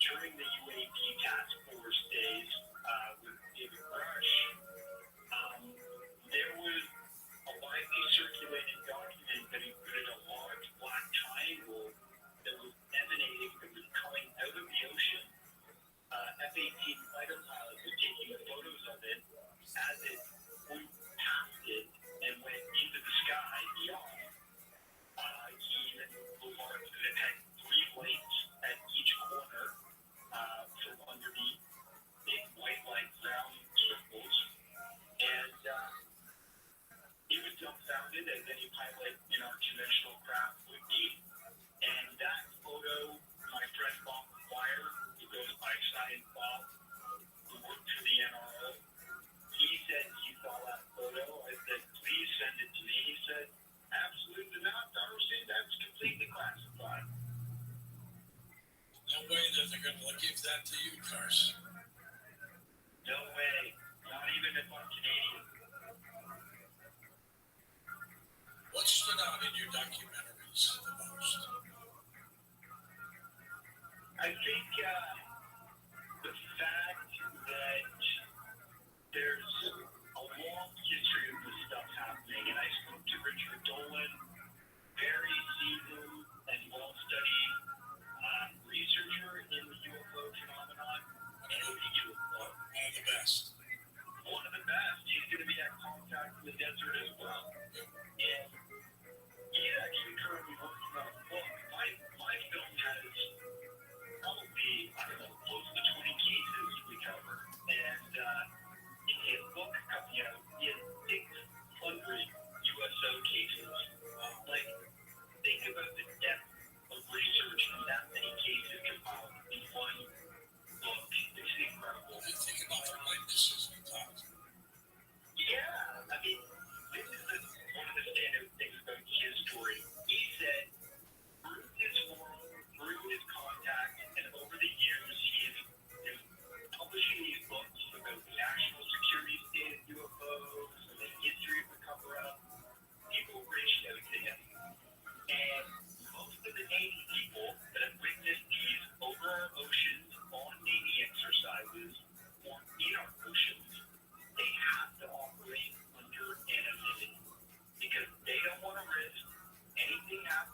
during the UAP task force days with David Rush, there was a widely circulated document that included a large black triangle that was emanating, that was coming out of the ocean. F-18 fighter pilots were taking photos of it as it flew past it and went into the sky beyond. He even remarked that it had 3 lights at each corner from underneath big white light round circles. And he was dumbfounded, as any pilot in our conventional craft would be. And that photo, my friend Bob McGuire, who goes by Science Bob, who worked for the NRO, he said he saw that photo. I said, please send it to me. He said, absolutely not, Darcy, that's completely classified. No way that they're going to give that to you, Carson. No way. Not even if I'm Canadian. What stood out in your documentaries the most? I think the fact that there's a long history of this stuff happening, and I spoke to Richard Dolan, very seasoned and well-studied researcher in the UFO phenomenon. One of the best. One of the best. He's going to be at Contact in the Desert as well. And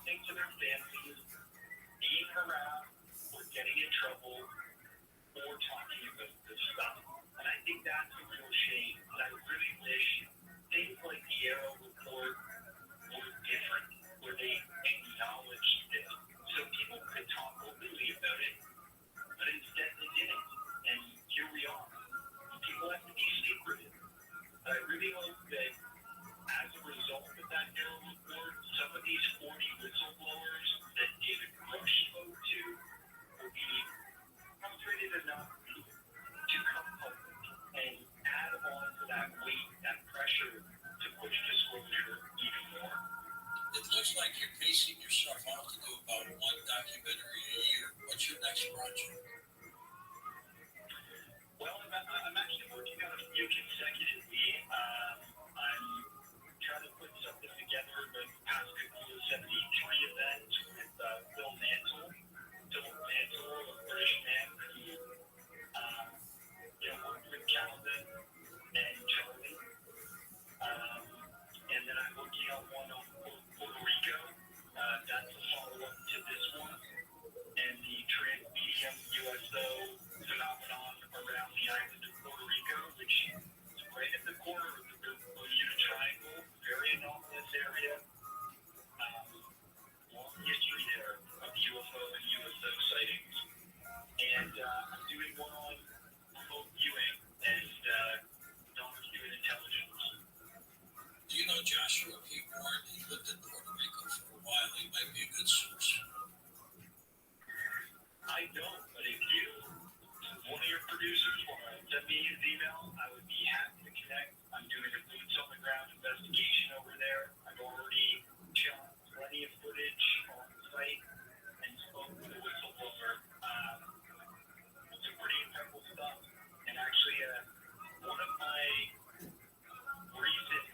talking to their families, being harassed, or getting in trouble, or talking about this stuff. And I think that's a real shame. And I really wish things like the Arrow report were different, where they acknowledged it, so people could talk openly about it. But instead they didn't. And here we are. People have to be secretive. But I really hope that as a result of that Arrow report, some of these 40 whistleblowers that David Grush spoke to will be frustrated enough to come public and add on to that weight, that pressure to push disclosure even more. It looks like you're pacing yourself out to do about one documentary a year. What's your next project? Well, I'm actually working on a few consecutively. I'm trying to put something together the past couple of 73 events with Phil Mantle. Phil Mantle, a British man who worked with Calvin and Charlie. And then I'm working on one on Puerto Rico. That's a follow-up to this one. And the trans-medium USO phenomenon around the island of Puerto Rico, which is right at the corner of the Bermuda Triangle, very anomalous area. Long history there of UFO and USO sightings. And I'm doing one on remote viewing and non-human intelligence. Do you know Joshua P. Warren? He lived in Puerto Rico for a while. He might be a good source. I don't, but if you, one of your producers, want to send me his email, I would be happy to connect. I'm doing a boots on the ground investigation over there. I've already shot plenty of footage on site and spoke with a whistleblower. Some pretty incredible stuff. And actually, one of my recent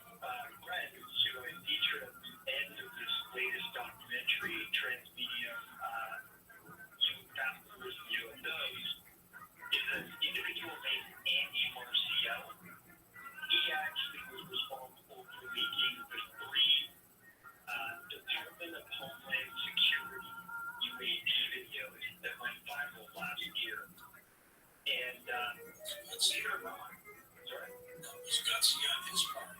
friends who I featured at the end of this latest documentary, Transmedium Passengers and UFOs, is an individual named Andy Marcial. He actually was responsible for leaking the 3 Department of Homeland Security UAP videos that went viral last year. And believe it or not, sorry? That was gutsy on his part.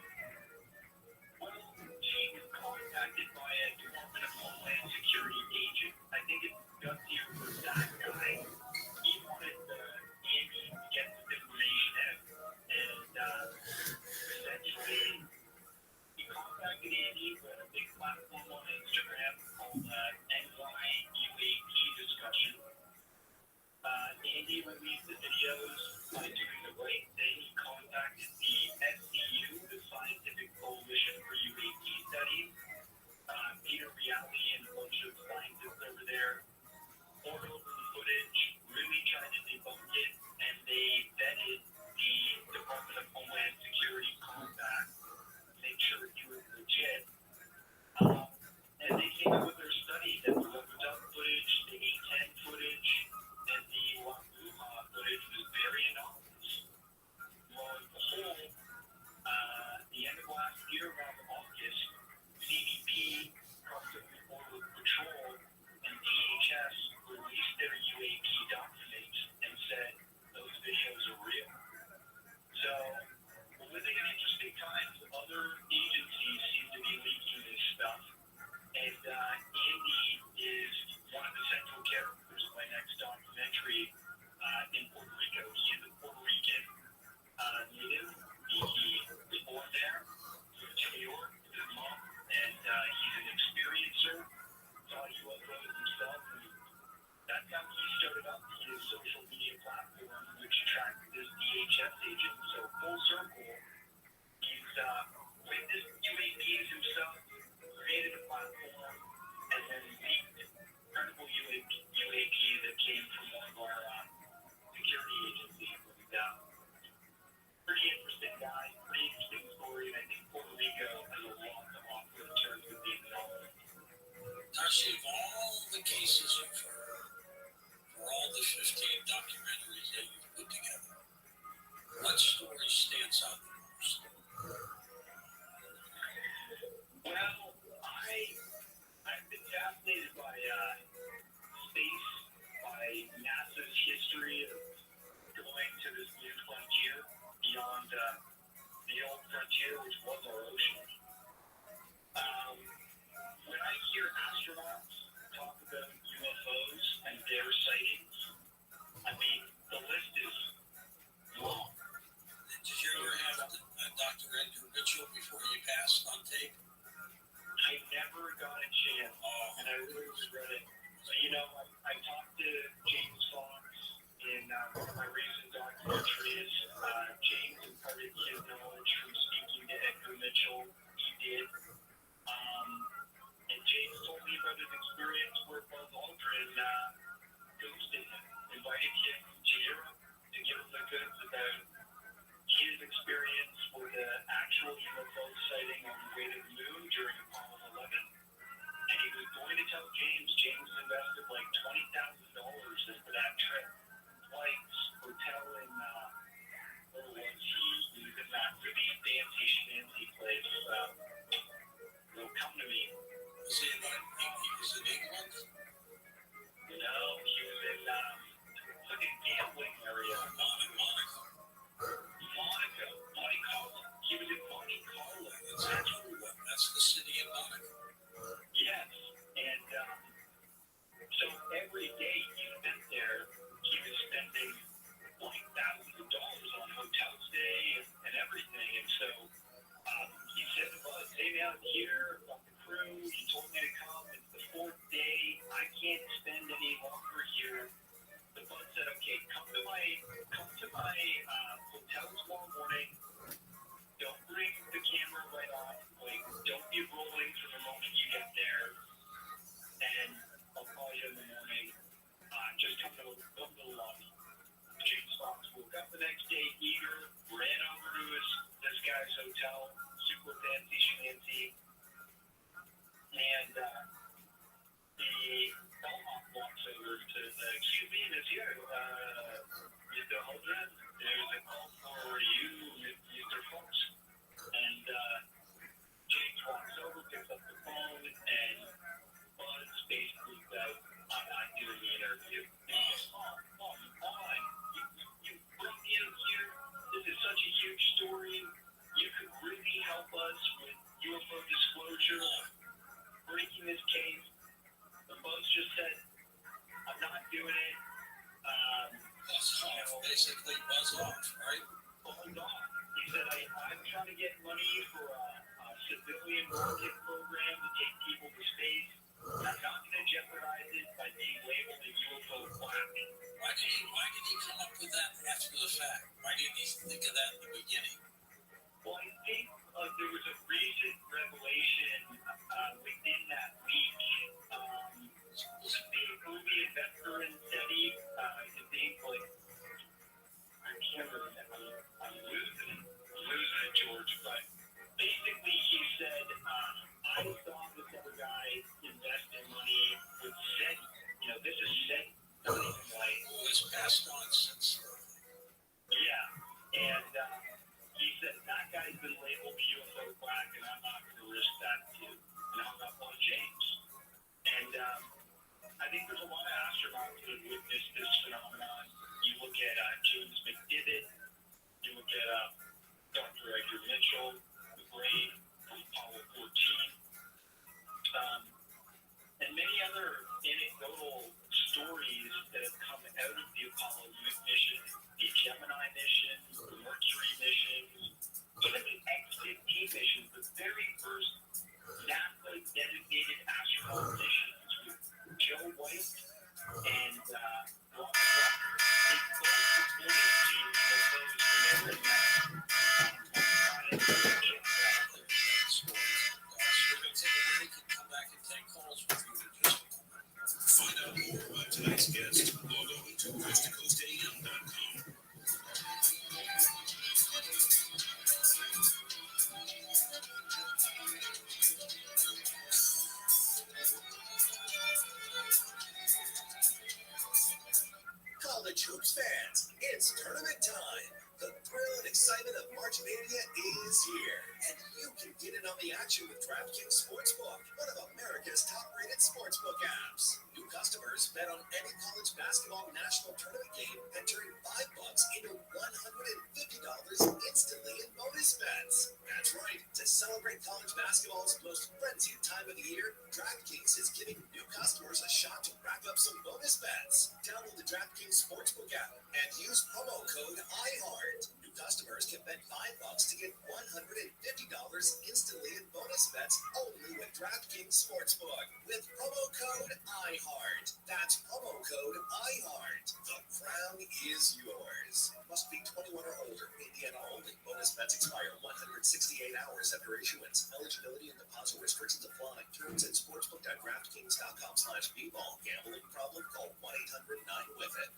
Well, he was contacted by a Department of Homeland Security agent. I think it's gutsier for that guy. He wanted Andy to get this information out. And essentially, he contacted Andy with a big platform on Instagram called NYUAP Discussion. Andy released the videos by doing the right thing. He contacted the SCU, the Scientific Coalition for UAP Studies. Peter Reale and a bunch of scientists over there poured over the footage, really tried to debunk it, and they vetted the Department of Homeland Security contact to make sure he was legit. And they came out with their study that the Rubber Duck footage, the A-10 footage, and the La Bruja footage was very anomalous. Lo and behold, the end of last year, around August, CBP, Customs Border Patrol, and DHS released their UAP documents and said those videos are real. So we're living in interesting times. Other agencies seem to be leaking this stuff. And Andy is one of the central characters of my next documentary in Puerto Rico. He is a Puerto Rican native. He was born there, moved to New York with his mom, and he's an experiencer, saw UFOs himself, and that's how he started up his social media platform, which tracked this DHS agent. So full circle, he's witnessed UAPs himself, created a platform, and then leaked credible UAPs that came from one of our security agencies. And pretty interesting guy, pretty interesting story, and I think Puerto Rico has a lot to offer in terms of these anomalies. Darcy, of all the cases you've heard, for all the 15 documentaries that you've put together, what story stands out the most? Well, I never got a chance, and I really regret it. You know, I talked to James Fox in one of my recent documentaries. James imparted his knowledge from speaking to Edgar Mitchell. He did. And James told me about his experience where Buzz Aldrin ghosted him, invited him to Europe to give him the goods about his experience with the actual UFO sighting on the way to the moon during Apollo 11. And he was going to tell James. James invested like $20,000 into that trip. Flights, hotel in, where was he? He was in that really fancy schmancy place. It'll come to me. Was he in England? No, he was in, it's like a gambling area. Monaco. Monte Carlo. He was in Monte Carlo. That's the city of Monaco. Yes, and so every day he spent there, he was spending like thousands of dollars on hotel stay and everything. And so he said, "Buzz, hey man, I'm here, I'm the crew. You told me to come. It's the fourth day. I can't spend any longer here." The Buzz said, "Okay, come to my hotel tomorrow morning. Don't bring the camera right off. Like, don't be rolling from the moment you get there. And I'll call you in the morning. Just come to the lobby." James Fox woke up the next day eager, ran over to this guy's hotel, super fancy schmancy, and the bellhop walks over to the, "Excuse me, monsieur, Mr. Aldrin, there's a call for you, Mr. Fox." And James walks over, picks up the phone, and Buzz basically says, "I'm not doing the interview." And he goes, "Oh, come on. You brought me in here. This is such a huge story. You could really help us with UFO disclosure, breaking this case." And Buzz just said, "I'm not doing it." Buzz off, basically buzz off, right? Buzz off. He said, I'm trying to get money for a civilian rocket program to take people to space. I'm not going to jeopardize it by being labeled a UFO quack. Why did he come up with that after the fact? Why didn't he think of that in the beginning? Well, I think there was a recent revelation within that week. Was it the movie Investor in SETI? I think, like, I can't remember. I'm losing it, George. But basically, he said, I saw this other guy investing money with SETI. You know, this is SETI. Not even like. Who has passed on since? Yeah. And he said, that guy's been labeled a UFO quack, and I'm not going to risk that too. And I'm not one James. And I think there's a lot of astronauts that have witnessed this phenomenon. You look at James McDivitt, you look at Dr. Edgar Mitchell, the brain from Apollo 14, and many other anecdotal stories that have come out of the Apollo mission, the Gemini mission, the Mercury mission, even the X-15 mission, the very first NASA-designated astronaut missions with Joe White and Robert Rothschild. They both reported seeing UFOs when they were in that We're going to take a break and come back and take calls with you in just a moment. Find out more about tonight's guest. Log on to coasttocoastam.com. College hoops fans, it's tournament time. The thrill and excitement of March Mania is here, and you can get in on the action with DraftKings Sportsbook, one of America's top-rated sportsbook apps. New customers bet on any college basketball national tournament game, entering $5 into $150 instantly in bonus bets. That's right. To celebrate college basketball's most frenzied time of the year, DraftKings is giving new customers a shot to rack up some bonus bets. Download the DraftKings Sportsbook app and use promo code IHEART. New customers can bet $5 to get $150 instantly in bonus bets only with DraftKings Sportsbook with promo code IHEART. That's promo code IHEART. The crown is yours. Must be 21 or older. Indiana only. Bonus bets expire 168 hours after issuance. Eligibility and deposit restrictions apply. Terms at sportsbook.draftkings.com/bball. Gambling problem? Call 1-800-9-WITH-IT.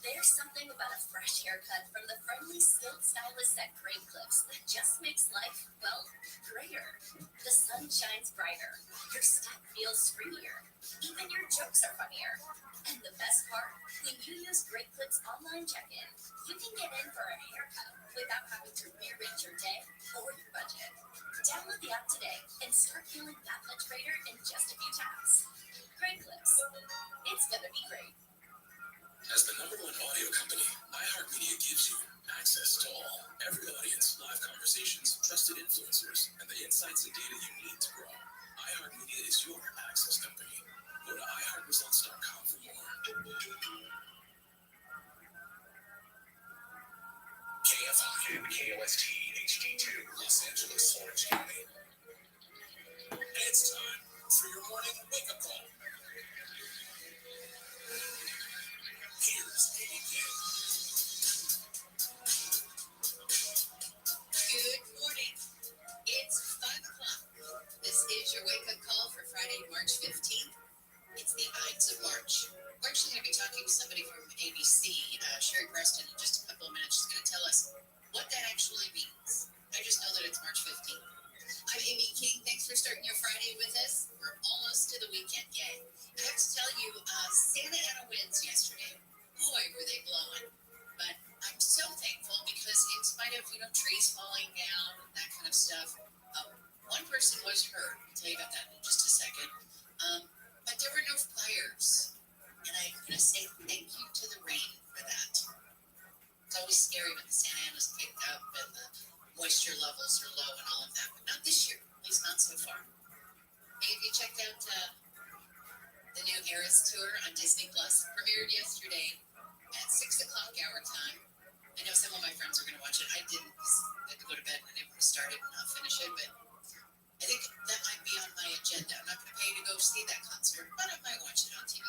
There's something about a fresh haircut from the friendly, skilled stylists at Great Clips that just makes life, well, greater. The sun shines brighter. Your style feels springier. Even your jokes are funnier. And the best part, when you use Great Clips online check-in, you can get in for a haircut without having to rearrange your day or your budget. Download the app today and start feeling that much greater in just a few taps. Great Clips. It's gonna be great. As the #1 audio company, iHeartMedia gives you access to all, every audience, live conversations, trusted influencers, and the insights and data you need to grow. iHeartMedia is your access company. Go to iHeartResults.com for more. KFI and KOST HD2, Los Angeles, Orange County. It's time for your morning wake-up call. Here's AJ. Good morning. It's 5 o'clock. This is your wake-up call for Friday, March 15th. It's the Ides of March. We're actually going to be talking to somebody from ABC, Sherry Preston, in just a couple of minutes. She's going to tell us what that actually means. I just know that it's March 15th. I'm Amy King. Thanks for starting your Friday with us. We're almost to the weekend. Yay. I have to tell you, Santa Ana winds yesterday. Boy, were they blowing. But I'm so thankful because in spite of, trees falling down and that kind of stuff, one person was hurt. I'll tell you about that in just a second. But there were no fires. And I'm going to say thank you to the rain for that. It's always scary when the Santa Ana's picked up and the moisture levels are low and all of that. But not this year. At least not so far. Hey, have you checked out the new Eras tour on Disney Plus? Premiered yesterday at 6 o'clock our time. I know some of my friends are going to watch it. I didn't. I had to go to bed and I didn't want to start it and not finish it, but I think that might be on my agenda. I'm not going to pay to go see that concert, but I might watch it on TV.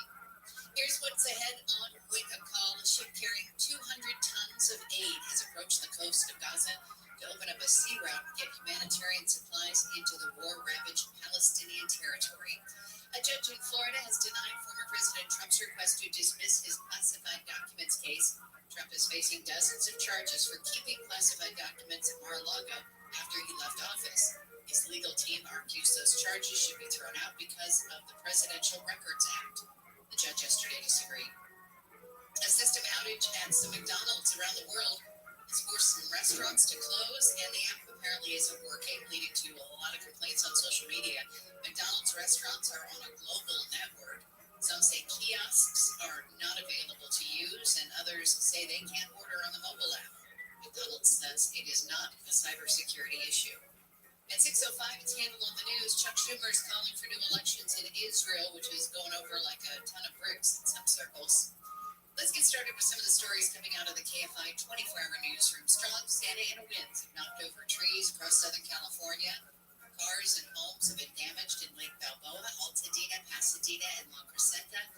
Here's what's ahead on Wake Up Call. A ship carrying 200 tons of aid has approached the coast of Gaza to open up a sea route and get humanitarian supplies into the war-ravaged Palestinian territory. A judge in Florida has denied former President Trump's request to dismiss his classified documents case. Trump is facing dozens of charges for keeping classified documents at Mar-a-Lago after he left office. His legal team argues those charges should be thrown out because of the Presidential Records Act. The judge yesterday disagreed. A system outage at some McDonald's around the world has forced some restaurants to close, and the app apparently isn't working, leading to a lot of complaints on social media. McDonald's restaurants are on a global network. Some say kiosks are not available to use, and others say they can't order on the mobile app. McDonald's says it is not a cybersecurity issue. At 6:05, it's Handle on the News. Chuck Schumer is calling for new elections in Israel, which is going over like a ton of bricks in some circles. Let's get started with some of the stories coming out of the KFI 24-hour newsroom. Strong Santa Ana winds have knocked over trees across Southern California. Cars and homes have been damaged in Lake Balboa, Altadena, Pasadena, and La Crescenta.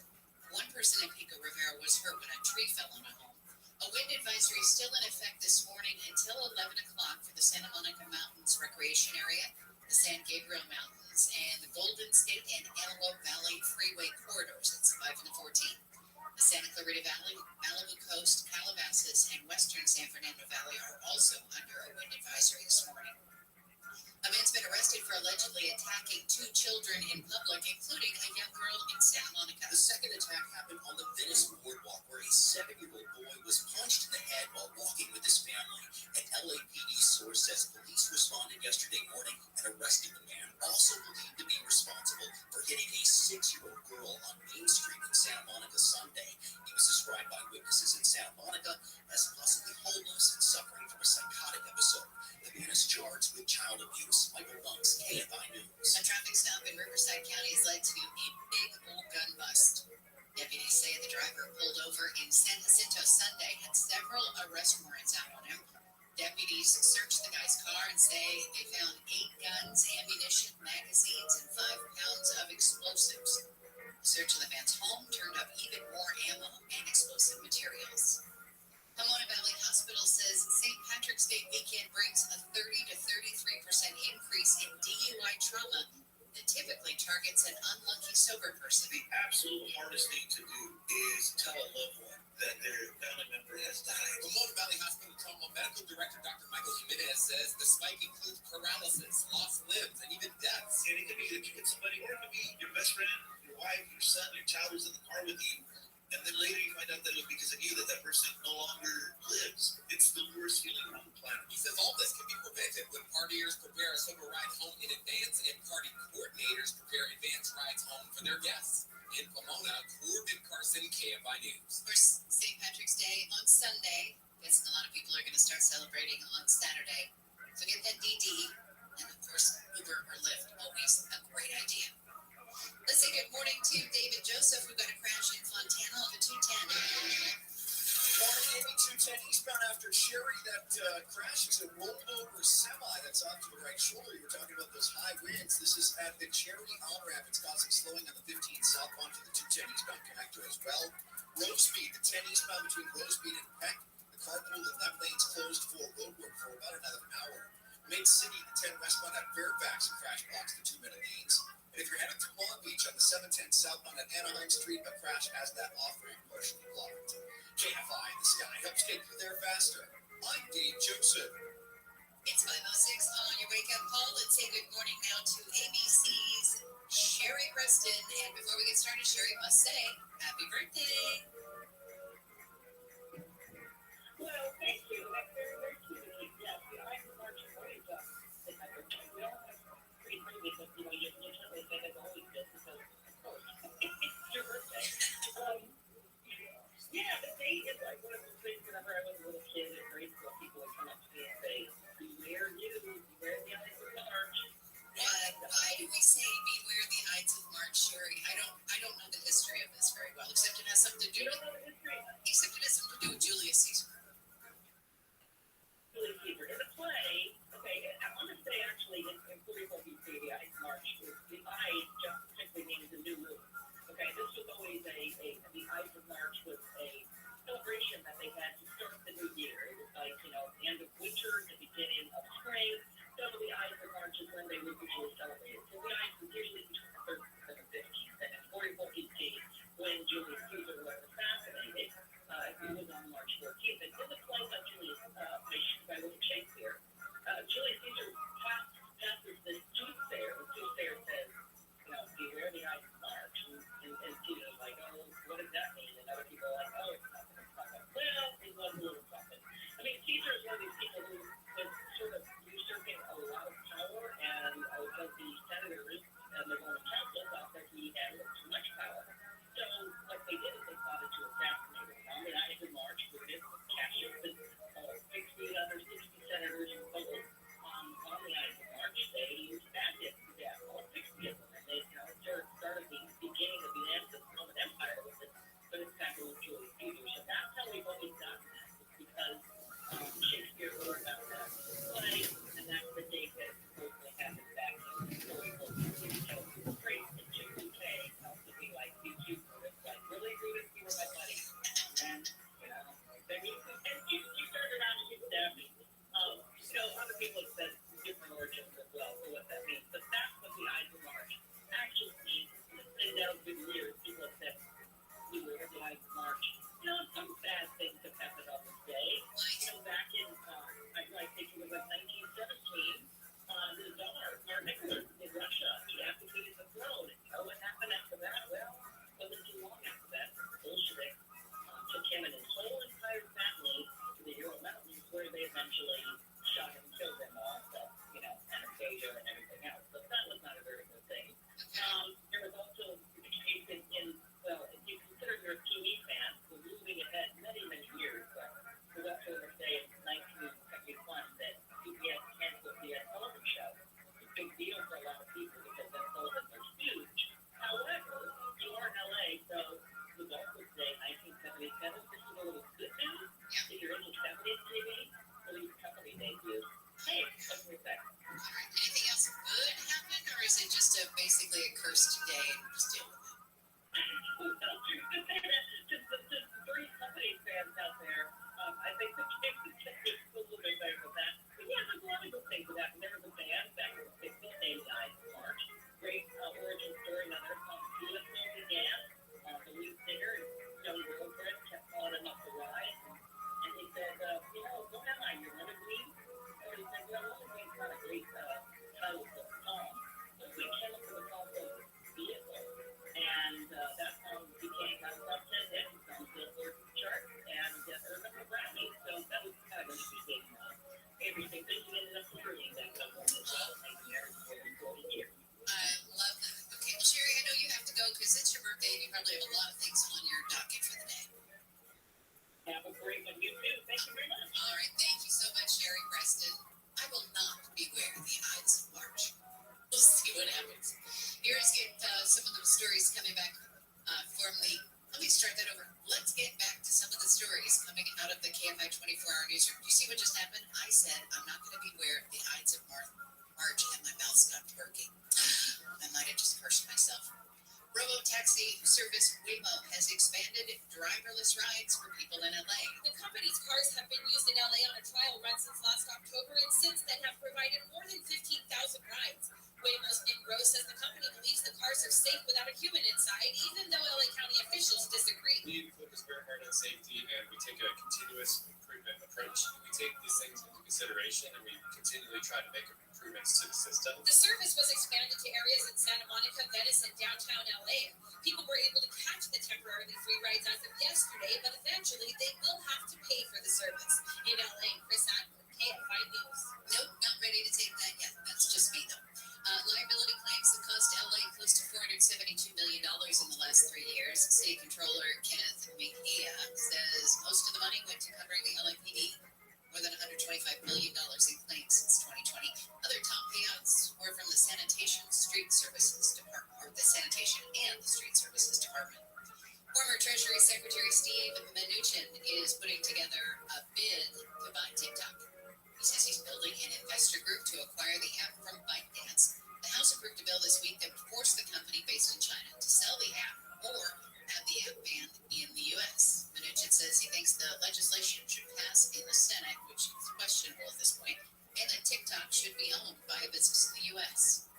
One person in Pico Rivera was hurt when a tree fell on a home. A wind advisory is still in effect this morning until 11 o'clock for the Santa Monica Mountains Recreation Area, the San Gabriel Mountains, and the Golden State and Antelope Valley Freeway corridors. That's 5 and the 14. The Santa Clarita Valley, Malibu Coast, Calabasas, and Western San Fernando Valley are also under a wind advisory this morning. A man's been arrested for allegedly attacking 2 children in public, including a young girl in Santa Monica. The second attack happened on the Venice boardwalk, where a 7-year-old boy was punched in the head while walking with his family. An LAPD source says police responded yesterday morning and arrested the man, also believed to be responsible for hitting a 6-year-old girl on Main Street in Santa Monica Sunday. He was described by witnesses in Santa Monica as possibly homeless and suffering from a psychotic episode. The man is charged with child abuse. Michael Bunks, KFI News. A traffic stop in Riverside County has led to a big old gun bust. Deputies say the driver pulled over in San Jacinto Sunday had several arrest warrants out on him. Deputies searched the guy's car and say they found 8 guns, ammunition, magazines, and 5 pounds of explosives. The search of the man's home turned up even more ammo and explosive materials. Pomona Valley Hospital says St. Patrick's Day weekend brings a 30 to 33% increase in DUI trauma that typically targets an unlucky sober person. The absolute hardest thing to do is tell a loved one that their family member has died. Pomona Valley Hospital Trauma Medical Director Dr. Michael Jimenez says the spike includes paralysis, lost limbs, and even deaths. And it could be that you hit somebody, or it could be your best friend, your wife, your son, your child who's in the car with you. And then later you find out that it was because of you that person no longer lives. It's the worst feeling on the planet. He says all this can be prevented when partiers prepare a sober ride home in advance and party coordinators prepare advance rides home for their guests. In Pomona, Corbin Carson, KFI News. Of course, St. Patrick's Day on Sunday. Guessing a lot of people are going to start celebrating on Saturday. So get that DD, and of course, Uber or Lyft, always a great idea. Let's say good morning to David Joseph. We've got a crash in Fontana on the 210. Morning, Navy 210 eastbound after Cherry. That crash is a rollover semi that's off to the right shoulder. You were talking about those high winds. This is at the Cherry on-ramp. It's causing slowing on the 15 southbound to the 210 eastbound connector as well. Rosebud, the 10 eastbound between Rosebud and Peck. The carpool and left lanes closed for roadwork for about another hour. Mid-City, the 10 westbound at Fairfax, and crash blocks the 2 middle lanes. And if you're headed to Long Beach on the 710 southbound at Anaheim Street, a crash has that off-ramp partially blocked. KFI, the sky helps get you there faster. I'm Dave Joseph. It's 5:06 on your wake-up call. Let's say good morning now to ABC's Sherry Preston. And before we get started, Sherry must say, happy birthday. Well, thank you. That's very, very sweet of you. Yes, I can march your way up. It's my birthday. We all have pretty because, you certainly say that's always good because, of course, it's your birthday. Yeah, the date is like one of those things whenever I was a little kid in grade school, people would come up to me and say, beware the Ides of March. Why do we say beware the Ides of March, Sherry? I don't know the history of this very well, except it has something to do You don't know the history? Except it has something to do with Julius Caesar. Julius Caesar. In the play, okay, I want to say actually in 44 BC, the Ides of March, the Ides just simply means a new moon. Okay, this was always the Ides of March was a celebration that they had to start the new year. It was like, the end of winter, the beginning of spring. So the Ides of March is when they would usually celebrate it. So the Ides was usually between the 13th and the 15th. And in 44 BC, when Julius Caesar was assassinated, just basically a cursed day and just deal with it. To three company fans out there, I think the game is a little bit better than that. But yeah, there's a lot of good things with that. There was a band back in the 60s named Died in March. Great origin story. Now they're called Guinness began. The lead singer, young girlfriend, kept calling him up the ride. And he said, what am I, your running lead? Or he said, running lead's not a great title for a song. But we came up with a song called Vehicle. And that song became a top 10 hit on the Billboard chart and earned a Grammy. So that was kind of an interesting everything. But he ended up hearing that number one as well. And there for the 40 years. I love that. Okay, well, Sherry, I know you have to go because it's your birthday and you probably have a lot of things on your docket for the day. Have a great one. You too. Thank you very much. All right. Thank you so much, Sherry Preston. I will not be wearing the Ides of March. We'll see what happens. Here's some of the stories coming back from the. Let me start that over. Let's get back to some of the stories coming out of the KFI 24-hour newsroom. You see what just happened? I said I'm not going to be wearing the Ides of March and my mouth stopped working. I might have just cursed myself. Robo-taxi service Waymo has expanded driverless rides for people in LA. The company's cars have been used in LA on a trial run since last October and since then have provided more than 15,000 rides. Waymo's Nick Rose says the company believes the cars are safe without a human inside, even though LA County officials disagree. We focus very hard on safety and we take a continuous improvement approach. We take these things into consideration and we continually try to make improvements to the system. The service was expanded to areas in Santa Monica, Venice, and downtown LA. People were able to catch the temporarily free rides as of yesterday, but eventually they will have to pay for the service. In LA, Chris Adler, KFI News. Nope, not ready to take that yet. That's just me, though. Liability claims have cost LA close to $472 million in the last 3 years. City Controller Kenneth Mejia says most of the money went to covering the LAPD. More than $125 million in claims since 2020. Other top payouts were from the Sanitation and the Street Services Department. Former Treasury Secretary Steve Mnuchin is putting together a bid to buy TikTok. He says he's building an investor group to acquire the app from ByteDance. The House approved a bill this week that would force the company based in China to sell the app or have the app banned in the U.S. Mnuchin says he thinks the legislation should pass in the Senate, which is questionable at this point, and that TikTok should be owned by a business in the U.S.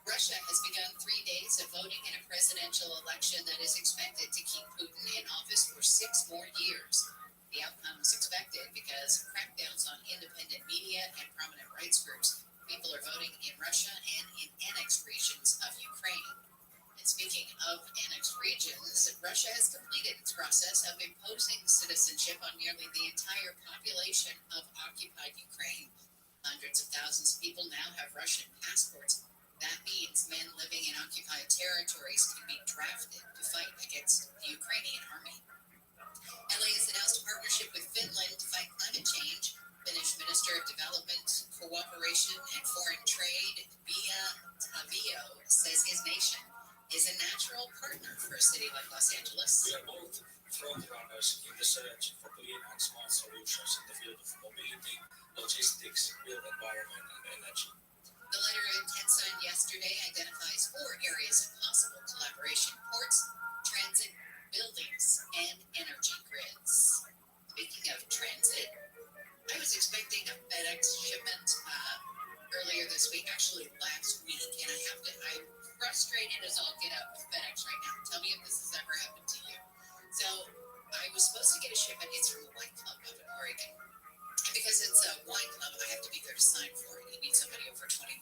Russia has begun 3 days of voting in a presidential election that is expected to keep Putin in office for 6 more years. The outcome is expected because crackdowns on independent media and prominent rights groups. People are voting in Russia and in annexed regions of Ukraine. And speaking of annexed regions, Russia has completed its process of imposing citizenship on nearly the entire population of occupied Ukraine. Hundreds of thousands of people now have Russian passports. That means men living in occupied territories can be drafted to fight against the Ukrainian army. LA has announced a partnership with Finland to fight climate change. Finnish Minister of Development, Cooperation and Foreign Trade, Pia Tavio, says his nation is a natural partner for a city like Los Angeles. We are both frontrunners in the search for clean and smart solutions in the field of mobility, logistics, built environment, and energy. The letter of intent signed yesterday identifies 4 areas of possible collaboration: ports, transit, buildings, and energy grids. Speaking of transit, I was expecting a FedEx shipment earlier this week, actually last week, and I'm frustrated as all get out with FedEx right now. Tell me if this has ever happened to you. So I was supposed to get a shipment. It's from a wine club up in Oregon. And because it's a wine club, I have to be there to sign for it. You need somebody over 21.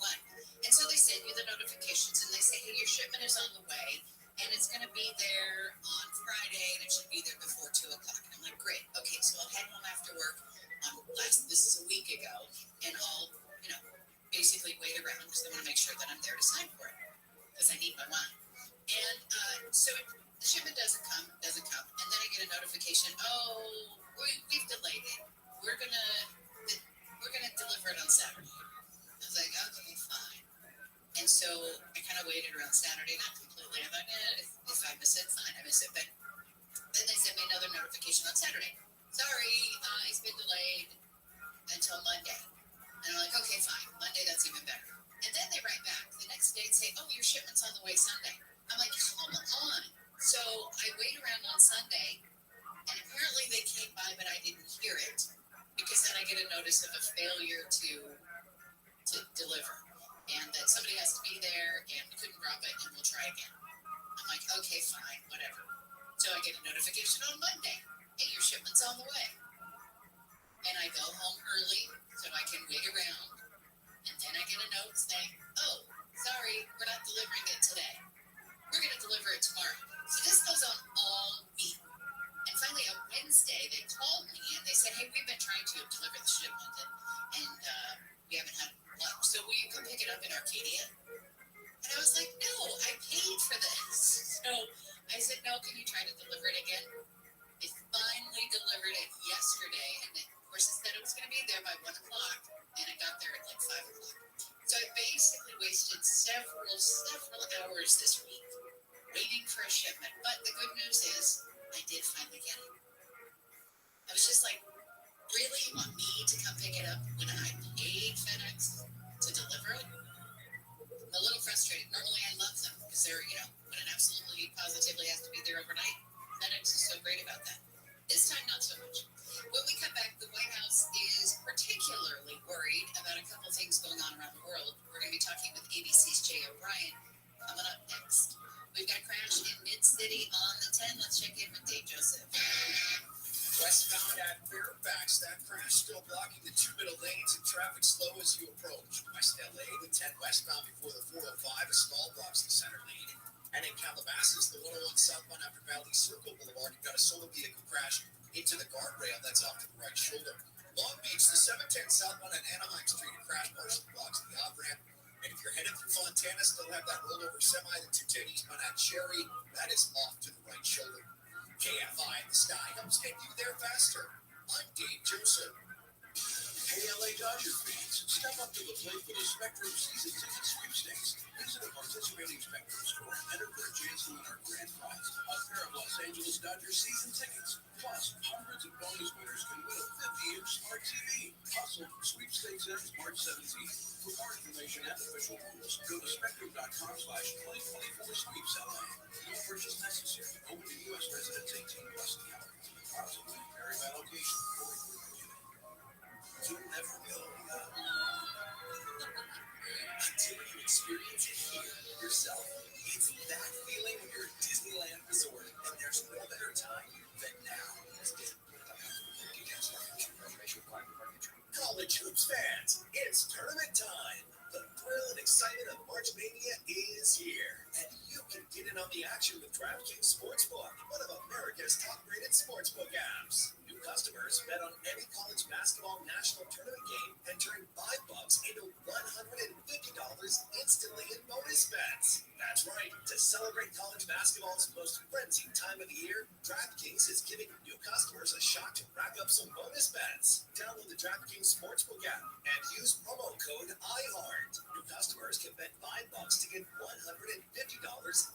And so they send you the notifications, and they say, hey, your shipment is on the way, and it's going to be there on Friday, and it should be there before 2 o'clock. And I'm like, great. Okay, so I'll head home after work. This is a week ago, and I'll, basically wait around because I want to make sure that I'm there to sign for it because I need my wine. And so the shipment doesn't come, and then I get a notification. Oh, we've delayed it. We're gonna deliver it on Saturday. I was like, okay, fine. And so I kind of waited around Saturday, not completely. I thought, if I miss it, fine, I miss it. But then they sent me another notification on Saturday. Sorry, it's been delayed until Monday. And I'm like, okay, fine. Monday, that's even better. And then they write back the next day and say, oh, your shipment's on the way Sunday. I'm like, come on. So I wait around on Sunday, and apparently they came by, but I didn't hear it, because then I get a notice of a failure to deliver, and that somebody has to be there, and we couldn't drop it, and we'll try again. I'm like, okay, fine, whatever. So I get a notification on Monday, hey, your shipment's on the way. And I go home early so I can wait around, and then I get a note saying, oh, sorry, we're not delivering it today. We're going to deliver it tomorrow. So this goes on all week. And finally, on Wednesday, they called me and they said, hey, we've been trying to deliver the shipment and we haven't had luck. So will you come pick it up in Arcadia? And I was like, no, I paid for this. So I said, no, can you try to deliver it again? They finally delivered it yesterday. And of course, it said it was going to be there by 1 o'clock. And it got there at like 5 o'clock. So I basically wasted several hours this week waiting for a shipment. But the good news is I did finally get it. I was just like, really? You want me to come pick it up when I paid FedEx to deliver it? I'm a little frustrated. Normally I love them because they're, when it absolutely positively has to be there overnight, FedEx is so great about that. This time, not so much. When we come back, the White House is particularly worried about a couple things going on around the world. We're going to be talking with ABC's Jay O'Brien coming up next. We've got a crash in Mid-City on the 10. Let's check in with Dave Joseph. Westbound at Fairfax, that crash still blocking the 2 middle lanes and traffic slow as you approach. West LA, the 10 westbound before the 405, a stall blocks the center lane. And in Calabasas, the 101 southbound after Valley Circle Boulevard, you've got a solo vehicle crash into the guardrail that's off to the right shoulder. Long Beach, the 710 southbound at Anaheim Street, a crash partially blocks the off-ramp. And if you're headed through Fontana, still have that rollover semi, the 210 eastbound at Cherry, that is off to the right shoulder. KFI in the sky helps get you there faster. I'm Dave Joseph. Hey, LA Dodger fans, step up to the plate for the Spectrum Season Ticket Sweepstakes. Visit a participating Spectrum store and enter for a chance to win our grand prize, a pair of Los Angeles Dodgers season tickets. Plus, hundreds of bonus winners can win a 50-inch smart TV. Hustle, sweepstakes ends March 17th. For more information and official rules, go to spectrum.com/2024-SWEEPS-LA. No purchase necessary. Open to U.S. residents 18 plus the hour. Products will vary by location. You never know until you experience it here yourself. It's that feeling when you're at Disneyland Resort, and there's no better time than now. College hoops fans, it's tournament time. The thrill and excitement of March Mania is here, and you can get in on the action with DraftKings Sportsbook, one of America's top-rated sportsbook apps. New customers bet on any college basketball national tournament game and turn $5 into $150 instantly in bonus bets. That's right. To celebrate college basketball's most frenzied time of the year, DraftKings is giving new customers a shot to rack up some bonus bets. Download the DraftKings Sportsbook app and use promo code IHEART. New customers can bet $5 to get $150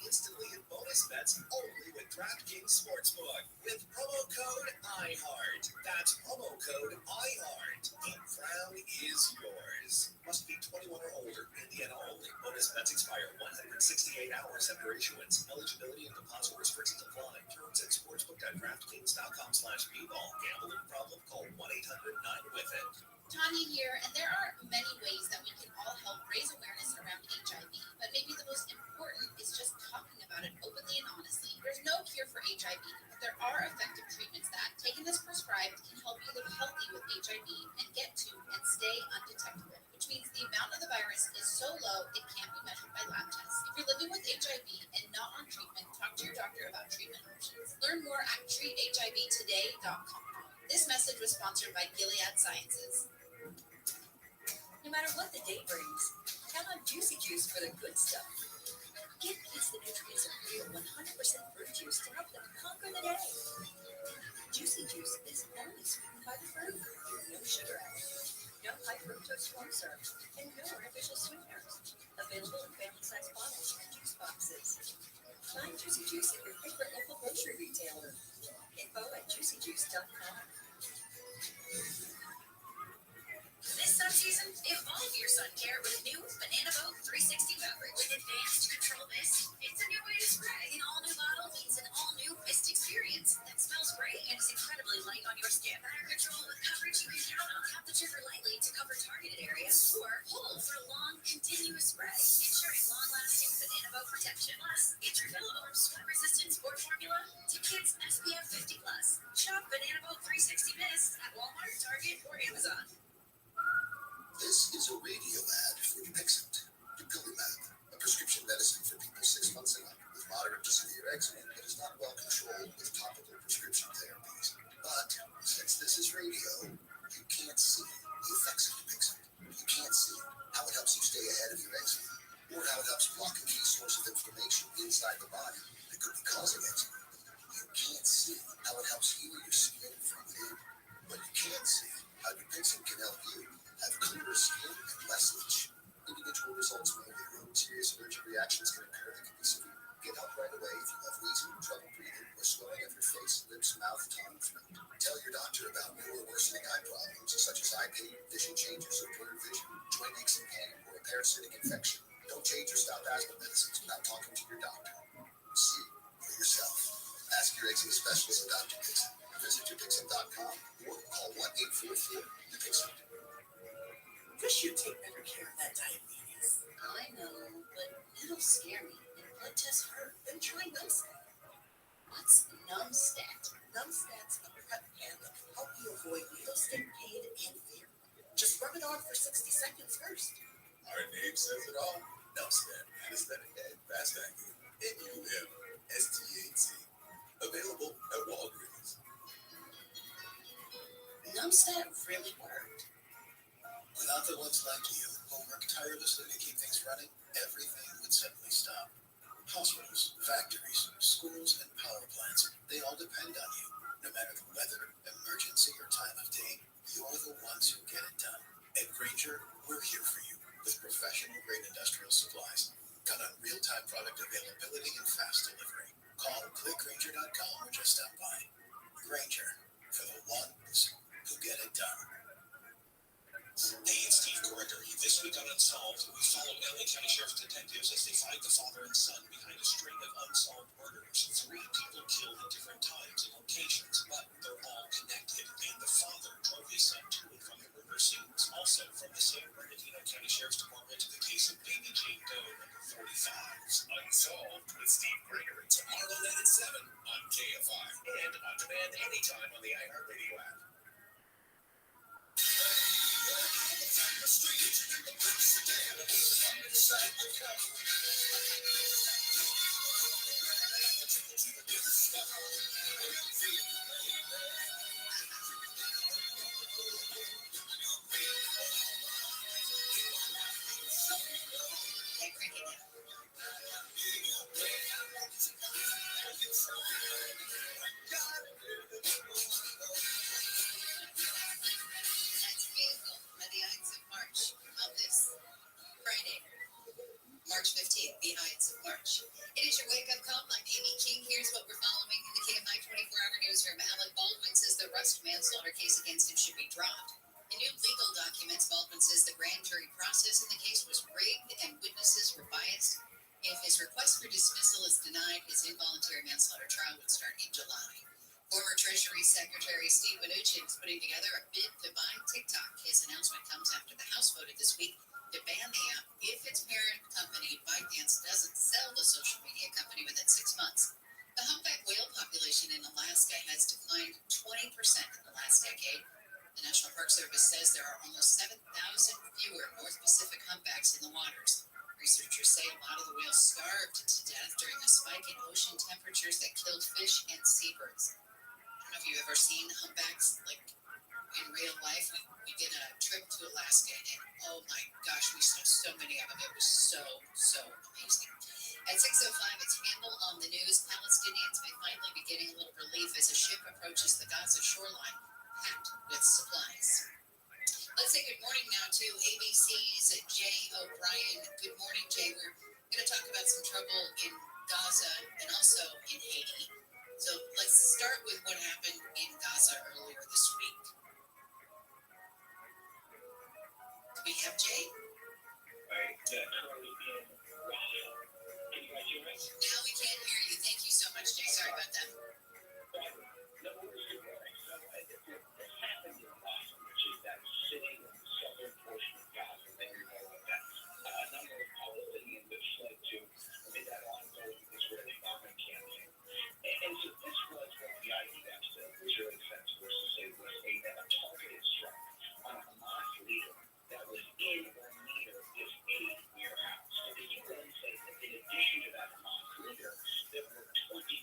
instantly in bonus bets only with DraftKings Sportsbook. With promo code IHEART. That's promo code IHEART. The crown is yours. Must be 21 or older. Indiana only. Bonus bets expire 168 hours after issuance. Eligibility and deposit restrictions apply. Terms at sportsbook.draftkings.com/bball. Gambling problem? Call 1-800-9-WITH-IT. Tanya here, and there are many ways that we can all help raise awareness around HIV, but maybe the most important is just talking about it openly and honestly. There's no cure for HIV, but there are effective treatments that, taken as prescribed, can help you live healthy with HIV and get to and stay undetectable, which means the amount of the virus is so low it can't be measured by lab tests. If you're living with HIV and not on treatment, talk to your doctor about treatment options. Learn more at treathivtoday.com. This message was sponsored by Gilead Sciences. No matter what the day brings, count on Juicy Juice for the good stuff. Give kids the nutrients of real 100% fruit juice to help them conquer the day. Juicy Juice is only sweetened by the fruit, no sugar added, no high fructose corn syrup, and no artificial sweeteners. Available in family-sized bottles and juice boxes. Find Juicy Juice at your favorite local grocery retailer. Info at juicyjuice.com. This subseason, Evolve your sun care with new Banana Boat 360 beverage. With advanced control mist, it's a new way to spray. An all-new bottle means an all-new mist experience that smells great and is incredibly light on your skin. Better control with coverage you can count on. Tap the trigger lightly to cover targeted areas or pull for long, continuous spray, ensuring long-lasting Banana Boat protection. Plus, it's refillable, sweat-resistant sport formula to kids SPF 50+. Shop Banana Boat 360 Mist at Walmart, Target, or Amazon. This is a radio ad for Dupixent, Dupilumab, a prescription medicine for people 6 months and up with moderate to severe eczema that is not well controlled with topical prescription therapies. But since this is radio, you can't see the effects of Dupixent. You can't see how it helps you stay ahead of your eczema, or how it helps block a key source of inflammation inside the body that could be causing eczema. You can't see how it helps heal your skin from within, but you can see how Dupixent can help you have clearer skin and less itch. Individual results may vary. Serious allergic reactions can occur that can be severe. Get help right away if you have wheezing, trouble breathing, or swelling of your face, lips, mouth, tongue, throat. Tell your doctor about new or worsening eye problems such as eye pain, vision changes, or blurred vision, joint aches and pain, or a parasitic infection. Don't change or stop asthma medicines without talking to your doctor. See for yourself. Ask your eczema specialist about Dupixent. Visit Dupixent.com or call 1-844-DUPIXENT. Chris should take better care of that diabetes. I know, but it'll scare me. And blood tests hurt. Then try Numbstat. What's Numbstat? Numbstat's a prep plan that can help you avoid needle stick pain and fear. Just rub it on for 60 seconds first. Our name says it all. Numbstat, anesthetic and fast acting. NUMSTAT. Available at Walgreens. Numbstat really worked. Without the ones like you, who work tirelessly to keep things running, everything would suddenly stop. Hospitals, factories, schools, and power plants, they all depend on you. No matter the weather, emergency, or time of day, you're the ones who get it done. At Grainger, we're here for you with professional-grade industrial supplies. Count on real-time product availability and fast delivery. Call clickgrainger.com or just stop by. Grainger, for the ones who get it done. Hey, it's Steve Gregory. This week on Unsolved, we follow LA County Sheriff's detectives as they find the father and son behind a string of unsolved murders. 3 people killed at different times and locations, but they're all connected. And the father drove his son to and from the murder scenes. Also from the San Bernardino County Sheriff's Department to the case of Baby Jane Doe, number 45. Unsolved with Steve Gregory. Tomorrow night at 7 on KFI. And on demand anytime on the iHeartRadio app. March 15th, the Ides of March. It is your wake-up call. I'm Amy King. Here's what we're following in the KFI 24-hour newsroom. Alec Baldwin says the Rust manslaughter case against him should be dropped. In new legal documents, Baldwin says the grand jury process in the case was rigged and witnesses were biased. If his request for dismissal is denied, his involuntary manslaughter trial would start in July. Former Treasury Secretary Steve Mnuchin is putting together a bid to buy TikTok. His announcement comes after the House voted this week to ban the app if its parent company, ByteDance, doesn't sell the social media company within 6 months. The humpback whale population in Alaska has declined 20% in the last decade. The National Park Service says there are almost 7,000 fewer North Pacific humpbacks in the waters. Researchers say a lot of the whales starved to death during a spike in ocean temperatures that killed fish and seabirds. I don't know if you've ever seen humpbacks like in real life. We did a trip to Alaska and oh my gosh, we saw so many of them. It was so amazing. At 6:05, it's Handle on the news. Palestinians may finally be getting a little relief as a ship approaches the Gaza shoreline packed with supplies. Let's say good morning now to ABC's Jay O'Brien. Good morning, Jay. We're going to talk about some trouble in Gaza and also in Haiti. So let's start with what happened in Gaza earlier this week. We have Now we can't hear you. Thank you so much, Jay. Sorry about that. No worries, good morning. So this happened in Gaza, which is that city in the southern portion of Gaza that you know of, that a number of Palestinians have fled to amid that ongoing Israeli bombing campaign. And so this was what the IDF said, the Israeli Defense Forces say, was a targeted strike on a Hamas leader that was in or near this aid warehouse. So the UN says that in addition to that Hamas leader, there were 22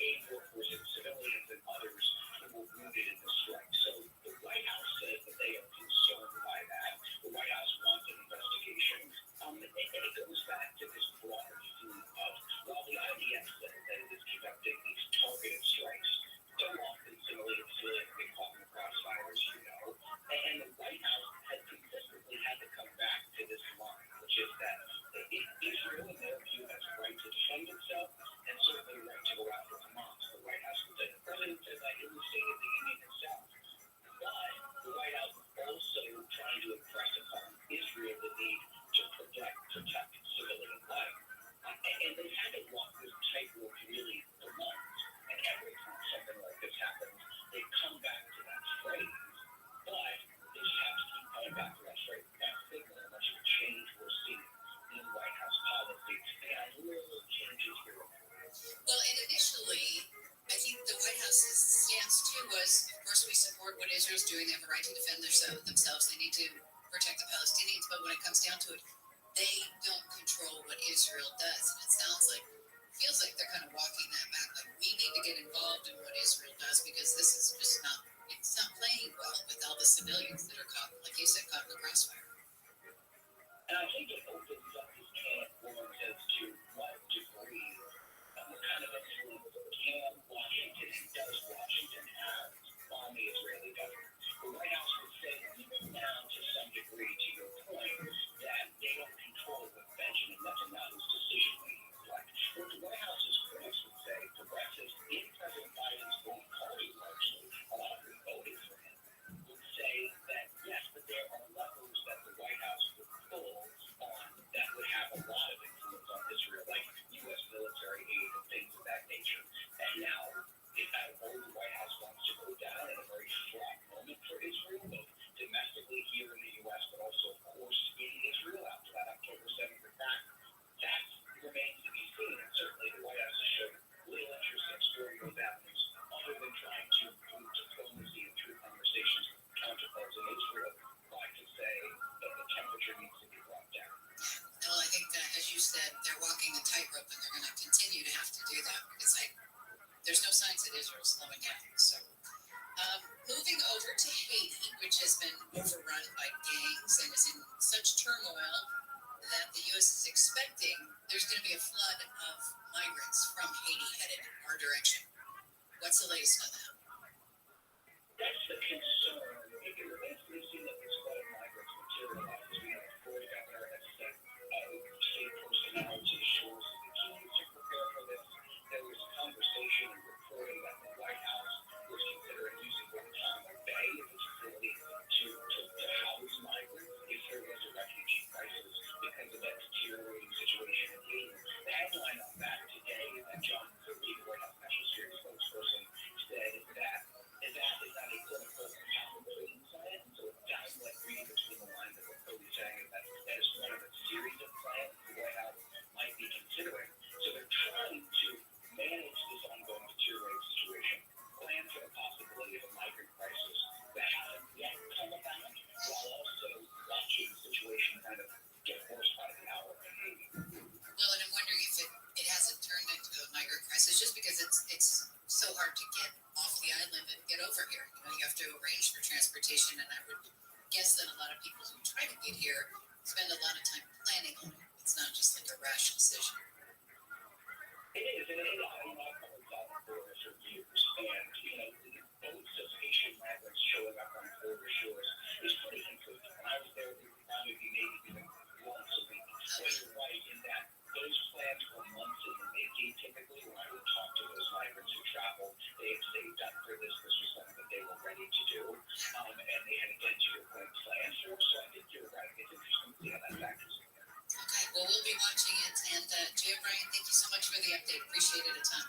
aid workers and civilians and others who were wounded in the strike. So the White House says that they are concerned by that. The White House wants an investigation. And it goes back to this broader theme of, while the IDF says that it is conducting these targeted strikes, so often civilians get caught in the crossfires, you know. And the White House has consistently had to come back to this line, which is that Israel, in their view, has a right to defend itself and certainly a right to go after Hamas. The White House would say, the president said that in the State of the Union itself. But the White House is also trying to impress upon Israel the need to protect civilian life. And they haven't walked this tightrope really for months. And every time something like this happens, they come back to that phrase. But they just have to keep coming back to that phrase. That's signaling much of a change we're seeing in White House policy. And little changes here and there. Well, and initially, I think the White House's stance too was, of course, we support what Israel's doing. They have a right to defend themselves. They need to protect the Palestinians. But when it comes down to it, they don't control what Israel does. And it feels like they're kind of walking that back. Like, we need to get involved in what Israel does because this is just it's not playing well with all the civilians that are caught, like you said, caught in the crossfire. And I think it opens up this can of worms as to what degree, what kind of influence can Washington and does Washington have on the Israeli government. The White House would say, even now to some degree, to your point, that they don't control what Benjamin Netanyahu's decision-making is like. What the White House's critics would say, progressives in President Biden's own party, largely, a lot of who voted for him, would say that, yes, but there are levels that the White House would pull on that would have a lot of influence on Israel, like U.S. military aid and things of that nature. And now, if that role the White House wants to go down in a very fraught moment for Israel, both domestically here in the U.S., but also, of course, in Israel after that October 7th attack, that remains to be seen. And certainly the White House has shown little interest in exploring those avenues other than trying to move diplomacy and through conversations with counterparts in Israel, like to say that the temperature needs to be brought down. Well, I think that, as you said, they're walking the tightrope and they're going to continue to have to do that because there's no signs that Israel's slowing down. So, moving over to Haiti, which has been overrun by gangs and is in such turmoil that the U.S. is expecting there's going to be a flood of migrants from Haiti headed our direction. What's the latest on that? That's the concern. It remains to be seen that this flood of migrants materializes. We know the Florida governor has sent state personnel to the shores of the Keys to prepare for this. There was conversation and reporting that the White House was considering using Guantanamo Bay as a facility to house migrants if there was a refugee crisis because of that deteriorating situation in Haiti. The headline on that today is that John Kirby, the White House National Security spokesperson, said that is not a political campaign plan. So it sounds like reading between the lines of what Kirby's saying is that that is one of a series of plans the White House might be considering. So they're trying to manage this ongoing deteriorating situation, plan for the possibility of a migrant crisis that hasn't yet come about, while also watching the situation kind of get worse by the hour in Haiti. Well, and I'm wondering if it hasn't turned into a migrant crisis just because it's so hard to get off the island and get over here. You have to arrange for transportation, and I would guess that a lot of people who try to get here spend a lot of time planning on it. It's not just like a rash decision. It is, and I've covered south of Florida for years, and the boats of Haitian migrants showing up on Florida shores is pretty consistent. When I was there, we found it maybe even once a week. So you're right in that those plans were months in the making. Typically, when I would talk to those migrants who travel, they had saved up for this. This was something that they were ready to do, and they had, again, to your point, plans for. So I think you're right. It's interesting to see how that factors in there. Okay, well, we'll be watching it, and Jay, Brian, thank you so much for the update. Appreciate it a ton.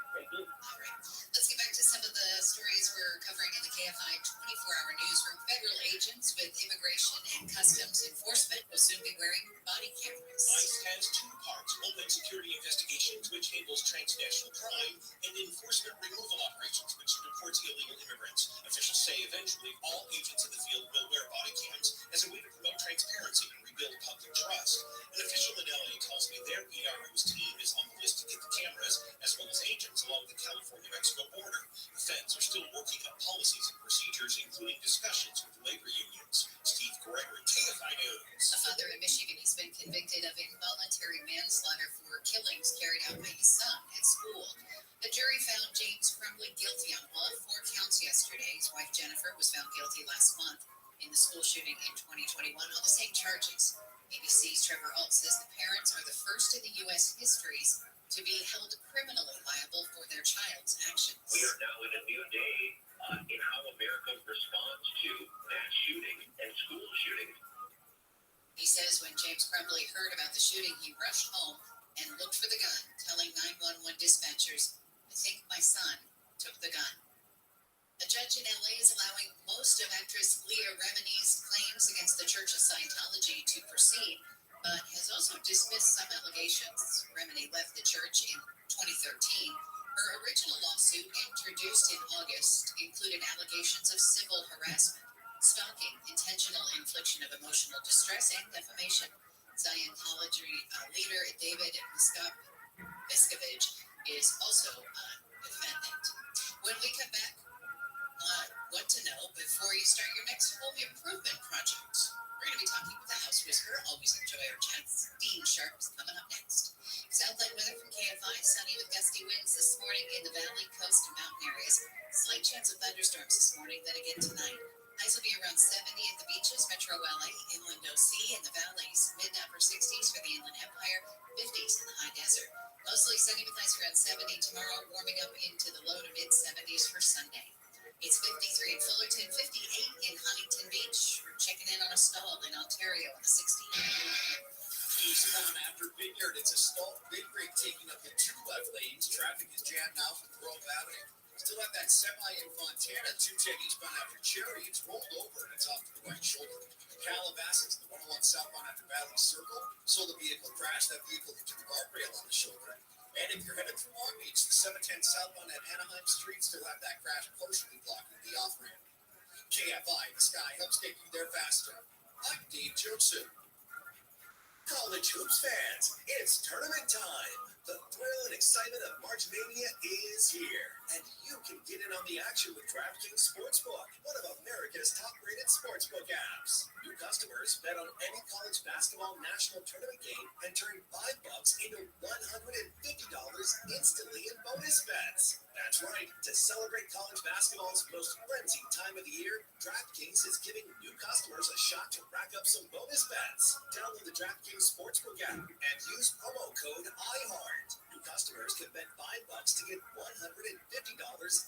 Thank you. All right. Let's get back to some of the stories we're covering in the KFI 24-hour newsroom. Federal agents with Immigration and Customs Enforcement will soon be wearing body cameras. ICE has two parts: Homeland Security Investigations, which handles transnational crime, and enforcement removal operations, which deports illegal immigrants. Officials say eventually all agents in the field will wear body cams as a way to promote transparency and rebuild public trust. An official in LA tells me their PRO's team is on the list to get the cameras, as well as agents along the California-Mexico border. The feds are still working on policies and procedures, including discussions with labor unions. Steve Gregory, KFI News. A father in Michigan has been convicted of involuntary manslaughter for killings carried out by his son at school. The jury found James Crumbley guilty on all 4 counts yesterday. His wife Jennifer was found guilty last month in the school shooting in 2021 on the same charges. ABC's Trevor Alt says the parents are the first in the U.S. histories to be held criminally liable for their child's actions. We are now in a new day in how America responds to mass shootings and school shootings. He says when James Crumbley heard about the shooting, he rushed home and looked for the gun, telling 911 dispatchers, "I think my son took the gun." A judge in LA is allowing most of actress Leah Remini's claims against the Church of Scientology to proceed, but has also dismissed some allegations. Remini left the church in 2013. Her original lawsuit, introduced in August, included allegations of civil harassment, stalking, intentional infliction of emotional distress, and defamation. Scientology leader David Miscavige is also a defendant. When we come back, what to know before you start your next home improvement project. We're going to be talking with the house whisperer. Always enjoy our chats. Dean Sharp is coming up next. Southland weather from KFI. Sunny with gusty winds this morning in the valley, coast, and mountain areas. Slight chance of thunderstorms this morning, then again tonight. Highs will be around 70 at the beaches, Metro LA, Inland OC, and the valleys. Mid to upper 60s for the Inland Empire, 50s in the high desert. Mostly sunny with highs around 70 tomorrow, warming up into the low to mid 70s for Sunday. It's 53 in Fullerton, 58 in Huntington Beach. We're checking in on a stall in Ontario on the 60th. East on after Vineyard. It's a stalled big rig taking up the 2 left lanes. Traffic is jammed now from Grove Avenue. Still have that semi in Fontana, 210 eastbound after Cherry. It's rolled over and it's off to the right shoulder. Calabasas, the 101 southbound after Valley Circle. Saw the vehicle crash. That vehicle hit the guardrail on the shoulder. And if you're headed through Long Beach, the 710 southbound at Anaheim Street still have that crash partially blocking the off-ramp. KFI, the sky helps get you there faster. I'm Dave Joseph. College hoops fans, it's tournament time. The thrill and excitement of March Mania is here, and you can get in on the action with DraftKings Sportsbook, one of America's top-rated sportsbook apps. New customers bet on any college basketball national tournament game and turn $5 into $150 instantly in bonus bets. That's right. To celebrate college basketball's most frenzied time of the year, DraftKings is giving new customers a shot to rack up some bonus bets. Download the DraftKings Sportsbook app and use promo code IHEART. New customers can bet $5 to get $150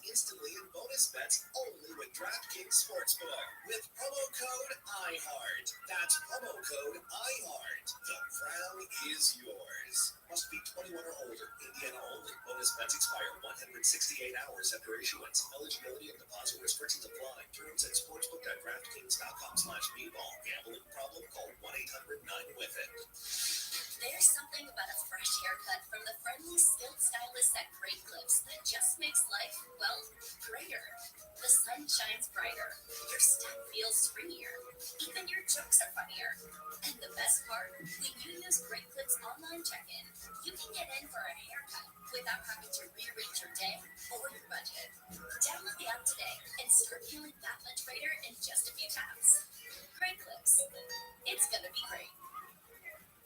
instantly in bonus bets only with DraftKings Sportsbook. With promo code IHEART. That's promo code IHEART. The crown is yours. Must be 21 or older. Indiana only. Bonus bets expire 168 hours after issuance. Eligibility and deposit restrictions apply. Terms at sportsbook.draftkings.com/bball. Gambling problem? Call 1-800-9-WITH-IT. There's something about a fresh haircut from the friendly, skilled stylists at Great Clips that just makes life, well, greater. The sun shines brighter. Your step feels springier. Even your jokes are funnier. And the best part, when you use Great Clips online check-in, you can get in for a haircut without having to rearrange your day or your budget. Download the app today and start feeling that much greater in just a few taps. Great Clips. It's gonna be great.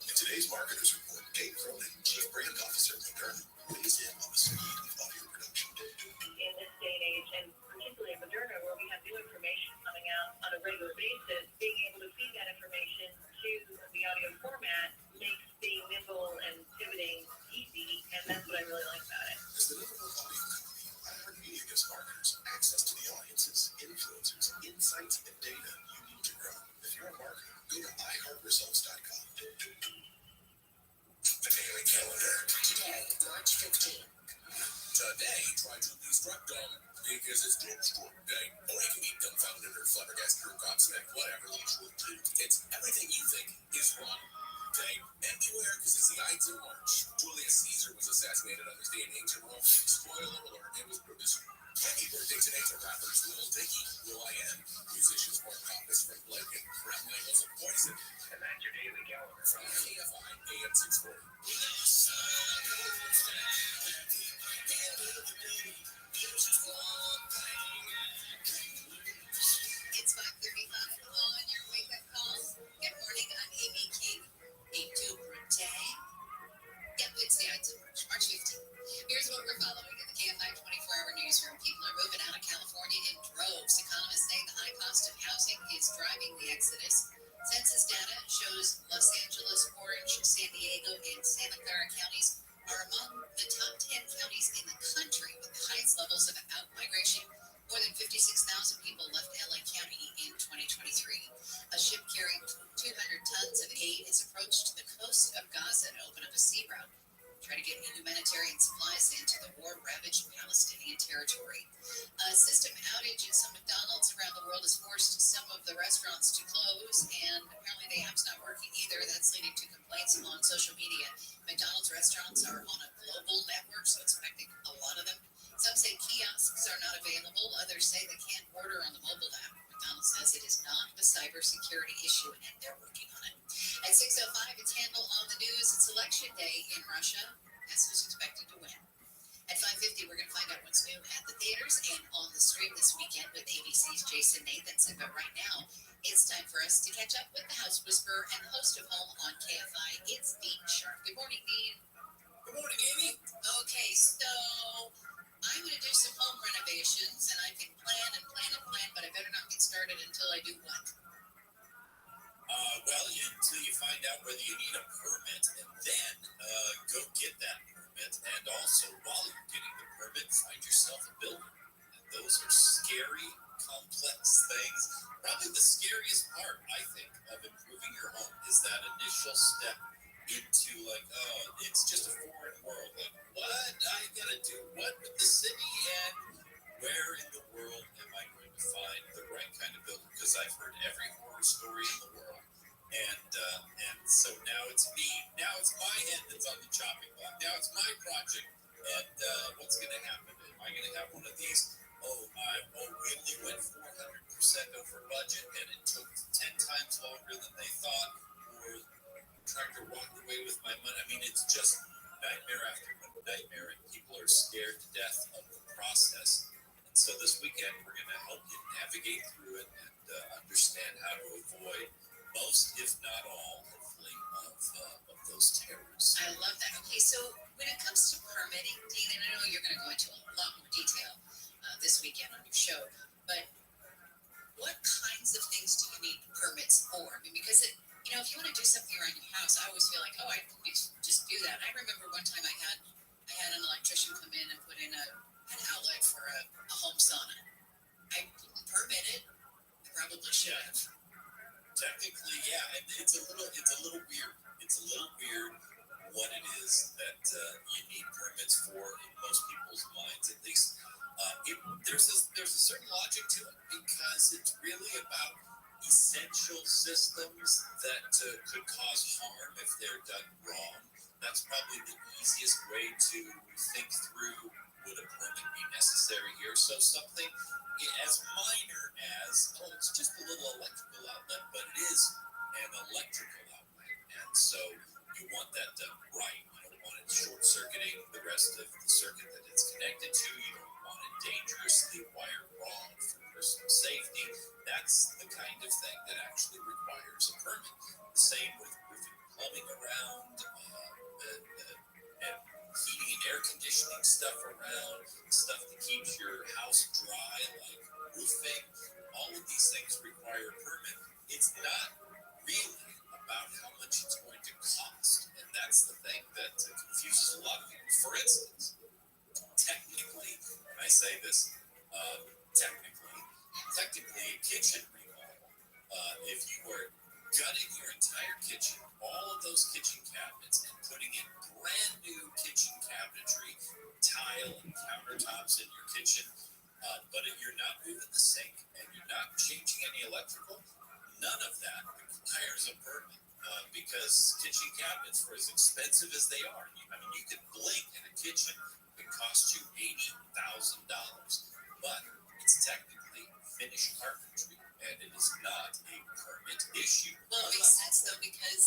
In today's Marketers Report, Kate Cronin, Chief Brand Officer of Moderna, weighs in on the speed of your production. In this day and age, and particularly in Moderna, where we have new information coming out on a regular basis, being able to feed that information to the audio format makes being nimble and pivoting easy, and that's what I really like about it. As the number one audio company, iHeartMedia gives marketers access to the audiences, influencers, insights, and data you need to grow. If you're a marketer, go to iHeartResults.com. Today, try to destruct them because it's Doomstruck Day. Or you can be dumbfounded or flabbergasted or gobsmacked, whatever you should do. It's everything you think is wrong day. And beware, because it's the Ides of March. Julius Caesar was assassinated on this day in ancient Rome. Spoiler alert, it was Brutus. Happy birthday today to rappers Lil Dicky, Will I Am, musicians Mark Hoppus from Blake, and Brett Michaels of Poison. And that's your daily calendar. From KFI AM 640. It's 5:35 on your wake-up call. Good morning, I'm Amy King. A Dupra Day. Yep, it's the Ides of March, March 15th. Here's what we're following in the KFI 24-hour newsroom. People are moving out of California in droves. Economists say the high cost of housing is driving the exodus. Census data shows Los Angeles, Orange, San Diego, and Santa Clara counties are among the top 10 counties in the country with the highest levels of out-migration. More than 56,000 people left LA County in 2023. A ship carrying 200 tons of aid has approached the coast of Gaza to open up a sea route, try to get humanitarian supplies into the war-ravaged Palestinian territory. A system outage at some McDonald's around the world has forced some of the restaurants to close, and apparently the app's not working either. That's leading to complaints on social media. McDonald's restaurants are on a global network, so it's affecting a lot of them. Some say kiosks are not available. Others say they can't order on the mobile app. McDonald's says it is not a cybersecurity issue, and they're working on it. At 6:05, it's Handel on the news. It's election day in Russia. Guess who's expected to win? At 5:50, we're going to find out what's new at the theaters and on the stream this weekend with ABC's Jason Nathanson. But right now, it's time for us to catch up with the House Whisperer and the host of Home on KFI. It's Dean Sharp. Good morning, Dean. Good morning, Amy. Okay, so I'm going to do some home renovations, and I can plan and plan and plan, but I better not get started until I do what? Well, until you find out whether you need a permit, and then go get that permit. And also, while you're getting the permit, find yourself a builder. And those are scary, complex things. Probably the scariest part, I think, of improving your home is that initial step into it's just a foreign world. Like, what I gotta do? What with the city? And where in the world am I going to find the right kind of builder? Because I've heard every horror story in the world. And so now it's me. Now it's my head that's on the chopping block. Now it's my project. And what's going to happen? Am I going to have one of these? We only went 400% over budget, and it took 10 times longer than they thought. Or contractor walked away with my money. I mean, it's just nightmare after nightmare, and people are scared to death of the process. And so this weekend, we're going to help you navigate through it and understand how to avoid most, if not all, hopefully, of those terrors. I love that. Okay, so when it comes to permitting, Dean, and I know you're going to go into a lot more detail this weekend on your show, but what kinds of things do you need permits for? I mean, because if you want to do something around your house, I always feel like, I can just do that. I remember one time I had an electrician come in and put in an outlet for a home sauna. I didn't permit it. I probably should have. Technically, yeah, and it's a little weird. It's a little weird what it is that you need permits for in most people's minds, at least. There's a certain logic to it because it's really about essential systems that could cause harm if they're done wrong. That's probably the easiest way to think through, would a permit be necessary here? So something as minor as, it's just a little electrical outlet, but it is an electrical outlet. And so you want that done right. You don't want it short-circuiting the rest of the circuit that it's connected to. You don't want it dangerously wired wrong for personal safety. That's the kind of thing that actually requires a permit. The same with roofing, plumbing around, and heating and air conditioning stuff around, stuff that keeps your house dry, like roofing. All of these things require a permit. It's not really about how much it's going to cost, and that's the thing that confuses a lot of people. For instance, technically, and I say this, technically a kitchen remodel, if you were gutting your entire kitchen, all of those kitchen cabinets, and putting in brand new kitchen cabinetry, knobs in your kitchen. But if you're not moving the sink and you're not changing any electrical, none of that requires a permit. Because kitchen cabinets, for as expensive as they are, you could blink in a kitchen, it cost you $80,000. But it's technically finished carpentry, and it is not a permit issue. Well, it makes sense though, because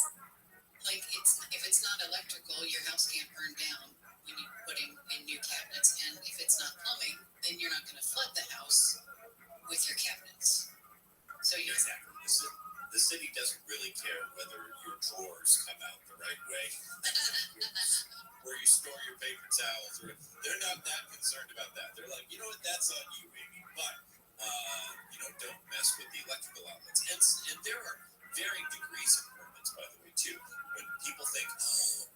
if it's not electrical, your house can't burn down when you're putting in new cabinets, and if it's not plumbing, then you're not going to flood the house with your cabinets. So you're exactly. The city doesn't really care whether your drawers come out the right way, where you store your paper towels. They're not that concerned about that. They're like, you know what, that's on you, baby. But don't mess with the electrical outlets. And there are varying degrees of permits, by the way, too. When people think,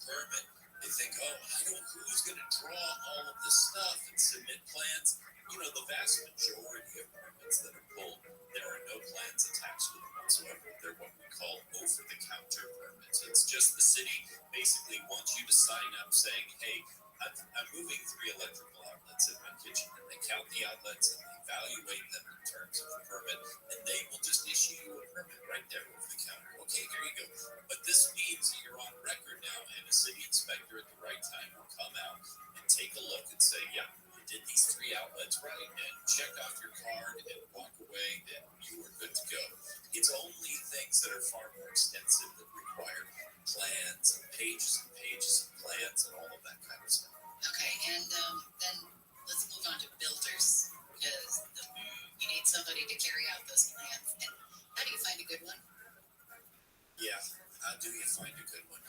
permit, they think, who's going to draw all of this stuff and submit plans? The vast majority of permits that are pulled, there are no plans attached to them whatsoever. They're what we call over-the-counter permits. It's just the city basically wants you to sign up saying, hey, I'm moving 3 electrical outlets in my kitchen, and they count the outlets and they evaluate them in terms of the permit, and they will just issue you a permit right there over the counter. Okay, here you go. But this means that you're on record now, and a city inspector at the right time will come out and take a look and say, yeah, you did these 3 outlets right, and check off your card and walk away, and you are good to go. It's only things that are far more extensive that require plans and pages of plans and all of that kind of stuff. Okay, and then let's move on to builders, because you need somebody to carry out those plans. And how do you find a good one? Yeah, how do you find a good one?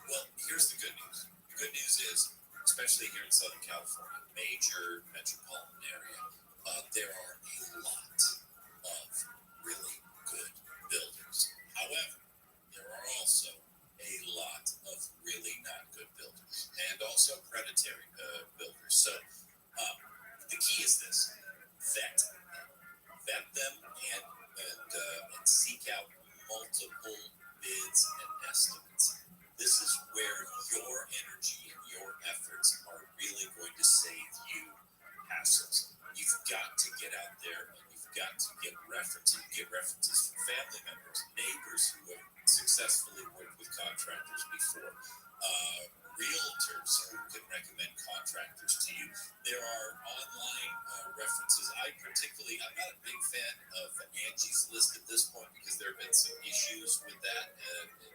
Well, here's the good news. The good news is, especially here in Southern California, major metropolitan area, there are a lot of really good builders. However, there are also a lot of really not good builders, and also predatory builders. So the key is this: vet them and seek out multiple bids and estimates. This is where your energy and your efforts are really going to save you hassles. You've got to get out there and you've got to get references. You get references from family members, neighbors who have successfully worked with contractors before, realtors who can recommend contractors to you. There are online references. I'm not a big fan of Angie's List at this point because there have been some issues with that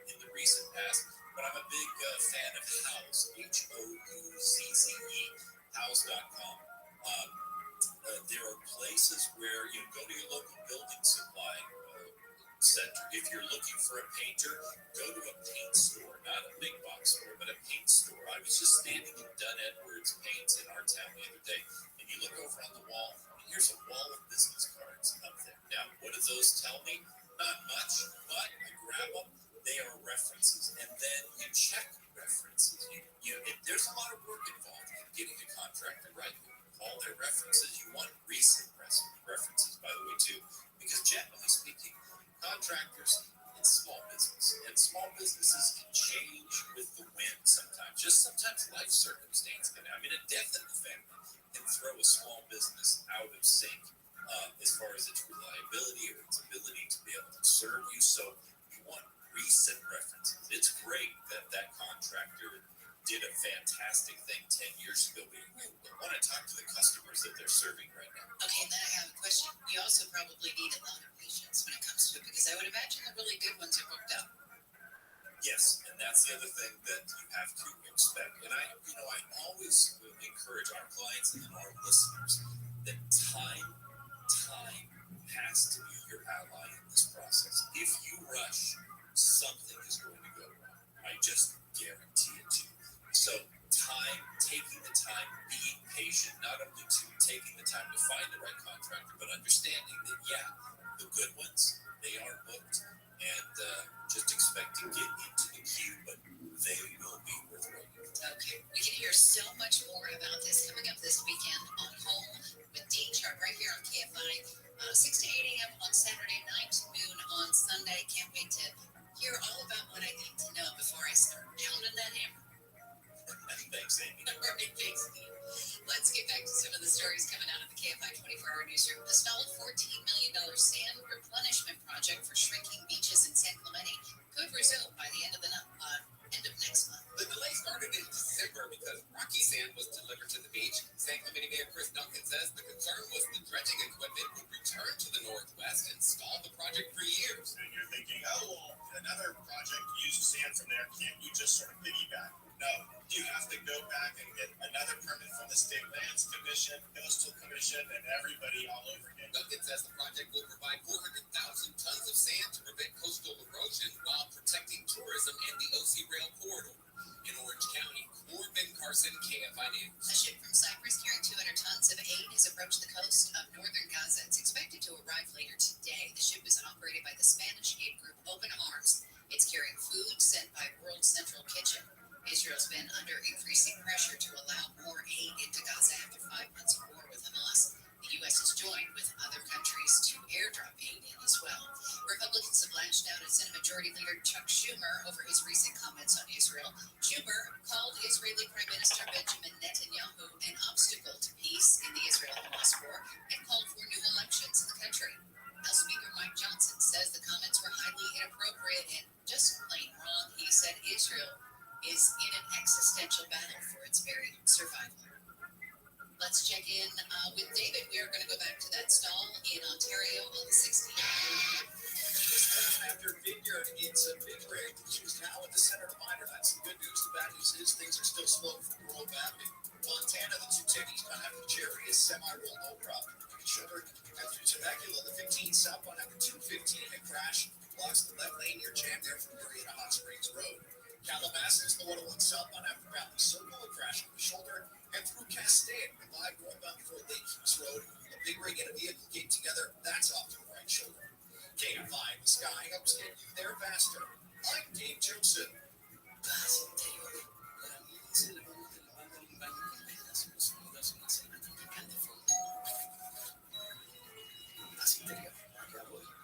in the recent past, but I'm a big fan of Houzze, Houzze, Houzze.com. There are places where you go to your local building supply center. If you're looking for a painter, go to a paint store, not a big box store, but a paint store. I was just standing in Dunn Edwards Paints in our town the other day, and you look over on the wall, and here's a wall of business cards up there. Now, what do those tell me? Not much, but I grab them. They are references, and then you check references. There's a lot of work involved in getting a contractor right. All their references, you want recent references, by the way, too, because generally speaking, contractors, it's small business, and small businesses can change with the wind sometimes. Just sometimes life circumstance can. A death in the family can throw a small business out of sync as far as its reliability or its ability to be able to serve you. So you want recent references. It's great that contractor did a fantastic thing 10 years ago, but you want to talk to the customers that they're serving right now. Okay, and then I have a question. You also probably need a lot of patience when it comes to it, because I would imagine the really good ones are booked up. Yes, and that's the other thing that you have to expect. And I always encourage our clients and our listeners that time has to be your ally in this process. If you rush, something is going to go wrong. I just guarantee it to you. So taking the time, being patient, not only to taking the time to find the right contractor, but understanding that, the good ones, they are booked, and just expect to get into the queue, but they will be worth waiting. Okay, we can hear so much more about this coming up this weekend on Home with Dean Sharp right here on KFI, 6 to 8 a.m. on Saturday, 9 to noon on Sunday. Can't wait to hear all about what I need to know before I start pounding that hammer. Thanks, Amy. All right, thanks, Steve. Let's get back to some of the stories coming out of the KFI 24-hour newsroom. A stalled $14 million sand replenishment project for shrinking beaches in San Clemente could resume by the end of next month. The delay started in December because rocky sand was delivered to the beach. San Clemente Mayor Chris Duncan says the concern was the dredging equipment would return to the Northwest and stall the project for years. And you're thinking, oh, well, another project used sand from there. Can't you just sort of piggyback? No, you have to go back and get another permit from the State Lands Commission, Coastal Commission, and everybody all over again. Duncan says the project will provide 400,000 tons of sand to prevent coastal erosion while protecting tourism and the OC Rail corridor. In Orange County, Corbin Carson, KFI News. A ship from Cyprus carrying 200 tons of aid has approached the coast of northern Gaza. It's expected to arrive later today. The ship is operated by the Spanish aid group Open Arms. It's carrying food sent by World Central Kitchen. Israel's been under increasing pressure to allow more aid into Gaza after 5 months of war with Hamas. The U.S. has joined with other countries to airdrop aid in as well. Republicans have lashed out at Senate Majority Leader Chuck Schumer over his recent comments on Israel. Schumer called Israeli Prime Minister Benjamin Netanyahu an obstacle to peace in the Israel-Hamas war and called for new elections in the country. House Speaker Mike Johnson says the comments were highly inappropriate and just plain wrong. He said Israel is in an existential battle for its very survival. Let's check in with David. We are going to go back to that stall in Ontario on the 16th. After Vineyard, it's a big break. She's now at the center of minor. That's the good news. The bad news is things are still slow for World Baptist. Montana, the 210 eastbound after Cherry is semi-roll, no problem. Sugar after Temecula, the 15 southbound after 215, a crash blocks the left lane. You're jammed there from Marietta Hot Springs Road. Calabasas, the 101 southbound after Valley Circle, a crash on the shoulder, and through Castaic, the live northbound before Lake Hughes Road, a big rig and a vehicle came together. That's off to the right shoulder. KFI, the sky helps get you there faster. I'm Dave Joseph.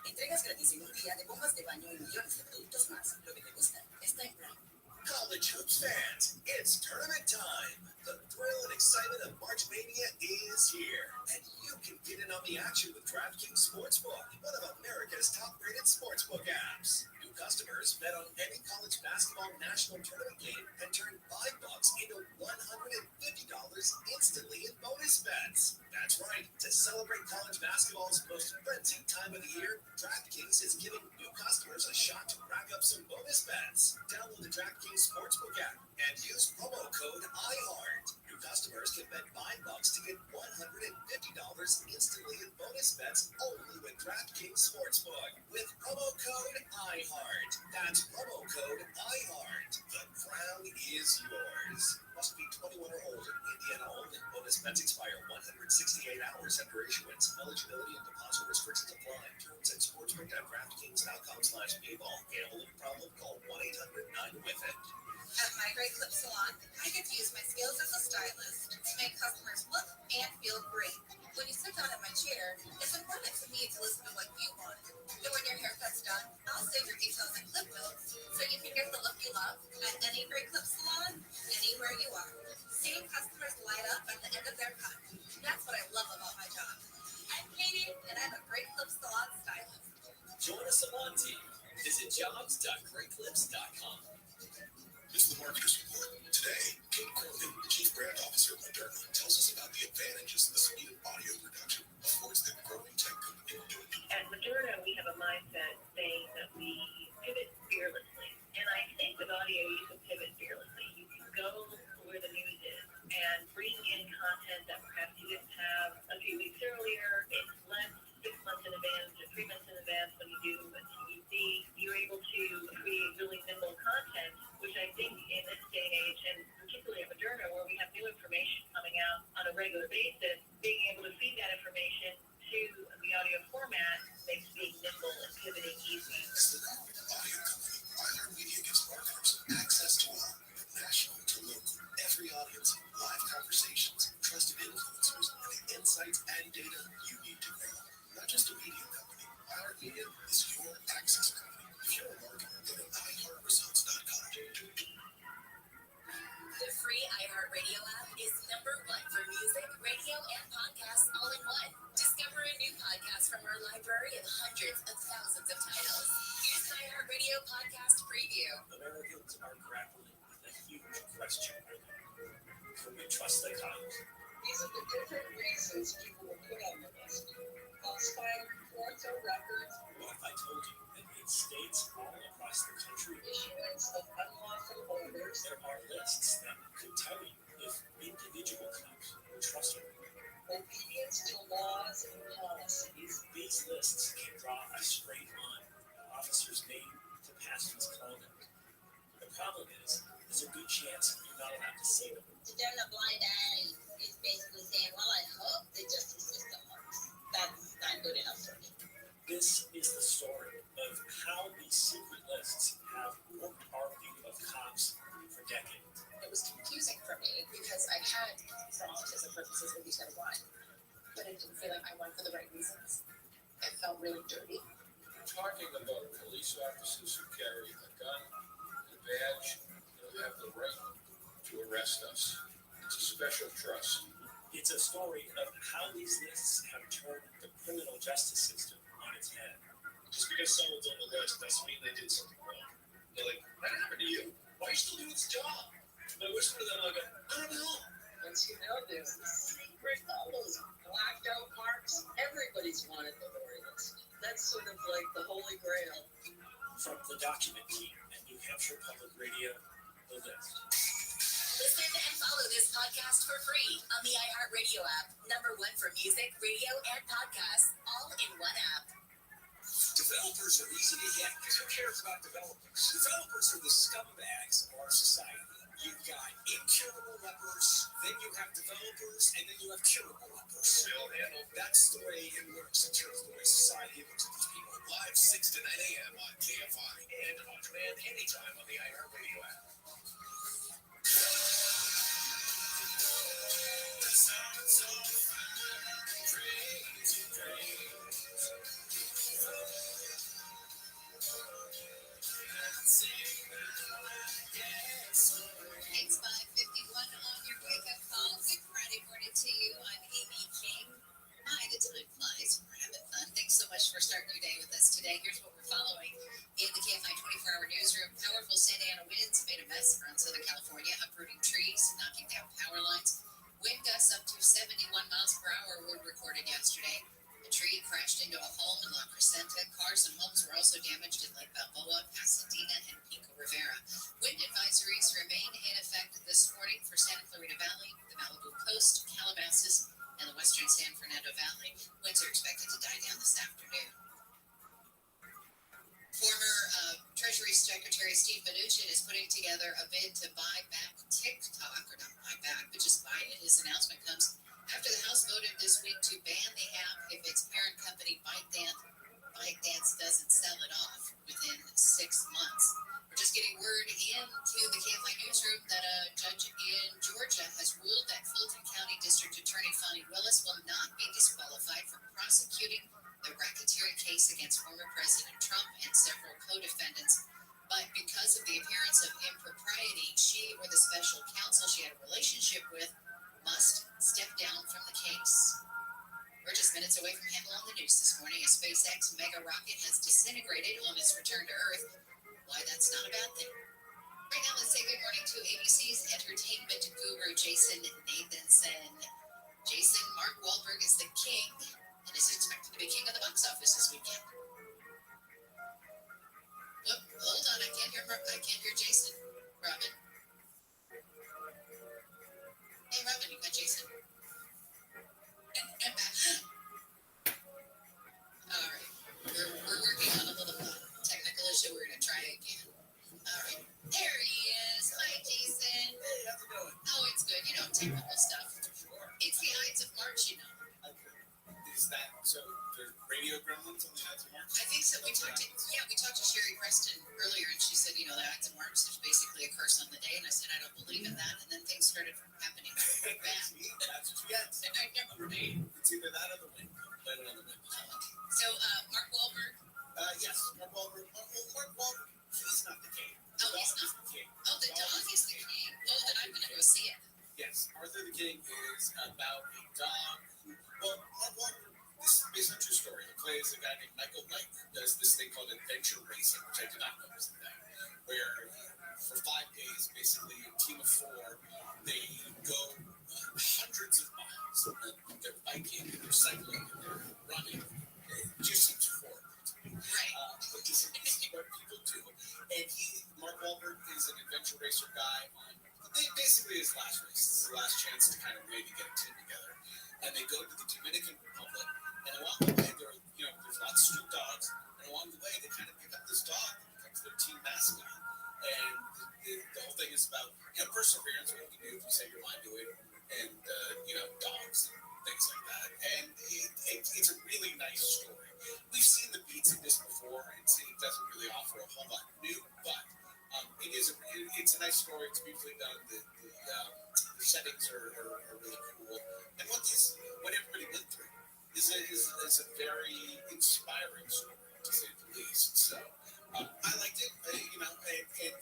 Entregas gratis en un día de bombas de baño y millones de productos más. Lo que te gusta está en Prime. College hoops fans, it's tournament time. The thrill and excitement of March Mania is here, and you can get in on the action with DraftKings Sportsbook, one of America's top-rated sportsbook apps. New customers bet on any college basketball national tournament game and turn $5 into $150 instantly in bonus bets. That's right. To celebrate college basketball's most frenzied time of the year, DraftKings is giving new customers a shot to rack up some bonus bets. Download the DraftKings Sportsbook app and use promo code IHEART. New customers can bet $5 to get $150 instantly in bonus bets only with DraftKings Sportsbook with promo code IHEART. That's promo code IHEART. The crown is yours. Must be 21 or older. Indiana only. Bonus bets expire 168 hours after issuance. Eligibility and deposit restrictions apply. Terms at sportsbook.draftkings.com/payball. Gambling problem? Call 1-800-9-WITH-IT. At my Great Clip Salon, I get to use my skills as a stylist to make customers look and feel great. When you sit down in my chair, it's important to me to listen to what you want. And when your haircut's done, I'll save your details in clip notes so you can get the look you love at any Great Clip Salon, anywhere you are. Seeing customers light up at the end of their cut. That's what I love about my job. I'm Katie, and I'm a Great Clip Salon stylist. Join a salon team. Visit jobs.greatclips.com. It's the Marketers Report. Today, Kate Cronin, the Chief Brand Officer of Moderna, tells us about the advantages the speed of audio production affords the growing tech company doing. At Moderna, we have a mindset saying that we pivot fearlessly. And I think with audio, you can pivot fearlessly. You can go where the news is and bring in content that perhaps you didn't have a few weeks earlier. It's less 6 months in advance or 3 months in advance when you do a TVC. You're able to create really nimble content, which I think in this day and age, and particularly at Moderna, where we have new information coming out on a regular basis, being able to feed that information to the audio format makes being nimble and pivoting easy. As the dominant audio company, iHeartMedia gives marketers access to all, from national to local, every audience, live conversations, trusted influencers, and the insights and data you need to grow. Not just a media company, iHeartMedia is your access company. If you're a marketer, go to iHeartResults.com. The free free iHeartRadio app is #1 for music, radio, and podcasts all in one. Discover a new podcast from our library of hundreds of thousands of titles. Here's an iHeartRadio podcast preview. Americans are grappling with a huge question. Can we trust the cops? These are the different reasons people will put on the list. Falsifying reports or records. What if I told you that in states all across the country, issuance of unlawful orders, there are lists that could tell you if individual cops were trustworthy. Obedience to laws and policies. These lists can draw a straight line from officers' name to past misconduct. The problem is, there's a good chance you're not allowed to see them. To turn a blind eye is basically saying, well, I hope the justice system works. That's not good enough for me. This is the story of how these secret lists have warped our view of cops for decades. It was confusing for me because I had, for autism purposes, maybe 10 blind, but it didn't feel like I won for the right reasons. It felt really dirty. We're talking about police officers who carry a gun, a badge, and have the right to arrest us. It's a special trust. It's a story of how these lists have turned the criminal justice system on its head. Just because someone's on the list doesn't mean they did something wrong. They're like, what happened to you? Why are you still doing this job? And I whisper to them, I go, I don't know. Once you know there's the secret, all those blacked out marks, everybody's wanted the lawyer list. That's sort of like the holy grail. From the document team at New Hampshire Public Radio, the list. Listen and follow this podcast for free on the iHeartRadio app. #1 for music, radio, and podcasts, all in one app. Developers are easy to hit because who cares about developers? Developers are the scumbags of our society. You've got incurable lepers, then you have developers, and then you have curable lepers. That's the way it works in terms of the way society looks at these people. Live 6 to 9 a.m. on KFI and on demand anytime on the iHeartRadio app. The sounds of crazy dreams. It's 5:51 on your wake-up call. Good Friday morning to you. I'm Amy King. Hi, the time flies. We're having fun. Thanks so much for starting your day with us today. Here's what we're following in the KFI 24-hour newsroom. Powerful Santa Ana winds made a mess around Southern California, uprooting trees, knocking down power lines. Wind gusts up to 71 miles per hour were recorded yesterday. A tree crashed into a home in La Crescenta. Cars and homes were also damaged in Lake Balboa, Pasadena, and Pico Rivera. Wind advisories remain in effect this morning for Santa Clarita Valley, the Malibu Coast, Calabasas, and the western San Fernando Valley. Winds are expected to die down this afternoon. Former Treasury Secretary Steve Mnuchin is putting together a bid to buy back TikTok, or not buy back, but just buy it. His announcement comes after the House voted this week to ban the app if its parent company ByteDance doesn't sell it off within 6 months. We're just getting word into the KFI newsroom that a judge in Georgia has ruled that Fulton County District Attorney Fonnie Willis will not be disqualified from prosecuting the racketeering case against former President Trump and several co-defendants. But because of the appearance of impropriety, she or the special counsel she had a relationship with must step down from the case. We're just minutes away from handling the news this morning. A SpaceX mega rocket has disintegrated on its return to Earth. Why that's not a bad thing. Right now, let's say good morning to ABC's entertainment guru, Jason Nathanson. Jason, Mark Wahlberg is the king and is expected to be king of the box office this weekend. Whoop, hold on, I can't hear Jason. Robin? Hey, Robin, you got Jason? All right, we're working on a little technical issue. We're going to try again. All right, there he is. Hi, Jason. Hey, how's it going? Oh, it's good. You know, technical stuff. It's the Ides of March, you know. Is that so? There's radio gremlins on the Ides of March? I think so. We talked to Sherry Preston earlier, and she said, you know, the Ides of March is basically a curse on the day. And I said, I don't believe in that. And then things started happening. That's what you get. I never It's either that or the wind. Blame it on the wind. So, Mark Wahlberg. Yes, Mark Wahlberg. Mark Wahlberg. He's not the king. Oh, he's not. The king. Oh, the dog is the king. Oh, then I'm going to go see it. Yes, Arthur the King is about a dog who, well, this is based on a true story. He plays a guy named Michael Knight who does this thing called adventure racing, which I did not know was a thing, where for 5 days, basically a team of 4, they go hundreds of miles. And they're biking, and they're cycling, and they're running. It just seems horrible to me. Right. But this is what people do. And Mark Wahlberg is an adventure racer guy on basically his last race. This is the last chance to kind of really get a team together. And they go to the Dominican Republic, and along the way, there's lots of street dogs, and along the way, they kind of pick up this dog that becomes their team mascot. And the whole thing is about, perseverance, what you can do if you set your mind to it, and, dogs and things like that. And it's a really nice story. We've seen the beats of this before. It doesn't really offer a whole lot new, but it's a nice story. It's beautifully done. The settings are really cool. And what everybody went through is a very inspiring story, to say the least. So I liked it. And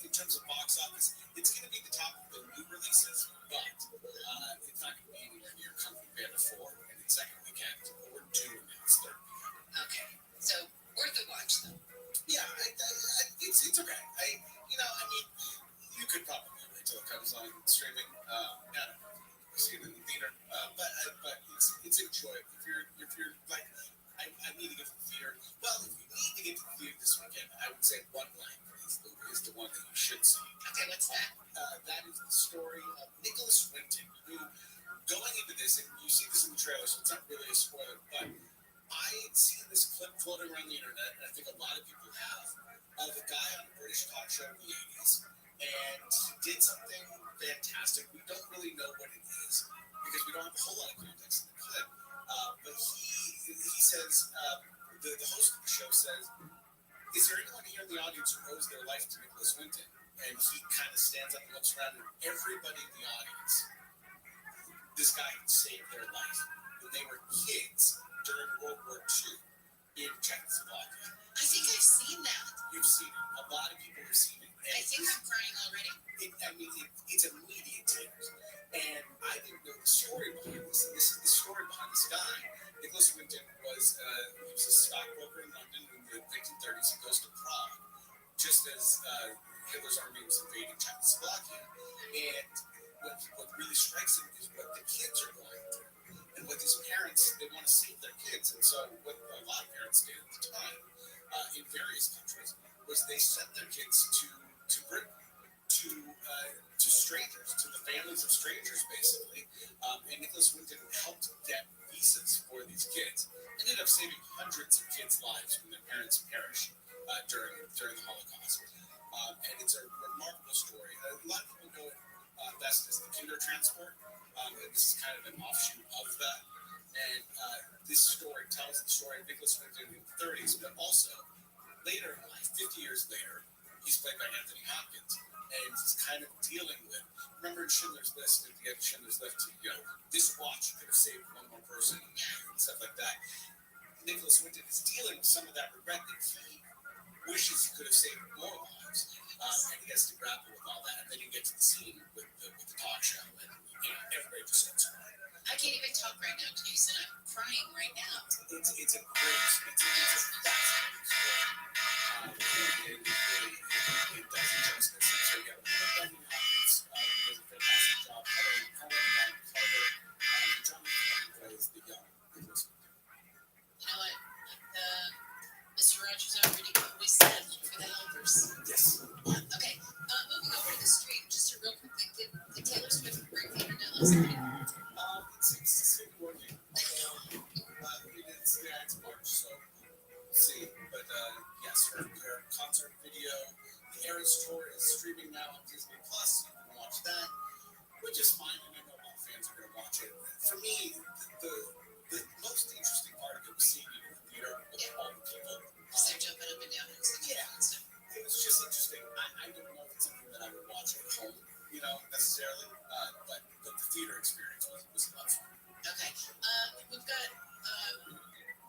in terms of box office, it's going to be the top of the new releases, but it's not going to be anywhere near Kung Fu Panda 4 in its second weekend or Dune in its third. Okay, so worth a watch, though. Yeah, it's okay. You could probably wait till it comes on streaming. See it in the theater, but it's enjoyable. If you're like, I need to get to the theater. Well, if you need to get to the theater this weekend, I would say One Blank is the one that you should see. Okay, what's that? That is the story of Nicholas Winton, who, going into this, and you see this in the trailer, so it's not really a spoiler, but I had seen this clip floating around the internet, and I think a lot of people have, of a guy on a British talk show in the 80s, and he did something fantastic. We don't really know what it is, because we don't have a whole lot of context in the clip, but he says, the host of the show says, is there anyone here in the audience who owes their life to Nicholas Winton? And he kind of stands up and looks around, and everybody in the audience, this guy saved their life when they were kids during World War II in Czechoslovakia. I think I've seen that. You've seen it. A lot of people have seen it. I think I'm crying already. It's immediate tears. And I didn't know the story behind this. And this is the story behind this guy. Nicholas Winton was a stockbroker in London in the 1930s. He goes to Prague just as Hitler's army was invading Czechoslovakia. And what really strikes him is what the kids are going through. And what these parents, they want to save their kids. And so what a lot of parents did at the time in various countries was they sent their kids to Britain, to strangers, to the families of strangers, basically. And Nicholas Winton helped get visas for these kids. Ended up saving hundreds of kids' lives when their parents perished during the Holocaust. And it's a remarkable story. A lot of people know it best as the Kinder Transport. This is kind of an offshoot of that. And this story tells the story of Nicholas Winton in the 30s, but also later in life, 50 years later, he's played by Anthony Hopkins. And he's kind of dealing with, remember in Schindler's List, at the end of Schindler's List, this watch could have saved one more person and stuff like that. Nicholas Winton is dealing with some of that regret that he wishes he could have saved more lives. And he has to grapple with all that. And then you get to the scene with the talk show, and everybody just starts crying. I can't even talk right now, Jason. I'm crying right now. It's a great, it's a fascinating story. It does justice. So yeah, Anthony Hopkins does a fantastic job. Helen Carter, John McClane plays the young Nicholas Winton. Helen, Mr. Rogers always said, look for the helpers. Yes. Okay, moving over to the stream, just a real quick thing. Did Taylor Swift break the internet last night? It's still working. It's March, so we'll see. But yes, her concert video, the Eras Tour is streaming now on Disney Plus. You can watch that, which is fine. And I know a lot of fans are going to watch it. For me, the most interesting part of it was seeing it in the theater with all the people. Because they're jumping up and down and stuff. Yeah, it was just interesting. I don't know if it's something that I would watch at home, necessarily, but the theater experience was a lot of fun. Okay, we've got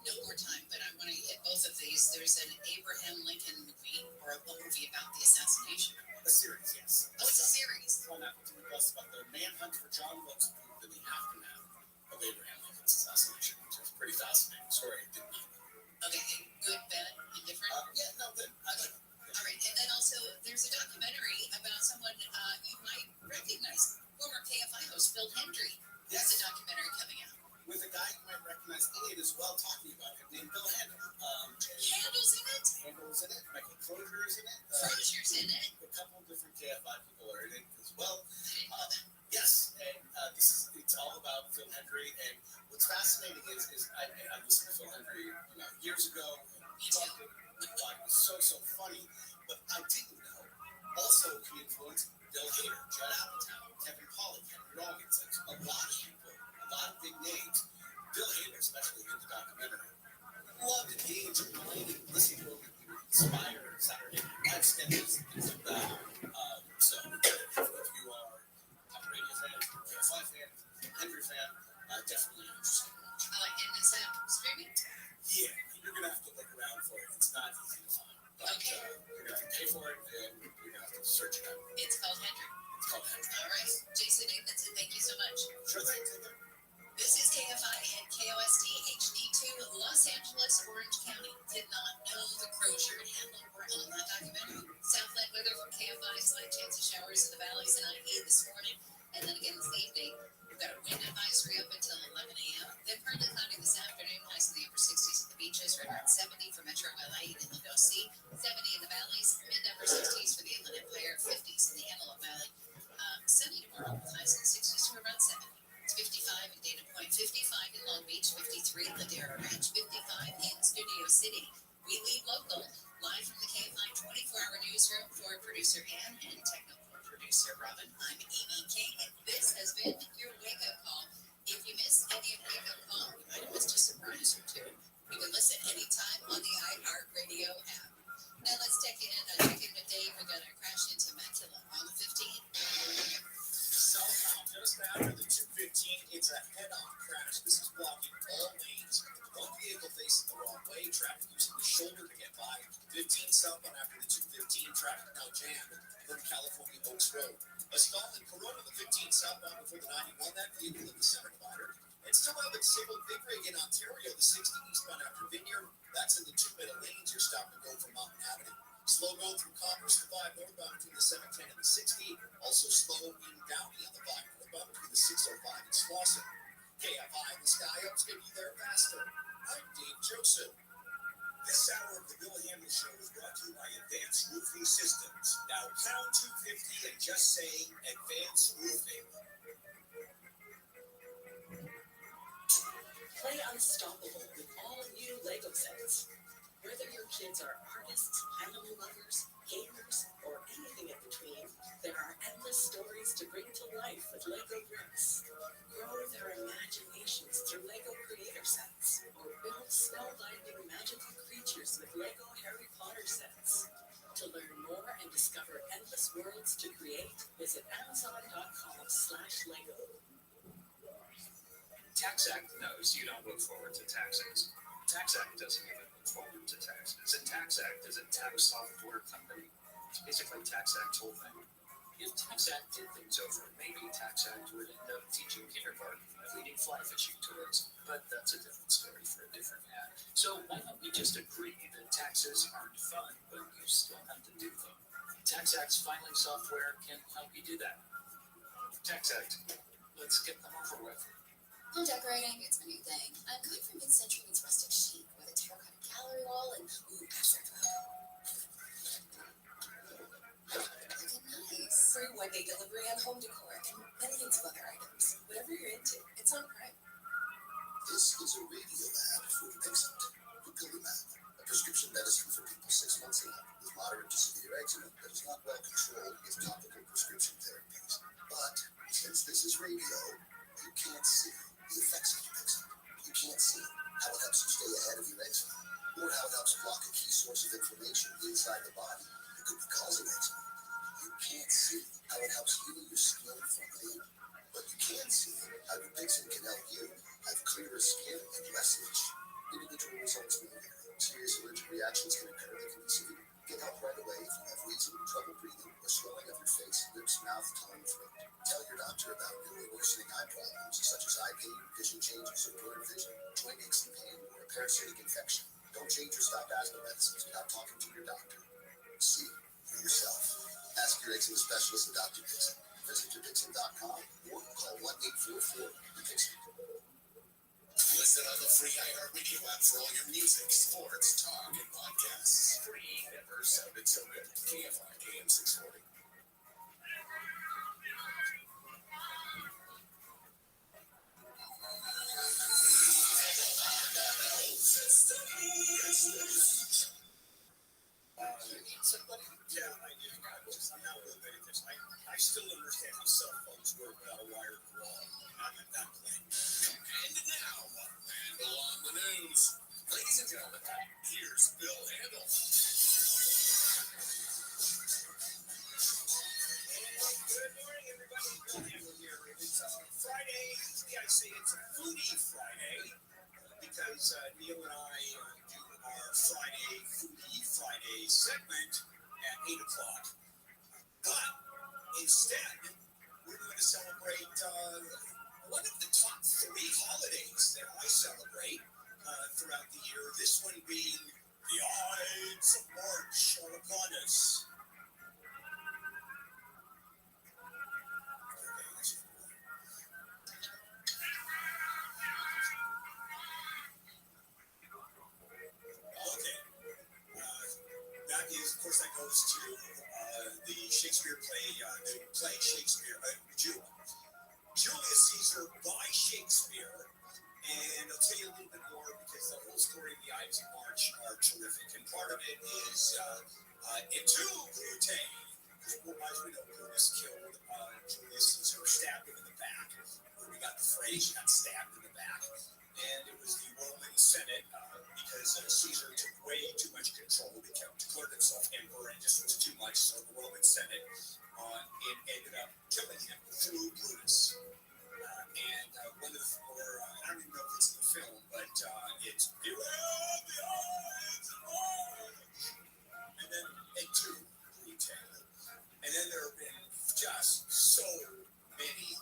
no more time, but I want to hit both of these. There's an Abraham Lincoln movie or a movie about the assassination. A series, yes. Oh, it's a series. One Apple TV Plus about the manhunt for John Wilkes Booth in the aftermath of Abraham Lincoln's assassination, which is a pretty fascinating story. I did not know. Okay, good, bad, indifferent? Yeah, no, good. I like it. All right, and then also there's a documentary about someone you might recognize, former KFI host Phil Hendry. Yes. There's a documentary coming out. With a guy you might recognize in it as well, talking about him, named Bill Handel. Handel's in it? Handel's in it. Michael Crozier's in it. Crozier's in it? A couple of different KFI people are in it as well. I didn't know that. Yes, and it's all about Phil Hendry. And what's fascinating is I listened to Phil Hendry years ago. Me too. It was so funny. But I didn't know. Also, he influenced Bill Hader, Judd Apatow, Kevin Pollak, Henry Rollins, a lot of people, a lot of big names. Bill Hader, especially in the documentary, loved the games and related, listening to him, inspired Saturday Night Live, things like that. So, if you are a radio fan, KFI fan, Hendry fan, definitely interesting to watch. And is that streaming? Yeah, you're going to have to look around for it. It's not easy to find. But, Okay. You're going to have to pay for it, and you're going to have to search it out. It's called Hendry. It's called Hendry. All right. Jason Nathanson, thank you so much. Sure thing. Take care. This is KFI and KOST HD2, Los Angeles, Orange County. Did not know the Crozier and Handel were on that documentary. Southland weather from KFI, slight chance of showers in the valleys and IE this morning, and then again this evening. We've got a wind advisory up until 11 a.m. Then partly cloudy this afternoon, highs in the upper 60s at the beaches, right around 70 for Metro LA and Inland OC, 70 in the valleys, mid-upper 60s for the Inland Empire, 50s in the Antelope Valley. Sunny tomorrow, highs in the 60s to around 70. It's 55 in Dana Point, 55 in Long Beach, 53 in Ladera Ranch, 55 in Studio City. We lead local, live from the KFI 24-hour newsroom for producer Ann and technical producer Robin. I'm Amy King, and this has been your wake-up call. If you missed any of Wake-Up Call, you might have missed a surprise or two. You can listen anytime on the iHeartRadio app. Now let's check in with Dave. We're going to crash into Temecula on the 15th. Southbound, just after the 215, it's a head-on crash. This is blocking all lanes. One vehicle facing the wrong way, traffic using the shoulder to get by. 15 southbound after the 215, traffic now jammed from California Oaks Road. A stall in Corona, the 15 southbound before the 91, that vehicle in the center divider. And still have a disabled Big Rig in Ontario, the 60 eastbound after Vineyard. That's in the two middle lanes. You're stopping to go from Mountain Avenue. Slow going through Commerce, the 5 northbound between the 710 and the 60. Also slow in Downey on the 5 northbound between the 605 and Slauson. KFI, the Sky Up's going to be there faster. I'm Dave Joseph. This hour of the Bill Handel Show is brought to you by Advanced Roofing Systems. Now pound 250 and just say Advanced Roofing. Play unstoppable with all new Lego sets. Whether your kids are artists, animal lovers, gamers, or anything in between, there are endless stories to bring to life with Lego bricks. Grow their imaginations through Lego Creator Sets, or build spellbinding magical creatures with Lego Harry Potter sets. To learn more and discover endless worlds to create, visit Amazon.com/Lego. TaxAct knows you don't look forward to taxes. TaxAct doesn't even look forward to taxes. And TaxAct is a tax software company. It's basically TaxAct's whole thing. If TaxAct did things over, maybe TaxAct would end up teaching kindergarten and leading fly fishing tours. But that's a different story for a different ad. So why don't we just agree that taxes aren't fun, but you still have to do them? TaxAct's filing software can help you do that. TaxAct, let's get them over with. Home decorating, it's my new thing. I'm going for mid-century meets rustic chic with a terracotta gallery wall and abstract photo. Looking nice. Free one-day delivery on home decor and millions of other items. Whatever you're into, it's on Prime. This is a radio ad for Dupixent, Dupilumab, a prescription medicine for people 6 months and up with moderate to severe eczema that is not well controlled with topical prescription therapies. But since this is radio, you can't see the effects of Dupixent. You can't see how it helps you stay ahead of your eczema, or how it helps block a key source of inflammation inside the body that could be causing eczema. You can't see how it helps heal your skin from within, but you can see how Dupixent can help you have clearer skin and less itch. Individual results may vary. Serious allergic reactions can occur that can be severe. Get help right away if you have wheezing, trouble breathing, or swelling of your face, lips, mouth, tongue, throat. Tell your doctor about new or worsening eye problems such as eye pain, vision changes, or blurred vision, joint aches and pain, or a parasitic infection. Don't change or stop asthma medicines without talking to your doctor. See for yourself. Ask your eczema specialist at Dr. Dixon. Visit yourdixon.com or call 1-844-DIXON. Listen on the free iHeartRadio app for all your music, sports, talk, and podcasts. Free, never sounded so good. KFI AM 640. Yeah, I do. I'm not real good at this. I still understand how cell phones work without a wired wall. I'm at that point. And now, Handle on the news. Ladies and gentlemen, here's Bill Handle. Good morning, everybody. Bill Handle here. It's Friday. Usually I say it's a foodie Friday because Neil and I do our Foodie Friday segment at 8 o'clock. But instead, we're going to celebrate one of the top 3 holidays that I celebrate throughout the year. This one being the Ides of March are upon us. That is, of course, that goes to the Shakespeare play, Shakespeare, Julius Caesar by Shakespeare. And I'll tell you a little bit more because the whole story of the Ides of March are terrific. And part of it is Et tu, Brute, because as we know, Brutus killed Julius Caesar, stabbed him in the back. Where we got the phrase, got stabbed in the back. And it was the Roman Senate, because Caesar took way too much control. He declared himself emperor and just was too much. So the Roman Senate ended up killing him through Brutus. And one of the, I don't even know if it's in the film, but it's Beware the Ides of March. And then Et tu, Brute. And then there have been just so many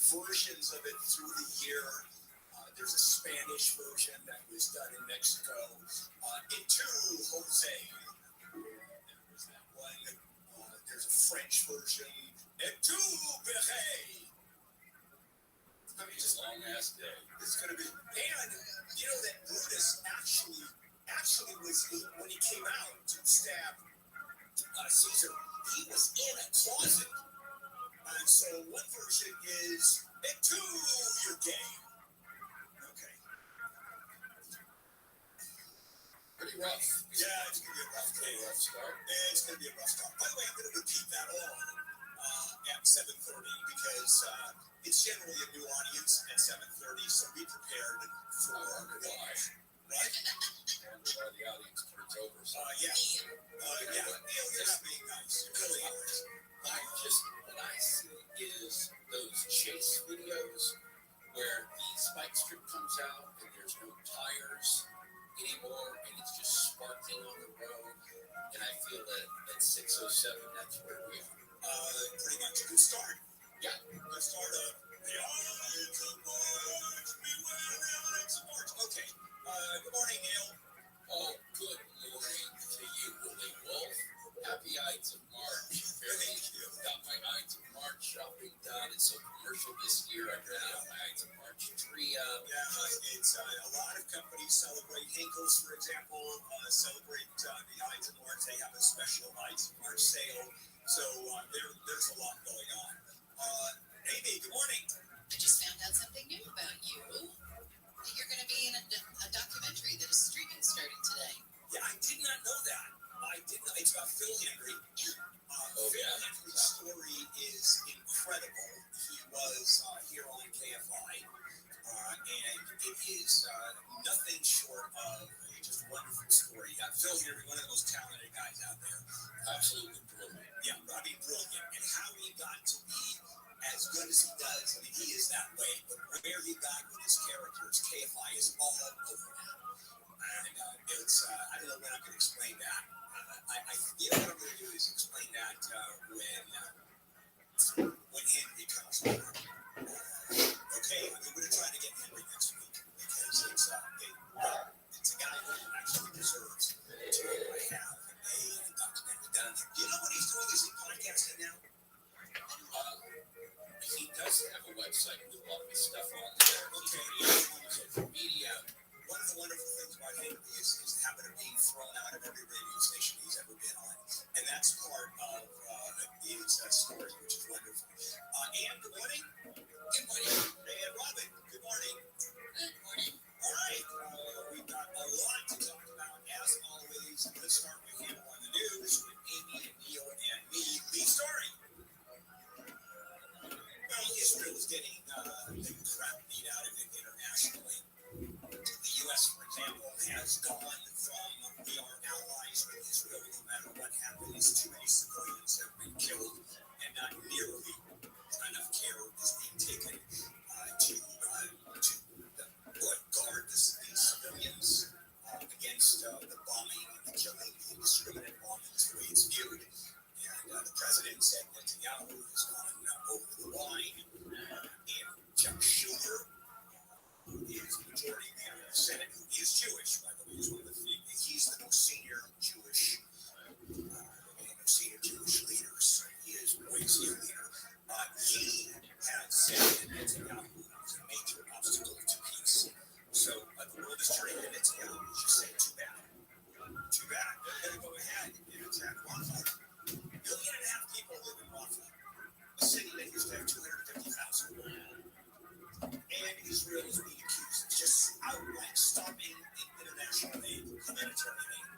versions of it through the year. There's a Spanish version that was done in Mexico. Et tu, Jose. There was that one. There's a French version. Et tu, Beret. It's going to be just a long ass day. It's going to be. And you know that Brutus actually was, when he came out to stab Caesar, he was in a closet. And so one version is Et tu, you're gay. Okay. Pretty rough. Yeah, it's going to be a rough day. Rough start. It's going to be a rough start. By the way, I'm going to repeat that all at 7:30 because it's generally a new audience at 7:30, so be prepared for why. Right? Why the audience turns over. So Yeah. Neil, you're not being nice. You really aren't. What I see is those chase videos where the spike strip comes out and there's no tires anymore and it's just sparking on the road. And I feel that at 6:07, that's where we are. Pretty much a good start. Yeah. Good start of the Ides of March. Beware the Ides of March. Okay. Good morning, Neil. Oh, good morning to you, Willie Wolf. Happy Ides of March. Got my Ides of March shopping done. It's so commercial this year. I got my Ides of March tree up. Yeah, it's a lot of companies celebrate. Henkel's, for example, celebrate the Ides of March. They have a special Ides of March sale. So there's a lot going on. Amy, good morning. I just found out something new about you. You're going to be in a documentary that is streaming starting today. Yeah, I did not know that. It's about Phil Henry. Phil Henry's story is incredible. He was here on KFI, and it is nothing short of just a wonderful story. Phil Henry, one of the most talented guys out there. Absolutely brilliant. Yeah, brilliant. And how he got to be as good as he does. I mean, he is that way. But where he got with his characters, KFI is all over that. And it's, I don't know when I can explain that. You know what I'm going to do is explain that when Henry comes on. Okay, I'm going to try to get Henry next week because it's a guy who actually deserves to have a documentary done. You know what he's doing? Is he podcasting now? He does have a website with a lot of his stuff on there. Okay. Social media. One of the wonderful things about Henry is having to be thrown out of every radio station he's ever been on. And that's part of his story, which is wonderful. Ann, good morning. Good morning. And Robin, good morning. Good morning. All right. We've got a lot to talk about, as always. Let's start with him on the news with Amy and Neil and me. Lead story. Well, Israel is getting the crap beat out of it internationally. The U.S., for example, has gone from we are allies with Israel no matter what happens. Too many civilians have been killed, and not nearly enough care is being taken to guard these civilians against the bombing and the killing, the indiscriminate bombing, is the way it's viewed. And the president said Netanyahu has gone over the line. And Chuck Schumer, who is the majority leader of the Senate, who is Jewish, by the way, is one of he's the most senior Jewish leader. So he is always a leader. He had said that Netanyahu was a major obstacle to peace. So the world is turning to Netanyahu. We just say, too bad. Too bad. They're going to go ahead and attack Rafah. 1.5 million people live in Rafah, a city that used to have 250,000. And Israel is being accused of just outright stopping international aid, humanitarian aid,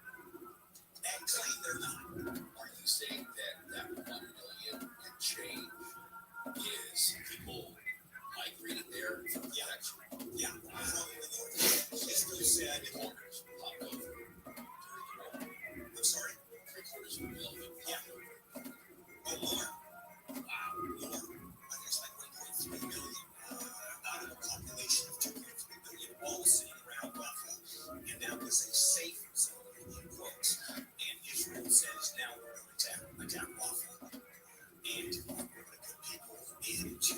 and claim they're not. Are you saying that 1 million and change is people migrating there for protection? Yeah. Israel said borders popped over during the war. I'm sorry? 3/4 of a million popped over. Oh, more. Wow, more. There's like 1.3 million out of a population of 2.3 million, all sitting around Rafah. And that was a safe zone, in quotes. And Israel says now we're going to attack Rafah. And we're going to put people into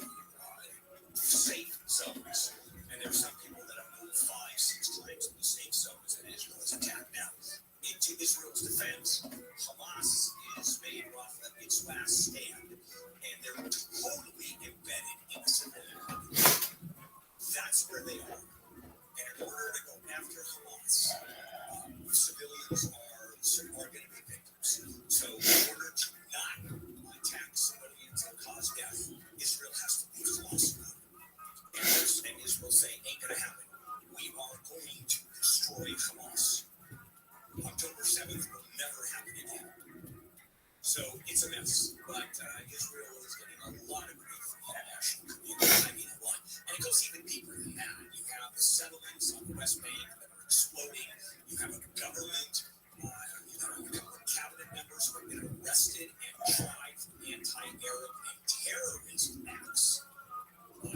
safe zones. And there's some people that have moved 5-6 times in the safe zones, and Israel is attacked now. Into Israel's defense, Hamas is made Rafah its last stand, and they're totally embedded in the civilian population. That's where they are. And in order to go after Hamas, civilians are going to be victims. So in order to not attack civilians and cause death, Israel has to leave Hamas alone. And Israel saying, ain't going to happen. We are going to destroy Hamas. October 7th will never happen again. So it's a mess. But Israel is getting a lot of grief from the international community. I mean, a lot. And it goes even deeper than that. You have the settlements on the West Bank that are exploding. You have a government. You have a couple of cabinet members who have been arrested and tried for anti-Arab and terrorist acts in